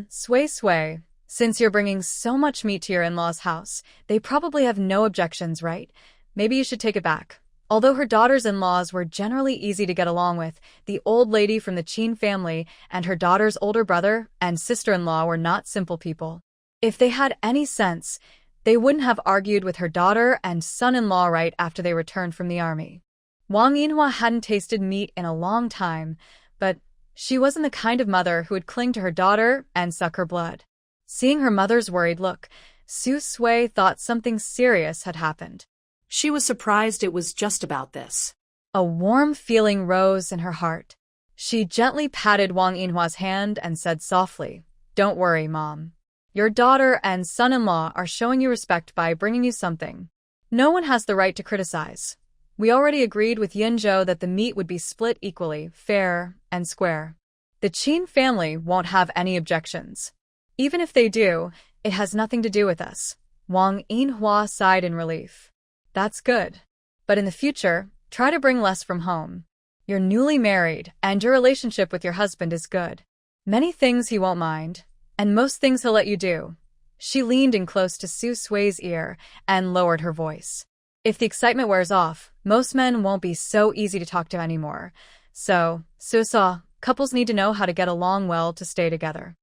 Sui, since you're bringing so much meat to your in-laws' house, they probably have no objections, right? Maybe you should take it back. Although her daughters-in-laws were generally easy to get along with, the old lady from the Qin family and her daughter's older brother and sister-in-law were not simple people. If they had any sense, they wouldn't have argued with her daughter and son-in-law right after they returned from the army. Wang Yinhua hadn't tasted meat in a long time, but she wasn't the kind of mother who would cling to her daughter and suck her blood. Seeing her mother's worried look, Su Sui thought something serious had happened. She was surprised it was just about this. A warm feeling rose in her heart. She gently patted Wang Yinhua's hand and said softly, "Don't worry, Mom. Your daughter and son-in-law are showing you respect by bringing you something. No one has the right to criticize. We already agreed with Yunzhou that the meat would be split equally, fair and square. The Qin family won't have any objections. Even if they do, it has nothing to do with us." Wang Yinhua sighed in relief. "That's good. But in the future, try to bring less from home. You're newly married, and your relationship with your husband is good. Many things he won't mind, and most things he'll let you do." She leaned in close to Su Sui's ear and lowered her voice. "If the excitement wears off, most men won't be so easy to talk to anymore. So, Susa, couples need to know how to get along well to stay together.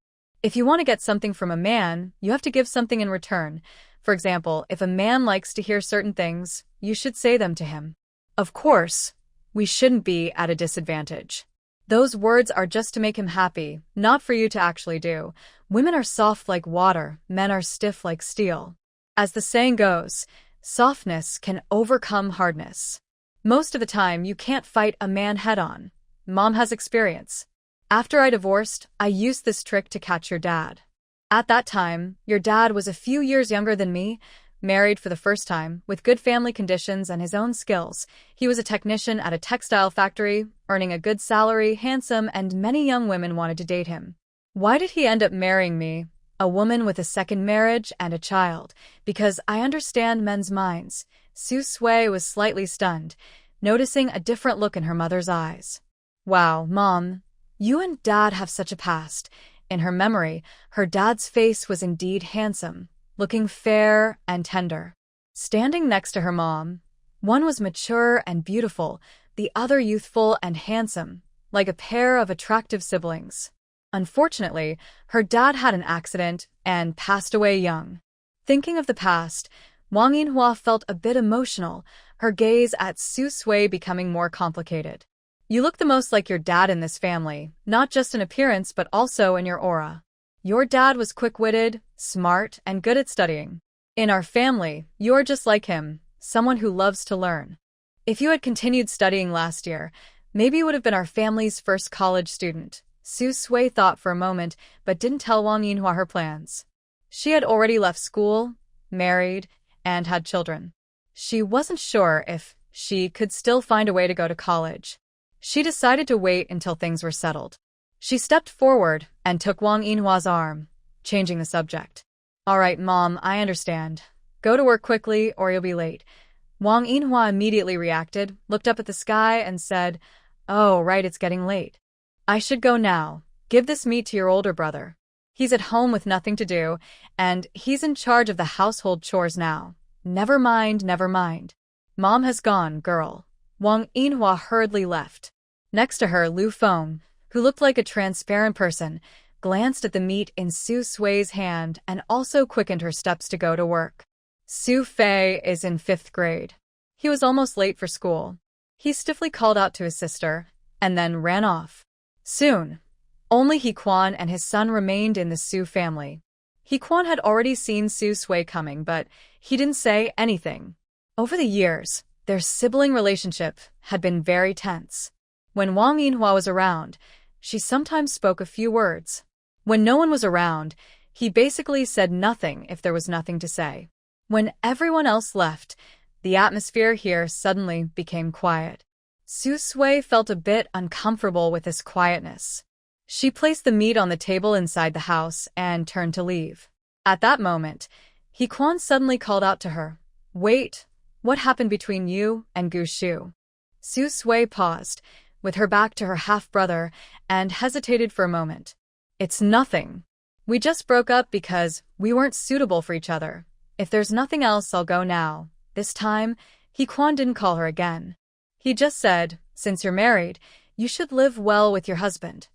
If you want to get something from a man, you have to give something in return. For example, if a man likes to hear certain things, you should say them to him. Of course, we shouldn't be at a disadvantage. Those words are just to make him happy, not for you to actually do. Women are soft like water, men are stiff like steel. As the saying goes, softness can overcome hardness. Most of the time, you can't fight a man head-on. Mom has experience. After I divorced, I used this trick to catch your dad. At that time, your dad was a few years younger than me, married for the first time, with good family conditions and his own skills. He was a technician at a textile factory, earning a good salary, handsome, and many young women wanted to date him. Why did he end up marrying me, a woman with a second marriage and a child? Because I understand men's minds." Su Sui was slightly stunned, noticing a different look in her mother's eyes. "Wow, Mom, you and Dad have such a past." In her memory, her dad's face was indeed handsome, looking fair and tender. Standing next to her mom, one was mature and beautiful, the other youthful and handsome, like a pair of attractive siblings. Unfortunately, her dad had an accident and passed away young. Thinking of the past, Wang Yinhua felt a bit emotional, her gaze at Su Sui becoming more complicated. "You look the most like your dad in this family, not just in appearance but also in your aura. Your dad was quick-witted, smart, and good at studying. In our family, you're just like him, someone who loves to learn. If you had continued studying last year, maybe you would have been our family's first college student." Su Sui thought for a moment, but didn't tell Wang Yinhua her plans. She had already left school, married, and had children. She wasn't sure if she could still find a way to go to college. She decided to wait until things were settled. She stepped forward and took Wang Yinhua's arm, changing the subject. "All right, Mom, I understand. Go to work quickly or you'll be late." Wang Yinhua immediately reacted, looked up at the sky and said, "Oh, right, it's getting late. I should go now. Give this meat to your older brother. He's at home with nothing to do, and he's in charge of the household chores now. Never mind, never mind. Mom has gone, girl." Wang Yinhua hurriedly left. Next to her, Lu Feng, who looked like a transparent person, glanced at the meat in Su Sui's hand and also quickened her steps to go to work. Su Fei is in 5th grade. He was almost late for school. He stiffly called out to his sister, and then ran off. Soon, only He Quan and his son remained in the Su family. He Quan had already seen Su Sui coming, but he didn't say anything. Over the years, their sibling relationship had been very tense. When Wang Yinhua was around, She sometimes spoke a few words. When no one was around, he basically said nothing if there was nothing to say. When everyone else left, the atmosphere here suddenly became quiet. Su Sui felt a bit uncomfortable with this quietness. She placed the meat on the table inside the house and turned to leave. At that moment, He Quan suddenly called out to her, "Wait, what happened between you and Gu Shu?" Su Sui paused, with her back to her half-brother, and hesitated for a moment. "It's nothing. We just broke up because we weren't suitable for each other. If there's nothing else, I'll go now." This time, He Quan didn't call her again. He just said, "Since you're married, you should live well with your husband."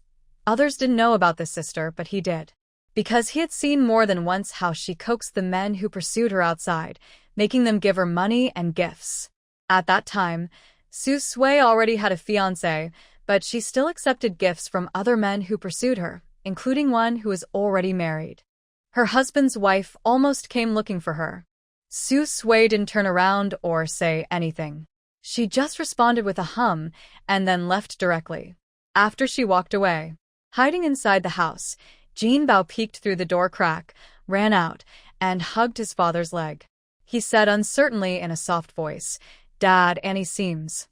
Others didn't know about this sister, but he did. Because he had seen more than once how she coaxed the men who pursued her outside, making them give her money and gifts. At that time, Su Sui already had a fiancé, but she still accepted gifts from other men who pursued her, including one who was already married. Her husband's wife almost came looking for her. Su Sui didn't turn around or say anything. She just responded with a hum and then left directly. After she walked away, hiding inside the house, Jin Bao peeked through the door crack, ran out, and hugged his father's leg. He said uncertainly in a soft voice, "Dad, Annie seems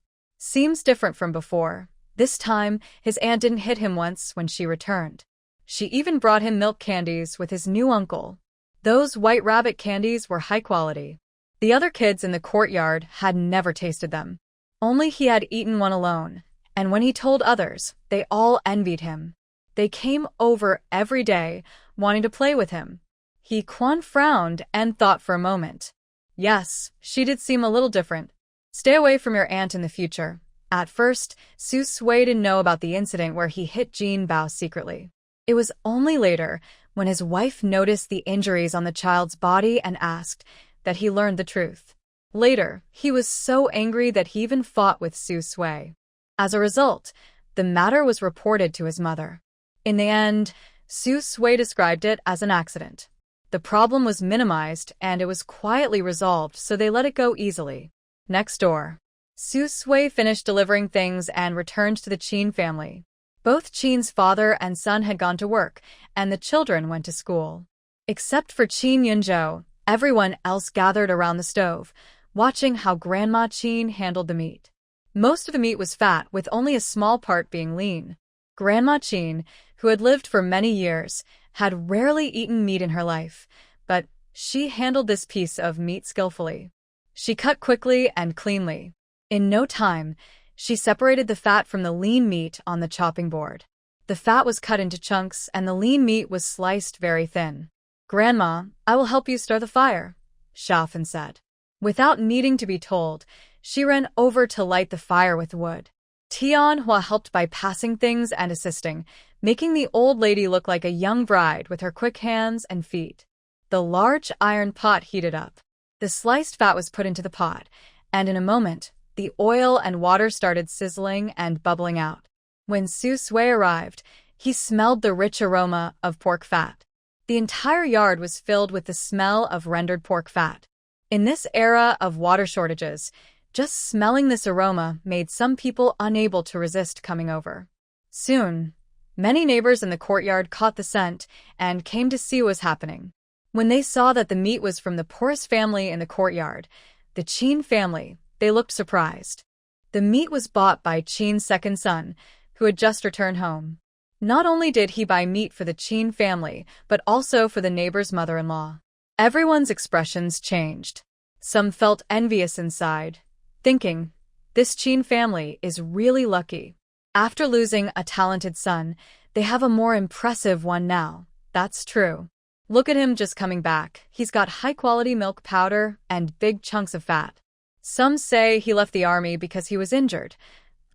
different from before." This time, his aunt didn't hit him once when she returned. She even brought him milk candies with his new uncle. Those white rabbit candies were high quality. The other kids in the courtyard had never tasted them. Only he had eaten one alone, and when he told others, they all envied him. They came over every day, wanting to play with him. He Quan frowned and thought for a moment. Yes, she did seem a little different. Stay away from your aunt in the future. At first, Su Sui didn't know about the incident where he hit Jin Bao secretly. It was only later, when his wife noticed the injuries on the child's body and asked, that he learned the truth. Later, he was so angry that he even fought with Su Sui. As a result, the matter was reported to his mother. In the end, Su Sui described it as an accident. The problem was minimized and it was quietly resolved, so they let it go easily. Next door, Su Sui finished delivering things and returned to the Qin family. Both Qin's father and son had gone to work, and the children went to school. Except for Qin Yunzhou, everyone else gathered around the stove, watching how Grandma Qin handled the meat. Most of the meat was fat, with only a small part being lean. Grandma Qin, who had lived for many years, had rarely eaten meat in her life, but she handled this piece of meat skillfully. She cut quickly and cleanly. In no time, she separated the fat from the lean meat on the chopping board. The fat was cut into chunks and the lean meat was sliced very thin. "Grandma, I will help you stir the fire," Xiaofan said. Without needing to be told, she ran over to light the fire with wood. Tianhua helped by passing things and assisting, making the old lady look like a young bride with her quick hands and feet. The large iron pot heated up. The sliced fat was put into the pot, and in a moment, the oil and water started sizzling and bubbling out. When Su Sui arrived, he smelled the rich aroma of pork fat. The entire yard was filled with the smell of rendered pork fat. In this era of water shortages, just smelling this aroma made some people unable to resist coming over. Soon, many neighbors in the courtyard caught the scent and came to see what was happening. When they saw that the meat was from the poorest family in the courtyard, the Qin family, they looked surprised. The meat was bought by Qin's second son, who had just returned home. Not only did he buy meat for the Qin family, but also for the neighbor's mother-in-law. Everyone's expressions changed. Some felt envious inside, thinking, this Qin family is really lucky. After losing a talented son, they have a more impressive one now. That's true. Look at him just coming back. He's got high-quality milk powder and big chunks of fat. Some say he left the army because he was injured.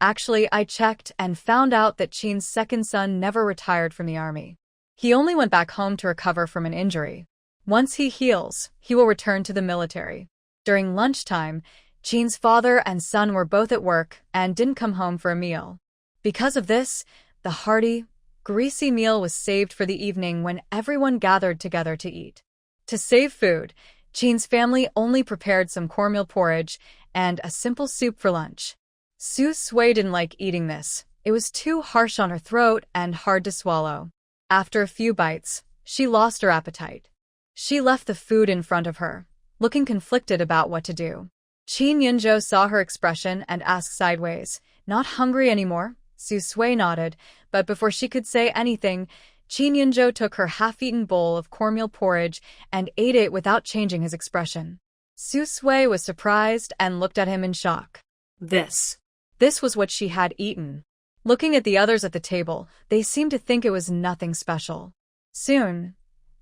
Actually, I checked and found out that Qin's second son never retired from the army. He only went back home to recover from an injury. Once he heals, he will return to the military. During lunchtime, Qin's father and son were both at work and didn't come home for a meal. Because of this, the hearty, greasy meal was saved for the evening when everyone gathered together to eat. To save food, Qin's family only prepared some cornmeal porridge and a simple soup for lunch. Su Sui didn't like eating this. It was too harsh on her throat and hard to swallow. After a few bites, she lost her appetite. She left the food in front of her, looking conflicted about what to do. Qin Yunzhou saw her expression and asked sideways, "Not hungry anymore?" Su Sui nodded, but before she could say anything, Qin Yunzhou took her half-eaten bowl of cornmeal porridge and ate it without changing his expression. Su Sui was surprised and looked at him in shock. This This was what she had eaten. Looking at the others at the table, they seemed to think it was nothing special. Soon,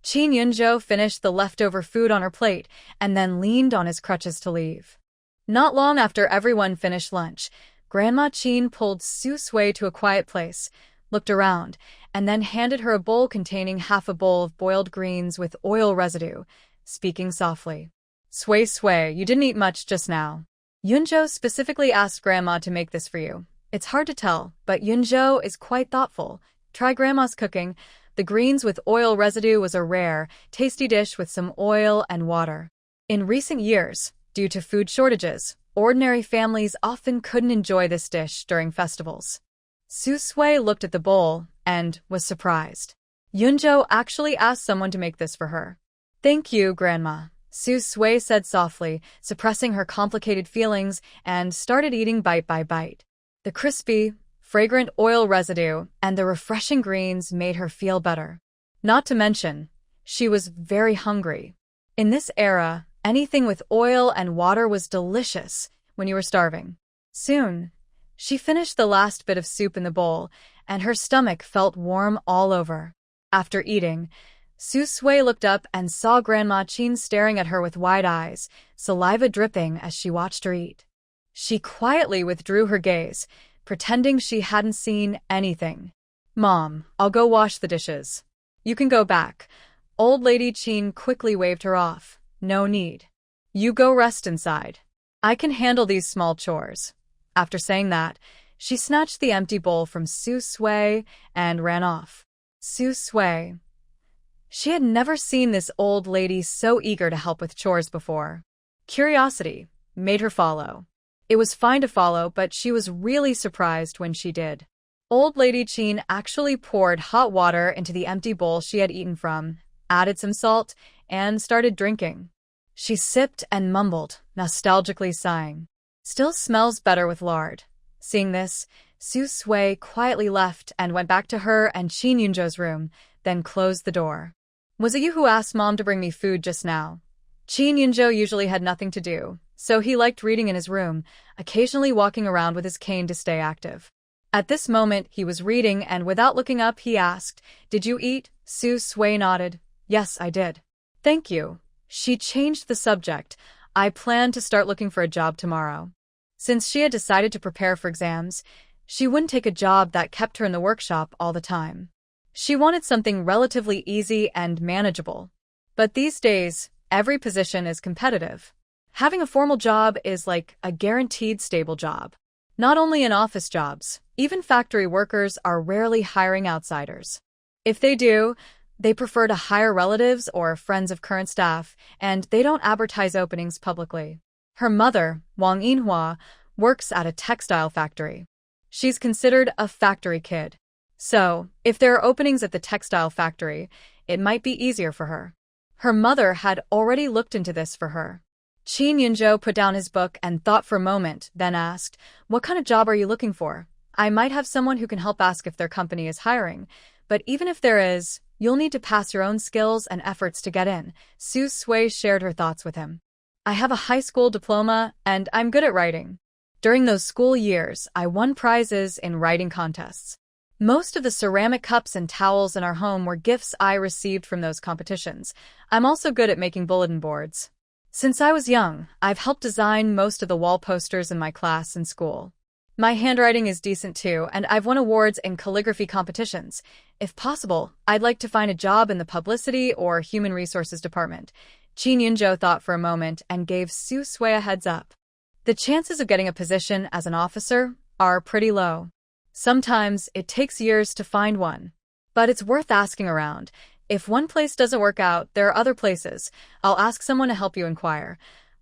Qin Yunzhou finished the leftover food on her plate and then leaned on his crutches to leave. Not long after everyone finished lunch, Grandma Qin pulled Su Sui to a quiet place, looked around, and then handed her a bowl containing half a bowl of boiled greens with oil residue, speaking softly. "Sui Sui, you didn't eat much just now. Yunzhou specifically asked Grandma to make this for you. It's hard to tell, but Yunzhou is quite thoughtful. Try Grandma's cooking." The greens with oil residue was a rare, tasty dish with some oil and water. In recent years, due to food shortages, ordinary families often couldn't enjoy this dish during festivals. Su Sui looked at the bowl and was surprised. Yunzhou actually asked someone to make this for her. "Thank you, Grandma," Su Sui said softly, suppressing her complicated feelings, and started eating bite by bite. The crispy, fragrant oil residue and the refreshing greens made her feel better. Not to mention, she was very hungry. In this era, anything with oil and water was delicious when you were starving. Soon, she finished the last bit of soup in the bowl, and her stomach felt warm all over. After eating, Su Sui looked up and saw Grandma Qin staring at her with wide eyes, saliva dripping as she watched her eat. She quietly withdrew her gaze, pretending she hadn't seen anything. "Mom, I'll go wash the dishes. You can go back." Old Lady Qin quickly waved her off. "No need. You go rest inside. I can handle these small chores." After saying that, she snatched the empty bowl from Su Sui and ran off. Su Sui. She had never seen this old lady so eager to help with chores before. Curiosity made her follow. It was fine to follow, but she was really surprised when she did. Old Lady Qin actually poured hot water into the empty bowl she had eaten from, added some salt, and started drinking. She sipped and mumbled, nostalgically sighing. "Still smells better with lard." Seeing this, Su Sui quietly left and went back to her and Qin Yunzhou's room, then closed the door. "Was it you who asked Mom to bring me food just now?" Qin Yunzhou usually had nothing to do, so he liked reading in his room, occasionally walking around with his cane to stay active. At this moment, he was reading, and without looking up, he asked, "Did you eat?" Su Sui nodded. "Yes, I did." "Thank you." She changed the subject. "I plan to start looking for a job tomorrow." Since she had decided to prepare for exams, she wouldn't take a job that kept her in the workshop all the time. She wanted something relatively easy and manageable. But these days, every position is competitive. Having a formal job is like a guaranteed stable job. Not only in office jobs, even factory workers are rarely hiring outsiders. If they do, they prefer to hire relatives or friends of current staff, and they don't advertise openings publicly. Her mother, Wang Yinhua, works at a textile factory. She's considered a factory kid. So, if there are openings at the textile factory, it might be easier for her. Her mother had already looked into this for her. Qin Yunzhou put down his book and thought for a moment, then asked, "What kind of job are you looking for? I might have someone who can help ask if their company is hiring, but even if there is, you'll need to pass your own skills and efforts to get in." Su Sui shared her thoughts with him. "I have a high school diploma, and I'm good at writing. During those school years, I won prizes in writing contests. Most of the ceramic cups and towels in our home were gifts I received from those competitions. I'm also good at making bulletin boards. Since I was young, I've helped design most of the wall posters in my class and school. My handwriting is decent too, and I've won awards in calligraphy competitions. If possible, I'd like to find a job in the publicity or human resources department." Qin Yunzhou thought for a moment and gave Su Sui a heads up. The chances of getting a position as an officer are pretty low. Sometimes it takes years to find one. But it's worth asking around. If one place doesn't work out, there are other places. I'll ask someone to help you inquire.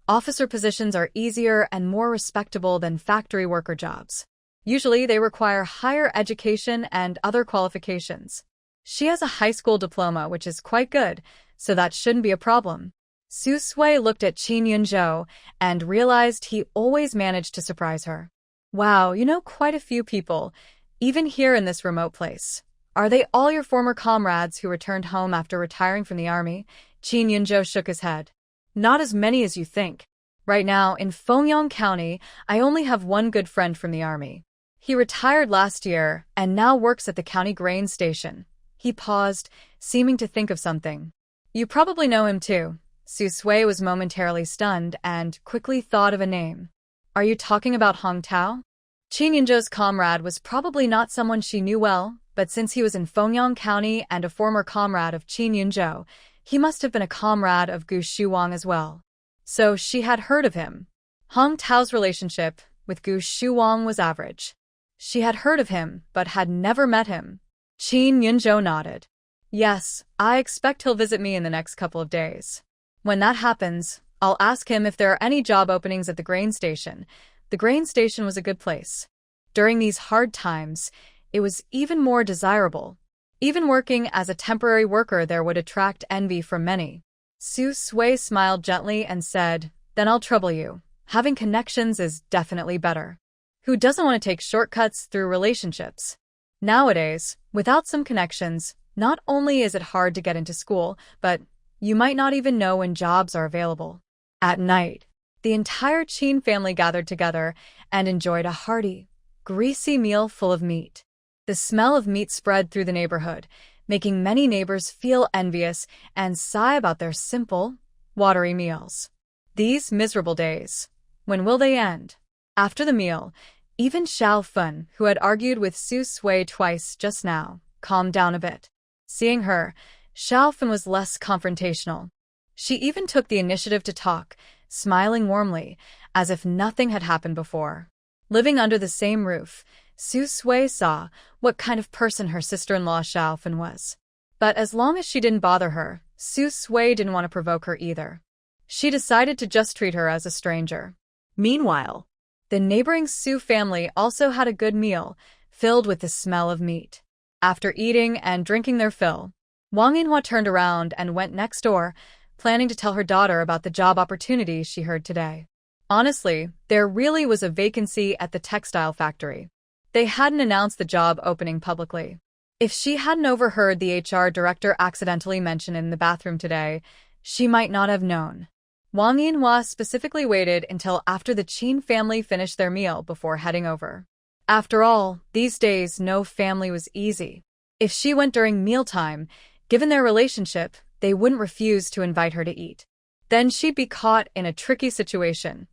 Officer positions are easier and more respectable than factory worker jobs. Usually, they require higher education and other qualifications. She has a high school diploma, which is quite good, so that shouldn't be a problem. Su Sui looked at Qin Yunzhou and realized he always managed to surprise her. Wow, you know quite a few people, even here in this remote place. Are they all your former comrades who returned home after retiring from the army? Qin Yunzhou shook his head. Not as many as you think. Right now, in Fengyang County, I only have one good friend from the army. He retired last year and now works at the county grain station. He paused, seeming to think of something. You probably know him too. Su Sui was momentarily stunned and quickly thought of a name. Are you talking about Hong Tao? Qin Yunzhou's comrade was probably not someone she knew well, but since he was in Fengyang County and a former comrade of Qin Yunzhou, he must have been a comrade of Gu Shuwang as well. So she had heard of him. Hong Tao's relationship with Gu Shuwang was average. She had heard of him, but had never met him. Qin Yunzhou nodded. Yes, I expect he'll visit me in the next couple of days. When that happens, I'll ask him if there are any job openings at the grain station. The grain station was a good place. During these hard times, it was even more desirable. Even working as a temporary worker there would attract envy from many. Su Sui smiled gently and said, Then I'll trouble you. Having connections is definitely better. Who doesn't want to take shortcuts through relationships? Nowadays, without some connections, not only is it hard to get into school, but you might not even know when jobs are available. At night, the entire Qin family gathered together and enjoyed a hearty, greasy meal full of meat. The smell of meat spread through the neighborhood, making many neighbors feel envious and sigh about their simple, watery meals. These miserable days. When will they end? After the meal, even Xiao Fun, who had argued with Su Sui twice just now, calmed down a bit. Seeing her, Xiao Fun was less confrontational. She even took the initiative to talk, smiling warmly, as if nothing had happened before. Living under the same roof, Su Sui saw what kind of person her sister-in-law Xiao Fun was. But as long as she didn't bother her, Su Sui didn't want to provoke her either. She decided to just treat her as a stranger. Meanwhile, the neighboring Su family also had a good meal, filled with the smell of meat. After eating and drinking their fill, Wang Yinhua turned around and went next door, planning to tell her daughter about the job opportunity she heard today. Honestly, there really was a vacancy at the textile factory. They hadn't announced the job opening publicly. If she hadn't overheard the HR director accidentally mention it in the bathroom today, she might not have known. Wang Yinhua specifically waited until after the Qin family finished their meal before heading over. After all, these days no family was easy. If she went during mealtime, given their relationship, they wouldn't refuse to invite her to eat. Then she'd be caught in a tricky situation.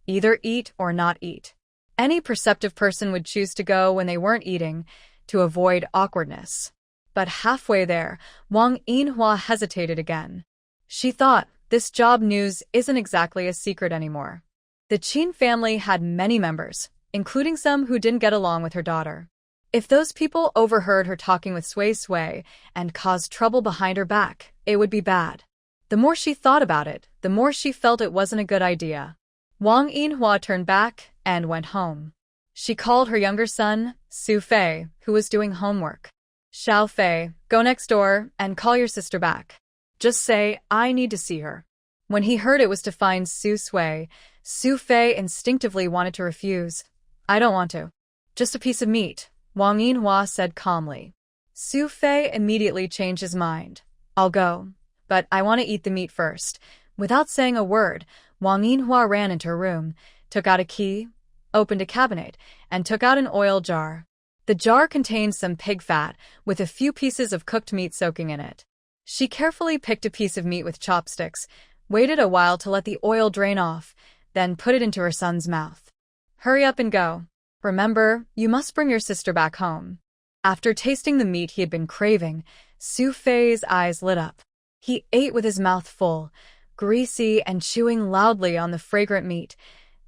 Either eat or not eat. Any perceptive person would choose to go when they weren't eating, to avoid awkwardness. But halfway there, Wang Yinhua hesitated again. She thought, this job news isn't exactly a secret anymore. The Qin family had many members, including some who didn't get along with her daughter. If those people overheard her talking with Sui Sui and caused trouble behind her back, it would be bad. The more she thought about it, the more she felt it wasn't a good idea. Wang Yinhua turned back and went home. She called her younger son, Su Fei, who was doing homework. Xiao Fei, go next door and call your sister back. Just say, I need to see her. When he heard it was to find Su Sui, Su Fei instinctively wanted to refuse. I don't want to. Just a piece of meat, Wang Yinhua said calmly. Su Fei immediately changed his mind. I'll go, but I want to eat the meat first. Without saying a word, Wang Yinhua ran into her room, took out a key, opened a cabinet, and took out an oil jar. The jar contained some pig fat, with a few pieces of cooked meat soaking in it. She carefully picked a piece of meat with chopsticks, waited a while to let the oil drain off, then put it into her son's mouth. Hurry up and go. Remember, you must bring your sister back home. After tasting the meat he had been craving, Su Fei's eyes lit up. He ate with his mouth full, greasy and chewing loudly on the fragrant meat,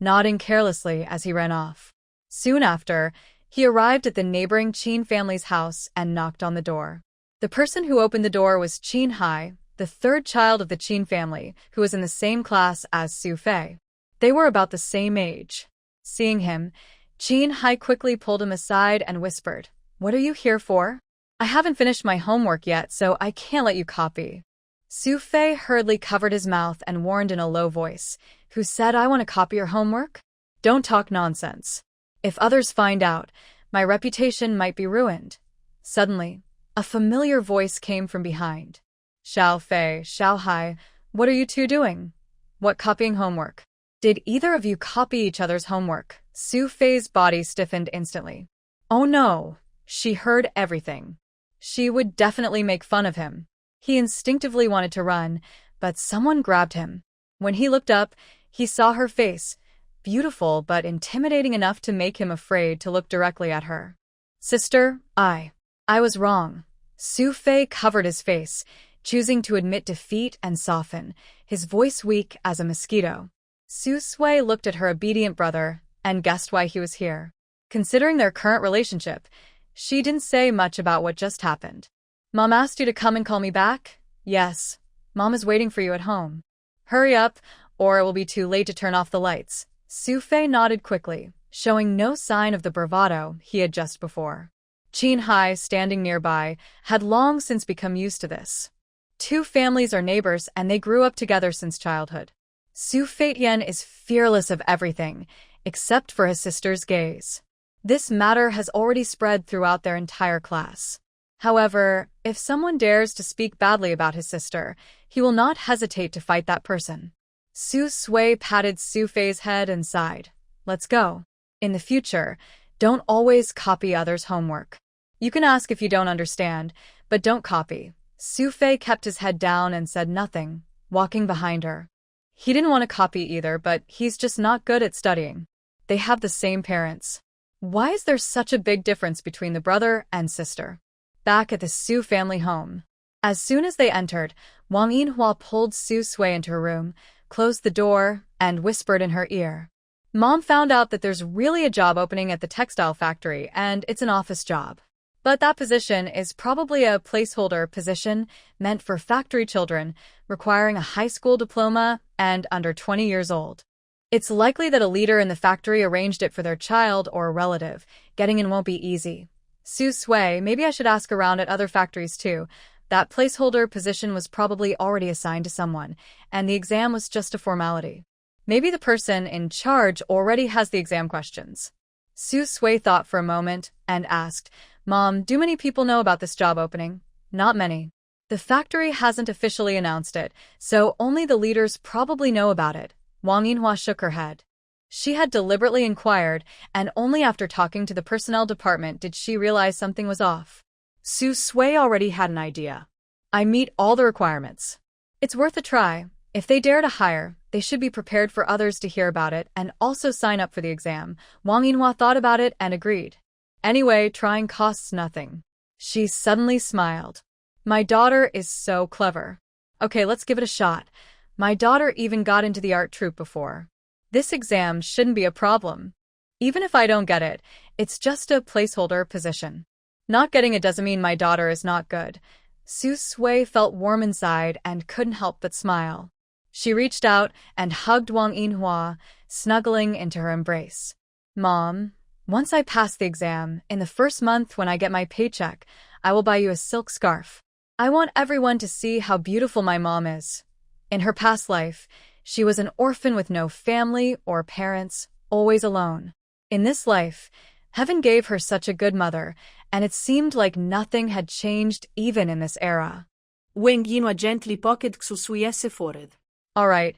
nodding carelessly as he ran off. Soon after, he arrived at the neighboring Qin family's house and knocked on the door. The person who opened the door was Qin Hai, the third child of the Qin family, who was in the same class as Su Fei. They were about the same age. Seeing him, Jean Hai quickly pulled him aside and whispered, "What are you here for? I haven't finished my homework yet, so I can't let you copy." Su Fei hurriedly covered his mouth and warned in a low voice, "Who said I want to copy your homework? Don't talk nonsense. If others find out, my reputation might be ruined." Suddenly, a familiar voice came from behind. "Xiao Fei, Xiao Hai, what are you two doing? What copying homework? Did either of you copy each other's homework?" Su Fei's body stiffened instantly. Oh no, she heard everything. She would definitely make fun of him. He instinctively wanted to run, but someone grabbed him. When he looked up, he saw her face, beautiful but intimidating enough to make him afraid to look directly at her. "Sister, I was wrong." Su Fei covered his face, choosing to admit defeat and soften, his voice weak as a mosquito. Su Sui looked at her obedient brother and guessed why he was here. Considering their current relationship, she didn't say much about what just happened. "Mom asked you to come and call me back?" "Yes. Mom is waiting for you at home." "Hurry up, or it will be too late to turn off the lights." Su Fei nodded quickly, showing no sign of the bravado he had just before. Jean Hai, standing nearby, had long since become used to this. Two families are neighbors and they grew up together since childhood. Su Feitian is fearless of everything, except for his sister's gaze. This matter has already spread throughout their entire class. However, if someone dares to speak badly about his sister, he will not hesitate to fight that person. Su Sui patted Su Fei's head and sighed. "Let's go. In the future, don't always copy others' homework. You can ask if you don't understand, but don't copy." Su Fei kept his head down and said nothing, walking behind her. He didn't want to copy either, but he's just not good at studying. They have the same parents. Why is there such a big difference between the brother and sister? Back at the Su family home. As soon as they entered, Wang Yinhua pulled Su Sui into her room, closed the door, and whispered in her ear. "Mom found out that there's really a job opening at the textile factory, and it's an office job. But that position is probably a placeholder position meant for factory children, requiring a high school diploma and under 20 years old. It's likely that a leader in the factory arranged it for their child or a relative. Getting in won't be easy." "Su Sui, maybe I should ask around at other factories too. That placeholder position was probably already assigned to someone, and the exam was just a formality. Maybe the person in charge already has the exam questions." Su Sui thought for a moment and asked, "Mom, do many people know about this job opening?" "Not many. The factory hasn't officially announced it, so only the leaders probably know about it." Wang Yinhua shook her head. She had deliberately inquired, and only after talking to the personnel department did she realize something was off. Su Sui already had an idea. "I meet all the requirements. It's worth a try. If they dare to hire, they should be prepared for others to hear about it and also sign up for the exam." Wang Yinhua thought about it and agreed. Anyway, trying costs nothing. She suddenly smiled. "My daughter is so clever. Okay, let's give it a shot. My daughter even got into the art troupe before. This exam shouldn't be a problem. Even if I don't get it, it's just a placeholder position. Not getting it doesn't mean my daughter is not good." Su Sui felt warm inside and couldn't help but smile. She reached out and hugged Wang Yinhua, snuggling into her embrace. "Mom, once I pass the exam, in the first month when I get my paycheck, I will buy you a silk scarf. I want everyone to see how beautiful my mom is. In her past life, she was an orphan with no family or parents, always alone. In this life, heaven gave her such a good mother, and it seemed like nothing had changed even in this era." Wang Yinhua gently pocketed Su Sui's forehead. "All right,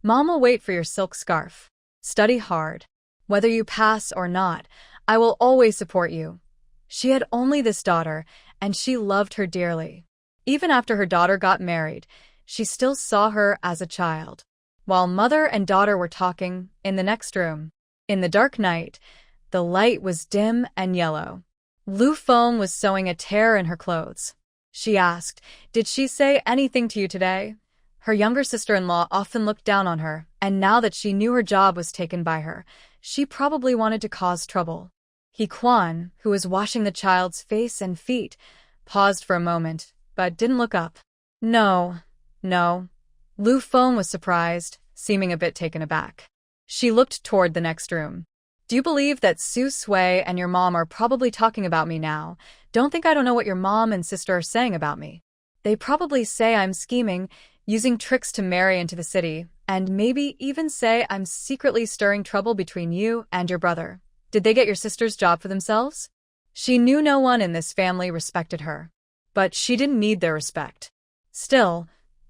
Mom will wait for your silk scarf. Study hard. Whether you pass or not, I will always support you." She had only this daughter, and she loved her dearly. Even after her daughter got married, she still saw her as a child. While mother and daughter were talking in the next room, in the dark night, the light was dim and yellow. Lu Feng was sewing a tear in her clothes. She asked, "Did she say anything to you today?" Her younger sister-in-law often looked down on her, and now that she knew her job was taken by her, she probably wanted to cause trouble. He Quan, who was washing the child's face and feet, paused for a moment, but didn't look up. No. Lu Feng was surprised, seeming a bit taken aback. She looked toward the next room. Do you believe that Su Sui and your mom are probably talking about me now? Don't think I don't know what your mom and sister are saying about me. They probably say I'm scheming, using tricks to marry into the city, and maybe even say I'm secretly stirring trouble between you and your brother. Did they get your sister's job for themselves? She knew no one in this family respected her. But she didn't need their respect. Still,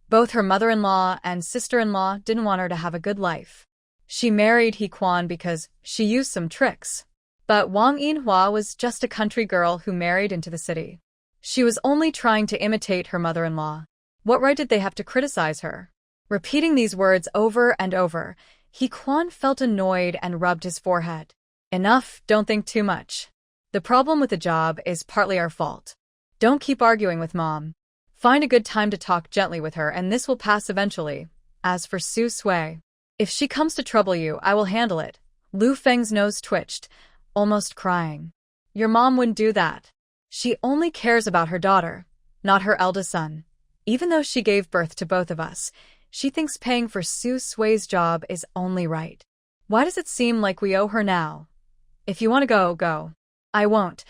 both her mother-in-law and sister-in-law didn't want her to have a good life. She married He Quan because she used some tricks. But Wang Yinhua was just a country girl who married into the city. She was only trying to imitate her mother-in-law. What right did they have to criticize her? Repeating these words over and over, He Quan felt annoyed and rubbed his forehead. Enough, don't think too much. The problem with the job is partly our fault. Don't keep arguing with Mom. Find a good time to talk gently with her and this will pass eventually. As for Su Sui, if she comes to trouble you, I will handle it. Lu Feng's nose twitched, almost crying. Your mom wouldn't do that. She only cares about her daughter, not her eldest son. Even though she gave birth to both of us, she thinks paying for Su Sui's job is only right. Why does it seem like we owe her now? If you want to go, go. I won't.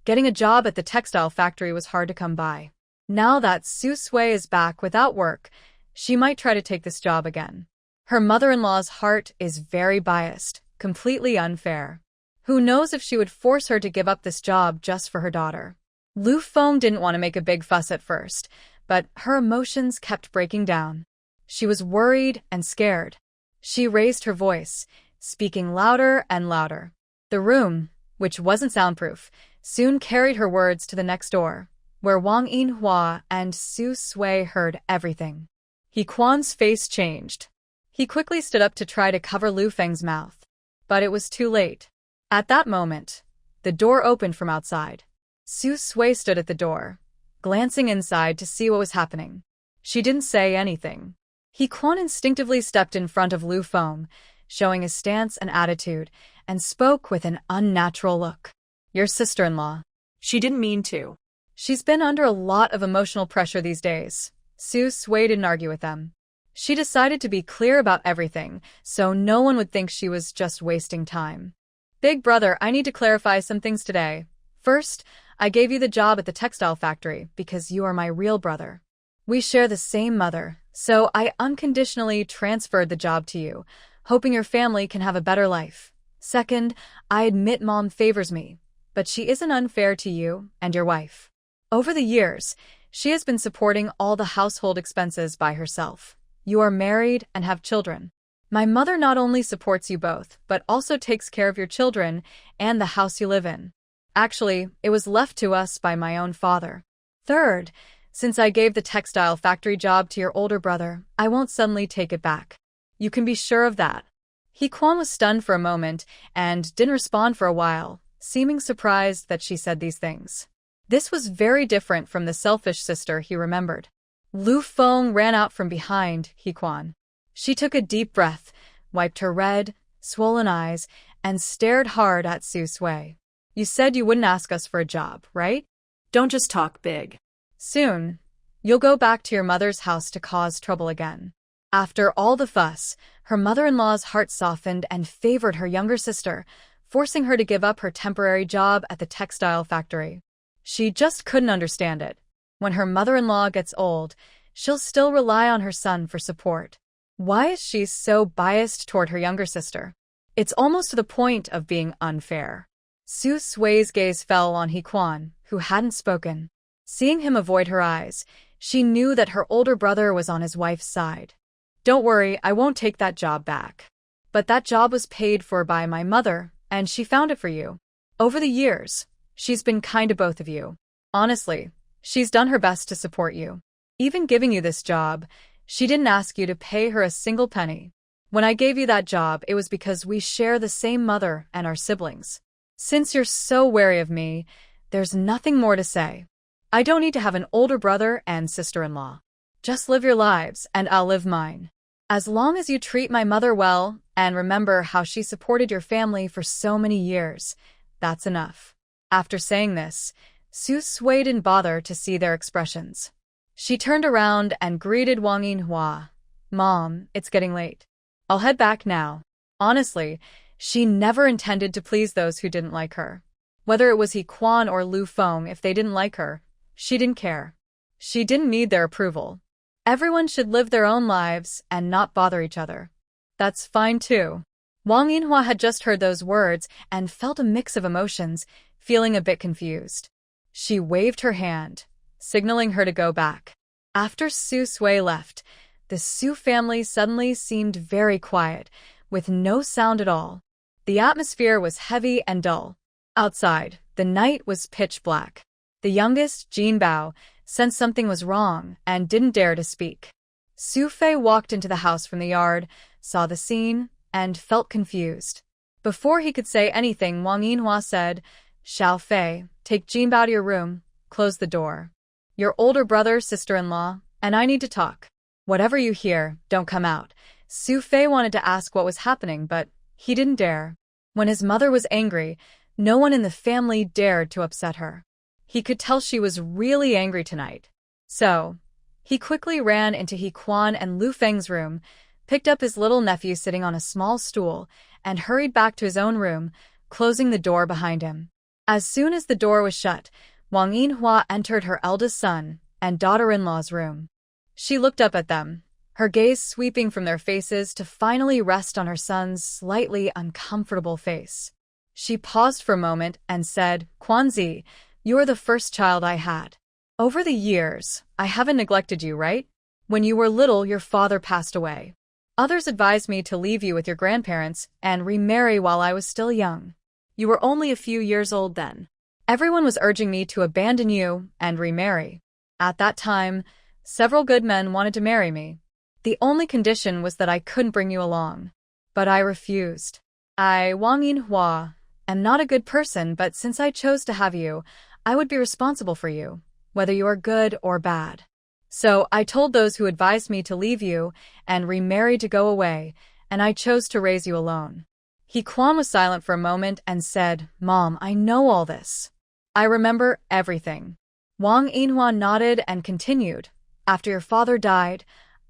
Getting a job at the textile factory was hard to come by. Now that Su Sui is back without work, she might try to take this job again. Her mother-in-law's heart is very biased, completely unfair. Who knows if she would force her to give up this job just for her daughter. Lu Feng didn't want to make a big fuss at first, but her emotions kept breaking down. She was worried and scared. She raised her voice, speaking louder and louder. The room, which wasn't soundproof, soon carried her words to the next door, where Wang Yinhua and Su Sui heard everything. He Quan's face changed. He quickly stood up to try to cover Lu Feng's mouth. But it was too late. At that moment, the door opened from outside. Su Sui stood at the door, glancing inside to see what was happening. She didn't say anything. He Quan instinctively stepped in front of Lu Feng, showing his stance and attitude, and spoke with an unnatural look. Your sister-in-law. She didn't mean to. She's been under a lot of emotional pressure these days. Su Sui didn't argue with them. She decided to be clear about everything, so no one would think she was just wasting time. Big brother, I need to clarify some things today. First, I gave you the job at the textile factory because you are my real brother. We share the same mother, so I unconditionally transferred the job to you, hoping your family can have a better life. Second, I admit Mom favors me, but she isn't unfair to you and your wife. Over the years, she has been supporting all the household expenses by herself. You are married and have children. My mother not only supports you both, but also takes care of your children and the house you live in. Actually, it was left to us by my own father. Third, since I gave the textile factory job to your older brother, I won't suddenly take it back. You can be sure of that. He Quan was stunned for a moment and didn't respond for a while, seeming surprised that she said these things. This was very different from the selfish sister he remembered. Lu Feng ran out from behind He Quan. She took a deep breath, wiped her red, swollen eyes, and stared hard at Su Sui. You said you wouldn't ask us for a job, right? Don't just talk big. Soon, you'll go back to your mother's house to cause trouble again. After all the fuss, her mother-in-law's heart softened and favored her younger sister, forcing her to give up her temporary job at the textile factory. She just couldn't understand it. When her mother-in-law gets old, she'll still rely on her son for support. Why is she so biased toward her younger sister? It's almost to the point of being unfair. Su Sui's gaze fell on He Quan, who hadn't spoken. Seeing him avoid her eyes, she knew that her older brother was on his wife's side. Don't worry, I won't take that job back. But that job was paid for by my mother, and she found it for you. Over the years, she's been kind to both of you. Honestly, she's done her best to support you. Even giving you this job, she didn't ask you to pay her a single penny. When I gave you that job, it was because we share the same mother and our siblings. Since you're so wary of me, there's nothing more to say. I don't need to have an older brother and sister-in-law. Just live your lives, and I'll live mine. As long as you treat my mother well, and remember how she supported your family for so many years, that's enough. After saying this, Su Sui didn't bother to see their expressions. She turned around and greeted Wang Yinhua. Mom, it's getting late. I'll head back now. Honestly, She never intended to please those who didn't like her. Whether it was He Quan or Lu Feng, if they didn't like her, she didn't care. She didn't need their approval. Everyone should live their own lives and not bother each other. That's fine too. Wang Yinhua had just heard those words and felt a mix of emotions, feeling a bit confused. She waved her hand, signaling her to go back. After Su Sui left, the Su family suddenly seemed very quiet, with no sound at all. The atmosphere was heavy and dull. Outside, the night was pitch black. The youngest, Jin Bao, sensed something was wrong and didn't dare to speak. Su Fei walked into the house from the yard, saw the scene, and felt confused. Before he could say anything, Wang Yinhua said, "Xiao Fei, take Jin Bao to your room, close the door. Your older brother, sister-in-law, and I need to talk. Whatever you hear, don't come out." Su Fei wanted to ask what was happening, but he didn't dare. When his mother was angry, no one in the family dared to upset her. He could tell she was really angry tonight. So, he quickly ran into He Quan and Lu Feng's room, picked up his little nephew sitting on a small stool, and hurried back to his own room, closing the door behind him. As soon as the door was shut, Wang Yinhua entered her eldest son and daughter-in-law's room. She looked up at them, her gaze sweeping from their faces to finally rest on her son's slightly uncomfortable face. She paused for a moment and said, "Quanzi, you're the first child I had. Over the years, I haven't neglected you, right? When you were little, your father passed away. Others advised me to leave you with your grandparents and remarry while I was still young. You were only a few years old then. Everyone was urging me to abandon you and remarry. At that time, several good men wanted to marry me. The only condition was that I couldn't bring you along. But I refused. I, Wang Yinhua, am not a good person, but since I chose to have you, I would be responsible for you, whether you are good or bad. So I told those who advised me to leave you and remarry to go away, and I chose to raise you alone." He Quan was silent for a moment and said, "Mom, I know all this. I remember everything." Wang Yinhua nodded and continued, "After your father died,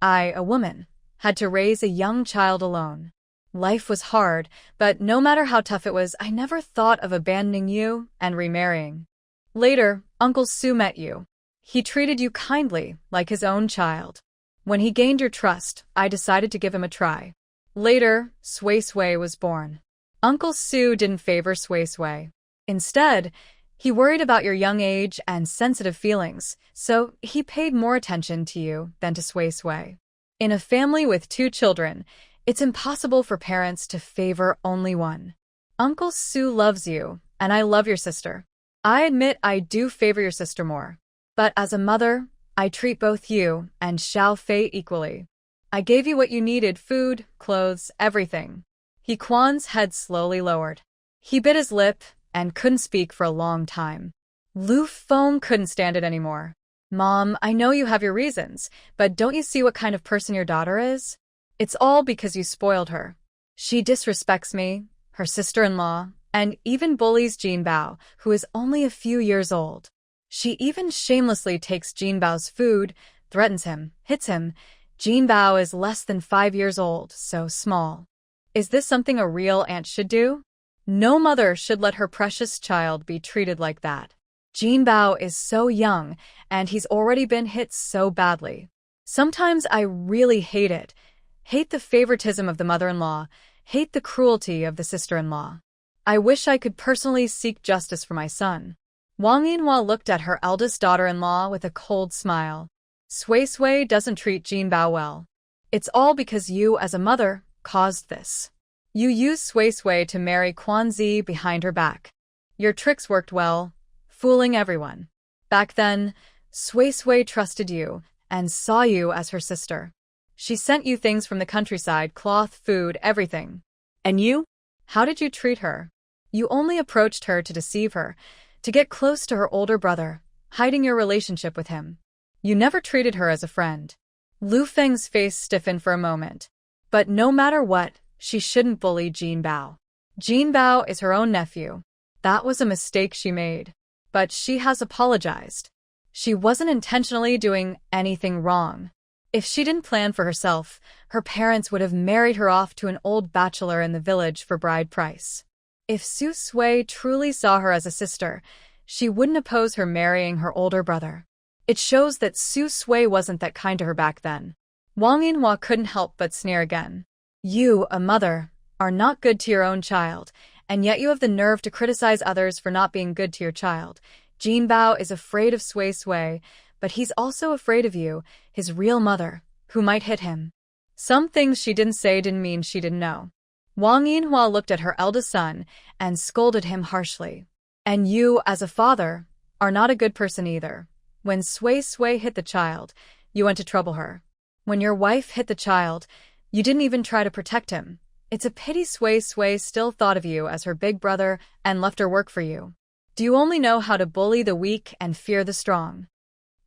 I, a woman, had to raise a young child alone. Life was hard, but no matter how tough it was, I never thought of abandoning you and remarrying. Later, Uncle Su met you. He treated you kindly, like his own child. When he gained your trust, I decided to give him a try. Later, Sui Sui was born. Uncle Su didn't favor Sui Sui. Instead, he worried about your young age and sensitive feelings, so he paid more attention to you than to Sui Sui. In a family with 2 children, it's impossible for parents to favor only one. Uncle Su loves you, and I love your sister. I admit I do favor your sister more. But as a mother, I treat both you and Xiao Fei equally. I gave you what you needed, food, clothes, everything." He Quan's head slowly lowered. He bit his lip and couldn't speak for a long time. Lu Feng couldn't stand it anymore. "Mom, I know you have your reasons, but don't you see what kind of person your daughter is? It's all because you spoiled her. She disrespects me, her sister-in-law, and even bullies Jin Bao, who is only a few years old. She even shamelessly takes Jin Bao's food, threatens him, hits him. Jin Bao is less than 5 years old, so small. Is this something a real aunt should do? No mother should let her precious child be treated like that. Jin Bao is so young, and he's already been hit so badly. Sometimes I really hate it. Hate the favoritism of the mother-in-law, hate the cruelty of the sister-in-law. I wish I could personally seek justice for my son." Wang Yinhua looked at her eldest daughter-in-law with a cold smile. "Sui Sui doesn't treat Jin Bao well. It's all because you, as a mother, caused this. You used Sui Sui to marry Quanzi behind her back. Your tricks worked well, fooling everyone. Back then, Sui Sui trusted you and saw you as her sister. She sent you things from the countryside, cloth, food, everything. And you? How did you treat her? You only approached her to deceive her, to get close to her older brother, hiding your relationship with him. You never treated her as a friend." Lu Feng's face stiffened for a moment. But no matter what, she shouldn't bully Jin Bao. Jin Bao is her own nephew. That was a mistake she made. But she has apologized. She wasn't intentionally doing anything wrong. If she didn't plan for herself, her parents would have married her off to an old bachelor in the village for bride price. If Su Sui truly saw her as a sister, she wouldn't oppose her marrying her older brother. It shows that Su Sui wasn't that kind to her back then. Wang Yinhua couldn't help but sneer again. You, a mother, are not good to your own child, and yet you have the nerve to criticize others for not being good to your child. Jin Bao is afraid of Sui Sui, but he's also afraid of you, his real mother, who might hit him. Some things she didn't say didn't mean she didn't know. Wang Yinhua looked at her eldest son and scolded him harshly. And you, as a father, are not a good person either. When Sui Sui hit the child, you went to trouble her. When your wife hit the child, you didn't even try to protect him. It's a pity Sui Sui still thought of you as her big brother and left her work for you. Do you only know how to bully the weak and fear the strong?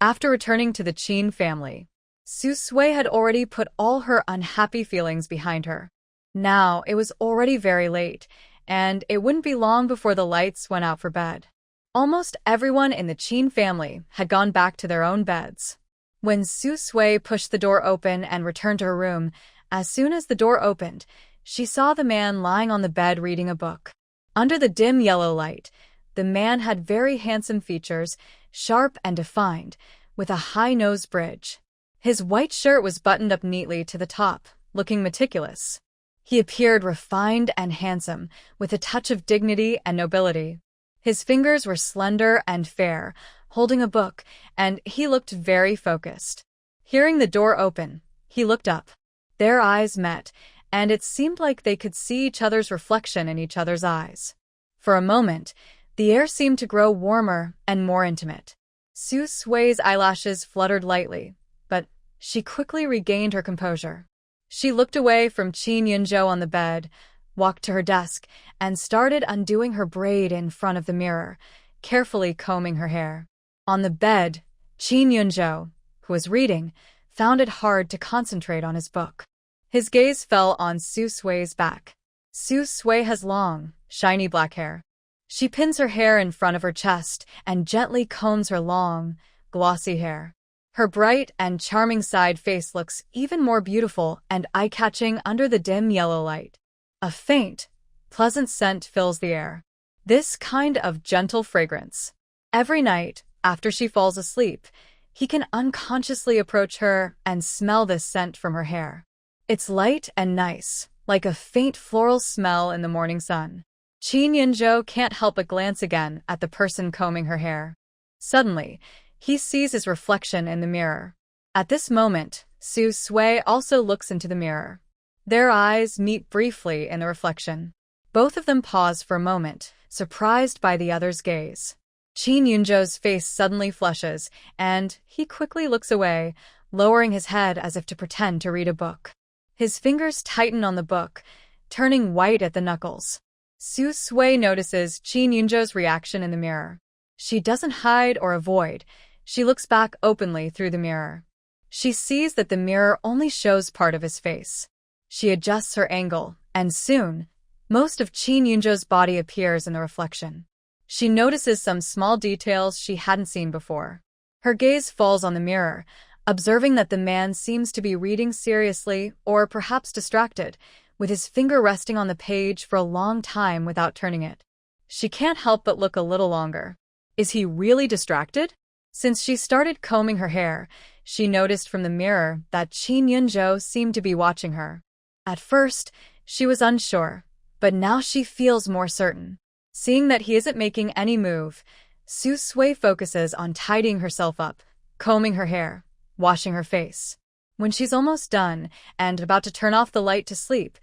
After returning to the Qin family, Su Sui had already put all her unhappy feelings behind her. Now it was already very late, and it wouldn't be long before the lights went out for bed. Almost everyone in the Qin family had gone back to their own beds. When Su Sui pushed the door open and returned to her room, as soon as the door opened, she saw the man lying on the bed reading a book. Under the dim yellow light, the man had very handsome features, sharp and defined, with a high nose bridge. His white shirt was buttoned up neatly to the top, looking meticulous. He appeared refined and handsome, with a touch of dignity and nobility. His fingers were slender and fair, holding a book, and he looked very focused. Hearing the door open, he looked up. Their eyes met, and it seemed like they could see each other's reflection in each other's eyes. For a moment, the air seemed to grow warmer and more intimate. Su Sui's eyelashes fluttered lightly, but she quickly regained her composure. She looked away from Qin Yunzhou on the bed, walked to her desk, and started undoing her braid in front of the mirror, carefully combing her hair. On the bed, Qin Yunzhou, who was reading, found it hard to concentrate on his book. His gaze fell on Su Sui's back. Su Sui has long, shiny black hair. She pins her hair in front of her chest and gently combs her long, glossy hair. Her bright and charming side face looks even more beautiful and eye-catching under the dim yellow light. A faint, pleasant scent fills the air. This kind of gentle fragrance. Every night, after she falls asleep, he can unconsciously approach her and smell this scent from her hair. It's light and nice, like a faint floral smell in the morning sun. Qin Yunzhou can't help but glance again at the person combing her hair. Suddenly, he sees his reflection in the mirror. At this moment, Su Sui also looks into the mirror. Their eyes meet briefly in the reflection. Both of them pause for a moment, surprised by the other's gaze. Qin Yunzhou's face suddenly flushes, and he quickly looks away, lowering his head as if to pretend to read a book. His fingers tighten on the book, turning white at the knuckles. Su Sui notices Qin Yunzhou's reaction in the mirror. She doesn't hide or avoid. She looks back openly through the mirror. She sees that the mirror only shows part of his face. She adjusts her angle, and soon, most of Qin Yunzhou's body appears in the reflection. She notices some small details she hadn't seen before. Her gaze falls on the mirror, observing that the man seems to be reading seriously or perhaps distracted, with his finger resting on the page for a long time without turning it. She can't help but look a little longer. Is he really distracted? Since she started combing her hair, she noticed from the mirror that Qin Yunzhou seemed to be watching her. At first, she was unsure, but now she feels more certain. Seeing that he isn't making any move, Su Sui focuses on tidying herself up, combing her hair, washing her face. When she's almost done and about to turn off the light to sleep,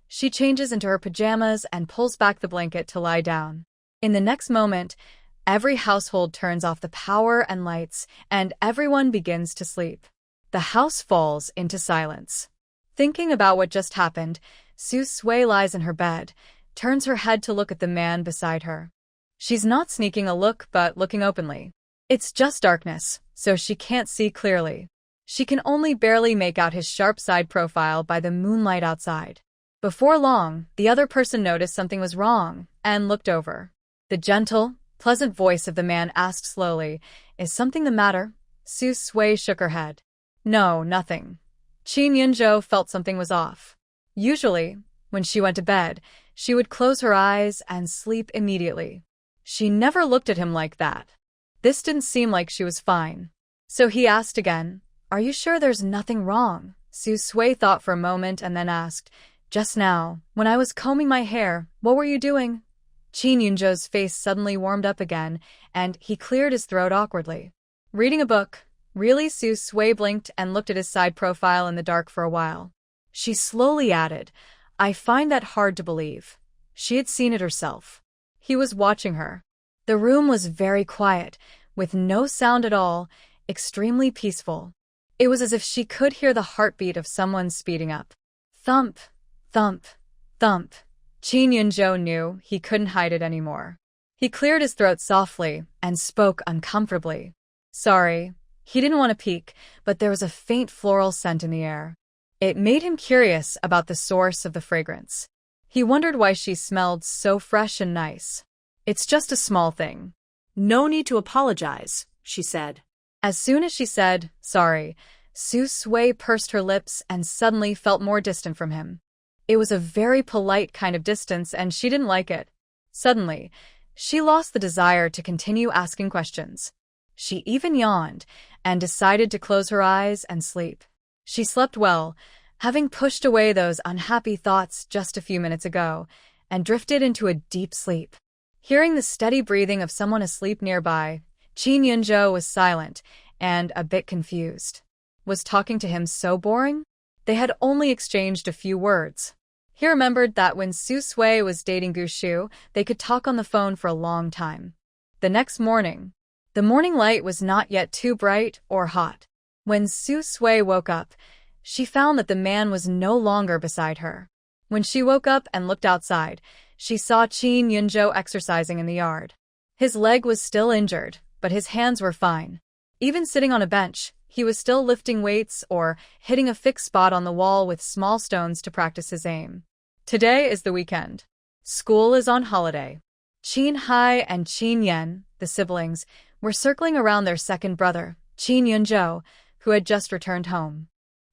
she changes into her pajamas and pulls back the blanket to lie down. In the next moment, every household turns off the power and lights, and everyone begins to sleep. The house falls into silence. Thinking about what just happened, Su Sui lies in her bed, turns her head to look at the man beside her. She's not sneaking a look but looking openly. It's just darkness, so she can't see clearly. She can only barely make out his sharp side profile by the moonlight outside. Before long, the other person noticed something was wrong and looked over. The gentle, pleasant voice of the man asked slowly, "Is something the matter?" Su Sui shook her head. No, nothing. Qin Yunzhou felt something was off. Usually, when she went to bed, she would close her eyes and sleep immediately. She never looked at him like that. This didn't seem like she was fine. So he asked again, "Are you sure there's nothing wrong?" Su Sui thought for a moment and then asked, "Just now, when I was combing my hair, what were you doing?" Qin Yunzhou's face suddenly warmed up again, and he cleared his throat awkwardly. "Reading a book." Really? Su Sui blinked and looked at his side profile in the dark for a while. She slowly added, "I find that hard to believe." She had seen it herself. He was watching her. The room was very quiet, with no sound at all, extremely peaceful. It was as if she could hear the heartbeat of someone speeding up. Thump, thump, thump. Qin Yunzhou knew he couldn't hide it anymore. He cleared his throat softly and spoke uncomfortably. "Sorry." He didn't want to peek, but there was a faint floral scent in the air. It made him curious about the source of the fragrance. He wondered why she smelled so fresh and nice. "It's just a small thing." "No need to apologize," she said. As soon as she said, "Sorry," Su Sui pursed her lips and suddenly felt more distant from him. It was a very polite kind of distance, and she didn't like it. Suddenly, she lost the desire to continue asking questions. She even yawned and decided to close her eyes and sleep. She slept well, having pushed away those unhappy thoughts just a few minutes ago, and drifted into a deep sleep. Hearing the steady breathing of someone asleep nearby, Qin Yunzhou was silent and a bit confused. Was talking to him so boring? They had only exchanged a few words. He remembered that when Su Sui was dating Gu Shu, they could talk on the phone for a long time. The next morning, the morning light was not yet too bright or hot. When Su Sui woke up, she found that the man was no longer beside her. When she woke up and looked outside, she saw Qin Yunzhou exercising in the yard. His leg was still injured, but his hands were fine. Even sitting on a bench, he was still lifting weights or hitting a fixed spot on the wall with small stones to practice his aim. Today is the weekend. School is on holiday. Qin Hai and Qin Yan, the siblings, were circling around their second brother, Qin Yunzhou, who had just returned home.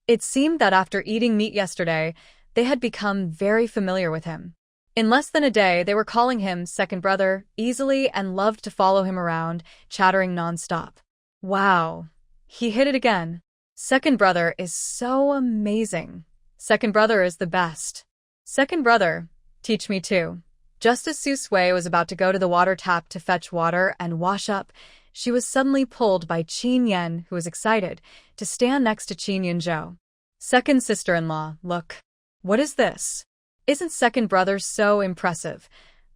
It seemed that after eating meat yesterday, they had become very familiar with him. In less than a day, they were calling him second brother easily and loved to follow him around, chattering nonstop. Wow. He hit it again. Second brother is so amazing. Second brother is the best. Second brother, teach me too. Just as Su Sui was about to go to the water tap to fetch water and wash up, she was suddenly pulled by Qin Yan, who was excited, to stand next to Qin Yunzhou. "Second sister-in-law, look. What is this? Isn't second brother so impressive?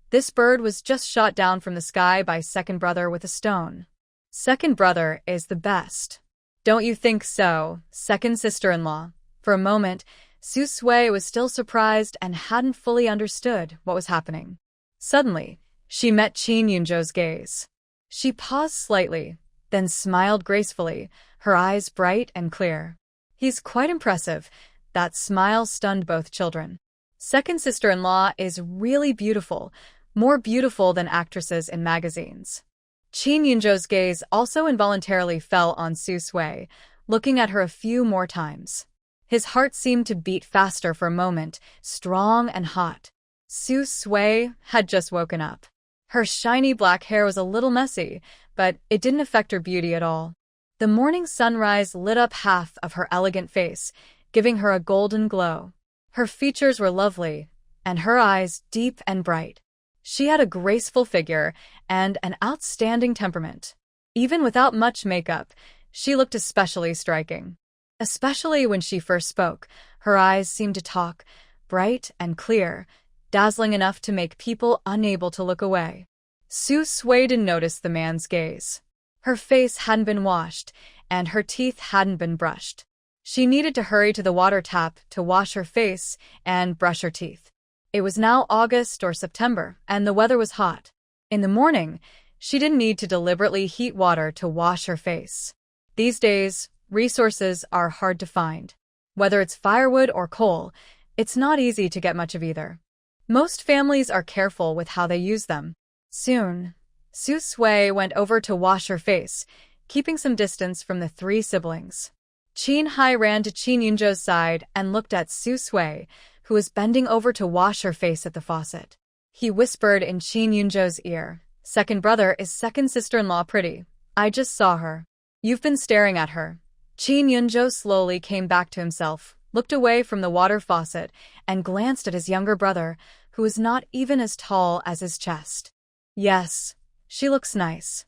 This bird was just shot down from the sky by second brother with a stone. Second brother is the best. Don't you think so, second sister-in-law?" For a moment, Su Sui was still surprised and hadn't fully understood what was happening. Suddenly, she met Qin Yunzhou's gaze. She paused slightly, then smiled gracefully, her eyes bright and clear. He's quite impressive. That smile stunned both children. Second sister-in-law is really beautiful, more beautiful than actresses in magazines. Qin Yunzhou's gaze also involuntarily fell on Su Sui, looking at her a few more times. His heart seemed to beat faster for a moment, strong and hot. Su Sui had just woken up. Her shiny black hair was a little messy, but it didn't affect her beauty at all. The morning sunrise lit up half of her elegant face, giving her a golden glow. Her features were lovely, and her eyes deep and bright. She had a graceful figure and an outstanding temperament. Even without much makeup, she looked especially striking. Especially when she first spoke, her eyes seemed to talk, bright and clear, dazzling enough to make people unable to look away. Su Sui didn't notice the man's gaze. Her face hadn't been washed, and her teeth hadn't been brushed. She needed to hurry to the water tap to wash her face and brush her teeth. It was now August or September, and the weather was hot. In the morning, she didn't need to deliberately heat water to wash her face. These days, resources are hard to find. Whether it's firewood or coal, it's not easy to get much of either. Most families are careful with how they use them. Soon, Su Sui went over to wash her face, keeping some distance from the three siblings. Qin Hai ran to Qin Yunzhou's side and looked at Su Sui, who was bending over to wash her face at the faucet. He whispered in Qin Yunzhou's ear, "Second brother, is second sister-in-law pretty? I just saw her." "You've been staring at her." Qin Yunzhou slowly came back to himself, looked away from the water faucet, and glanced at his younger brother, who was not even as tall as his chest. "Yes, she looks nice."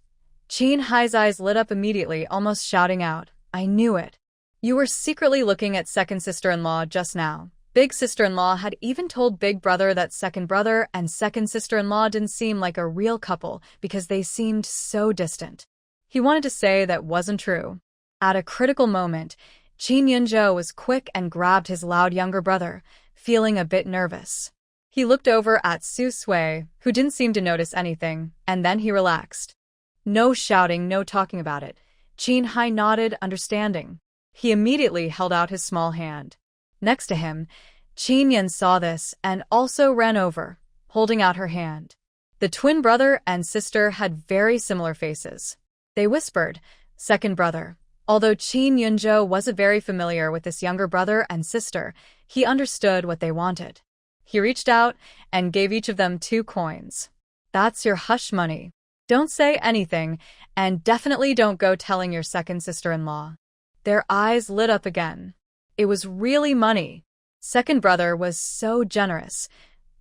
Qin Hai's eyes lit up immediately, almost shouting out, "I knew it. You were secretly looking at second sister-in-law just now." Big sister-in-law had even told big brother that second brother and second sister-in-law didn't seem like a real couple because they seemed so distant. He wanted to say that wasn't true. At a critical moment, Qin Yunzhou was quick and grabbed his loud younger brother, feeling a bit nervous. He looked over at Su Sui, who didn't seem to notice anything, and then he relaxed. "No shouting, no talking about it." Qin Hai nodded, understanding. He immediately held out his small hand. Next to him, Qin Yan saw this and also ran over, holding out her hand. The twin brother and sister had very similar faces. They whispered, "Second brother." Although Qin Yunzhou wasn't very familiar with this younger brother and sister, he understood what they wanted. He reached out and gave each of them 2 coins. "That's your hush money. Don't say anything, and definitely don't go telling your second sister-in-law." Their eyes lit up again. It was really money. Second brother was so generous.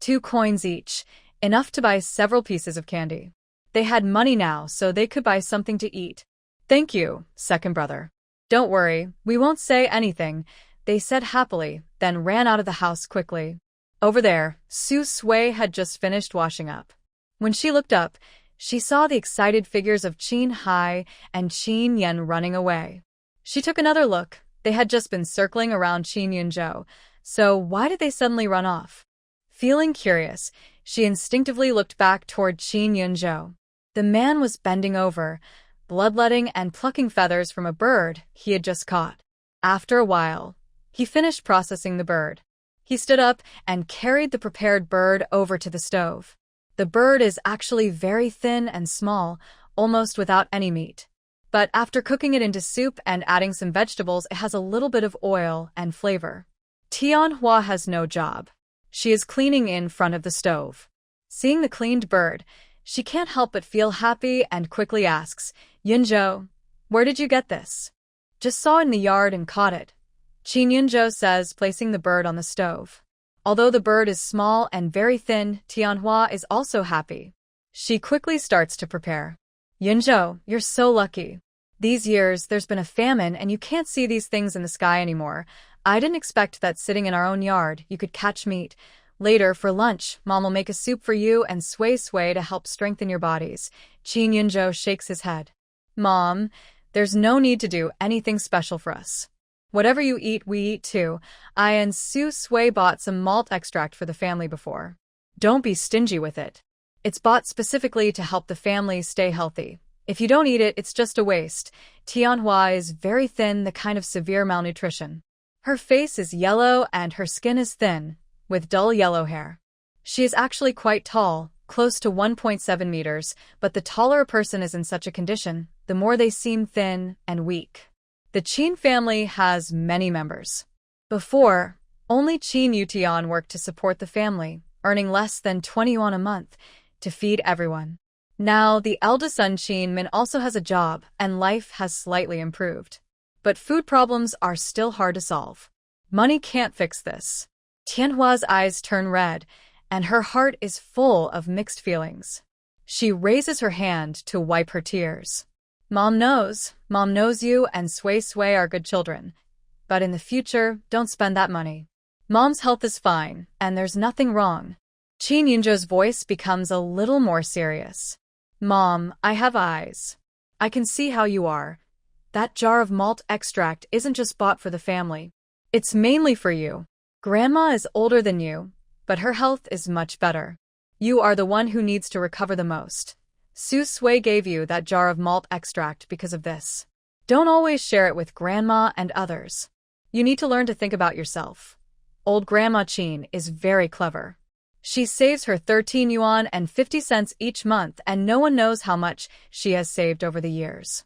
2 coins each, enough to buy several pieces of candy. They had money now, so they could buy something to eat. "Thank you, second brother." "Don't worry, we won't say anything," they said happily, then ran out of the house quickly. Over there, Su Sui had just finished washing up. When she looked up, she saw the excited figures of Qin Hai and Qin Yan running away. She took another look. They had just been circling around Qin Yunzhou, so why did they suddenly run off? Feeling curious, she instinctively looked back toward Qin Yunzhou. The man was bending over, bloodletting and plucking feathers from a bird he had just caught. After a while, he finished processing the bird. He stood up and carried the prepared bird over to the stove. The bird is actually very thin and small, almost without any meat. But after cooking it into soup and adding some vegetables, it has a little bit of oil and flavor. Tianhua has no job. She is cleaning in front of the stove. Seeing the cleaned bird, she can't help but feel happy and quickly asks, "Yunzhou, where did you get this?" "Just saw it in the yard and caught it," Qin Yunzhou says, placing the bird on the stove. Although the bird is small and very thin, Tianhua is also happy. She quickly starts to prepare. "Yunzhou, you're so lucky. These years, there's been a famine and you can't see these things in the sky anymore. I didn't expect that sitting in our own yard, you could catch meat. Later, for lunch, Mom will make a soup for you and Sui to help strengthen your bodies." Qin Yunzhou shakes his head. "Mom, there's no need to do anything special for us. Whatever you eat, we eat too. I and Su Sui bought some malt extract for the family before. Don't be stingy with it. It's bought specifically to help the family stay healthy. If you don't eat it, it's just a waste." Tianhua is very thin, the kind of severe malnutrition. Her face is yellow and her skin is thin, with dull yellow hair. She is actually quite tall, close to 1.7 meters, but the taller a person is in such a condition, the more they seem thin and weak. The Qin family has many members. Before, only Qin Yutian worked to support the family, earning less than 20 yuan a month, to feed everyone. Now, the eldest son Qin Min also has a job, and life has slightly improved. But food problems are still hard to solve. Money can't fix this. Tianhua's eyes turn red, and her heart is full of mixed feelings. She raises her hand to wipe her tears. Mom knows you and Sui are good children. But in the future, don't spend that money. Mom's health is fine, and there's nothing wrong. Qin Yunzhou's voice becomes a little more serious. "Mom, I have eyes. I can see how you are. That jar of malt extract isn't just bought for the family. It's mainly for you. Grandma is older than you, but her health is much better. You are the one who needs to recover the most. Su Sui gave you that jar of malt extract because of this. Don't always share it with Grandma and others. You need to learn to think about yourself. Old Grandma Qin is very clever. She saves her 13 yuan and 50 cents each month, and no one knows how much she has saved over the years.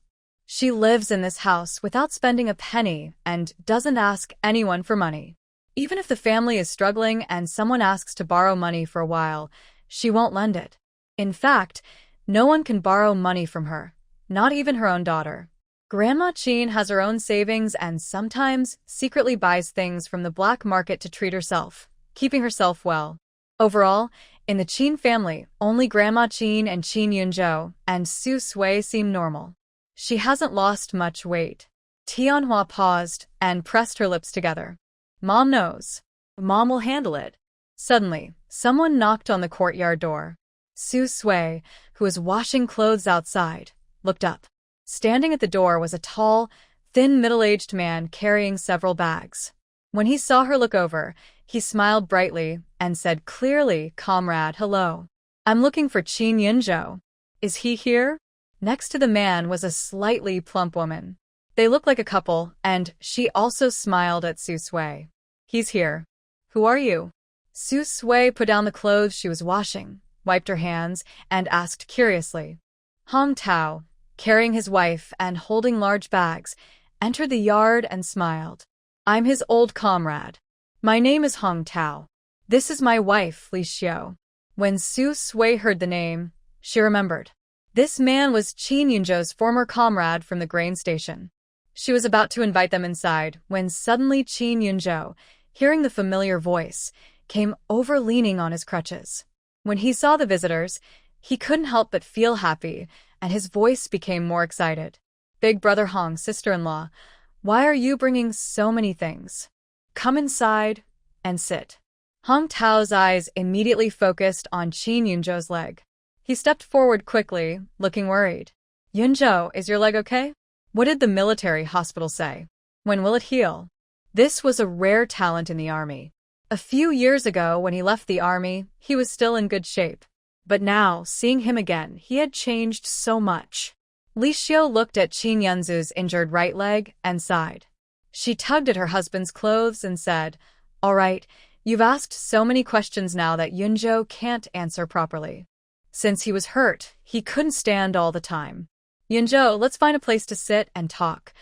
She lives in this house without spending a penny and doesn't ask anyone for money. Even if the family is struggling and someone asks to borrow money for a while, she won't lend it. In fact, no one can borrow money from her, not even her own daughter. Grandma Chin has her own savings and sometimes secretly buys things from the black market to treat herself, keeping herself well. Overall, in the Chin family, only Grandma Chin and Chin Yunjo and Su Sui seem normal. She hasn't lost much weight. Tianhua paused and pressed her lips together. Mom knows. Mom will handle it. Suddenly, someone knocked on the courtyard door. Su Sui, who was washing clothes outside, looked up. Standing at the door was a tall, thin middle-aged man carrying several bags. When he saw her look over, he smiled brightly and said clearly, "Comrade, hello. I'm looking for Chin Yunjo. Is he here?" Next to the man was a slightly plump woman. They looked like a couple, and she also smiled at Su Sui. "He's here. Who are you?" Su Sui put down the clothes she was washing, wiped her hands, and asked curiously. Hong Tao, carrying his wife and holding large bags, entered the yard and smiled. "I'm his old comrade. My name is Hong Tao. This is my wife, Li Xiao." When Su Sui heard the name, she remembered. This man was Chin Yunjo's former comrade from the grain station. She was about to invite them inside when suddenly Chin Yunjo, hearing the familiar voice, came over leaning on his crutches. When he saw the visitors, he couldn't help but feel happy, and his voice became more excited. "Big brother Hong, sister-in-law, why are you bringing so many things? Come inside and sit." Hong Tao's eyes immediately focused on Chin Yunjo's leg. He stepped forward quickly, looking worried. "Yunjo, is your leg okay? What did the military hospital say? When will it heal?" This was a rare talent in the army. A few years ago, when he left the army, he was still in good shape. But now, seeing him again, he had changed so much. Li Xiao looked at Chin Yunzu's injured right leg and sighed. She tugged at her husband's clothes and said, "All right, you've asked so many questions now that Yunjo can't answer properly." Since he was hurt, he couldn't stand all the time. "Yunjo, let's find a place to sit and talk.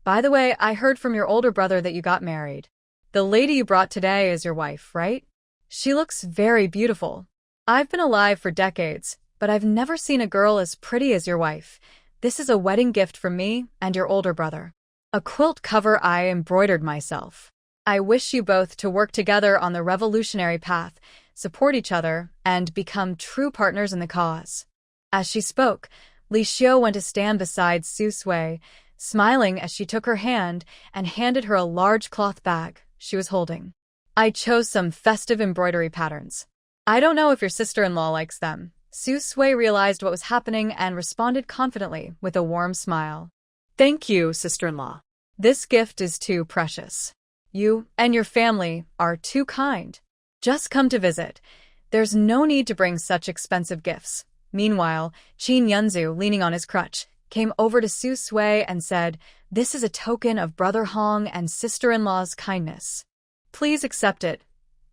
By the way, I heard from your older brother that you got married. The lady you brought today is your wife, right? She looks very beautiful. I've been alive for decades, but I've never seen a girl as pretty as your wife. This is a wedding gift from me and your older brother. A quilt cover I embroidered myself. I wish you both to work together on the revolutionary path, support each other, and become true partners in the cause." As she spoke, Li Xiao went to stand beside Su Sui, smiling as she took her hand and handed her a large cloth bag she was holding. "I chose some festive embroidery patterns. I don't know if your sister-in-law likes them." Su Sui realized what was happening and responded confidently with a warm smile. "Thank you, sister-in-law. This gift is too precious. You and your family are too kind. Just come to visit. There's no need to bring such expensive gifts." Meanwhile, Chin Yunzu, leaning on his crutch, came over to Su Sui and said, "This is a token of Brother Hong and sister-in-law's kindness. Please accept it."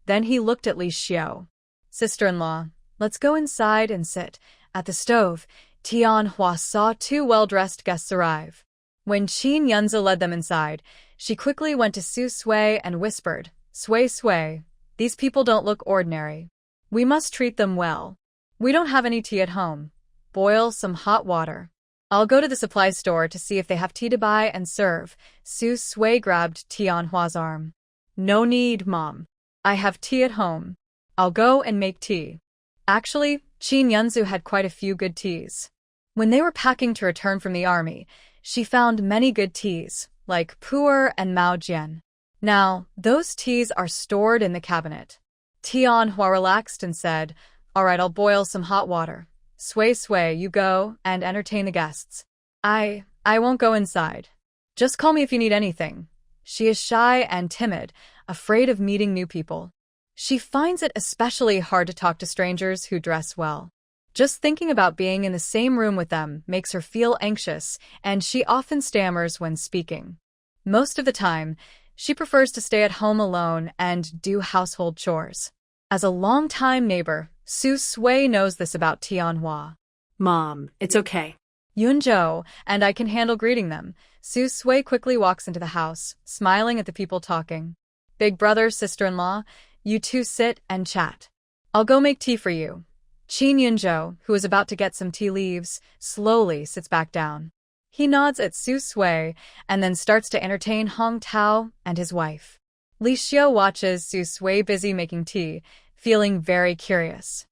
Then he looked at Li Xiao. "Sister-in-law, let's go inside and sit." At the stove, Tianhua saw two well-dressed guests arrive. When Chin Yunzu led them inside, she quickly went to Su Sui and whispered, "Sui Sui, these people don't look ordinary. We must treat them well. We don't have any tea at home. Boil some hot water. I'll go to the supply store to see if they have tea to buy and serve." Su Sui grabbed Tianhua's arm. "No need, Mom. I have tea at home. I'll go and make tea." Actually, Chin Yunzu had quite a few good teas. When they were packing to return from the army, she found many good teas, like Pu'er and Mao Jian. Now, those teas are stored in the cabinet. Tianhua relaxed and said, "All right, I'll boil some hot water. Sui Sui, you go and entertain the guests. I won't go inside. Just call me if you need anything." She is shy and timid, afraid of meeting new people. She finds it especially hard to talk to strangers who dress well. Just thinking about being in the same room with them makes her feel anxious, and she often stammers when speaking. Most of the time, she prefers to stay at home alone and do household chores. As a longtime neighbor, Su Sui knows this about Tianhua. "Mom, it's okay. Yunzhou, and I can handle greeting them. Su Sui quickly walks into the house, smiling at the people talking. Big brother, sister-in-law, you two sit and chat. I'll go make tea for you. Qin Yunzhou, who is about to get some tea leaves, slowly sits back down. He nods at Su Sui and then starts to entertain Hong Tao and his wife. Li Xiu watches Su Sui busy making tea, feeling very curious.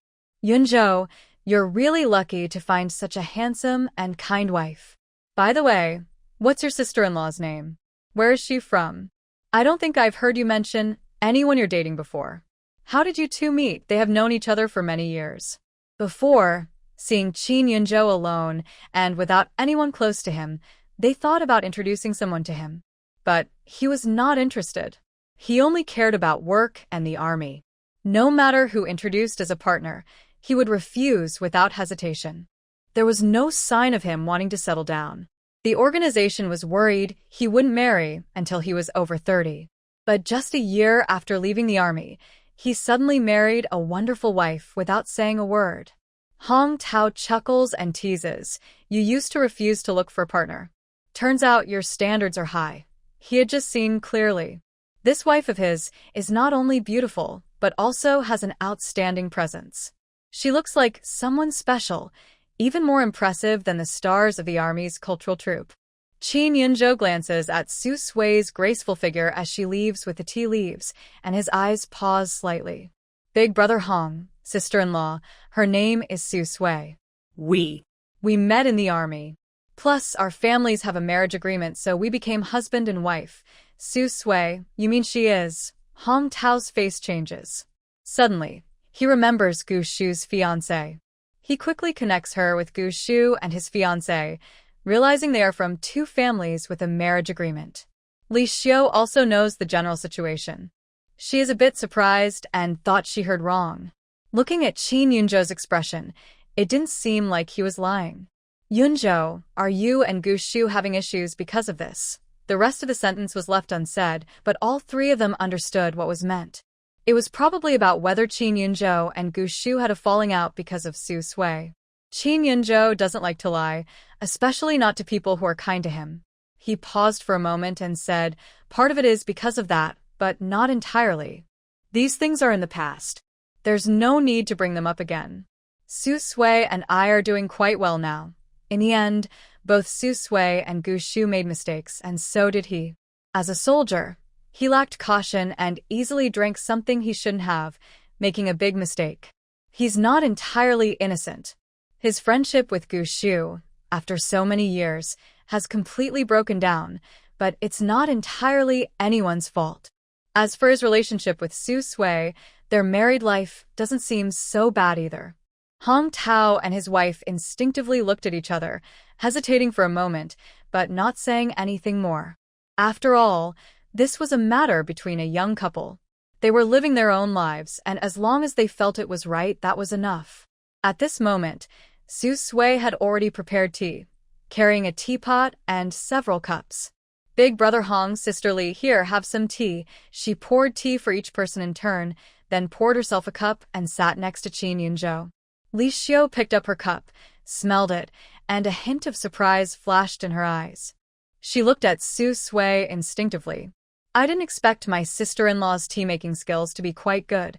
Yunzhou, you're really lucky to find such a handsome and kind wife. By the way, what's your sister-in-law's name? Where is she from? I don't think I've heard you mention anyone you're dating before. How did you two meet? They have known each other for many years. Before, seeing Qin Yunzhou alone and without anyone close to him, they thought about introducing someone to him. But he was not interested. He only cared about work and the army. No matter who introduced as a partner, he would refuse without hesitation. There was no sign of him wanting to settle down. The organization was worried he wouldn't marry until he was over 30. But just a year after leaving the army, he suddenly married a wonderful wife without saying a word. Hong Tao chuckles and teases. You used to refuse to look for a partner. Turns out your standards are high. He had just seen clearly. This wife of his is not only beautiful, but also has an outstanding presence. She looks like someone special, even more impressive than the stars of the army's cultural troupe. Qin Yunzhou glances at Su Sui's graceful figure as she leaves with the tea leaves, and his eyes pause slightly. Big brother Hong, sister-in-law, her name is Su Sui. We met in the army. Plus, our families have a marriage agreement, so we became husband and wife. Su Sui, you mean she is? Hong Tao's face changes. Suddenly, he remembers Gu Shu's fiancée. He quickly connects her with Gu Shu and his fiancée, realizing they are from two families with a marriage agreement. Li Xiu also knows the general situation. She is a bit surprised and thought she heard wrong. Looking at Qin Yunzhou's expression, it didn't seem like he was lying. Yunzhou, are you and Gu Shu having issues because of this? The rest of the sentence was left unsaid, but all three of them understood what was meant. It was probably about whether Qin Yunzhou and Gu Shu had a falling out because of Su Sui. Qin Yunzhou doesn't like to lie, especially not to people who are kind to him. He paused for a moment and said, part of it is because of that, but not entirely. These things are in the past. There's no need to bring them up again. Su Sui and I are doing quite well now. In the end, both Su Sui and Gu Shu made mistakes, and so did he. As a soldier, he lacked caution and easily drank something he shouldn't have, making a big mistake. He's not entirely innocent. His friendship with Gu Shu, after so many years, has completely broken down, but it's not entirely anyone's fault. As for his relationship with Su Sui, their married life doesn't seem so bad either. Hong Tao and his wife instinctively looked at each other, hesitating for a moment, but not saying anything more. After all, this was a matter between a young couple. They were living their own lives, and as long as they felt it was right, that was enough. At this moment, Su Sui had already prepared tea, carrying a teapot and several cups. Big brother Hong's sister Li, here, have some tea. She poured tea for each person in turn, then poured herself a cup and sat next to Qin Yunzhou. Li Xiu picked up her cup, smelled it, and a hint of surprise flashed in her eyes. She looked at Su Sui instinctively. I didn't expect my sister-in-law's tea-making skills to be quite good,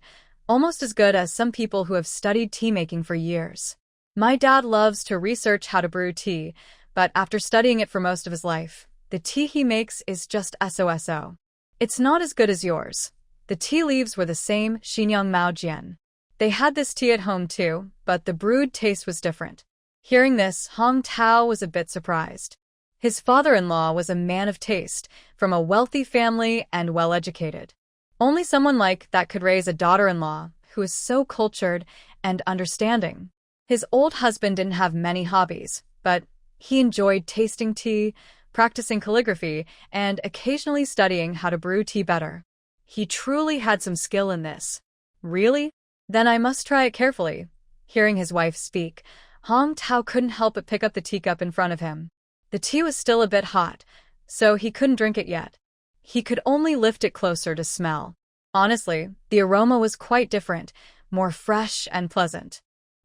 almost as good as some people who have studied tea-making for years. My dad loves to research how to brew tea, but after studying it for most of his life, the tea he makes is just so. It's not as good as yours. The tea leaves were the same, Xinyang Mao Jian. They had this tea at home too, but the brewed taste was different. Hearing this, Hong Tao was a bit surprised. His father-in-law was a man of taste, from a wealthy family and well-educated. Only someone like that could raise a daughter-in-law who is so cultured and understanding. His old husband didn't have many hobbies, but he enjoyed tasting tea, practicing calligraphy, and occasionally studying how to brew tea better. He truly had some skill in this. Really? Then I must try it carefully. Hearing his wife speak, Hong Tao couldn't help but pick up the teacup in front of him. The tea was still a bit hot, so he couldn't drink it yet. He could only lift it closer to smell. Honestly, the aroma was quite different, more fresh and pleasant.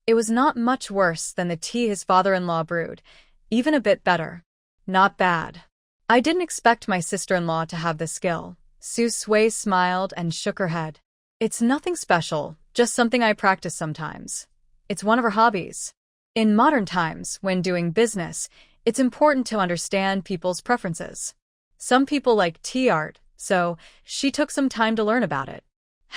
It was not much worse than the tea his father-in-law brewed, Even a bit better. Not bad. I didn't expect my sister-in-law to have this skill. Su Sui smiled and shook her head. It's nothing special, just something I practice sometimes. It's one of her hobbies. In modern times, when doing business, it's important to understand people's preferences. Some people like tea art, so she took some time to learn about it.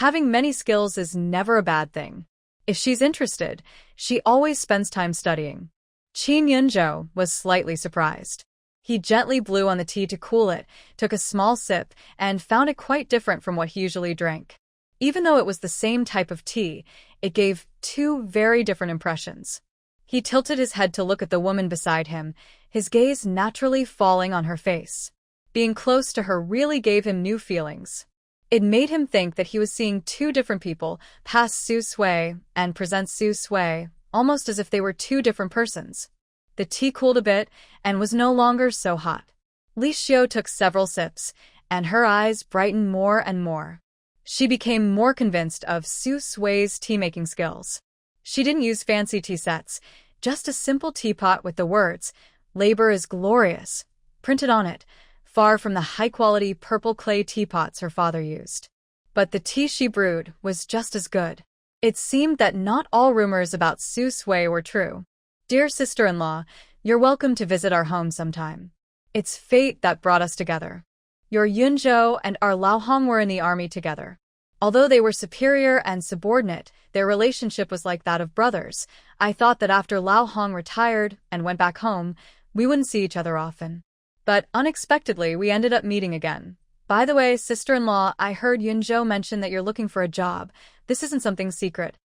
Having many skills is never a bad thing. If she's interested, she always spends time studying. Qin Yunzhou was slightly surprised. He gently blew on the tea to cool it, took a small sip, and found it quite different from what he usually drank. Even though it was the same type of tea, it gave two very different impressions. He tilted his head to look at the woman beside him, his gaze naturally falling on her face. Being close to her really gave him new feelings. It made him think that he was seeing two different people pass Su Sui and present Su Sui, almost as if they were two different persons. The tea cooled a bit and was no longer so hot. Li Xiu took several sips, and her eyes brightened more and more. She became more convinced of Su Sui's tea-making skills. She didn't use fancy tea sets, just a simple teapot with the words, "Labor is glorious," printed on it, far from the high-quality purple clay teapots her father used. But the tea she brewed was just as good. It seemed that not all rumors about Su Sui were true. Dear sister-in-law, you're welcome to visit our home sometime. It's fate that brought us together. Your Yunzhou and our Laohong were in the army together. Although they were superior and subordinate, their relationship was like that of brothers. I thought that after Laohong retired and went back home, we wouldn't see each other often. But unexpectedly, we ended up meeting again. By the way, sister-in-law, I heard Yunzhou mention that you're looking for a job. This isn't something secret.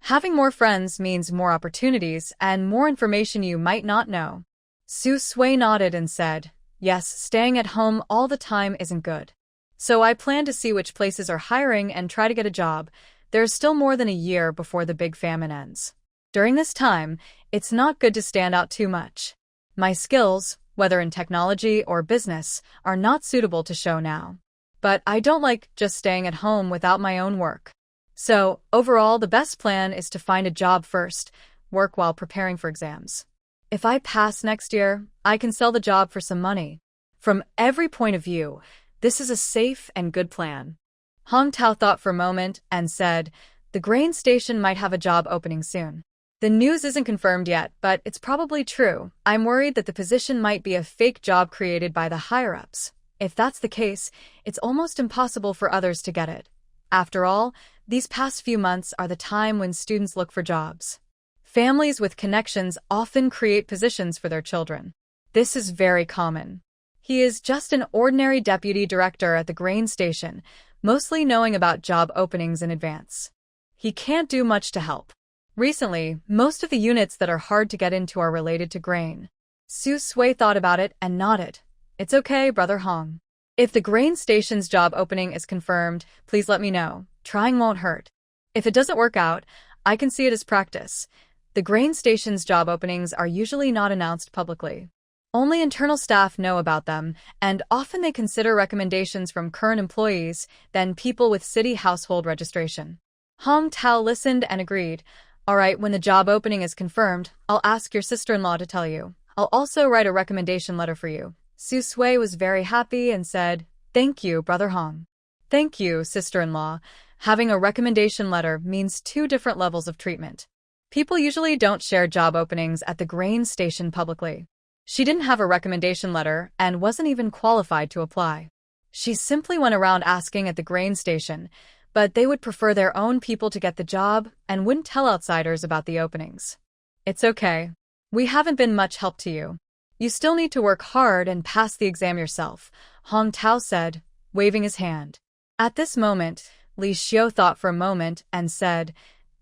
Having more friends means more opportunities and more information you might not know. Su Sui nodded and said, yes, staying at home all the time isn't good. So I plan to see which places are hiring and try to get a job. There's still more than a year before the big famine ends. During this time, it's not good to stand out too much. My skills, whether in technology or business, are not suitable to show now. But I don't like just staying at home without my own work. So, overall, the best plan is to find a job first, work while preparing for exams. If I pass next year, I can sell the job for some money. From every point of view, this is a safe and good plan. Hong Tao thought for a moment and said, the grain station might have a job opening soon. The news isn't confirmed yet, but it's probably true. I'm worried that the position might be a fake job created by the higher-ups. If that's the case, it's almost impossible for others to get it. After all, these past few months are the time when students look for jobs. Families with connections often create positions for their children. This is very common. He is just an ordinary deputy director at the grain station, mostly knowing about job openings in advance. He can't do much to help. Recently, most of the units that are hard to get into are related to grain. Su Sui thought about it and nodded. It's okay, Brother Hong. If the grain station's job opening is confirmed, please let me know. Trying won't hurt. If it doesn't work out, I can see it as practice. The grain station's job openings are usually not announced publicly. Only internal staff know about them, and often they consider recommendations from current employees than people with city household registration. Hong Tao listened and agreed. All right, when the job opening is confirmed, I'll ask your sister-in-law to tell you. I'll also write a recommendation letter for you. Su Sui was very happy and said, thank you, Brother Hong. Thank you, sister-in-law. Having a recommendation letter means two different levels of treatment. People usually don't share job openings at the grain station publicly. She didn't have a recommendation letter and wasn't even qualified to apply. She simply went around asking at the grain station, but they would prefer their own people to get the job and wouldn't tell outsiders about the openings. It's okay. We haven't been much help to you. You still need to work hard and pass the exam yourself, Hong Tao said, waving his hand. At this moment, Li Xiu thought for a moment and said,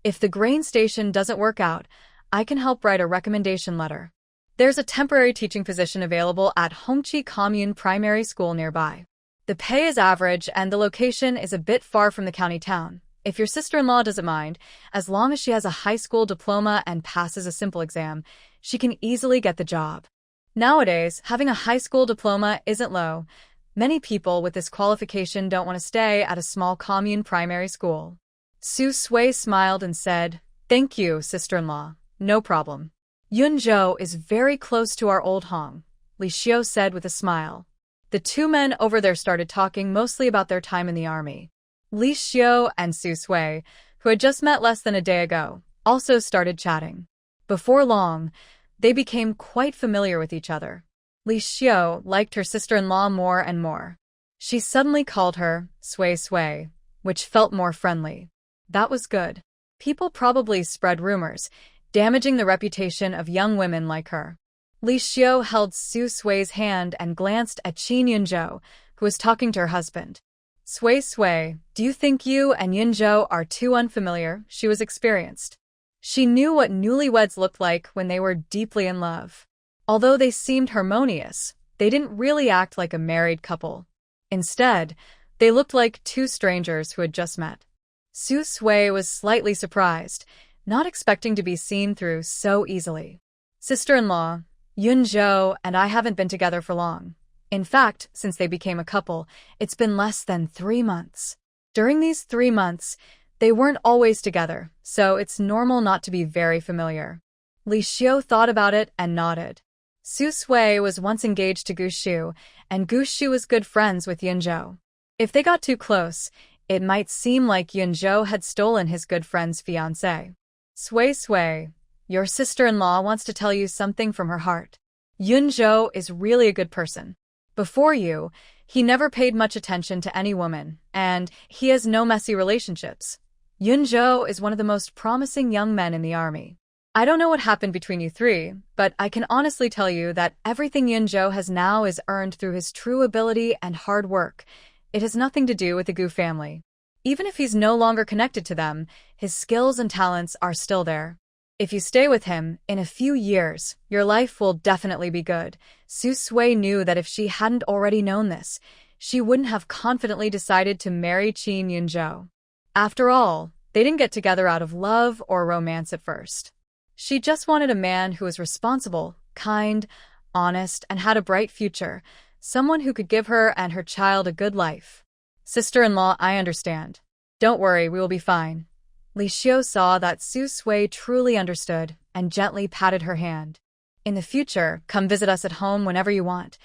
if the grain station doesn't work out, I can help write a recommendation letter. There's a temporary teaching position available at Hongqi Commune Primary School nearby. The pay is average and the location is a bit far from the county town. If your sister-in-law doesn't mind, as long as she has a high school diploma and passes a simple exam, she can easily get the job. Nowadays, having a high school diploma isn't low. Many people with this qualification don't want to stay at a small commune primary school. Su Sui smiled and said, thank you, sister-in-law. No problem. Yunzhou is very close to our old Hong, Li Xiu said with a smile. The two men over there started talking mostly about their time in the army. Li Xiu and Su Sui, who had just met less than a day ago, also started chatting. Before long, they became quite familiar with each other. Li Xiu liked her sister-in-law more and more. She suddenly called her Sui Sui, which felt more friendly. That was good. People probably spread rumors, damaging the reputation of young women like her. Li Xiu held Su Sui's hand and glanced at Qin Yunzhou, who was talking to her husband. Sui Sui, do you think you and Yunzhou are too unfamiliar? She was experienced. She knew what newlyweds looked like when they were deeply in love. Although they seemed harmonious, they didn't really act like a married couple. Instead, they looked like two strangers who had just met. Su Sui was slightly surprised, not expecting to be seen through so easily. Sister-in-law, Yunzhou and I haven't been together for long. In fact, since they became a couple, it's been less than 3 months. During these 3 months, they weren't always together, so it's normal not to be very familiar. Li Xiu thought about it and nodded. Su Sui was once engaged to Gu Shu, and Gu Shu was good friends with Yunzhou. If they got too close, it might seem like Yunzhou had stolen his good friend's fiancé. Sui Sui, your sister-in-law wants to tell you something from her heart. Yunzhou is really a good person. Before you, he never paid much attention to any woman, and he has no messy relationships. Yunzhou is one of the most promising young men in the army. I don't know what happened between you three, but I can honestly tell you that everything Yunzhou has now is earned through his true ability and hard work. It has nothing to do with the Gu family. Even if he's no longer connected to them, his skills and talents are still there. If you stay with him, in a few years, your life will definitely be good. Su Sui knew that if she hadn't already known this, she wouldn't have confidently decided to marry Qin Yunzhou. After all, they didn't get together out of love or romance at first. She just wanted a man who was responsible, kind, honest, and had a bright future, someone who could give her and her child a good life. Sister-in-law, I understand. Don't worry, we will be fine. Li Xiu saw that Su Sui truly understood and gently patted her hand. In the future, come visit us at home whenever you want.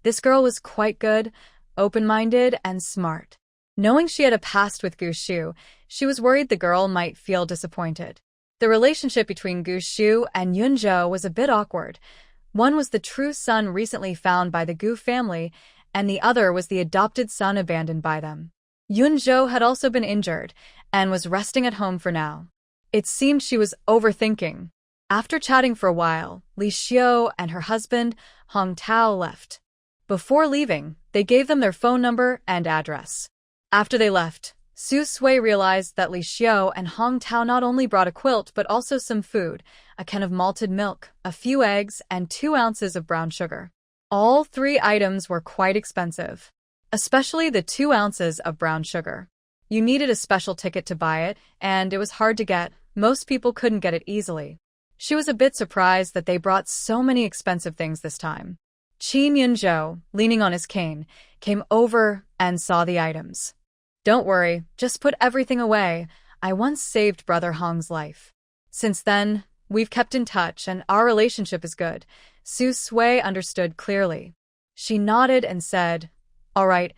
This girl was quite good, open-minded, and smart. Knowing she had a past with Gu Shu, she was worried the girl might feel disappointed. The relationship between Gu Shu and Yunzhou was a bit awkward. One was the true son recently found by the Gu family, and the other was the adopted son abandoned by them. Yunzhou had also been injured and was resting at home for now. It seemed she was overthinking. After chatting for a while, Li Xiu and her husband, Hong Tao, left. Before leaving, they gave them their phone number and address. After they left, Su Sui realized that Li Xiu and Hong Tao not only brought a quilt but also some food, a can of malted milk, a few eggs, and 2 ounces of brown sugar. All 3 items were quite expensive, especially the 2 ounces of brown sugar. You needed a special ticket to buy it, and it was hard to get. Most people couldn't get it easily. She was a bit surprised that they brought so many expensive things this time. Qin Yunzhou, leaning on his cane, came over and saw the items. Don't worry, just put everything away. I once saved Brother Hong's life. Since then, we've kept in touch and our relationship is good. Su Sui understood clearly. She nodded and said, All right,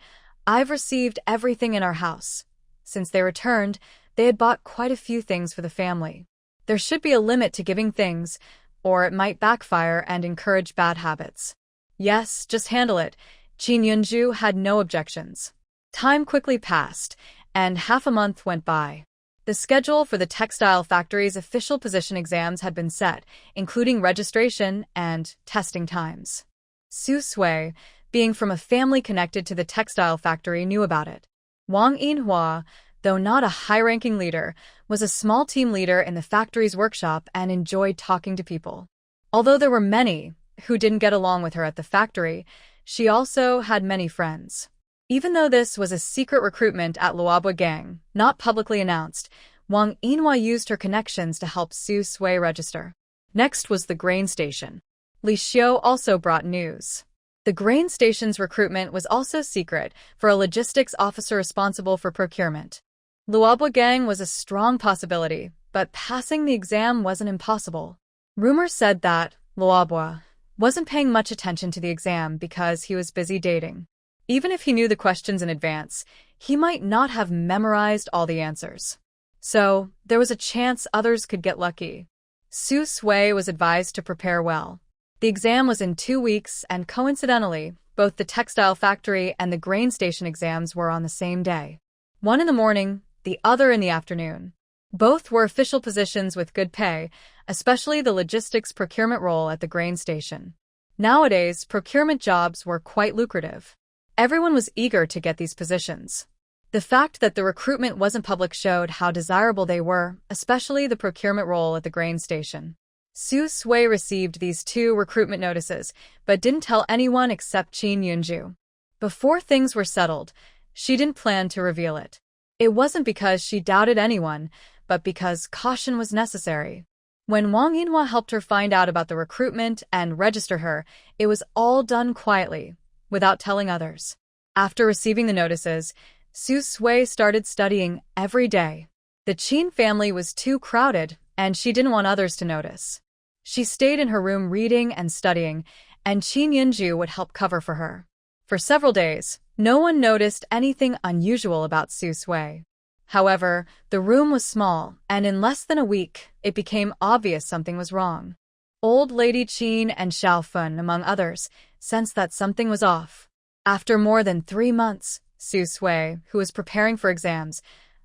I've received everything in our house. Since they returned, they had bought quite a few things for the family. There should be a limit to giving things, or it might backfire and encourage bad habits. Yes, just handle it. Qin Yunzhou had no objections. Time quickly passed, and half a month went by. The schedule for the textile factory's official position exams had been set, including registration and testing times. Su Sui, being from a family connected to the textile factory, knew about it. Wang Yinhua, though not a high-ranking leader, was a small team leader in the factory's workshop and enjoyed talking to people. Although there were many who didn't get along with her at the factory, she also had many friends. Even though this was a secret recruitment at Luobua Gang, not publicly announced, Wang Yinhua used her connections to help Su Sui register. Next was the grain station. Li Xiu also brought news. The grain station's recruitment was also secret for a logistics officer responsible for procurement. Luobua Gang was a strong possibility, but passing the exam wasn't impossible. Rumors said that Luobwa wasn't paying much attention to the exam because he was busy dating. Even if he knew the questions in advance, he might not have memorized all the answers. So, there was a chance others could get lucky. Su Sui was advised to prepare well. The exam was in 2 weeks, and coincidentally, both the textile factory and the grain station exams were on the same day. One in the morning, the other in the afternoon. Both were official positions with good pay, especially the logistics procurement role at the grain station. Nowadays, procurement jobs were quite lucrative. Everyone was eager to get these positions. The fact that the recruitment wasn't public showed how desirable they were, especially the procurement role at the grain station. Su Sui received these 2 recruitment notices, but didn't tell anyone except Qin Yunju. Before things were settled, she didn't plan to reveal it. It wasn't because she doubted anyone, but because caution was necessary. When Wang Yinhua helped her find out about the recruitment and register her, it was all done quietly, without telling others. After receiving the notices, Su Sui started studying every day. The Qin family was too crowded, and she didn't want others to notice. She stayed in her room reading and studying, and Qin Yunju would help cover for her. For several days, no one noticed anything unusual about Su Sui. However, the room was small, and in less than a week, it became obvious something was wrong. Old Lady Qin and Xiao Fun, among others, sensed that something was off. After more than 3 months, Su Sui, who was preparing for exams,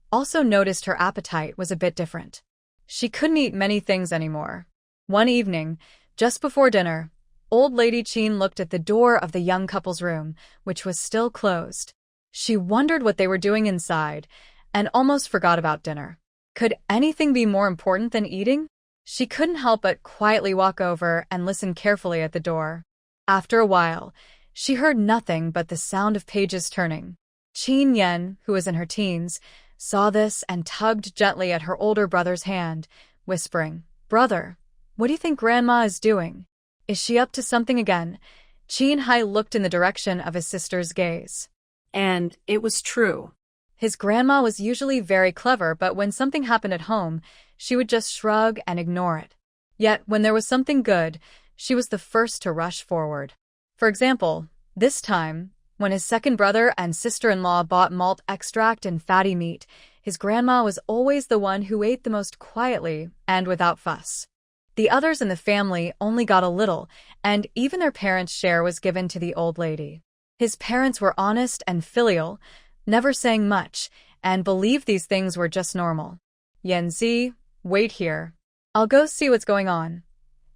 also noticed her appetite was a bit different. She couldn't eat many things anymore. One evening, just before dinner, Old Lady Qin looked at the door of the young couple's room, which was still closed. She wondered what they were doing inside, and almost forgot about dinner. Could anything be more important than eating? She couldn't help but quietly walk over and listen carefully at the door. After a while, she heard nothing but the sound of pages turning. Qin Yen, who was in her teens, saw this and tugged gently at her older brother's hand, whispering, "Brother, what do you think Grandma is doing? Is she up to something again?" Qin Hai looked in the direction of his sister's gaze. And it was true. His grandma was usually very clever, but when something happened at home, she would just shrug and ignore it. Yet, when there was something good, she was the first to rush forward. For example, this time, when his second brother and sister-in-law bought malt extract and fatty meat, his grandma was always the one who ate the most quietly and without fuss. The others in the family only got a little, and even their parents' share was given to the old lady. His parents were honest and filial, never saying much, and believed these things were just normal. "Yanzi, wait here. I'll go see what's going on."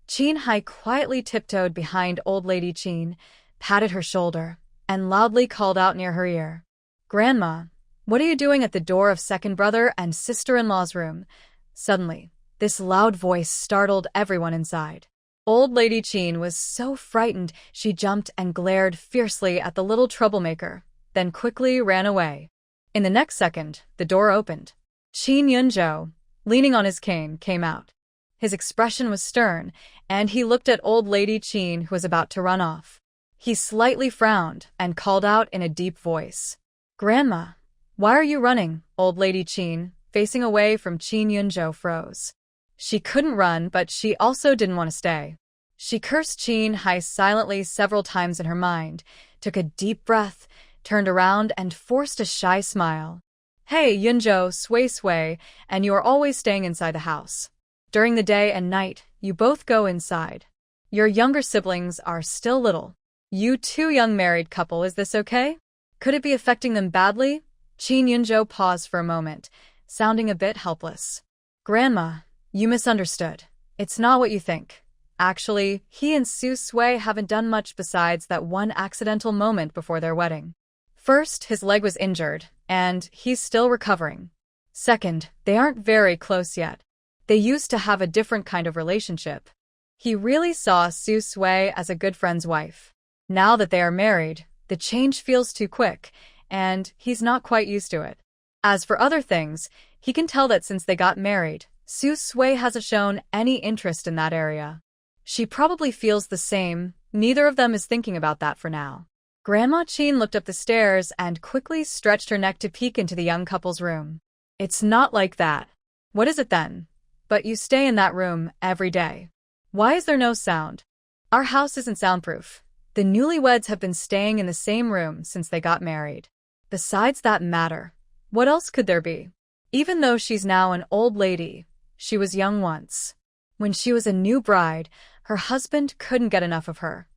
Qin Hai quietly tiptoed behind Old Lady Qin, patted her shoulder, and loudly called out near her ear, "Grandma, what are you doing at the door of second brother and sister-in-law's room?" Suddenly, this loud voice startled everyone inside. Old Lady Qin was so frightened she jumped and glared fiercely at the little troublemaker, then quickly ran away. In the next second, the door opened. Qin Yunzhou, leaning on his cane, came out. His expression was stern, and he looked at Old Lady Qin, who was about to run off. He slightly frowned and called out in a deep voice, "Grandma, why are you running?" Old Lady Qin, facing away from Qin Yunzhou, froze. She couldn't run, but she also didn't want to stay. She cursed Qin Hai silently several times in her mind, took a deep breath, turned around, and forced a shy smile. "Hey, Yunzhou, Sui, and you are always staying inside the house. During the day and night, you both go inside. Your younger siblings are still little. You 2 young married couple, is this okay? Could it be affecting them badly?" Qin Yunzhou paused for a moment, sounding a bit helpless. "Grandma, you misunderstood. It's not what you think. Actually, he and Su Sui haven't done much besides that one accidental moment before their wedding. First, his leg was injured, and he's still recovering. Second, they aren't very close yet. They used to have a different kind of relationship. He really saw Su Sui as a good friend's wife. Now that they are married, the change feels too quick, and he's not quite used to it. As for other things, he can tell that since they got married, Su Sui hasn't shown any interest in that area. She probably feels the same. Neither of them is thinking about that for now." Grandma Qin looked up the stairs and quickly stretched her neck to peek into the young couple's room. "It's not like that." "What is it then?" "But you stay in that room every day." Why is there no sound? Our house isn't soundproof. The newlyweds have been staying in the same room since they got married. Besides that matter, what else could there be? Even though she's now an old lady, she was young once. When she was a new bride, her husband couldn't get enough of her,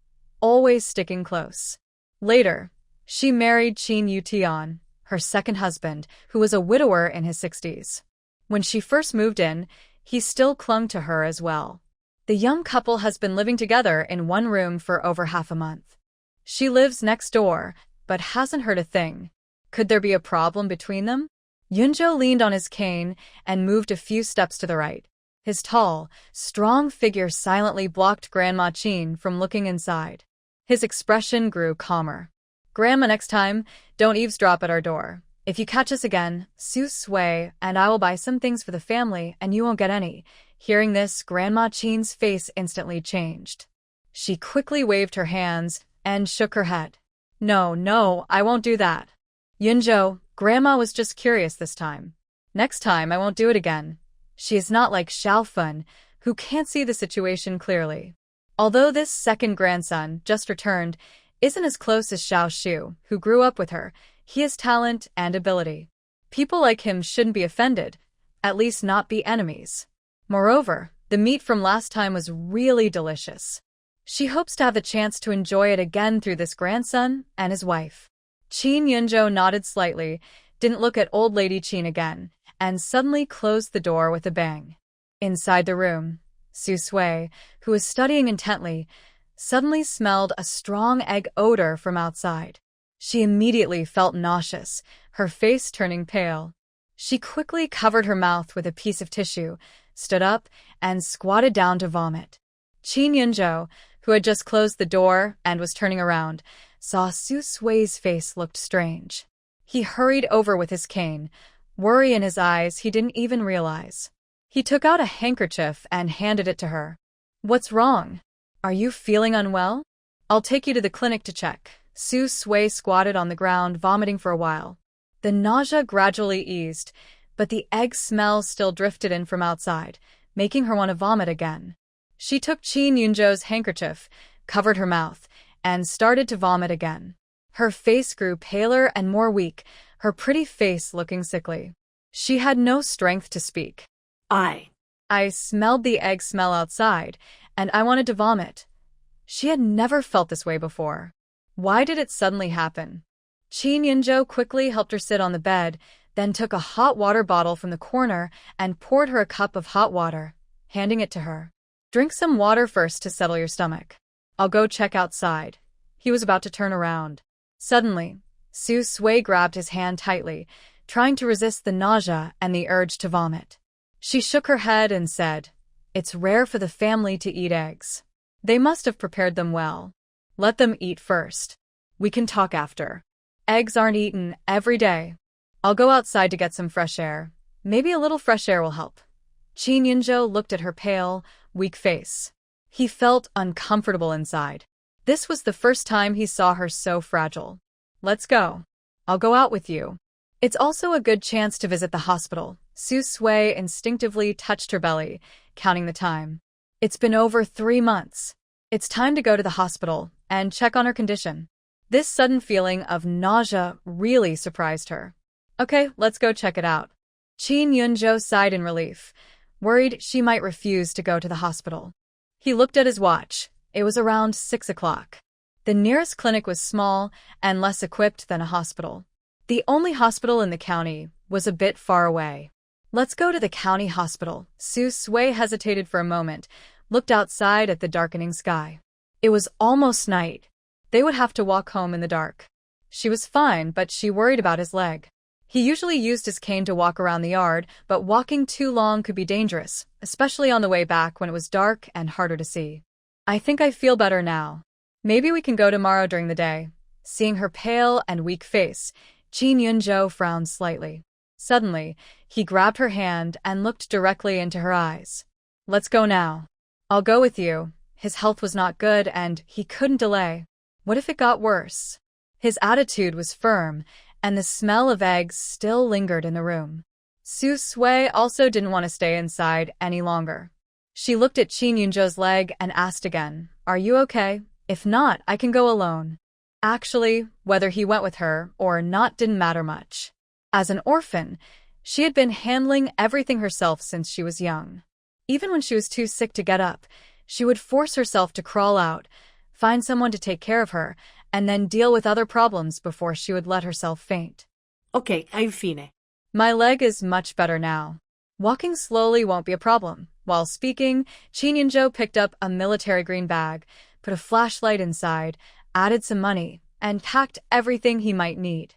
always sticking close. Later, she married Chin Yution, her second husband, who was a widower in his 60s. When she first moved in, he still clung to her as well. The young couple has been living together in one room for over half a month. She lives next door, but hasn't heard a thing. Could there be a problem between them? Yunjo leaned on his cane and moved a few steps to the right. His tall, strong figure silently blocked Grandma Chin from looking inside. His expression grew calmer. Grandma, next time, don't eavesdrop at our door. If you catch us again, Su Sui and I will buy some things for the family and you won't get any. Hearing this, Grandma Chin's face instantly changed. She quickly waved her hands and shook her head. No, I won't do that. Yunjo, Grandma was just curious this time. Next time I won't do it again. She is not like Xiaofun, who can't see the situation clearly. Although this second grandson, just returned, isn't as close as Xiao Shu, who grew up with her, he has talent and ability. People like him shouldn't be offended, at least not be enemies. Moreover, the meat from last time was really delicious. She hopes to have the chance to enjoy it again through this grandson and his wife. Chin Yunjo nodded slightly, didn't look at old lady Chin again, and suddenly closed the door with a bang. Inside the room, Su Sui, who was studying intently, suddenly smelled a strong egg odor from outside. She immediately felt nauseous, her face turning pale. She quickly covered her mouth with a piece of tissue, stood up, and squatted down to vomit. Chin Yunjo, who had just closed the door and was turning around, saw Su Sui's face looked strange. He hurried over with his cane, worry in his eyes he didn't even realize. He took out a handkerchief and handed it to her. What's wrong? Are you feeling unwell? I'll take you to the clinic to check. Su Sui squatted on the ground, vomiting for a while. The nausea gradually eased, but the egg smell still drifted in from outside, making her want to vomit again. She took Chin Yunjo's handkerchief, covered her mouth, and started to vomit again. Her face grew paler and more weak, her pretty face looking sickly. She had no strength to speak. I smelled the egg smell outside, and I wanted to vomit. She had never felt this way before. Why did it suddenly happen? Chin Yunjo quickly helped her sit on the bed, then took a hot water bottle from the corner and poured her a cup of hot water, handing it to her. Drink some water first to settle your stomach. I'll go check outside. He was about to turn around. Suddenly, Su Sui grabbed his hand tightly, trying to resist the nausea and the urge to vomit. She shook her head and said, "It's rare for the family to eat eggs. They must have prepared them well. Let them eat first. We can talk after. Eggs aren't eaten every day. I'll go outside to get some fresh air. Maybe a little fresh air will help." Chin Yunjo looked at her pale, weak face. He felt uncomfortable inside. This was the first time he saw her so fragile. Let's go. I'll go out with you. It's also a good chance to visit the hospital. Su Sui instinctively touched her belly, counting the time. It's been over 3 months. It's time to go to the hospital and check on her condition. This sudden feeling of nausea really surprised her. Okay, let's go check it out. Chin Yunjo sighed in relief, worried she might refuse to go to the hospital. He looked at his watch. It was around 6 o'clock. The nearest clinic was small and less equipped than a hospital. The only hospital in the county was a bit far away. Let's go to the county hospital. Su Sui hesitated for a moment, looked outside at the darkening sky. It was almost night. They would have to walk home in the dark. She was fine, but she worried about his leg. He usually used his cane to walk around the yard, but walking too long could be dangerous, especially on the way back when it was dark and harder to see. I think I feel better now. Maybe we can go tomorrow during the day. Seeing her pale and weak face, Chin Yunjo frowned slightly. Suddenly, he grabbed her hand and looked directly into her eyes. Let's go now. I'll go with you. His health was not good and he couldn't delay. What if it got worse? His attitude was firm, and the smell of eggs still lingered in the room. Su Sui also didn't want to stay inside any longer. She looked at Qin Yunzhou's leg and asked again, "Are you okay? If not, I can go alone." Actually, whether he went with her or not didn't matter much. As an orphan, she had been handling everything herself since she was young. Even when she was too sick to get up, she would force herself to crawl out, find someone to take care of her, and then deal with other problems before she would let herself faint. Ok, infine. My leg is much better now. Walking slowly won't be a problem. While speaking, Qin Yunzhou picked up a military green bag, put a flashlight inside, added some money, and packed everything he might need.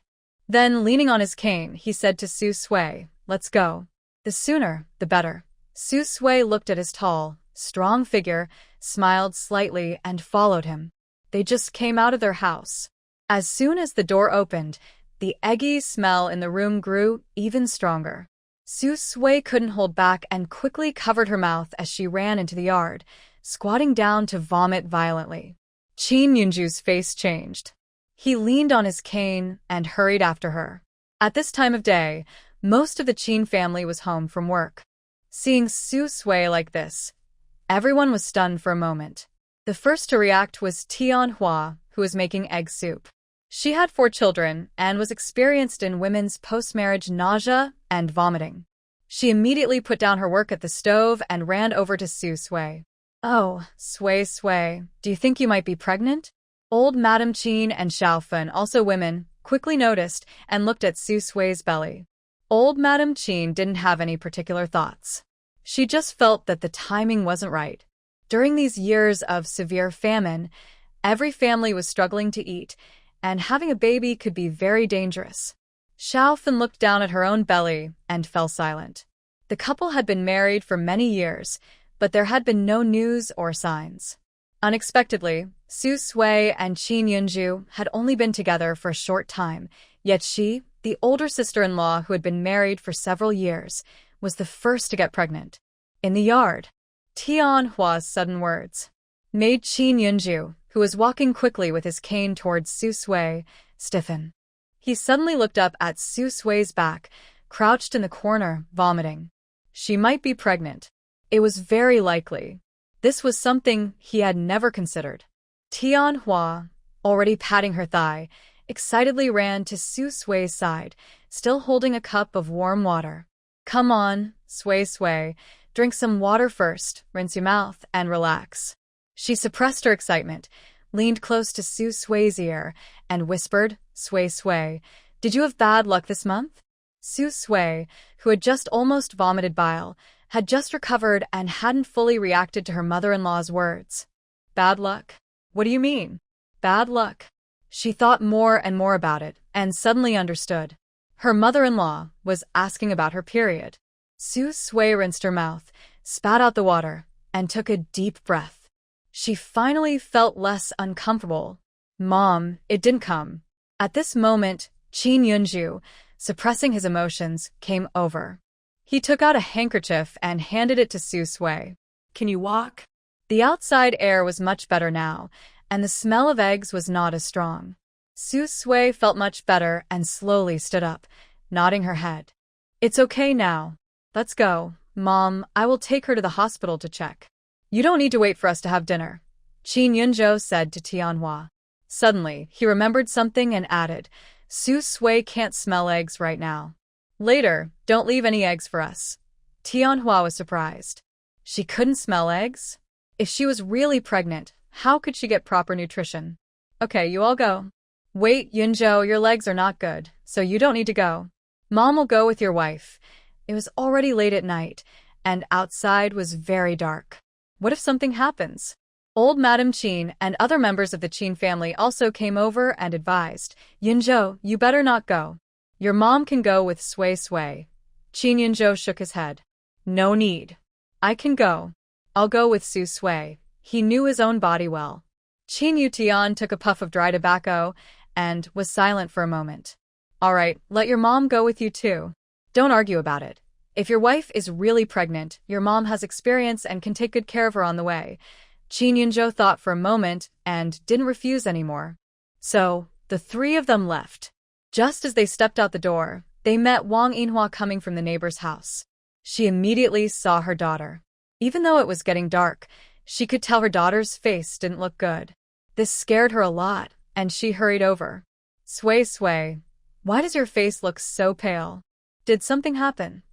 Then, leaning on his cane, he said to Su Sui, "Let's go. The sooner, the better." Su Sui looked at his tall, strong figure, smiled slightly, and followed him. They just came out of their house. As soon as the door opened, the eggy smell in the room grew even stronger. Su Sui couldn't hold back and quickly covered her mouth as she ran into the yard, squatting down to vomit violently. Qin Yunzhu's face changed. He leaned on his cane and hurried after her. At this time of day, most of the Qin family was home from work. Seeing Su Sui like this, everyone was stunned for a moment. The first to react was Tianhua, who was making egg soup. She had 4 children and was experienced in women's post-marriage nausea and vomiting. She immediately put down her work at the stove and ran over to Su Sui. "Oh, Sui, do you think you might be pregnant?" Old Madame Qin and Xiaofan, also women, quickly noticed and looked at Su Sui's belly. Old Madame Qin didn't have any particular thoughts. She just felt that the timing wasn't right. During these years of severe famine, every family was struggling to eat, and having a baby could be very dangerous. Xiaofan looked down at her own belly and fell silent. The couple had been married for many years, but there had been no news or signs. Unexpectedly, Su Sui and Qin Yunzhu had only been together for a short time, yet she, the older sister-in-law who had been married for several years, was the first to get pregnant. In the yard, Tianhua's sudden words made Qin Yunzhu, who was walking quickly with his cane towards Su Sui, stiffen. He suddenly looked up at Su Sui's back, crouched in the corner, vomiting. She might be pregnant. It was very likely. This was something he had never considered. Tianhua, already patting her thigh, excitedly ran to Su Sui's side, still holding a cup of warm water. "Come on, Sui, drink some water first, rinse your mouth, and relax." She suppressed her excitement, leaned close to Su Sui's ear, and whispered, "Sui, did you have bad luck this month?" Su Sui, who had just almost vomited bile, had just recovered and hadn't fully reacted to her mother-in-law's words. "Bad luck? What do you mean?" "Bad luck." She thought more and more about it, and suddenly understood. Her mother-in-law was asking about her period. Su Sui rinsed her mouth, spat out the water, and took a deep breath. She finally felt less uncomfortable. "Mom, it didn't come." At this moment, Qin Yunzhu, suppressing his emotions, came over. He took out a handkerchief and handed it to Su Sui. Can you walk? The outside air was much better now, and the smell of eggs was not as strong. Su Sui felt much better and slowly stood up, nodding her head. "It's okay now. Let's go. Mom, I will take her to the hospital to check." "You don't need to wait for us to have dinner," Qin Yunzhou said to Tianhua. Suddenly, he remembered something and added, "Su Sui can't smell eggs right now. Later, don't leave any eggs for us." Tianhua was surprised. She couldn't smell eggs? If she was really pregnant, how could she get proper nutrition? "Okay, you all go." "Wait, Yunzhou, your legs are not good, so you don't need to go. Mom will go with your wife." It was already late at night, and outside was very dark. What if something happens? Old Madame Qin and other members of the Qin family also came over and advised, "Yunzhou, you better not go. Your mom can go with Sui." Qin Yunzhou shook his head. "No need. I can go. I'll go with Su Sui." He knew his own body well. Qin Yutian took a puff of dry tobacco and was silent for a moment. "All right, let your mom go with you too. Don't argue about it. If your wife is really pregnant, your mom has experience and can take good care of her on the way." Qin Yunzhou thought for a moment and didn't refuse anymore. So, the 3 of them left. Just as they stepped out the door, they met Wang Yinhua coming from the neighbor's house. She immediately saw her daughter. Even though it was getting dark, she could tell her daughter's face didn't look good. This scared her a lot, and she hurried over. Sway, why does your face look so pale? Did something happen?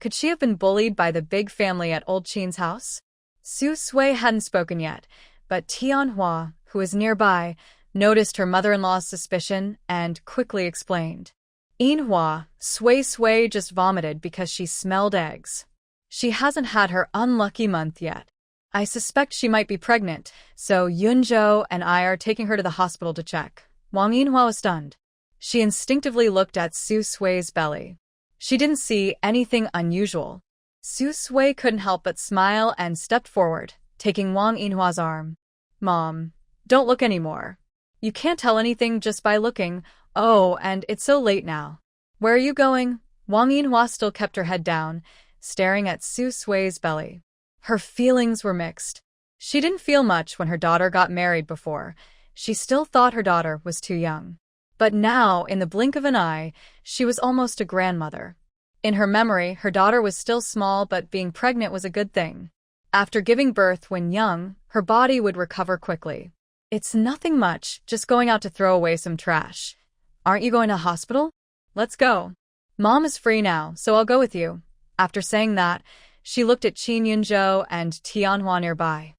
Could she have been bullied by the big family at old Qin's house? Su Sui hadn't spoken yet, but Tianhua, who was nearby, noticed her mother-in-law's suspicion and quickly explained. Yinhua, Sui just vomited because she smelled eggs. She hasn't had her unlucky month yet. I suspect she might be pregnant, so Yunzhou and I are taking her to the hospital to check. Wang Yinhua was stunned. She instinctively looked at Su Sui's belly. She didn't see anything unusual. Su Sui couldn't help but smile and stepped forward, taking Wang Yinhua's arm. Mom, don't look anymore. You can't tell anything just by looking. Oh, and it's so late now. Where are you going? Wang Yinhua still kept her head down, staring at Su Sui's belly. Her feelings were mixed. She didn't feel much when her daughter got married before. She still thought her daughter was too young. But now, in the blink of an eye, she was almost a grandmother. In her memory, her daughter was still small, but being pregnant was a good thing. After giving birth when young, her body would recover quickly. It's nothing much, just going out to throw away some trash. Aren't you going to the hospital? Let's go. Mom is free now, so I'll go with you. After saying that, she looked at Qin Yunzhou and Tianhua nearby.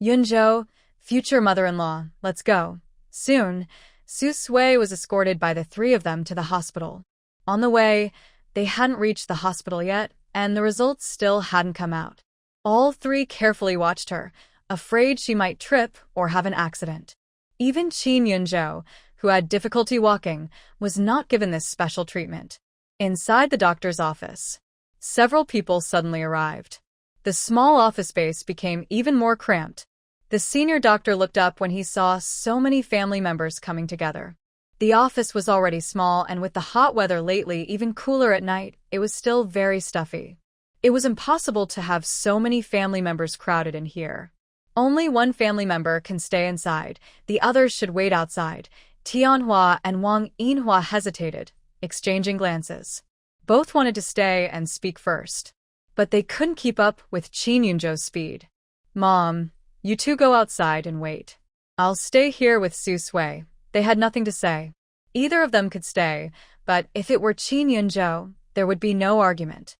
Yunzhou, future mother-in-law, let's go. Soon, Su Sui was escorted by the three of them to the hospital. On the way, they hadn't reached the hospital yet, and the results still hadn't come out. All three carefully watched her, afraid she might trip or have an accident. Even Qin Yunzhou, who had difficulty walking, was not given this special treatment. Inside the doctor's office, several people suddenly arrived. The small office space became even more cramped. The senior doctor looked up when he saw so many family members coming together. The office was already small, and with the hot weather lately even cooler at night, it was still very stuffy. It was impossible to have so many family members crowded in here. Only one family member can stay inside, the others should wait outside. Tianhua and Wang Yinhua hesitated, exchanging glances. Both wanted to stay and speak first, but they couldn't keep up with Qin Yunzhou's speed. Mom, you two go outside and wait. I'll stay here with Su Sui. They had nothing to say. Either of them could stay, but if it were Qin Yunzhou, there would be no argument.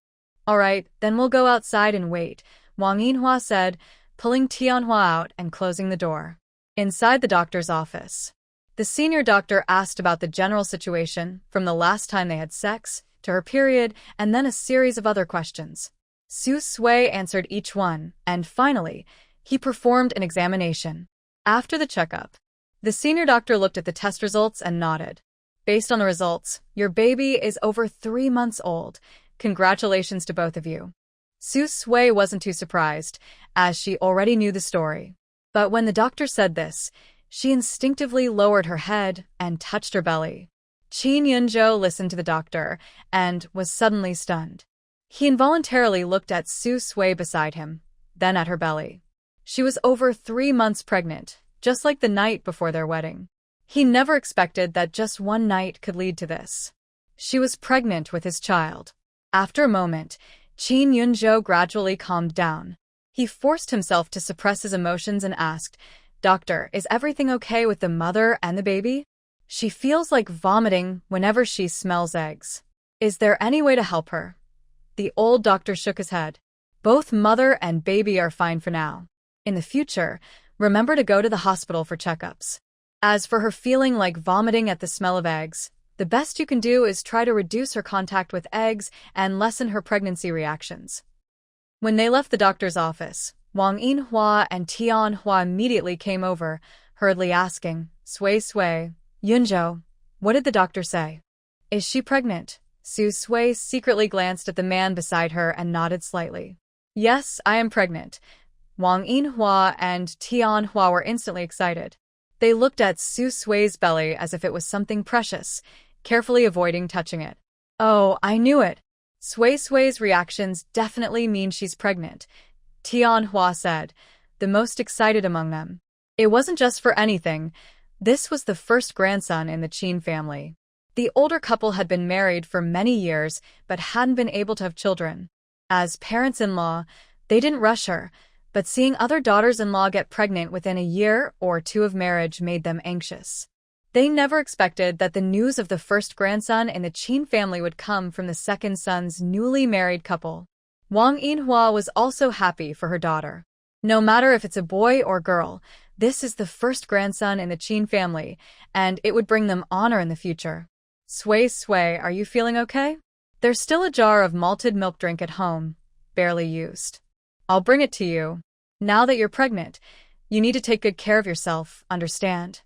All right, then we'll go outside and wait, Wang Yinhua said, pulling Tianhua out and closing the door. Inside the doctor's office, the senior doctor asked about the general situation, from the last time they had sex, to her period, and then a series of other questions. Su Sui answered each one, and finally, he performed an examination. After the checkup, the senior doctor looked at the test results and nodded. Based on the results, your baby is over 3 months old. Congratulations to both of you. Su Sui wasn't too surprised, as she already knew the story. But when the doctor said this, she instinctively lowered her head and touched her belly. Qin Yunzhou listened to the doctor and was suddenly stunned. He involuntarily looked at Su Sui beside him, then at her belly. She was over 3 months pregnant, just like the night before their wedding. He never expected that just one night could lead to this. She was pregnant with his child. After a moment, Qin Yunzhou gradually calmed down. He forced himself to suppress his emotions and asked, "Doctor, is everything okay with the mother and the baby? She feels like vomiting whenever she smells eggs. Is there any way to help her?" The old doctor shook his head. "Both mother and baby are fine for now. In the future, remember to go to the hospital for checkups. As for her feeling like vomiting at the smell of eggs, the best you can do is try to reduce her contact with eggs and lessen her pregnancy reactions." When they left the doctor's office, Wang Yinhua and Tianhua immediately came over, hurriedly asking, Sui, Yunzhou, what did the doctor say? Is she pregnant? Su Sui secretly glanced at the man beside her and nodded slightly. Yes, I am pregnant. Wang Yinhua and Tianhua were instantly excited. They looked at Su Sui's belly as if it was something precious, carefully avoiding touching it. Oh, I knew it. Sui's reactions definitely mean she's pregnant, Tianhua said, the most excited among them. It wasn't just for anything. This was the first grandson in the Qin family. The older couple had been married for many years but hadn't been able to have children. As parents-in-law, They didn't rush her, but seeing other daughters-in-law get pregnant within a year or two of marriage made them anxious. They never expected that the news of the first grandson in the Qin family would come from the second son's newly married couple. Wang Yinhua was also happy for her daughter. No matter if it's a boy or girl, this is the first grandson in the Qin family, and it would bring them honor in the future. Sui, are you feeling okay? There's still a jar of malted milk drink at home, barely used. I'll bring it to you. Now that you're pregnant, you need to take good care of yourself, understand?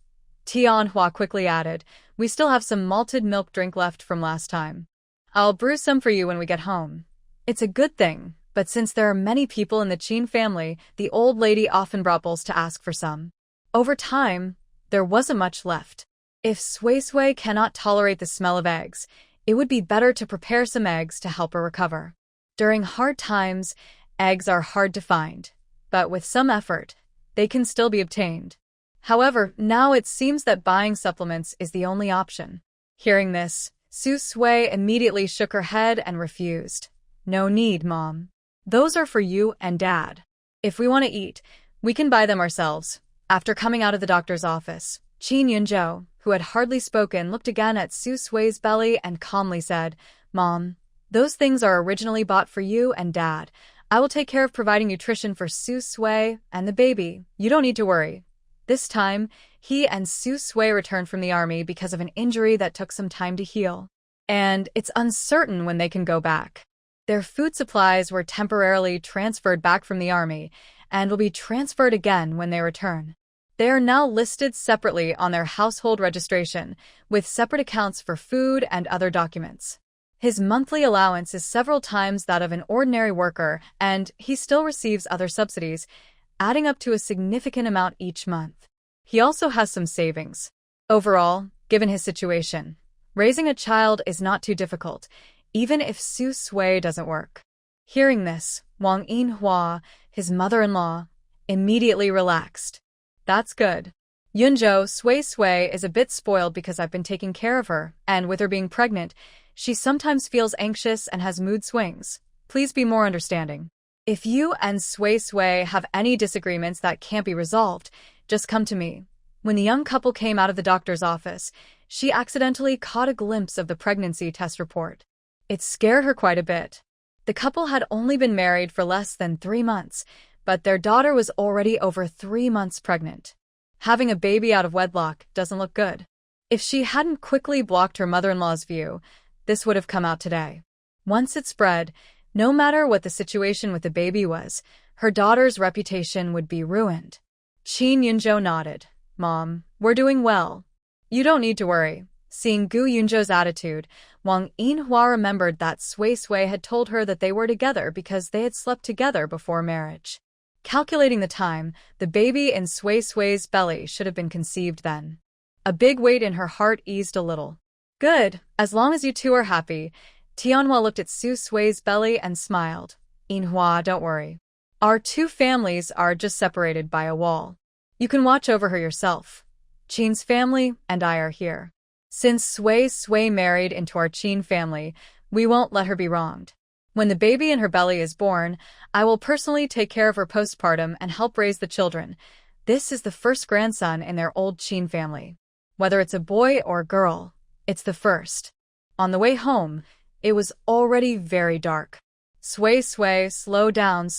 Tianhua quickly added, we still have some malted milk drink left from last time. I'll brew some for you when we get home. It's a good thing, but since there are many people in the Qin family, the old lady often brought bowls to ask for some. Over time, there wasn't much left. If Sui cannot tolerate the smell of eggs, it would be better to prepare some eggs to help her recover. During hard times, eggs are hard to find, but with some effort, they can still be obtained. However, now it seems that buying supplements is the only option. Hearing this, Sui immediately shook her head and refused. No need, Mom. Those are for you and Dad. If we want to eat, we can buy them ourselves. After coming out of the doctor's office, Qin Yunzhou, who had hardly spoken, looked again at Sui's belly and calmly said, Mom, those things are originally bought for you and Dad. I will take care of providing nutrition for Sui and the baby. You don't need to worry. This time, he and Sui returned from the army because of an injury that took some time to heal. And it's uncertain when they can go back. Their food supplies were temporarily transferred back from the army and will be transferred again when they return. They are now listed separately on their household registration, with separate accounts for food and other documents. His monthly allowance is several times that of an ordinary worker, and he still receives other subsidies, adding up to a significant amount each month. He also has some savings. Overall, given his situation, raising a child is not too difficult, even if Sui doesn't work. Hearing this, Wang Yinhua, his mother-in-law, immediately relaxed. That's good. Yunzhou, Sui is a bit spoiled because I've been taking care of her, and with her being pregnant, she sometimes feels anxious and has mood swings. Please be more understanding. If you and Sui have any disagreements that can't be resolved, just come to me. When the young couple came out of the doctor's office, she accidentally caught a glimpse of the pregnancy test report. It scared her quite a bit. The couple had only been married for less than 3 months, but their daughter was already over 3 months pregnant. Having a baby out of wedlock doesn't look good. If she hadn't quickly blocked her mother-in-law's view, this would have come out today. Once it spread, no matter what the situation with the baby was, her daughter's reputation would be ruined. Qin Yunzhou nodded. Mom, we're doing well. You don't need to worry. Seeing Gu Yunzhou's attitude, Wang Yinhua remembered that Sui had told her that they were together because they had slept together before marriage. Calculating the time, the baby in Sui's belly should have been conceived then. A big weight in her heart eased a little. Good, as long as you two are happy. Tianhua looked at Sui's belly and smiled. Yinhua, don't worry. Our two families are just separated by a wall. You can watch over her yourself. Qin's family and I are here. Since Sui married into our Qin family, we won't let her be wronged. When the baby in her belly is born, I will personally take care of her postpartum and help raise the children. This is the first grandson in their old Qin family. Whether it's a boy or girl, it's the first. On the way home, it was already very dark. Sui, slow down.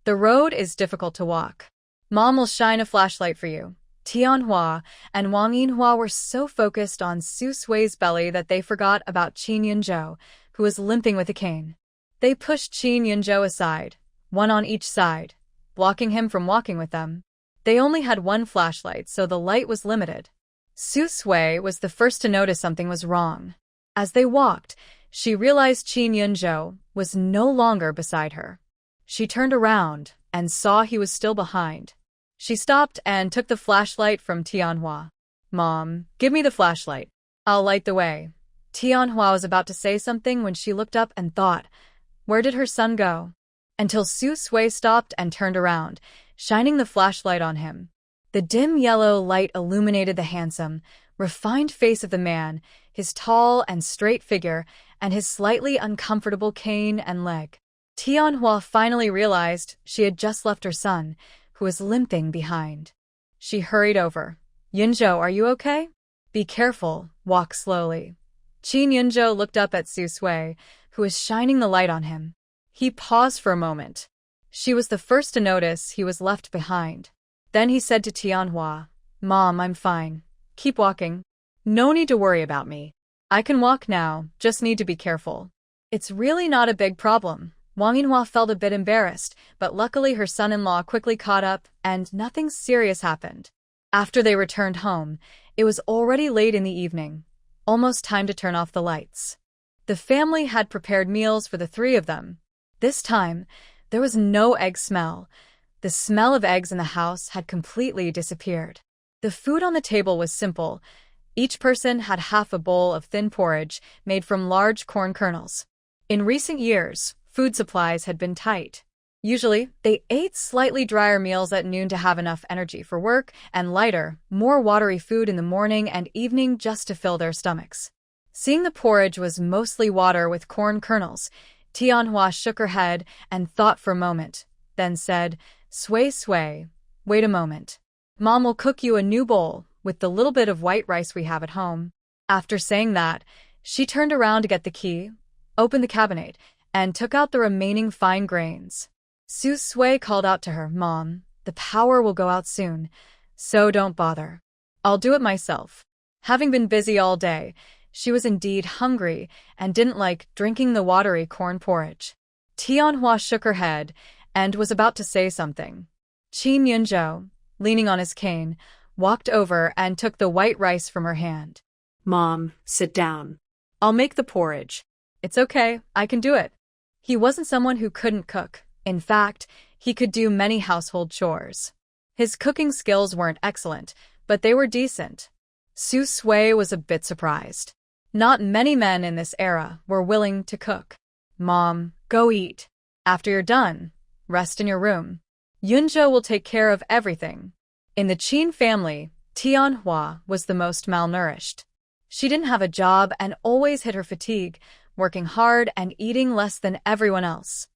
The road is difficult to walk. Mom will shine a flashlight for you. Tianhua and Wang Yinhua were so focused on Sui's belly that they forgot about Qin Yunzhou, who was limping with a cane. They pushed Qin Yunzhou aside, one on each side, blocking him from walking with them. They only had one flashlight, so the light was limited. Sui was the first to notice something was wrong. As they walked, she realized Qin Yunzhou was no longer beside her. She turned around and saw he was still behind. She stopped and took the flashlight from Tianhua. Mom, give me the flashlight. I'll light the way. Tianhua was about to say something when she looked up and thought, where did her son go? Until Sui stopped and turned around, shining the flashlight on him. The dim yellow light illuminated the handsome, refined face of the man, his tall and straight figure, and his slightly uncomfortable cane and leg. Tianhua finally realized she had just left her son, who was limping behind. She hurried over. Yunzhou, are you okay? Be careful, walk slowly. Qin Yunzhou looked up at Su Sui, who was shining the light on him. He paused for a moment. She was the first to notice he was left behind. Then he said to Tianhua, Mom, I'm fine. Keep walking. No need to worry about me. I can walk now, just need to be careful. It's really not a big problem. Wang Yinhua felt a bit embarrassed, but luckily her son-in-law quickly caught up and nothing serious happened. After they returned home, it was already late in the evening, almost time to turn off the lights. The family had prepared meals for the three of them. This time, there was no egg smell. The smell of eggs in the house had completely disappeared. The food on the table was simple. Each person had half a bowl of thin porridge made from large corn kernels. In recent years, food supplies had been tight. Usually, they ate slightly drier meals at noon to have enough energy for work, and lighter, more watery food in the morning and evening just to fill their stomachs. Seeing the porridge was mostly water with corn kernels, Tianhua shook her head and thought for a moment, then said, Sui Sui, wait a moment. Mom will cook you a new bowl with the little bit of white rice we have at home. After saying that, she turned around to get the key, opened the cabinet, and took out the remaining fine grains. Su Sui called out to her, Mom, the power will go out soon, so don't bother. I'll do it myself. Having been busy all day, she was indeed hungry and didn't like drinking the watery corn porridge. Tianhua shook her head and was about to say something. Qin Yunzhou, leaning on his cane, walked over and took the white rice from her hand. Mom, sit down. I'll make the porridge. It's okay, I can do it. He wasn't someone who couldn't cook. In fact, he could do many household chores. His cooking skills weren't excellent, but they were decent. Su Sui was a bit surprised. Not many men in this era were willing to cook. Mom, go eat. After you're done, rest in your room. Yunzhou will take care of everything. In the Qin family, Tianhua was the most malnourished. She didn't have a job and always hid her fatigue, working hard and eating less than everyone else.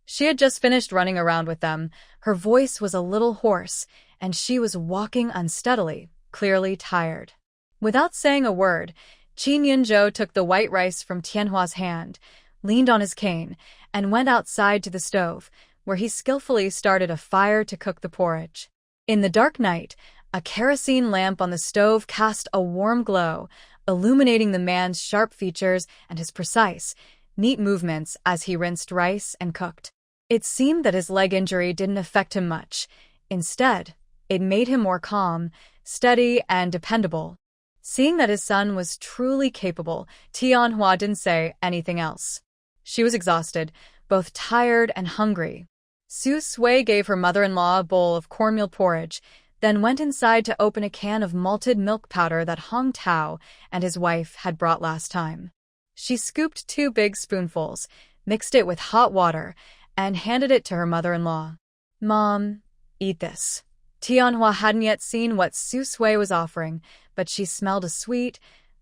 She had just finished running around with them. Her voice was a little hoarse, and she was walking unsteadily, clearly tired. Without saying a word, Qin Yunzhou took the white rice from Tianhua's hand, leaned on his cane, and went outside to the stove, where he skillfully started a fire to cook the porridge. In the dark night, a kerosene lamp on the stove cast a warm glow, illuminating the man's sharp features and his precise, neat movements as he rinsed rice and cooked. It seemed that his leg injury didn't affect him much. Instead, it made him more calm, steady, and dependable. Seeing that his son was truly capable, Tianhua didn't say anything else. She was exhausted, both tired and hungry. Su Sui gave her mother-in-law a bowl of cornmeal porridge, then went inside to open a can of malted milk powder that Hong Tao and his wife had brought last time. She scooped 2 big spoonfuls, mixed it with hot water, and handed it to her mother-in-law. Mom, eat this. Tianhua hadn't yet seen what Su Sui was offering, but she smelled a sweet,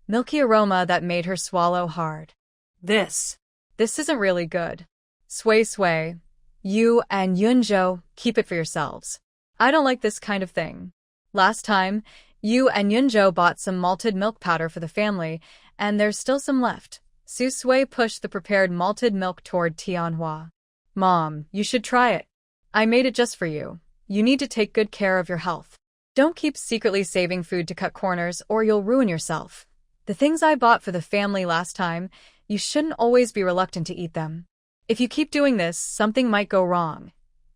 milky aroma that made her swallow hard. This isn't really good. Sui Sui, you and Yunzhou keep it for yourselves. I don't like this kind of thing. Last time, you and Yunzhou bought some malted milk powder for the family, and there's still some left. Su Sui pushed the prepared malted milk toward Tianhua. Mom, you should try it. I made it just for you. You need to take good care of your health. Don't keep secretly saving food to cut corners or you'll ruin yourself. The things I bought for the family last time, you shouldn't always be reluctant to eat them. If you keep doing this, something might go wrong.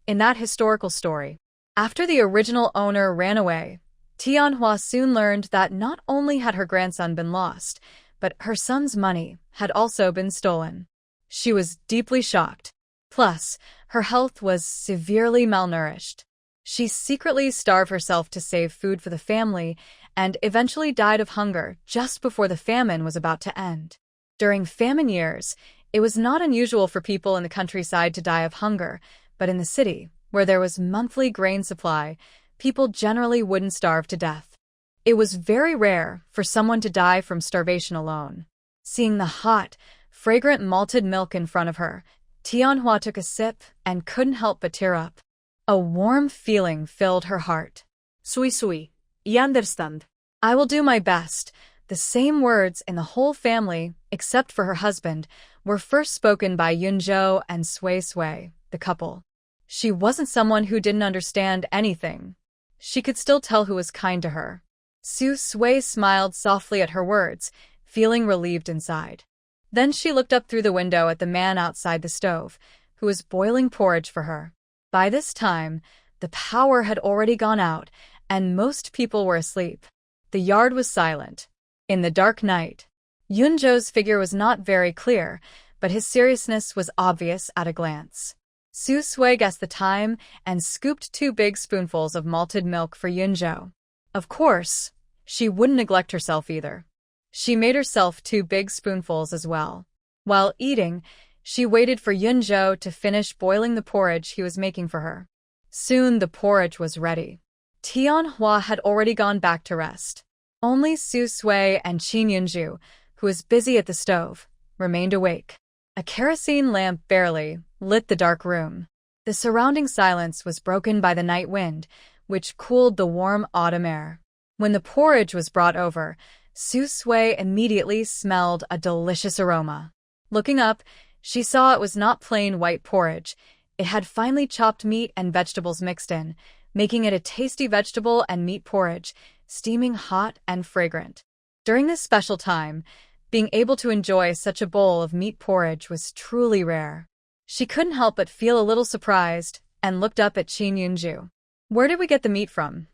In that historical story, after the original owner ran away, Tianhua soon learned that not only had her grandson been lost, but her son's money had also been stolen. She was deeply shocked. Plus, her health was severely malnourished. She secretly starved herself to save food for the family and eventually died of hunger just before the famine was about to end. During famine years, it was not unusual for people in the countryside to die of hunger, but in the city, where there was monthly grain supply, people generally wouldn't starve to death. It was very rare for someone to die from starvation alone. Seeing the hot, fragrant malted milk in front of her, Tianhua took a sip and couldn't help but tear up. A warm feeling filled her heart. Sui, you understand? I will do my best. The same words in the whole family, except for her husband, were first spoken by Yunzhou and Sui, the couple. She wasn't someone who didn't understand anything. She could still tell who was kind to her. Sui smiled softly at her words, feeling relieved inside. Then she looked up through the window at the man outside the stove, who was boiling porridge for her. By this time, the power had already gone out, and most people were asleep. The yard was silent. In the dark night, Yunzhou's figure was not very clear, but his seriousness was obvious at a glance. Sui guessed the time and scooped 2 big spoonfuls of malted milk for Yunzhou. Of course, she wouldn't neglect herself either. She made herself 2 big spoonfuls as well. While eating, she waited for Yunzhou to finish boiling the porridge he was making for her. Soon the porridge was ready. Tianhua had already gone back to rest. Only Sui and Qin Yunzhu, who was busy at the stove, remained awake. A kerosene lamp barely lit the dark room. The surrounding silence was broken by the night wind, which cooled the warm autumn air. When the porridge was brought over, Sui immediately smelled a delicious aroma. Looking up, she saw it was not plain white porridge. It had finely chopped meat and vegetables mixed in, making it a tasty vegetable and meat porridge, steaming hot and fragrant. During this special time, being able to enjoy such a bowl of meat porridge was truly rare. She couldn't help but feel a little surprised and looked up at Qin Yunzhu. Where did we get the meat from?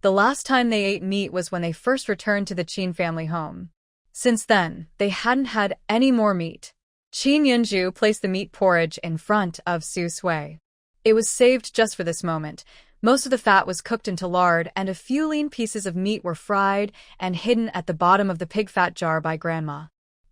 The last time they ate meat was when they first returned to the Qin family home. Since then, they hadn't had any more meat. Qin Yunzhu placed the meat porridge in front of Sui. It was saved just for this moment. Most of the fat was cooked into lard, and a few lean pieces of meat were fried and hidden at the bottom of the pig fat jar by Grandma.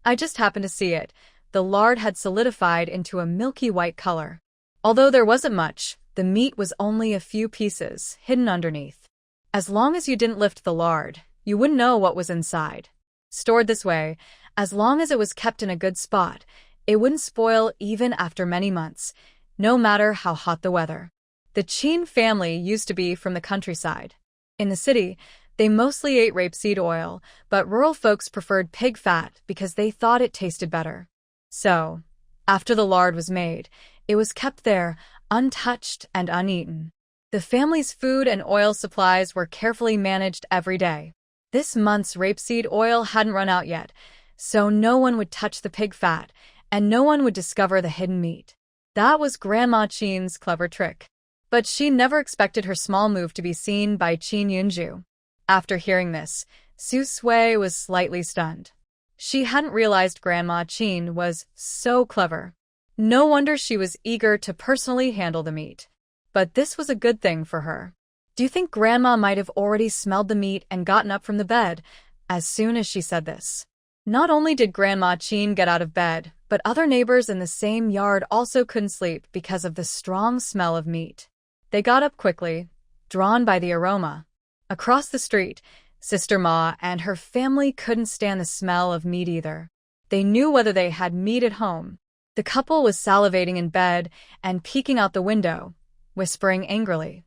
I just happened to see it. The lard had solidified into a milky white color. Although there wasn't much, the meat was only a few pieces, hidden underneath. As long as you didn't lift the lard, you wouldn't know what was inside. Stored this way, as long as it was kept in a good spot, it wouldn't spoil even after many months, no matter how hot the weather. The Qin family used to be from the countryside. In the city, they mostly ate rapeseed oil, but rural folks preferred pig fat because they thought it tasted better. So, after the lard was made, it was kept there, untouched and uneaten. The family's food and oil supplies were carefully managed every day. This month's rapeseed oil hadn't run out yet, so no one would touch the pig fat, and no one would discover the hidden meat. That was Grandma Qin's clever trick. But she never expected her small move to be seen by Qin Yunzhu. After hearing this, Sui was slightly stunned. She hadn't realized Grandma Qin was so clever. No wonder she was eager to personally handle the meat. But this was a good thing for her. Do you think Grandma might have already smelled the meat and gotten up from the bed as soon as she said this? Not only did Grandma Qin get out of bed, but other neighbors in the same yard also couldn't sleep because of the strong smell of meat. They got up quickly, drawn by the aroma. Across the street, Sister Ma and her family couldn't stand the smell of meat either. They knew whether they had meat at home. The couple was salivating in bed and peeking out the window, whispering angrily.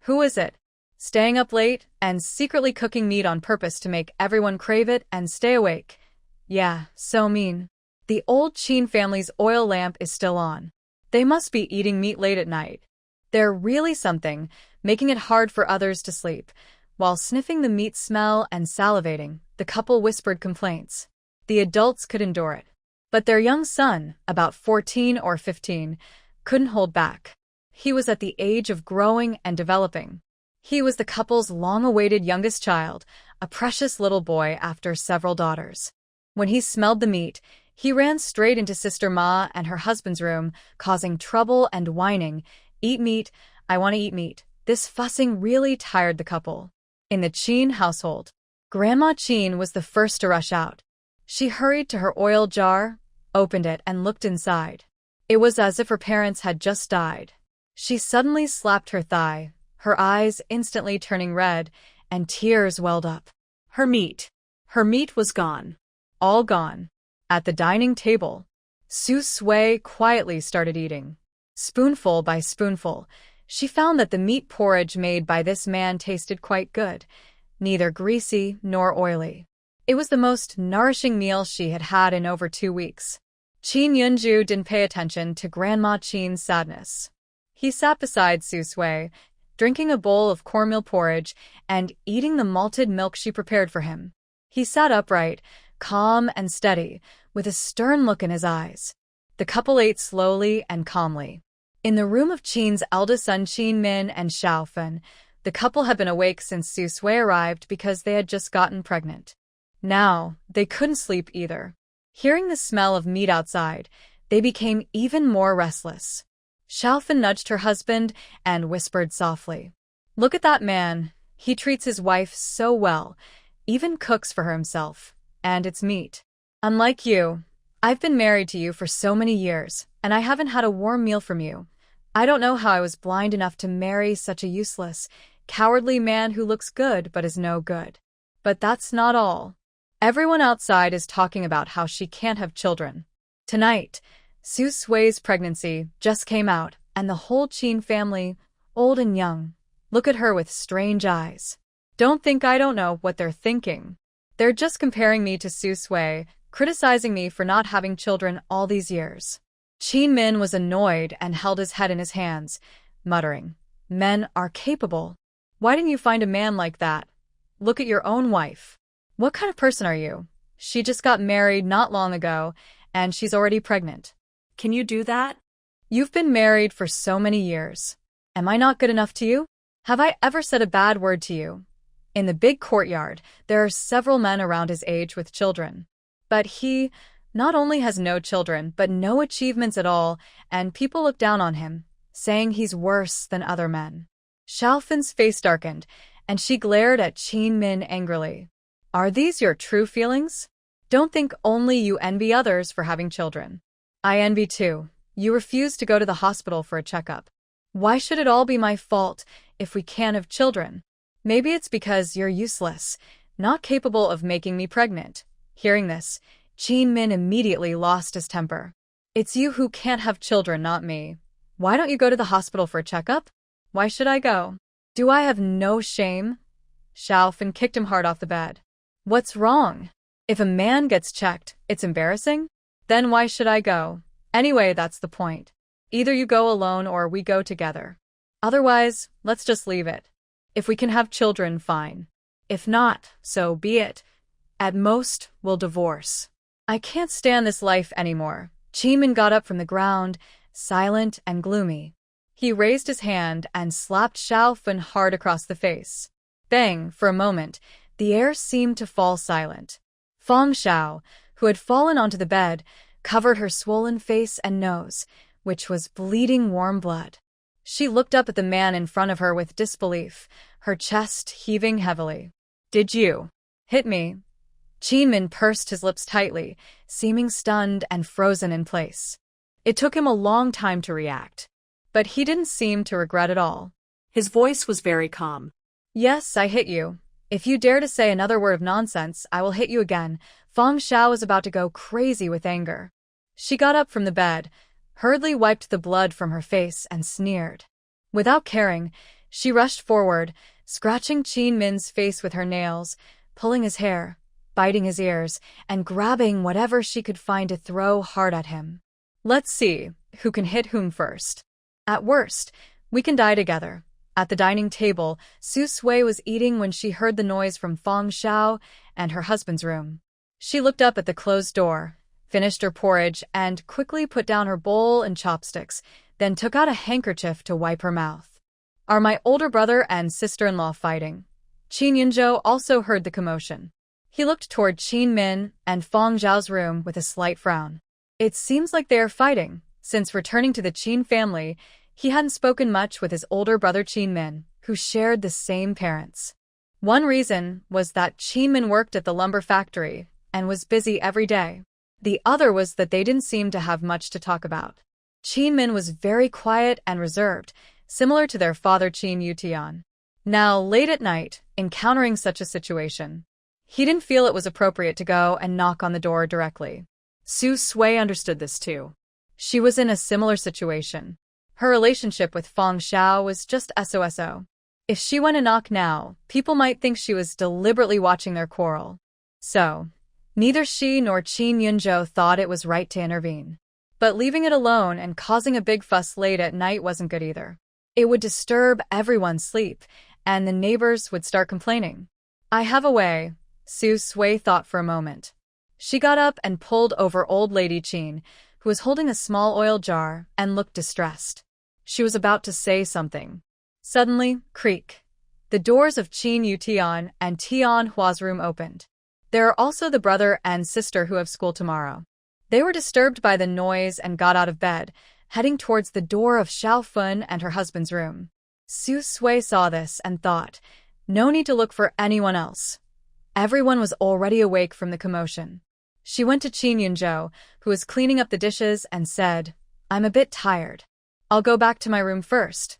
Who is it? Staying up late and secretly cooking meat on purpose to make everyone crave it and stay awake. Yeah, so mean. The old Qin family's oil lamp is still on. They must be eating meat late at night. They're really something, making it hard for others to sleep. While sniffing the meat smell and salivating, the couple whispered complaints. The adults could endure it. But their young son, about 14 or 15, couldn't hold back. He was at the age of growing and developing. He was the couple's long-awaited youngest child, a precious little boy after several daughters. When he smelled the meat, he ran straight into Sister Ma and her husband's room, causing trouble and whining. Eat meat, I want to eat meat. This fussing really tired the couple. In the Qin household, Grandma Qin was the first to rush out. She hurried to her oil jar, opened it, and looked inside. It was as if her parents had just died. She suddenly slapped her thigh, her eyes instantly turning red, and tears welled up. Her meat was gone. All gone. At the dining table, Su Sui quietly started eating. Spoonful by spoonful, she found that the meat porridge made by this man tasted quite good, neither greasy nor oily. It was the most nourishing meal she had had in over 2 weeks. Qin Yunju didn't pay attention to Grandma Qin's sadness. He sat beside Su Sui, drinking a bowl of cornmeal porridge and eating the malted milk she prepared for him. He sat upright, calm and steady, with a stern look in his eyes. The couple ate slowly and calmly. In the room of Qin's eldest son Qin Min and Xiaofen, the couple had been awake since Su Sui arrived because they had just gotten pregnant. Now, they couldn't sleep either. Hearing the smell of meat outside, they became even more restless. Xiaofen nudged her husband and whispered softly, "Look at that man. He treats his wife so well, even cooks for her himself, and it's meat. Unlike you, I've been married to you for so many years, and I haven't had a warm meal from you. I don't know how I was blind enough to marry such a useless, cowardly man who looks good but is no good. But that's not all. Everyone outside is talking about how she can't have children. Tonight, Su Sui's pregnancy just came out, and the whole Qin family, old and young, look at her with strange eyes. Don't think I don't know what they're thinking. They're just comparing me to Su Sui, criticizing me for not having children all these years." Qin Min was annoyed and held his head in his hands, muttering, "Men are capable. Why didn't you find a man like that? Look at your own wife. What kind of person are you? She just got married not long ago, and she's already pregnant. Can you do that? You've been married for so many years. Am I not good enough to you? Have I ever said a bad word to you?" In the big courtyard, there are several men around his age with children. But he not only has no children, but no achievements at all, and people look down on him, saying he's worse than other men. Xiaofen's face darkened, and she glared at Qin Min angrily. "Are these your true feelings? Don't think only you envy others for having children. I envy too. You refuse to go to the hospital for a checkup. Why should it all be my fault if we can't have children? Maybe it's because you're useless, not capable of making me pregnant." Hearing this, Qin Min immediately lost his temper. "It's you who can't have children, not me. Why don't you go to the hospital for a checkup? Why should I go? Do I have no shame?" Xiaofen kicked him hard off the bed. "What's wrong? If a man gets checked, it's embarrassing? Then why should I go? Anyway, that's the point. Either you go alone or we go together. Otherwise, let's just leave it. If we can have children, fine. If not, so be it. At most, we'll divorce. I can't stand this life anymore." Qin Min got up from the ground, silent and gloomy. He raised his hand and slapped Xiaofen hard across the face. Bang! For a moment, the air seemed to fall silent. Feng Xiao, who had fallen onto the bed, covered her swollen face and nose, which was bleeding warm blood. She looked up at the man in front of her with disbelief, her chest heaving heavily. "Did you hit me?" Qin Min pursed his lips tightly, seeming stunned and frozen in place. It took him a long time to react, but he didn't seem to regret it all. His voice was very calm. "Yes, I hit you. If you dare to say another word of nonsense, I will hit you again." Feng Xiao was about to go crazy with anger. She got up from the bed, hurriedly wiped the blood from her face, and sneered. Without caring, she rushed forward, scratching Qin Min's face with her nails, pulling his hair, biting his ears, and grabbing whatever she could find to throw hard at him. "Let's see who can hit whom first. At worst, we can die together." At the dining table, Su Sui was eating when she heard the noise from Feng Xiao and her husband's room. She looked up at the closed door, finished her porridge, and quickly put down her bowl and chopsticks, then took out a handkerchief to wipe her mouth. "Are my older brother and sister-in-law fighting?" Qin Yunzhou also heard the commotion. He looked toward Qin Min and Feng Zhao's room with a slight frown. It seems like they are fighting. Since returning to the Qin family, he hadn't spoken much with his older brother Qin Min, who shared the same parents. One reason was that Qin Min worked at the lumber factory and was busy every day. The other was that they didn't seem to have much to talk about. Qin Min was very quiet and reserved, similar to their father Qin Yutian. Now, late at night, encountering such a situation, he didn't feel it was appropriate to go and knock on the door directly. Su Sui understood this too. She was in a similar situation. Her relationship with Feng Xiao was just SOSO. If she went to knock now, people might think she was deliberately watching their quarrel. So, neither she nor Qin Yunzhou thought it was right to intervene. But leaving it alone and causing a big fuss late at night wasn't good either. It would disturb everyone's sleep, and the neighbors would start complaining. I have a way, Su Sui thought for a moment. She got up and pulled over old lady Qin, who was holding a small oil jar and looked distressed. She was about to say something. Suddenly, creak. The doors of Qin Yutian and Tian Hua's room opened. There are also the brother and sister who have school tomorrow. They were disturbed by the noise and got out of bed, heading towards the door of Xiao Fun and her husband's room. Su Sui saw this and thought, no need to look for anyone else. Everyone was already awake from the commotion. She went to Qin Yunzhou, who was cleaning up the dishes, and said, I'm a bit tired. I'll go back to my room first.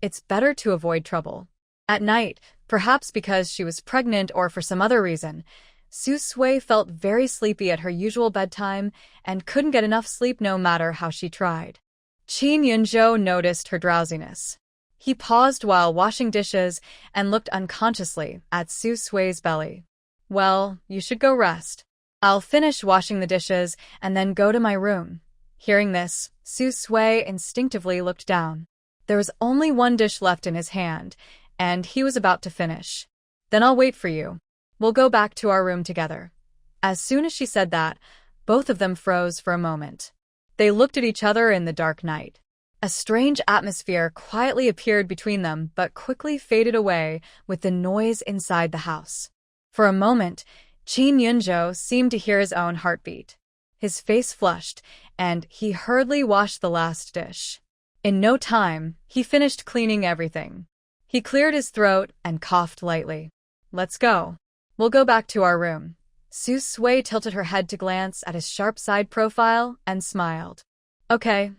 It's better to avoid trouble. At night, perhaps because she was pregnant or for some other reason, Su Sui felt very sleepy at her usual bedtime and couldn't get enough sleep no matter how she tried. Qin Yunzhou noticed her drowsiness. He paused while washing dishes and looked unconsciously at Su Sui's belly. Well, you should go rest. I'll finish washing the dishes and then go to my room. Hearing this, Su Sui instinctively looked down. There was only one dish left in his hand, and he was about to finish. Then I'll wait for you. We'll go back to our room together. As soon as she said that, both of them froze for a moment. They looked at each other in the dark night. A strange atmosphere quietly appeared between them but quickly faded away with the noise inside the house. For a moment, Qin Yunzhou seemed to hear his own heartbeat. His face flushed, and he hurriedly washed the last dish. In no time, he finished cleaning everything. He cleared his throat and coughed lightly. Let's go. We'll go back to our room. Su Sui tilted her head to glance at his sharp side profile and smiled. Okay.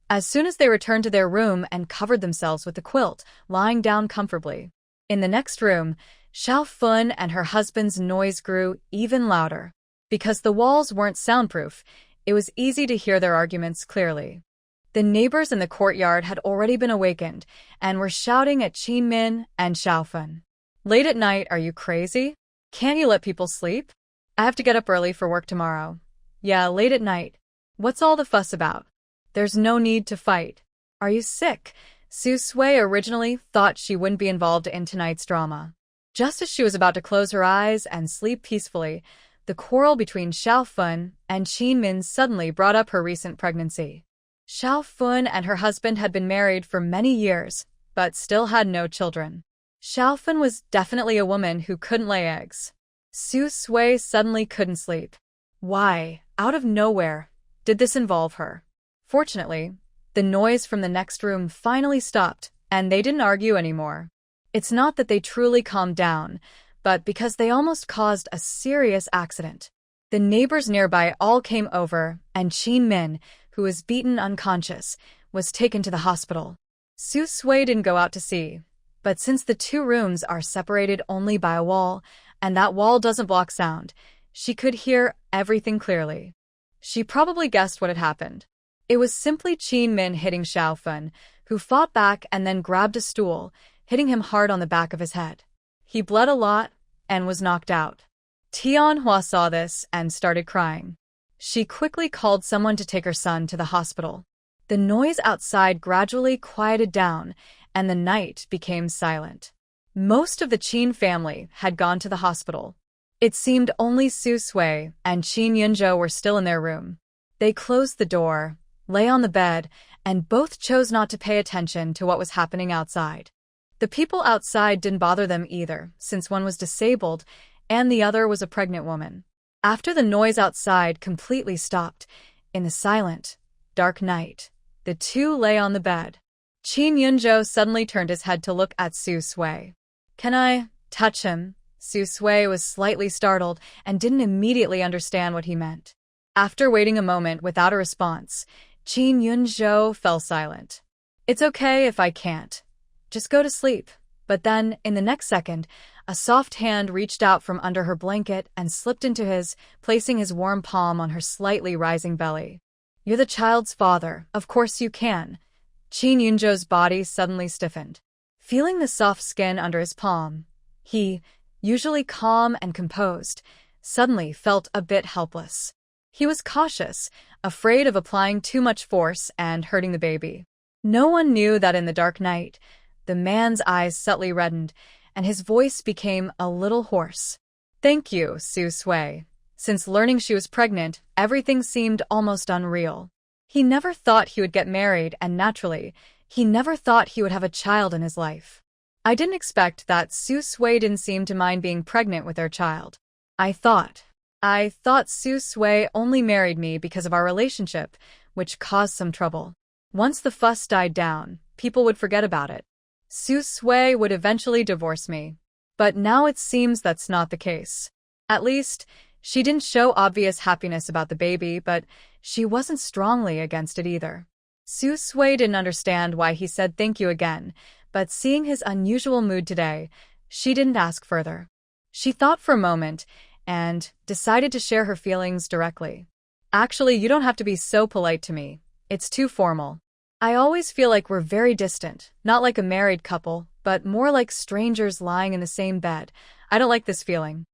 As soon as they returned to their room and covered themselves with the quilt, lying down comfortably. In the next room, Xiao Fun and her husband's noise grew even louder. Because the walls weren't soundproof, it was easy to hear their arguments clearly. The neighbors in the courtyard had already been awakened and were shouting at Qin Min and Xiao Fun. Late at night, are you crazy? Can't you let people sleep? I have to get up early for work tomorrow. Yeah, late at night. What's all the fuss about? There's no need to fight. Are you sick? Su Sui originally thought she wouldn't be involved in tonight's drama. Just as she was about to close her eyes and sleep peacefully, the quarrel between Xiao Fun and Qin Min suddenly brought up her recent pregnancy. Xiao Fun and her husband had been married for many years, but still had no children. Xiao Fun was definitely a woman who couldn't lay eggs. Su Sui suddenly couldn't sleep. Why, out of nowhere, did this involve her? Fortunately, the noise from the next room finally stopped, and they didn't argue anymore. It's not that they truly calmed down, but because they almost caused a serious accident. The neighbors nearby all came over, and Qin Min, who was beaten unconscious, was taken to the hospital. Su Sui didn't go out to see, but since the two rooms are separated only by a wall, and that wall doesn't block sound, she could hear everything clearly. She probably guessed what had happened. It was simply Qin Min hitting Xiao Fun, who fought back and then grabbed a stool, hitting him hard on the back of his head. He bled a lot and was knocked out. Tian Hua saw this and started crying. She quickly called someone to take her son to the hospital. The noise outside gradually quieted down, and the night became silent. Most of the Qin family had gone to the hospital. It seemed only Su Sui and Qin Yunzhou were still in their room. They closed the door, lay on the bed, and both chose not to pay attention to what was happening outside. The people outside didn't bother them either, since one was disabled and the other was a pregnant woman. After the noise outside completely stopped, in the silent, dark night, the two lay on the bed. Qin Yunzhou suddenly turned his head to look at Su Sui. Can I touch him? Su Sui was slightly startled and didn't immediately understand what he meant. After waiting a moment without a response, Qin Yunzhou fell silent. It's okay if I can't. Just go to sleep. But then, in the next second, A soft hand reached out from under her blanket and slipped into his, placing his warm palm on her slightly rising belly. "You're the child's father, of course you can." Chin Yunjo's body suddenly stiffened. Feeling the soft skin under his palm, he, usually calm and composed, suddenly felt a bit helpless. He was cautious, afraid of applying too much force and hurting the baby. No one knew that in the dark night, the man's eyes subtly reddened, and his voice became a little hoarse. "Thank you, Su Sui." Since learning she was pregnant, everything seemed almost unreal. He never thought he would get married, and naturally, he never thought he would have a child in his life. "I didn't expect that." Su Sui didn't seem to mind being pregnant with their child. I thought Su Sui only married me because of our relationship, which caused some trouble. Once the fuss died down, people would forget about it. Su Sui would eventually divorce me. But now it seems that's not the case. At least, she didn't show obvious happiness about the baby, but she wasn't strongly against it either. Su Sui didn't understand why he said thank you again, but seeing his unusual mood today, she didn't ask further. She thought for a moment and decided to share her feelings directly. "Actually, you don't have to be so polite to me. It's too formal. I always feel like we're very distant, not like a married couple, but more like strangers lying in the same bed. I don't like this feeling."